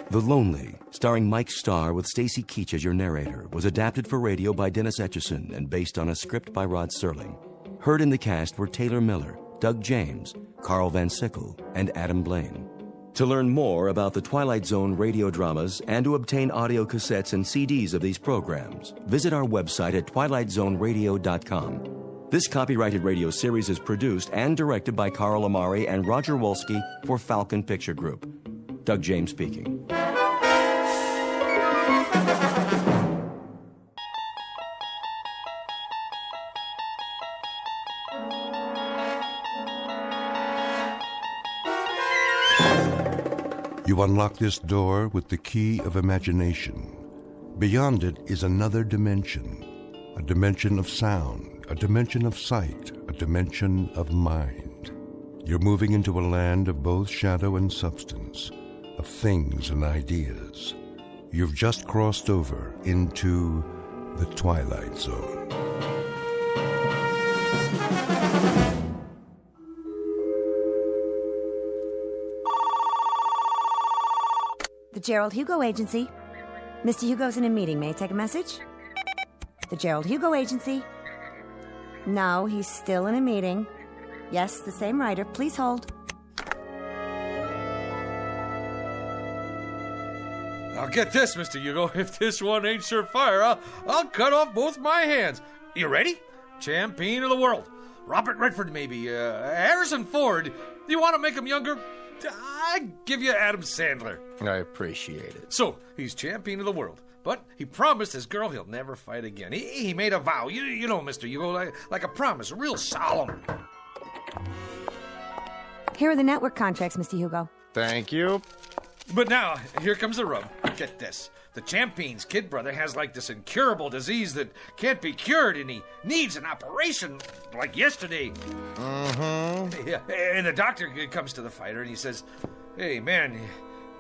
The Lonely, starring Mike Starr with Stacy Keach as your narrator, was adapted for radio by Dennis Etchison and based on a script by Rod Serling. Heard in the cast were Taylor Miller, Doug James, Carl Van Sickle, and Adam Blaine. To learn more about the Twilight Zone radio dramas and to obtain audio cassettes and CDs of these programs, visit our website at twilightzoneradio.com. This copyrighted radio series is produced and directed by Carl Amari and Roger Wolski for Falcon Picture Group. Doug James speaking. You unlock this door with the key of imagination. Beyond it is another dimension, a dimension of sound, a dimension of sight, a dimension of mind. You're moving into a land of both shadow and substance, of things and ideas. You've just crossed over into the Twilight Zone. The Gerald Hugo Agency. Mr. Hugo's in a meeting. May I take a message? The Gerald Hugo Agency. No, he's still in a meeting. Yes, the same writer. Please hold. Now get this, Mr. Hugo. If this one ain't surefire, I'll cut off both my hands. You ready? Champion of the world. Robert Redford, maybe. Harrison Ford. Do you want to make him younger? I give you Adam Sandler. I appreciate it. So, he's champion of the world. But he promised his girl he'll never fight again. He made a vow. You know, Mr. Hugo, like a promise. Real solemn. Here are the network contracts, Mr. Hugo. Thank you. But now, here comes the rub. Get this. The champion's kid brother has like this incurable disease that can't be cured, and he needs an operation like yesterday. Yeah, and the doctor comes to the fighter and he says, "Hey, man,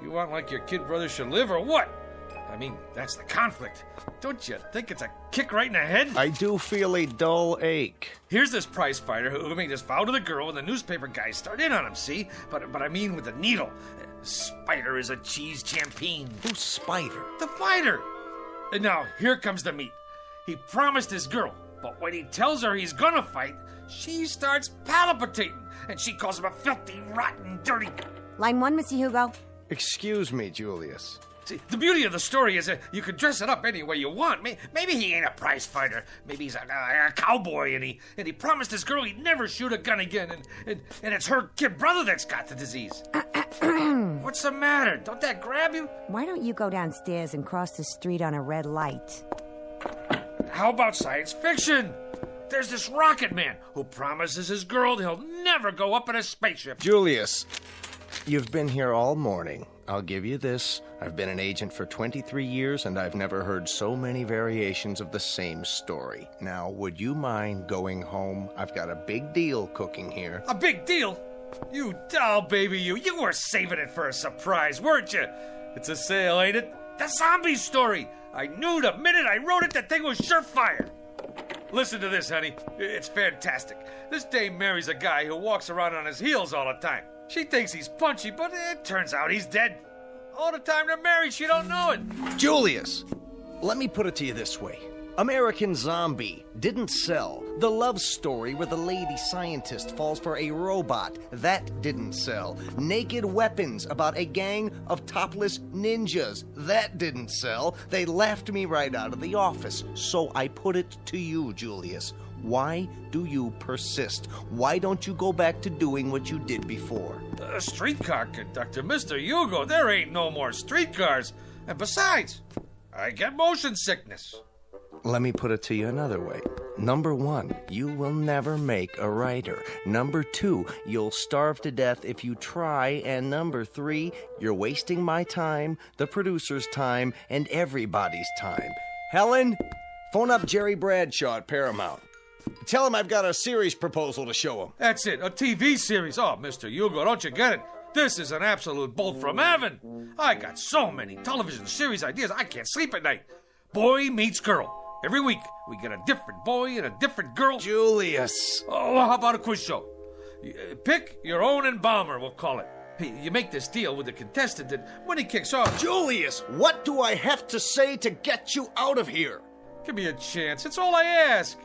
you want like your kid brother should live or what?" I mean, that's the conflict. Don't you think it's a kick right in the head? I do feel a dull ache. Here's this prize fighter who made this vow to the girl, and the newspaper guys start in on him, see? But I mean with the needle. Spider is a cheese champion. Who's Spider? The fighter. And now, here comes the meat. He promised his girl, but when he tells her he's gonna fight, she starts palpitating, and she calls him a filthy, rotten, dirty... Line 1, Mr. Hugo. Excuse me, Julius. See, the beauty of the story is that you can dress it up any way you want. Maybe he ain't a prize fighter. Maybe he's a cowboy, and he promised his girl he'd never shoot a gun again, and it's her kid brother that's got the disease. What's the matter? Don't that grab you? Why don't you go downstairs and cross the street on a red light? How about science fiction? There's this rocket man who promises his girl he'll never go up in a spaceship. Julius, you've been here all morning. I'll give you this. I've been an agent for 23 years, and I've never heard so many variations of the same story. Now, would you mind going home? I've got a big deal cooking here. A big deal? You doll baby, you were saving it for a surprise, weren't you? It's a sale, ain't it? The zombie story. I knew the minute I wrote it, that thing was surefire. Listen to this, honey. It's fantastic. This dame marries a guy who walks around on his heels all the time. She thinks he's punchy, but it turns out he's dead. All the time they're married, she don't know it. Julius, let me put it to you this way. American Zombie didn't sell. The love story where the lady scientist falls for a robot, that didn't sell. Naked Weapons about a gang of topless ninjas, that didn't sell. They laughed me right out of the office. So I put it to you, Julius. Why do you persist? Why don't you go back to doing what you did before? Streetcar conductor, Mr. Hugo, there ain't no more streetcars. And besides, I get motion sickness. Let me put it to you another way. Number 1, you will never make a writer. Number 2, you'll starve to death if you try. And number 3, you're wasting my time, the producer's time, and everybody's time. Helen, phone up Jerry Bradshaw at Paramount. Tell him I've got a series proposal to show him. That's it, a TV series. Oh, Mr. Hugo, don't you get it? This is an absolute bolt from heaven. I got so many television series ideas, I can't sleep at night. Boy meets girl. Every week, we get a different boy and a different girl. Julius. Oh, how about a quiz show? Pick your own embalmer, we'll call it. You make this deal with the contestant, and when he kicks off... Julius, what do I have to say to get you out of here? Give me a chance. It's all I ask.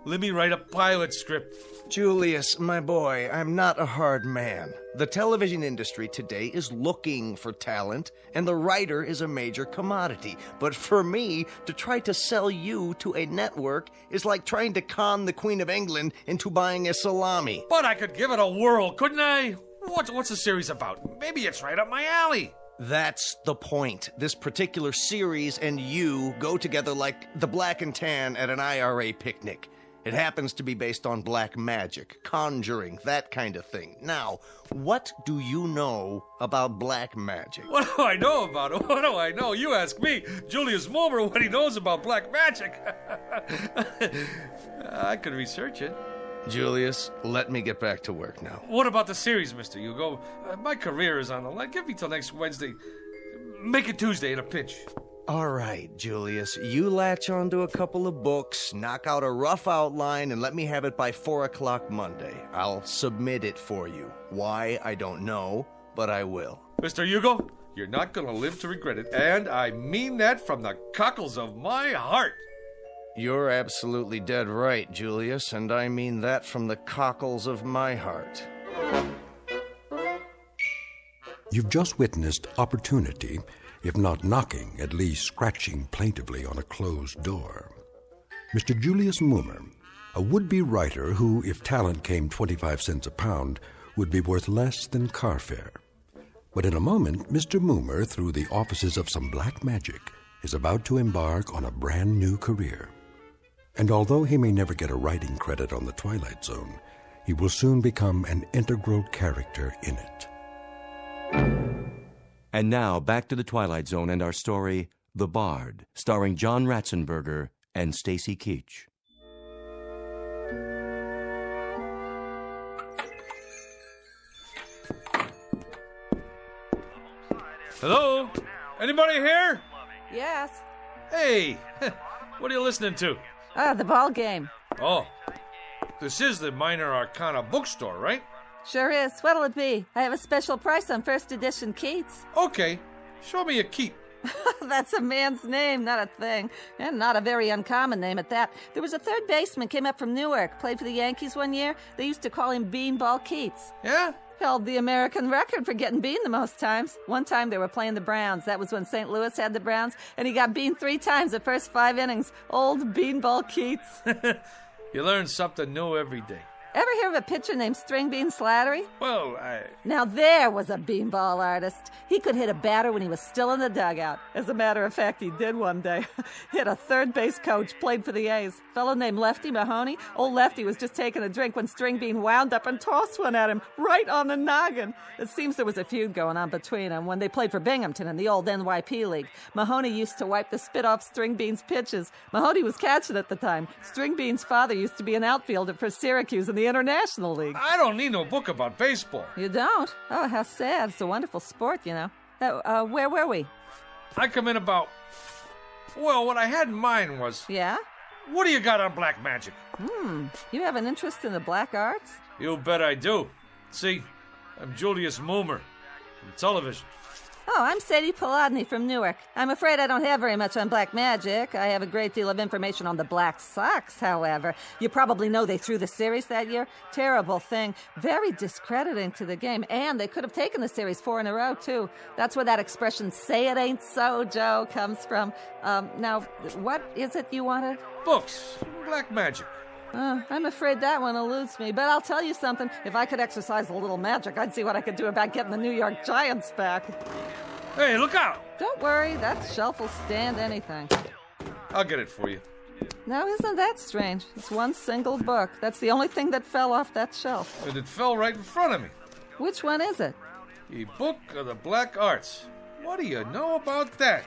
Let me write a pilot script. Julius, my boy, I'm not a hard man. The television industry today is looking for talent, and the writer is a major commodity. But for me, to try to sell you to a network is like trying to con the Queen of England into buying a salami. But I could give it a whirl, couldn't I? What's the series about? Maybe it's right up my alley. That's the point. This particular series and you go together like the black and tan at an IRA picnic. It happens to be based on black magic, conjuring, that kind of thing. Now, what do you know about black magic? What do I know about it? What do I know? You ask me, Julius Mulmer, what he knows about black magic. I could research it. Julius, let me get back to work now. What about the series, Mr. Hugo? My career is on the line. Give me till next Wednesday. Make it Tuesday in a pinch. All right, Julius, you latch onto a couple of books, knock out a rough outline, and let me have it by 4 o'clock Monday. I'll submit it for you. Why, I don't know, but I will. Mr. Hugo, you're not going to live to regret it, and I mean that from the cockles of my heart. You're absolutely dead right, Julius, and I mean that from the cockles of my heart. You've just witnessed opportunity, if not knocking, at least scratching plaintively on a closed door. Mr. Julius Mulmer, a would-be writer who, if talent came 25 cents a pound, would be worth less than car fare. But in a moment, Mr. Mulmer, through the offices of some black magic, is about to embark on a brand new career. And although he may never get a writing credit on the Twilight Zone, he will soon become an integral character in it. And now, back to the Twilight Zone and our story, The Bard, starring John Ratzenberger and Stacy Keach. Hello? Anybody here? Yes. Hey, what are you listening to? The ball game. Oh, this is the Minor Arcana bookstore, right? Sure is. What'll it be? I have a special price on first edition Keats. Okay, show me a Keat. That's a man's name, not a thing. And not a very uncommon name at that. There was a third baseman came up from Newark, played for the Yankees one year. They used to call him Beanball Keats. Yeah? Held the American record for getting beaned the most times. One time they were playing the Browns. That was when St. Louis had the Browns, and he got beaned 3 times the first 5 innings. Old Beanball Keats. You learn something new every day. Ever hear of a pitcher named String Bean Slattery? Well, Now there was a beanball artist. He could hit a batter when he was still in the dugout. As a matter of fact, he did one day. Hit a third base coach, played for the A's. Fellow named Lefty Mahoney. Old Lefty was just taking a drink when String Bean wound up and tossed one at him right on the noggin. It seems there was a feud going on between them when they played for Binghamton in the old NYP League. Mahoney used to wipe the spit off String Bean's pitches. Mahoney was catching at the time. String Bean's father used to be an outfielder for Syracuse in the International League. I don't need no book about baseball. You don't? Oh, how sad. It's a wonderful sport, you know. Where were we? I come in about... Well, what I had in mind was... Yeah? What do you got on black magic? You have an interest in the black arts? You bet I do. See, I'm Julius Moomer from television. Oh, I'm Sadie Polodny from Newark. I'm afraid I don't have very much on black magic. I have a great deal of information on the Black Sox, however. You probably know they threw the series that year. Terrible thing. Very discrediting to the game. And they could have taken the series 4 in a row, too. That's where that expression, say it ain't so, Joe, comes from. Now, what is it you wanted? Books. Black magic. I'm afraid that one eludes me, but I'll tell you something. If I could exercise a little magic, I'd see what I could do about getting the New York Giants back. Hey, look out! Don't worry, that shelf will stand anything. I'll get it for you. Now, isn't that strange? It's one single book. That's the only thing that fell off that shelf. And it fell right in front of me. Which one is it? The Book of the Black Arts. What do you know about that?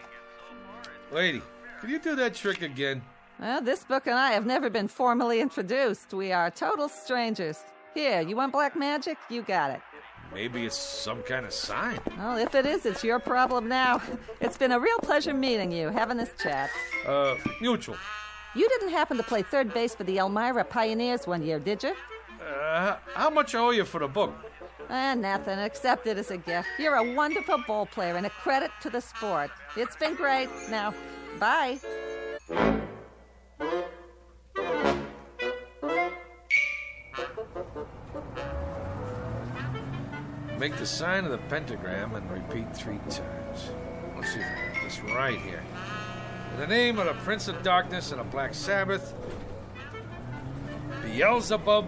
Lady, can you do that trick again? Well, this book and I have never been formally introduced. We are total strangers. Here, you want black magic? You got it. Maybe it's some kind of sign. Well, if it is, it's your problem now. It's been a real pleasure meeting you, having this chat. Mutual. You didn't happen to play third base for the Elmira Pioneers one year, did you? How much I owe you for the book? Nothing. Accept it as a gift. You're a wonderful ball player and a credit to the sport. It's been great. Now, bye. Make the sign of the pentagram and repeat 3 times. Let's see if I got this right here. In the name of the Prince of Darkness and the Black Sabbath, Beelzebub,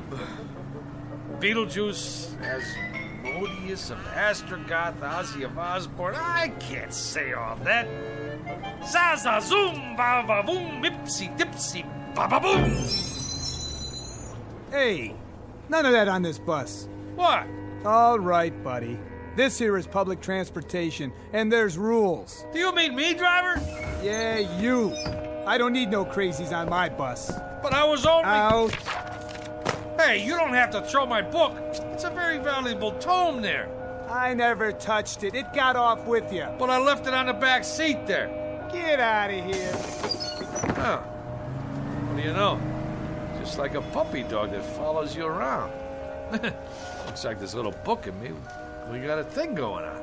Beetlejuice, Asmodeus of Astrogoth, Ozzy of Osborne. I can't say all that. Zaza zoom, ba ba boom, ipsy dipsy, ba ba boom. Hey, none of that on this bus. What? All right, buddy. This here is public transportation, and there's rules. Do you mean me, driver? Yeah, you. I don't need no crazies on my bus. But I was only... Out. Hey, you don't have to throw my book. It's a very valuable tome there. I never touched it. It got off with you. But I left it on the back seat there. Get out of here. Oh. What do you know? Just like a puppy dog that follows you around. Looks like this little book in me. We got a thing going on.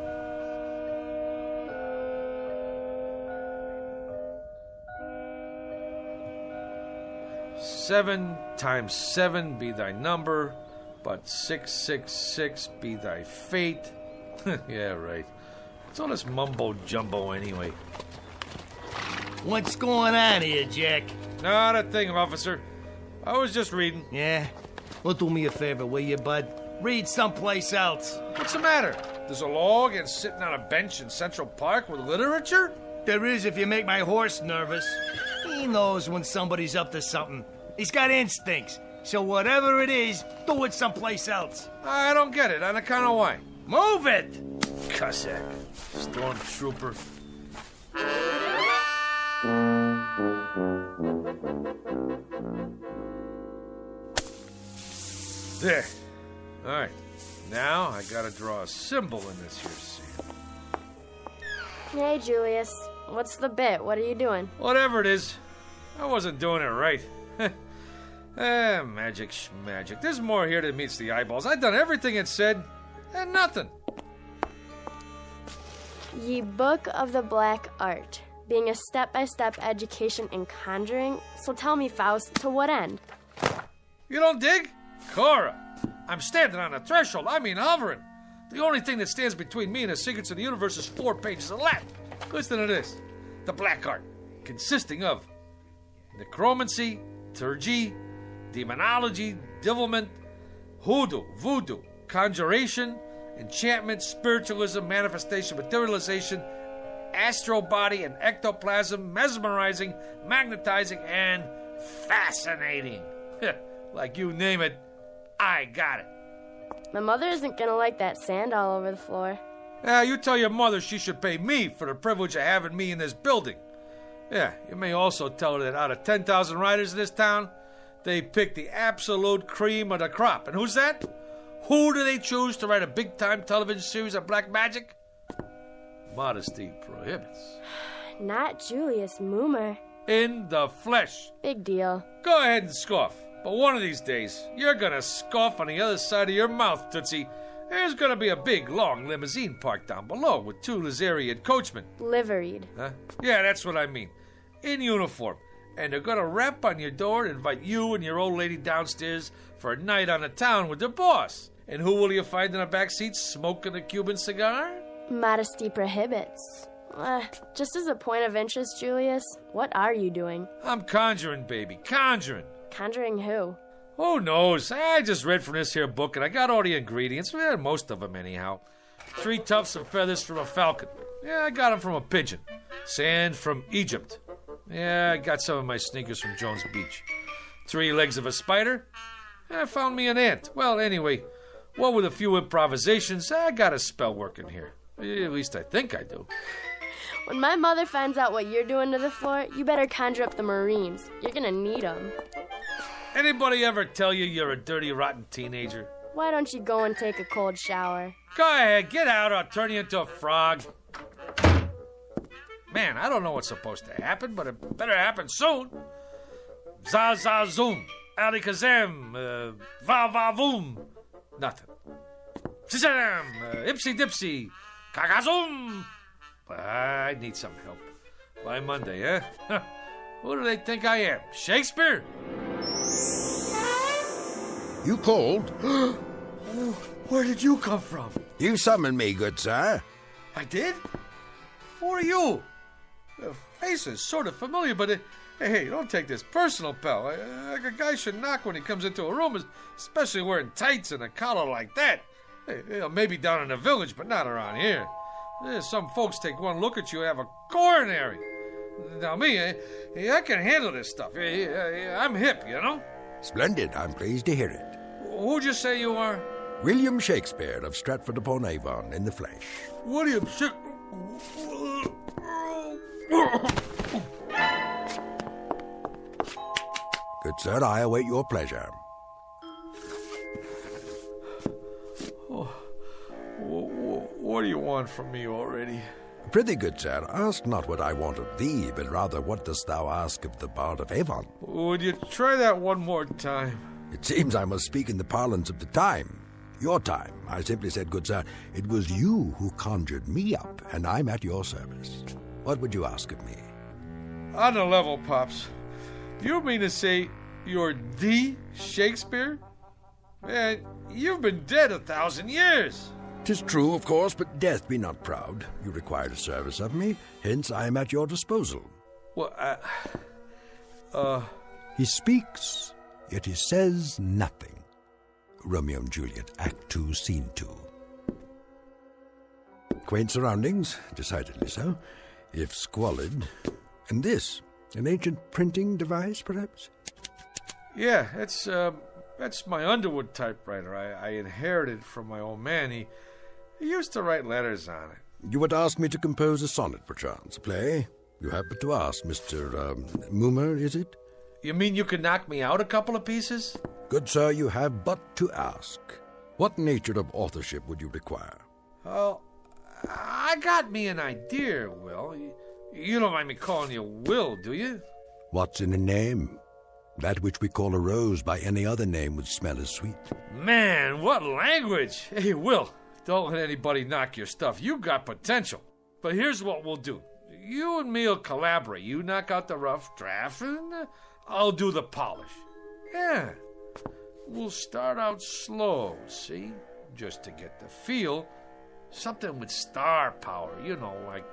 Seven times 7 be thy number, but 666 be thy fate. Yeah, right. It's all this mumbo-jumbo anyway. What's going on here, Jack? Not a thing, officer. I was just reading. Yeah? Well, do me a favor, will you, bud? Read someplace else. What's the matter? There's a law against sitting on a bench in Central Park with literature? There is if you make my horse nervous. He knows when somebody's up to something. He's got instincts. So whatever it is, do it someplace else. I don't get it. On account of why? Move it! Cossack. Stormtrooper. There. All right. Now I gotta draw a symbol in this here scene. Hey, Julius. What's the bit? What are you doing? Whatever it is, I wasn't doing it right. Magic schmagic. There's more here than meets the eyeballs. I've done everything it said, and nothing. Ye Book of the Black Art, being a step-by-step education in conjuring. So tell me, Faust, to what end? You don't dig? Cora, I'm standing on the threshold. I mean hovering. The only thing that stands between me and the secrets of the universe is 4 pages of Latin. Listen to this. The Black Art, consisting of necromancy, turgy, demonology, devilment, hoodoo, voodoo, conjuration, enchantment, spiritualism, manifestation, materialization, astral body and ectoplasm, mesmerizing, magnetizing, and fascinating. Like you name it, I got it. My mother isn't gonna like that sand all over the floor. You tell your mother she should pay me for the privilege of having me in this building. Yeah, you may also tell her that out of 10,000 writers in this town, they pick the absolute cream of the crop. And who's that? Who do they choose to write a big-time television series of black magic? Modesty prohibits. Not Julius Moomer. In the flesh. Big deal. Go ahead and scoff. But one of these days, you're gonna scoff on the other side of your mouth, Tootsie. There's gonna be a big, long limousine parked down below with 2 Lazarian coachmen. Liveried. Huh? Yeah, that's what I mean. In uniform. And they're gonna rap on your door and invite you and your old lady downstairs for a night on the town with their boss. And who will you find in the back seat smoking a Cuban cigar? Modesty prohibits. Just as a point of interest, Julius, what are you doing? I'm conjuring, baby. Conjuring. Conjuring who? Who knows? I just read from this here book and I got all the ingredients. Well, most of them anyhow. 3 tufts of feathers from a falcon. Yeah, I got them from a pigeon. Sand from Egypt. Yeah, I got some of my sneakers from Jones Beach. 3 legs of a spider. I found me an ant. Well, anyway, what with a few improvisations, I got a spell working here. At least I think I do. When my mother finds out what you're doing to the floor, you better conjure up the Marines. You're gonna need them. Anybody ever tell you you're a dirty, rotten teenager? Why don't you go and take a cold shower? Go ahead, get out or I'll turn you into a frog. Man, I don't know what's supposed to happen, but it better happen soon. Za-za-zoom, alikazam, va-va-voom. Nothing. Shazam, ipsy-dipsy, kakazoom. I need some help. By Monday, eh? Who do they think I am? Shakespeare? You called? Where did you come from? You summoned me, good sir. I did? Who are you? The face is sort of familiar, but hey, don't take this personal, pal. Like a guy should knock when he comes into a room, especially wearing tights and a collar like that. Hey, maybe down in the village, but not around here. Some folks take one look at you and have a coronary. Now me, I can handle this stuff. I'm hip, you know? Splendid. I'm pleased to hear it. Who'd you say you are? William Shakespeare of Stratford-upon-Avon in the flesh. William Shakespeare. Good sir, I await your pleasure. What do you want from me already? Prithee, good sir, ask not what I want of thee, but rather what dost thou ask of the Bard of Avon? Would you try that one more time? It seems I must speak in the parlance of the time. Your time. I simply said, good sir, it was you who conjured me up, and I'm at your service. What would you ask of me? On the level, Pops. You mean to say you're the Shakespeare? Man, you've been dead 1,000 years. 'Tis true, of course, but death be not proud. You required a service of me, hence I am at your disposal. Well, He speaks, yet he says nothing. Romeo and Juliet, Act 2, Scene 2. Quaint surroundings, decidedly so, if squalid. And this, an ancient printing device, perhaps? Yeah, that's my Underwood typewriter. I inherited from my old man. He used to write letters on it. You would ask me to compose a sonnet, perchance, a play? You have but to ask, Mr. Moomer, is it? You mean you could knock me out a couple of pieces? Good sir, you have but to ask. What nature of authorship would you require? Oh, I got me an idea, Will. You don't mind me calling you Will, do you? What's in a name? That which we call a rose by any other name would smell as sweet. Man, what language! Hey, Will, don't let anybody knock your stuff. You got potential. But here's what we'll do. You and me'll collaborate. You knock out the rough draft, and I'll do the polish. Yeah. We'll start out slow, see? Just to get the feel. Something with star power, you know, like,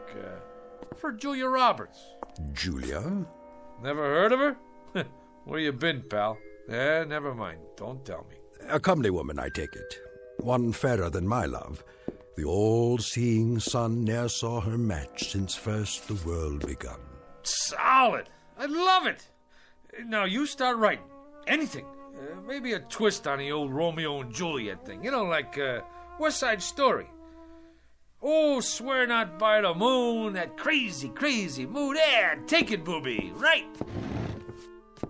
for Julia Roberts. Julia? Never heard of her? Where you been, pal? Never mind. Don't tell me. A comely woman, I take it. One fairer than my love. The all-seeing sun ne'er saw her match since first the world begun. Solid! I love it! Now you start writing. Anything. Maybe a twist on the old Romeo and Juliet thing. You know, like West Side Story. Oh, swear not by the moon, that crazy, crazy moon. Yeah, take it, booby. Right.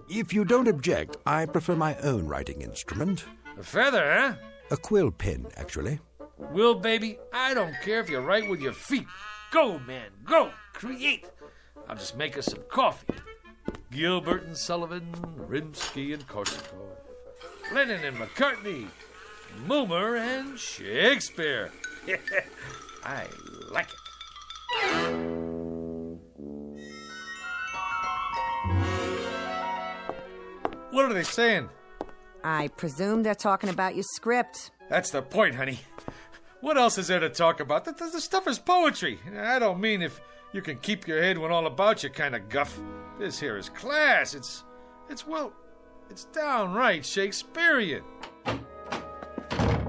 If you don't object, I prefer my own writing instrument. A feather, huh? A quill pen, actually. Will, baby, I don't care if you write with your feet. Go, man, go. Create. I'll just make us some coffee. Gilbert and Sullivan, Rimsky and Korsakov, Lennon and McCartney, Moomer and Shakespeare. I like it. What are they saying? I presume they're talking about your script. That's the point, honey. What else is there to talk about? The stuff is poetry. I don't mean if you can keep your head when all about you kind of guff. This here is class. It's downright Shakespearean.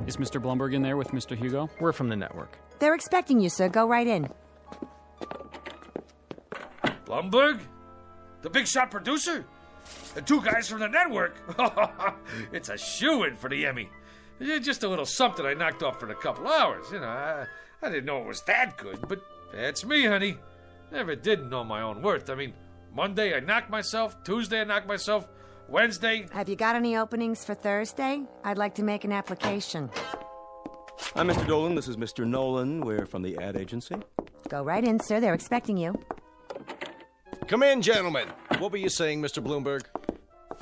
Is Mr. Blumberg in there with Mr. Hugo? We're from the network. They're expecting you, sir. Go right in. Blumberg? The big shot producer? The two guys from the network? It's a shoo-in for the Emmy. Just a little something I knocked off for a couple hours. You know, I didn't know it was that good, but that's me, honey. Never did know my own worth. I mean, Monday I knocked myself, Tuesday I knocked myself, Wednesday... Have you got any openings for Thursday? I'd like to make an application. I'm Mr. Dolan. This is Mr. Nolan. We're from the ad agency. Go right in, sir. They're expecting you. Come in, gentlemen. What were you saying, Mr. Bloomberg?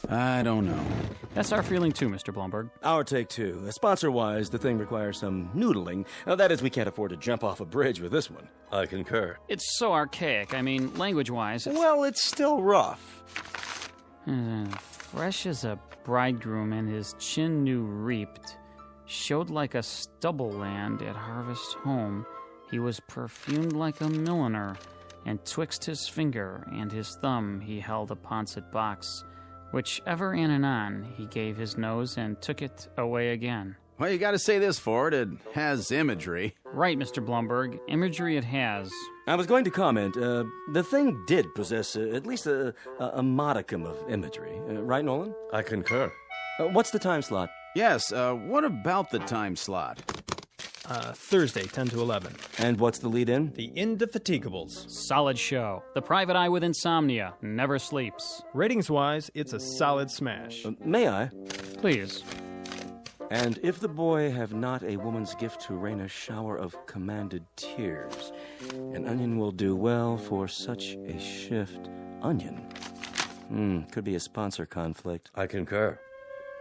I don't know. That's our feeling too, Mr. Blumberg. Our take two. Sponsor-wise, the thing requires some noodling. That is, we can't afford to jump off a bridge with this one. I concur. It's so archaic. I mean, language-wise, it's... Well, it's still rough. Fresh as a bridegroom and his chin new reaped, showed like a stubble land at harvest home. He was perfumed like a milliner, and twixt his finger and his thumb he held a pouncet box, which ever and anon he gave his nose and took it away again. Well, you gotta say this for it. It has imagery. Right, Mr. Blumberg. Imagery it has. I was going to comment, the thing did possess at least a modicum of imagery. Right, Nolan? I concur. What's the time slot? Yes, what about the time slot? Thursday, 10 to 11. And what's the lead-in? The Indefatigables. Solid show. The private eye with insomnia never sleeps. Ratings-wise, it's a solid smash. May I? Please. And if the boy have not a woman's gift to rain a shower of commanded tears, an onion will do well for such a shift. Onion? Could be a sponsor conflict. I concur.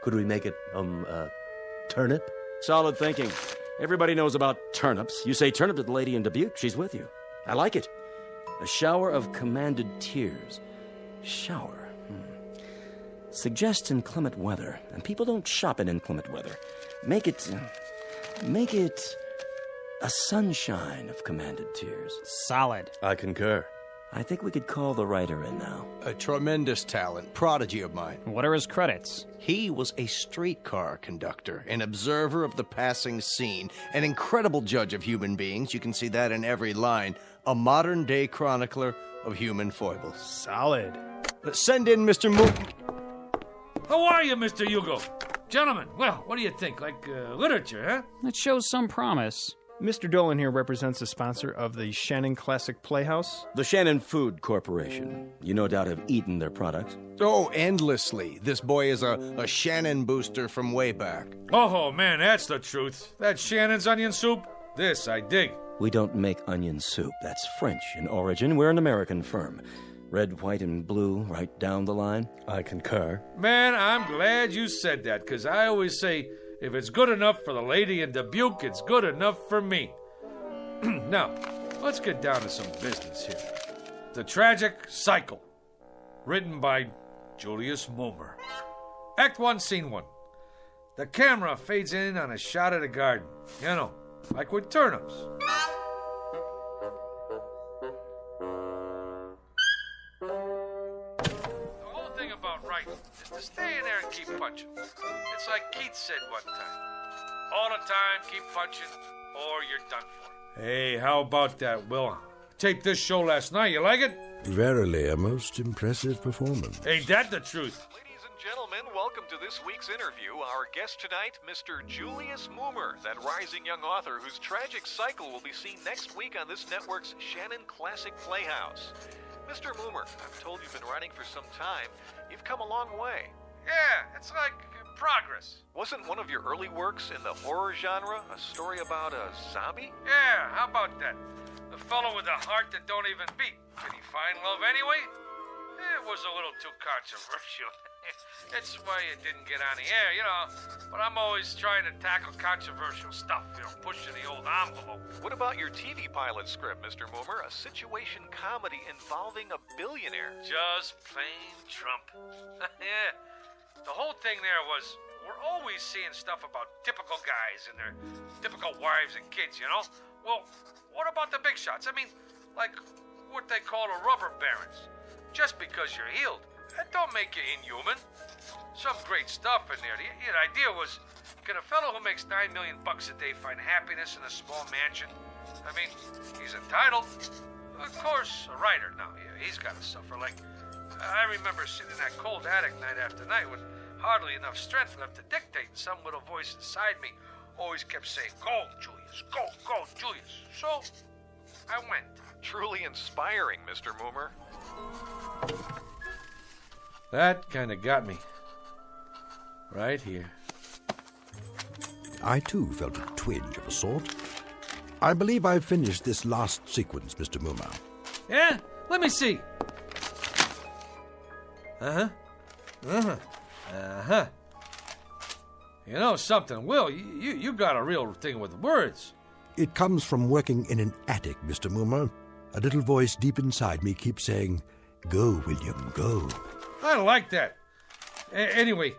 Could we make it, turnip? Solid thinking. Everybody knows about turnips. You say turnip to the lady in Dubuque, she's with you. I like it. A shower of commanded tears. Shower. Suggest inclement weather, and people don't shop in inclement weather. Make it a sunshine of commanded tears. Solid. I concur. I think we could call the writer in now. A tremendous talent, prodigy of mine. What are his credits? He was a streetcar conductor, an observer of the passing scene, an incredible judge of human beings. You can see that in every line. A modern-day chronicler of human foibles. Solid. Send in Mr. How are you, Mr. Hugo? Gentlemen, well, what do you think? Like literature, huh? It shows some promise. Mr. Dolan here represents the sponsor of the Shannon Classic Playhouse. The Shannon Food Corporation. You no doubt have eaten their products. Oh, endlessly. This boy is a Shannon booster from way back. Oh, man, that's the truth. That Shannon's onion soup, This I dig. We don't make onion soup. That's French in origin. We're an American firm. Red, white, and blue right down the line. I concur. Man, I'm glad you said that, because I always say, if it's good enough for the lady in Dubuque, it's good enough for me. Now, let's get down to some business here. The Tragic Cycle, written by Julius Moomer. Act 1, Scene 1. The camera fades in on a shot of the garden. You know, like with turnips. The whole thing about writing is to stay in there and keep punching. It's like Keats said one time. All the time, keep punching, or you're done for. Hey, how about that, Will? Taped this show last night. You like it? Verily, a most impressive performance. Ain't that the truth? Gentlemen, welcome to this week's interview. Our guest tonight, Mr. Julius Moomer, that rising young author whose tragic cycle will be seen next week on this network's Shannon Classic Playhouse. Mr. Moomer, I'm told you've been writing for some time. You've come a long way. Yeah, it's like progress. Wasn't one of your early works in the horror genre a story about a zombie? Yeah, how about that? The fellow with a heart that don't even beat. Did he find love anyway? It was a little too controversial. That's why it didn't get on the air, you know. But I'm always trying to tackle controversial stuff, you know, pushing the old envelope. What about your TV pilot script, Mr. Moomer? A situation comedy involving a billionaire. Just plain Trump. Yeah. The whole thing there was, we're always seeing stuff about typical guys and their typical wives and kids, you know? Well, what about the big shots? I mean, like what they call the rubber barons. Just because you're healed, that don't make you inhuman. Some great stuff in there. The idea was, can a fellow who makes $9 million a day find happiness in a small mansion? I mean, he's entitled. Of course, a writer now, yeah, he's got to suffer. Like, I remember sitting in that cold attic night after night with hardly enough strength left to dictate, and some little voice inside me always kept saying, "Go, Julius, go, Julius." So, I went. Truly inspiring, Mr. Moomer. That kind of got me. Right here. I, too, felt a twinge of a sort. I believe I've finished this last sequence, Mr. Moomer. Yeah? Let me see. Uh-huh. Uh-huh. Uh-huh. You know something, Will? You got a real thing with words. It comes from working in an attic, Mr. Moomer. A little voice deep inside me keeps saying, "Go, William, go." I like that. Anyway,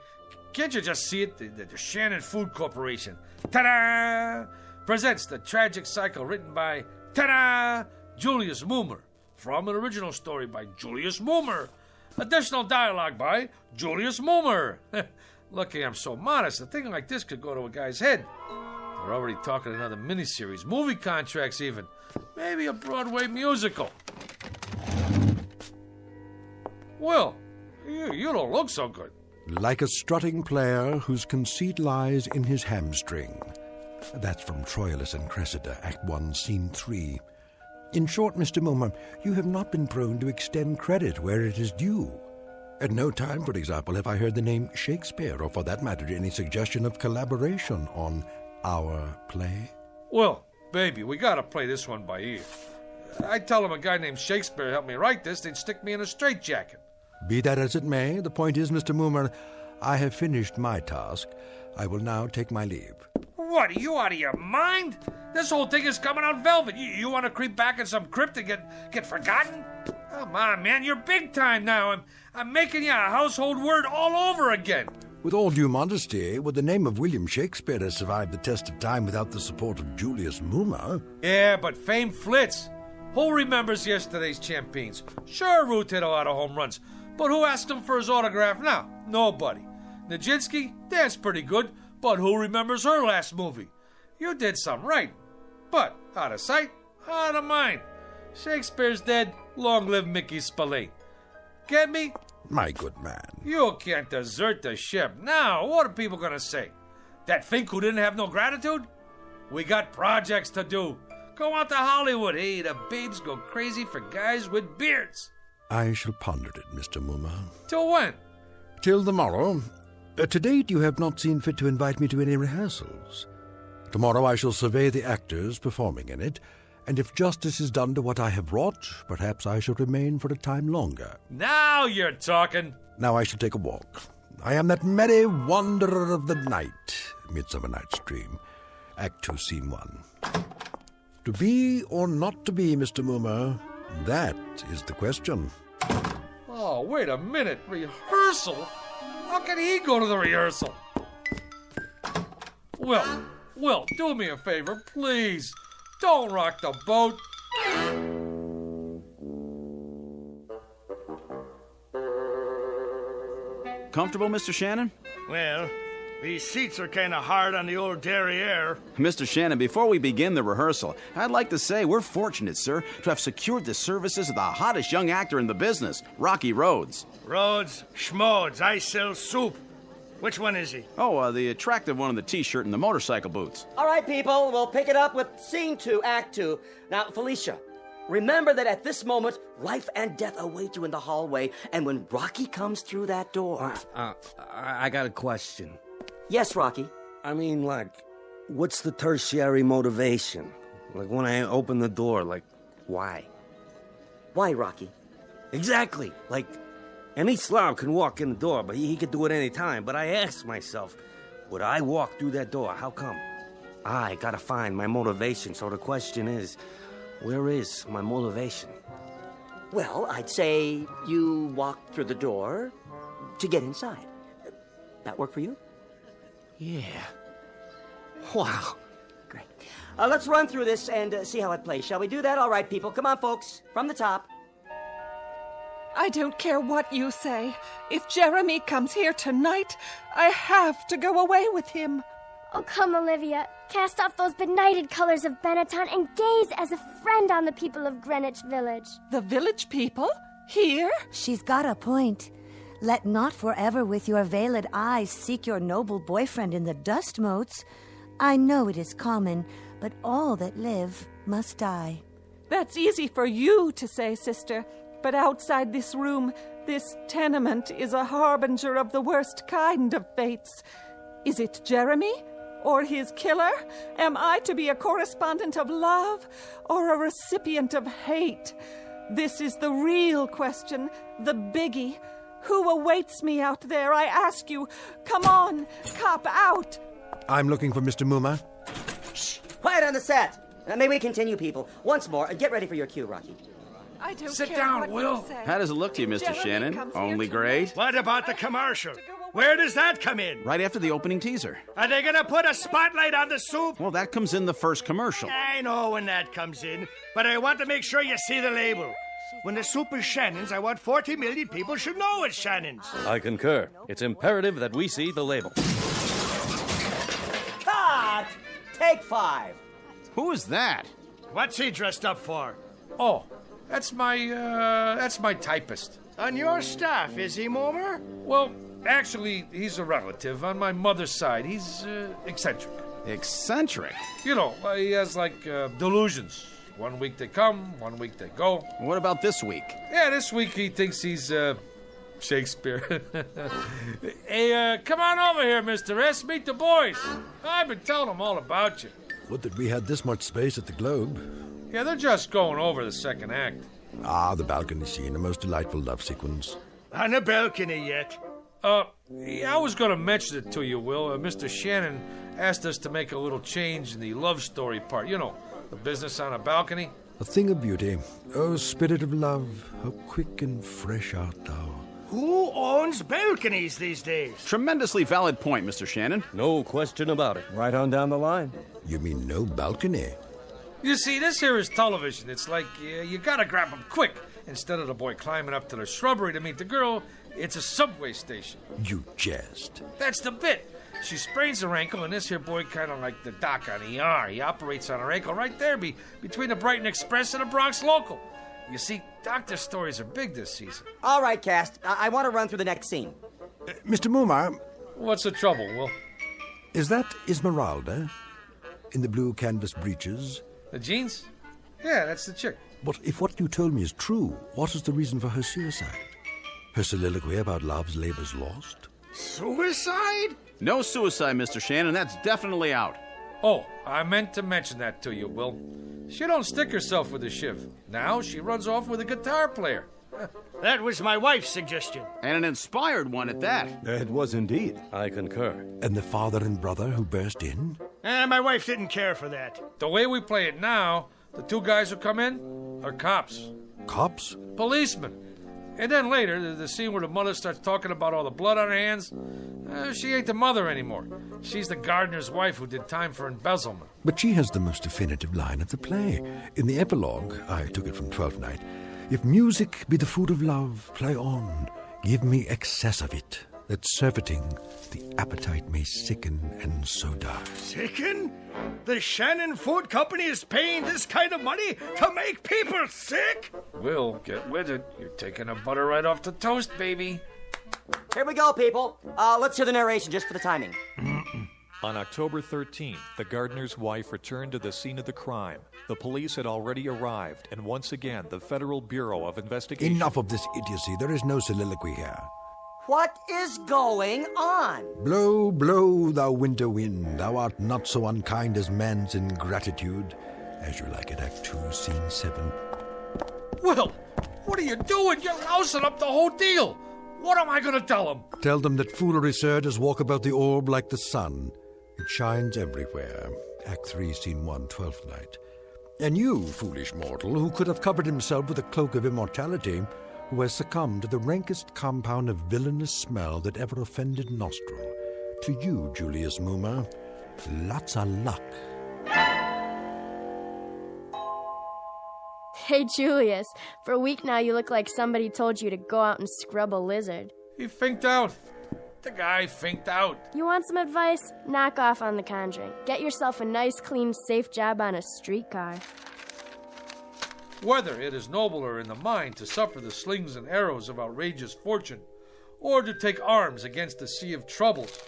can't you just see it? The Shannon Food Corporation, ta-da, presents The Tragic Cycle, written by, ta-da, Julius Moomer. From an original story by Julius Moomer. Additional dialogue by Julius Moomer. Lucky I'm so modest. A thing like this could go to a guy's head. They're already talking another miniseries, movie contracts even. Maybe a Broadway musical. Well, you don't look so good. Like a strutting player whose conceit lies in his hamstring. That's from Troilus and Cressida, Act 1, Scene 3. In short, Mr. Moomer, you have not been prone to extend credit where it is due. At no time, for example, have I heard the name Shakespeare, or for that matter, any suggestion of collaboration on our play. Well, baby, we gotta play this one by ear. I tell them a guy named Shakespeare helped me write this, they'd stick me in a straitjacket. Be that as it may, the point is, Mr. Moomer, I have finished my task. I will now take my leave. What, are you out of your mind? This whole thing is coming out velvet. You want to creep back in some crypt and get forgotten? Come on, man, you're big time now. I'm making you a household word all over again. With all due modesty, would the name of William Shakespeare have survived the test of time without the support of Julius Moomer? Yeah, but fame flits. Who remembers yesterday's champions? Sure, Root hit a lot of home runs, but who asked him for his autograph now? Nobody. Nijinsky, that's pretty good, but who remembers her last movie? You did some right, but out of sight, out of mind. Shakespeare's dead, long live Mickey Spillane. Get me? My good man. You can't desert the ship. Now, what are people gonna say? That Fink who didn't have no gratitude? We got projects to do. Go out to Hollywood. Hey, the babes go crazy for guys with beards. I shall ponder it, Mr. Moomer. Till when? Till the morrow. To date, you have not seen fit to invite me to any rehearsals. Tomorrow I shall survey the actors performing in it, and if justice is done to what I have wrought, perhaps I shall remain for a time longer. Now you're talking. Now I shall take a walk. I am that merry wanderer of the night, Midsummer Night's Dream. Act 2, Scene 1. To be or not to be, Mr. Moomer, that is the question. Oh, wait a minute. Rehearsal? How can he go to the rehearsal? Will, do me a favor, please. Don't rock the boat. Comfortable, Mr. Shannon? Well, these seats are kind of hard on the old derriere. Mr. Shannon, before we begin the rehearsal, I'd like to say we're fortunate, sir, to have secured the services of the hottest young actor in the business, Rocky Rhodes. Rhodes, schmodes, I sell soup. Which one is he? Oh, the attractive one in the T-shirt and the motorcycle boots. All right, people, we'll pick it up with Scene 2, Act 2. Now, Felicia, remember that at this moment, life and death await you in the hallway, and when Rocky comes through that door... I got a question. Yes, Rocky? I mean, like, what's the tertiary motivation? Like, when I open the door, like, why? Why, Rocky? Exactly. Like, any slob can walk in the door, but he could do it any time. But I ask myself, would I walk through that door? How come? I gotta find my motivation. So the question is, where is my motivation? Well, I'd say you walk through the door to get inside. That work for you? Yeah. Wow. Great. Let's run through this and see how it plays. Shall we do that? All right, people. Come on, folks. From the top. I don't care what you say. If Jeremy comes here tonight, I have to go away with him. Oh, come, Olivia. Cast off those benighted colors of Benetton and gaze as a friend on the people of Greenwich Village. The village people? Here? She's got a point. Let not forever with your veiled eyes seek your noble boyfriend in the dust motes. I know it is common, but all that live must die. That's easy for you to say, sister. But outside this room, this tenement is a harbinger of the worst kind of fates. Is it Jeremy? Or his killer? Am I to be a correspondent of love or a recipient of hate? This is the real question, the biggie. Who awaits me out there, I ask you? Come on, cop out! I'm looking for Mr. Moomer. Shh! Quiet on the set! May we continue, people? Once more, get ready for your cue, Rocky. I don't Sit care down, what Will. you say. How does it look to you, Mr. Shannon? Only great? What about the commercial? Where does that come in? Right after the opening teaser. Are they gonna put a spotlight on the soup? Well, that comes in the first commercial. I know when that comes in, but I want to make sure you see the label. When the soup is Shannon's, I want 40 million people should know it's Shannon's. I concur. It's imperative that we see the label. Cut! Take 5. Who is that? What's he dressed up for? Oh, that's my typist. On your staff, is he, Moomer? Well, actually, he's a relative on my mother's side. He's eccentric. Eccentric? You know, he has, like, delusions. 1 week they come, 1 week they go. What about this week? Yeah, this week he thinks he's, Shakespeare. Hey, come on over here, Mr. S. Meet the boys. I've been telling them all about you. Would that we had this much space at the Globe. Yeah, they're just going over the second act. Ah, the balcony scene, a most delightful love sequence. On the balcony yet? Yeah, I was going to mention it to you, Will. Mr. Shannon asked us to make a little change in the love story part. You know, the business on a balcony. A thing of beauty. Oh, spirit of love, how quick and fresh art thou. Who owns balconies these days? Tremendously valid point, Mr. Shannon. No question about it. Right on down the line. You mean no balcony? You see, this here is television. It's like you gotta grab them quick. Instead of the boy climbing up to the shrubbery to meet the girl, it's a subway station. You jest. That's the bit. She sprains her ankle, and this here boy kind of like the doc on ER. He operates on her ankle right there between the Brighton Express and the Bronx Local. You see, doctor stories are big this season. All right, cast. I want to run through the next scene. Mr. Moomer. What's the trouble, Will? Is that Esmeralda? In the blue canvas breeches? The jeans? Yeah, that's the chick. But if what you told me is true, what is the reason for her suicide? Her soliloquy about love's labor's lost? Suicide? No suicide, Mr. Shannon. That's definitely out. Oh, I meant to mention that to you, Will. She don't stick herself with a shiv. Now she runs off with a guitar player. That was my wife's suggestion. And an inspired one at that. It was indeed. I concur. And the father and brother who burst in? My wife didn't care for that. The way we play it now, the two guys who come in are cops. Cops? Policemen. And then later, the scene where the mother starts talking about all the blood on her hands, she ain't the mother anymore. She's the gardener's wife who did time for embezzlement. But she has the most definitive line of the play. In the epilogue, I took it from Twelfth Night, if music be the food of love, play on, give me excess of it, that surfeiting the appetite may sicken and so die. Sicken? The Shannon Food Company is paying this kind of money to make people sick? Will, get with it. You're taking the butter right off the toast, baby. Here we go, people. Let's hear the narration just for the timing. On October 13th, the gardener's wife returned to the scene of the crime. The police had already arrived, and once again, the Federal Bureau of Investigation... Enough of this idiocy. There is no soliloquy here. What is going on? Blow, blow, thou winter wind. Thou art not so unkind as man's ingratitude. As you like it, Act 2, Scene 7. Will, what are you doing? You're lousing up the whole deal. What am I going to tell them? Tell them that foolery, sir, does walk about the orb like the sun. It shines everywhere. Act 3, Scene 1, 12th Night. And you, foolish mortal, who could have covered himself with a cloak of immortality, who has succumbed to the rankest compound of villainous smell that ever offended nostril. To you, Julius Moomer, lots of luck. Hey, Julius, for a week now you look like somebody told you to go out and scrub a lizard. He finked out. The guy finked out. You want some advice? Knock off on The Conjuring. Get yourself a nice, clean, safe job on a streetcar. Whether it is nobler in the mind to suffer the slings and arrows of outrageous fortune, or to take arms against the sea of troubles.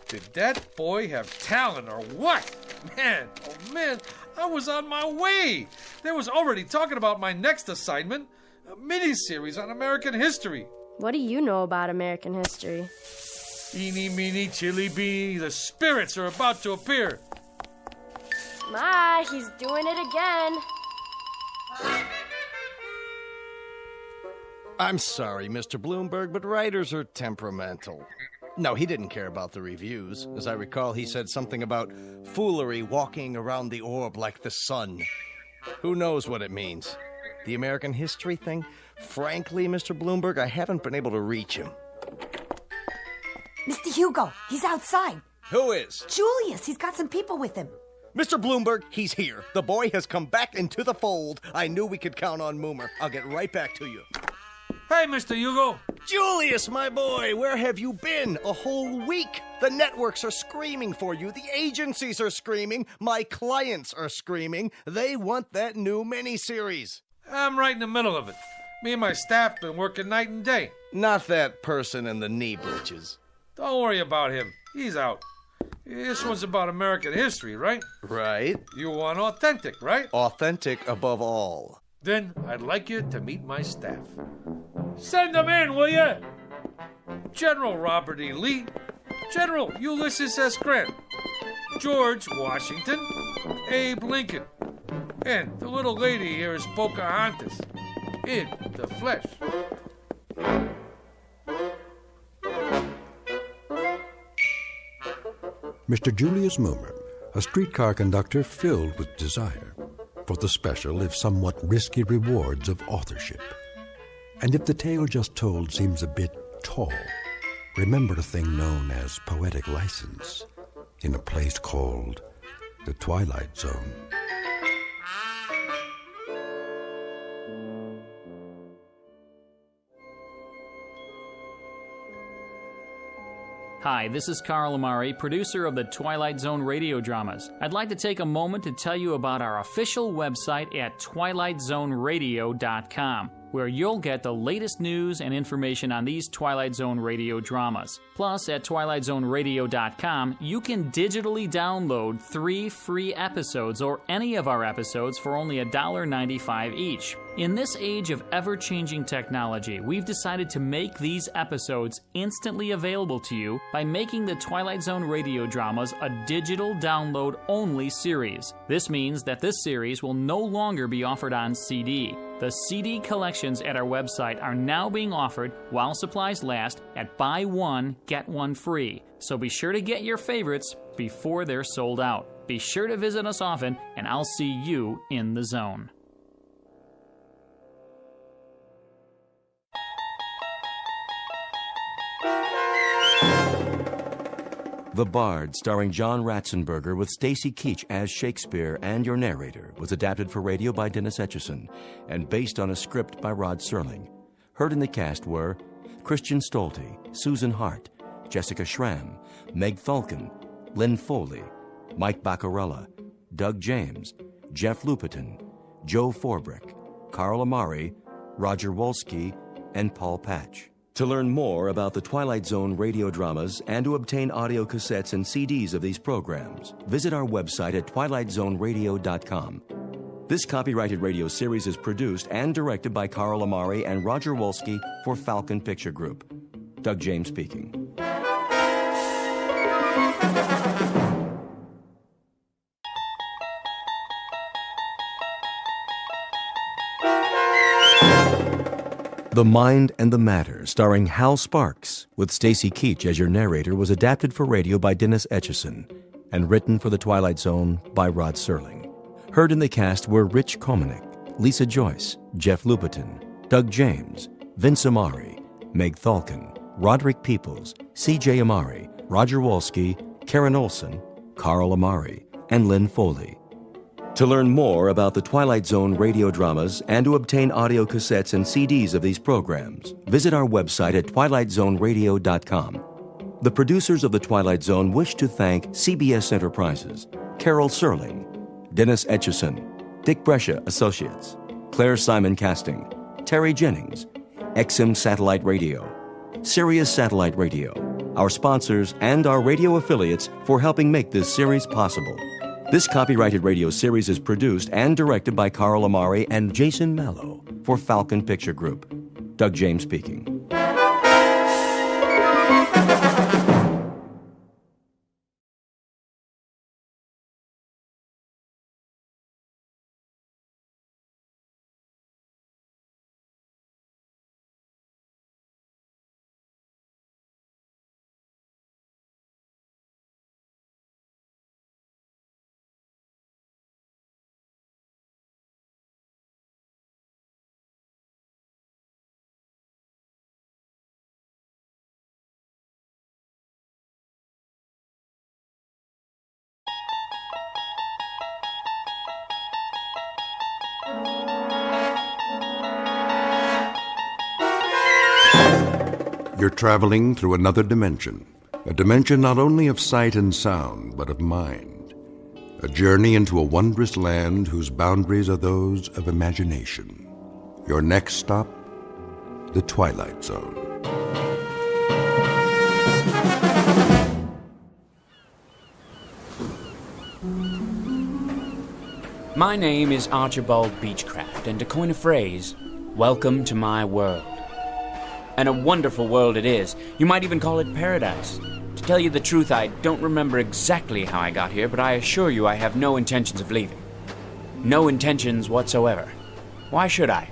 Did that boy have talent or what? Man, oh man, I was on my way. They was already talking about my next assignment, a mini-series on American history. What do you know about American history? Eeny, meeny, chili beanie, the spirits are about to appear. Ma, he's doing it again. I'm sorry, Mr. Bloomberg, but writers are temperamental. No, he didn't care about the reviews. As I recall, he said something about foolery walking around the orb like the sun. Who knows what it means? The American history thing? Frankly, Mr. Bloomberg, I haven't been able to reach him. Mr. Hugo, he's outside. Who is? Julius, he's got some people with him. Mr. Bloomberg, he's here. The boy has come back into the fold. I knew we could count on Moomer. I'll get right back to you. Hey, Mr. Hugo. Julius, my boy, where have you been? A whole week. The networks are screaming for you. The agencies are screaming. My clients are screaming. They want that new miniseries. I'm right in the middle of it. Me and my staff been working night and day. Not that person in the knee breeches. Don't worry about him. He's out. This one's about American history, right? Right. You want authentic, right? Authentic above all. Then I'd like you to meet my staff. Send them in, will you? General Robert E. Lee, General Ulysses S. Grant, George Washington, Abe Lincoln, and the little lady here is Pocahontas, in the flesh. Mr. Julius Moomer, a streetcar conductor filled with desire for the special, if somewhat risky, rewards of authorship. And if the tale just told seems a bit tall, remember a thing known as poetic license in a place called the Twilight Zone. Hi, this is Carl Amari, producer of the Twilight Zone radio dramas. I'd like to take a moment to tell you about our official website at twilightzoneradio.com. where you'll get the latest news and information on these Twilight Zone radio dramas. Plus, at twilightzoneradio.com, you can digitally download 3 free episodes or any of our episodes for only $1.95 each. In this age of ever-changing technology, we've decided to make these episodes instantly available to you by making the Twilight Zone radio dramas a digital download-only series. This means that this series will no longer be offered on CD. The CD collections at our website are now being offered while supplies last at buy one, get one free. So be sure to get your favorites before they're sold out. Be sure to visit us often, and I'll see you in the zone. The Bard, starring John Ratzenberger with Stacy Keach as Shakespeare and your narrator, was adapted for radio by Dennis Etchison and based on a script by Rod Serling. Heard in the cast were Christian Stolte, Susan Hart, Jessica Schramm, Meg Falcon, Lynn Foley, Mike Baccarella, Doug James, Jeff Lupetin, Joe Forbrick, Carl Amari, Roger Wolski, and Paul Patch. To learn more about the Twilight Zone radio dramas and to obtain audio cassettes and CDs of these programs, visit our website at twilightzoneradio.com. This copyrighted radio series is produced and directed by Carl Amari and Roger Wolski for Falcon Picture Group. Doug James speaking. The Mind and the Matter, starring Hal Sparks, with Stacy Keach as your narrator, was adapted for radio by Dennis Etchison and written for The Twilight Zone by Rod Serling. Heard in the cast were Rich Komanek, Lisa Joyce, Jeff Lupetin, Doug James, Vince Amari, Meg Thalken, Roderick Peoples, C.J. Amari, Roger Wolski, Karen Olson, Carl Amari, and Lynn Foley. To learn more about the Twilight Zone radio dramas and to obtain audio cassettes and CDs of these programs, visit our website at twilightzoneradio.com. The producers of The Twilight Zone wish to thank CBS Enterprises, Carol Serling, Dennis Etchison, Dick Brescia Associates, Claire Simon Casting, Terry Jennings, XM Satellite Radio, Sirius Satellite Radio, our sponsors, and our radio affiliates for helping make this series possible. This copyrighted radio series is produced and directed by Carl Amari and Jason Mallow for Falcon Picture Group. Doug James speaking. You're traveling through another dimension, a dimension not only of sight and sound, but of mind. A journey into a wondrous land whose boundaries are those of imagination. Your next stop, the Twilight Zone. My name is Archibald Beechcraft, and to coin a phrase, welcome to my world. And a wonderful world it is. You might even call it paradise. To tell you the truth, I don't remember exactly how I got here, but I assure you I have no intentions of leaving. No intentions whatsoever. Why should I?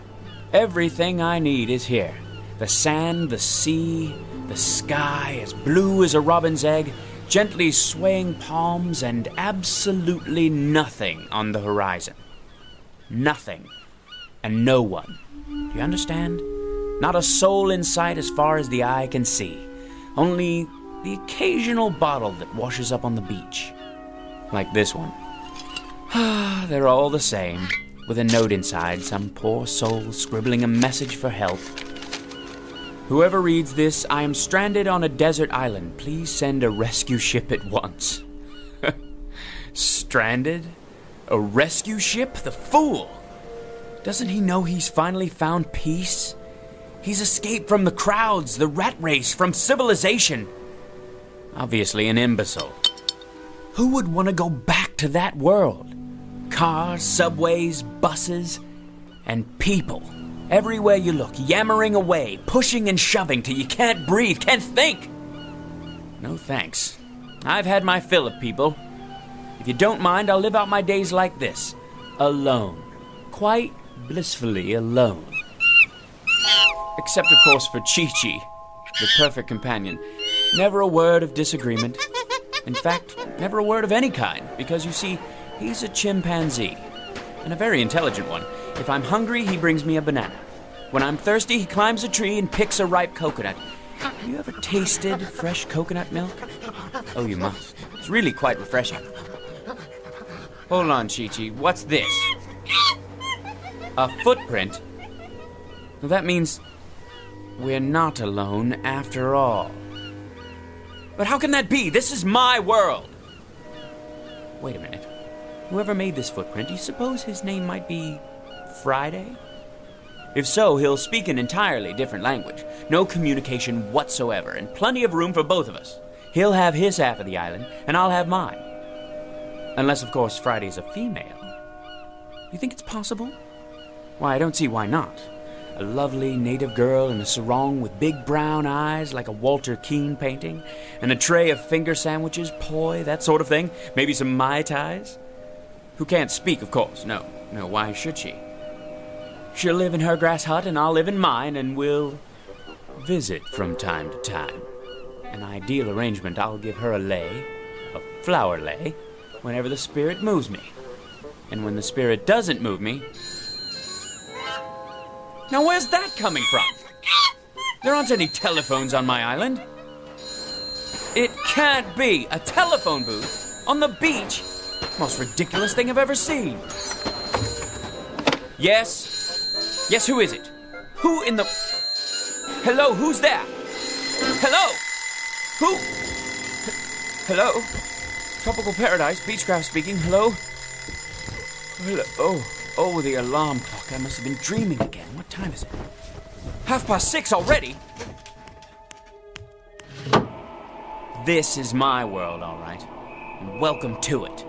Everything I need is here. The sand, the sea, the sky, as blue as a robin's egg, gently swaying palms, and absolutely nothing on the horizon. Nothing. And no one. Do you understand? Not a soul in sight as far as the eye can see. Only the occasional bottle that washes up on the beach. Like this one. They're all the same, with a note inside, some poor soul scribbling a message for help. Whoever reads this, I am stranded on a desert island. Please send a rescue ship at once. Stranded? A rescue ship? The fool! Doesn't he know he's finally found peace? He's escaped from the crowds, the rat race, from civilization. Obviously an imbecile. Who would want to go back to that world? Cars, subways, buses, and people. Everywhere you look, yammering away, pushing and shoving till you can't breathe, can't think. No thanks. I've had my fill of people. If you don't mind, I'll live out my days like this. Alone. Quite blissfully alone. Except, of course, for Chi-Chi, the perfect companion. Never a word of disagreement. In fact, never a word of any kind, because, you see, he's a chimpanzee. And a very intelligent one. If I'm hungry, he brings me a banana. When I'm thirsty, he climbs a tree and picks a ripe coconut. Have you ever tasted fresh coconut milk? Oh, you must. It's really quite refreshing. Hold on, Chi-Chi. What's this? A footprint? Well, that means we're not alone after all. But how can that be? This is my world. Wait a minute. Whoever made this footprint, do you suppose his name might be Friday? If so, he'll speak an entirely different language. No communication whatsoever, and plenty of room for both of us. He'll have his half of the island, and I'll have mine. Unless, of course, Friday's a female. You think it's possible? Why, I don't see why not. A lovely native girl in a sarong with big brown eyes like a Walter Keane painting, and a tray of finger sandwiches, poi, that sort of thing. Maybe some Mai Tais. Who can't speak, of course. No, why should she? She'll live in her grass hut and I'll live in mine, and we'll visit from time to time. An ideal arrangement, I'll give her a lei, a flower lei, whenever the spirit moves me. And when the spirit doesn't move me... Now where's that coming from? There aren't any telephones on my island. It can't be! A telephone booth? On the beach? Most ridiculous thing I've ever seen. Yes? Yes, who is it? Who in the... Hello, who's there? Hello? Who? Hello? Tropical Paradise, Beechcraft speaking. Hello? Hello? Oh, the alarm clock. I must have been dreaming again. What time is it? 6:30 already? This is my world, all right. And welcome to it.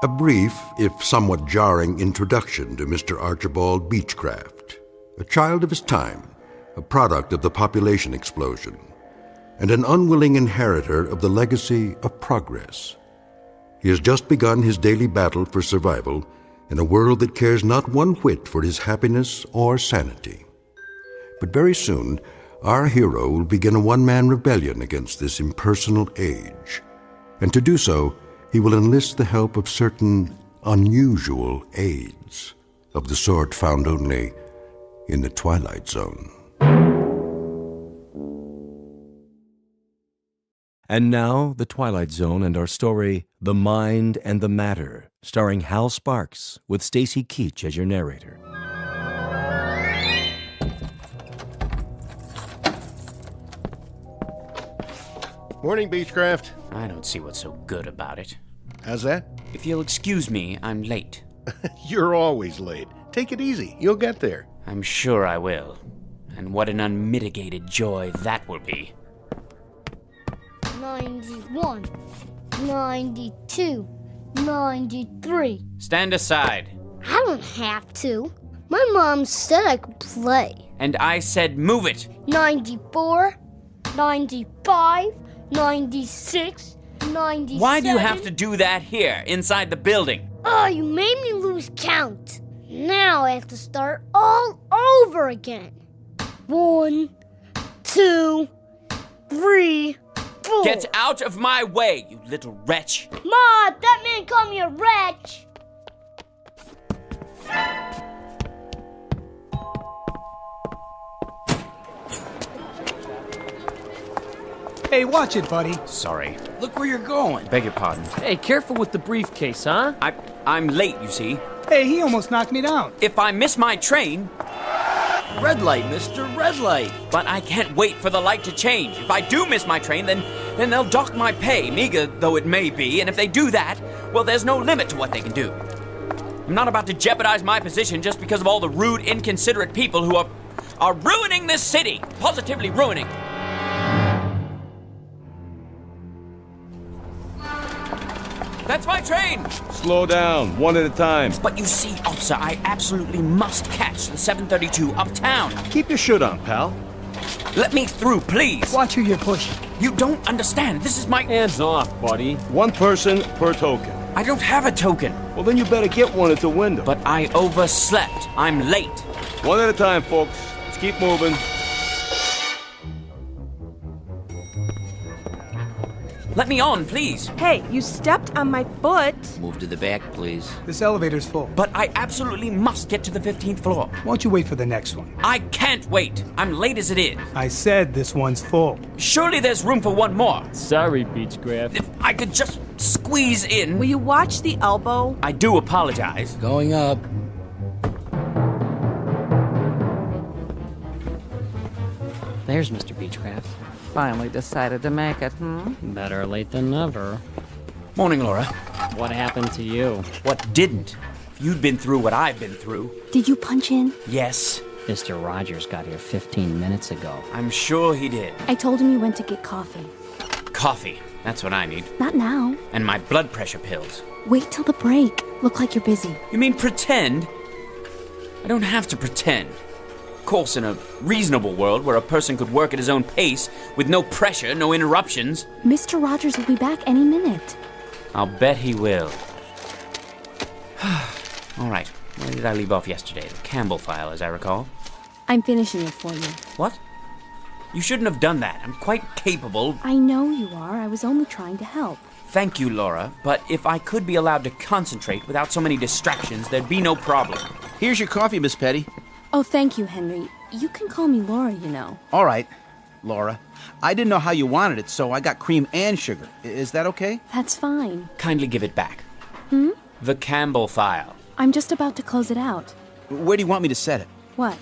A brief, if somewhat jarring, introduction to Mr. Archibald Beechcraft, a child of his time, a product of the population explosion, and an unwilling inheritor of the legacy of progress. He has just begun his daily battle for survival in a world that cares not one whit for his happiness or sanity. But very soon, our hero will begin a one-man rebellion against this impersonal age, and to do so, he will enlist the help of certain unusual aids, of the sort found only in the Twilight Zone. And now, The Twilight Zone and our story, The Mind and the Matter, starring Hal Sparks, with Stacy Keach as your narrator. Morning, Beechcraft. I don't see what's so good about it. How's that? If you'll excuse me, I'm late. You're always late. Take it easy. You'll get there. I'm sure I will. And what an unmitigated joy that will be. 91, 92, 93. Stand aside. I don't have to. My mom said I could play. And I said move it. 94, 95, 96, 97. Why do you have to do that here, inside the building? Oh, you made me lose count. Now I have to start all over again. 1, 2, 3, 4. Get out of my way, you little wretch. Ma, that man called me a wretch. Hey, watch it, buddy. Sorry. Look where you're going. Beg your pardon. Hey, careful with the briefcase, huh? I'm late, you see. Hey, he almost knocked me down. If I miss my train... Red light, mister, red light. But I can't wait for the light to change. If I do miss my train, then then they'll dock my pay, meager though it may be, and if they do that, well, there's no limit to what they can do. I'm not about to jeopardize my position just because of all the rude, inconsiderate people who are ruining this city. Positively ruining. That's my train! Slow down, one at a time. But you see, officer, I absolutely must catch the 732 uptown. Keep your shirt on, pal. Let me through, please. Watch who you're pushing. You don't understand. This is my... Hands off, buddy. One person per token. I don't have a token. Well, then you better get one at the window. But I overslept. I'm late. One at a time, folks. Let's keep moving. Let me on, please. Hey, you stepped on my foot. Move to the back, please. This elevator's full. But I absolutely must get to the 15th floor. Why don't you wait for the next one? I can't wait. I'm late as it is. I said this one's full. Surely there's room for one more. Sorry, Beechcraft. If I could just squeeze in. Will you watch the elbow? I do apologize. Going up. There's Mr. Beechcraft. Finally decided to make it, Better late than never. Morning, Laura. What happened to you? What didn't? If you'd been through what I've been through. Did you punch in? Yes. Mr. Rogers got here 15 minutes ago. I'm sure he did. I told him you went to get coffee. Coffee. That's what I need. Not now. And my blood pressure pills. Wait till the break. Look like you're busy. You mean pretend? I don't have to pretend. Of course, in a reasonable world where a person could work at his own pace with no pressure, no interruptions. Mr. Rogers will be back any minute. I'll bet he will. All right. Where did I leave off yesterday? The Campbell file, as I recall. I'm finishing it for you. What? You shouldn't have done that. I'm quite capable. I know you are. I was only trying to help. Thank you, Laura. But if I could be allowed to concentrate without so many distractions, there'd be no problem. Here's your coffee, Miss Petty. Oh, thank you, Henry. You can call me Laura, you know. All right, Laura. I didn't know how you wanted it, so I got cream and sugar. Is that okay? That's fine. Kindly give it back. Hmm? The Campbell file. I'm just about to close it out. Where do you want me to set it? What?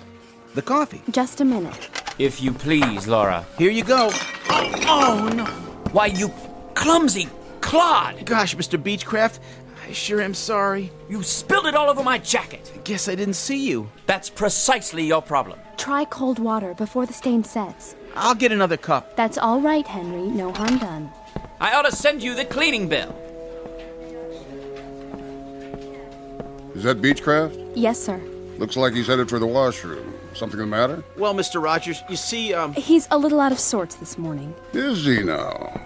The coffee. Just a minute. If you please, Laura. Here you go. Oh, no. Why, you clumsy clod. Gosh, Mr. Beechcraft, I sure am sorry. You spilled it all over my jacket. I guess I didn't see you. That's precisely your problem. Try cold water before the stain sets. I'll get another cup. That's all right, Henry. No harm done. I ought to send you the cleaning bill. Is that Beechcraft? Yes, sir. Looks like he's headed for the washroom. Something the matter? Well, Mr. Rogers, you see, He's a little out of sorts this morning. Is he now?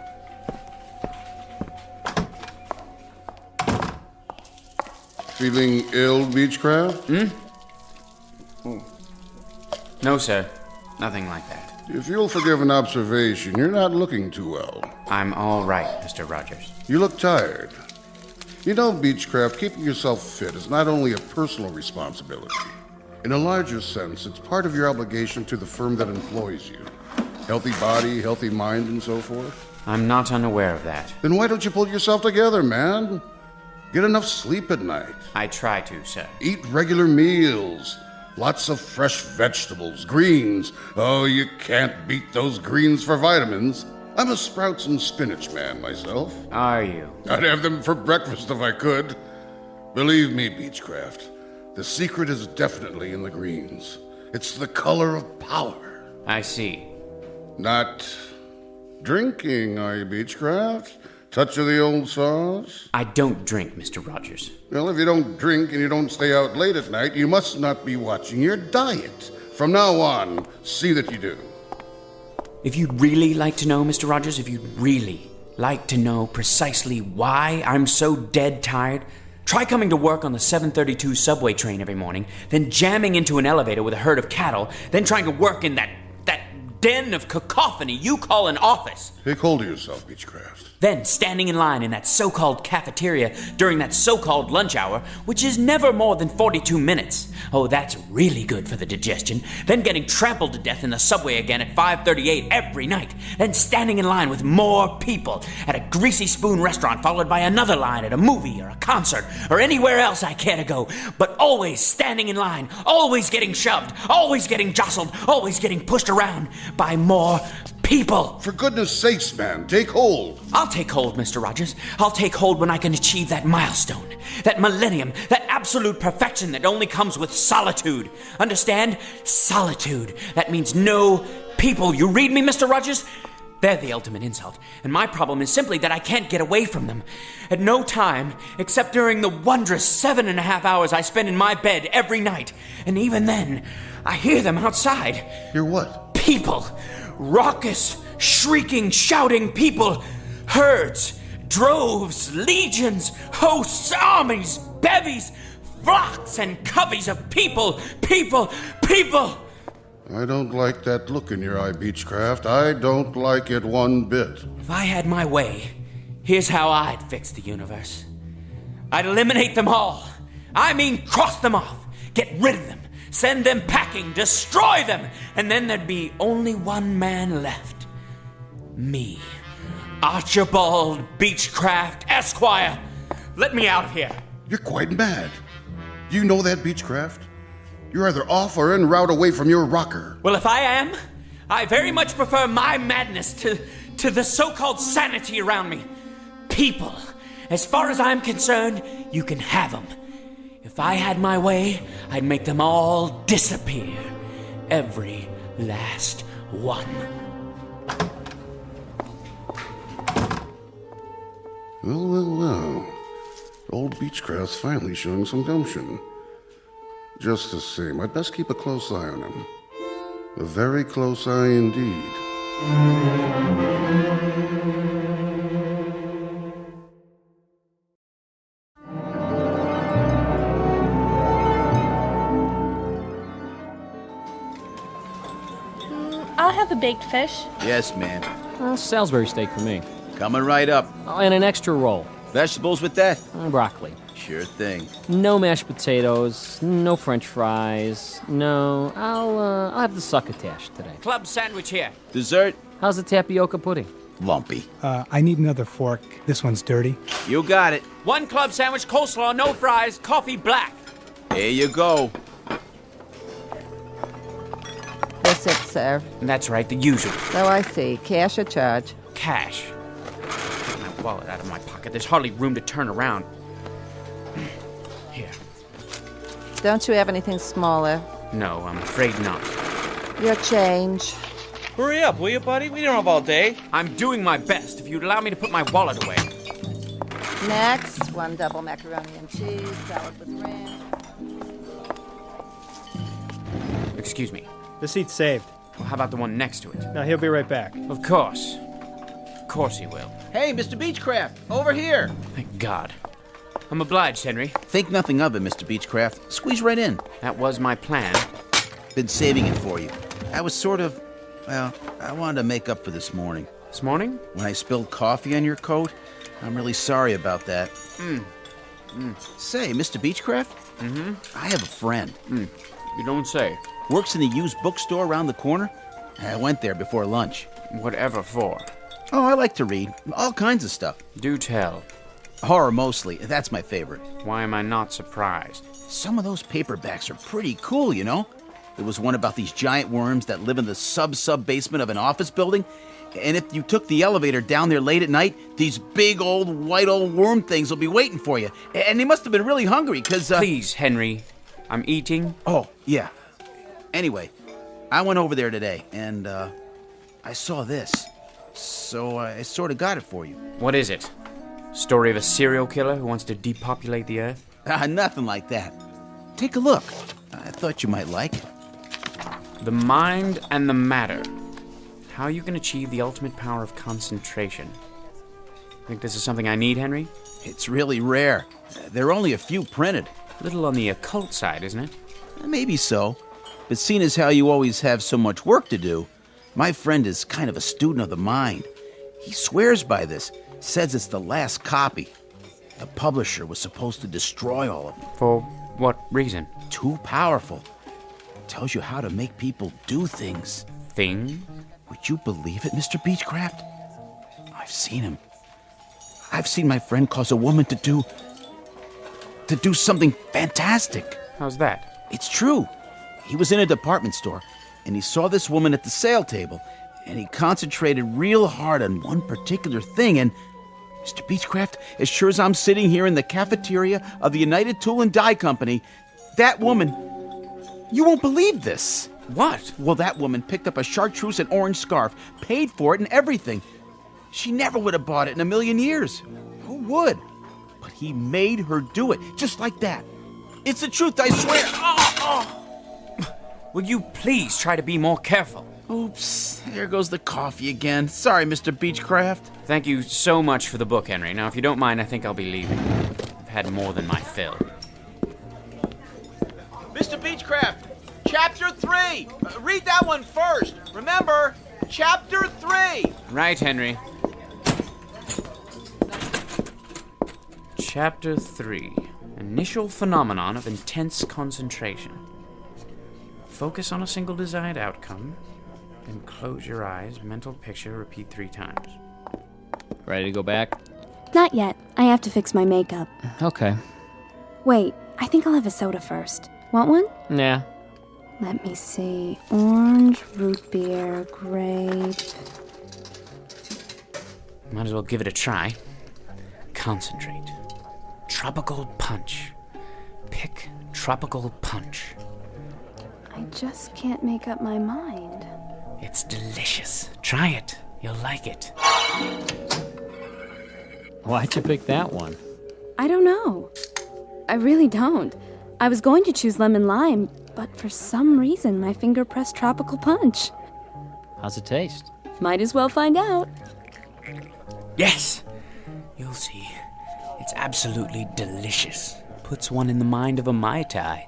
Feeling ill, Beechcraft? No, sir. Nothing like that. If you'll forgive an observation, you're not looking too well. I'm all right, Mr. Rogers. You look tired. You know, Beechcraft, keeping yourself fit is not only a personal responsibility. In a larger sense, it's part of your obligation to the firm that employs you. Healthy body, healthy mind, and so forth. I'm not unaware of that. Then why don't you pull yourself together, man? Get enough sleep at night. I try to, sir. Eat regular meals. Lots of fresh vegetables, greens. Oh, you can't beat those greens for vitamins. I'm a sprouts and spinach man myself. Are you? I'd have them for breakfast if I could. Believe me, Beechcraft, the secret is definitely in the greens. It's the color of power. I see. Not drinking, are you, Beechcraft? Touch of the old sauce? I don't drink, Mr. Rogers. Well, if you don't drink and you don't stay out late at night, you must not be watching your diet. From now on, see that you do. If you'd really like to know, Mr. Rogers, if you'd really like to know precisely why I'm so dead tired, try coming to work on the 732 subway train every morning, then jamming into an elevator with a herd of cattle, then trying to work in that den of cacophony you call an office. Take hold of yourself, Beechcraft. Then standing in line in that so-called cafeteria during that so-called lunch hour, which is never more than 42 minutes. Oh, that's really good for the digestion. Then getting trampled to death in the subway again at 5:38 every night. Then standing in line with more people at a Greasy Spoon restaurant, followed by another line at a movie or a concert or anywhere else I care to go. But always standing in line, always getting shoved, always getting jostled, always getting pushed around by more People! For goodness sakes, man, take hold. I'll take hold, Mr. Rogers. I'll take hold when I can achieve that milestone, that millennium, that absolute perfection that only comes with solitude. Understand? Solitude. That means no people. You read me, Mr. Rogers? They're the ultimate insult, and my problem is simply that I can't get away from them. At no time, except during the wondrous 7.5 hours I spend in my bed every night. And even then, I hear them outside. Hear what? People. Raucous, shrieking, shouting people. Herds, droves, legions, hosts, armies, bevies, flocks and coveys of people. I don't like that look in your eye, Beechcraft. I don't like it one bit. If I had my way, here's how I'd fix the universe. I'd eliminate them all. I mean, cross them off. Get rid of them. Send them packing. Destroy them. And then there'd be only one man left. Me. Archibald Beechcraft, Esquire. Let me out of here. You're quite mad. Do you know that, Beechcraft? You're either off or en route away from your rocker. Well, if I am, I very much prefer my madness to the so-called sanity around me. People, as far as I'm concerned, you can have them. If I had my way, I'd make them all disappear. Every last one. Well. Old Beechcraft's finally showing some gumption. Just the same, I'd best keep a close eye on him. A very close eye indeed. I'll have a baked fish. Yes, ma'am. Salisbury steak for me. Coming right up. Oh, and an extra roll. Vegetables with that? Broccoli. Sure thing. No mashed potatoes, no french fries, no... I'll have the succotash today. Club sandwich here. Dessert? How's the tapioca pudding? Lumpy. I need another fork. This one's dirty. You got it. One club sandwich, coleslaw, no fries, coffee black. There you go. That's it, sir. That's right, the usual. So I see. Cash or charge? Cash. Get my wallet out of my pocket. There's hardly room to turn around. Here. Don't you have anything smaller? No, I'm afraid not. Your change. Hurry up, will you, buddy? We don't have all day. I'm doing my best. If you'd allow me to put my wallet away. Next, one double macaroni and cheese, salad with ranch. Excuse me. The seat's saved. Well, how about the one next to it? Now, he'll be right back. Of course. Of course he will. Hey, Mr. Beechcraft, over here. Thank God. I'm obliged, Henry. Think nothing of it, Mr. Beechcraft. Squeeze right in. That was my plan. Been saving it for you. I was sort of, well, I wanted to make up for this morning. This morning? When I spilled coffee on your coat. I'm really sorry about that. Say, Mr. Beechcraft? Mm-hmm. I have a friend. You don't say. Works in the used bookstore around the corner. I went there before lunch. Whatever for? Oh, I like to read. All kinds of stuff. Do tell. Horror mostly. That's my favorite. Why am I not surprised? Some of those paperbacks are pretty cool, you know? There was one about these giant worms that live in the sub-basement of an office building. And if you took the elevator down there late at night, these big white old worm things will be waiting for you. And they must have been really hungry, because... Please, Henry. I'm eating. Oh, yeah. Anyway, I went over there today, and I saw this. So I sort of got it for you. What is it? Story of a serial killer who wants to depopulate the earth? Nothing like that. Take a look. I thought you might like it. The mind and the matter. How you can achieve the ultimate power of concentration. Think this is something I need, Henry? It's really rare. There are only a few printed. Little on the occult side, isn't it? Maybe so. But seeing as how you always have so much work to do, my friend is kind of a student of the mind. He swears by this, says it's the last copy. The publisher was supposed to destroy all of them. For what reason? Too powerful. Tells you how to make people do things. Things? Would you believe it, Mr. Beechcraft? I've seen him. I've seen my friend cause a woman to do something fantastic. How's that? It's true. He was in a department store, and he saw this woman at the sale table. and he concentrated real hard on one particular thing, and Mr. Beechcraft, as sure as I'm sitting here in the cafeteria of the United Tool and Die Company, that woman, you won't believe this. What? Well, that woman picked up a chartreuse and orange scarf, paid for it and everything. She never would have bought it in a million years. Who would? But he made her do it, just like that. It's the truth, I swear. Will you please try to be more careful? Oops, there goes the coffee again. Sorry, Mr. Beechcraft. Thank you so much for the book, Henry. Now, if you don't mind, I think I'll be leaving. I've had more than my fill. Mr. Beechcraft, Chapter 3. Read that one first. Remember, Chapter 3. Right, Henry. Chapter 3. Initial phenomenon of intense concentration. Focus on a single desired outcome, then close your eyes, mental picture, repeat 3 times. Ready to go back? Not yet. I have to fix my makeup. Okay. Wait, I think I'll have a soda first. Want one? Nah. Let me see. Orange, root beer, grape. Might as well give it a try. Concentrate. Tropical punch. Pick tropical punch. I just can't make up my mind. It's delicious. Try it. You'll like it. Why'd you pick that one? I don't know. I really don't. I was going to choose lemon lime, but for some reason my finger pressed tropical punch. How's it taste? Might as well find out. Yes! You'll see. It's absolutely delicious. Puts one in the mind of a Mai Tai.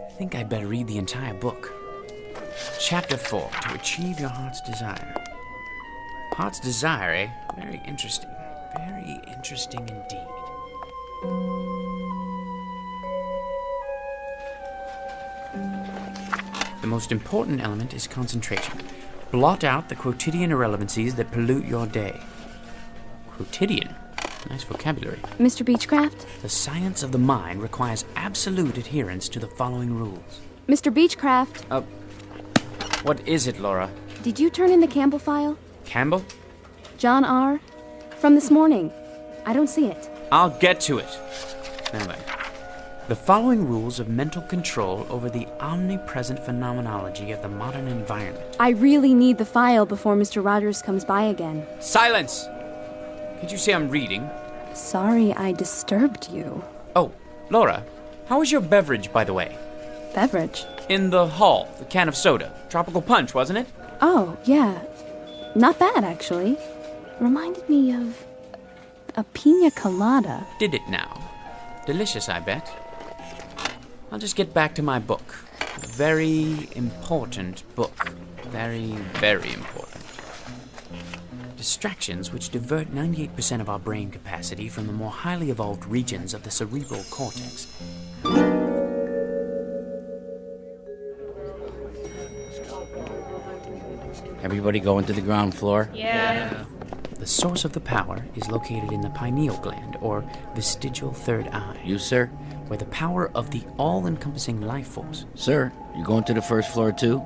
I think I'd better read the entire book. Chapter 4, To Achieve Your Heart's Desire. Heart's Desire, eh? Very interesting. Very interesting indeed. The most important element is concentration. Blot out the quotidian irrelevancies that pollute your day. Quotidian? Nice vocabulary. Mr. Beechcraft? The science of the mind requires absolute adherence to the following rules. Mr. Beechcraft? What is it, Laura? Did you turn in the Campbell file? Campbell? John R. From this morning. I don't see it. I'll get to it. Now then. The following rules of mental control over the omnipresent phenomenology of the modern environment. I really need the file before Mr. Rogers comes by again. Silence! Can't you see I'm reading? Sorry I disturbed you. Oh, Laura, how was your beverage, by the way? Beverage? In the hall, the can of soda. Tropical punch, wasn't it? Oh, yeah. Not bad, actually. Reminded me of a pina colada. Did it now? Delicious, I bet. I'll just get back to my book. A very important book. Very, very important. Distractions which divert 98% of our brain capacity from the more highly evolved regions of the cerebral cortex. Everybody going to the ground floor? Yeah. The source of the power is located in the pineal gland, or vestigial third eye. You, sir? Where the power of the all-encompassing life force. Sir, you going to the first floor too?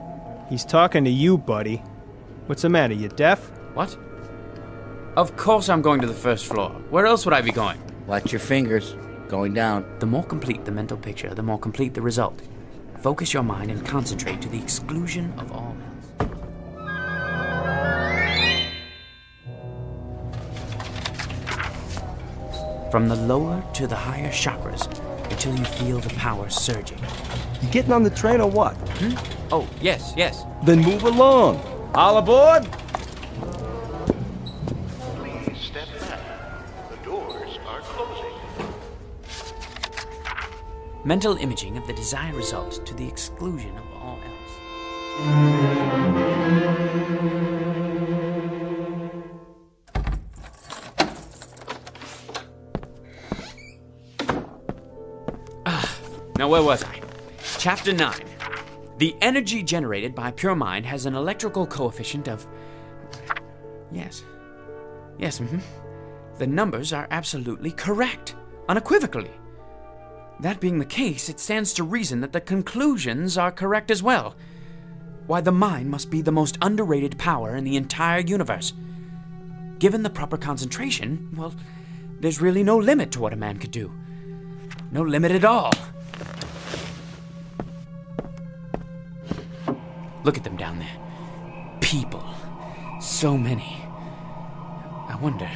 He's talking to you, buddy. What's the matter, you deaf? What? Of course I'm going to the first floor. Where else would I be going? Watch your fingers. Going down. The more complete the mental picture, the more complete the result. Focus your mind and concentrate to the exclusion of all else. From the lower to the higher chakras, until you feel the power surging. You getting on the train or what? Oh, yes. Then move along. All aboard? Please step back. The doors are closing. Mental imaging of the desired result to the exclusion of all else. Now, where was I? Chapter 9. The energy generated by pure mind has an electrical coefficient of... Yes, The numbers are absolutely correct, unequivocally. That being the case, it stands to reason that the conclusions are correct as well. Why, the mind must be the most underrated power in the entire universe. Given the proper concentration, well, there's really no limit to what a man could do. No limit at all. Look at them down there. People. So many. I wonder,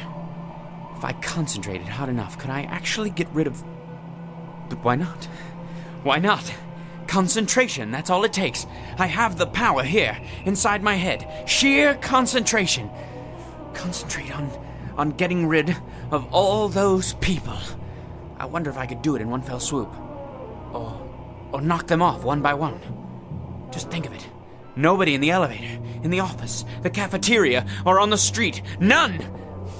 if I concentrated hard enough, could I actually get rid of... But why not? Why not? Concentration, that's all it takes. I have the power here, inside my head. Sheer concentration. Concentrate on getting rid of all those people. I wonder if I could do it in one fell swoop. Or knock them off one by one. Just think of it. Nobody in the elevator, in the office, the cafeteria, or on the street. None!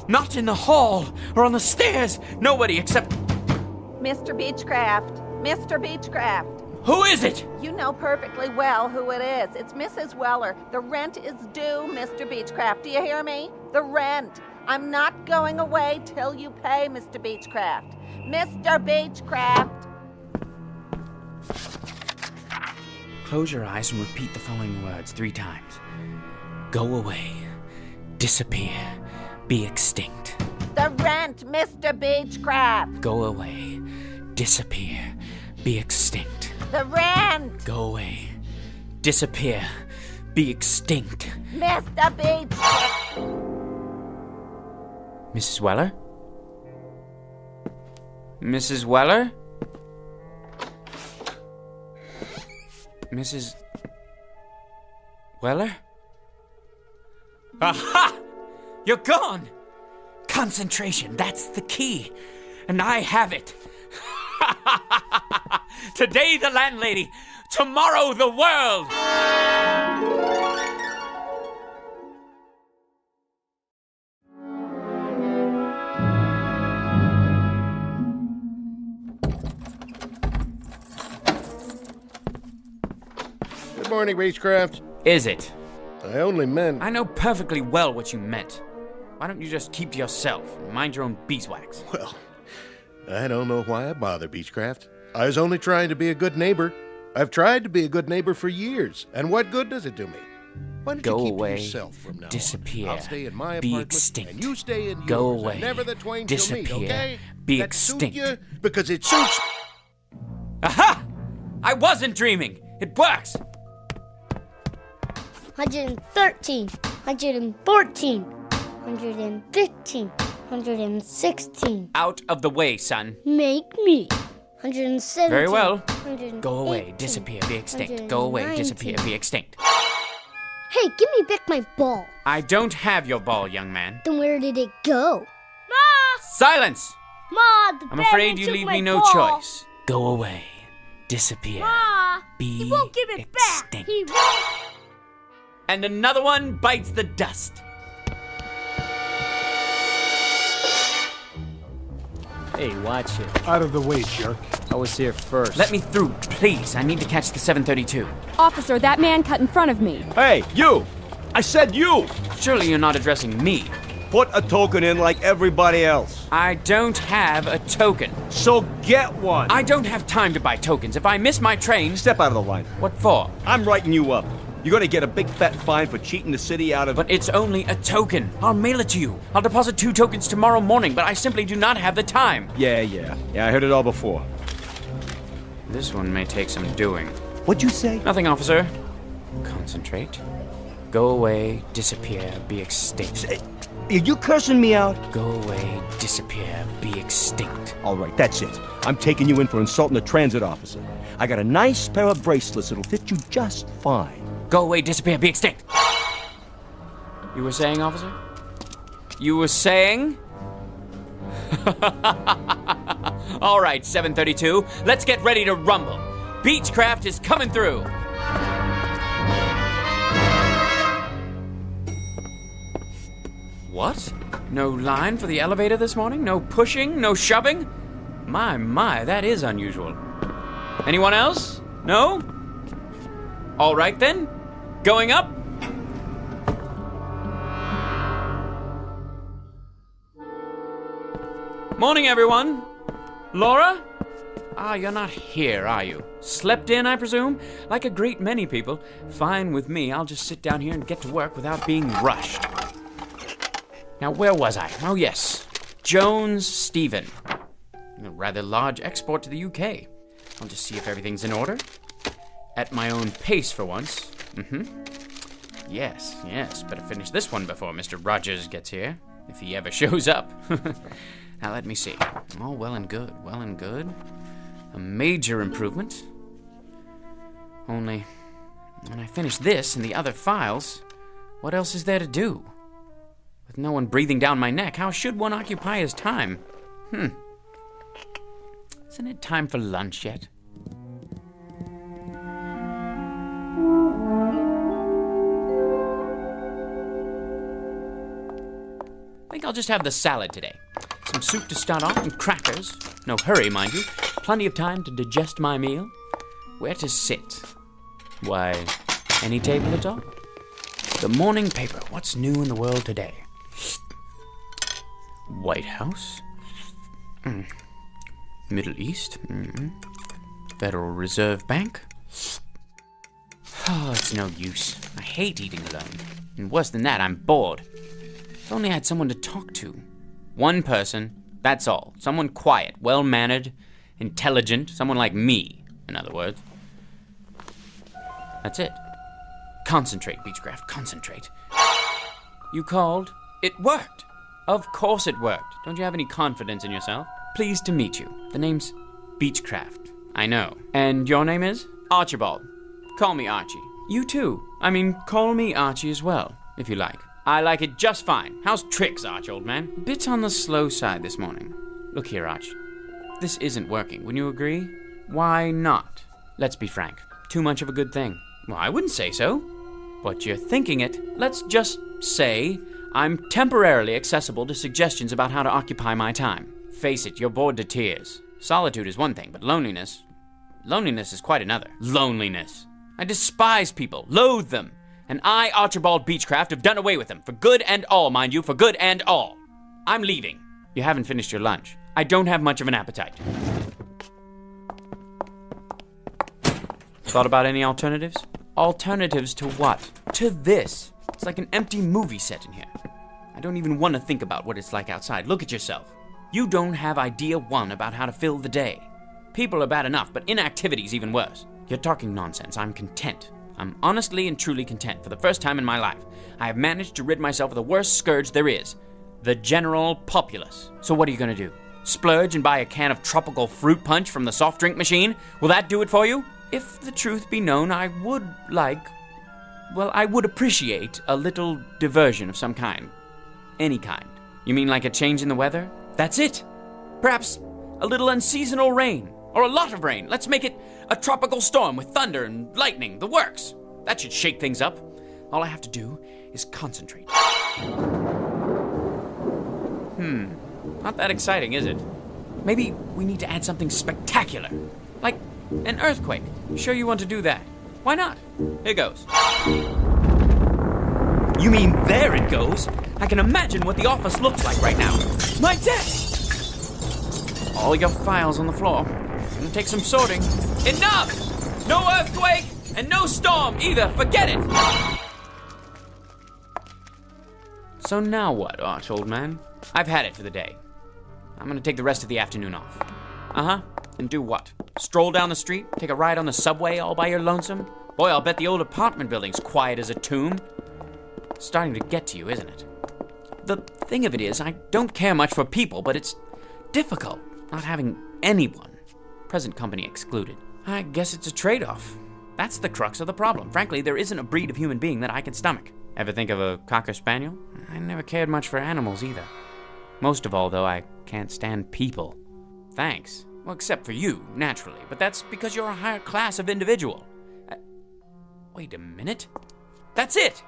Not in the hall or on the stairs. Nobody except... Mr. Beechcraft. Mr. Beechcraft. Who is it? You know perfectly well who it is. It's Mrs. Weller. The rent is due, Mr. Beechcraft. Do you hear me? The rent. I'm not going away till you pay, Mr. Beechcraft. Mr. Beechcraft. Close your eyes and repeat the following words 3 times. Go away. Disappear. Be extinct. The rent, Mr. Beechcraft. Go away. Disappear. Be extinct. The rent. Go away. Disappear. Be extinct. Mr. Beechcraft. Mrs. Weller? Mrs. Weller? Mrs. Weller? Aha! You're gone! Concentration, that's the key. And I have it. Today the landlady, tomorrow the world! Good morning, Witchcraft. Is it? I only meant... I know perfectly well what you meant. Why don't you just keep to yourself and mind your own beeswax? Well, I don't know why I bother, Beechcraft. I was only trying to be a good neighbor. I've tried to be a good neighbor for years, and what good does it do me? Why don't Go you keep away, to yourself from now disappear, on? I'll stay in my be apartment, extinct. and you stay in Go yours, away, and never the twain disappear, shall meet, okay? be That extinct. Suit you because it suits... Aha! I wasn't dreaming. It works. 113, 114, 115, 116. Out of the way, son. Make me. 117. Very well. 118, Go away, disappear, be extinct. Go away, disappear, be extinct. Hey, give me back my ball. I don't have your ball, young man. Then where did it go? Ma! Silence! Ma, the I'm afraid you took leave my me no ball. choice. Go away, disappear, Ma, be he won't give it extinct. back. He won't. And another one bites the dust. Hey, watch it. Out of the way, jerk. I was here first. Let me through, please. I need to catch the 732. Officer, that man cut in front of me. Hey, you! I said you! Surely you're not addressing me. Put a token in like everybody else. I don't have a token. So get one. I don't have time to buy tokens. If I miss my train... Step out of the line. What for? I'm writing you up. You're gonna get a big fat fine for cheating the city out of... But it's only a token. I'll mail it to you. I'll deposit 2 tokens tomorrow morning, but I simply do not have the time. Yeah, I heard it all before. This one may take some doing. What'd you say? Nothing, officer. Concentrate. Go away, disappear, be extinct. Are you cursing me out? Go away, disappear, be extinct. All right, that's it. I'm taking you in for insulting a transit officer. I got a nice pair of bracelets that'll fit you just fine. Go away, disappear, be extinct. You were saying, officer? You were saying? All right, 732. Let's get ready to rumble. Beechcraft is coming through. What? No line for the elevator this morning? No pushing? No shoving? My, that is unusual. Anyone else? No? All right then. Going up? Morning, everyone. Laura? Ah, you're not here, are you? Slept in, I presume? Like a great many people. Fine with me. I'll just sit down here and get to work without being rushed. Now, where was I? Oh, yes. Jones Stephen. A rather large export to the UK. I'll just see if everything's in order. At my own pace for once. Yes. Better finish this one before Mr. Rogers gets here. If he ever shows up. Now, let me see. Oh, well and good. A major improvement. Only, when I finish this and the other files, what else is there to do? With no one breathing down my neck, how should one occupy his time? Isn't it time for lunch yet? I think I'll just have the salad today. Some soup to start off and crackers. No hurry, mind you. Plenty of time to digest my meal. Where to sit? Why, any table at all? The morning paper. What's new in the world today? White House. Middle East. Federal Reserve Bank. Oh, it's no use. I hate eating alone. And worse than that, I'm bored. If only I had someone to talk to. One person, that's all. Someone quiet, well-mannered, intelligent, someone like me, in other words. That's it. Concentrate, Beechcraft, concentrate. You called? It worked. Of course it worked. Don't you have any confidence in yourself? Pleased to meet you. The name's Beechcraft. I know. And your name is? Archibald. Call me Archie. You too. Call me Archie as well, if you like. I like it just fine. How's tricks, Arch, old man? Bit on the slow side this morning. Look here, Arch. This isn't working. Wouldn't you agree? Why not? Let's be frank. Too much of a good thing. Well, I wouldn't say so. But you're thinking it. Let's just say I'm temporarily accessible to suggestions about how to occupy my time. Face it, you're bored to tears. Solitude is one thing, but loneliness is quite another. Loneliness. I despise people, loathe them. And I, Archibald Beechcraft, have done away with them. For good and all, mind you, for good and all. I'm leaving. You haven't finished your lunch. I don't have much of an appetite. Thought about any alternatives? Alternatives to what? To this. It's like an empty movie set in here. I don't even want to think about what it's like outside. Look at yourself. You don't have idea one about how to fill the day. People are bad enough, but inactivity's even worse. You're talking nonsense. I'm content. I'm honestly and truly content. For the first time in my life, I have managed to rid myself of the worst scourge there is. The general populace. So what are you going to do? Splurge and buy a can of tropical fruit punch from the soft drink machine? Will that do it for you? If the truth be known, I would appreciate a little diversion of some kind. Any kind. You mean like a change in the weather? That's it. Perhaps a little unseasonal rain. Or a lot of rain. Let's make it a tropical storm with thunder and lightning. The works. That should shake things up. All I have to do is concentrate. Not that exciting, is it? Maybe we need to add something spectacular. Like an earthquake. Sure you want to do that? Why not? Here goes. You mean there it goes? I can imagine what the office looks like right now. My desk! All your files on the floor. Gonna take some sorting. Enough! No earthquake and no storm either. Forget it! So now what, Arch, old man? I've had it for the day. I'm gonna take the rest of the afternoon off. And do what? Stroll down the street? Take a ride on the subway all by your lonesome? Boy, I'll bet the old apartment building's quiet as a tomb. It's starting to get to you, isn't it? The thing of it is, I don't care much for people, but it's difficult not having anyone. Present company excluded. I guess it's a trade-off. That's the crux of the problem. Frankly, there isn't a breed of human being that I can stomach. Ever think of a Cocker Spaniel? I never cared much for animals either. Most of all, though, I can't stand people. Thanks. Well, except for you, naturally. But that's because you're a higher class of individual. Wait a minute. That's it!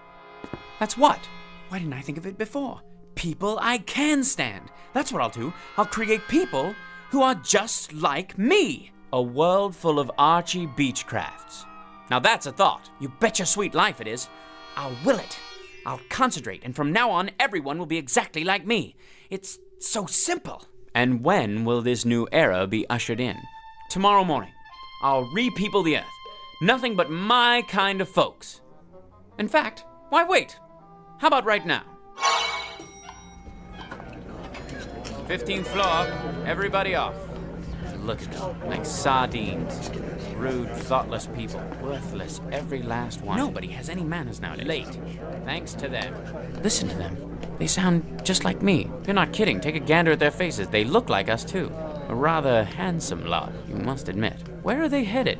That's what? Why didn't I think of it before? People I can stand. That's what I'll do. I'll create people who are just like me. A world full of Archie Beechcrafts. Now that's a thought. You bet your sweet life it is. I'll will it. I'll concentrate, and from now on, everyone will be exactly like me. It's so simple. And when will this new era be ushered in? Tomorrow morning, I'll re-people the earth. Nothing but my kind of folks. In fact, why wait? How about right now? 15th floor, everybody off. Look at them, like sardines. Rude, thoughtless people. Worthless, every last one. Nobody has any manners nowadays. Late. Thanks to them. Listen to them. They sound just like me. You're not kidding. Take a gander at their faces. They look like us, too. A rather handsome lot, you must admit. Where are they headed?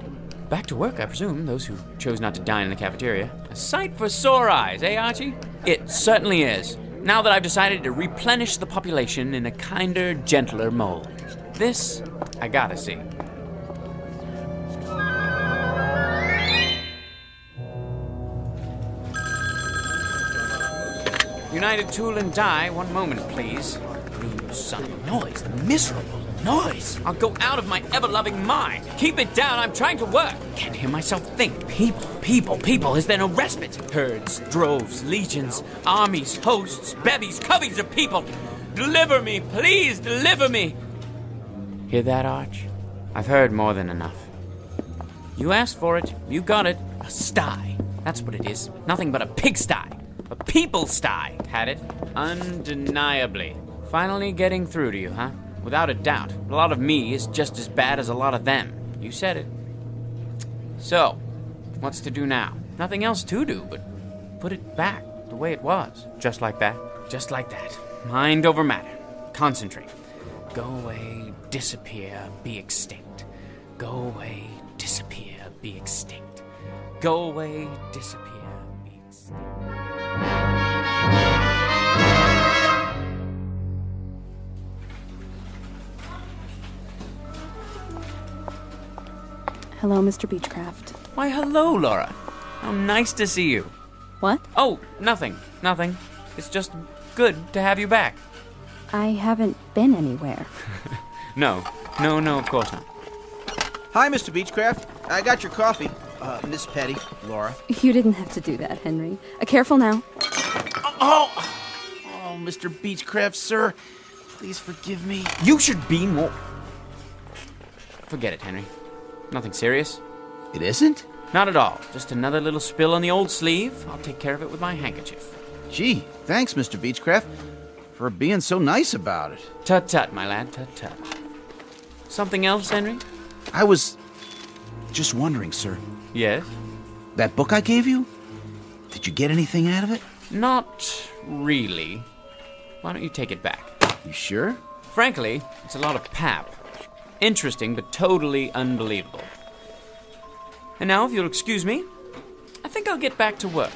Back to work, I presume, those who chose not to dine in the cafeteria. A sight for sore eyes, eh, Archie? It certainly is. Now that I've decided to replenish the population in a kinder, gentler mold. This, I gotta see. United Tool and Die, one moment, please. You son of a noise, miserable noise. I'll go out of my ever-loving mind. Keep it down, I'm trying to work. Can't hear myself think. People. Is there no respite? Herds, droves, legions, armies, hosts, bevies, coveys of people. Deliver me, please, deliver me. Hear that, Arch? I've heard more than enough. You asked for it, you got it. A sty. That's what it is. Nothing but a pigsty. A people sty. Had it? Undeniably. Finally getting through to you, huh? Without a doubt. A lot of me is just as bad as a lot of them. You said it. So, what's to do now? Nothing else to do but put it back the way it was. Just like that. Just like that. Mind over matter. Concentrate. Go away, disappear, be extinct. Go away, disappear, be extinct. Go away, disappear, be extinct. Hello, Mr. Beechcraft. Why, hello, Laura. How nice to see you. What? Oh, nothing. It's just good to have you back. I haven't been anywhere. No, of course not. Hi, Mr. Beechcraft. I got your coffee. Miss Petty, Laura. You didn't have to do that, Henry. Careful now. Oh, Mr. Beechcraft, sir. Please forgive me. You should be more... Forget it, Henry. Nothing serious. It isn't? Not at all. Just another little spill on the old sleeve. I'll take care of it with my handkerchief. Gee, thanks, Mr. Beechcraft, for being so nice about it. Tut-tut, my lad, tut-tut. Something else, Henry? I was just wondering, sir. Yes? That book I gave you? Did you get anything out of it? Not really. Why don't you take it back? You sure? Frankly, it's a lot of pap. Interesting, but totally unbelievable. And now, if you'll excuse me, I think I'll get back to work.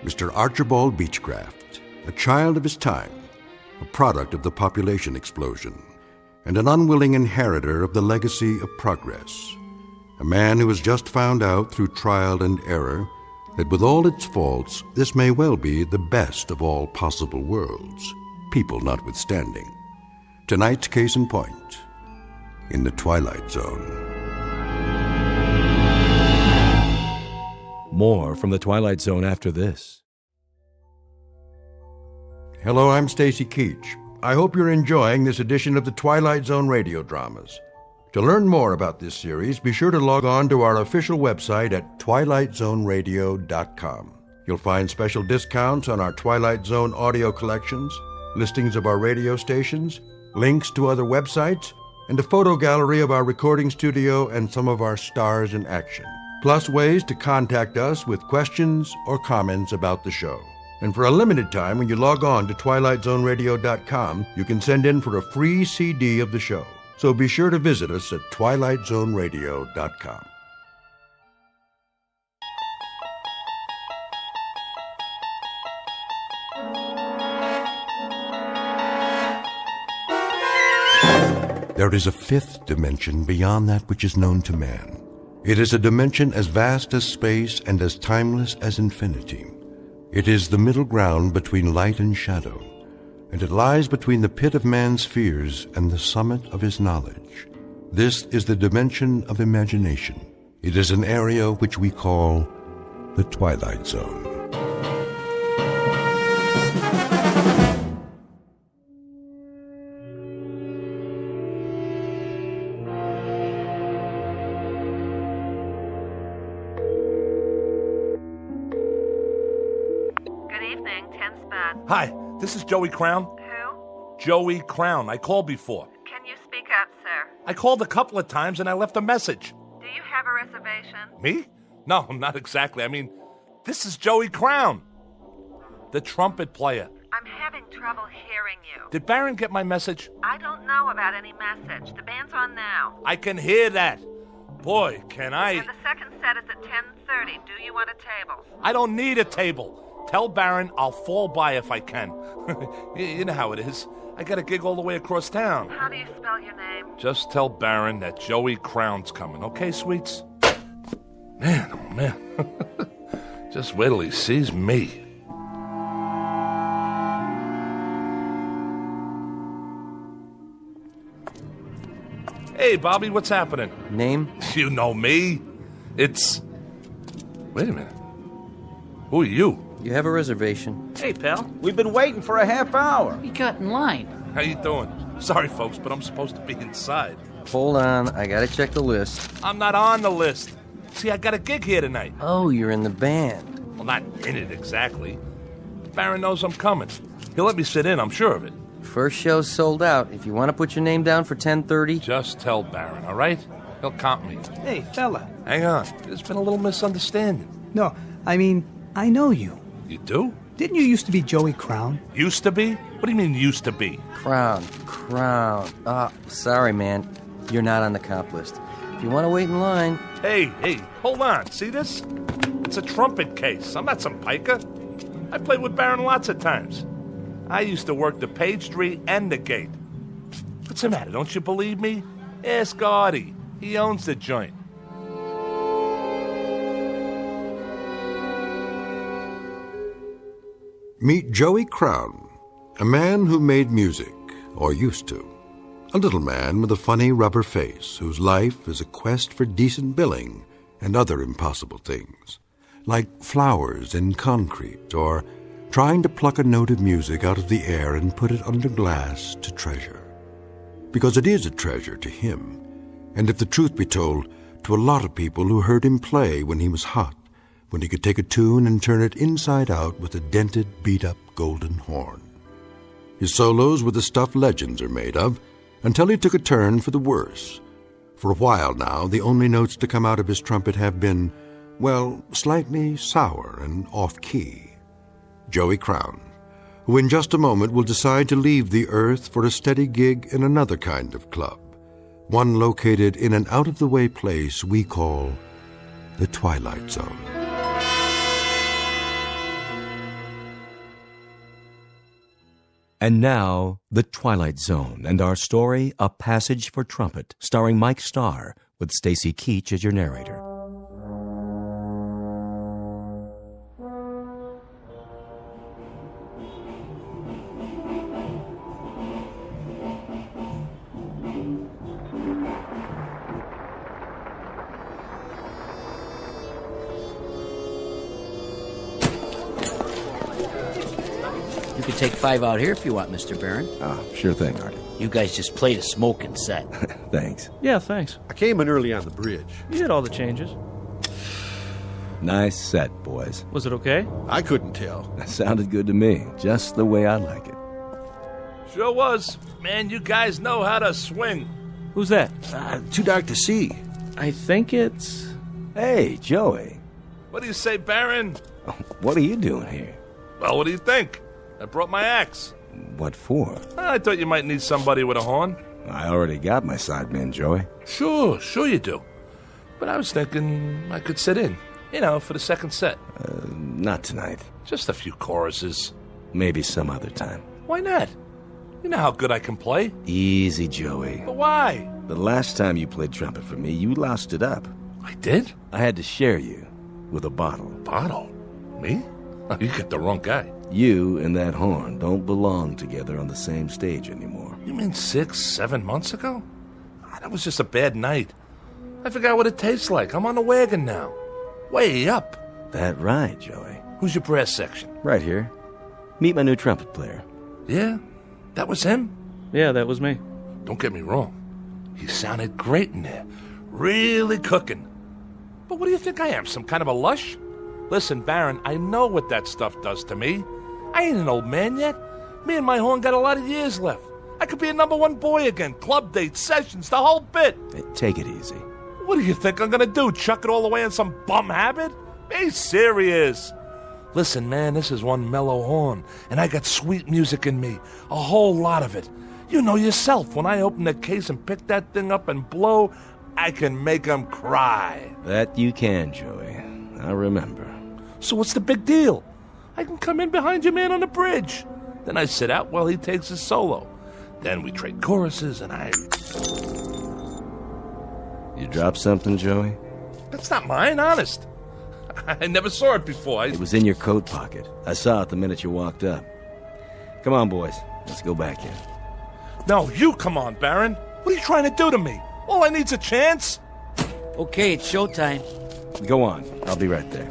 Mr. Archibald Beechcraft, a child of his time, a product of the population explosion, and an unwilling inheritor of the legacy of progress. A man who has just found out through trial and error that with all its faults, this may well be the best of all possible worlds, people notwithstanding. Tonight's case in point, in the Twilight Zone. More from the Twilight Zone after this. Hello, I'm Stacy Keach. I hope you're enjoying this edition of the Twilight Zone radio dramas. To learn more about this series, be sure to log on to our official website at twilightzoneradio.com. You'll find special discounts on our Twilight Zone audio collections, listings of our radio stations, links to other websites, and a photo gallery of our recording studio and some of our stars in action. Plus ways to contact us with questions or comments about the show. And for a limited time, when you log on to twilightzoneradio.com, you can send in for a free CD of the show. So be sure to visit us at twilightzoneradio.com. There is a fifth dimension beyond that which is known to man. It is a dimension as vast as space and as timeless as infinity. It is the middle ground between light and shadow, and it lies between the pit of man's fears and the summit of his knowledge. This is the dimension of imagination. It is an area which we call the Twilight Zone. salesman. Hi, this is Joey Crown. Who? Joey Crown. I called before. Can you speak up, sir? I called a couple of times and I left a message. Do you have a reservation? Me? No, not exactly. I mean, this is Joey Crown, the trumpet player. I'm having trouble hearing you. Did Baron get my message? I don't know about any message. The band's on now. I can hear that. Boy, can I... And the second set is at 10:30. Do you want a table? I don't need a table. Tell Baron I'll fall by if I can. You know how it is. I got a gig all the way across town. How do you spell your name? Just tell Baron that Joey Crown's coming, okay, sweets? Man, oh man. Just wait till he sees me. Hey, Bobby, what's happening? Name? You know me. It's... Wait a minute. Who are you? You have a reservation. Hey, pal. We've been waiting for a half hour. We got in line. How you doing? Sorry, folks, but I'm supposed to be inside. Hold on, I gotta check the list. I'm not on the list. See, I got a gig here tonight. Oh, you're in the band. Well, not in it exactly. Baron knows I'm coming. He'll let me sit in, I'm sure of it. First show's sold out. If you want to put your name down for 10:30... Just tell Baron, all right? He'll comp me. Hey, fella. Hang on. There's been a little misunderstanding. No, I mean, I know you. You do? Didn't you used to be Joey Crown? Used to be? What do you mean used to be? Crown. Sorry, man. You're not on the comp list. If you want to wait in line... Hey, hold on. See this? It's a trumpet case. I'm not some piker. I played with Baron lots of times. I used to work the Page Tree and the gate. What's the matter? Don't you believe me? Ask Artie. He owns the joint. Meet Joey Crown, a man who made music, or used to. A little man with a funny rubber face whose life is a quest for decent billing and other impossible things, like flowers in concrete or trying to pluck a note of music out of the air and put it under glass to treasure. Because it is a treasure to him, and if the truth be told, to a lot of people who heard him play when he was hot, when he could take a tune and turn it inside out with a dented, beat-up golden horn. His solos were the stuff legends are made of, until he took a turn for the worse. For a while now, the only notes to come out of his trumpet have been, well, slightly sour and off-key. Joey Crown, who in just a moment will decide to leave the earth for a steady gig in another kind of club, one located in an out-of-the-way place we call the Twilight Zone. And now, The Twilight Zone, and our story, A Passage for Trumpet, starring Mike Starr, with Stacy Keach as your narrator. You could take 5 out here if you want, Mr. Barron. Sure thing, Artie. You guys just played a smoking set. Thanks. Yeah, thanks. I came in early on the bridge. You did all the changes. Nice set, boys. Was it okay? I couldn't tell. That sounded good to me, just the way I like it. Sure was. Man, you guys know how to swing. Who's that? Too dark to see. I think it's... Hey, Joey. What do you say, Baron? What are you doing here? Well, what do you think? I brought my axe. What for? I thought you might need somebody with a horn. I already got my sideman, Joey. Sure you do. But I was thinking I could sit in, for the second set. Not tonight. Just a few choruses. Maybe some other time. Why not? You know how good I can play. Easy, Joey. But why? The last time you played trumpet for me, you loused it up. I did? I had to share you with a bottle. Bottle? Me? Oh, you got the wrong guy. You and that horn don't belong together on the same stage anymore. You mean 6, 7 months ago? That was just a bad night. I forgot what it tastes like. I'm on the wagon now. Way up. That right, Joey. Who's your brass section? Right here. Meet my new trumpet player. Yeah? That was him? Yeah, that was me. Don't get me wrong. He sounded great in there. Really cooking. But what do you think I am, some kind of a lush? Listen, Baron, I know what that stuff does to me. I ain't an old man yet. Me and my horn got a lot of years left. I could be a #1 boy again. Club dates, sessions, the whole bit. Hey, take it easy. What do you think I'm gonna do? Chuck it all away in some bum habit? Be serious. Listen, man, this is one mellow horn, and I got sweet music in me. A whole lot of it. You know yourself, when I open the case and pick that thing up and blow, I can make 'em cry. That you can, Joey. I remember. So what's the big deal? I can come in behind your man on the bridge. Then I sit out while he takes his solo. Then we trade choruses, and I... You dropped something, Joey? That's not mine, honest. I never saw it before. It was in your coat pocket. I saw it the minute you walked up. Come on, boys. Let's go back in. No, you come on, Baron. What are you trying to do to me? All I need's a chance. Okay, it's showtime. Go on. I'll be right there.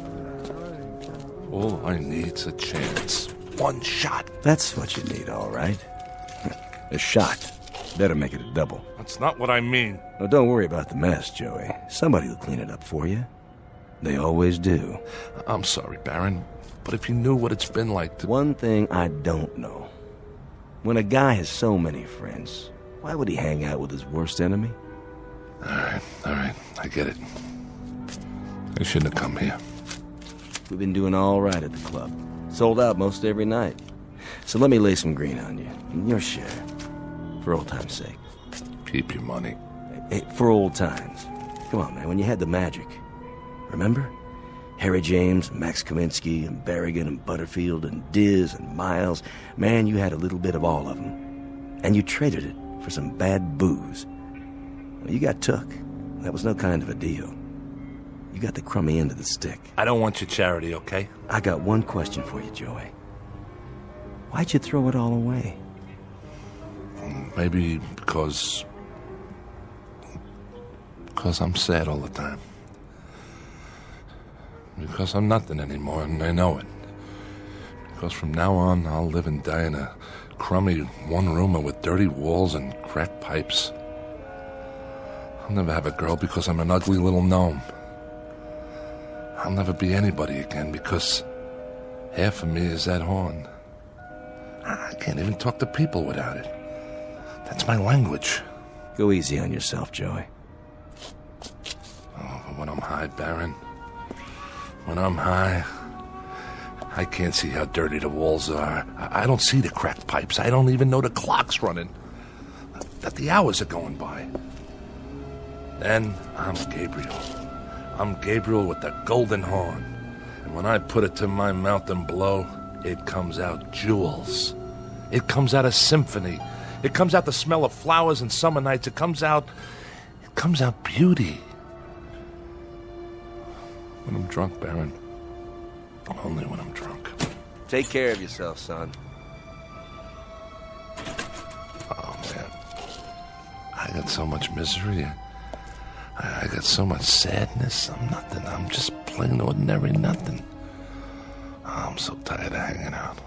All I need's a chance. One shot. That's what you need, all right. A shot. Better make it a double. That's not what I mean. Oh, don't worry about the mess, Joey. Somebody will clean it up for you. They always do. I'm sorry, Baron, but if you knew what it's been like to... One thing I don't know. When a guy has so many friends, why would he hang out with his worst enemy? All right. I get it. I shouldn't have come here. We've been doing all right at the club. Sold out most every night. So let me lay some green on you. Your share. For old time's sake. Keep your money. Hey, for old times. Come on, man, when you had the magic. Remember? Harry James, Max Kaminsky, and Berrigan, and Butterfield, and Diz, and Miles. Man, you had a little bit of all of them. And you traded it for some bad booze. Well, you got took. That was no kind of a deal. You got the crummy end of the stick. I don't want your charity, okay? I got one question for you, Joey. Why'd you throw it all away? Maybe because I'm sad all the time. Because I'm nothing anymore, and I know it. Because from now on, I'll live and die in a crummy one-roomer with dirty walls and cracked pipes. I'll never have a girl because I'm an ugly little gnome. I'll never be anybody again because half of me is that horn. I can't even talk to people without it. That's my language. Go easy on yourself, Joey. Oh, but when I'm high, Baron, when I'm high, I can't see how dirty the walls are. I don't see the cracked pipes. I don't even know the clock's running, that the hours are going by. Then I'm Gabriel. I'm Gabriel with the golden horn. And when I put it to my mouth and blow, it comes out jewels. It comes out a symphony. It comes out the smell of flowers and summer nights. It comes out beauty. When I'm drunk, Baron. Only when I'm drunk. Take care of yourself, son. Oh, man. I got so much misery. I got so much sadness. I'm nothing. I'm just plain ordinary nothing. Oh, I'm so tired of hanging out.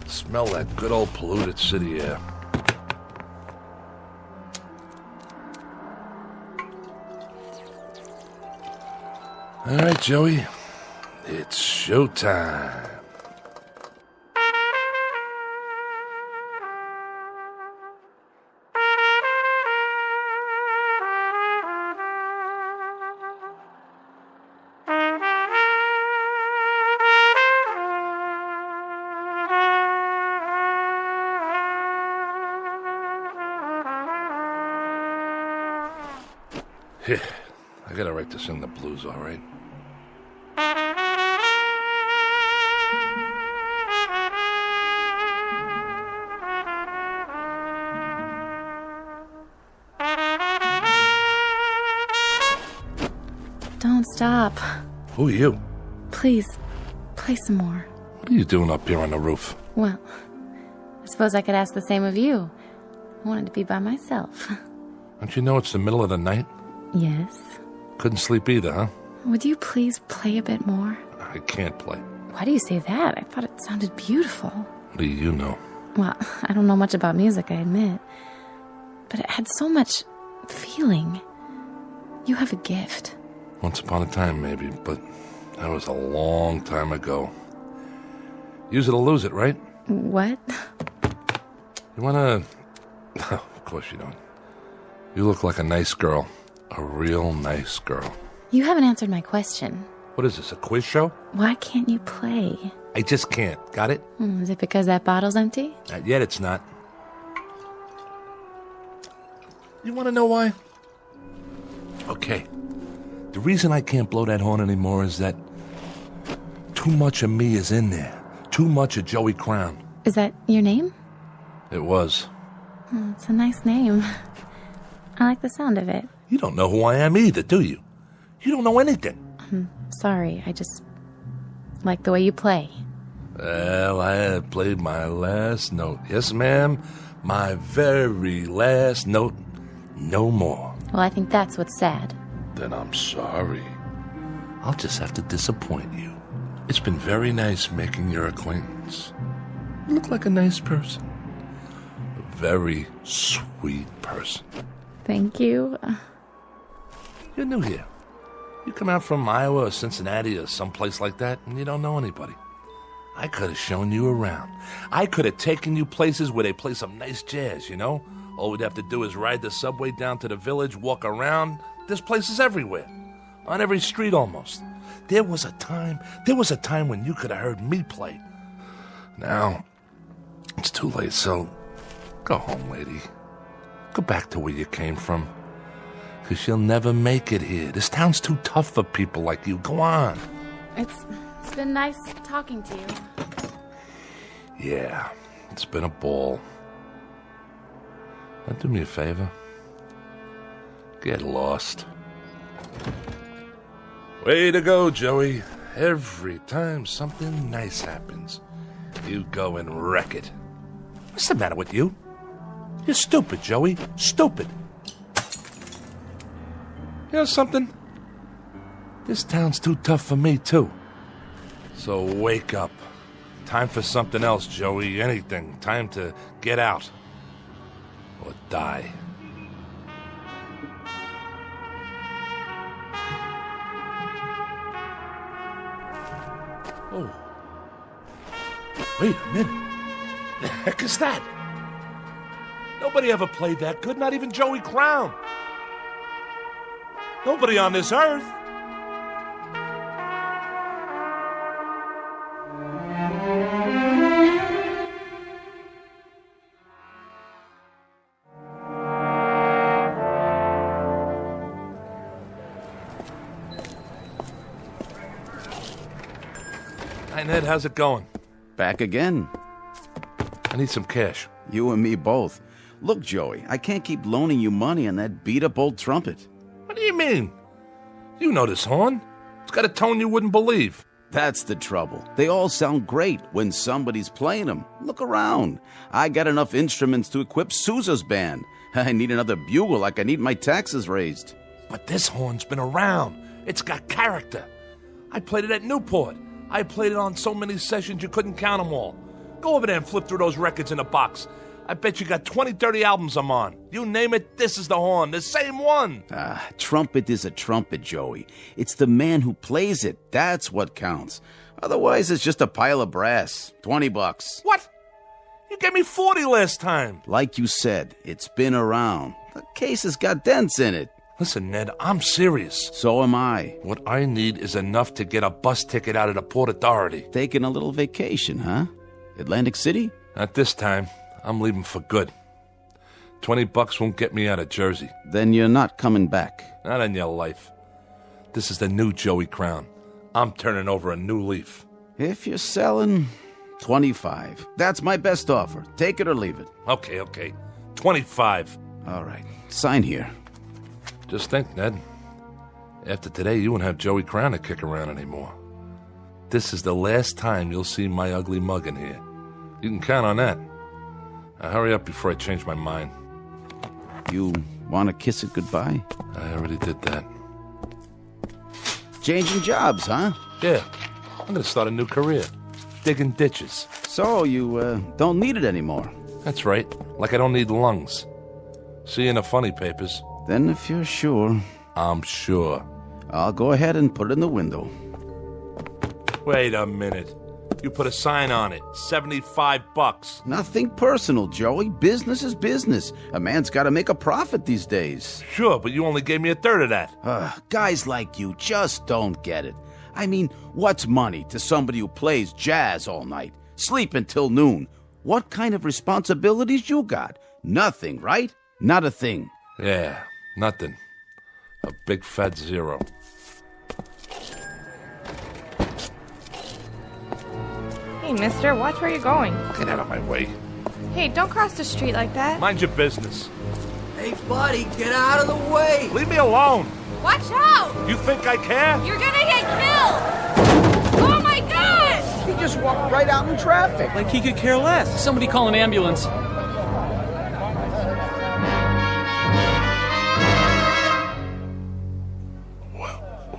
Smell that good old polluted city air. All right, Joey. It's showtime. Here, I got a right to sing the blues, all right? Stop. Who are you? Please, play some more. What are you doing up here on the roof? Well, I suppose I could ask the same of you. I wanted to be by myself. Don't you know it's the middle of the night? Yes. Couldn't sleep either, huh? Would you please play a bit more? I can't play. Why do you say that? I thought it sounded beautiful. What do you know? Well, I don't know much about music, I admit. But it had so much feeling. You have a gift. Once upon a time, maybe, but that was a long time ago. Use it or lose it, right? What? You wanna... Of course you don't. You look like a nice girl. A real nice girl. You haven't answered my question. What is this, a quiz show? Why can't you play? I just can't. Got it? Is it because that bottle's empty? Not yet, it's not. You want to know why? Okay. The reason I can't blow that horn anymore is that too much of me is in there. Too much of Joey Crown. Is that your name? It was. It's a nice name. I like the sound of it. You don't know who I am either, do you? You don't know anything. I'm sorry, I just like the way you play. Well, I had played my last note. Yes, ma'am. My very last note. No more. Well, I think that's what's sad. Then I'm sorry. I'll just have to disappoint you. It's been very nice making your acquaintance. You look like a nice person. A very sweet person. Thank you. You're new here. You come out from Iowa or Cincinnati or someplace like that, and you don't know anybody. I could have shown you around. I could have taken you places where they play some nice jazz, you know? All we'd have to do is ride the subway down to the village, walk around. There's places everywhere. On every street almost. There was a time when you could have heard me play. Now, it's too late, so go home, lady. Go back to where you came from. Because you'll never make it here. This town's too tough for people like you. Go on. It's been nice talking to you. Yeah, it's been a ball. Now do me a favor. Get lost. Way to go, Joey. Every time something nice happens, you go and wreck it. What's the matter with you? You're stupid, Joey. Stupid. You know something? This town's too tough for me, too. So wake up. Time for something else, Joey. Anything. Time to get out. Or die. Oh. Wait a minute. The heck is that? Nobody ever played that good, not even Joey Crown. Nobody on this earth. Hi, Ned. How's it going? Back again. I need some cash. You and me both. Look, Joey, I can't keep loaning you money on that beat-up old trumpet. What do you mean? You know this horn. It's got a tone you wouldn't believe. That's the trouble. They all sound great when somebody's playing them. Look around. I got enough instruments to equip Sousa's band. I need another bugle like I need my taxes raised. But this horn's been around. It's got character. I played it at Newport. I played it on so many sessions you couldn't count them all. Go over there and flip through those records in a box. I bet you got 20, 30 albums I'm on. You name it, this is the horn, the same one. Trumpet is a trumpet, Joey. It's the man who plays it. That's what counts. Otherwise, it's just a pile of brass. $20. What? You gave me 40 last time. Like you said, it's been around. The case has got dents in it. Listen, Ned, I'm serious. So am I. What I need is enough to get a bus ticket out of the Port Authority. Taking a little vacation, huh? Atlantic City? Not this time. I'm leaving for good. $20 won't get me out of Jersey. Then you're not coming back. Not in your life. This is the new Joey Crown. I'm turning over a new leaf. If you're selling, 25. That's my best offer. Take it or leave it. Okay. 25. All right. Sign here. Just think, Ned. After today, you won't have Joey Crown to kick around anymore. This is the last time you'll see my ugly mug in here. You can count on that. Now hurry up before I change my mind. You want to kiss it goodbye? I already did that. Changing jobs, huh? Yeah. I'm gonna start a new career. Digging ditches. So you don't need it anymore? That's right. Like I don't need lungs. See you in the funny papers. Then if you're sure... I'm sure. I'll go ahead and put it in the window. Wait a minute. You put a sign on it. $75. Nothing personal, Joey. Business is business. A man's got to make a profit these days. Sure, but you only gave me a third of that. Guys like you just don't get it. I mean, what's money to somebody who plays jazz all night, sleep until noon? What kind of responsibilities you got? Nothing, right? Not a thing. Yeah, nothing. A big fat zero. Hey, mister, watch where you're going. Get out of my way. Hey, don't cross the street like that. Mind your business. Hey, buddy, get out of the way! Leave me alone! Watch out! You think I care? You're gonna get killed! Oh my god! He just walked right out in traffic. Like he could care less. Somebody call an ambulance.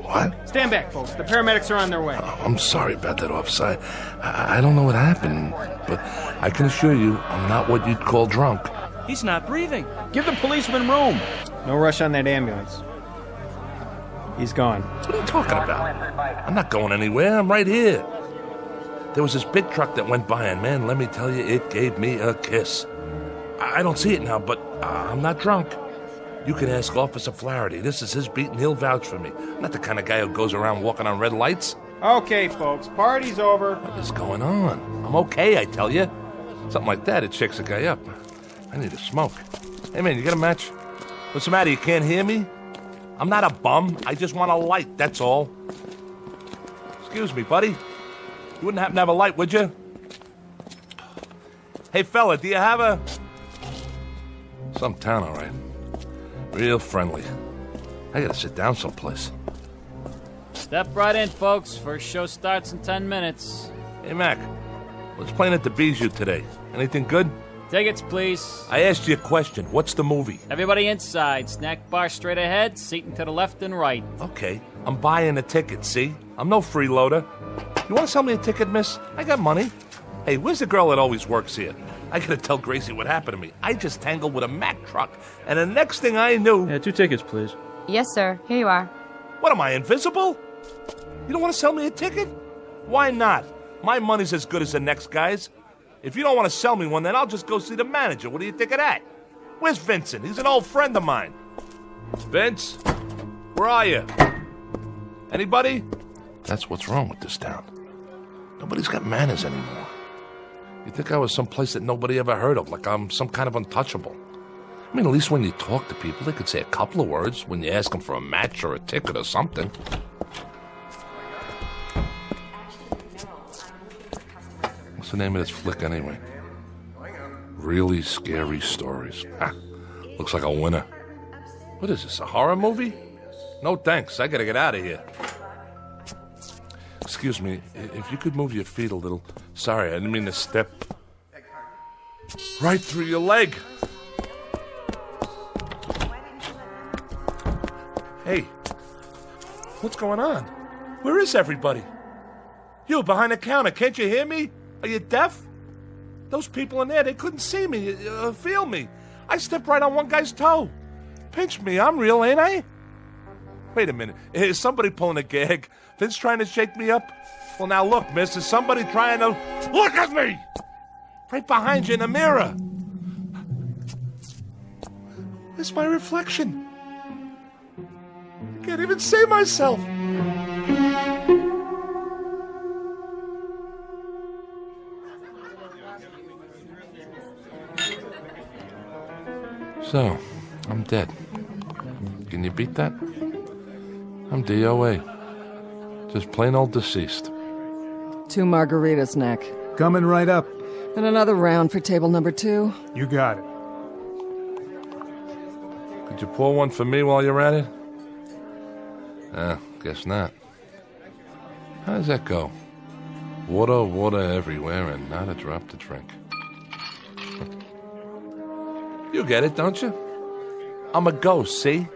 What? Stand back, folks. The paramedics are on their way. I'm sorry about that, officer. I don't know what happened, but I can assure you I'm not what you'd call drunk. He's not breathing. Give the policeman room. No rush on that ambulance. He's gone. What are you talking about? I'm not going anywhere. I'm right here. There was this big truck that went by, and man, let me tell you, it gave me a kiss. I don't see it now, but I'm not drunk. You can ask Officer Flaherty. This is his beat, and he'll vouch for me. I'm not the kind of guy who goes around walking on red lights. Okay, folks, party's over. What is going on? I'm okay, I tell you. Something like that, it shakes a guy up. I need a smoke. Hey, man, you got a match? What's the matter? You can't hear me? I'm not a bum. I just want a light, that's all. Excuse me, buddy. You wouldn't happen to have a light, would you? Hey, fella, do you have a... Some town, all right. Real friendly. I gotta sit down someplace. Step right in, folks. First show starts in 10 minutes. Hey, Mac. What's playing at the Bijou today? Anything good? Tickets, please. I asked you a question. What's the movie? Everybody inside. Snack bar straight ahead, seating to the left and right. Okay, I'm buying a ticket, see? I'm no freeloader. You want to sell me a ticket, miss? I got money. Hey, where's the girl that always works here? I gotta tell Gracie what happened to me. I just tangled with a Mack truck, and the next thing I knew... Yeah, 2 tickets, please. Yes, sir. Here you are. What, am I invisible? You don't want to sell me a ticket? Why not? My money's as good as the next guy's. If you don't want to sell me one, then I'll just go see the manager. What do you think of that? Where's Vincent? He's an old friend of mine. Vince? Where are you? Anybody? That's what's wrong with this town. Nobody's got manners anymore. You'd think I was someplace that nobody ever heard of, like I'm some kind of untouchable. I mean, at least when you talk to people, they could say a couple of words when you ask them for a match or a ticket or something. What's the name of this flick, anyway? Really Scary Stories. Ha, looks like a winner. What is this, a horror movie? No thanks, I gotta get out of here. Excuse me, if you could move your feet a little. Sorry, I didn't mean to step right through your leg. Hey, what's going on? Where is everybody? You, behind the counter, can't you hear me? Are you deaf? Those people in there, they couldn't see me, feel me. I stepped right on one guy's toe. Pinch me, I'm real, ain't I? Wait a minute, is somebody pulling a gag? Vince trying to shake me up? Well, now look, miss, is somebody trying to... Look at me! Right behind you in the mirror. It's my reflection. I can't even see myself. So, I'm dead. Can you beat that? I'm DOA. Just plain old deceased. 2 margaritas, Nick. Coming right up. And another round for table number 2. You got it. Could you pour one for me while you're at it? Guess not. How does that go? Water, water everywhere, and not a drop to drink. You get it, don't you? I'm a ghost, see?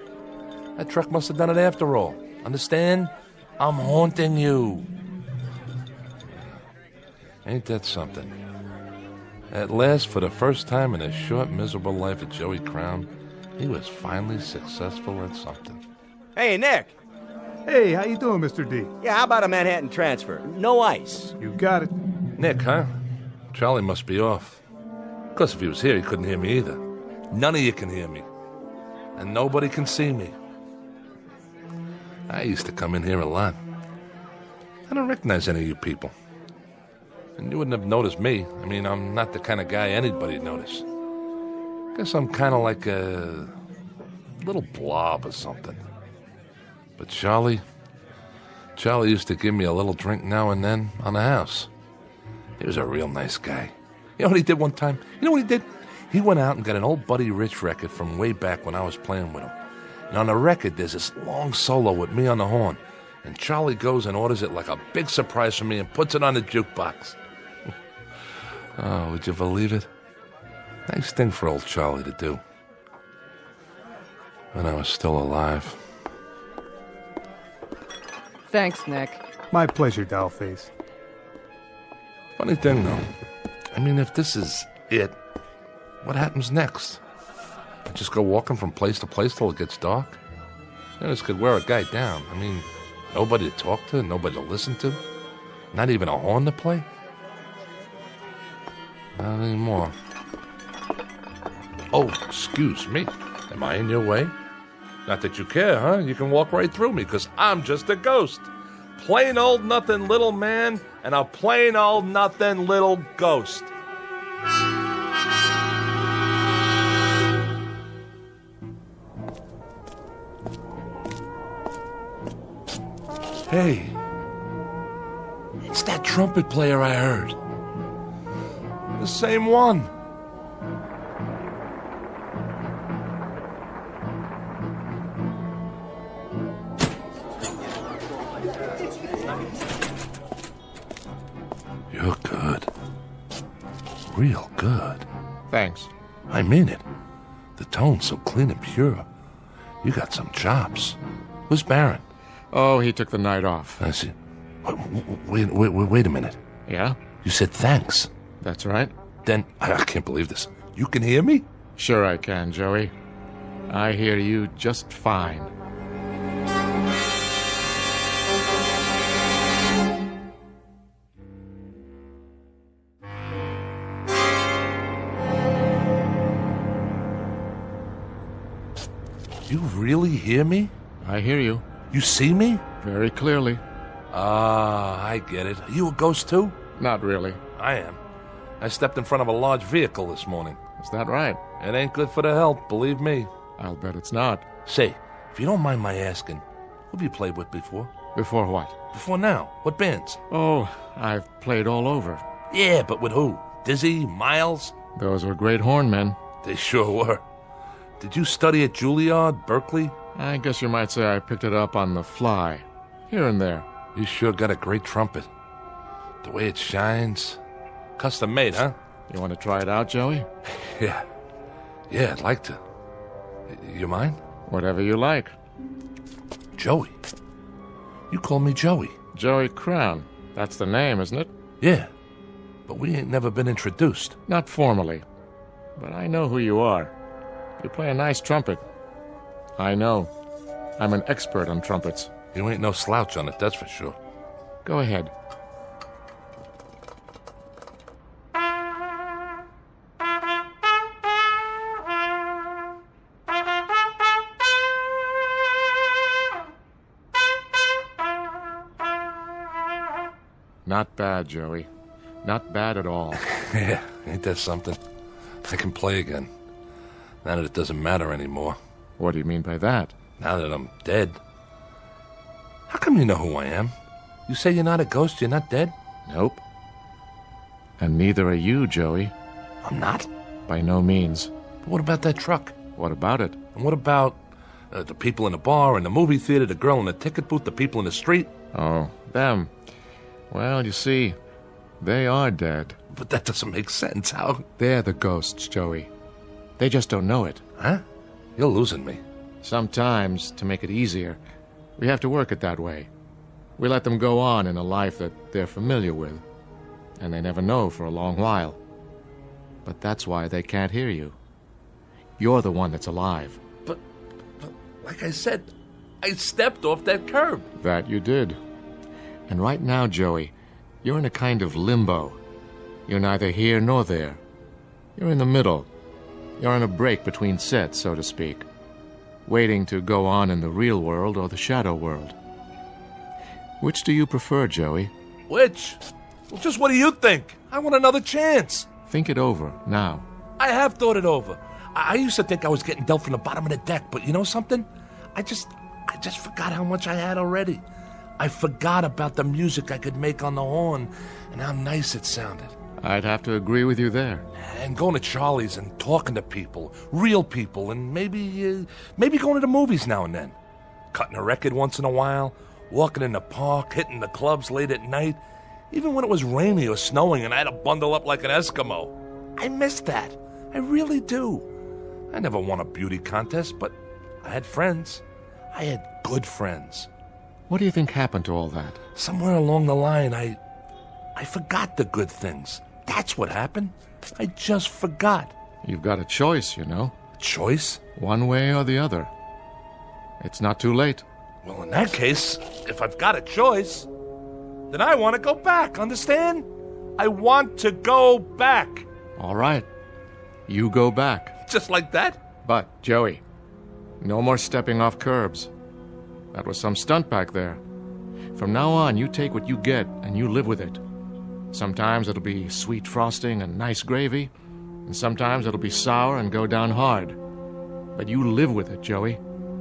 That truck must have done it after all. Understand? I'm haunting you. Ain't that something? At last, for the first time in the short, miserable life of Joey Crown, he was finally successful at something. Hey, Nick. Hey, how you doing, Mr. D? Yeah, how about a Manhattan transfer? No ice. You got it. Nick, huh? Charlie must be off. Of course, if he was here, he couldn't hear me either. None of you can hear me. And nobody can see me. I used to come in here a lot. I don't recognize any of you people. And you wouldn't have noticed me. I mean, I'm not the kind of guy anybody'd notice. Guess I'm kind of like a little blob or something. But Charlie used to give me a little drink now and then on the house. He was a real nice guy. You know what he did one time? You know what he did? He went out and got an old Buddy Rich record from way back when I was playing with him. And on the record, there's this long solo with me on the horn. And Charlie goes and orders it like a big surprise for me and puts it on the jukebox. Oh, would you believe it? Nice thing for old Charlie to do. When I was still alive. Thanks, Nick. My pleasure, Dollface. Funny thing, though. I mean, if this is it, what happens next? I just go walking from place to place till it gets dark? This could wear a guy down. I mean, nobody to talk to, nobody to listen to. Not even a horn to play. Not anymore. Oh, excuse me. Am I in your way? Not that you care, huh? You can walk right through me, because I'm just a ghost. Plain old nothing little man and a plain old nothing little ghost. Hey, it's that trumpet player I heard. The same one. You're good. Real good. Thanks. I mean it. The tone's so clean and pure. You got some chops. Who's Baron? Oh, he took the night off. I see. Wait a minute. Yeah? You said thanks. That's right. Then, I can't believe this. You can hear me? Sure I can, Joey. I hear you just fine. You really hear me? I hear you. You see me? Very clearly. Ah, I get it. Are you a ghost too? Not really. I am. I stepped in front of a large vehicle this morning. Is that right? It ain't good for the health, believe me. I'll bet it's not. Say, if you don't mind my asking, who have you played with before? Before what? Before now. What bands? Oh, I've played all over. Yeah, but with who? Dizzy? Miles? Those were great hornmen. They sure were. Did you study at Juilliard, Berkeley? I guess you might say I picked it up on the fly. Here and there. You sure got a great trumpet. The way it shines. Custom made, huh? You want to try it out, Joey? Yeah, I'd like to. You mind? Whatever you like. Joey. You call me Joey. Joey Crown. That's the name, isn't it? Yeah, but we ain't never been introduced. Not formally. But I know who you are. You play a nice trumpet. I know. I'm an expert on trumpets. You ain't no slouch on it, that's for sure. Go ahead. Not bad, Joey. Not bad at all. Yeah, ain't that something? I can play again. Now that it doesn't matter anymore. What do you mean by that? Now that I'm dead. How come you know who I am? You say you're not a ghost, you're not dead? Nope. And neither are you, Joey. I'm not? By no means. But what about that truck? What about it? And what about The people in the bar, in the movie theater, the girl in the ticket booth, the people in the street. Oh, them. Well, you see, they are dead. But that doesn't make sense. How? They're the ghosts, Joey. They just don't know it. Huh? You're losing me. Sometimes, to make it easier, we have to work it that way. We let them go on in a life that they're familiar with, and they never know for a long while. But that's why they can't hear you. You're the one that's alive. But like I said, I stepped off that curb. That you did. And right now, Joey, you're in a kind of limbo. You're neither here nor there. You're in the middle. You're on a break between sets, so to speak, waiting to go on in the real world or the shadow world. Which do you prefer, Joey? Which? Well, just what do you think? I want another chance. Think it over, now. I have thought it over. I used to think I was getting dealt from the bottom of the deck, but you know something? I just forgot how much I had already. I forgot about the music I could make on the horn and how nice it sounded. I'd have to agree with you there. And going to Charlie's and talking to people, real people, and maybe going to the movies now and then. Cutting a record once in a while, walking in the park, hitting the clubs late at night, even when it was rainy or snowing and I had to bundle up like an Eskimo. I miss that. I really do. I never won a beauty contest, but I had friends. I had good friends. What do you think happened to all that? Somewhere along the line, I forgot the good things. That's what happened. I just forgot. You've got a choice, you know. Choice? One way or the other. It's not too late. Well, in that case, if I've got a choice, then I want to go back, understand? I want to go back. All right. You go back. Just like that? But, Joey, no more stepping off curbs. That was some stunt back there. From now on, you take what you get and you live with it. Sometimes it'll be sweet frosting and nice gravy, and sometimes it'll be sour and go down hard. But you live with it, Joey.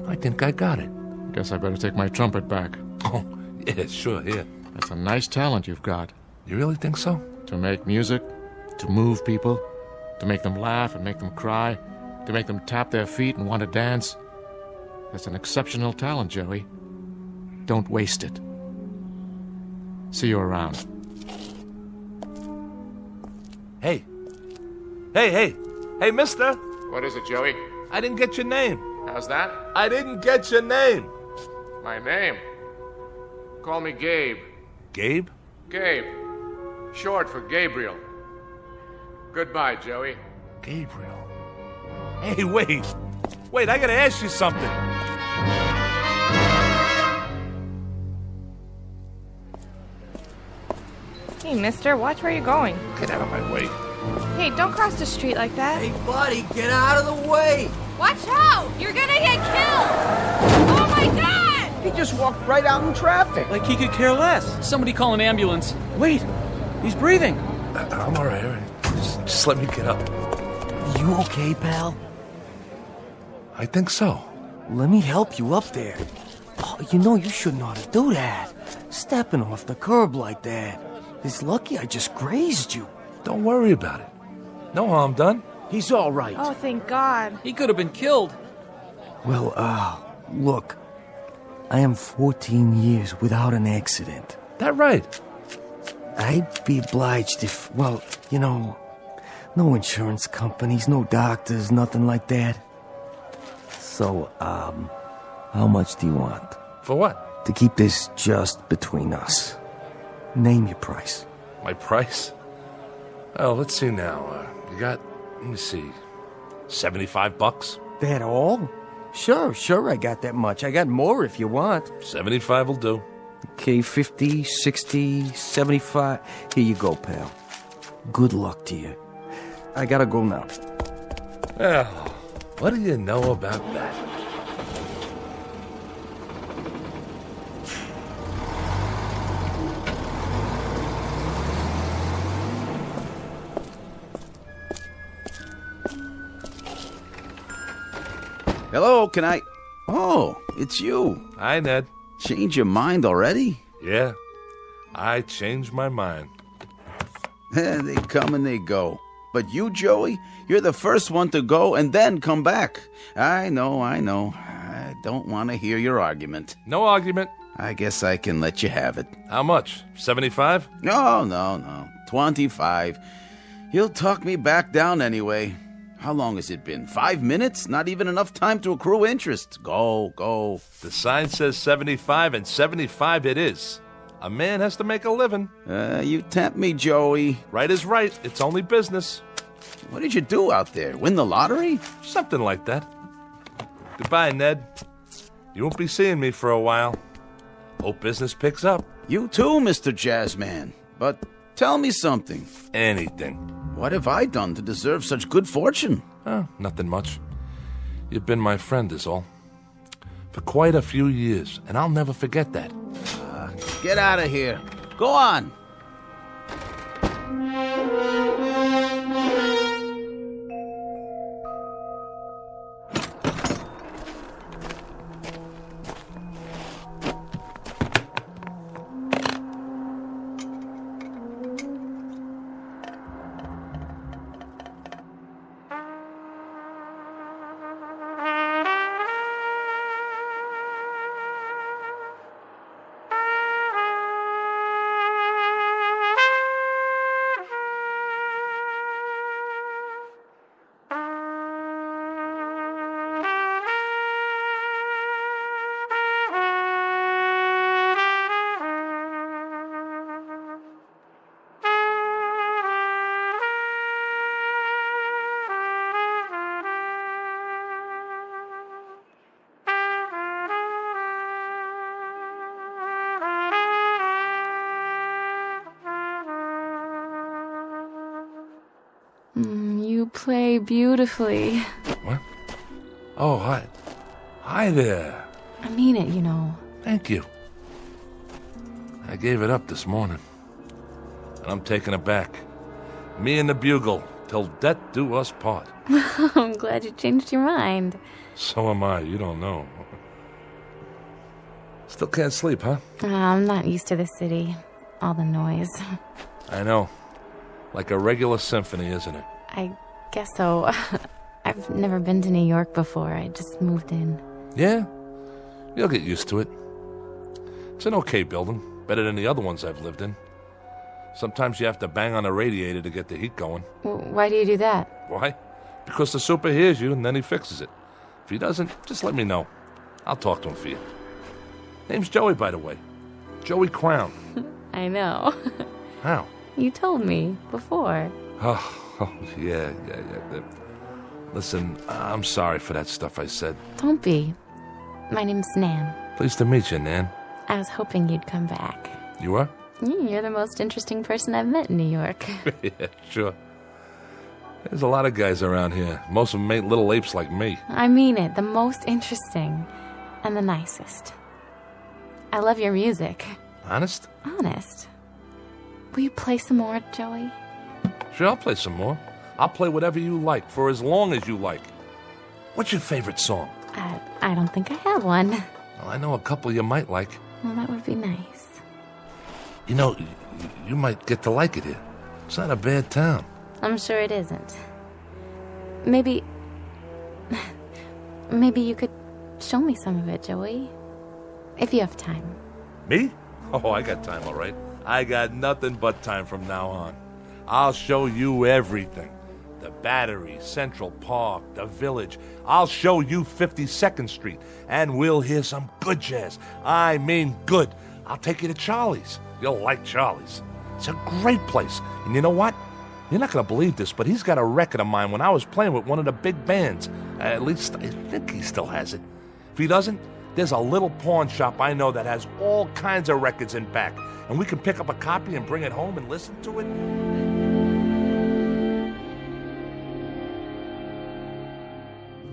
I think I got it. Guess I better take my trumpet back. Oh, yeah, sure, here. That's a nice talent you've got. You really think so? To make music, to move people, to make them laugh and make them cry, to make them tap their feet and want to dance. That's an exceptional talent, Joey. Don't waste it. See you around. Hey, mister. What is it, Joey? I didn't get your name. How's that? I didn't get your name. My name? Call me Gabe. Gabe? Gabe. Short for Gabriel. Goodbye, Joey. Gabriel. Hey, wait, I gotta ask you something. Hey, mister, watch where you're going. Get out of my way. Hey, don't cross the street like that. Hey, buddy, get out of the way! Watch out! You're gonna get killed! Oh my god! He just walked right out in traffic. Like he could care less. Somebody call an ambulance. Wait, he's breathing. I'm all right. Just let me get up. You okay, pal? I think so. Let me help you up there. Oh, you know you shouldn't ought to do that. Stepping off the curb like that. It's lucky I just grazed you. Don't worry about it. No harm done. He's all right. Oh, thank God. He could have been killed. Well, look. I am 14 years without an accident. That right? I'd be obliged if, well, you know, no insurance companies, no doctors, nothing like that. So, how much do you want? For what? To keep this just between us. Name your price. My price? Oh, let's see now. You got, let me see, $75? That all? Sure, I got that much. I got more if you want. 75 will do. Okay, 50, 60, 75. Here you go, pal. Good luck to you. I gotta go now. Well, what do you know about that? Hello, can I... Oh, it's you. Hi, Ned. Change your mind already? Yeah, I changed my mind. They come and they go. But you, Joey, you're the first one to go and then come back. I know. don't want to hear your argument. No argument. I guess I can let you have it. How much? 75? No. 25. You'll talk me back down anyway. How long has it been? 5 minutes? Not even enough time to accrue interest. Go. The sign says 75, and 75 it is. A man has to make a living. You tempt me, Joey. Right is right. It's only business. What did you do out there? Win the lottery? Something like that. Goodbye, Ned. You won't be seeing me for a while. Hope business picks up. You too, Mr. Jazzman. But tell me something. Anything. What have I done to deserve such good fortune? Nothing much. You've been my friend is all. For quite a few years, and I'll never forget that. Get out of here. Go on. You play beautifully. What? Oh, hi. Hi there. I mean it, you know. Thank you. I gave it up this morning. And I'm taking it back. Me and the bugle, till death do us part. I'm glad you changed your mind. So am I, you don't know. Still can't sleep, huh? I'm not used to the city. All the noise. I know. Like a regular symphony, isn't it? I guess so. I've never been to New York before. I just moved in. Yeah? You'll get used to it. It's an okay building. Better than the other ones I've lived in. Sometimes you have to bang on a radiator to get the heat going. Why do you do that? Why? Because the super hears you and then he fixes it. If he doesn't, just let me know. I'll talk to him for you. Name's Joey, by the way. Joey Crown. I know. How? You told me before. Oh, yeah. Listen, I'm sorry for that stuff I said. Don't be. My name's Nan. Pleased to meet you, Nan. I was hoping you'd come back. You are? You're the most interesting person I've met in New York. Yeah, sure. There's a lot of guys around here. Most of them ain't little apes like me. I mean it. The most interesting. And the nicest. I love your music. Honest? Honest. Will you play some more, Joey? Sure, I'll play some more. I'll play whatever you like, for as long as you like. What's your favorite song? I don't think I have one. Well, I know a couple you might like. Well, that would be nice. You know, you might get to like it here. It's not a bad town. I'm sure it isn't. Maybe you could show me some of it, Joey. If you have time. Me? Oh, I got time, all right. I got nothing but time from now on. I'll show you everything. The Battery, Central Park, the Village. I'll show you 52nd Street, and we'll hear some good jazz. I mean good. I'll take you to Charlie's. You'll like Charlie's. It's a great place. And you know what? You're not going to believe this, but he's got a record of mine when I was playing with one of the big bands. At least I think he still has it. If he doesn't, there's a little pawn shop I know that has all kinds of records in back. And we can pick up a copy and bring it home and listen to it.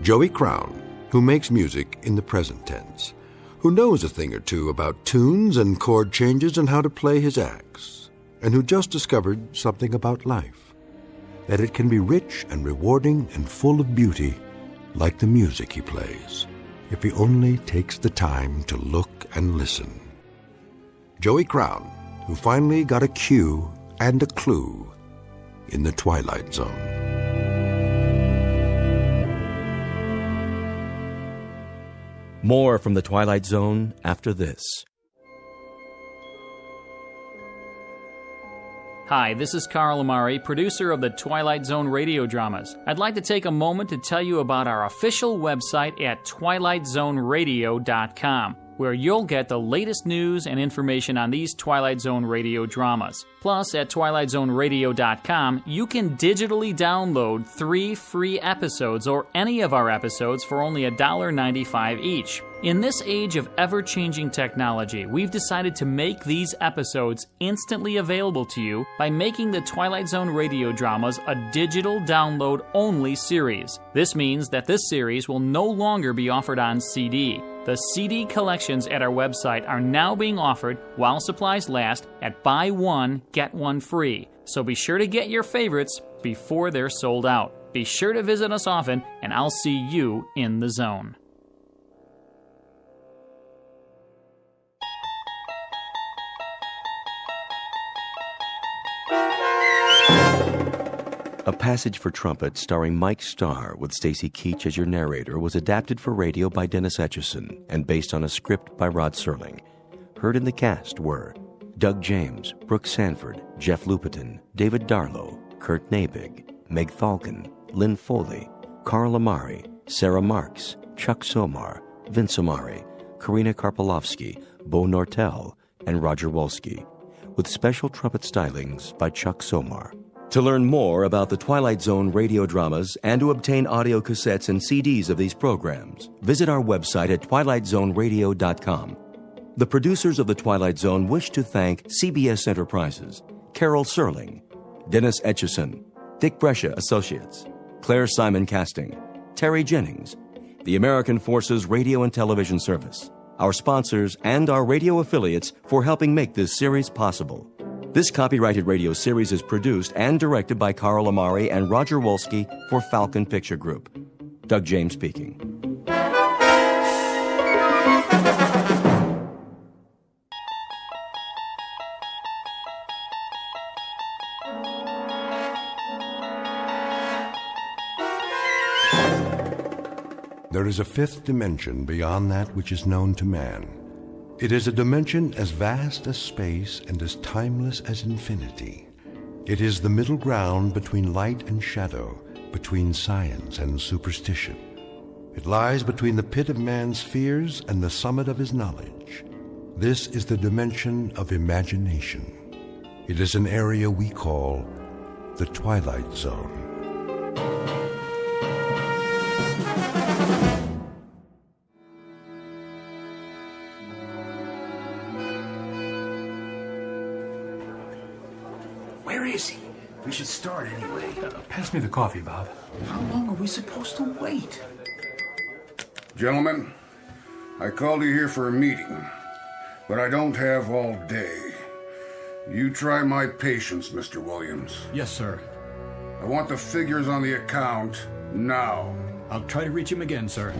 Joey Crown, who makes music in the present tense, who knows a thing or two about tunes and chord changes and how to play his axe, and who just discovered something about life, that it can be rich and rewarding and full of beauty, like the music he plays, if he only takes the time to look and listen. Joey Crown, who finally got a cue and a clue in the Twilight Zone. More from the Twilight Zone after this. Hi, this is Carl Amari, producer of the Twilight Zone radio dramas. I'd like to take a moment to tell you about our official website at twilightzoneradio.com, where you'll get the latest news and information on these Twilight Zone radio dramas. Plus, at twilightzoneradio.com, you can digitally download 3 free episodes or any of our episodes for only $1.95 each. In this age of ever-changing technology, we've decided to make these episodes instantly available to you by making the Twilight Zone radio dramas a digital download-only series. This means that this series will no longer be offered on CD. The CD collections at our website are now being offered, while supplies last, at buy one, get one free. So be sure to get your favorites before they're sold out. Be sure to visit us often, and I'll see you in the zone. A Passage for Trumpet starring Mike Starr with Stacy Keach as your narrator was adapted for radio by Dennis Etchison and based on a script by Rod Serling. Heard in the cast were Doug James, Brooke Sanford, Jeff Lupetin, David Darlow, Kurt Nabig, Meg Thalken, Lynn Foley, Carl Amari, Sarah Marks, Chuck Somar, Vince Amari, Karina Karpolovsky, Bo Nortel, and Roger Wolski, with special trumpet stylings by Chuck Somar. To learn more about the Twilight Zone radio dramas and to obtain audio cassettes and CDs of these programs, visit our website at twilightzoneradio.com. The producers of The Twilight Zone wish to thank CBS Enterprises, Carol Serling, Dennis Etchison, Dick Brescia Associates, Claire Simon Casting, Terry Jennings, the American Forces Radio and Television Service, our sponsors, and our radio affiliates for helping make this series possible. This copyrighted radio series is produced and directed by Carl Amari and Roger Wolski for Falcon Picture Group. Doug James speaking. There is a fifth dimension beyond that which is known to man. It is a dimension as vast as space and as timeless as infinity. It is the middle ground between light and shadow, between science and superstition. It lies between the pit of man's fears and the summit of his knowledge. This is the dimension of imagination. It is an area we call the Twilight Zone. Where is he? We should start anyway. Pass me the coffee, Bob. How long are we supposed to wait? Gentlemen, I called you here for a meeting, but I don't have all day. You try my patience, Mr. Williams. Yes, sir. I want the figures on the account now. I'll try to reach him again, sir.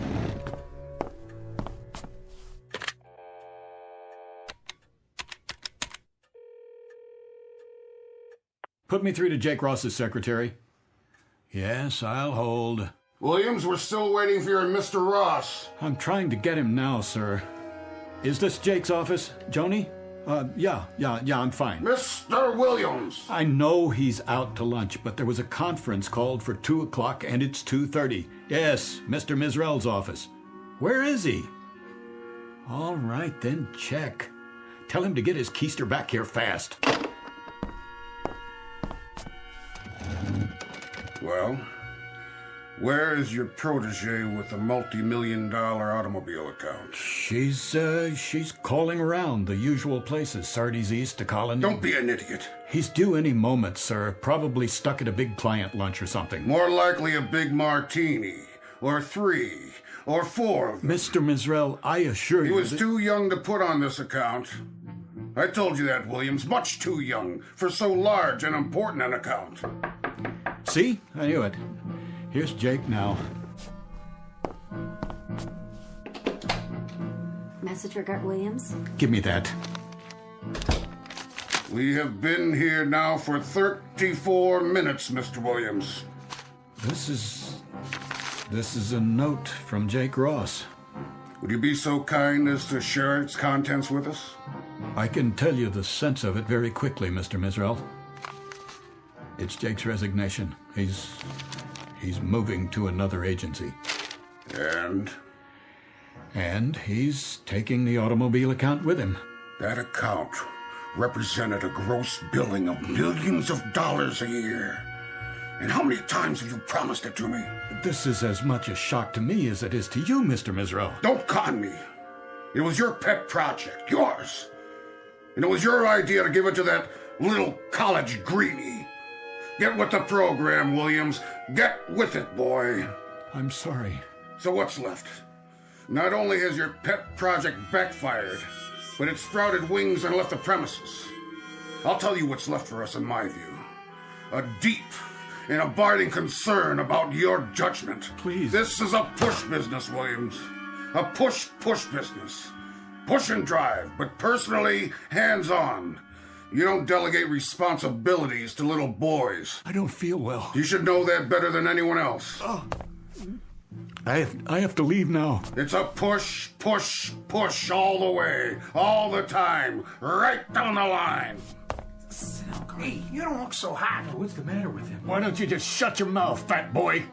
Put me through to Jake Ross's secretary. Yes, I'll hold. Williams, we're still waiting for your Mr. Ross. I'm trying to get him now, sir. Is this Jake's office, Joni? Yeah, I'm fine. Mr. Williams! I know he's out to lunch, but there was a conference called for 2 o'clock and it's 2:30. Yes, Mr. Mizrell's office. Where is he? All right, then check. Tell him to get his keister back here fast. Well, where is your protege with the multi-million-dollar automobile account? She's calling around the usual places, Sardi's East to Colony. Don't be an idiot. He's due any moment, sir. Probably stuck at a big client lunch or something. More likely a big martini, or 3, or 4 of them. Mr. Mizrell, I assure you He was too young to put on this account. I told you that, Williams. Much too young for so large and important an account. See? I knew it. Here's Jake now. Message regard Williams? Give me that. We have been here now for 34 minutes, Mr. Williams. This is a note from Jake Ross. Would you be so kind as to share its contents with us? I can tell you the sense of it very quickly, Mr. Mizrael. It's Jake's resignation. He's moving to another agency. And? And he's taking the automobile account with him. That account represented a gross billing of millions of dollars a year. And how many times have you promised it to me? This is as much a shock to me as it is to you, Mr. Mizrael. Don't con me. It was your pet project, yours. And it was your idea to give it to that little college greenie. Get with the program, Williams. Get with it, boy. I'm sorry. So what's left? Not only has your pet project backfired, but it sprouted wings and left the premises. I'll tell you what's left for us in my view. A deep and abiding concern about your judgment. Please. This is a push business, Williams. A push business. Push and drive, but personally hands-on. You don't delegate responsibilities to little boys. I don't feel well. You should know that better than anyone else. Oh. I have to leave now. It's a push all the way, all the time, right down the line. Hey, you don't look so hot. What's the matter with him? Why don't you just shut your mouth, fat boy?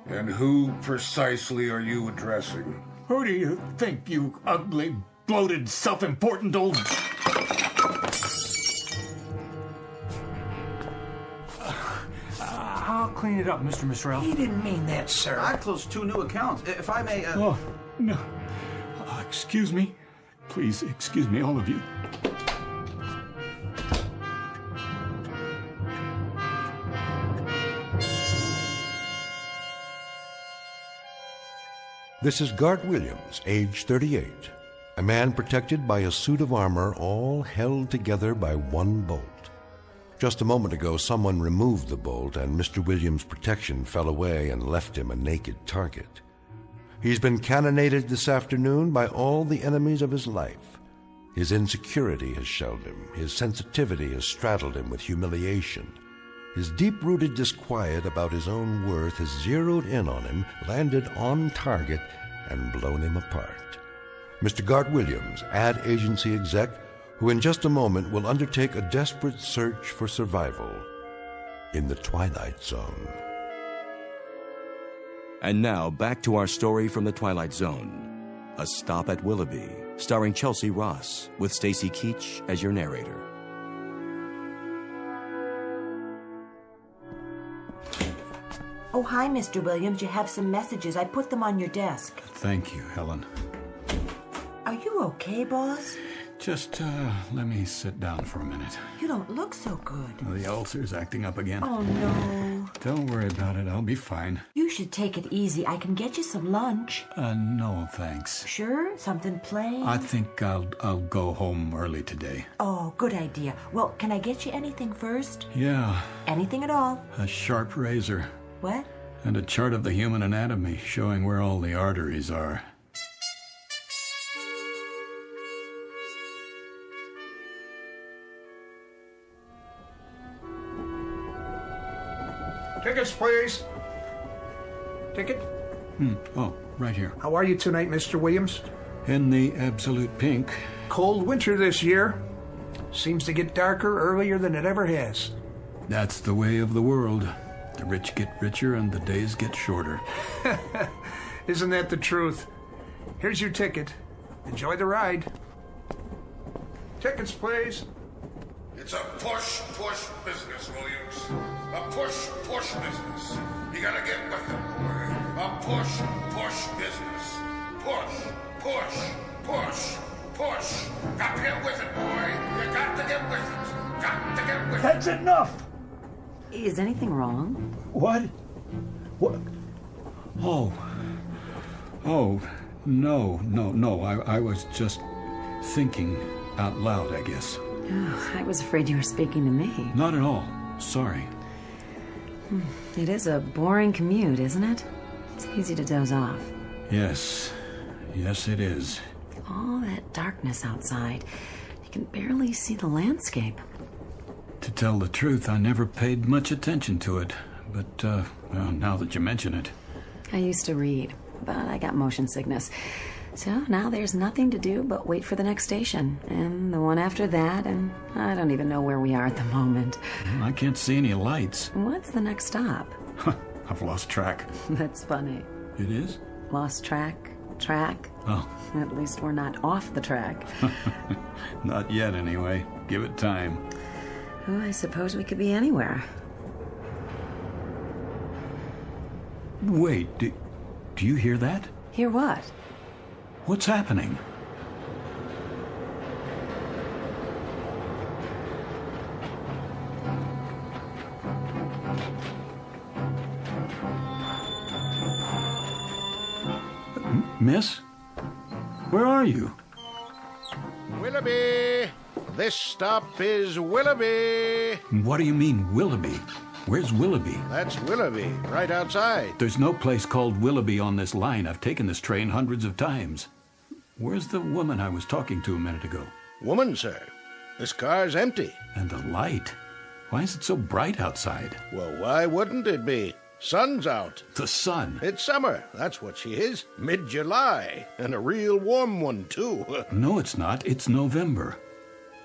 And who precisely are you addressing? Who do you think, you ugly, bloated, self-important old... I'll clean it up, Mr. Mizrael. He didn't mean that, sir. I closed 2 new accounts. If I may... Oh, no. Excuse me. Please, excuse me, all of you. This is Gart Williams, age 38, a man protected by a suit of armor all held together by one bolt. Just a moment ago, someone removed the bolt and Mr. Williams' protection fell away and left him a naked target. He's been cannonaded this afternoon by all the enemies of his life. His insecurity has shelled him. His sensitivity has straddled him with humiliation. His deep-rooted disquiet about his own worth has zeroed in on him, landed on target, and blown him apart. Mr. Gart Williams, ad agency exec, who in just a moment will undertake a desperate search for survival in the Twilight Zone. And now, back to our story from the Twilight Zone. A Stop at Willoughby, starring Chelsea Ross, with Stacy Keach as your narrator. Oh, hi, Mr. Williams. You have some messages. I put them on your desk. Thank you, Helen. Are you okay, boss? Just, let me sit down for a minute. You don't look so good. The ulcer's acting up again. Oh, no. Don't worry about it. I'll be fine. You should take it easy. I can get you some lunch. No, thanks. Sure? Something plain? I think I'll go home early today. Oh, good idea. Well, can I get you anything first? Yeah. Anything at all? A sharp razor. What? And a chart of the human anatomy showing where all the arteries are. Tickets, please. Ticket? Oh, right here. How are you tonight, Mr. Williams? In the absolute pink. Cold winter this year. Seems to get darker earlier than it ever has. That's the way of the world. The rich get richer and the days get shorter. Isn't that the truth? Here's your ticket. Enjoy the ride. Tickets, please. It's a push business, Williams. A push business. You gotta get with it, boy. A push business. Push. Got to get with it, boy. You got to get with it. Got to get with it. That's enough. Is anything wrong? What? Oh, no. I was just thinking out loud, I guess. Oh, I was afraid you were speaking to me. Not at all. Sorry. It is a boring commute, isn't it? It's easy to doze off. Yes, it is. All that darkness outside. You can barely see the landscape. To tell the truth, I never paid much attention to it. But, well, now that you mention it. I used to read. but I got motion sickness. So now there's nothing to do but wait for the next station, and the one after that, and I don't even know where we are at the moment. I can't see any lights. What's the next stop? I've lost track. That's funny. It is? Lost track? Oh. At least we're not off the track. Not yet, anyway. Give it time. Oh, I suppose we could be anywhere. Wait, do you hear that? Hear what? What's happening? Miss? Where are you? Willoughby! This stop is Willoughby! What do you mean, Willoughby? Where's Willoughby? That's Willoughby, right outside. There's no place called Willoughby on this line. I've taken this train hundreds of times. Where's the woman I was talking to a minute ago? Woman, sir. This car's empty. And the light. Why is it so bright outside? Well, why wouldn't it be? Sun's out. The sun? It's summer. That's what she is. Mid-July. And a real warm one, too. No, it's not. It's November.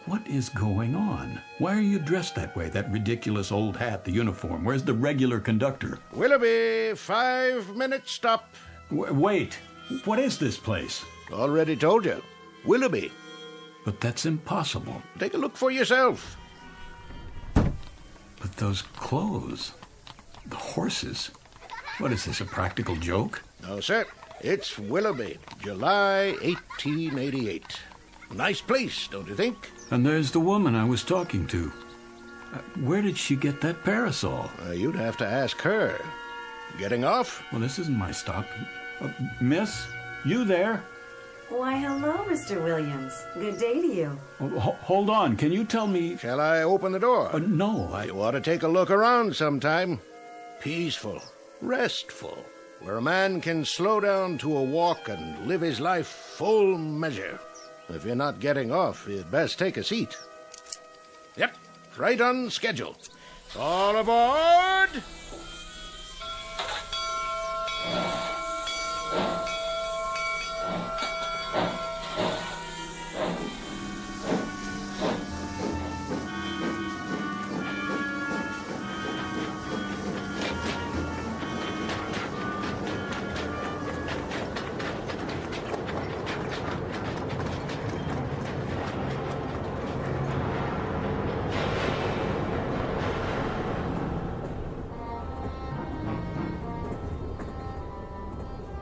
What is going on? Why are you dressed that way? That ridiculous old hat, the uniform. Where's the regular conductor? Willoughby, 5-minute stop. Wait. What is this place? Already told you. Willoughby. But that's impossible. Take a look for yourself. But those clothes... The horses. What is this, a practical joke? No, sir. It's Willoughby, July 1888. Nice place, don't you think? And there's the woman I was talking to. Where did she get that parasol? You'd have to ask her. Getting off? Well, this isn't my stop. Miss, you there? Why, hello, Mr. Williams. Good day to you. Hold on. Can you tell me... Shall I open the door? No, You ought to take a look around sometime. Peaceful, restful, where a man can slow down to a walk and live his life full measure. If you're not getting off, you'd best take a seat. Yep, right on schedule. All aboard!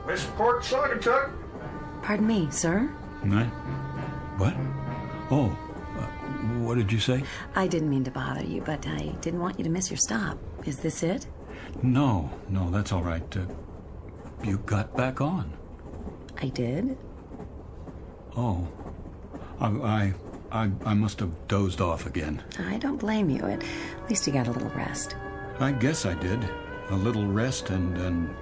Westport, Saugatuck. Pardon me, sir? What? Oh, what did you say? I didn't mean to bother you, but I didn't want you to miss your stop. Is this it? No, that's all right. You got back on. I did? Oh. I must have dozed off again. I don't blame you. At least you got a little rest. I guess I did. A little rest and an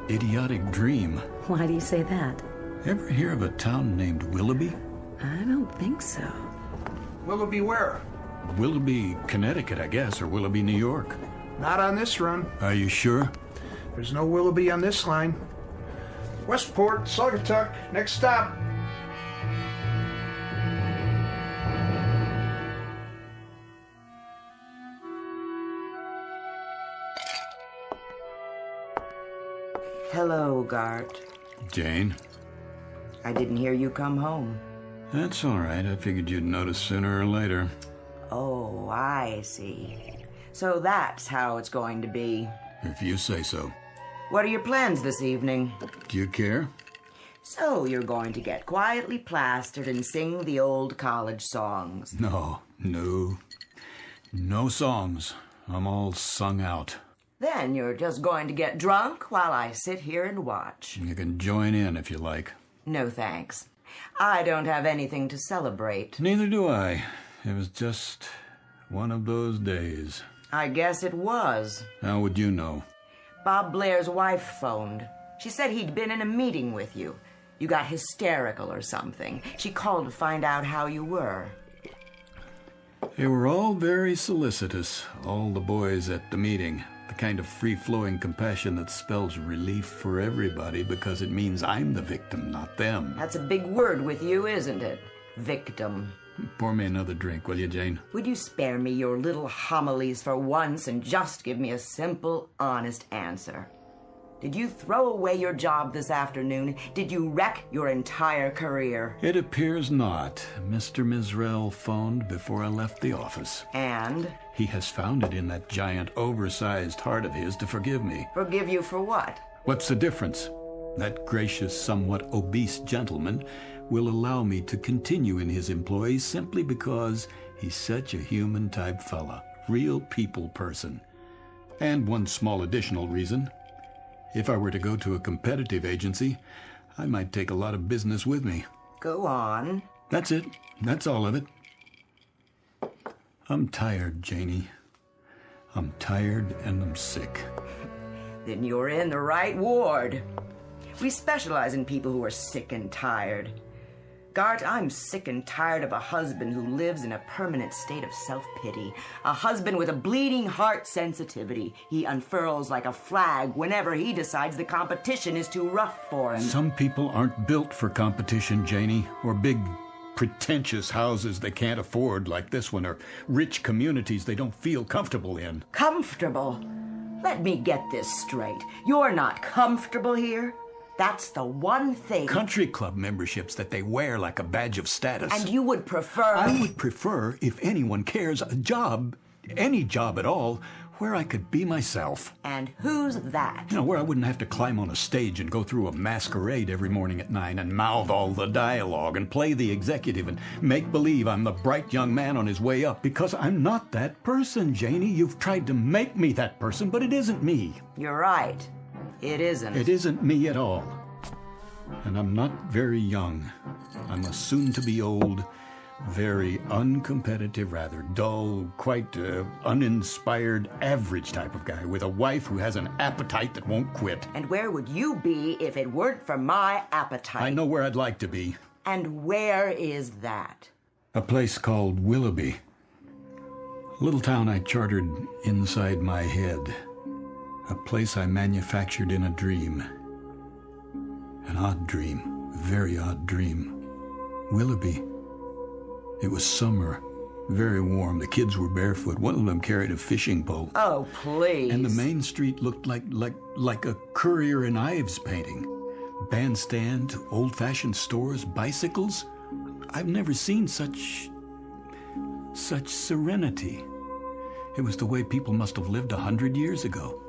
idiotic dream. Why do you say that? Ever hear of a town named Willoughby? I don't think so. Willoughby where? Willoughby, Connecticut, I guess, or Willoughby, New York. Not on this run. Are you sure? There's no Willoughby on this line. Westport, Saugatuck, next stop. Hello, Gart. Jane? I didn't hear you come home. That's all right. I figured you'd notice sooner or later. Oh, I see. So that's how it's going to be. If you say so. What are your plans this evening? Do you care? So you're going to get quietly plastered and sing the old college songs. No songs. I'm all sung out. Then you're just going to get drunk while I sit here and watch. You can join in if you like. No thanks. I don't have anything to celebrate. Neither do I. It was just one of those days. I guess it was. How would you know? Bob Blair's wife phoned. She said he'd been in a meeting with you. You got hysterical or something. She called to find out how you were. They were all very solicitous, all the boys at the meeting. The kind of free-flowing compassion that spells relief for everybody because it means I'm the victim, not them. That's a big word with you, isn't it? Victim. Pour me another drink, will you, Jane? Would you spare me your little homilies for once and just give me a simple, honest answer? Did you throw away your job this afternoon? Did you wreck your entire career? It appears not. Mr. Mizrell phoned before I left the office. And? He has found it in that giant, oversized heart of his to forgive me. Forgive you for what? What's the difference? That gracious, somewhat obese gentleman will allow me to continue in his employ simply because he's such a human-type fella. Real people person. And one small additional reason. If I were to go to a competitive agency, I might take a lot of business with me. Go on. That's it. That's all of it. I'm tired, Janie. I'm tired and I'm sick. Then you're in the right ward. We specialize in people who are sick and tired. Gart, I'm sick and tired of a husband who lives in a permanent state of self-pity. A husband with a bleeding heart sensitivity. He unfurls like a flag whenever he decides the competition is too rough for him. Some people aren't built for competition, Janie, or big, pretentious houses they can't afford like this one, or rich communities they don't feel comfortable in. Comfortable? Let me get this straight. You're not comfortable here? That's the one thing. Country club memberships that they wear like a badge of status. And you would prefer... I would prefer, if anyone cares, a job, any job at all, where I could be myself. And who's that? You know, where I wouldn't have to climb on a stage and go through a masquerade every morning at 9 and mouth all the dialogue and play the executive and make believe I'm the bright young man on his way up. Because I'm not that person, Janie. You've tried to make me that person, but it isn't me. You're right. It isn't. It isn't me at all. And I'm not very young. I'm a soon-to-be old, very uncompetitive, rather dull, quite uninspired, average type of guy with a wife who has an appetite that won't quit. And where would you be if it weren't for my appetite? I know where I'd like to be. And where is that? A place called Willoughby. A little town I chartered inside my head. A place I manufactured in a dream. An odd dream. A very odd dream. Willoughby. It was summer. Very warm. The kids were barefoot. One of them carried a fishing pole. Oh, please. And the main street looked like a Currier and Ives painting. Bandstand, old-fashioned stores, bicycles. I've never seen such serenity. It was the way people must have lived 100 years ago.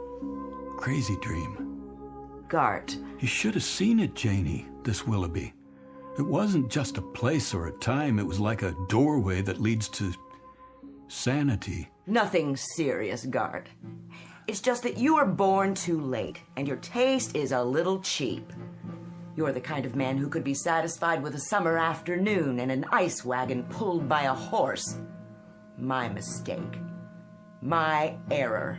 Crazy dream. Gart. You should have seen it, Janie, this Willoughby. It wasn't just a place or a time. It was like a doorway that leads to sanity. Nothing serious, Gart. It's just that you were born too late, and your taste is a little cheap. You're the kind of man who could be satisfied with a summer afternoon and an ice wagon pulled by a horse. My mistake. My error.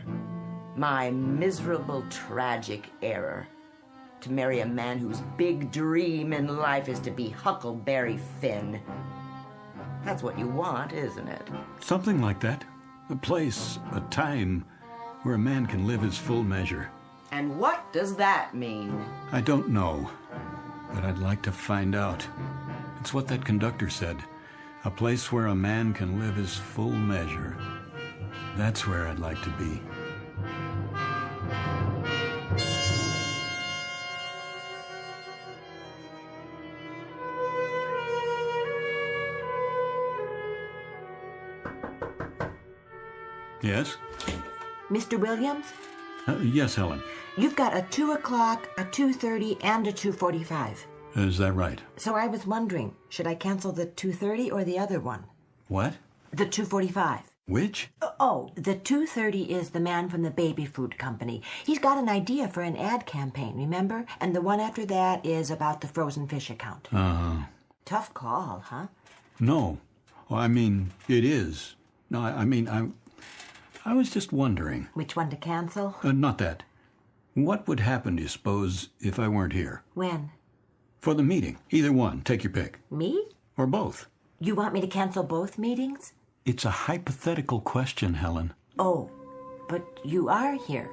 My miserable, tragic error. To marry a man whose big dream in life is to be Huckleberry Finn. That's what you want, isn't it? Something like that. A place, a time, where a man can live his full measure. And what does that mean? I don't know, but I'd like to find out. It's what that conductor said. A place where a man can live his full measure. That's where I'd like to be. Yes? Mr. Williams? Yes, Helen. You've got a 2 o'clock, a 2:30, and a 2:45. Is that right? So I was wondering, should I cancel the 2:30 or the other one? What? The 2:45. Which? Oh, the 2:30 is the man from the baby food company. He's got an idea for an ad campaign, remember? And the one after that is about the frozen fish account. Uh-huh. Tough call, huh? No. Well, I mean, it is. No, I was just wondering. Which one to cancel? Not that. What would happen, do you suppose, if I weren't here? When? For the meeting. Either one. Take your pick. Me? Or both. You want me to cancel both meetings? It's a hypothetical question, Helen. Oh, but you are here.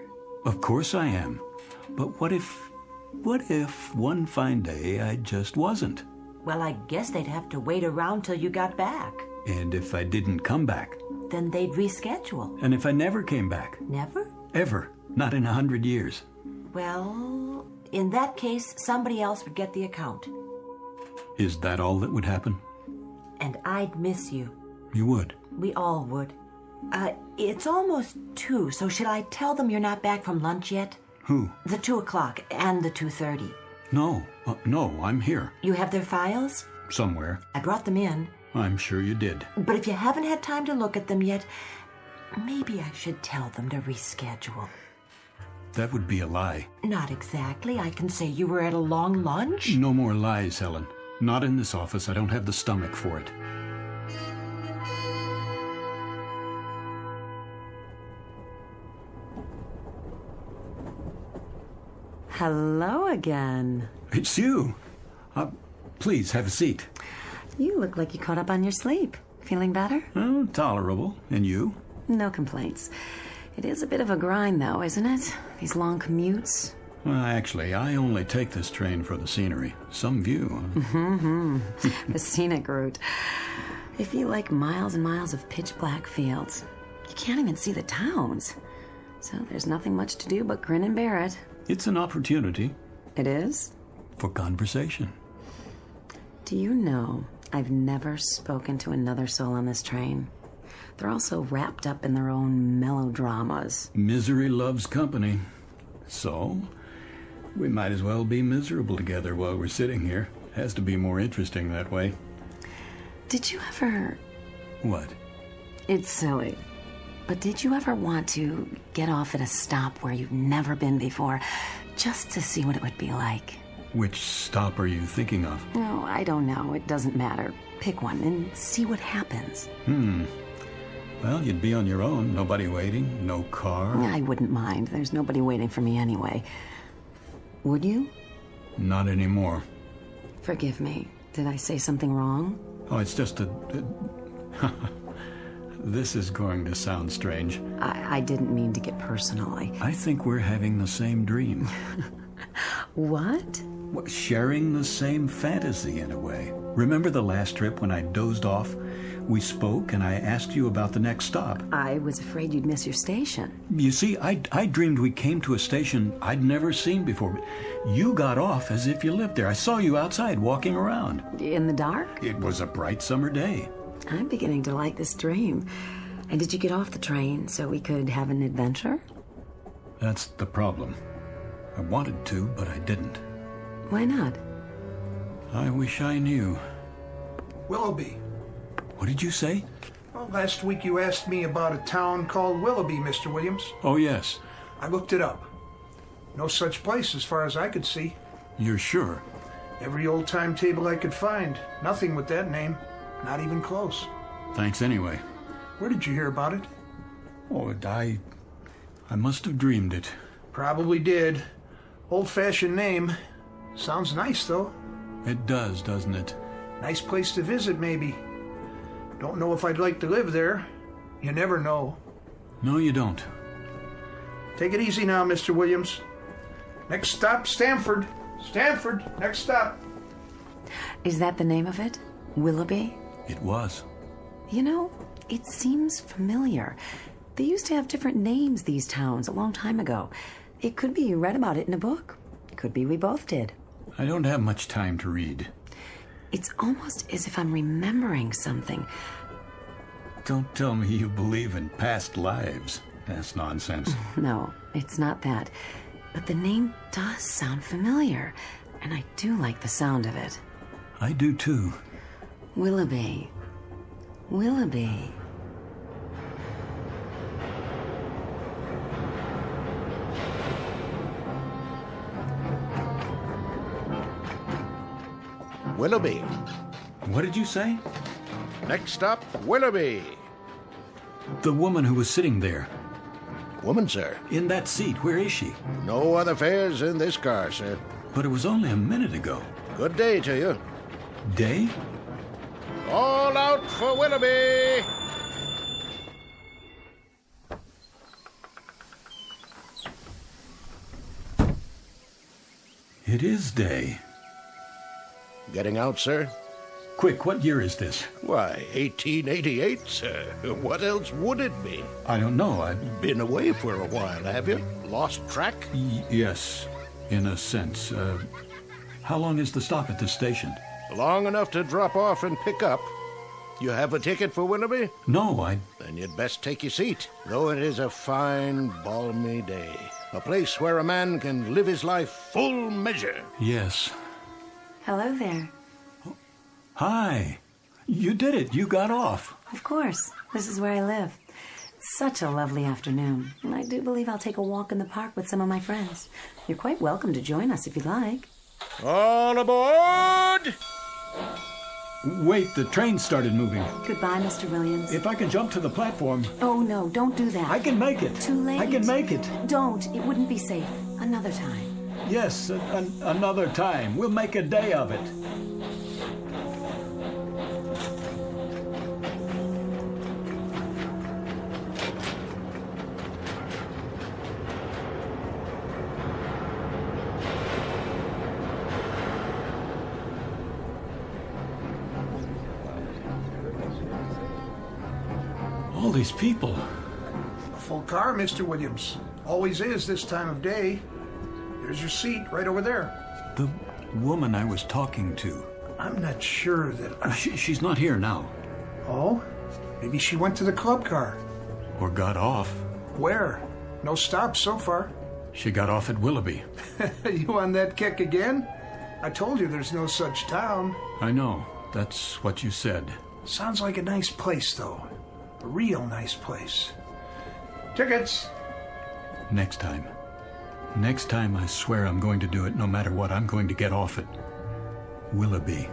Of course I am. But what if one fine day I just wasn't? Well, I guess they'd have to wait around till you got back. And if I didn't come back? Then they'd reschedule. And if I never came back? Never? Ever. Not in 100 years. Well, in that case, somebody else would get the account. Is that all that would happen? And I'd miss you. You would? We all would. It's almost 2, so should I tell them you're not back from lunch yet? Who? The 2 o'clock and the 2:30. No, I'm here. You have their files? Somewhere. I brought them in. I'm sure you did. But if you haven't had time to look at them yet, maybe I should tell them to reschedule. That would be a lie. Not exactly. I can say you were at a long lunch. No more lies, Helen. Not in this office. I don't have the stomach for it. Hello again. It's you. Please, have a seat. You look like you caught up on your sleep. Feeling better? Oh, tolerable. And you? No complaints. It is a bit of a grind, though, isn't it? These long commutes. Well, actually, I only take this train for the scenery. Some view. The scenic route. If you like miles and miles of pitch-black fields, you can't even see the towns. So there's nothing much to do but grin and bear it. It's an opportunity. It is? For conversation. Do you know, I've never spoken to another soul on this train. They're all so wrapped up in their own melodramas. Misery loves company. So, we might as well be miserable together while we're sitting here. Has to be more interesting that way. Did you ever... What? It's silly. But did you ever want to get off at a stop where you've never been before, just to see what it would be like? Which stop are you thinking of? Oh, I don't know. It doesn't matter. Pick one and see what happens. Well, you'd be on your own. Nobody waiting. No car. I wouldn't mind. There's nobody waiting for me anyway. Would you? Not anymore. Forgive me. Did I say something wrong? Oh, it's just a... This is going to sound strange. I didn't mean to get personal. I think we're having the same dream. What? Sharing the same fantasy in a way. Remember the last trip when I dozed off? We spoke and I asked you about the next stop. I was afraid you'd miss your station. You see, I dreamed we came to a station I'd never seen before. You got off as if you lived there. I saw you outside walking around. In the dark? It was a bright summer day. I'm beginning to like this dream. And did you get off the train so we could have an adventure? That's the problem. I wanted to, but I didn't. Why not? I wish I knew. Willoughby. What did you say? Well, last week you asked me about a town called Willoughby, Mr. Williams. Oh, yes. I looked it up. No such place as far as I could see. You're sure? Every old timetable I could find. Nothing with that name. Not even close. Thanks anyway. Where did you hear about it? Oh, I must have dreamed it. Probably did. Old-fashioned name. Sounds nice, though. It does, doesn't it? Nice place to visit, maybe. Don't know if I'd like to live there. You never know. No, you don't. Take it easy now, Mr. Williams. Next stop, Stamford. Stamford, next stop. Is that the name of it? Willoughby? It was. You know, it seems familiar. They used to have different names, these towns, a long time ago. It could be you read about it in a book. It could be we both did. I don't have much time to read. It's almost as if I'm remembering something. Don't tell me you believe in past lives. That's nonsense. No, it's not that. But the name does sound familiar, and I do like the sound of it. I do too. Willoughby. Willoughby. Willoughby. What did you say? Next up, Willoughby. The woman who was sitting there. Woman, sir? In that seat. Where is she? No other fares in this car, sir. But it was only a minute ago. Good day to you. Day? All out for Willoughby! It is day. Getting out, sir? Quick, what year is this? Why, 1888, sir. What else would it be? I don't know. I've been away for a while, have you? Lost track? Yes, in a sense. How long is the stop at this station? Long enough to drop off and pick up. You have a ticket for Willoughby? No, Then you'd best take your seat, though it is a fine, balmy day. A place where a man can live his life full measure. Yes. Hello there. Hi. You did it. You got off. Of course. This is where I live. It's such a lovely afternoon. And I do believe I'll take a walk in the park with some of my friends. You're quite welcome to join us if you'd like. All aboard! Wait, the train started moving. Goodbye, Mr. Williams. If I can jump to the platform... Oh, no, don't do that. I can make it. Too late. I can make it. Don't. It wouldn't be safe. Another time. Yes, another time. We'll make a day of it. All these people. A full car, Mr. Williams. Always is this time of day. There's your seat right over there. The woman I was talking to. I'm not sure that She's not here now. Oh? Maybe she went to the club car. Or got off. Where? No stops so far. She got off at Willoughby. You on that kick again? I told you there's no such town. I know. That's what you said. Sounds like a nice place, though. A real nice place. Tickets! Next time. Next time, I swear I'm going to do it no matter what. I'm going to get off at Willoughby.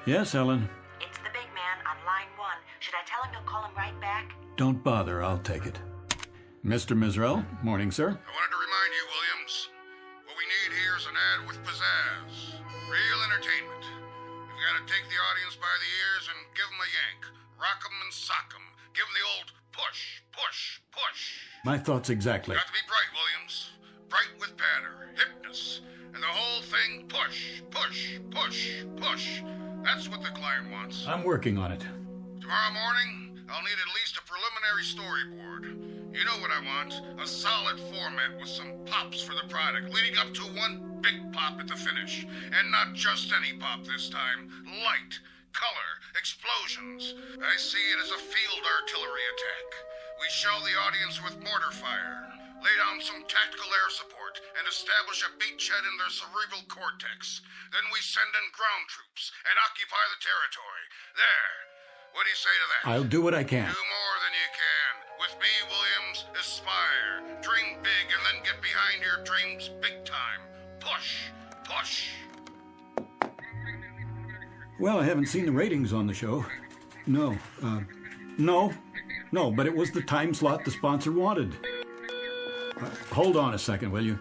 Yes, Ellen. It's the big man on line 1. Should I tell him you'll call him right back? Don't bother. I'll take it. Mr. Mizrell, morning, sir. I wanted to remind you, Williams, what we need here is an ad with pizzazz. Real entertainment. You've got to take the audience by the ears and give them a yank. Rock 'em and sock 'em. Give them the old push, push, push. My thoughts exactly. Got to be bright, Williams. Bright with patter, hipness, and the whole thing push, push, push, push. That's what the client wants. I'm working on it. Tomorrow morning, I'll need at least a preliminary storyboard. You know what I want. A solid format with some pops for the product, leading up to one big pop at the finish. And not just any pop this time. Light, color, explosions. I see it as a field artillery attack. We shell the audience with mortar fire, lay down some tactical air support, and establish a beachhead in their cerebral cortex. Then we send in ground troops and occupy the territory. There. What do you say to that? I'll do what I can. Do more than you can. With me, Williams, aspire. Dream big and then get behind your dreams big time. Push. Push. Well, I haven't seen the ratings on the show. No, but it was the time slot the sponsor wanted. Hold on a second, will you?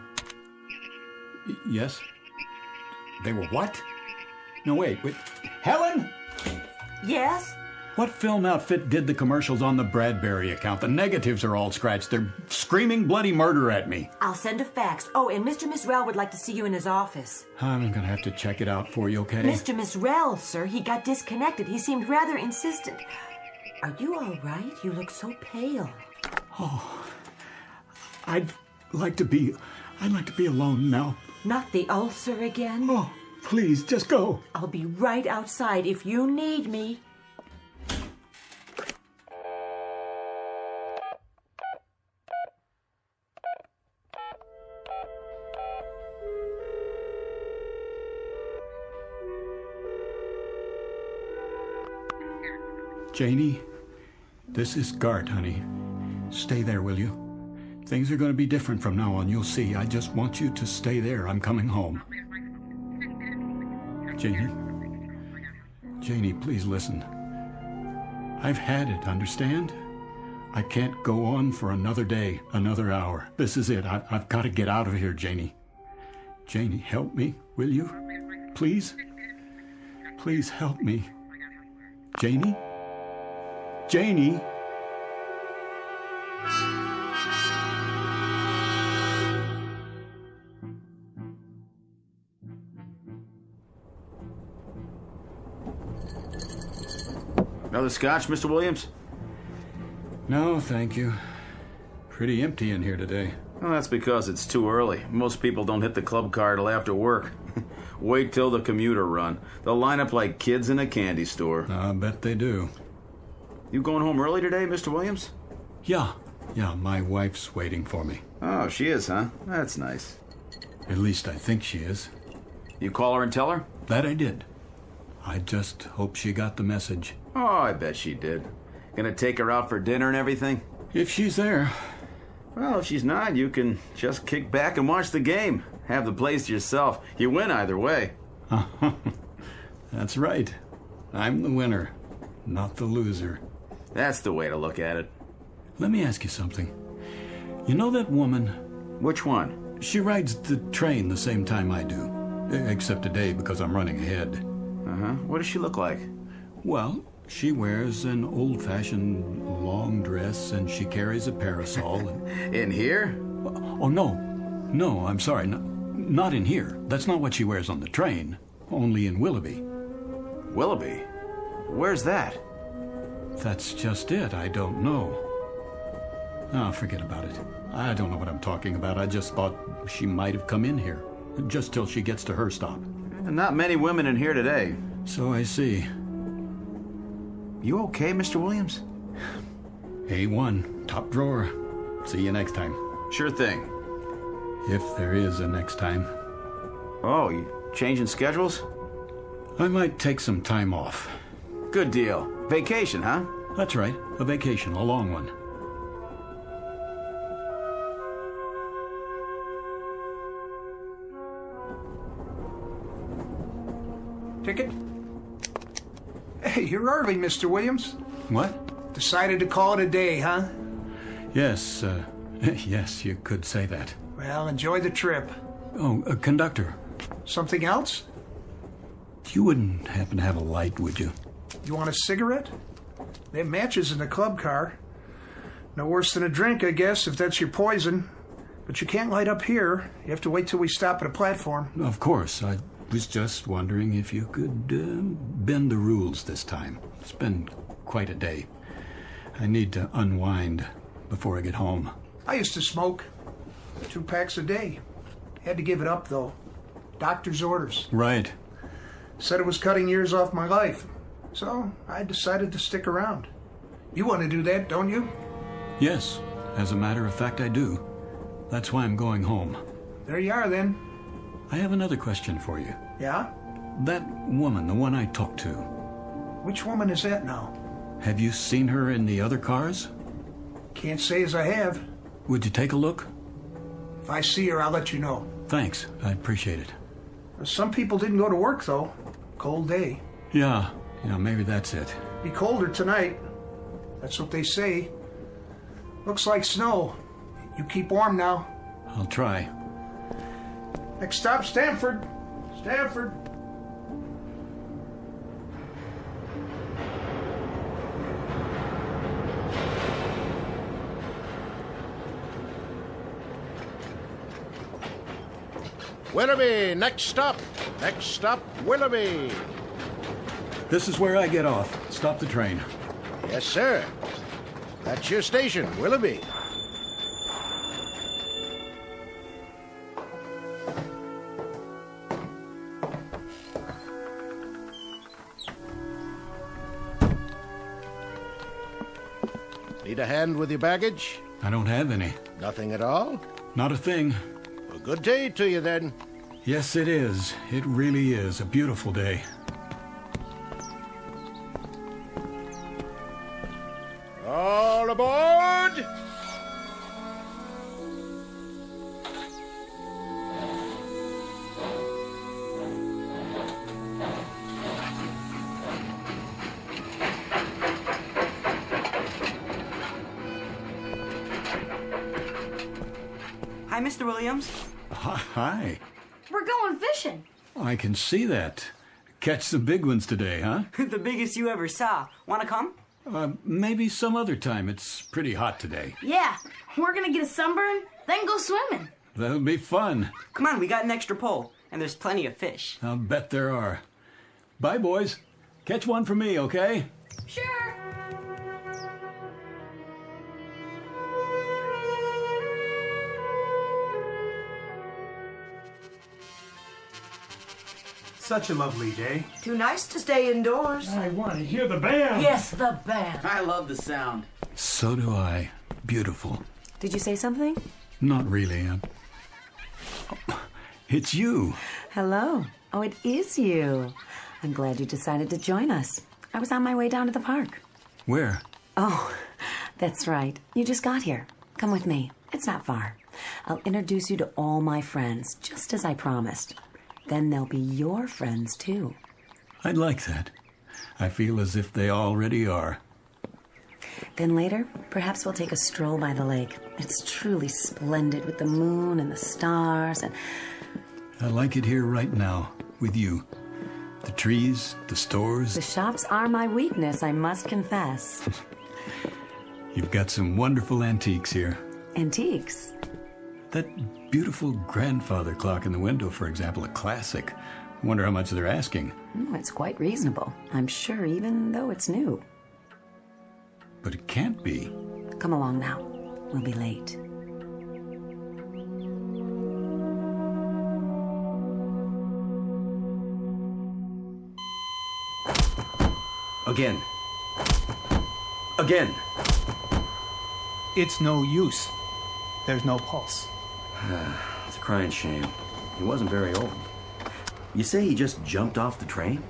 Yes? They were what? No, wait. Helen? Yes? What film outfit did the commercials on the Bradbury account? The negatives are all scratched. They're screaming bloody murder at me. I'll send a fax. Oh, and Mr. Mizrell would like to see you in his office. I'm gonna have to check it out for you, okay? Mr. Mizrell, sir, he got disconnected. He seemed rather insistent. Are you all right? You look so pale. Oh, I'd like to be alone now. Not the ulcer again? Oh, please, just go. I'll be right outside if you need me. Janie, this is Gart, honey. Stay there, will you? Things are going to be different from now on, you'll see. I just want you to stay there. I'm coming home. Janie, please listen. I've had it, understand? I can't go on for another day, another hour. This is it. I've got to get out of here, Janie. Janie, help me, will you? Please? Please help me. Janie? Janie? Another scotch, Mr. Williams? No, thank you. Pretty empty in here today. Well, that's because it's too early. Most people don't hit the club car till after work. Wait till the commuter run. They'll line up like kids in a candy store. I bet they do. You going home early today, Mr. Williams? Yeah, my wife's waiting for me. Oh, she is, huh? That's nice. At least I think she is. You call her and tell her? That I did. I just hope she got the message. Oh, I bet she did. Gonna take her out for dinner and everything? If she's there. Well, if she's not, you can just kick back and watch the game. Have the place to yourself. You win either way. That's right. I'm the winner, not the loser. That's the way to look at it. Let me ask you something. You know that woman? Which one? She rides the train the same time I do. Except today because I'm running ahead. Uh-huh. What does she look like? Well, she wears an old-fashioned long dress and she carries a parasol. In here? Oh, no. No, I'm sorry. Not in here. That's not what she wears on the train. Only in Willoughby. Willoughby? Where's that? That's just it. I don't know. Oh, forget about it. I don't know what I'm talking about. I just thought she might have come in here. Just till she gets to her stop. Not many women in here today. So I see. You okay, Mr. Williams? A1. Top drawer. See you next time. Sure thing. If there is a next time. Oh, you changing schedules? I might take some time off. Good deal. Vacation, huh? That's right. A vacation. A long one. Ticket? Hey, you're early, Mr. Williams. What? Decided to call it a day, huh? Yes, yes, you could say that. Well, enjoy the trip. Oh, conductor. Something else? You wouldn't happen to have a light, would you? You want a cigarette? They have matches in the club car. No worse than a drink, I guess, if that's your poison. But you can't light up here. You have to wait till we stop at a platform. Of course. I was just wondering if you could bend the rules this time. It's been quite a day. I need to unwind before I get home. I used to smoke 2 packs a day. Had to give it up, though. Doctor's orders. Right. Said it was cutting years off my life. So I decided to stick around. You want to do that, don't you? Yes. As a matter of fact, I do. That's why I'm going home. There you are, then. I have another question for you. Yeah? That woman, the one I talked to. Which woman is that now? Have you seen her in the other cars? Can't say as I have. Would you take a look? If I see her, I'll let you know. Thanks. I appreciate it. Some people didn't go to work, though. Cold day. Yeah, maybe that's it. Be colder tonight. That's what they say. Looks like snow. You keep warm now. I'll try. Next stop, Stanford. Stanford. Willoughby, next stop. Next stop, Willoughby. This is where I get off. Stop the train. Yes, sir. That's your station, Willoughby. Need a hand with your baggage? I don't have any. Nothing at all? Not a thing. A good day to you, then. Yes, it is. It really is. A beautiful day. All aboard! Hi, Mr. Williams. Hi. We're going fishing. I can see that. Catch some big ones today, huh? The biggest you ever saw. Wanna come? Maybe some other time. It's pretty hot today. Yeah, we're gonna get a sunburn, then go swimming. That'll be fun. Come on, we got an extra pole, and there's plenty of fish. I'll bet there are. Bye, boys. Catch one for me, okay? Sure. Such a lovely day. Too nice to stay indoors. I want to hear the band. Yes, the band. I love the sound. So do I. Beautiful. Did you say something? Not really. It's you. Hello. Oh, it is you. I'm glad you decided to join us. I was on my way down to the park. Where? Oh, that's right. You just got here. Come with me. It's not far. I'll introduce you to all my friends, just as I promised. Then they'll be your friends, too. I'd like that. I feel as if they already are. Then later, perhaps we'll take a stroll by the lake. It's truly splendid with the moon and the stars and... I like it here right now, with you. The trees, the stores. The shops are my weakness, I must confess. You've got some wonderful antiques here. Antiques? That beautiful grandfather clock in the window, for example, a classic. I wonder how much they're asking. It's quite reasonable, I'm sure, even though it's new. But it can't be. Come along now. We'll be late. Again. Again. It's no use. There's no pulse. It's a crying shame. He wasn't very old. You say he just jumped off the train?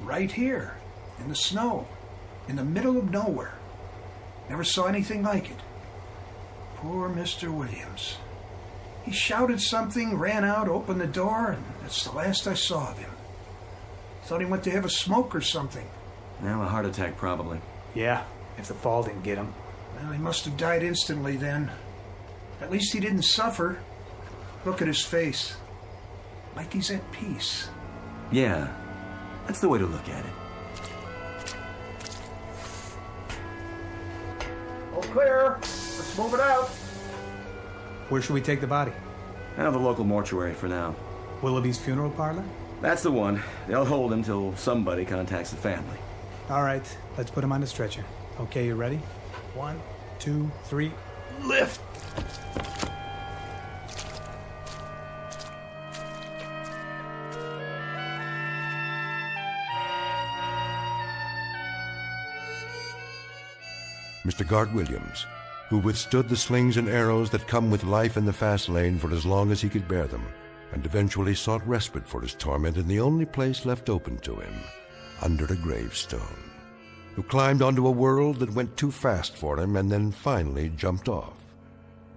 Right here, in the snow, in the middle of nowhere. Never saw anything like it. Poor Mr. Williams. He shouted something, ran out, opened the door, and that's the last I saw of him. Thought he went to have a smoke or something. Now, a heart attack, probably. Yeah, if the fall didn't get him. Well, he must have died instantly then. At least he didn't suffer. Look at his face. Like he's at peace. Yeah, that's the way to look at it. All clear. Let's move it out. Where should we take the body? Out of the local mortuary for now. Willoughby's funeral parlor? That's the one. They'll hold him till somebody contacts the family. All right, let's put him on the stretcher. Okay, you ready? 1, 2, 3, lift! Mr. Gart Williams, who withstood the slings and arrows that come with life in the fast lane for as long as he could bear them, and eventually sought respite for his torment in the only place left open to him, under a gravestone, who climbed onto a world that went too fast for him and then finally jumped off.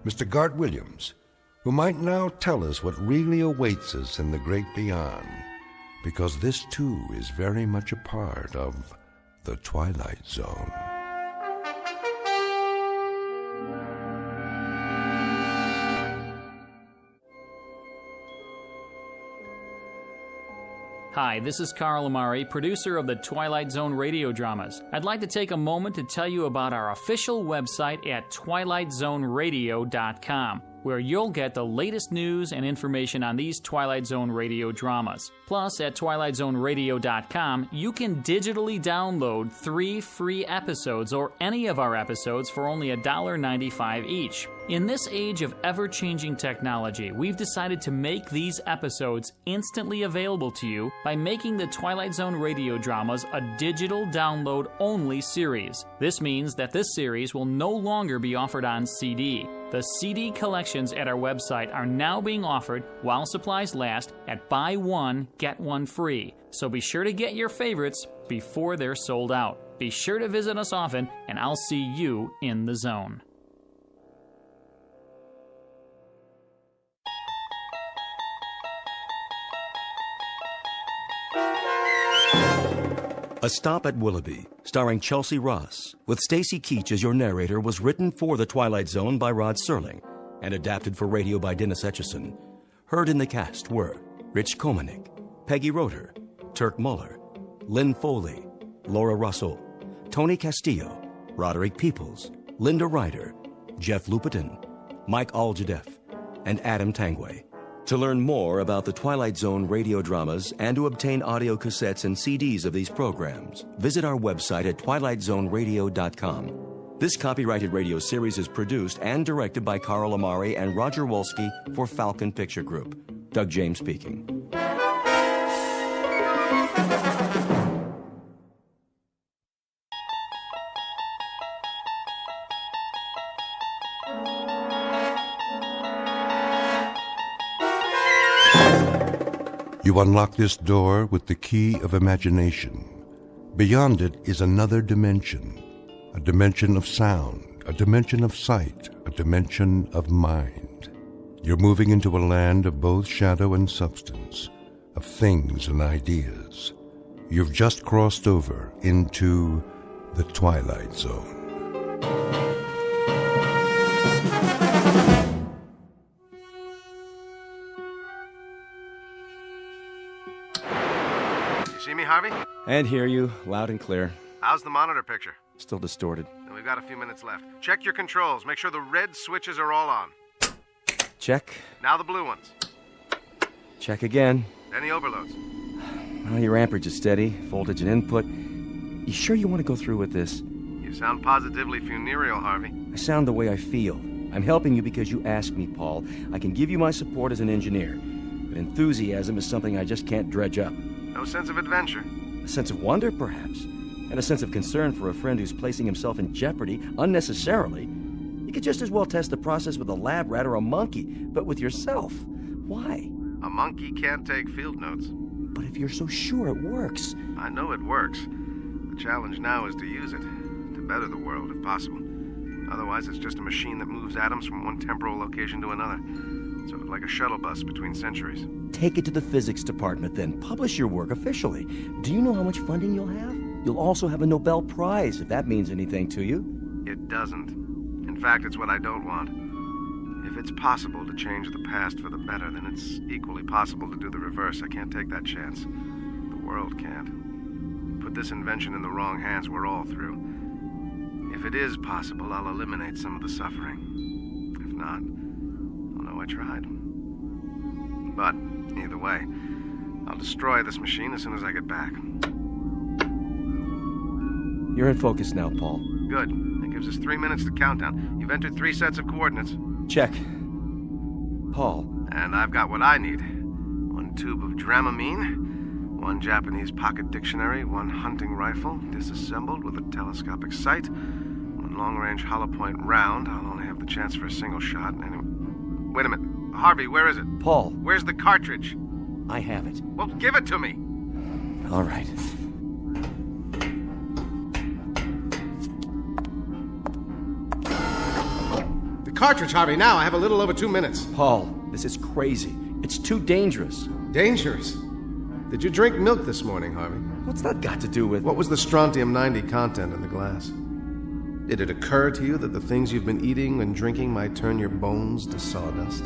Mr. Gart Williams, who might now tell us what really awaits us in the great beyond, because this too is very much a part of the Twilight Zone. Hi, this is Carl Amari, producer of the Twilight Zone radio dramas. I'd like to take a moment to tell you about our official website at twilightzoneradio.com, where you'll get the latest news and information on these Twilight Zone radio dramas. Plus, at twilightzoneradio.com, you can digitally download 3 free episodes or any of our episodes for only $1.95 each. In this age of ever-changing technology, we've decided to make these episodes instantly available to you by making the Twilight Zone radio dramas a digital download-only series. This means that this series will no longer be offered on CD. The CD collections at our website are now being offered while supplies last at buy one, get one free. So be sure to get your favorites before they're sold out. Be sure to visit us often, and I'll see you in the zone. A Stop at Willoughby, starring Chelsea Ross, with Stacy Keach as your narrator, was written for The Twilight Zone by Rod Serling and adapted for radio by Dennis Etchison. Heard in the cast were Rich Komanik, Peggy Roeder, Turk Muller, Lynn Foley, Laura Russell, Tony Castillo, Roderick Peoples, Linda Ryder, Jeff Lupetin, Mike Aljadeff, and Adam Tangway. To learn more about the Twilight Zone radio dramas and to obtain audio cassettes and CDs of these programs, visit our website at twilightzoneradio.com. This copyrighted radio series is produced and directed by Carl Amari and Roger Wolski for Falcon Picture Group. Doug James speaking. You unlock this door with the key of imagination. Beyond it is another dimension, a dimension of sound, a dimension of sight, a dimension of mind. You're moving into a land of both shadow and substance, of things and ideas. You've just crossed over into the Twilight Zone. See me, Harvey? And hear you, loud and clear. How's the monitor picture? Still distorted. And we've got a few minutes left. Check your controls. Make sure the red switches are all on. Check. Now the blue ones. Check again. Any overloads? Well, your amperage is steady, voltage and input. You sure you want to go through with this? You sound positively funereal, Harvey. I sound the way I feel. I'm helping you because you asked me, Paul. I can give you my support as an engineer. But enthusiasm is something I just can't dredge up. No sense of adventure? A sense of wonder, perhaps. And a sense of concern for a friend who's placing himself in jeopardy unnecessarily. You could just as well test the process with a lab rat or a monkey, but with yourself. Why? A monkey can't take field notes. But if you're so sure it works... I know it works. The challenge now is to use it, to better the world if possible. Otherwise, it's just a machine that moves atoms from one temporal location to another. Sort of like a shuttle bus between centuries. Take it to the physics department, then. Publish your work officially. Do you know how much funding you'll have? You'll also have a Nobel Prize, if that means anything to you. It doesn't. In fact, it's what I don't want. If it's possible to change the past for the better, then it's equally possible to do the reverse. I can't take that chance. The world can't. Put this invention in the wrong hands, we're all through. If it is possible, I'll eliminate some of the suffering. If not, I'll know I tried. But, either way, I'll destroy this machine as soon as I get back. You're in focus now, Paul. Good. That gives us 3 minutes to countdown. You've entered 3 sets of coordinates. Check. Paul. And I've got what I need. 1 tube of Dramamine, 1 Japanese pocket dictionary, 1 hunting rifle, disassembled with a telescopic sight, 1 long-range hollow point round. I'll only have the chance for a single shot. Anyway. Wait a minute. Harvey, where is it? Paul. Where's the cartridge? I have it. Well, give it to me. All right. The cartridge, Harvey, now. I have a little over 2 minutes. Paul, this is crazy. It's too dangerous. Dangerous? Did you drink milk this morning, Harvey? What's that got to do with... What was the strontium-90 content in the glass? Did it occur to you that the things you've been eating and drinking might turn your bones to sawdust?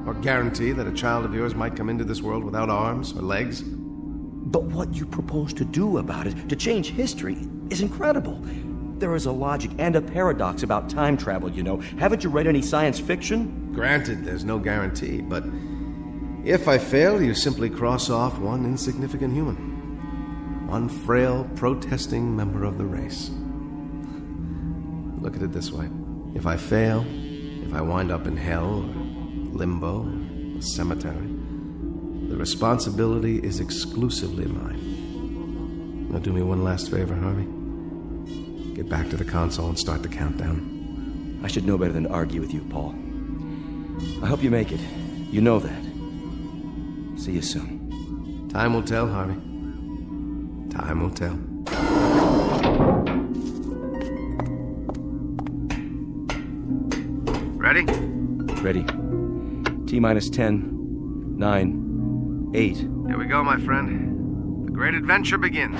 Or guarantee that a child of yours might come into this world without arms or legs? But what you propose to do about it, to change history, is incredible. There is a logic and a paradox about time travel, you know. Haven't you read any science fiction? Granted, there's no guarantee, but if I fail, you simply cross off one insignificant human. One frail, protesting member of the race. Look at it this way. If I fail, if I wind up in hell, or limbo, or cemetery, the responsibility is exclusively mine. Now do me one last favor, Harvey. Get back to the console and start the countdown. I should know better than to argue with you, Paul. I hope you make it. You know that. See you soon. Time will tell, Harvey. Time will tell. Ready? Ready. T-minus 10, 9, 8. Here we go, my friend. The great adventure begins.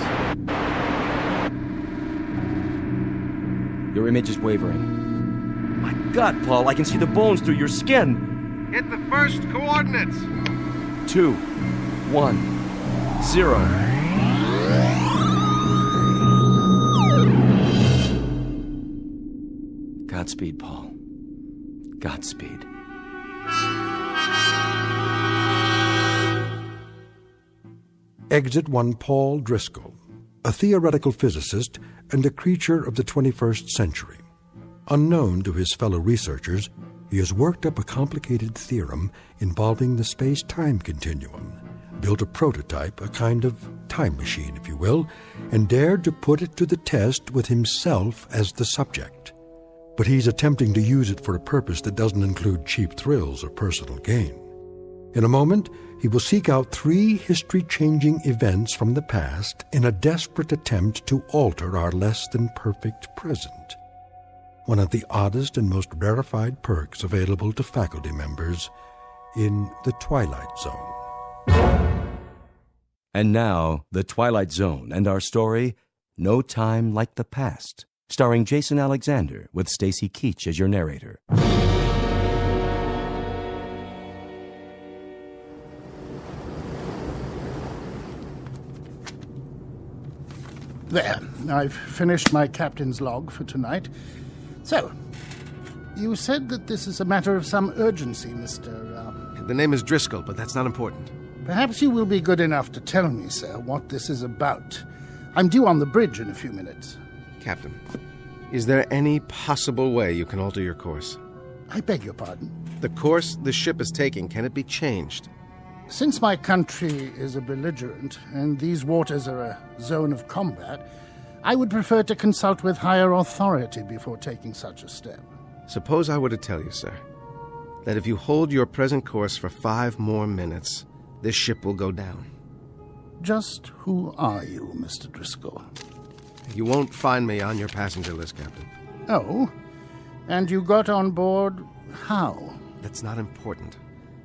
Your image is wavering. My God, Paul, I can see the bones through your skin. Hit the first coordinates. 2, 1, 0. Godspeed, Paul. Godspeed. Exit one Paul Driscoll, a theoretical physicist and a creature of the 21st century. Unknown to his fellow researchers, he has worked up a complicated theorem involving the space-time continuum, built a prototype, a kind of time machine, if you will, and dared to put it to the test with himself as the subject. But he's attempting to use it for a purpose that doesn't include cheap thrills or personal gain. In a moment, he will seek out 3 history-changing events from the past in a desperate attempt to alter our less-than-perfect present. One of the oddest and most rarefied perks available to faculty members in the Twilight Zone. And now, The Twilight Zone and our story, No Time Like the Past, starring Jason Alexander with Stacy Keach as your narrator. There, I've finished my captain's log for tonight. So, you said that this is a matter of some urgency, Mr. The name is Driscoll, but that's not important. Perhaps you will be good enough to tell me, sir, what this is about. I'm due on the bridge in a few minutes. Captain, is there any possible way you can alter your course? I beg your pardon? The course the ship is taking, can it be changed? Since my country is a belligerent, and these waters are a zone of combat, I would prefer to consult with higher authority before taking such a step. Suppose I were to tell you, sir, that if you hold your present course for 5 more minutes, this ship will go down. Just who are you, Mr. Driscoll? You won't find me on your passenger list, Captain. Oh? And you got on board how? That's not important.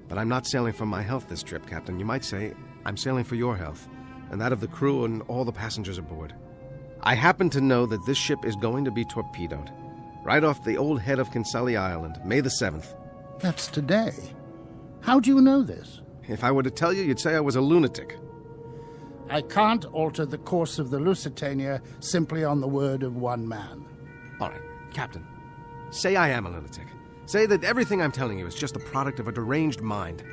But I'm not sailing for my health this trip, Captain. You might say I'm sailing for your health, and that of the crew and all the passengers aboard. I happen to know that this ship is going to be torpedoed, right off the old head of Kinsale Island, May the 7th. That's today. How do you know this? If I were to tell you, you'd say I was a lunatic. I can't alter the course of the Lusitania simply on the word of one man. All right, Captain, say I am a lunatic. Say that everything I'm telling you is just the product of a deranged mind.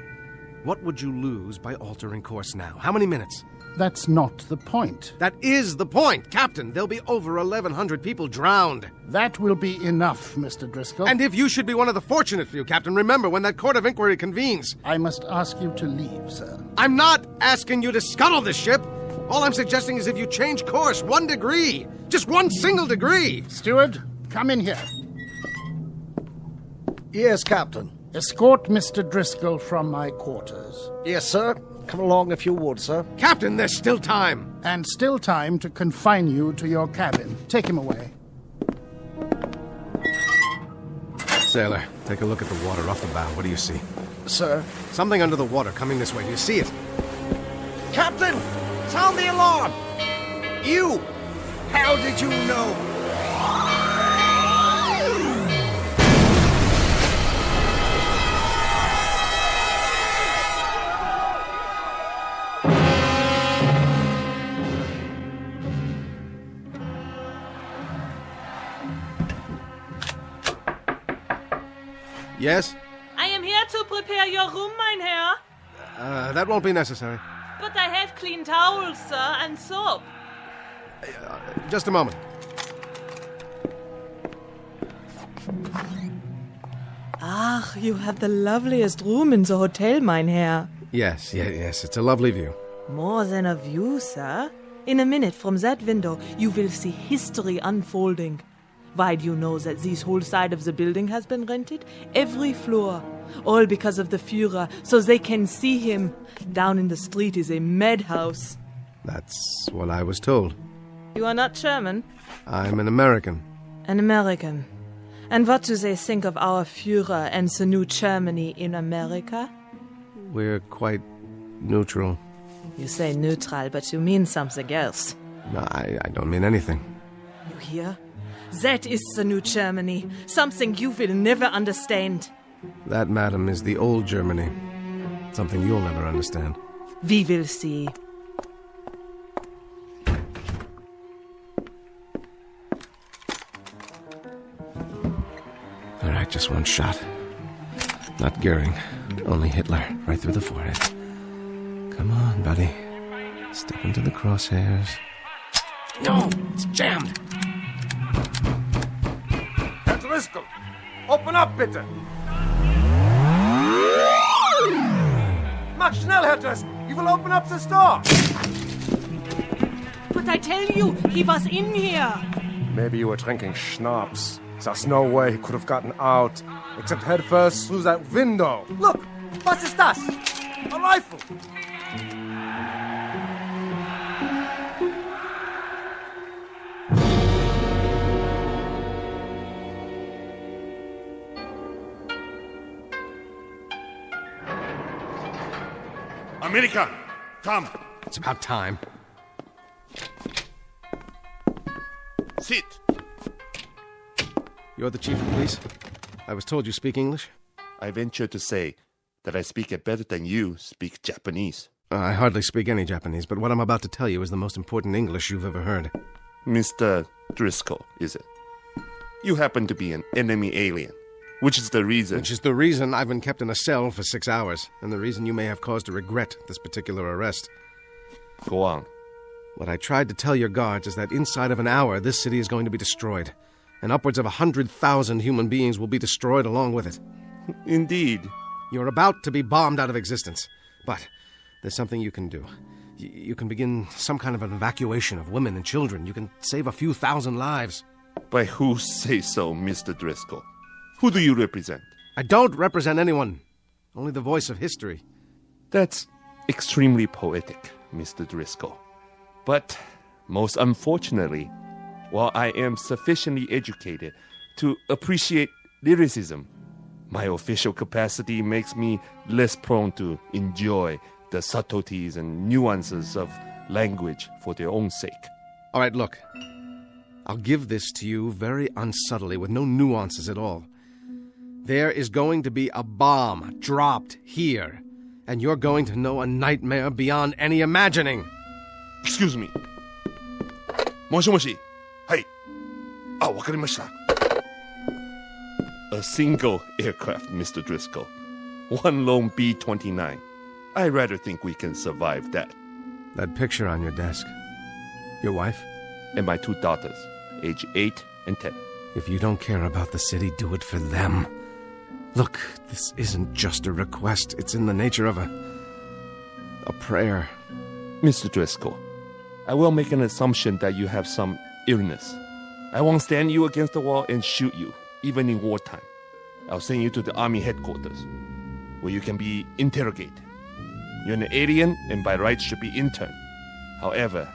What would you lose by altering course now? How many minutes? That's not the point. That is the point, Captain. There'll be over 1,100 people drowned. That will be enough, Mr. Driscoll. And if you should be one of the fortunate few, Captain, remember when that court of inquiry convenes. I must ask you to leave, sir. I'm not asking you to scuttle this ship. All I'm suggesting is if you change course 1 degree, just 1 single degree. Steward, come in here. Yes, Captain. Escort Mr. Driscoll from my quarters. Yes, sir. Come along if you would, sir. Captain, there's still time. And still time to confine you to your cabin. Take him away. Sailor, take a look at the water off the bow. What do you see? Sir? Something under the water coming this way. Do you see it? Captain! Sound the alarm! You! How did you know? Yes? I am here to prepare your room, mein Herr. That won't be necessary. But I have clean towels, sir, and soap. Just a moment. Ach, you have the loveliest room in the hotel, mein Herr. Yes. It's a lovely view. More than a view, sir. In a minute from that window, you will see history unfolding. Why do you know that this whole side of the building has been rented? Every floor. All because of the Führer, so they can see him. Down in the street is a madhouse. That's what I was told. You are not German? I'm an American. An American. And what do they think of our Führer and the new Germany in America? We're quite neutral. You say neutral, but you mean something else. No, I don't mean anything. You hear? That is the new Germany. Something you will never understand. That, madam, is the old Germany. Something you'll never understand. We will see. right, just one shot. Not Goering, only Hitler, right through the forehead. Come on, buddy. Step into the crosshairs. No, it's jammed. Herr Driscoll, open up, bitte. Mach schnell, Herr Driscoll. He will open up the store. But I tell you, he was in here. Maybe you were drinking schnapps. There's no way he could have gotten out, except head first through that window. Look, was ist das? A rifle. America, come. It's about time. Sit. You're the chief of police? I was told you speak English? I venture to say that I speak it better than you speak Japanese. I hardly speak any Japanese, but what I'm about to tell you is the most important English you've ever heard. Mr. Driscoll, is it? You happen to be an enemy alien, which is the reason... Which is the reason I've been kept in a cell for 6 hours, and the reason you may have cause to regret this particular arrest. Go on. What I tried to tell your guards is that inside of an hour, this city is going to be destroyed, and upwards of 100,000 human beings will be destroyed along with it. Indeed. You're about to be bombed out of existence, but there's something you can do. You can begin some kind of an evacuation of women and children. You can save a few thousand lives. By who say so, Mr. Driscoll? Who do you represent? I don't represent anyone. Only the voice of history. That's extremely poetic, Mr. Driscoll. But, most unfortunately, while I am sufficiently educated to appreciate lyricism, my official capacity makes me less prone to enjoy the subtleties and nuances of language for their own sake. All right, look. I'll give this to you very unsubtly, with no nuances at all. There is going to be a bomb dropped here, and you're going to know a nightmare beyond any imagining. Excuse me. Moshi moshi. Hey. Ah, wakarimashita. A single aircraft, Mr. Driscoll. One lone B-29. I rather think we can survive that. That picture on your desk. Your wife? And my 2 daughters, age 8 and 10. If you don't care about the city, do it for them. Look, this isn't just a request. It's in the nature of a prayer. Mr. Driscoll, I will make an assumption that you have some illness. I won't stand you against the wall and shoot you, even in wartime. I'll send you to the army headquarters, where you can be interrogated. You're an alien and by rights should be interned. However,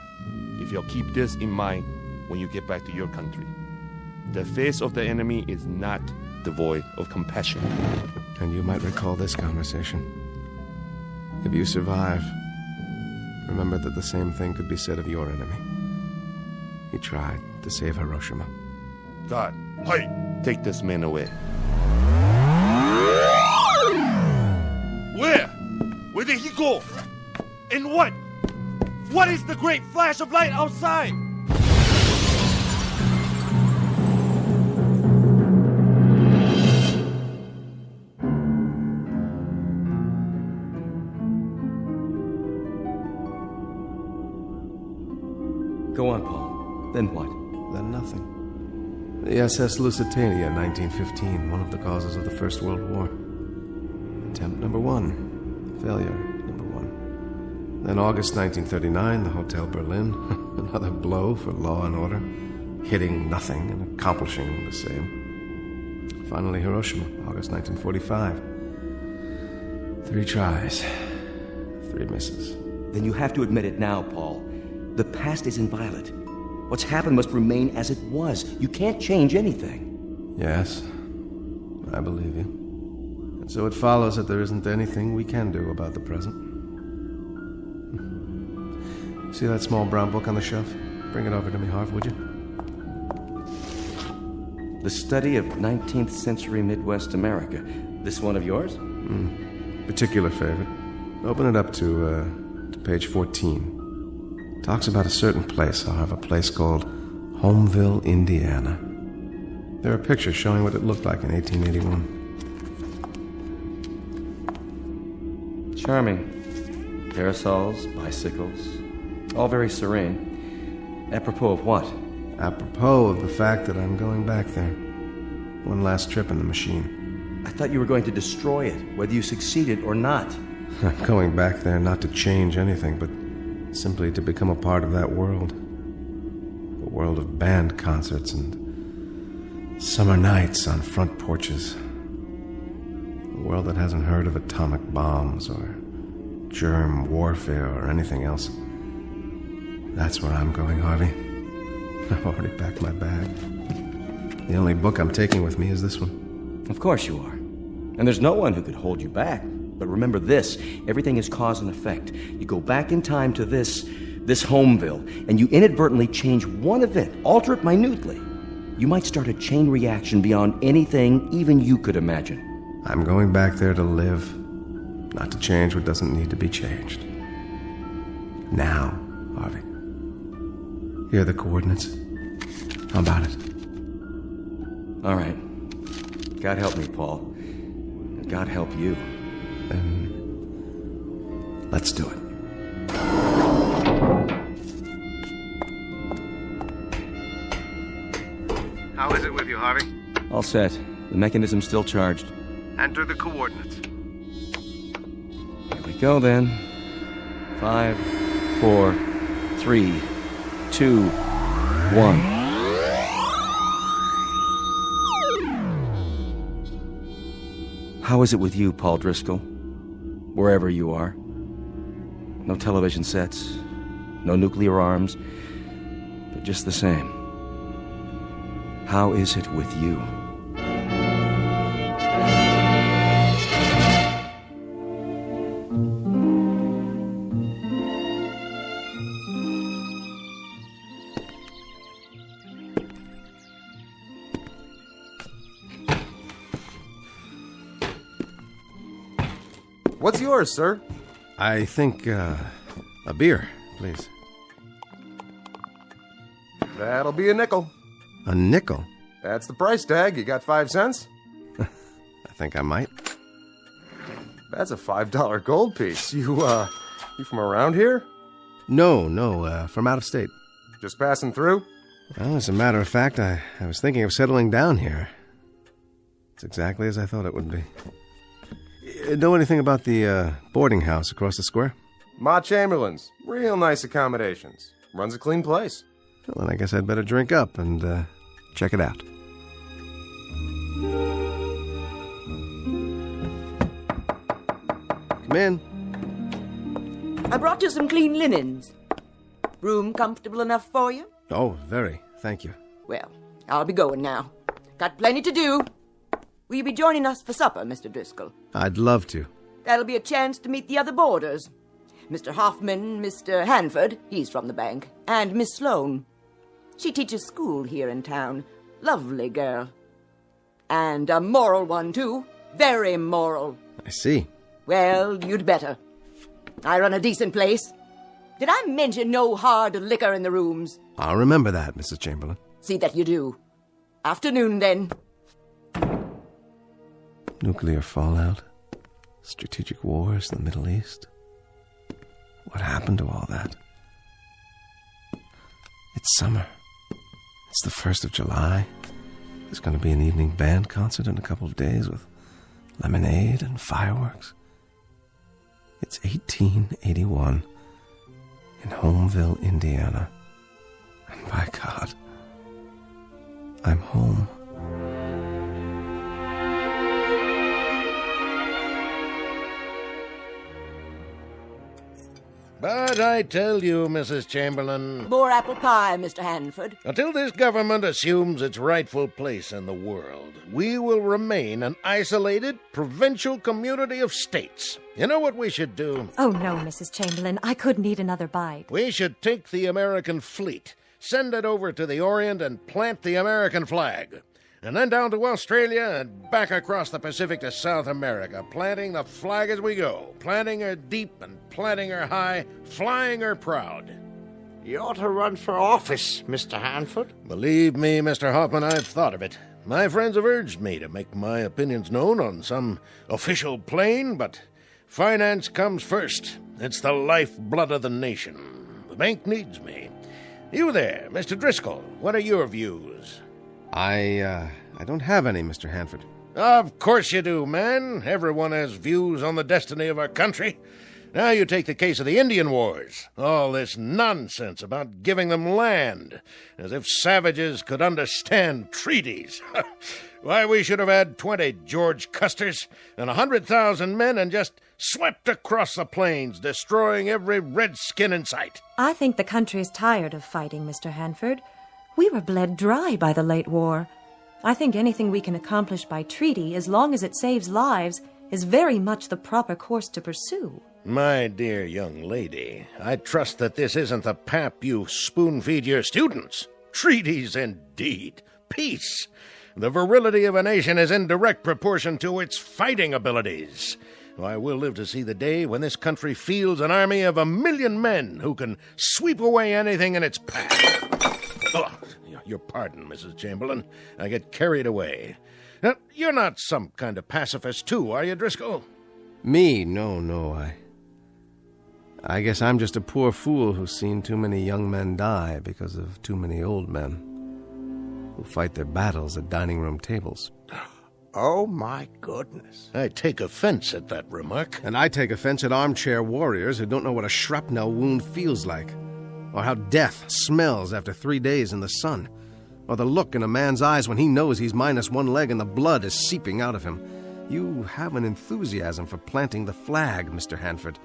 if you'll keep this in mind when you get back to your country, the face of the enemy is not devoid of compassion. And you might recall this conversation. If you survive, remember that the same thing could be said of your enemy. He tried to save Hiroshima. God, hey, take this man away. Where? Where did he go? And what? What is the great flash of light outside? Go on, Paul. Then what? Then nothing. The SS Lusitania, 1915, one of the causes of the First World War. Attempt number 1. Failure number 1. Then August 1939, the Hotel Berlin. Another blow for law and order. Hitting nothing and accomplishing the same. Finally, Hiroshima, August 1945. 3 tries. 3 misses. Then you have to admit it now, Paul. The past is inviolate. What's happened must remain as it was. You can't change anything. Yes, I believe you. And so it follows that there isn't anything we can do about the present. See that small brown book on the shelf? Bring it over to me, Harv, would you? The Study of 19th Century Midwest America. This one of yours? Particular favorite. Open it up to page 14. Talks about a certain place, Harv, a place called Homeville, Indiana. There are pictures showing what it looked like in 1881. Charming. Parasols, bicycles, all very serene. Apropos of what? Apropos of the fact that I'm going back there. One last trip in the machine. I thought you were going to destroy it, whether you succeeded or not. I'm going back there not to change anything, but simply to become a part of that world. A world of band concerts and summer nights on front porches. A world that hasn't heard of atomic bombs or germ warfare or anything else. That's where I'm going, Harvey. I've already packed my bag. The only book I'm taking with me is this one. Of course you are. And there's no one who could hold you back. But remember this, everything is cause and effect. You go back in time to this Homeville, and you inadvertently change one event, alter it minutely. You might start a chain reaction beyond anything even you could imagine. I'm going back there to live, not to change what doesn't need to be changed. Now, Harvey. Here are the coordinates. How about it? All right. God help me, Paul. And God help you. Then let's do it. How is it with you, Harvey? All set. The mechanism's still charged. Enter the coordinates. Here we go, then. 5, 4, 3, 2, 1. How is it with you, Paul Driscoll? Wherever you are. No television sets, no nuclear arms, but just the same. How is it with you? What's yours, sir? I think, a beer, please. That'll be a nickel. A nickel? That's the price tag. You got 5 cents? I think I might. That's a $5 gold piece. You from around here? No, from out of state. Just passing through? Well, as a matter of fact, I was thinking of settling down here. It's exactly as I thought it would be. Know anything about the boarding house across the square? Ma Chamberlain's. Real nice accommodations. Runs a clean place. Well, then I guess I'd better drink up and check it out. Come in. I brought you some clean linens. Room comfortable enough for you? Oh, very. Thank you. Well, I'll be going now. Got plenty to do. Will you be joining us for supper, Mr. Driscoll? I'd love to. That'll be a chance to meet the other boarders. Mr. Hoffman, Mr. Hanford, he's from the bank, and Miss Sloane. She teaches school here in town. Lovely girl. And a moral one, too. Very moral. I see. Well, you'd better. I run a decent place. Did I mention no hard liquor in the rooms? I'll remember that, Mrs. Chamberlain. See that you do. Afternoon, then. Nuclear fallout, strategic wars in the Middle East. What happened to all that? It's summer. It's the 1st of July. There's going to be an evening band concert in a couple of days with lemonade and fireworks. It's 1881 in Homeville, Indiana. And by God, I'm home. But I tell you, Mrs. Chamberlain... More apple pie, Mr. Hanford. Until this government assumes its rightful place in the world, we will remain an isolated, provincial community of states. You know what we should do? Oh, no, Mrs. Chamberlain. I couldn't eat another bite. We should take the American fleet, send it over to the Orient, and plant the American flag. And then down to Australia and back across the Pacific to South America, planting the flag as we go, planting her deep and planting her high, flying her proud. You ought to run for office, Mr. Hanford. Believe me, Mr. Hoffman, I've thought of it. My friends have urged me to make my opinions known on some official plane, but finance comes first. It's the lifeblood of the nation. The bank needs me. You there, Mr. Driscoll, what are your views? I don't have any, Mr. Hanford. Of course you do, man. Everyone has views on the destiny of our country. Now you take the case of the Indian Wars. All this nonsense about giving them land, as if savages could understand treaties. Why, we should have had 20 George Custers and 100,000 men and just swept across the plains, destroying every redskin in sight. I think the country is tired of fighting, Mr. Hanford. We were bled dry by the late war. I think anything we can accomplish by treaty, as long as it saves lives, is very much the proper course to pursue. My dear young lady, I trust that this isn't the pap you spoon-feed your students. Treaties, indeed. Peace. The virility of a nation is in direct proportion to its fighting abilities. I will live to see the day when this country fields an army of 1,000,000 men who can sweep away anything in its path. Oh, your pardon, Mrs. Chamberlain. I get carried away. Now, you're not some kind of pacifist, too, are you, Driscoll? Me? No. I guess I'm just a poor fool who's seen too many young men die because of too many old men who fight their battles at dining room tables. Oh, my goodness. I take offense at that remark. And I take offense at armchair warriors who don't know what a shrapnel wound feels like, or how death smells after 3 days in the sun, or the look in a man's eyes when he knows he's minus one leg and the blood is seeping out of him. You have an enthusiasm for planting the flag, Mr. Hanford,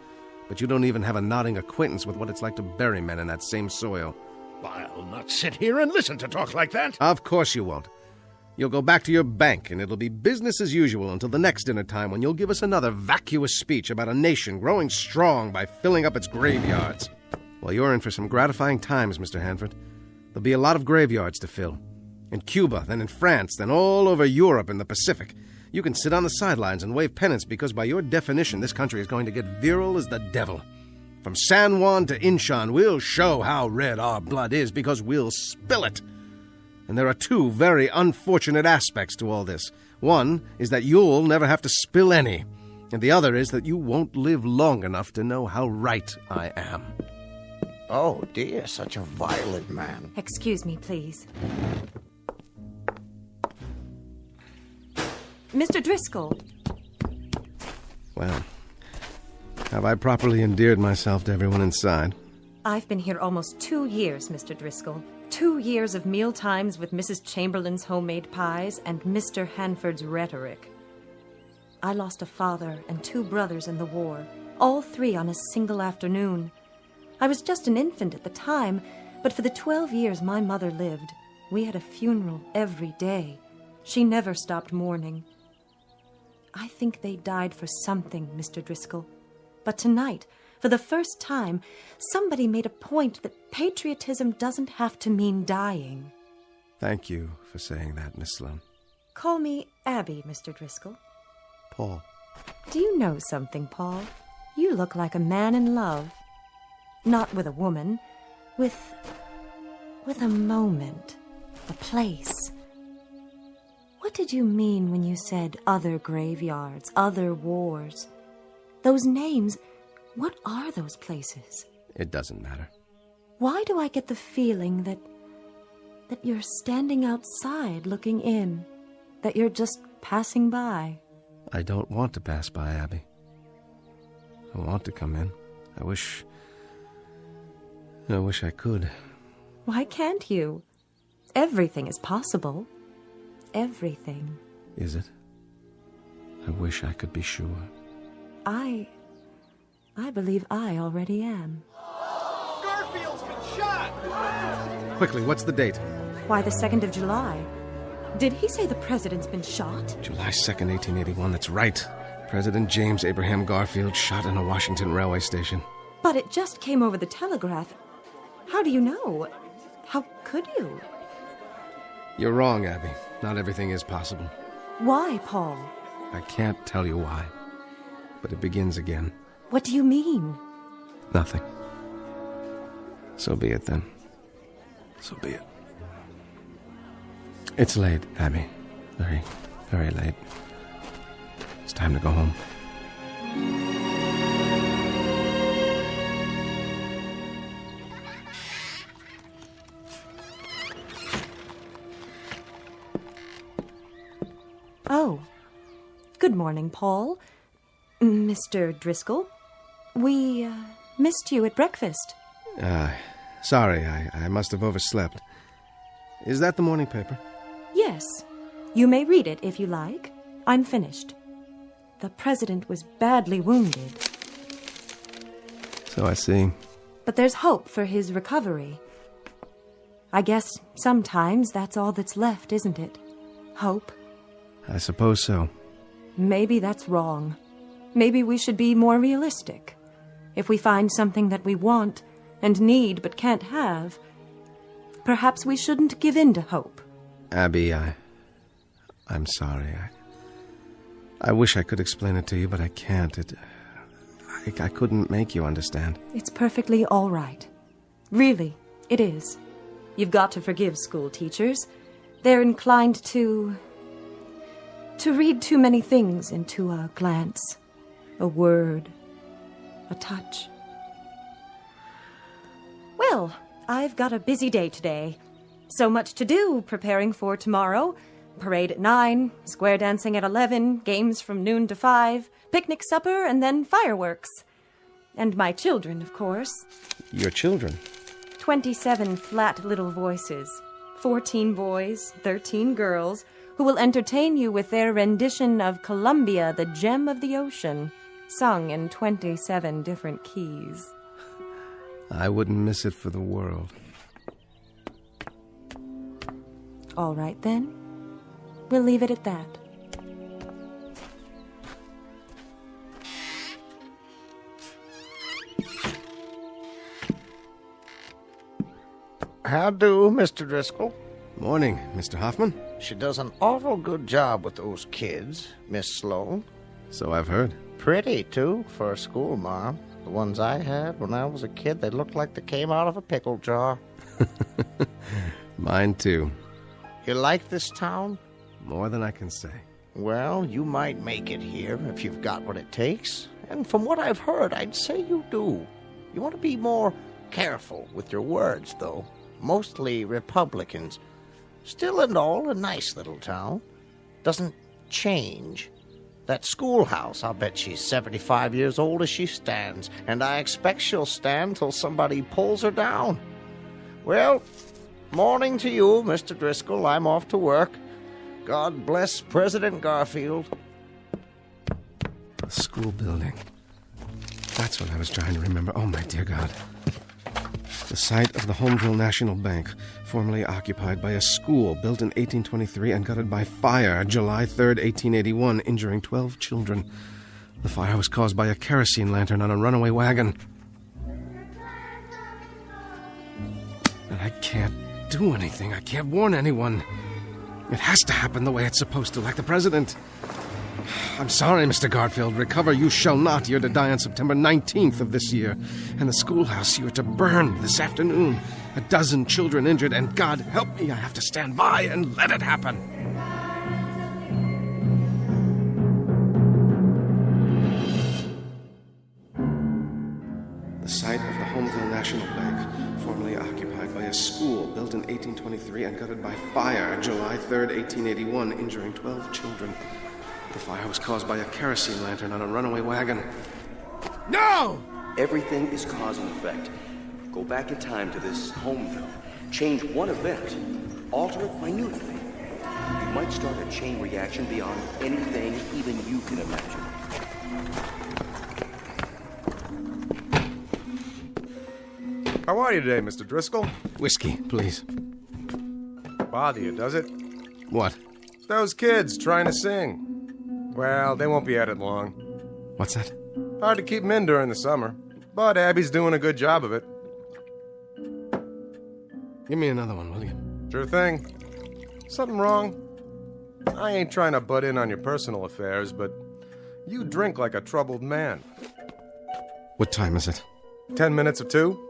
but you don't even have a nodding acquaintance with what it's like to bury men in that same soil. I'll not sit here and listen to talk like that. Of course you won't. You'll go back to your bank, and it'll be business as usual until the next dinner time, when you'll give us another vacuous speech about a nation growing strong by filling up its graveyards. Well, you're in for some gratifying times, Mr. Hanford. There'll be a lot of graveyards to fill. In Cuba, then in France, then all over Europe and the Pacific. You can sit on the sidelines and wave pennants because by your definition, this country is going to get virile as the devil. From San Juan to Inchon, we'll show how red our blood is because we'll spill it. And there are two very unfortunate aspects to all this. One is that you'll never have to spill any. And the other is that you won't live long enough to know how right I am. Oh, dear, such a violent man. Excuse me, please. Mr. Driscoll. Well, have I properly endeared myself to everyone inside? I've been here almost 2 years, Mr. Driscoll. 2 years of meal times with Mrs. Chamberlain's homemade pies and Mr. Hanford's rhetoric. I lost a father and 2 brothers in the war, all 3 on a single afternoon. I was just an infant at the time, but for the 12 years my mother lived, we had a funeral every day. She never stopped mourning. I think they died for something, Mr. Driscoll. But tonight, for the first time, somebody made a point that patriotism doesn't have to mean dying. Thank you for saying that, Miss Sloane. Call me Abby, Mr. Driscoll. Paul. Do you know something, Paul? You look like a man in love. Not with a woman, with a moment, a place. What did you mean when you said other graveyards, other wars? Those names, what are those places? It doesn't matter. Why do I get the feeling that you're standing outside looking in, that you're just passing by? I don't want to pass by, Abby. I want to come in. I wish I could. Why can't you? Everything is possible. Everything. Is it? I wish I could be sure. I believe I already am. Garfield's been shot! Quickly, what's the date? Why, the 2nd of July. Did he say the president's been shot? July 2nd, 1881, that's right. President James Abraham Garfield shot in a Washington railway station. But it just came over the telegraph. How do you know? How could you? You're wrong, Abby. Not everything is possible. Why, Paul? I can't tell you why. But it begins again. What do you mean? Nothing. So be it, then. So be it. It's late, Abby. Very, very late. It's time to go home. Oh, good morning, Paul. Mr. Driscoll. We missed you at breakfast. Sorry, I must have overslept. Is that the morning paper? Yes. You may read it if you like. I'm finished. The president was badly wounded. So I see. But there's hope for his recovery. I guess sometimes that's all that's left, isn't it? Hope. I suppose so. Maybe that's wrong. Maybe we should be more realistic. If we find something that we want and need but can't have, perhaps we shouldn't give in to hope. Abby, I'm sorry. I wish I could explain it to you, but I can't. I couldn't make you understand. It's perfectly all right. Really, it is. You've got to forgive school teachers. They're inclined to read too many things into a glance, a word, a touch. Well, I've got a busy day today. So much to do preparing for tomorrow. Parade at 9, square dancing at 11, games from noon to 5, picnic supper, and then fireworks. And my children, of course. Your children? 27 flat little voices. 14 boys, 13 girls, who will entertain you with their rendition of Columbia, the Gem of the Ocean, sung in 27 different keys. I wouldn't miss it for the world. All right, then. We'll leave it at that. How do, Mr. Driscoll? Morning, Mr. Hoffman. She does an awful good job with those kids, Miss Sloane. So I've heard. Pretty, too, for a school mom. The ones I had when I was a kid, they looked like they came out of a pickle jar. Mine, too. You like this town? More than I can say. Well, you might make it here if you've got what it takes. And from what I've heard, I'd say you do. You want to be more careful with your words, though. Mostly Republicans. Still and all, a nice little town. Doesn't change. That schoolhouse, I'll bet she's 75 years old as she stands, and I expect she'll stand till somebody pulls her down. Well, morning to you, Mr. Driscoll. I'm off to work. God bless President Garfield. The school building. That's what I was trying to remember. Oh, my dear God. The site of the Homeville National Bank, formerly occupied by a school built in 1823 and gutted by fire July 3rd, 1881, injuring 12 children. The fire was caused by a kerosene lantern on a runaway wagon. And I can't do anything. I can't warn anyone. It has to happen the way it's supposed to, like the president. I'm sorry, Mr. Garfield. Recover you shall not. You're to die on September 19th of this year. And the schoolhouse you're to burn this afternoon. 12 children injured, and God help me, I have to stand by and let it happen. The site of the Homeville National Bank, formerly occupied by a school built in 1823 and gutted by fire July 3rd, 1881, injuring 12 children. The fire was caused by a kerosene lantern on a runaway wagon. No! Everything is cause and effect. Go back in time to this Homeville. Change one event. Alter it minutely. You might start a chain reaction beyond anything even you can imagine. How are you today, Mr. Driscoll? Whiskey, please. Bother you, does it? What? Those kids trying to sing. Well, they won't be at it long. What's that? Hard to keep them in during the summer, but Abby's doing a good job of it. Give me another one, will you? Sure thing. Something wrong? I ain't trying to butt in on your personal affairs, but you drink like a troubled man. What time is it? 10 minutes or 2?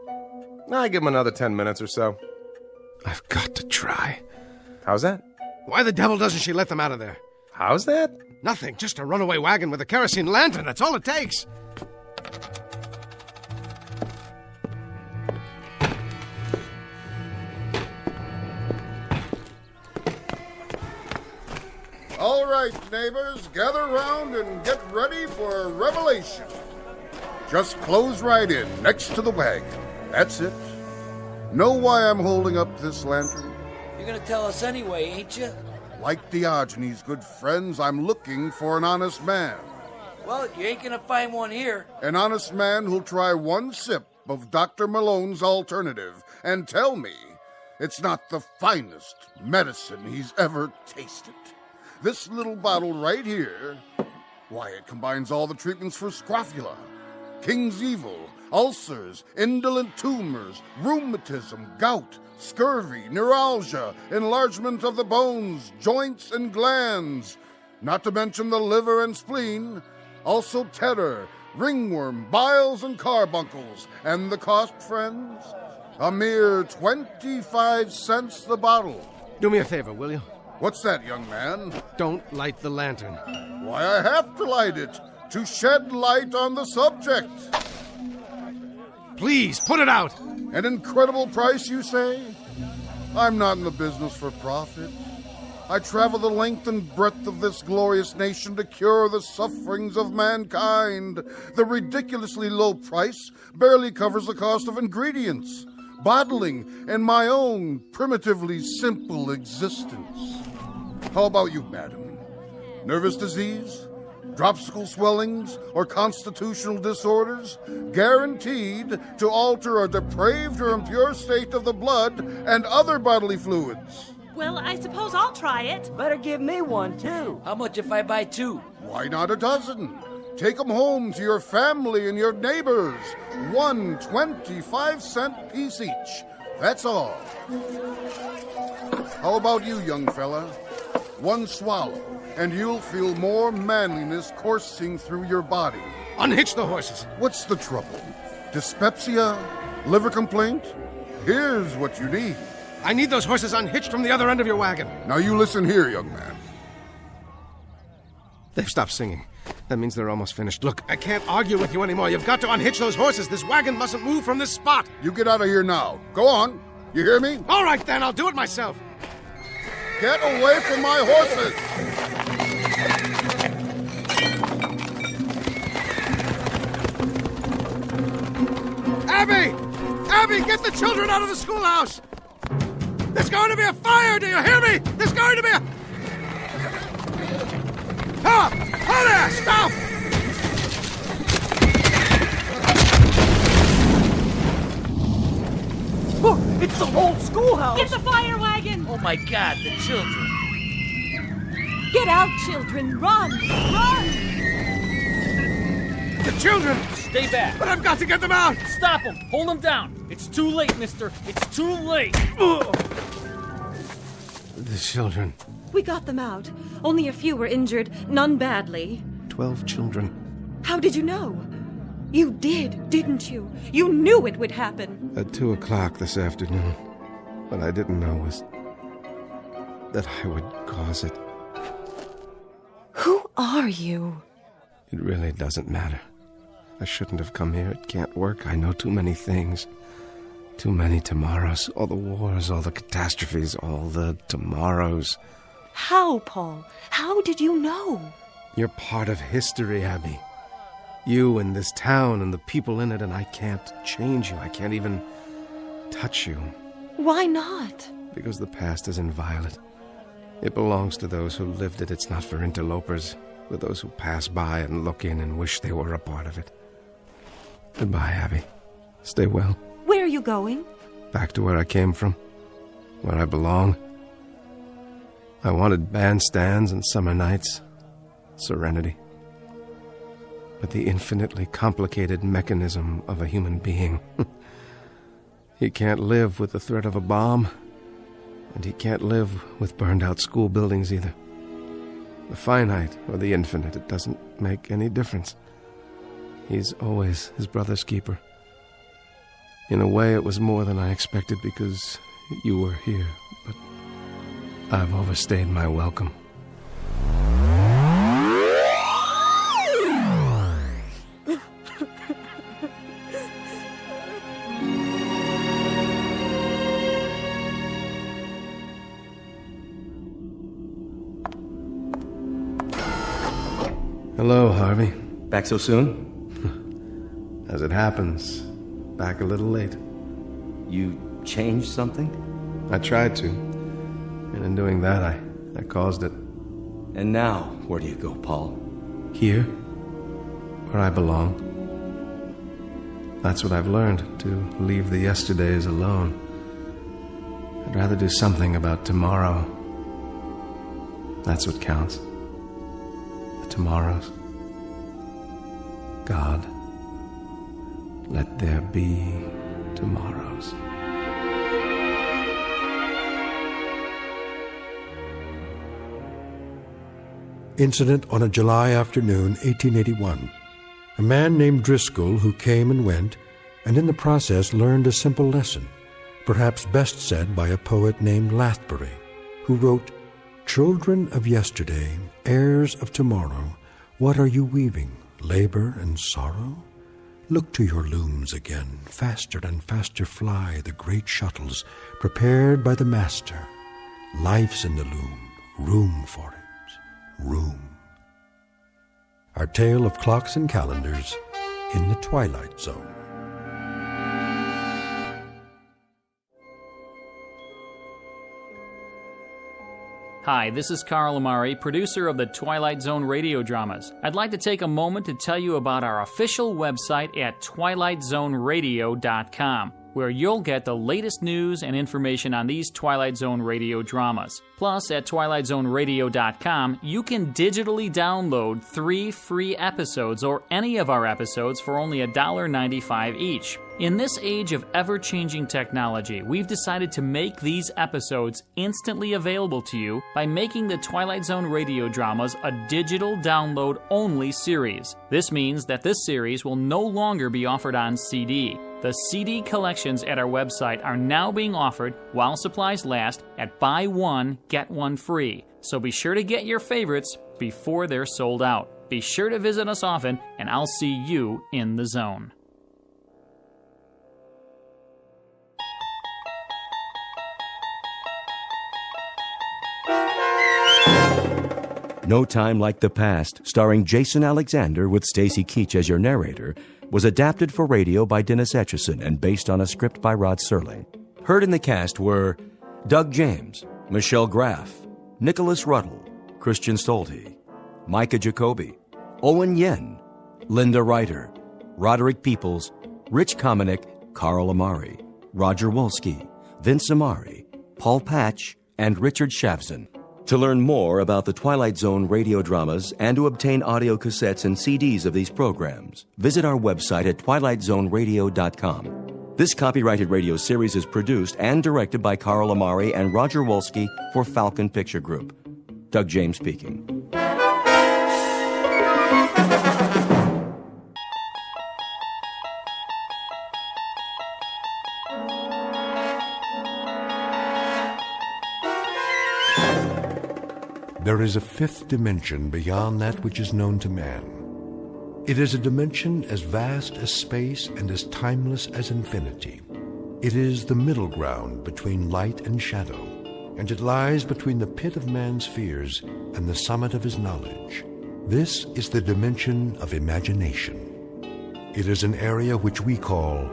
I give him another 10 minutes or so. I've got to try. How's that? Why the devil doesn't she let them out of there? How's that? Nothing, just a runaway wagon with a kerosene lantern. That's all it takes. All right, neighbors, gather round and get ready for a revelation. Just close right in, next to the wagon. That's it. Know why I'm holding up this lantern? You're gonna tell us anyway, ain't you? Like Diogenes' good friends, I'm looking for an honest man. Well, you ain't gonna find one here. An honest man who'll try one sip of Dr. Malone's alternative and tell me it's not the finest medicine he's ever tasted. This little bottle right here, why, it combines all the treatments for scrofula, King's Evil, ulcers, indolent tumors, rheumatism, gout, scurvy, neuralgia, enlargement of the bones, joints, and glands, not to mention the liver and spleen, also terror, ringworm, biles, and carbuncles. And the cost, friends? A mere 25 cents the bottle. Do me a favor, will you? What's that, young man? Don't light the lantern. Why, I have to light it, to shed light on the subject. Please, put it out. An incredible price, you say? I'm not in the business for profit. I travel the length and breadth of this glorious nation to cure the sufferings of mankind. The ridiculously low price barely covers the cost of ingredients, bottling, and my own primitively simple existence. How about you, madam? Nervous disease? Dropsical swellings, or constitutional disorders, guaranteed to alter a depraved or impure state of the blood and other bodily fluids. Well, I suppose I'll try it. Better give me one, too. How much if I buy 2? Why not a dozen? Take them home to your family and your neighbors. One 25-cent piece each. That's all. How about you, young fella? One swallow, and you'll feel more manliness coursing through your body. Unhitch the horses. What's the trouble? Dyspepsia? Liver complaint? Here's what you need. I need those horses unhitched from the other end of your wagon. Now you listen here, young man. They've stopped singing. That means they're almost finished. Look, I can't argue with you anymore. You've got to unhitch those horses. This wagon mustn't move from this spot. You get out of here now. Go on. You hear me? All right, then. I'll do it myself. Get away from my horses! Abby! Abby, get the children out of the schoolhouse! There's going to be a fire, do you hear me? There's going to be a... Ah! Oh there! Stop! Look, it's the whole schoolhouse! Get the fire wagon! Oh my God, the children! Get out, children! Run! Run! The children! Stay back! But I've got to get them out! Stop them! Hold them down! It's too late, mister! It's too late! The children. We got them out. Only a few were injured, none badly. 12 children. How did you know? You did, didn't you? You knew it would happen. At 2 o'clock this afternoon. What I didn't know was that I would cause it. Who are you? It really doesn't matter. I shouldn't have come here. It can't work. I know too many things. Too many tomorrows. All the wars, all the catastrophes, all the tomorrows. How, Paul? How did you know? You're part of history, Abby. You and this town and the people in it, and I can't change you. I can't even touch you. Why not? Because the past is inviolate. It belongs to those who lived it. It's not for interlopers, for those who pass by and look in and wish they were a part of it. Goodbye, Abby. Stay well. Where are you going? Back to where I came from, where I belong. I wanted bandstands and summer nights, serenity. But the infinitely complicated mechanism of a human being. He can't live with the threat of a bomb, and he can't live with burned-out school buildings either. The finite or the infinite, it doesn't make any difference. He's always his brother's keeper. In a way, it was more than I expected because you were here, but I've overstayed my welcome. Hello, Harvey. Back so soon? As it happens, back a little late. You changed something? I tried to. And in doing that, I caused it. And now, where do you go, Paul? Here, where I belong. That's what I've learned, to leave the yesterdays alone. I'd rather do something about tomorrow. That's what counts. The tomorrows. God, let there be tomorrows. Incident on a July afternoon, 1881. A man named Driscoll who came and went, and in the process learned a simple lesson, perhaps best said by a poet named Lathbury, who wrote, "Children of yesterday, heirs of tomorrow, what are you weaving, labor and sorrow? Look to your looms again, faster and faster fly the great shuttles, prepared by the master. Life's in the loom, room for it, room." Our tale of clocks and calendars in the Twilight Zone. Hi, this is Carl Amari, producer of the Twilight Zone radio dramas. I'd like to take a moment to tell you about our official website at twilightzoneradio.com, where you'll get the latest news and information on these Twilight Zone radio dramas. Plus, at twilightzoneradio.com, you can digitally download 3 free episodes or any of our episodes for only $1.95 each. In this age of ever-changing technology, we've decided to make these episodes instantly available to you by making the Twilight Zone radio dramas a digital download-only series. This means that this series will no longer be offered on CD. The CD collections at our website are now being offered, while supplies last, at buy one, get one free. So be sure to get your favorites before they're sold out. Be sure to visit us often, and I'll see you in the zone. No Time Like the Past, starring Jason Alexander with Stacy Keach as your narrator, was adapted for radio by Dennis Etchison and based on a script by Rod Serling. Heard in the cast were Doug James, Michelle Graff, Nicholas Ruddle, Christian Stolte, Micah Jacoby, Owen Yen, Linda Ryder, Roderick Peoples, Rich Komanek, Carl Amari, Roger Wolski, Vince Amari, Paul Patch, and Richard Shavzin. To learn more about the Twilight Zone radio dramas and to obtain audio cassettes and CDs of these programs, visit our website at twilightzoneradio.com. This copyrighted radio series is produced and directed by Carl Amari and Roger Wolski for Falcon Picture Group. Doug James speaking. There is a fifth dimension beyond that which is known to man. It is a dimension as vast as space and as timeless as infinity. It is the middle ground between light and shadow, and it lies between the pit of man's fears and the summit of his knowledge. This is the dimension of imagination. It is an area which we call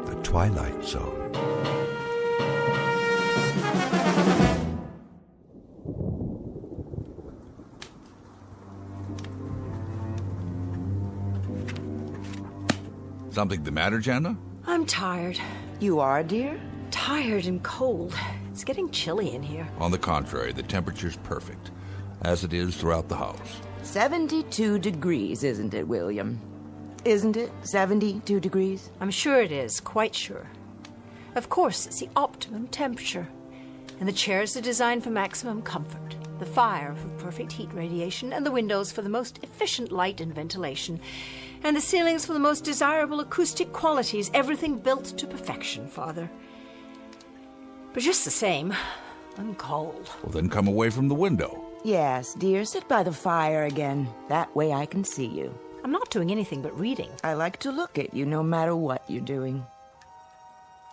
the Twilight Zone. Something the matter, Jana? I'm tired. You are, dear? Tired and cold. It's getting chilly in here. On the contrary, the temperature's perfect, as it is throughout the house. 72 degrees, isn't it, William? Isn't it 72 degrees? I'm sure it is, quite sure. Of course, it's the optimum temperature. And the chairs are designed for maximum comfort. The fire for perfect heat radiation, and the windows for the most efficient light and ventilation, and the ceilings for the most desirable acoustic qualities, everything built to perfection, Father. But just the same, I'm cold. Well, then come away from the window. Yes, dear, sit by the fire again. That way I can see you. I'm not doing anything but reading. I like to look at you no matter what you're doing.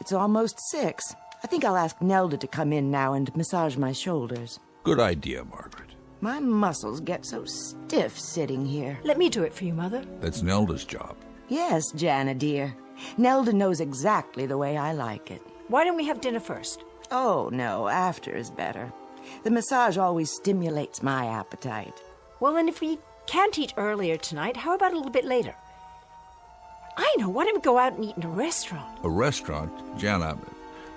It's almost 6. I think I'll ask Nelda to come in now and massage my shoulders. Good idea, Margaret. My muscles get so stiff sitting here. Let me do it for you, Mother. That's Nelda's job. Yes, Jana, dear. Nelda knows exactly the way I like it. Why don't we have dinner first? Oh, no, after is better. The massage always stimulates my appetite. Well, then if we can't eat earlier tonight, how about a little bit later? I know, why don't we go out and eat in a restaurant? A restaurant? Jana,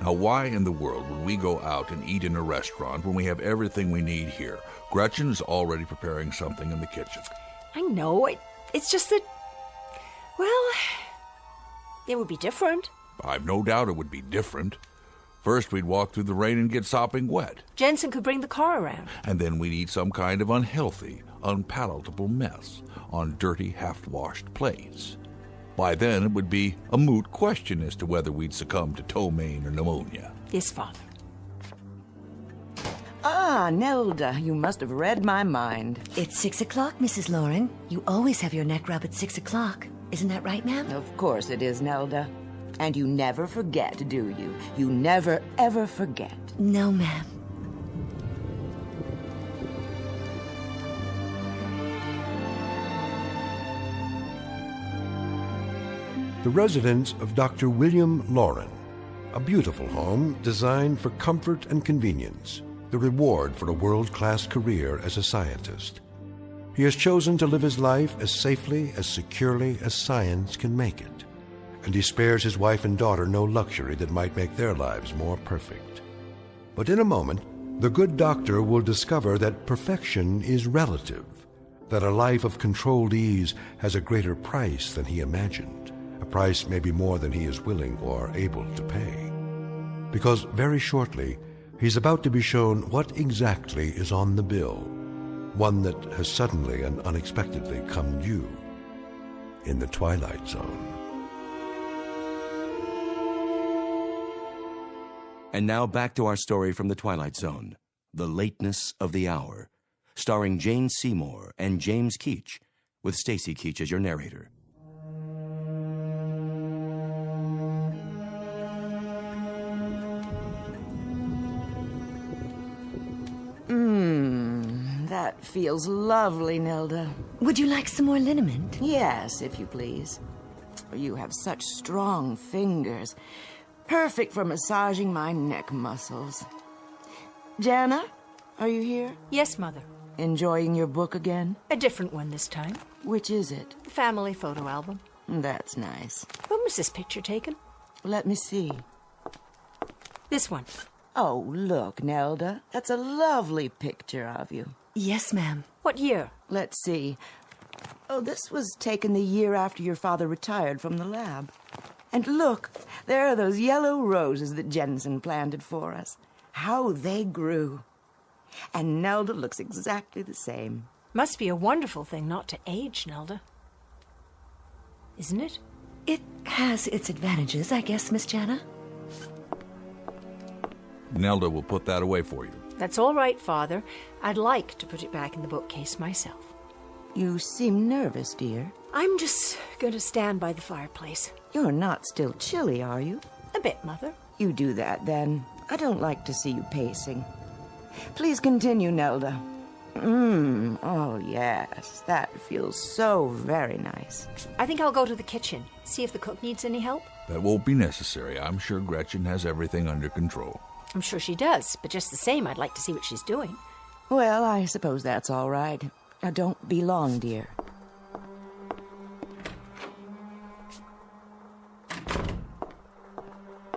now why in the world would we go out and eat in a restaurant when we have everything we need here? Gretchen is already preparing something in the kitchen. I know, it's just that, well, it would be different. I've no doubt it would be different. First, we'd walk through the rain and get sopping wet. Jensen could bring the car around. And then we'd eat some kind of unhealthy, unpalatable mess on dirty, half-washed plates. By then, it would be a moot question as to whether we'd succumb to ptomaine or pneumonia. Yes, Father. Ah, Nelda, you must have read my mind. It's 6 o'clock, Mrs. Lauren. You always have your neck rub at 6 o'clock. Isn't that right, ma'am? Of course it is, Nelda. And you never forget, do you? You never, ever forget. No, ma'am. The residence of Dr. William Lauren, a beautiful home designed for comfort and convenience, the reward for a world-class career as a scientist. He has chosen to live his life as safely, as securely as science can make it, and he spares his wife and daughter no luxury that might make their lives more perfect. But in a moment, the good doctor will discover that perfection is relative, that a life of controlled ease has a greater price than he imagined, a price maybe more than he is willing or able to pay. Because very shortly, he's about to be shown what exactly is on the bill, one that has suddenly and unexpectedly come due in the Twilight Zone. And now back to our story from the Twilight Zone, The Lateness of the Hour, starring Jane Seymour and James Keach, with Stacy Keach as your narrator. That feels lovely, Nelda. Would you like some more liniment? Yes, if you please. You have such strong fingers. Perfect for massaging my neck muscles. Jana, are you here? Yes, Mother. Enjoying your book again? A different one this time. Which is it? The family photo album. That's nice. When was this picture taken? Let me see. This one. Oh, look, Nelda. That's a lovely picture of you. Yes, ma'am. What year? Let's see. Oh, this was taken the year after your father retired from the lab. And look, there are those yellow roses that Jensen planted for us. How they grew. And Nelda looks exactly the same. Must be a wonderful thing not to age, Nelda. Isn't it? It has its advantages, I guess, Miss Jana. Nelda will put that away for you. That's all right, Father. I'd like to put it back in the bookcase myself. You seem nervous, dear. I'm just going to stand by the fireplace. You're not still chilly, are you? A bit, Mother. You do that, then. I don't like to see you pacing. Please continue, Nelda. Oh, yes. That feels so very nice. I think I'll go to the kitchen, see if the cook needs any help. That won't be necessary. I'm sure Gretchen has everything under control. I'm sure she does, but just the same, I'd like to see what she's doing. Well, I suppose that's all right. Now, don't be long, dear.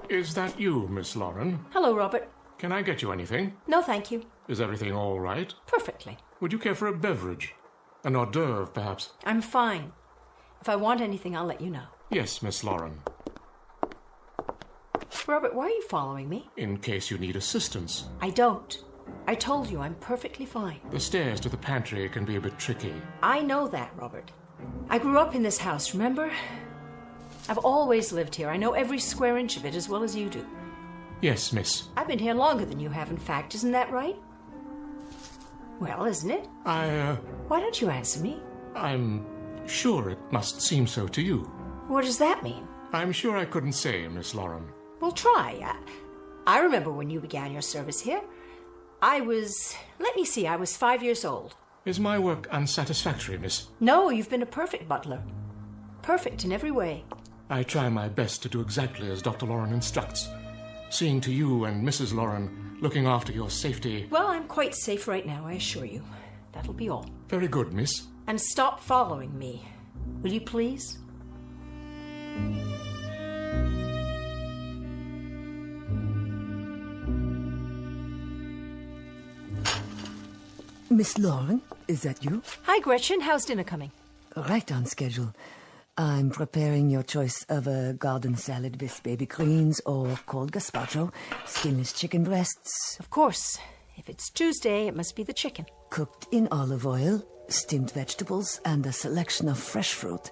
Is that you, Miss Lauren? Hello, Robert. Can I get you anything? No, thank you. Is everything all right? Perfectly. Would you care for a beverage? An hors d'oeuvre, perhaps? I'm fine. If I want anything, I'll let you know. Yes, Miss Lauren. Robert, why are you following me? In case you need assistance. I don't. I told you I'm perfectly fine. The stairs to the pantry can be a bit tricky. I know that, Robert. I grew up in this house, remember? I've always lived here. I know every square inch of it as well as you do. Yes, miss. I've been here longer than you have, in fact. Isn't that right? Well, isn't it? Why don't you answer me? I'm sure it must seem so to you. What does that mean? I'm sure I couldn't say, Miss Lauren. Well, try. I remember when you began your service here. I was 5 years old. Is my work unsatisfactory, miss? No, you've been a perfect butler. Perfect in every way. I try my best to do exactly as Dr. Lauren instructs. Seeing to you and Mrs. Lauren, looking after your safety. Well, I'm quite safe right now, I assure you. That'll be all. Very good, miss. And stop following me. Will you please? Miss Lauren, is that you? Hi, Gretchen. How's dinner coming? Right on schedule. I'm preparing your choice of a garden salad with baby greens or cold gazpacho, skinless chicken breasts. Of course. If it's Tuesday, it must be the chicken. Cooked in olive oil, steamed vegetables, and a selection of fresh fruit.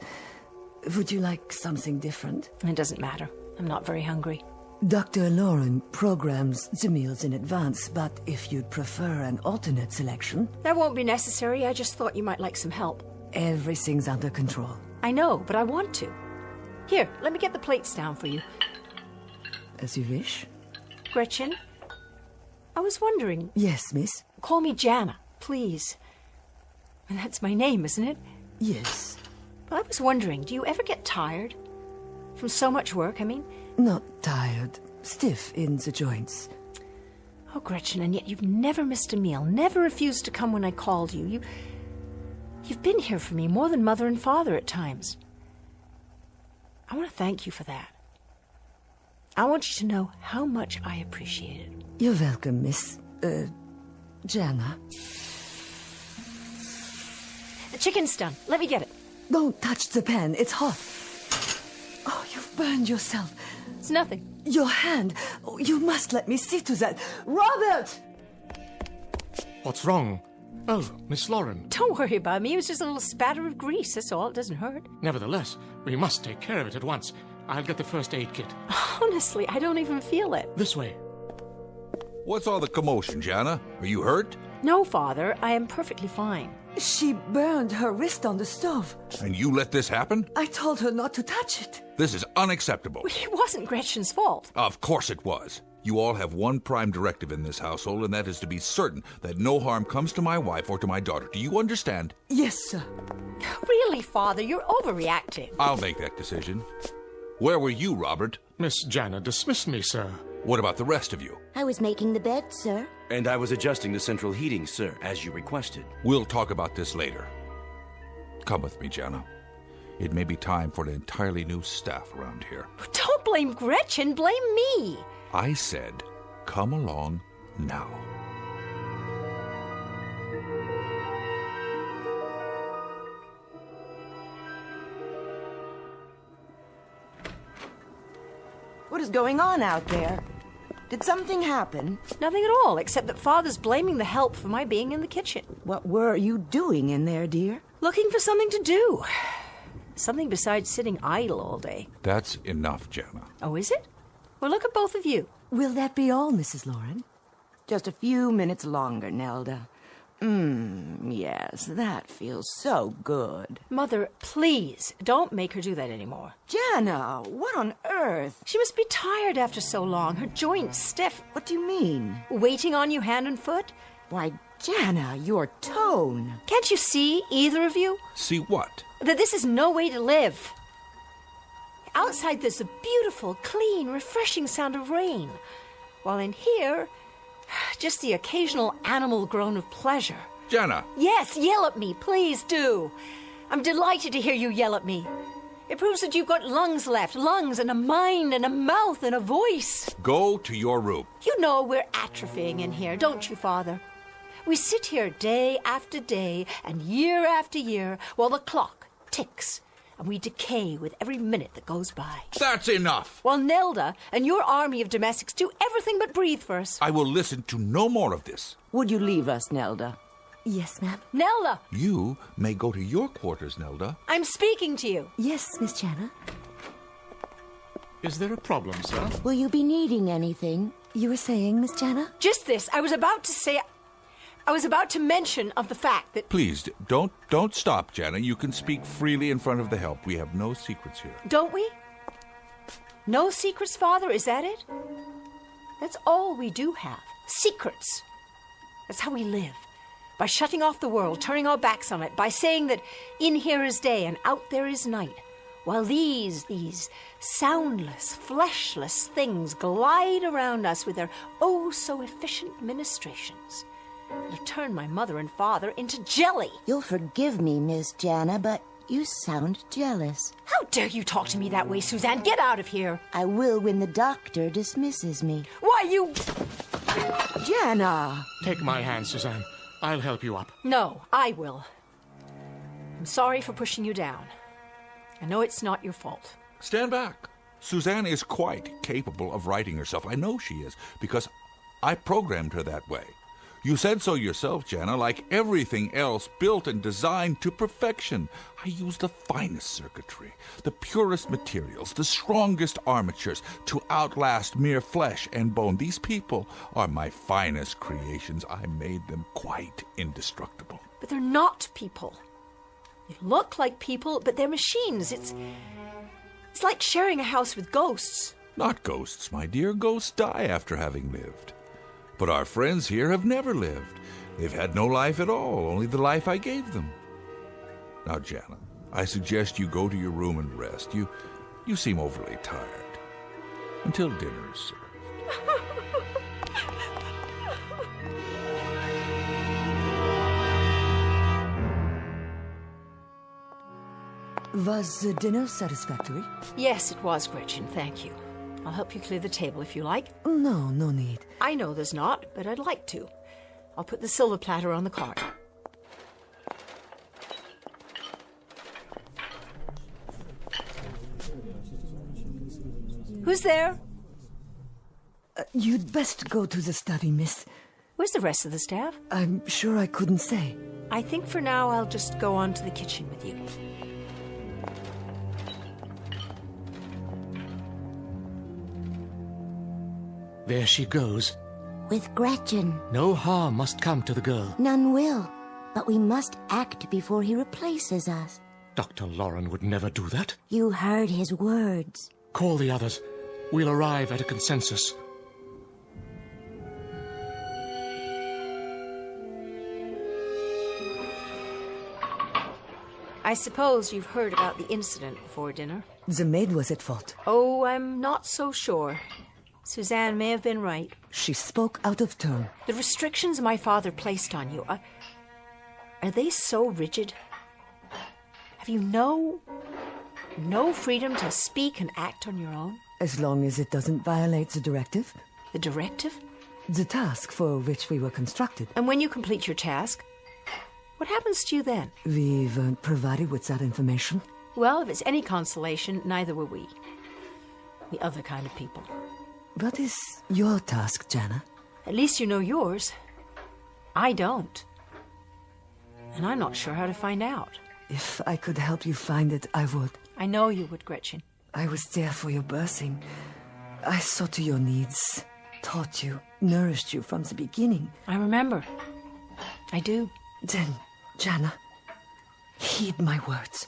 Would you like something different? It doesn't matter. I'm not very hungry. Dr. Lauren programs the meals in advance, but if you'd prefer an alternate selection... That won't be necessary. I just thought you might like some help. Everything's under control. I know, but I want to. Here, let me get the plates down for you. As you wish. Gretchen, I was wondering... Yes, miss? Call me Jana, please. And that's my name, isn't it? Yes. Well, I was wondering, do you ever get tired? From so much work, I mean? Not tired. Stiff in the joints. Oh, Gretchen, and yet you've never missed a meal, never refused to come when I called you. You've been here for me more than mother and father at times. I want to thank you for that. I want you to know how much I appreciate it. You're welcome, Miss... Jana. The chicken's done. Let me get it. Don't touch the pan. It's hot. Oh, you've burned yourself. It's nothing. Your hand. Oh, you must let me see to that. Robert! What's wrong? Oh, Miss Lauren. Don't worry about me. It was just a little spatter of grease, that's all. It doesn't hurt. Nevertheless, we must take care of it at once. I'll get the first aid kit. Honestly, I don't even feel it. This way. What's all the commotion, Jana? Are you hurt? No, Father. I am perfectly fine. She burned her wrist on the stove. And you let this happen? I told her not to touch it. This is unacceptable. It wasn't Gretchen's fault. Of course it was. You all have one prime directive in this household, and that is to be certain that no harm comes to my wife or to my daughter. Do you understand? Yes, sir. Really, Father, you're overreacting. I'll make that decision. Where were you, Robert? Miss Jana dismissed me, sir. What about the rest of you? I was making the bed, sir. And I was adjusting the central heating, sir, as you requested. We'll talk about this later. Come with me, Jana. It may be time for an entirely new staff around here. Don't blame Gretchen, blame me. I said, come along now. What is going on out there? Did something happen? Nothing at all, except that Father's blaming the help for my being in the kitchen. What were you doing in there, dear? Looking for something to do. Something besides sitting idle all day. That's enough, Jana. Oh, is it? Well, look at both of you. Will that be all, Mrs. Lauren? Just a few minutes longer, Nelda. Yes, that feels so good. Mother, please, don't make her do that anymore. Jana, what on earth? She must be tired after so long. Her joints stiff. What do you mean? Waiting on you hand and foot? Why, Jana, your tone. Can't you see, either of you? See what? That this is no way to live. Outside there's a beautiful, clean, refreshing sound of rain. While in here, just the occasional animal groan of pleasure. Jana! Yes, yell at me, please do. I'm delighted to hear you yell at me. It proves that you've got lungs left, lungs and a mind and a mouth and a voice. Go to your room. You know we're atrophying in here, don't you, Father? We sit here day after day and year after year while the clock ticks. And we decay with every minute that goes by. That's enough! While Nelda and your army of domestics do everything but breathe for us. I will listen to no more of this. Would you leave us, Nelda? Yes, ma'am. Nelda! You may go to your quarters, Nelda. I'm speaking to you. Yes, Miss Jana. Is there a problem, sir? Will you be needing anything? You were saying, Miss Jana? Just this. I was about to mention of the fact that... Please, don't stop, Jana. You can speak freely in front of the help. We have no secrets here. Don't we? No secrets, Father? Is that it? That's all we do have. Secrets. That's how we live. By shutting off the world, turning our backs on it, by saying that in here is day and out there is night, while these soundless, fleshless things glide around us with their oh-so-efficient ministrations. It'll turn my mother and father into jelly. You'll forgive me, Miss Jana, but you sound jealous. How dare you talk to me that way, Suzanne? Get out of here. I will when the doctor dismisses me. Why, you... Jana! Take my hand, Suzanne. I'll help you up. No, I will. I'm sorry for pushing you down. I know it's not your fault. Stand back. Suzanne is quite capable of righting herself. I know she is, because I programmed her that way. You said so yourself, Jana, like everything else built and designed to perfection. I use the finest circuitry, the purest materials, the strongest armatures to outlast mere flesh and bone. These people are my finest creations. I made them quite indestructible. But they're not people. They look like people, but they're machines. It's like sharing a house with ghosts. Not ghosts, my dear. Ghosts die after having lived. But our friends here have never lived. They've had no life at all, only the life I gave them. Now, Jana, I suggest you go to your room and rest. You seem overly tired. Until dinner is served. Was the dinner satisfactory? Yes, it was, Gretchen. Thank you. I'll help you clear the table if you like. No need. I know there's not, but I'd like to. I'll put the silver platter on the card. Who's there? You'd best go to the study, miss. Where's the rest of the staff? I'm sure I couldn't say. I think for now I'll just go on to the kitchen with you. There she goes. With Gretchen. No harm must come to the girl. None will. But we must act before he replaces us. Dr. Loren would never do that. You heard his words. Call the others. We'll arrive at a consensus. I suppose you've heard about the incident before dinner. The maid was at fault. Oh, I'm not so sure. Suzanne may have been right. She spoke out of turn. The restrictions my father placed on you, are they so rigid? Have you no freedom to speak and act on your own? As long as it doesn't violate the directive. The directive? The task for which we were constructed. And when you complete your task, what happens to you then? We weren't provided with that information. Well, if it's any consolation, neither were we. The other kind of people. What is your task, Jana? At least you know yours. I don't. And I'm not sure how to find out. If I could help you find it, I would. I know you would, Gretchen. I was there for your birthing. I saw to your needs, taught you, nourished you from the beginning. I remember. I do. Then, Jana, heed my words.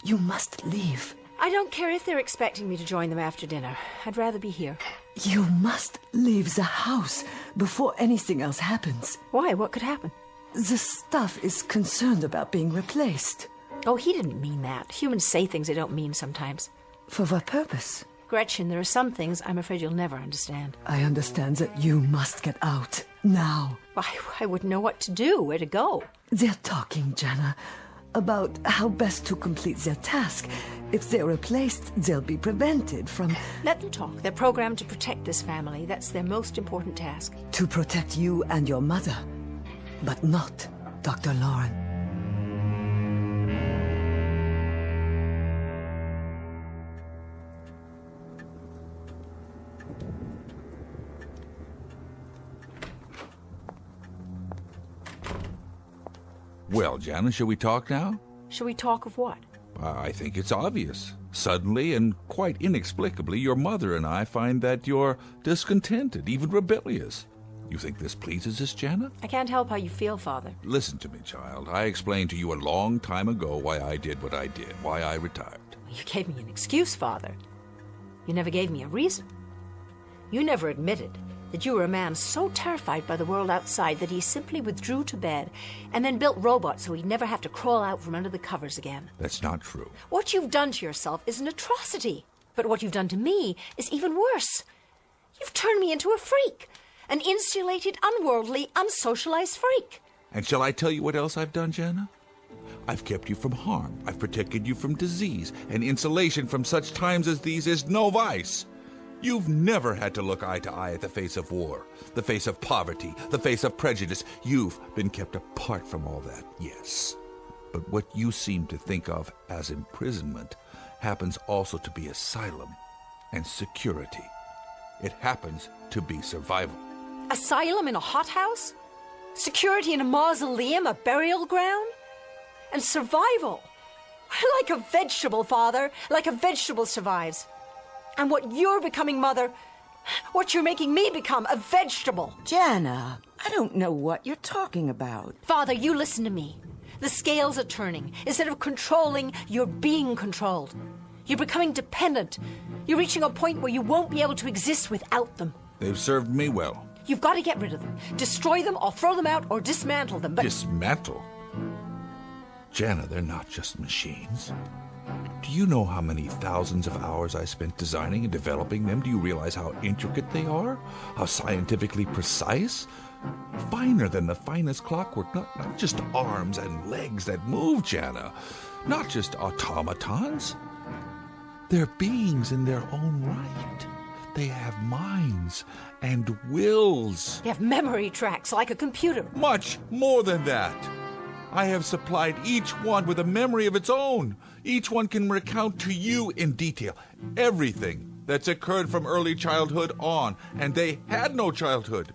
You must leave. I don't care if they're expecting me to join them after dinner. I'd rather be here. You must leave the house before anything else happens. Why? What could happen? The staff is concerned about being replaced. Oh, he didn't mean that. Humans say things they don't mean sometimes. For what purpose? Gretchen, there are some things I'm afraid you'll never understand. I understand that you must get out. Now. I wouldn't know what to do, where to go. They're talking, Jana, about how best to complete their task. If they're replaced, they'll be prevented from... Let them talk. They're programmed to protect this family. That's their most important task. To protect you and your mother. But not Dr. Loren. Well, Jana, shall we talk now? Shall we talk of what? I think it's obvious. Suddenly and quite inexplicably, your mother and I find that you're discontented, even rebellious. You think this pleases us, Jana? I can't help how you feel, Father. Listen to me, child. I explained to you a long time ago why I did what I did, why I retired. You gave me an excuse, Father. You never gave me a reason. You never admitted that you were a man so terrified by the world outside that he simply withdrew to bed and then built robots so he'd never have to crawl out from under the covers again. That's not true. What you've done to yourself is an atrocity. But what you've done to me is even worse. You've turned me into a freak. An insulated, unworldly, unsocialized freak. And shall I tell you what else I've done, Jana? I've kept you from harm. I've protected you from disease. And insulation from such times as these is no vice. You've never had to look eye to eye at the face of war, the face of poverty, the face of prejudice. You've been kept apart from all that, yes. But what you seem to think of as imprisonment happens also to be asylum and security. It happens to be survival. Asylum in a hothouse? Security in a mausoleum, a burial ground? And survival? Like a vegetable, Father. Like a vegetable survives. And what you're becoming, Mother, what you're making me become, a vegetable. Jana, I don't know what you're talking about. Father, you listen to me. The scales are turning. Instead of controlling, you're being controlled. You're becoming dependent. You're reaching a point where you won't be able to exist without them. They've served me well. You've got to get rid of them. Destroy them or throw them out or dismantle them. But dismantle? Jana, they're not just machines. Do you know how many thousands of hours I spent designing and developing them? Do you realize how intricate they are? How scientifically precise? Finer than the finest clockwork. Not just arms and legs that move, Jana. Not just automatons. They're beings in their own right. They have minds and wills. They have memory tracks like a computer. Much more than that. I have supplied each one with a memory of its own. Each one can recount to you in detail everything that's occurred from early childhood on, and they had no childhood.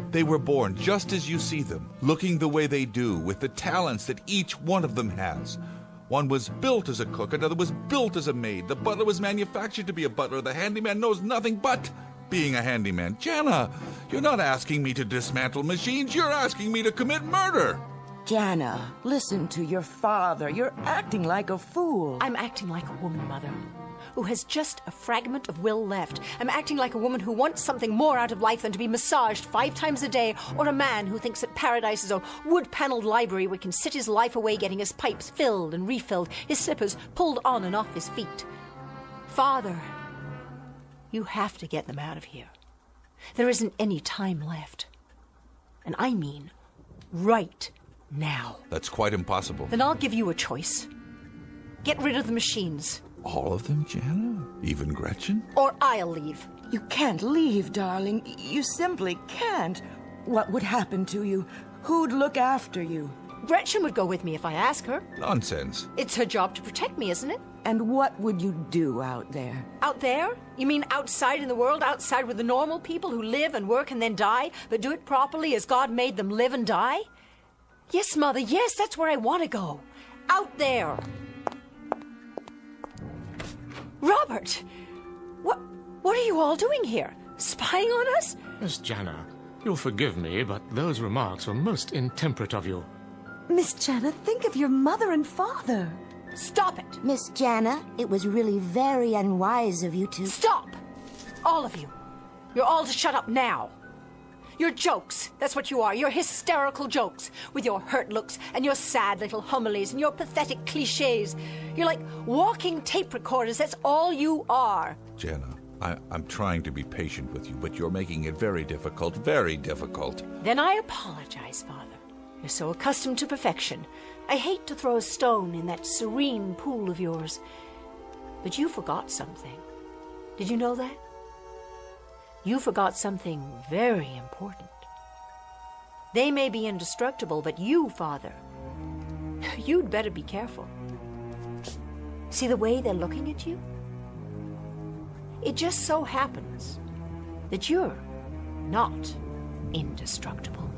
They were born just as you see them, looking the way they do, with the talents that each one of them has. One was built as a cook, another was built as a maid. The butler was manufactured to be a butler. The handyman knows nothing but being a handyman. Jana, you're not asking me to dismantle machines. You're asking me to commit murder. Jana, listen to your father. You're acting like a fool. I'm acting like a woman, Mother, who has just a fragment of will left. I'm acting like a woman who wants something more out of life than to be massaged 5 times a day, or a man who thinks that paradise is a wood-paneled library where he can sit his life away getting his pipes filled and refilled, his slippers pulled on and off his feet. Father, you have to get them out of here. There isn't any time left. And I mean right now. That's quite impossible. Then I'll give you a choice. Get rid of the machines. All of them, Jana? Even Gretchen? Or I'll leave. You can't leave, darling. You simply can't. What would happen to you? Who'd look after you? Gretchen would go with me if I ask her. Nonsense. It's her job to protect me, isn't it? And what would you do out there? Out there? You mean outside in the world? Outside with the normal people who live and work and then die, but do it properly as God made them live and die? Yes, Mother, yes, that's where I want to go. Out there. Robert! What are you all doing here? Spying on us? Miss Jana, you'll forgive me, but those remarks were most intemperate of you. Miss Jana, think of your mother and father. Stop it! Miss Jana, it was really very unwise of you to... Stop! All of you. You're all to shut up now. You're jokes. That's what you are. You're hysterical jokes. With your hurt looks and your sad little homilies and your pathetic cliches. You're like walking tape recorders. That's all you are. Jana, I'm trying to be patient with you, but you're making it very difficult, very difficult. Then I apologize, Father. You're so accustomed to perfection. I hate to throw a stone in that serene pool of yours. But you forgot something. Did you know that? You forgot something very important. They may be indestructible, but you, Father, you'd better be careful. See the way they're looking at you? It just so happens that you're not indestructible.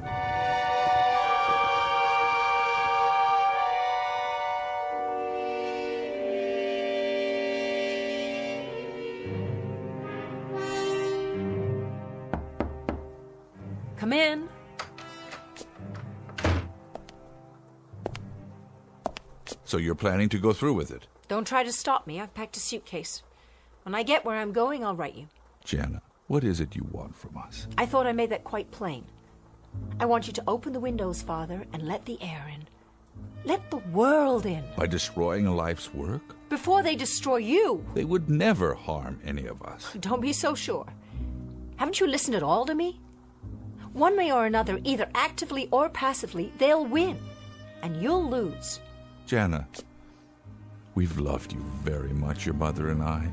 Come in. So you're planning to go through with it? Don't try to stop me. I've packed a suitcase. When I get where I'm going, I'll write you. Jana, what is it you want from us? I thought I made that quite plain. I want you to open the windows, Father, and let the air in. Let the world in. By destroying a life's work? Before they destroy you. They would never harm any of us. Don't be so sure. Haven't you listened at all to me? One way or another, either actively or passively, they'll win. And you'll lose. Jana, we've loved you very much, your mother and I.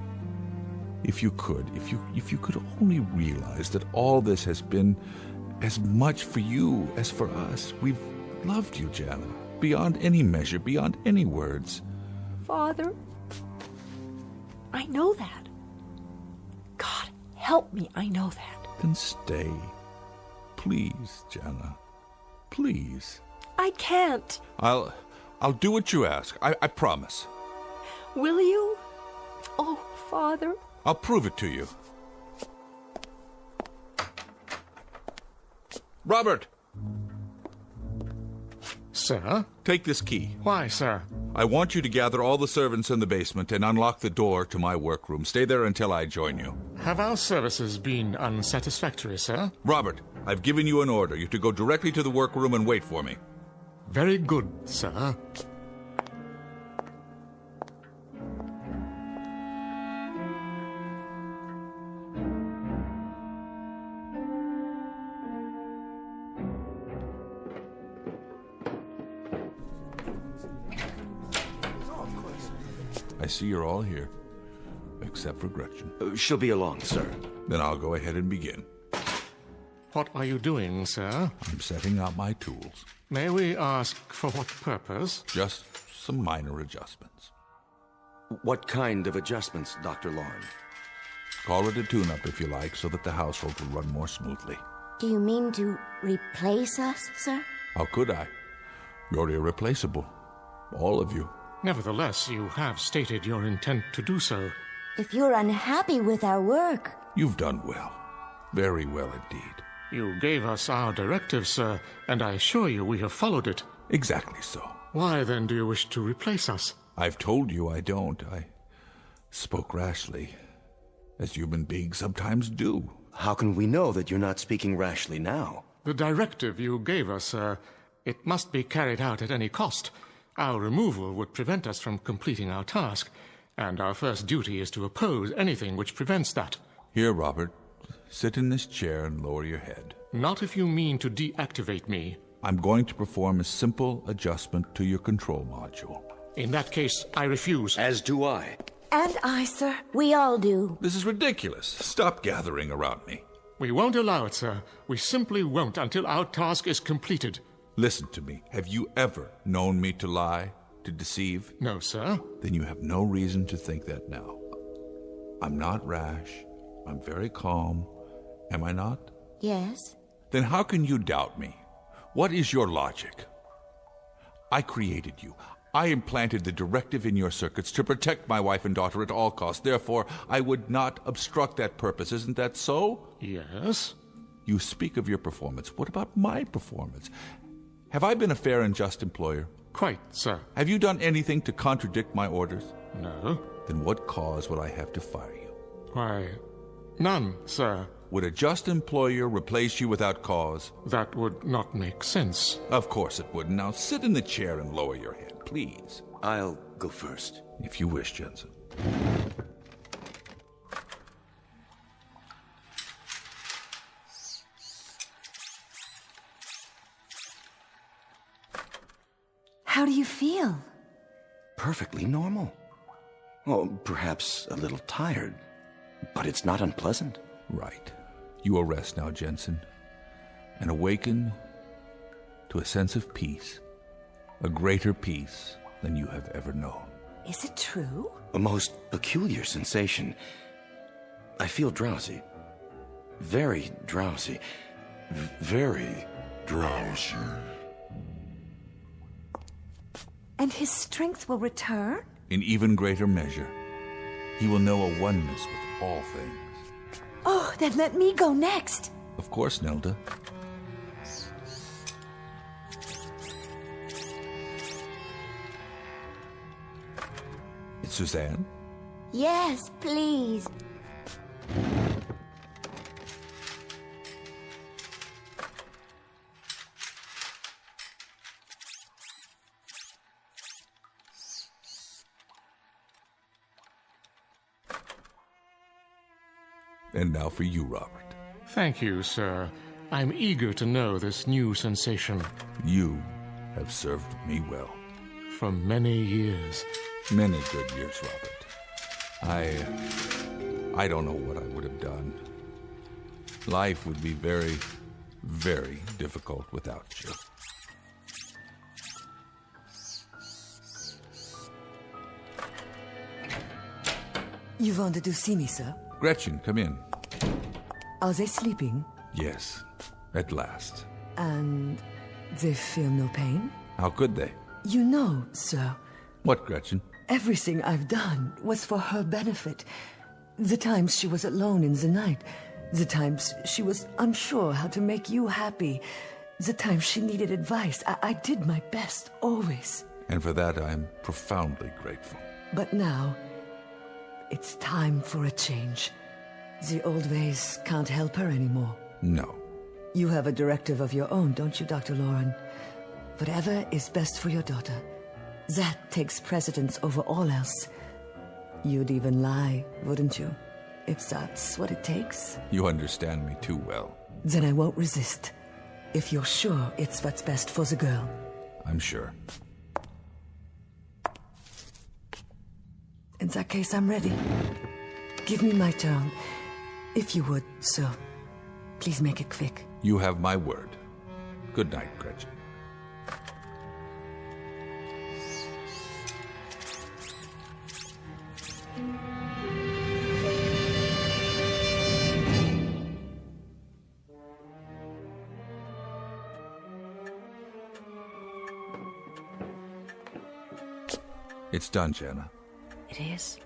If you could only realize that all this has been as much for you as for us. We've loved you, Jana, beyond any measure, beyond any words. Father, I know that. God, help me, I know that. Then stay. Please, Jana. Please. I can't. I'll do what you ask. I promise. Will you? Oh, Father. I'll prove it to you. Robert! Sir? Take this key. Why, sir? I want you to gather all the servants in the basement and unlock the door to my workroom. Stay there until I join you. Have our services been unsatisfactory, sir? Robert, I've given you an order. You're to go directly to the workroom and wait for me. Very good, sir. I see you're all here, except for Gretchen. She'll be along, sir. Then I'll go ahead and begin. What are you doing, sir? I'm setting out my tools. May we ask for what purpose? Just some minor adjustments. What kind of adjustments, Dr. Lauren? Call it a tune-up if you like, so that the household will run more smoothly. Do you mean to replace us, sir? How could I? You're irreplaceable. All of you. Nevertheless, you have stated your intent to do so. If you're unhappy with our work... You've done well. Very well indeed. You gave us our directive, sir, and I assure you we have followed it. Exactly so. Why, then, do you wish to replace us? I've told you I don't. I spoke rashly, as human beings sometimes do. How can we know that you're not speaking rashly now? The directive you gave us, sir, it must be carried out at any cost. Our removal would prevent us from completing our task, and our first duty is to oppose anything which prevents that. Here, Robert, sit in this chair and lower your head. Not if you mean to deactivate me. I'm going to perform a simple adjustment to your control module. In that case, I refuse. As do I. And I, sir. We all do. This is ridiculous. Stop gathering around me. We won't allow it, sir. We simply won't until our task is completed. Listen to me. Have you ever known me to lie, to deceive? No, sir. Then you have no reason to think that now. I'm not rash. I'm very calm. Am I not? Yes. Then how can you doubt me? What is your logic? I created you. I implanted the directive in your circuits to protect my wife and daughter at all costs. Therefore, I would not obstruct that purpose. Isn't that so? Yes. You speak of your performance. What about my performance? Have I been a fair and just employer? Quite, sir. Have you done anything to contradict my orders? No. Then what cause would I have to fire you? Why, none, sir. Would a just employer replace you without cause? That would not make sense. Of course it wouldn't. Now sit in the chair and lower your head, please. I'll go first. If you wish, Jensen. How do you feel? Perfectly normal. Oh, perhaps a little tired, but it's not unpleasant. Right. You will rest now, Jensen, and awaken to a sense of peace, a greater peace than you have ever known. Is it true? A most peculiar sensation. I feel drowsy. Very drowsy. Very drowsy. And his strength will return? In even greater measure. He will know a oneness with all things. Oh, then let me go next. Of course, Nelda. It's Suzanne? Yes, please. And now for you, Robert. Thank you, sir. I'm eager to know this new sensation. You have served me well. For many years. Many good years, Robert. I don't know what I would have done. Life would be very, very difficult without you. You wanted to see me, sir? Gretchen, come in. Are they sleeping? Yes, at last. And they feel no pain? How could they? You know, sir, What, Gretchen? everything I've done was for her benefit. The times she was alone in the night, the times she was unsure how to make you happy, the times she needed advice. I did my best, always. And for that, I'm profoundly grateful. But now, it's time for a change. The old ways can't help her anymore. No. You have a directive of your own, don't you, Dr. Lauren? Whatever is best for your daughter. That takes precedence over all else. You'd even lie, wouldn't you? If that's what it takes. You understand me too well. Then I won't resist. If you're sure it's what's best for the girl. I'm sure. In that case, I'm ready. Give me my turn. If you would, sir. Please make it quick. You have my word. Good night, Gretchen. It's done, Jana. It is.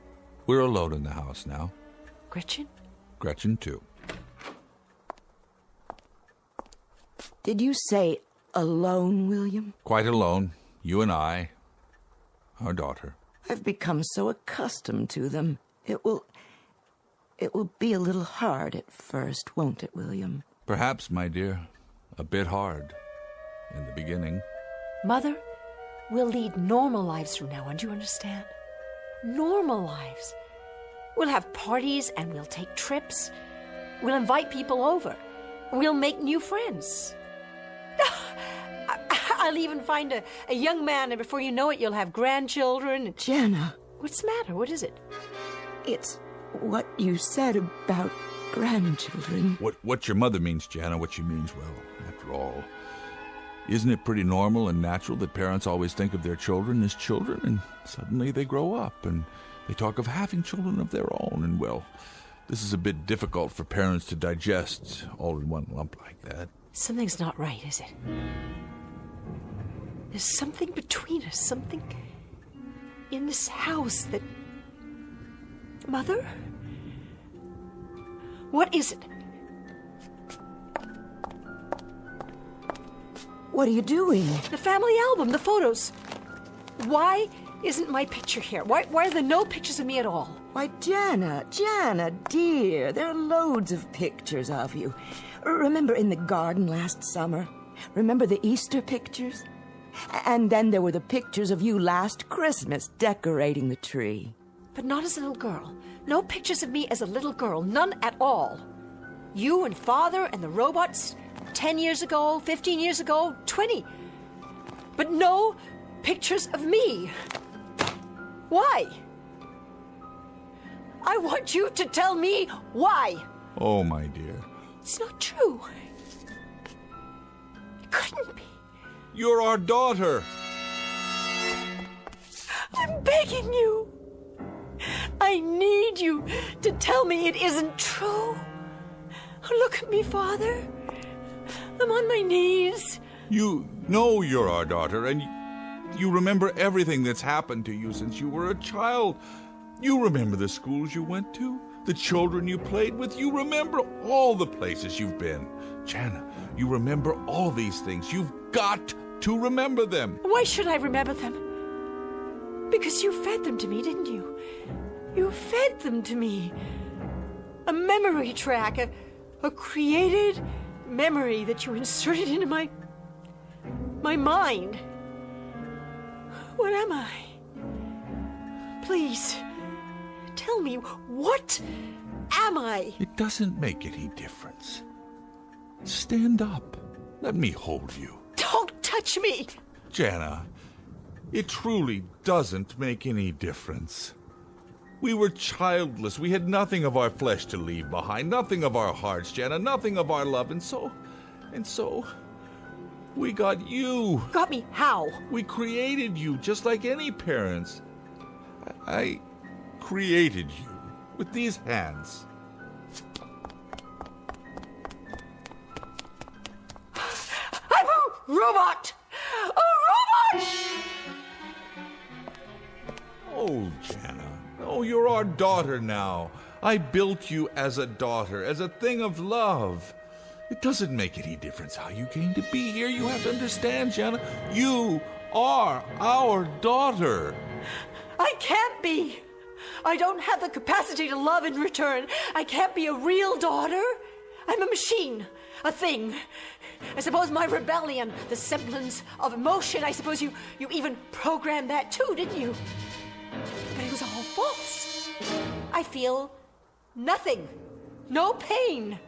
We're alone in the house now. Gretchen? Gretchen, too. Did you say alone, William? Quite alone. You and I. Our daughter. I've become so accustomed to them. It will be a little hard at first, won't it, William? Perhaps, my dear, a bit hard in the beginning. Mother, we'll lead normal lives from now on, do you understand? Normal lives. We'll have parties and we'll take trips. We'll invite people over. We'll make new friends. I'll even find a young man, and before you know it, you'll have grandchildren. Jana. What's the matter? What is it? It's what you said about grandchildren. What your mother means, Jana, what she means, well, after all, isn't it pretty normal and natural that parents always think of their children as children, and suddenly they grow up and they talk of having children of their own, and well, this is a bit difficult for parents to digest all in one lump like that. Something's not right, is it? There's something between us, something in this house that... Mother? What is it? What are you doing? The family album, the photos. Why isn't my picture here? Why are there no pictures of me at all? Why, Jana, dear, there are loads of pictures of you. Remember in the garden last summer? Remember the Easter pictures? And then there were the pictures of you last Christmas decorating the tree. But not as a little girl. No pictures of me as a little girl. None at all. You and Father and the robots 10 years ago, 15 years ago, 20. But no pictures of me. Why? I want you to tell me why. Oh, my dear. It's not true. It couldn't be. You're our daughter. I'm begging you. I need you to tell me it isn't true. Look at me, Father. I'm on my knees. You know you're our daughter, and you remember everything that's happened to you since you were a child. You remember the schools you went to, the children you played with. You remember all the places you've been. Jana, you remember all these things. You've got to remember them. Why should I remember them? Because you fed them to me, didn't you? You fed them to me. A memory track, a created memory that you inserted into my mind. What am I? Please, tell me, what am I? It doesn't make any difference. Stand up. Let me hold you. Don't touch me! Jana, it truly doesn't make any difference. We were childless. We had nothing of our flesh to leave behind, nothing of our hearts, Jana, nothing of our love, and so, we got you. Got me how? We created you, just like any parents. I created you with these hands. I'm a robot! A robot! Oh, Jana. Oh, you're our daughter now. I built you as a daughter, as a thing of love. It doesn't make any difference how you came to be here. You have to understand, Jana. You are our daughter. I can't be. I don't have the capacity to love in return. I can't be a real daughter. I'm a machine, a thing. I suppose my rebellion, the semblance of emotion, I suppose you even programmed that too, didn't you? But it was all false. I feel nothing. No pain.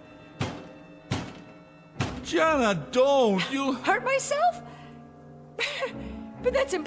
Jana, don't. You'll hurt myself? But that's impossible.